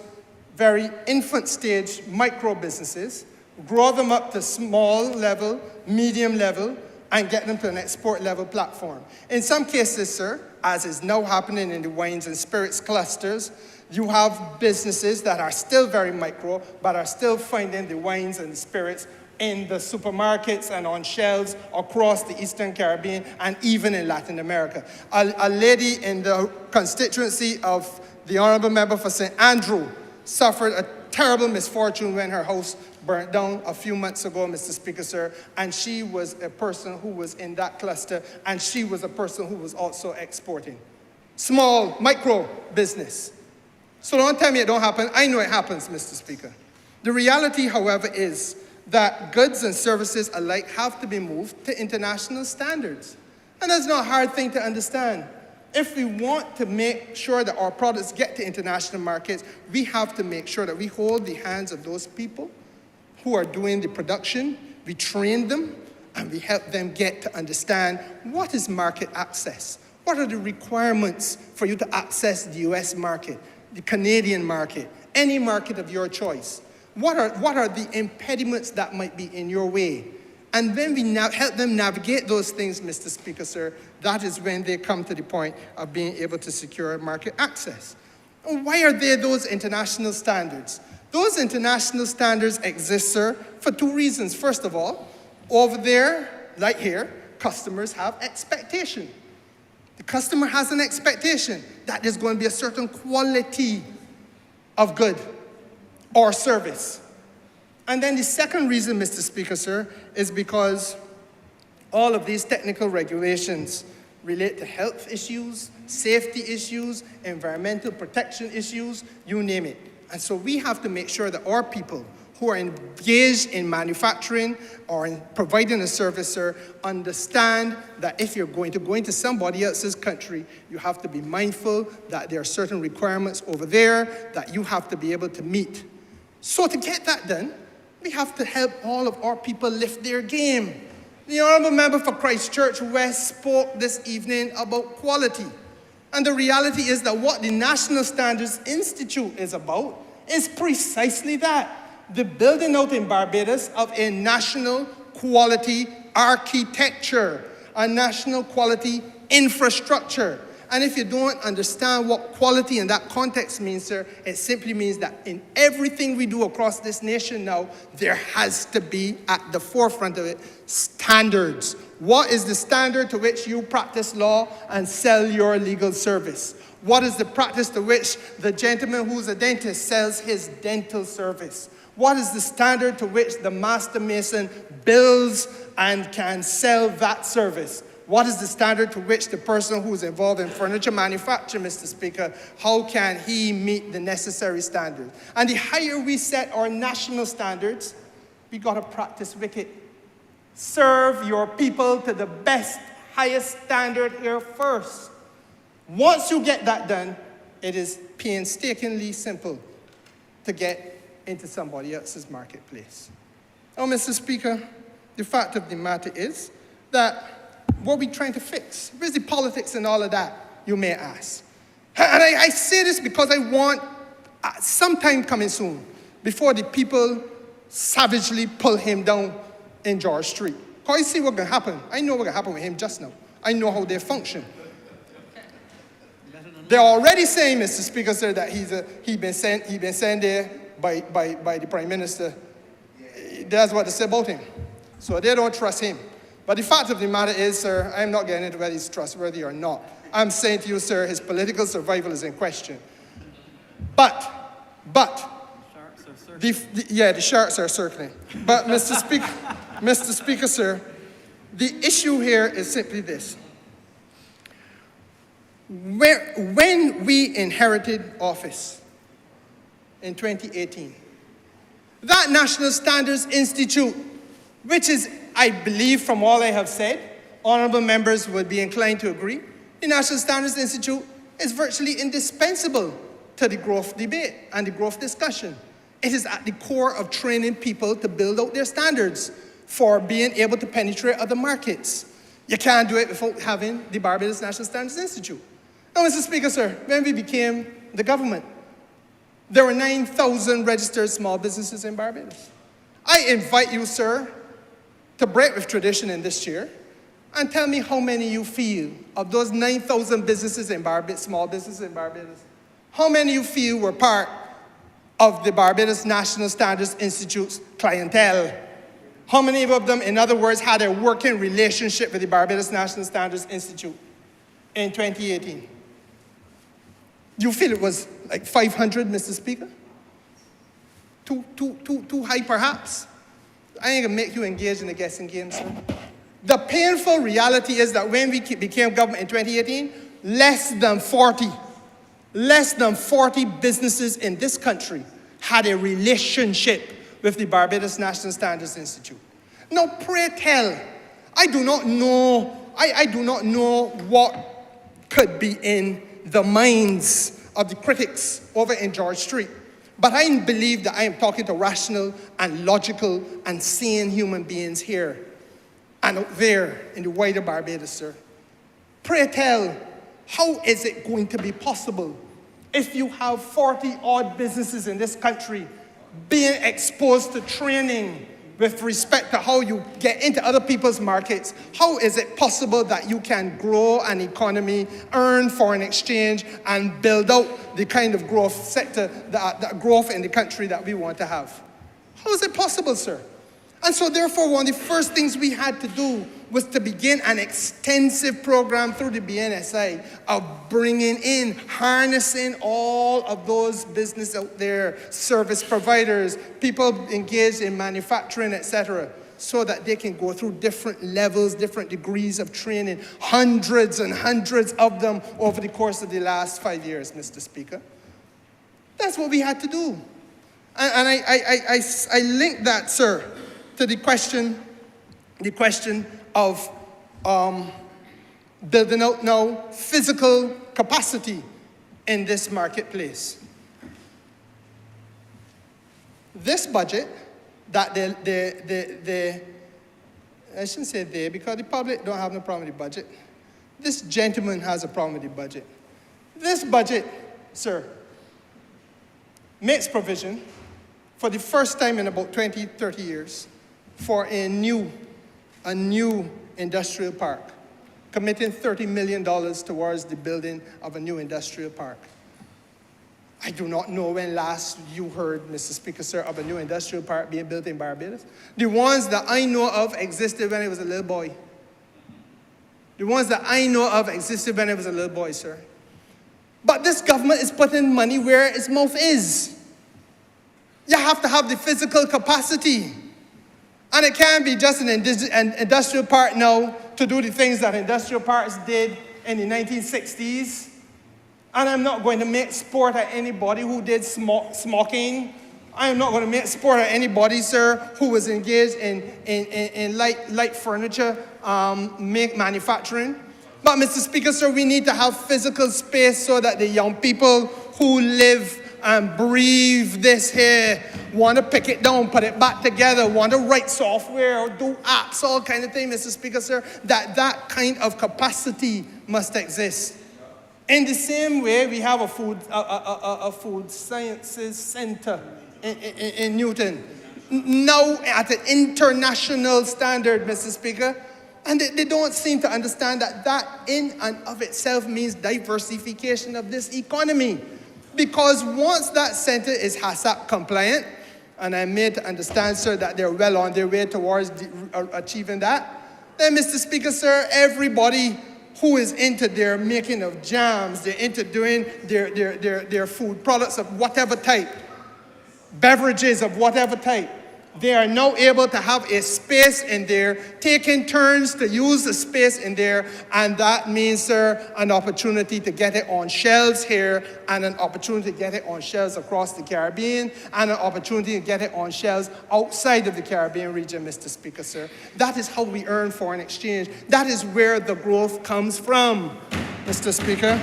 very infant stage micro businesses, grow them up to small level, medium level, and get them to an export level platform. In some cases, sir, as is now happening in the wines and spirits clusters, you have businesses that are still very micro, but are still finding the wines and the spirits in the supermarkets and on shelves across the Eastern Caribbean and even in Latin America. A lady in the constituency of the Honorable Member for St. Andrew suffered a terrible misfortune when her house burnt down a few months ago, Mr. Speaker, sir, and she was a person who was in that cluster, and she was a person who was also exporting. Small, micro business. So don't tell me it don't happen. I know it happens, Mr. Speaker. The reality, however, is that goods and services alike have to be moved to international standards. And that's not a hard thing to understand. If we want to make sure that our products get to international markets, we have to make sure that we hold the hands of those people who are doing the production, we train them, and we help them get to understand what is market access. What are the requirements for you to access the US market, the Canadian market, any market of your choice? What are the impediments that might be in your way? And when we help them navigate those things, Mr. Speaker, sir, that is when they come to the point of being able to secure market access. And why are there those international standards? Those international standards exist, sir, for two reasons. First of all, over there, like here, customers have expectation. The customer has an expectation that there's going to be a certain quality of good or service. And then the second reason, Mr. Speaker, sir, is because all of these technical regulations relate to health issues, safety issues, environmental protection issues, you name it. And so we have to make sure that our people who are engaged in manufacturing or in providing a service, sir, understand that if you're going to go into somebody else's country, you have to be mindful that there are certain requirements over there that you have to be able to meet. So to get that done, we have to help all of our people lift their game. The Honorable Member for Christchurch West spoke this evening about quality. And the reality is that what the National Standards Institute is about is precisely that. The building out in Barbados of a national quality architecture, a national quality infrastructure. And if you don't understand what quality in that context means, sir, it simply means that in everything we do across this nation now, there has to be at the forefront of it standards. What is the standard to which you practice law and sell your legal service? What is the practice to which the gentleman who's a dentist sells his dental service? What is the standard to which the master mason builds and can sell that service? What is the standard to which the person who is involved in furniture manufacture, Mr. Speaker, how can he meet the necessary standards? And the higher we set our national standards, we got to practice wicked. Serve your people to the best, highest standard here first. Once you get that done, it is painstakingly simple to get into somebody else's marketplace. Now, Mr. Speaker, the fact of the matter is that what we're trying to fix, where's the politics and all of that, you may ask. And I say this because I want some time coming soon, before the people savagely pull him down in George Street. Because I see what's going to happen. I know what's going to happen with him just now. I know how they function. They're already saying, Mr. Speaker, sir, that he's been sent there by the Prime Minister. That's what they say about him. So they don't trust him. But the fact of the matter is, sir, I'm not getting into whether he's trustworthy or not. I'm saying to you, sir, his political survival is in question. But, the sharks are circling. But, Mr. Speaker, sir, the issue here is simply this. When we inherited office in 2018, that National Standards Institute, which is, I believe from all I have said, honorable members would be inclined to agree, the National Standards Institute is virtually indispensable to the growth debate and the growth discussion. It is at the core of training people to build out their standards for being able to penetrate other markets. You can't do it without having the Barbados National Standards Institute. Now, Mr. Speaker, sir, when we became the government, there were 9,000 registered small businesses in Barbados. I invite you, sir, to break with tradition in this chair and tell me how many you feel of those 9,000 businesses in Barbados, small businesses in Barbados, how many you feel were part of the Barbados National Standards Institute's clientele? How many of them, in other words, had a working relationship with the Barbados National Standards Institute in 2018? You feel it was like 500, Mr. Speaker? Too high, perhaps? I ain't gonna make you engage in the guessing game, sir. The painful reality is that when we became government in 2018, less than 40 businesses in this country had a relationship with the Barbados National Standards Institute. Now, pray tell, I do not know what could be in the minds of the critics over in George Street. But I believe that I am talking to rational and logical and sane human beings here and out there in the wider Barbados, sir. Pray tell, how is it going to be possible if you have 40-odd businesses in this country being exposed to training with respect to how you get into other people's markets? How is it possible that you can grow an economy, earn foreign exchange, and build out the kind of growth sector, that growth in the country that we want to have? How is it possible, sir? And so therefore, one of the first things we had to do was to begin an extensive program through the BNSI of bringing in, harnessing all of those business out there, service providers, people engaged in manufacturing, etc., so that they can go through different levels, different degrees of training, hundreds and hundreds of them over the course of the last 5 years, Mr. Speaker. That's what we had to do. And I link that, sir, to the question of building out now physical capacity in this marketplace. This budget that I shouldn't say they, because the public don't have no problem with the budget. This gentleman has a problem with the budget. This budget, sir, makes provision for the first time in about 20, 30 years for a new industrial park, committing $30 million towards the building of a new industrial park. I do not know when last you heard, Mr. Speaker, sir, of a new industrial park being built in Barbados. The ones that I know of existed when I was a little boy. The ones that I know of existed when I was a little boy, sir. But this government is putting money where its mouth is. You have to have the physical capacity. And it can't be just an industrial park now to do the things that industrial parks did in the 1960s. And I'm not going to make sport at anybody who did smoking. I am not going to make sport at anybody, sir, who was engaged in light furniture manufacturing. But, Mr. Speaker, sir, we need to have physical space so that the young people who live and breathe this here, want to pick it down, put it back together, want to write software or do apps, all kind of thing, Mr. Speaker, sir, that kind of capacity must exist. In the same way, we have a food sciences center in Newton. now at an international standard, Mr. Speaker. And they don't seem to understand that that in and of itself means diversification of this economy. Because once that center is HACCP compliant, and I'm made to understand, sir, that they're well on their way towards achieving that, then, Mr. Speaker, sir, everybody who is into their making of jams, they're into doing their food products of whatever type, beverages of whatever type, they are now able to have a space in there, taking turns to use the space in there, and that means, sir, an opportunity to get it on shelves here, and an opportunity to get it on shelves across the Caribbean, and an opportunity to get it on shelves outside of the Caribbean region, Mr. Speaker, sir. That is how we earn foreign exchange. That is where the growth comes from, Mr. Speaker.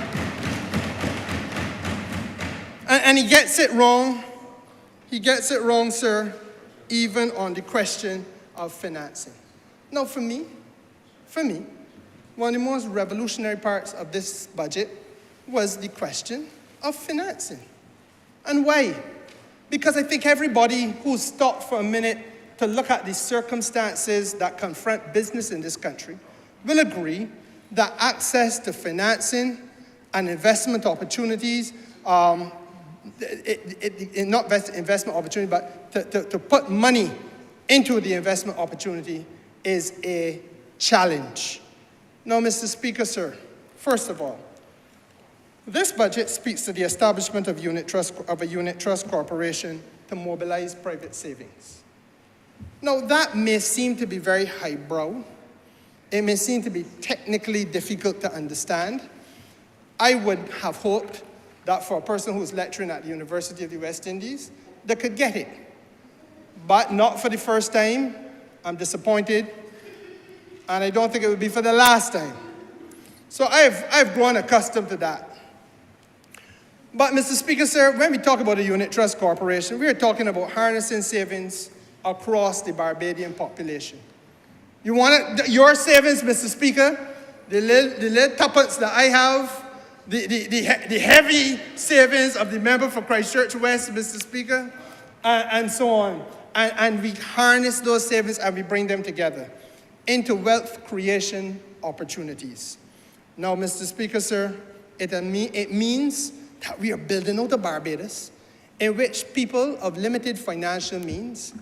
And he gets it wrong. He gets it wrong, sir, even on the question of financing. Now, for me, one of the most revolutionary parts of this budget was the question of financing. And why? Because I think everybody who stopped for a minute to look at the circumstances that confront business in this country will agree that access to financing and investment opportunities, not investment opportunity, but to put money into the investment opportunity is a challenge. Now, Mr. Speaker, sir, first of all, this budget speaks to the establishment of a unit trust corporation to mobilize private savings. Now, that may seem to be very highbrow. It may seem to be technically difficult to understand. I would have hoped that for a person who's lecturing at the University of the West Indies, they could get it. But not for the first time. I'm disappointed. And I don't think it would be for the last time. So I've grown accustomed to that. But Mr. Speaker, sir, when we talk about a unit trust corporation, we are talking about harnessing savings across the Barbadian population. You want your savings, Mr. Speaker, the little tuppence that I have, the heavy savings of the member for Christchurch West, Mr. Speaker, and so on. And we harness those savings and we bring them together into wealth creation opportunities. Now, Mr. Speaker, sir, it means that we are building out a Barbados in which people of limited financial means,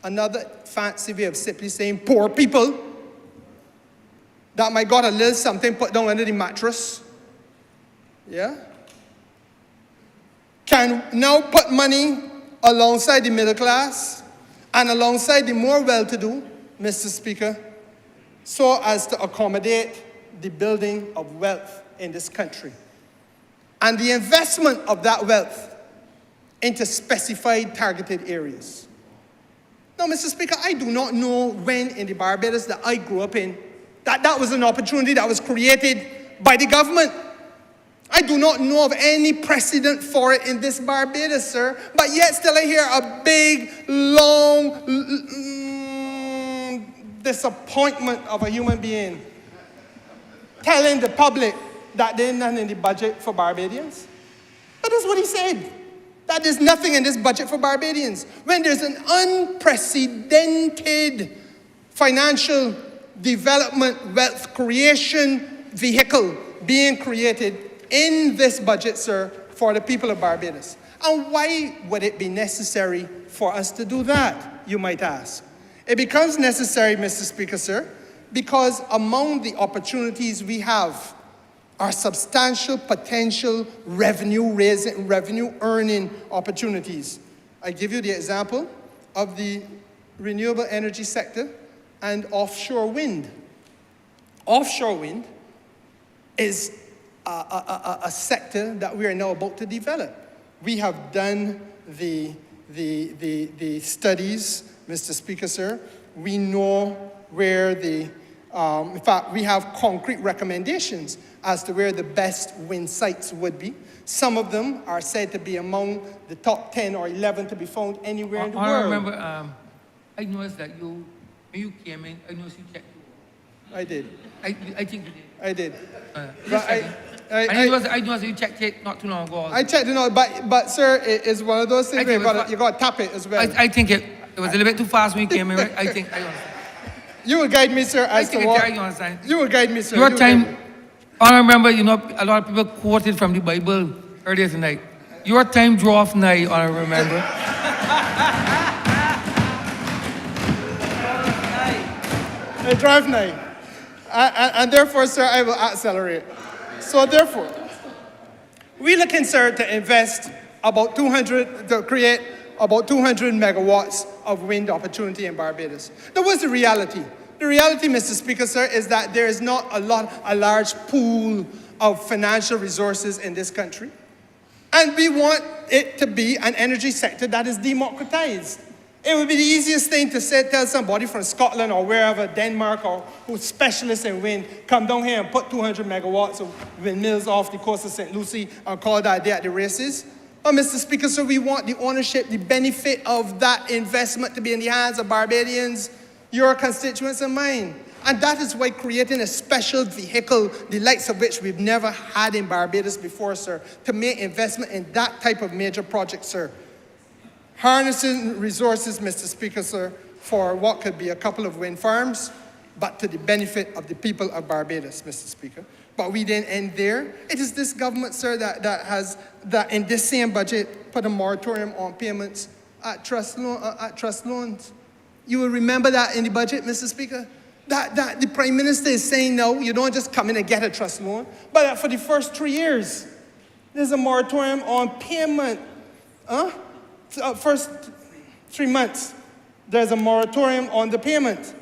another fancy way of simply saying poor people, that might got a little something put down under the mattress, can now put money alongside the middle class and alongside the more well-to-do, Mr. Speaker, so as to accommodate the building of wealth in this country and the investment of that wealth into specified targeted areas. Now, Mr. Speaker, I do not know when in the Barbados that I grew up in that was an opportunity that was created by the government. I do not know of any precedent for it in this Barbados, sir, but yet still I hear a big, long disappointment of a human being telling the public that there's nothing in the budget for Barbadians. But that's what he said, that there's nothing in this budget for Barbadians, when there's an unprecedented financial development, wealth creation vehicle being created in this budget, sir, for the people of Barbados. And why would it be necessary for us to do that, you might ask? It becomes necessary, Mr. Speaker, sir, because among the opportunities we have are substantial potential revenue-raising, revenue-earning opportunities. I give you the example of the renewable energy sector and offshore wind. Offshore wind is a sector that we are now about to develop. We have done the studies, Mr. Speaker, sir. We know where in fact, we have concrete recommendations as to where the best wind sites would be. Some of them are said to be among the top 10 or 11 to be found anywhere in the world. I remember, I noticed that when you came in, I noticed you checked. I did. I think you did. I did. I noticed you checked it not too long ago. I checked it out, but sir, it's one of those things where you got to tap it as well. I think It was a little bit too fast when you came in, right? I think, I understand. You will guide me, sir, I as to think what... you understand. You will guide me, sir. Your You will guide me. time, I remember, you know, a lot of people quoted from the Bible earlier tonight. Your time draweth nigh, I remember. I drive nigh. And therefore, sir, I will accelerate. So therefore, we're looking, sir, to invest about 200, to create about 200 megawatts of wind opportunity in Barbados. Now, what's the reality? The reality, Mr. Speaker, sir, is that there is not a large pool of financial resources in this country. And we want it to be an energy sector that is democratized. It would be the easiest thing to say, tell somebody from Scotland or wherever, Denmark, or who's specialists in wind, come down here and put 200 megawatts of windmills off the coast of St. Lucie and call that day at the races. But Mr. Speaker, so we want the ownership, the benefit of that investment to be in the hands of Barbadians, your constituents and mine. And that is why creating a special vehicle, the likes of which we've never had in Barbados before, sir, to make investment in that type of major project, sir. Harnessing resources, Mr. Speaker, sir, for what could be a couple of wind farms, but to the benefit of the people of Barbados, Mr. Speaker. But we didn't end there. It is this government, sir, that in this same budget put a moratorium on payments at trust loans. You will remember that in the budget, Mr. Speaker? That the Prime Minister is saying, no, you don't just come in and get a trust loan, but that for the first 3 years, there's a moratorium on payment. First 3 months, there's a moratorium on the payment.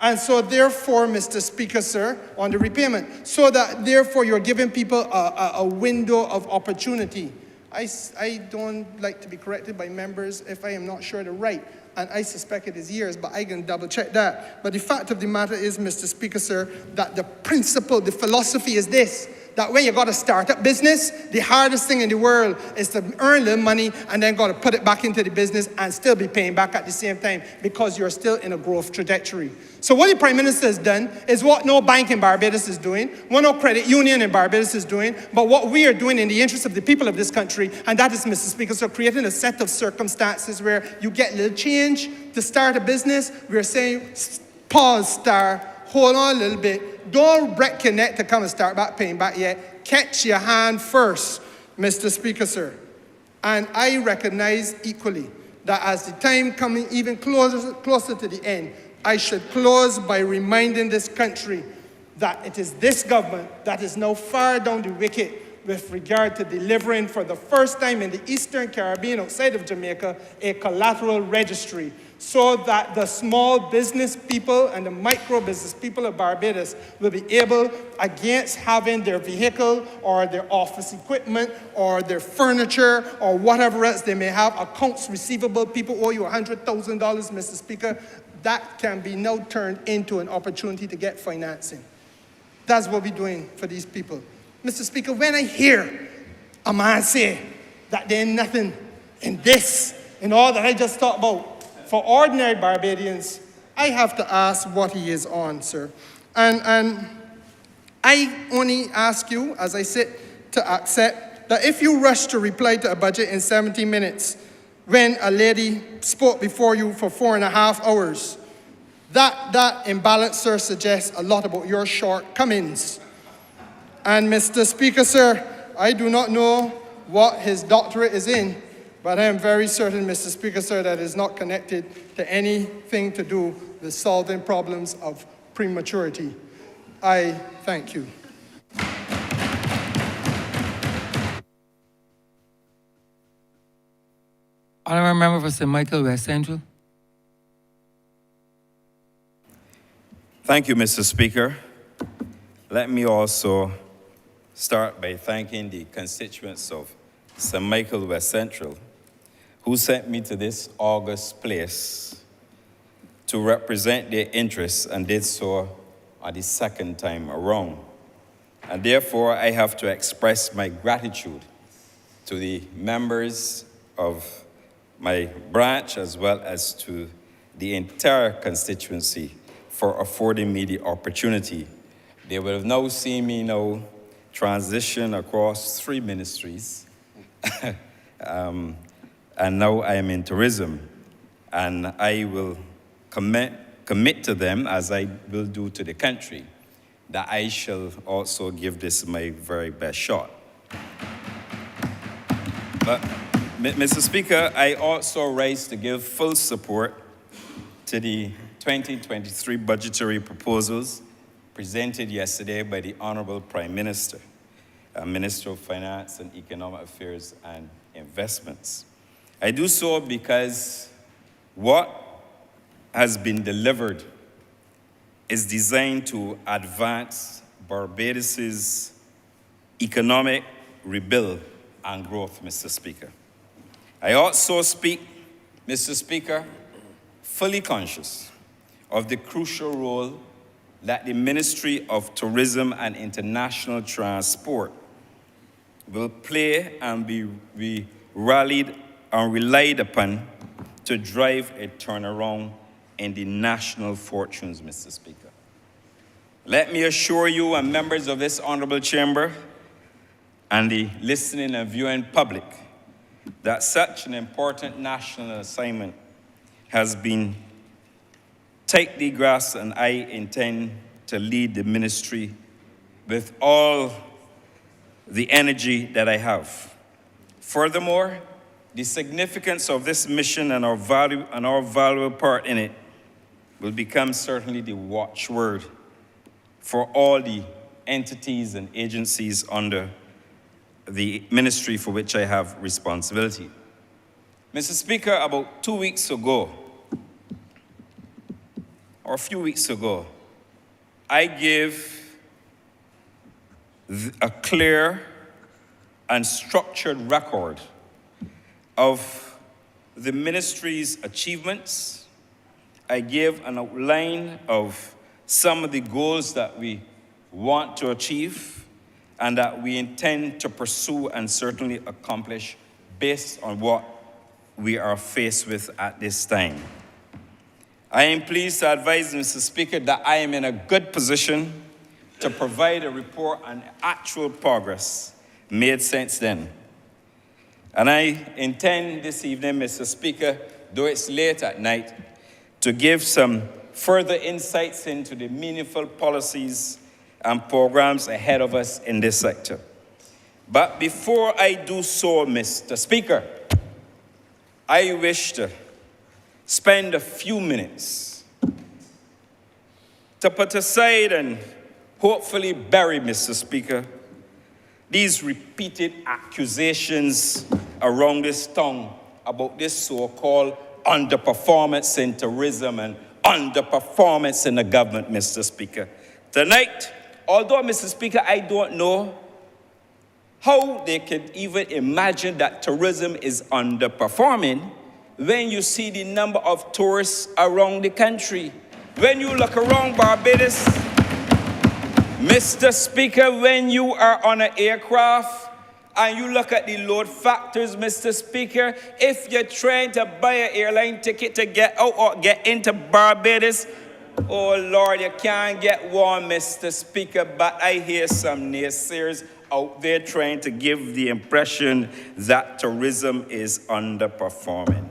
And so therefore, Mr. Speaker, sir, on the repayment, so that therefore you're giving people a window of opportunity. I don't like to be corrected by members if I am not sure they're right. And I suspect it is years, but I can double check that. But the fact of the matter is, Mr. Speaker, sir, that the principle, the philosophy is this, that when you got a startup business, the hardest thing in the world is to earn a little money and then got to put it back into the business and still be paying back at the same time because you're still in a growth trajectory. So what the Prime Minister has done is what no bank in Barbados is doing, what no credit union in Barbados is doing, but what we are doing in the interest of the people of this country, and that is, Mr. Speaker, so creating a set of circumstances where you get a little change to start a business. We're saying, pause, star, hold on a little bit. Don't break your neck to come and start back paying back yet. Catch your hand first, Mr. Speaker, sir. And I recognize equally that as the time coming even closer to the end, I should close by reminding this country that it is this government that is now far down the wicket with regard to delivering for the first time in the Eastern Caribbean outside of Jamaica a collateral registry, so that the small business people and the micro business people of Barbados will be able, against having their vehicle or their office equipment or their furniture or whatever else they may have, accounts receivable, people owe you $100,000, Mr. Speaker, that can be now turned into an opportunity to get financing. That's what we're doing for these people. Mr. Speaker, when I hear a man say that there's nothing in this, in all that I just talked about, for ordinary Barbadians, I have to ask what he is on, sir. And I only ask you, as I sit, to accept that if you rush to reply to a budget in 70 minutes, when a lady spoke before you for 4.5 hours, that imbalance, sir, suggests a lot about your shortcomings. And Mr. Speaker, sir, I do not know what his doctorate is in, but I am very certain, Mr. Speaker, sir, that it is not connected to anything to do with solving problems of prematurity. I thank you. Honourable Member for St. Michael West Central. Thank you, Mr. Speaker. Let me also start by thanking the constituents of St. Michael West Central who sent me to this august place to represent their interests, and did so the second time around. And therefore, I have to express my gratitude to the members of my branch as well as to the entire constituency for affording me the opportunity. They will have now seen me now transition across 3 ministries. And now I am in tourism. and I will commit to them, as I will do to the country, that I shall also give this my very best shot. But, Mr. Speaker, I also rise to give full support to the 2023 budgetary proposals presented yesterday by the Honorable Prime Minister, Minister of Finance and Economic Affairs and Investments. I do so because what has been delivered is designed to advance Barbados's economic rebuild and growth, Mr. Speaker. I also speak, Mr. Speaker, fully conscious of the crucial role that the Ministry of Tourism and International Transport will play and be rallied and relied upon to drive a turnaround in the national fortunes, Mr. Speaker. Let me assure you and members of this honorable chamber and the listening and viewing public that such an important national assignment has been tightly grasped, and I intend to lead the ministry with all the energy that I have. Furthermore, the significance of this mission and our valuable part in it will become certainly the watchword for all the entities and agencies under the ministry for which I have responsibility. Mr. Speaker, about 2 weeks ago, or a few weeks ago, I gave a clear and structured record of the ministry's achievements. I gave an outline of some of the goals that we want to achieve and that we intend to pursue and certainly accomplish based on what we are faced with at this time. I am pleased to advise, Mr. Speaker, that I am in a good position to provide a report on actual progress made since then. And I intend this evening, Mr. Speaker, though it's late at night, to give some further insights into the meaningful policies and programs ahead of us in this sector. But before I do so, Mr. Speaker, I wish to spend a few minutes to put aside and hopefully bury, Mr. Speaker, these repeated accusations around this town about this so-called underperformance in tourism and underperformance in the government, Mr. Speaker. Tonight, although, Mr. Speaker, I don't know how they could even imagine that tourism is underperforming when you see the number of tourists around the country. When you look around Barbados, Mr. Speaker, when you are on an aircraft and you look at the load factors, Mr. Speaker, if you're trying to buy an airline ticket to get out or get into Barbados, oh Lord, you can't get one, Mr. Speaker, but I hear some naysayers out there trying to give the impression that tourism is underperforming.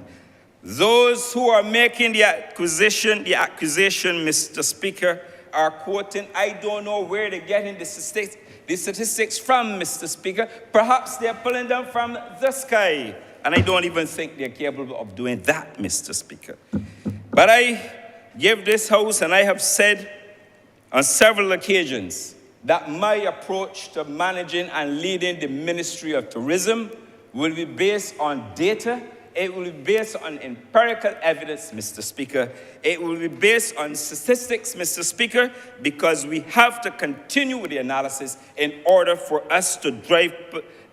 Those who are making the accusation, Mr. Speaker, are quoting, I don't know where they're getting the statistics from, Mr. Speaker. Perhaps they're pulling them from the sky. And I don't even think they're capable of doing that, Mr. Speaker. But I give this House, and I have said on several occasions, that my approach to managing and leading the Ministry of Tourism will be based on data. It will be based on empirical evidence, Mr. Speaker. It will be based on statistics, Mr. Speaker, because we have to continue with the analysis in order for us to drive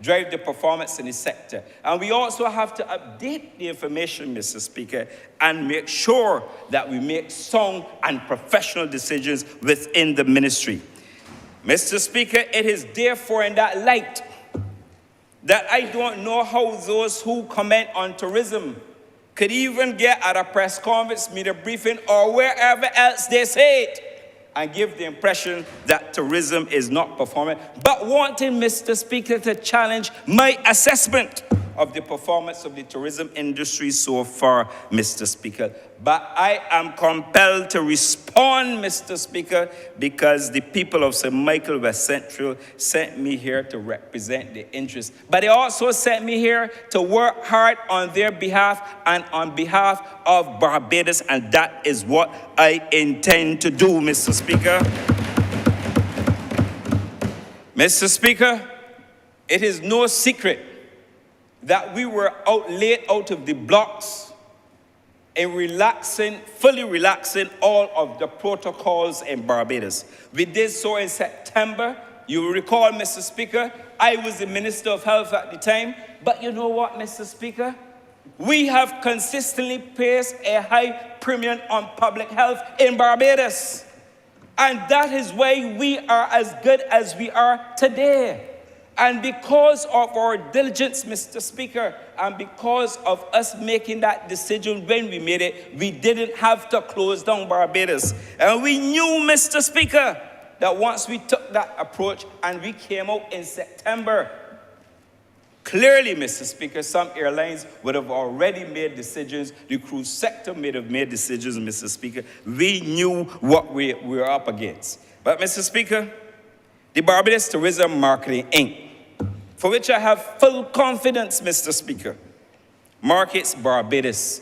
the performance in the sector. And we also have to update the information, Mr. Speaker, and make sure that we make sound and professional decisions within the ministry. Mr. Speaker, it is therefore in that light that I don't know how those who comment on tourism could even get at a press conference, media briefing, or wherever else they say it, and give the impression that tourism is not performing, but wanting, Mr. Speaker, to challenge my assessment of the performance of the tourism industry so far, Mr. Speaker. But I am compelled to respond, Mr. Speaker, because the people of St. Michael West Central sent me here to represent their interests. But they also sent me here to work hard on their behalf and on behalf of Barbados, and that is what I intend to do, Mr. Speaker. Mr. Speaker, it is no secret that we were laid out of the blocks in fully relaxing all of the protocols in Barbados. We did so in September. You will recall, Mr. Speaker, I was the Minister of Health at the time. But you know what, Mr. Speaker? We have consistently placed a high premium on public health in Barbados. And that is why we are as good as we are today. And because of our diligence, Mr. Speaker, and because of us making that decision when we made it, we didn't have to close down Barbados. And we knew, Mr. Speaker, that once we took that approach and we came out in September, clearly, Mr. Speaker, some airlines would have already made decisions. The cruise sector may have made decisions, Mr. Speaker. We knew what we were up against. But, Mr. Speaker, the Barbados Tourism Marketing Inc., for which I have full confidence, Mr. Speaker, markets Barbados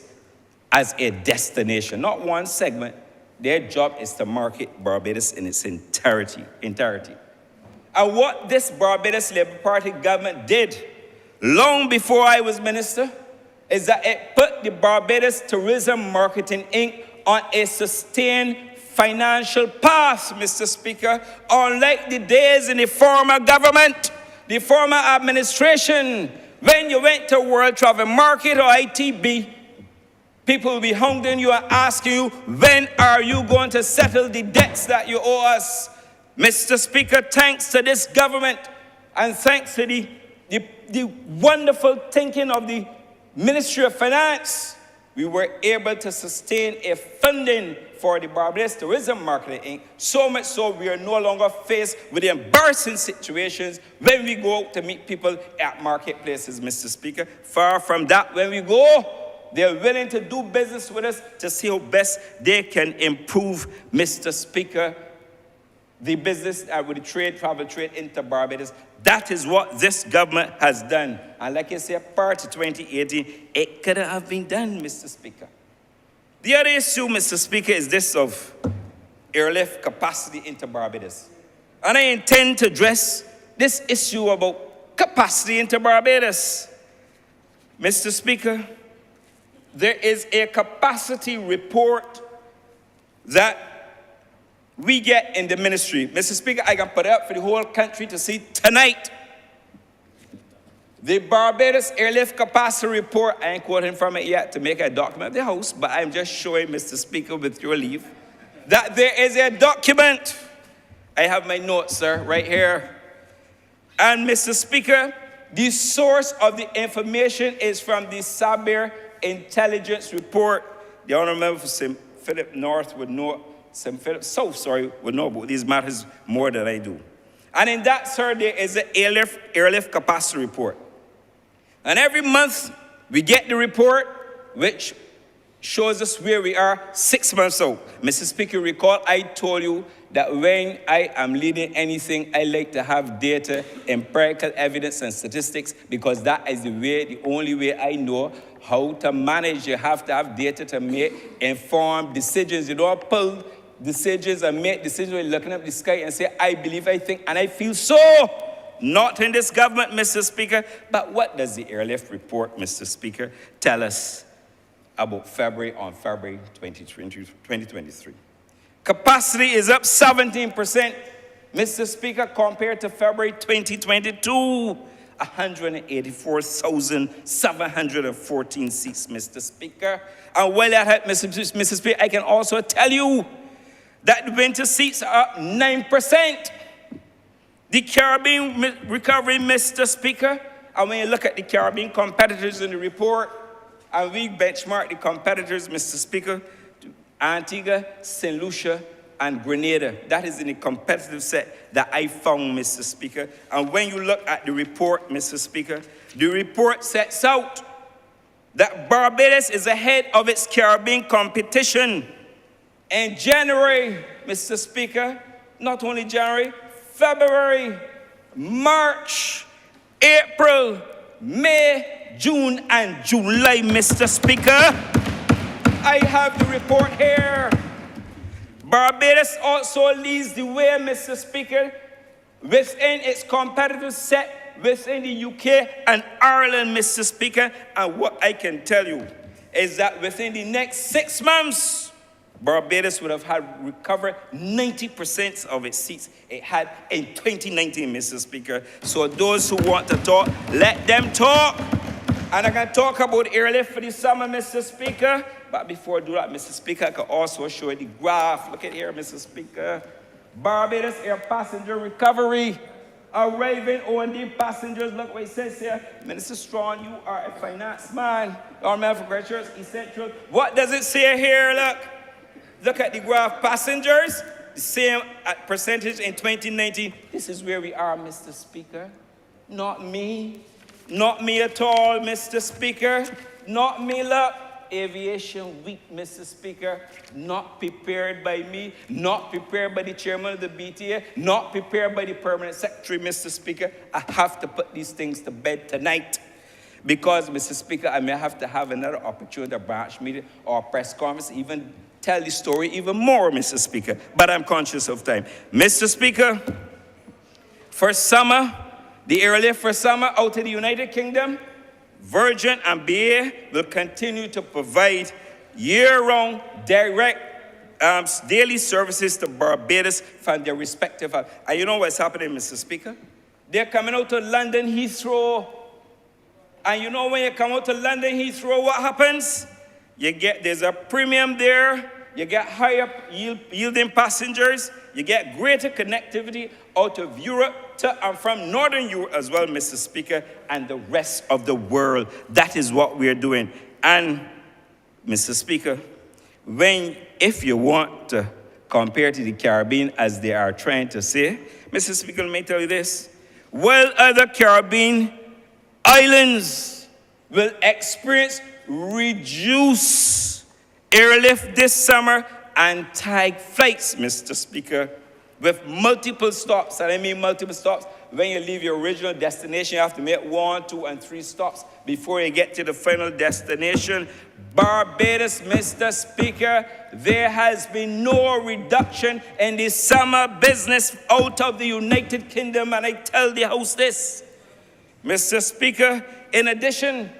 as a destination, not one segment. Their job is to market Barbados in its entirety. And what this Barbados Labour Party government did long before I was minister is that it put the Barbados Tourism Marketing Inc. on a sustained financial path, Mr. Speaker, unlike the days in the former government, the former administration, when you went to World Travel Market or ITB, people will be hounding you and asking you, when are you going to settle the debts that you owe us? Mr. Speaker, thanks to this government and thanks to the wonderful thinking of the Ministry of Finance, we were able to sustain a funding for the Barbados Tourism Marketing Inc. So much so we are no longer faced with the embarrassing situations when we go out to meet people at marketplaces, Mr. Speaker. Far from that, when we go, they're willing to do business with us to see how best they can improve, Mr. Speaker, the business with the travel trade into Barbados. That is what this government has done. And like I say, prior to 2018, it could have been done, Mr. Speaker. The other issue, Mr. Speaker, is this of airlift capacity into Barbados. And I intend to address this issue about capacity into Barbados. Mr. Speaker, there is a capacity report that we get in the ministry. Mr. Speaker, I can put it up for the whole country to see tonight. The Barbados Airlift Capacity Report, I ain't quoting from it yet to make a document of the House, but I'm just showing, Mr. Speaker, with your leave, that there is a document. I have my notes, sir, right here. And, Mr. Speaker, the source of the information is from the Sabir Intelligence Report. The Honourable Member for St. Philip North would know, St. Philip South, would know about these matters more than I do. And in that, sir, there is an airlift capacity report. And every month, we get the report, which shows us where we are 6 months out. Mr. Speaker, recall I told you that when I am leading anything, I like to have data, empirical evidence, and statistics, because that is the only way I know how to manage. You have to have data to make informed decisions. You don't pull decisions and make decisions when you're looking up the sky and say, I believe, I think, and I feel so. Not in this government, Mr. Speaker. But what does the airlift report, Mr. Speaker, tell us about February 2023? Capacity is up 17%, Mr. Speaker, compared to February 2022. 184,714 seats, Mr. Speaker. And while that, Mr. Speaker, I can also tell you that winter seats are up 9%. The Caribbean recovery, Mr. Speaker, and when you look at the Caribbean competitors in the report, and we benchmark the competitors, Mr. Speaker, Antigua, St. Lucia, and Grenada. That is in the competitive set that I found, Mr. Speaker. And when you look at the report, Mr. Speaker, the report sets out that Barbados is ahead of its Caribbean competition. In January, Mr. Speaker, not only January, February, March, April, May, June, and July, Mr. Speaker. I have the report here. Barbados also leads the way, Mr. Speaker, within its competitive set within the UK and Ireland, Mr. Speaker. And what I can tell you is that within the next 6 months, Barbados would have had recovered 90% of its seats it had in 2019, Mr. Speaker. So those who want to talk, let them talk. And I can talk about airlift for the summer, Mr. Speaker. But before I do that, Mr. Speaker, I can also show you the graph. Look at here, Mr. Speaker. Barbados air passenger recovery. Arriving O&D passengers, look what it says here. Minister Strong, you are a finance man. Our man for graduates, essential. What does it say here? Look at the graph. Passengers, the same percentage in 2019. This is where we are, Mr. Speaker. Not me. Not me at all, Mr. Speaker. Not me, look. Aviation Week, Mr. Speaker. Not prepared by me. Not prepared by the chairman of the BTA. Not prepared by the permanent secretary, Mr. Speaker. I have to put these things to bed tonight. Because, Mr. Speaker, I may have to have another opportunity, a branch meeting or a press conference, even tell the story even more, Mr. Speaker. But I'm conscious of time. Mr. Speaker, for summer, the airlift for summer out of the United Kingdom, Virgin and BA will continue to provide year-round direct daily services to Barbados from their respective hubs. And you know what's happening, Mr. Speaker? They're coming out to London Heathrow. And you know when you come out to London Heathrow, what happens? There's a premium there. You get higher yielding passengers. You get greater connectivity out of Europe to and from Northern Europe as well, Mr. Speaker, and the rest of the world. That is what we're doing. And, Mr. Speaker, if you want to compare to the Caribbean, as they are trying to say, Mr. Speaker, let me tell you this. While other Caribbean islands will experience reduced airlift this summer and tag flights, Mr. Speaker, with multiple stops. And I mean multiple stops. When you leave your original destination, you have to make 1, 2, and 3 stops before you get to the final destination. Barbados, Mr. Speaker, there has been no reduction in the summer business out of the United Kingdom. And I tell the House this, Mr. Speaker, in addition,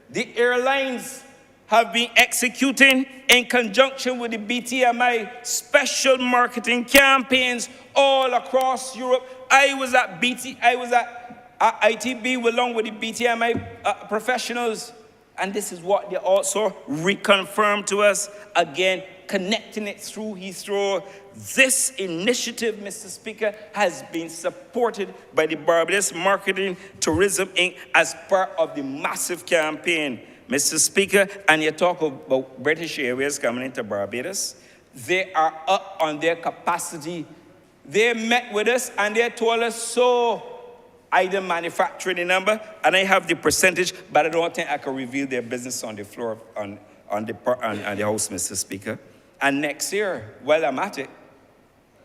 the airlines have been executing in conjunction with the BTMI special marketing campaigns all across Europe. I was at ITB along with the BTMI professionals, and this is what they also reconfirmed to us again, connecting it through Heathrow. This initiative, Mr. Speaker, has been supported by the Barbados Marketing Tourism Inc. as part of the massive campaign. Mr. Speaker, and you talk about British Airways coming into Barbados. They are up on their capacity. They met with us and they told us so. I didn't manufacture the number, and I have the percentage, but I don't think I can reveal their business on the floor, on the House, Mr. Speaker. And next year, while I'm at it,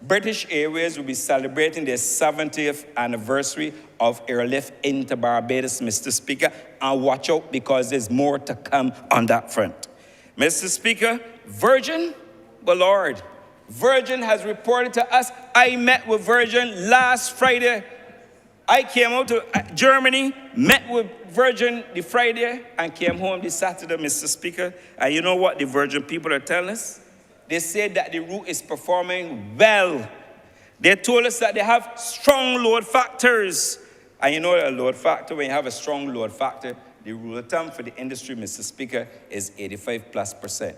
British Airways will be celebrating their 70th anniversary of airlift into Barbados, Mr. Speaker. And watch out, because there's more to come on that front. Mr. Speaker, Virgin, well, Lord, Virgin has reported to us. I met with Virgin last Friday. I came out to Germany, met with Virgin the Friday, and came home this Saturday, Mr. Speaker. And you know what the Virgin people are telling us? They said that the route is performing well. They told us that they have strong load factors. And you know a load factor, when you have a strong load factor, the rule of thumb for the industry, Mr. Speaker, is 85+%.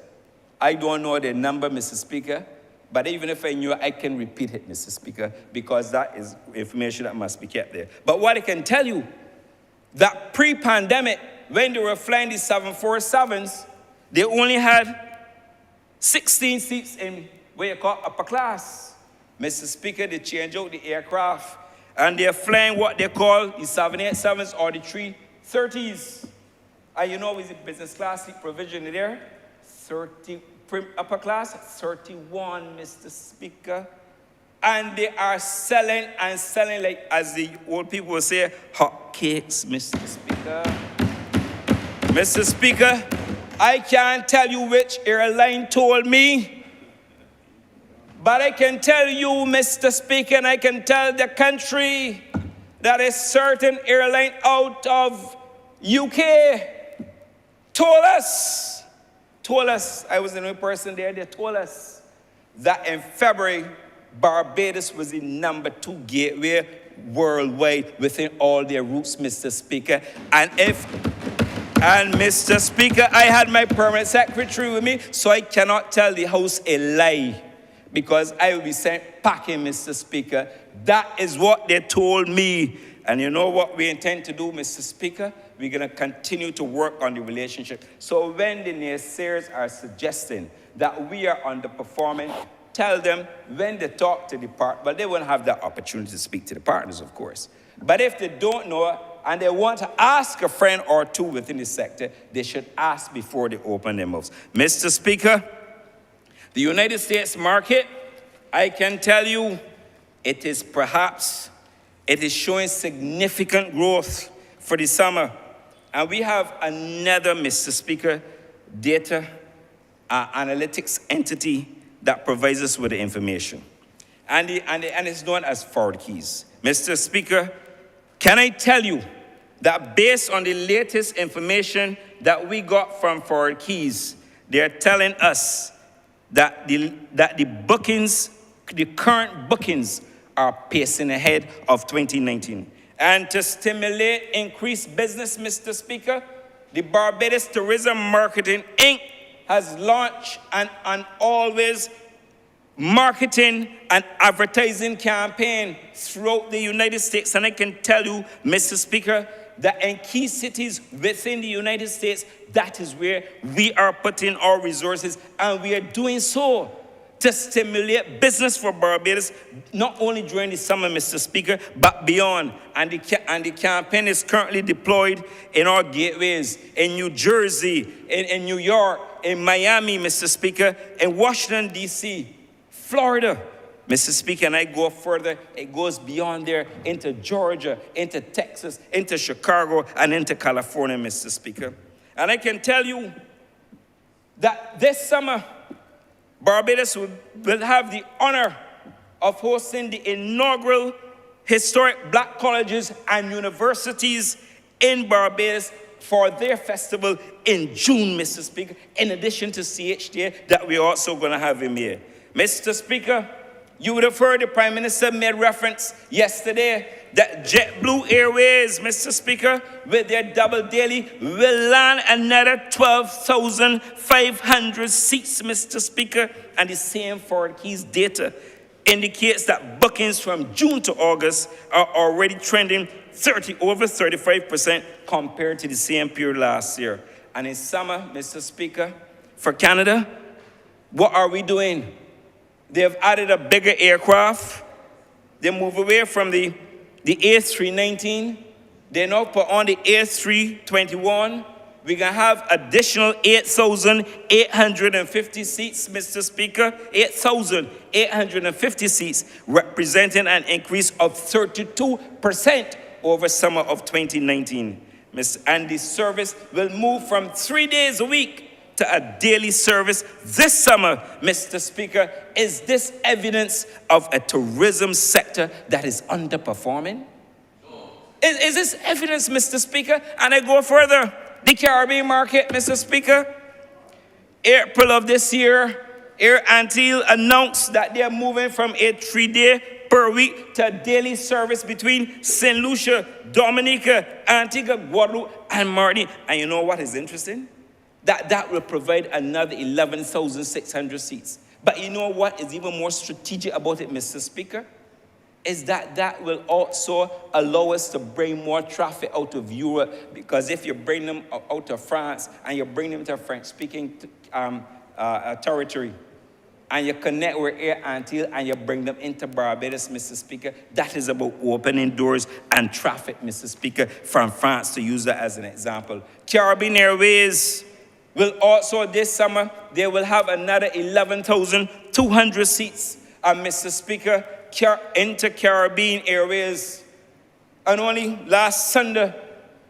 I don't know the number, Mr. Speaker, but even if I knew it, I can repeat it, Mr. Speaker, because that is information that must be kept there. But what I can tell you, that pre-pandemic, when they were flying the 747s, they only had 16 seats in what you call upper class. Mr. Speaker, they change out the aircraft and they're flying what they call the 787s or the 330s. And you know, with the business class seat provision there, 30, upper class, 31, Mr. Speaker. And they are selling and selling, like, as the old people will say, hot cakes, Mr. Speaker. Mr. Speaker, I can't tell you which airline told me, but I can tell you, Mr. Speaker, and I can tell the country that a certain airline out of UK told us, I was the only person there, they told us that in February, Barbados was the #2 gateway worldwide within all their routes, Mr. Speaker. And Mr. Speaker, I had my permanent secretary with me, so I cannot tell the House a lie because I will be sent packing, Mr. Speaker. That is what they told me. And you know what we intend to do, Mr. Speaker? We're going to continue to work on the relationship. So when the naysayers are suggesting that we are underperforming, tell them when they talk to the partner, but they won't have that opportunity to speak to the partners, of course. But if they don't know and they want to ask a friend or two within the sector, they should ask before they open their mouths. Mr. Speaker, the United States market, I can tell you, it is showing significant growth for the summer. And we have another, Mr. Speaker, data analytics entity that provides us with the information. And it's known as Forward Keys. Mr. Speaker, can I tell you that based on the latest information that we got from Forward Keys, they're telling us that the current bookings are pacing ahead of 2019. And to stimulate increased business, Mr. Speaker, the Barbados Tourism Marketing Inc. has launched an always marketing and advertising campaign throughout the United States. And I can tell you, Mr. Speaker, that in key cities within the United States, that is where we are putting our resources, and we are doing so to stimulate business for Barbados, not only during the summer, Mr. Speaker, but beyond. And the campaign is currently deployed in our gateways, in New Jersey, in New York, in Miami, Mr. Speaker, in Washington, D.C., Florida, Mr. Speaker, and I go further, it goes beyond there into Georgia, into Texas, into Chicago, and into California, Mr. Speaker. And I can tell you that this summer, Barbados will have the honor of hosting the inaugural historic Black colleges and universities in Barbados for their festival in June, Mr. Speaker, in addition to CHDA that we're also going to have in May. Mr. Speaker, you would have heard the Prime Minister made reference yesterday that JetBlue Airways, Mr. Speaker, with their double daily, will land another 12,500 seats, Mr. Speaker. And the same Forward Keys data indicates that bookings from June to August are already trending over 35% compared to the same period last year. And in summer, Mr. Speaker, for Canada, what are we doing? They've added a bigger aircraft. They move away from the A319. They now put on the A321. We're going to have additional 8,850 seats, Mr. Speaker. 8,850 seats, representing an increase of 32% over summer of 2019. And the service will move from 3 days a week to a daily service this summer, Mr. Speaker. Is this evidence of a tourism sector that is underperforming? Is this evidence, Mr. Speaker? And I go further. The Caribbean market, Mr. Speaker. April of this year, Air Antilles announced that they're moving from a 3-day per week to a daily service between St. Lucia, Dominica, Antigua, Guadeloupe, and Martinique. And you know what is interesting? That will provide another 11,600 seats. But you know what is even more strategic about it, Mr. Speaker? Is that will also allow us to bring more traffic out of Europe, because if you bring them out of France and you bring them to a French-speaking territory, and you connect with Air Antilles and you bring them into Barbados, Mr. Speaker. That is about opening doors and traffic, Mr. Speaker, from France, to use that as an example. Caribbean Airways will also, this summer, they will have another 11,200 seats. And Mr. Speaker, Inter-Caribbean Airways. And only last Sunday,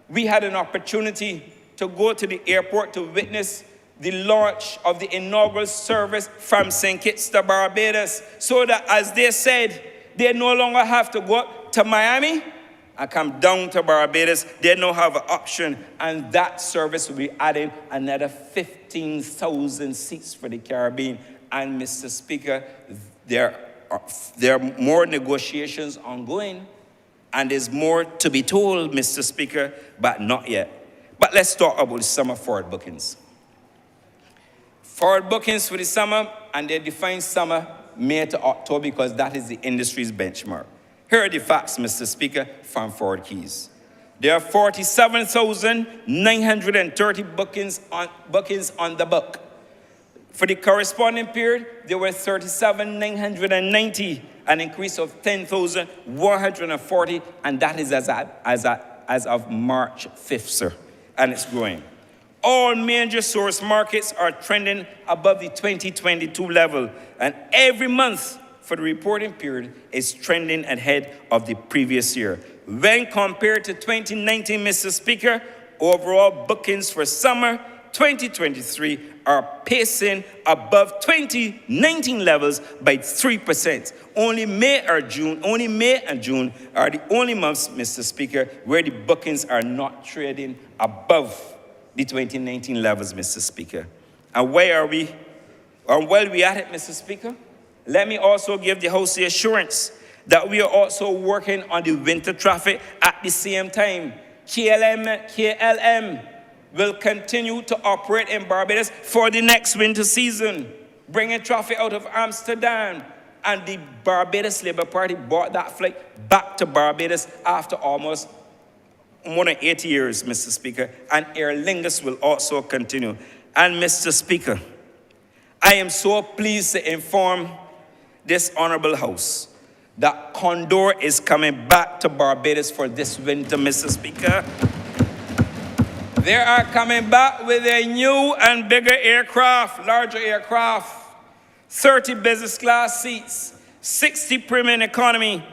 we had an opportunity to go to the airport to witness the launch of the inaugural service from St. Kitts to Barbados, so that, as they said, they no longer have to go to Miami and come down to Barbados. They now have an option, and that service will be adding another 15,000 seats for the Caribbean. And Mr. Speaker, there are more negotiations ongoing, and there's more to be told, Mr. Speaker, but not yet. But let's talk about the summer forward bookings. Forward bookings for the summer, and they define summer May to October because that is the industry's benchmark. Here are the facts, Mr. Speaker, from Forward Keys. There are 47,930 bookings on the book. For the corresponding period, there were 37,990, an increase of 10,140, and that is as of March 5th, sir, and it's growing. All major source markets are trending above the 2022 level, and every month for the reporting period is trending ahead of the previous year. When compared to 2019, Mr. Speaker, overall bookings for summer 2023 are pacing above 2019 levels by 3%. Only May and June are the only months, Mr. Speaker, where the bookings are not trading above the 2019 levels, Mr. Speaker. And where are we? And while we at it, Mr. Speaker, let me also give the House the assurance that we are also working on the winter traffic at the same time. KLM will continue to operate in Barbados for the next winter season, bringing traffic out of Amsterdam. And the Barbados Labour Party brought that flight back to Barbados after almost more than 80 years, Mr. Speaker, and Aer Lingus will also continue. And Mr. Speaker, I am so pleased to inform this honorable House that Condor is coming back to Barbados for this winter, Mr. Speaker. They are coming back with a new and bigger aircraft, larger aircraft, 30 business class seats, 60 premium economy,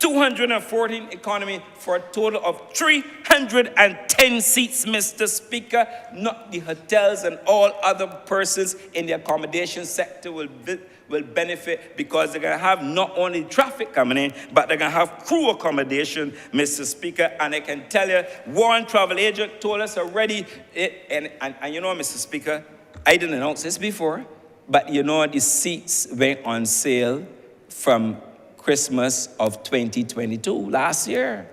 214 economy, for a total of 310 seats, Mr. Speaker. Not the hotels and all other persons in the accommodation sector will benefit, because they're going to have not only traffic coming in, but they're going to have crew accommodation, Mr. Speaker. And I can tell you, one travel agent told us already, and you know, Mr. Speaker, I didn't announce this before, but you know, the seats went on sale from Christmas of 2022, last year.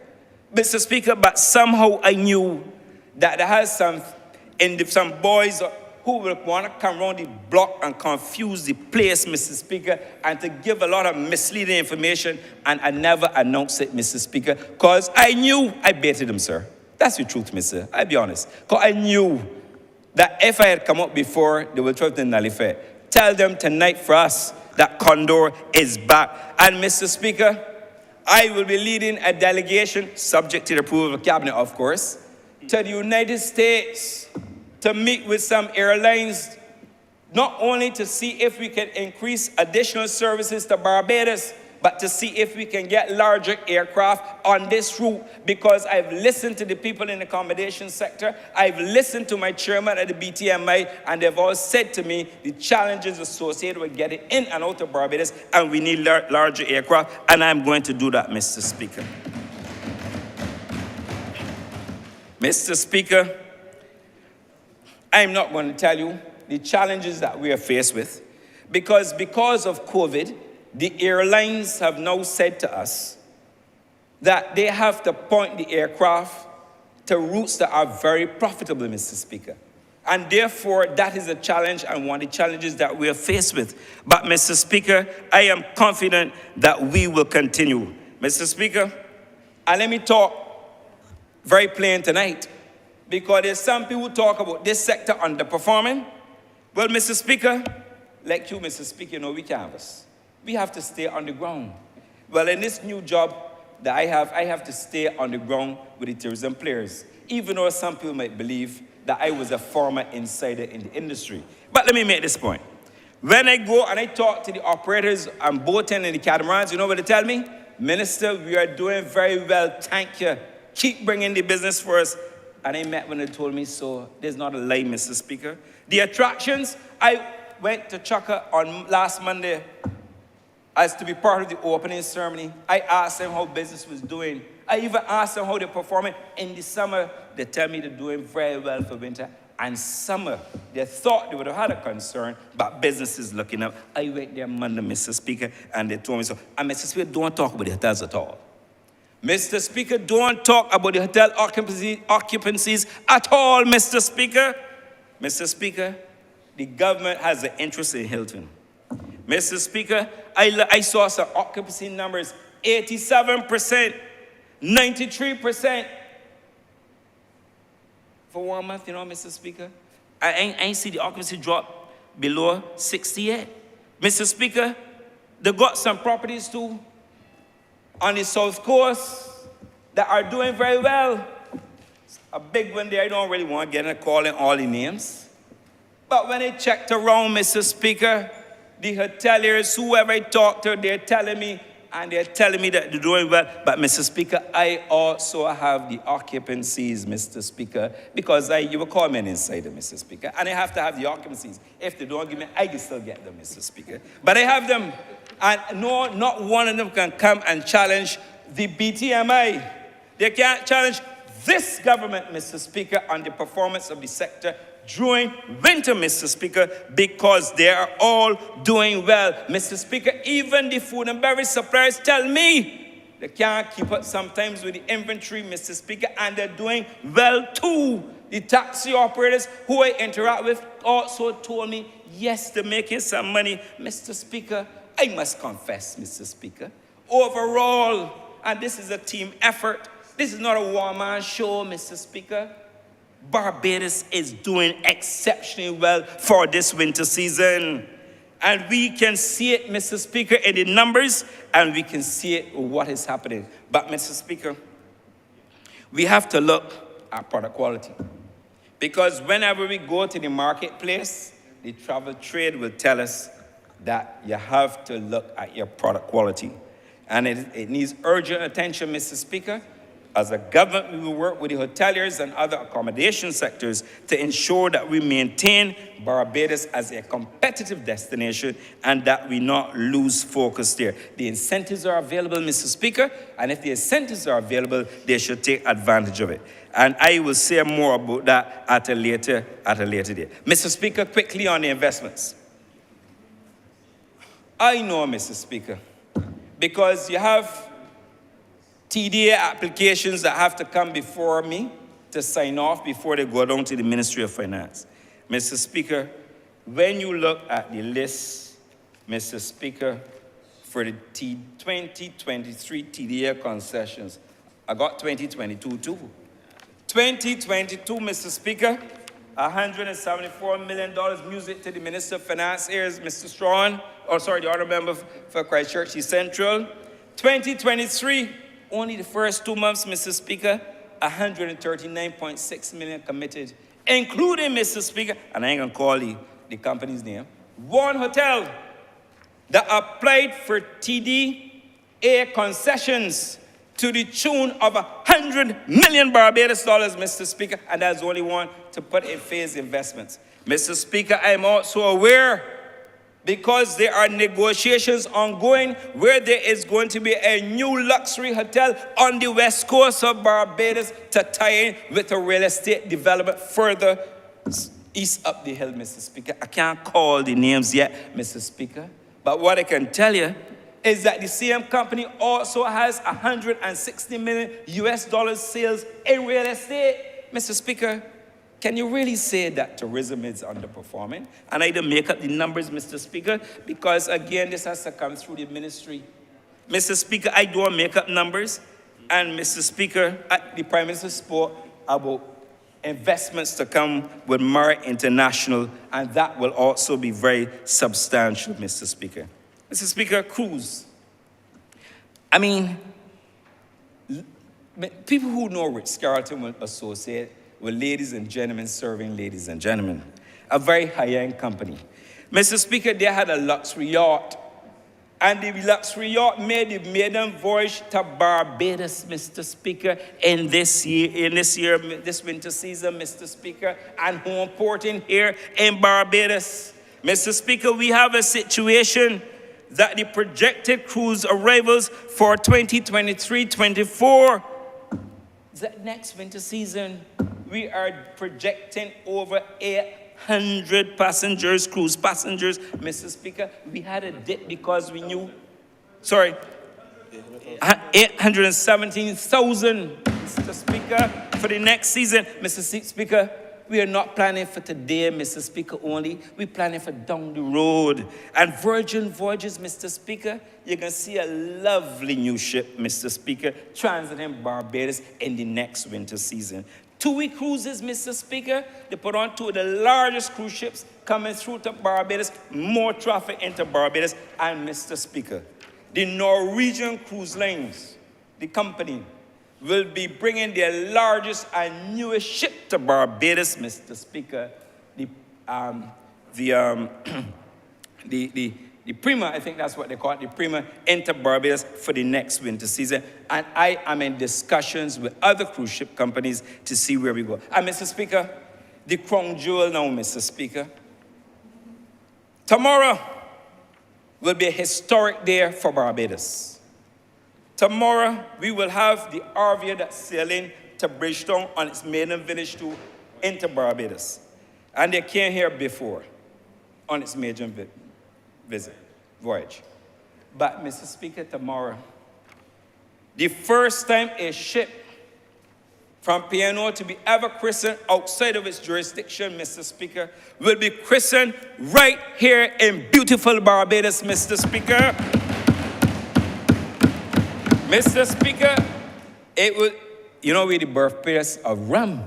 Mr. Speaker, but somehow I knew that there has some boys who will want to come around the block and confuse the place, Mr. Speaker, and to give a lot of misleading information, and I never announced it, Mr. Speaker, because I knew I baited them, sir. That's the truth, Mr. I'll be honest. Because I knew that if I had come up before, they would try to nullify it. Tell them tonight for us that Condor is back. And Mr. Speaker, I will be leading a delegation, subject to the approval of the Cabinet, of course, to the United States to meet with some airlines, not only to see if we can increase additional services to Barbados, but to see if we can get larger aircraft on this route, because I've listened to the people in the accommodation sector, I've listened to my chairman at the BTMI, and they've all said to me the challenges associated with getting in and out of Barbados, and we need larger aircraft, and I'm going to do that, Mr. Speaker. Mr. Speaker, I'm not going to tell you the challenges that we are faced with, because of COVID, the airlines have now said to us that they have to point the aircraft to routes that are very profitable, Mr. Speaker. And therefore, that is a challenge and one of the challenges that we are faced with. But, Mr. Speaker, I am confident that we will continue. Mr. Speaker, and let me talk very plain tonight, because there's some people who talk about this sector underperforming. Well, Mr. Speaker, like you, Mr. Speaker, you know, we canvas. We have to stay on the ground. Well, in this new job that I have to stay on the ground with the tourism players, even though some people might believe that I was a former insider in the industry. But let me make this point. When I go and I talk to the operators on boating and the catamarans, you know what they tell me? Minister, we are doing very well, thank you. Keep bringing the business for us. And I met when they told me so. There's not a lie, Mr. Speaker. The attractions, I went to Chaka on last Monday as to be part of the opening ceremony. I asked them how business was doing. I even asked them how they're performing in the summer. They tell me they're doing very well for winter. And summer, they thought they would have had a concern, but business is looking up. I went there Monday, Mr. Speaker, and they told me so. And Mr. Speaker, don't talk about the hotels at all. Mr. Speaker, don't talk about the hotel occupancies at all, Mr. Speaker. Mr. Speaker, the government has an interest in Hilton. Mr. Speaker, I saw some occupancy numbers, 87%, 93% for 1 month, you know, Mr. Speaker. I ain't see the occupancy drop below 68. Mr. Speaker, they got some properties too on the South Coast that are doing very well. A big one there, I don't really want to get in a call in all the names. But when I checked around, Mr. Speaker, the hoteliers, whoever I talk to, they're telling me that they're doing well. But, Mr. Speaker, I also have the occupancies, Mr. Speaker, because you will call me an insider, Mr. Speaker, and I have to have the occupancies. If they don't give me, I can still get them, Mr. Speaker. But I have them, and no, not one of them can come and challenge the BTMI. They can't challenge this government, Mr. Speaker, on the performance of the sector during winter, Mr. Speaker, because they are all doing well. Mr. Speaker, even the food and beverage suppliers tell me they can't keep up sometimes with the inventory, Mr. Speaker, and they're doing well too. The taxi operators who I interact with also told me, yes, they're making some money. Mr. Speaker, I must confess, Mr. Speaker, overall, and this is a team effort, this is not a one-man show, Mr. Speaker. Barbados is doing exceptionally well for this winter season. And we can see it, Mr. Speaker, in the numbers, and we can see it what is happening. But, Mr. Speaker, we have to look at product quality. Because whenever we go to the marketplace, the travel trade will tell us that you have to look at your product quality. And it needs urgent attention, Mr. Speaker. As a government, we will work with the hoteliers and other accommodation sectors to ensure that we maintain Barbados as a competitive destination and that we not lose focus there. The incentives are available, Mr. Speaker, and if the incentives are available, they should take advantage of it. And I will say more about that at a later date. Mr. Speaker, quickly on the investments. I know, Mr. Speaker, because you have TDA applications that have to come before me to sign off before they go down to the Ministry of Finance. Mr. Speaker, when you look at the list, Mr. Speaker, for the 2023 TDA concessions, I got 2022 too. 2022, Mr. Speaker, $174 million music to the Minister of Finance. Here's Mr. Strawn, the Honourable Member for Christchurch East Central. 2023, only the first 2 months, Mr. Speaker, 139.6 million committed, including, Mr. Speaker, and I ain't gonna call the company's name, one hotel that applied for TDA concessions to the tune of $100 million Barbados dollars, Mr. Speaker, and that's the only one to put in phased investments. Mr. Speaker, I'm also aware, because there are negotiations ongoing where there is going to be a new luxury hotel on the west coast of Barbados to tie in with a real estate development further east up the hill, Mr. Speaker. I can't call the names yet, Mr. Speaker, but what I can tell you is that the same company also has $160 million US dollars sales in real estate. Mr. Speaker, can you really say that tourism is underperforming? And I don't make up the numbers, Mr. Speaker, because again, this has to come through the ministry. Mr. Speaker, I don't make up numbers. And Mr. Speaker, the Prime Minister spoke about investments to come with Marriott International, and that will also be very substantial, Mr. Speaker. Mr. Speaker, cruise. I mean, people who know Ritz-Carlton will associate with ladies and gentlemen serving ladies and gentlemen. A very high-end company. Mr. Speaker, they had a luxury yacht. And the luxury yacht made the maiden voyage to Barbados, Mr. Speaker, in this winter season, Mr. Speaker, and home porting here in Barbados. Mr. Speaker, we have a situation that the projected cruise arrivals for 2023-24, the next winter season, we are projecting over 800 passengers, cruise passengers, Mr. Speaker. We had a dip because we knew, 817,000, Mr. Speaker, for the next season. Mr. Speaker, we are not planning for today, Mr. Speaker, only. We're planning for down the road. And Virgin Voyages, Mr. Speaker, you can see a lovely new ship, Mr. Speaker, transiting Barbados in the next winter season. 2-week cruises, Mr. Speaker. They put on 2 of the largest cruise ships coming through to Barbados, more traffic into Barbados. And Mr. Speaker, the Norwegian Cruise Lines, the company, will be bringing their largest and newest ship to Barbados, Mr. Speaker. The Prima, I think that's what they call it, the Prima, into Barbados for the next winter season. And I am in discussions with other cruise ship companies to see where we go. And Mr. Speaker, the crown jewel now, Mr. Speaker. Tomorrow will be a historic day for Barbados. Tomorrow, we will have the Arvia that's sailing to Bridgetown on its maiden village tour into Barbados. And they came here before on its maiden voyage. But, Mr. Speaker, tomorrow, the first time a ship from P&O to be ever christened outside of its jurisdiction, Mr. Speaker, will be christened right here in beautiful Barbados, Mr. Speaker. Mr. Speaker, it will, we're the birthplace of rum.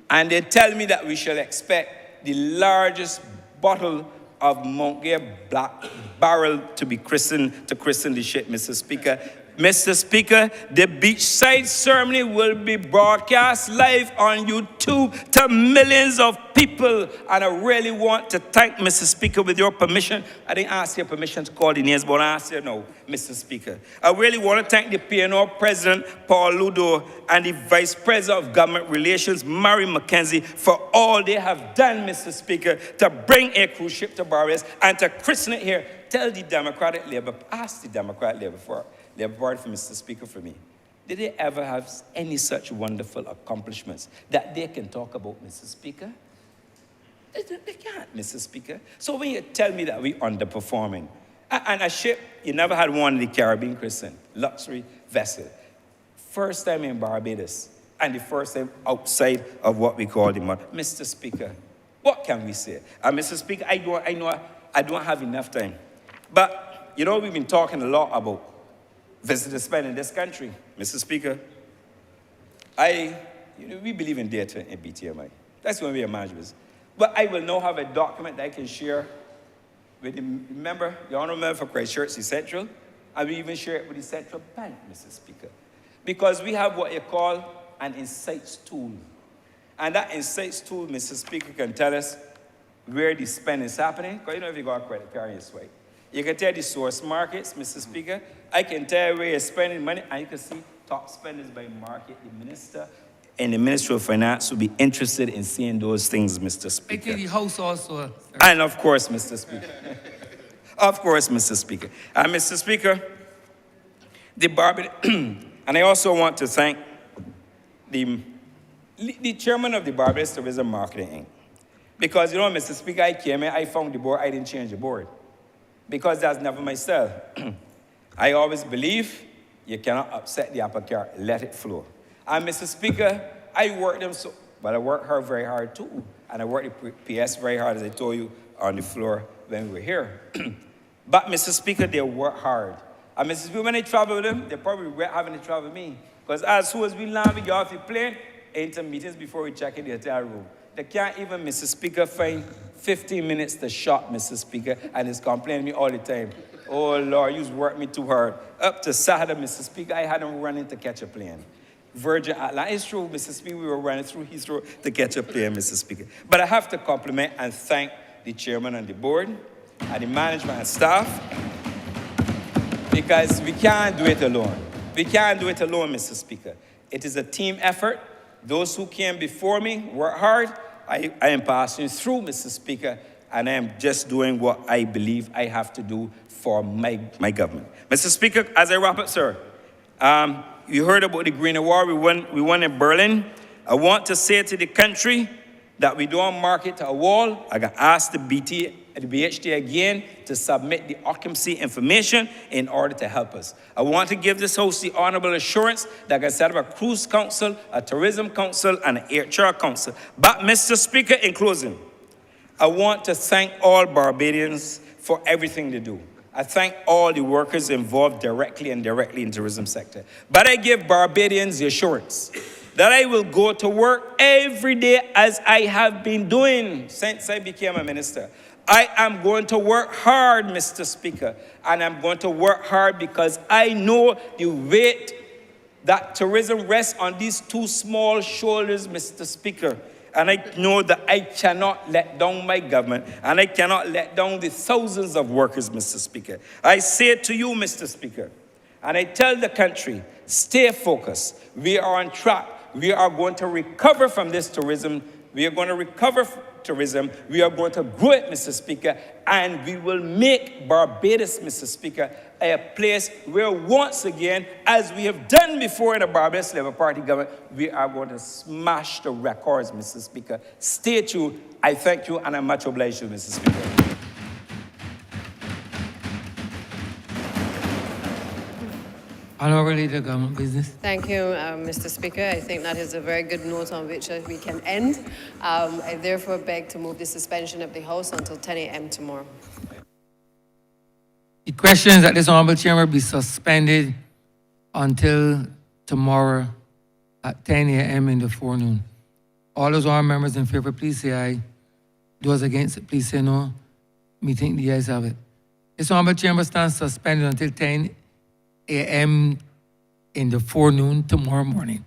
And they tell me that we shall expect the largest bottle of Mount Gay Black barrel to be christened, to christen the ship, Mr. Speaker. Mr. Speaker, the beachside ceremony will be broadcast live on YouTube to millions of people. And I really want to thank, Mr. Speaker, with your permission. I didn't ask your permission to call the names, but I ask you now, Mr. Speaker. I really want to thank the P&O President, Paul Ludo, and the Vice President of Government Relations, Mary McKenzie, for all they have done, Mr. Speaker, to bring a cruise ship to Barbados and to christen it here. Tell the Democratic Labour, ask the Democratic Labour Party, for Mr. Speaker, for me. Did they ever have any such wonderful accomplishments that they can talk about, Mr. Speaker? They can't, Mr. Speaker. So when you tell me that we're underperforming, and a ship, you never had one in the Caribbean christened, luxury vessel. First time in Barbados, and the first time outside of what we call the mud. Mr. Speaker, what can we say? And Mr. Speaker, I know I don't have enough time. But, we've been talking a lot about visitor spend in this country, Mr. Speaker. We believe in data in BTMI. That's going to be a management. But I will now have a document that I can share with the honorable member for Christchurch, the Central, and we even share it with the Central Bank, Mr. Speaker. Because we have what you call an insights tool. And that insights tool, Mr. Speaker, can tell us where the spend is happening. Because if you got a credit card, you swipe. You can tell the source markets, Mr. Speaker. I can tell where you're spending money, and you can see top spenders by market. The minister and the Ministry of Finance will be interested in seeing those things, Mr. Speaker. I think the House also. And of course, Mr. Speaker. Of course, Mr. Speaker. And Mr. Speaker, the Barbados, and I also want to thank the chairman of the Barbados Tourism Marketing Inc. Because, Mr. Speaker, I came in, I found the board, I didn't change the board. Because that's never my style. I always believe you cannot upset the apple cart, let it flow. And Mr. Speaker, I work hard, very hard too. And I work the PS very hard, as I told you, on the floor when we were here. But Mr. Speaker, they work hard. And Mr. Speaker, when they travel with them, they probably regret having to travel with me. Because as soon as we land, we get off the plane, into meetings before we check in the hotel room. They can't even, Mr. Speaker, find 15 minutes to shop, Mr. Speaker, and it's complaining to me all the time. Oh, Lord, you've worked me too hard. Up to Saturday, Mr. Speaker, I had them running to catch a plane. Virgin Atlantic, it's true, Mr. Speaker, we were running through Heathrow to catch a plane, Mr. Speaker. But I have to compliment and thank the chairman and the board, and the management and staff, because we can't do it alone. We can't do it alone, Mr. Speaker. It is a team effort. Those who came before me worked hard. I am passing through, Mr. Speaker, and I am just doing what I believe I have to do for my government. Mr. Speaker, as I wrap up, sir, you heard about the Green Award we won in Berlin. I want to say to the country that we don't mark it to a wall. I got asked the BHT again to submit the occupancy information in order to help us. I want to give this House the honorable assurance that I can set up a cruise council, a tourism council, and an HR council. But, Mr. Speaker, in closing, I want to thank all Barbadians for everything they do. I thank all the workers involved directly and indirectly in the tourism sector. But I give Barbadians the assurance that I will go to work every day as I have been doing since I became a minister. I am going to work hard, Mr. Speaker, and I'm going to work hard because I know the weight that tourism rests on these two small shoulders, Mr. Speaker. And I know that I cannot let down my government, and I cannot let down the thousands of workers, Mr. Speaker. I say to you, Mr. Speaker, and I tell the country, stay focused. We are on track. We are going to recover from this tourism. We are going to recover from tourism. We are going to grow it, Mr. Speaker, and we will make Barbados, Mr. Speaker, a place where once again, as we have done before in the Barbados Labour Party government, we are going to smash the records, Mr. Speaker. Stay tuned. I thank you, and I'm much obliged to you, Mr. Speaker. Honorable Leader, Government Business. Thank you, Mr. Speaker. I think that is a very good note on which we can end. I therefore beg to move the suspension of the House until 10 a.m. tomorrow. The questions that this Honorable Chairman be suspended until tomorrow at 10 a.m. in the forenoon. All those honorable members in favor, please say aye. Those against it, please say no. Meeting the ayes have it. This Honorable Chamber stands suspended until 10 a.m. in the forenoon tomorrow morning.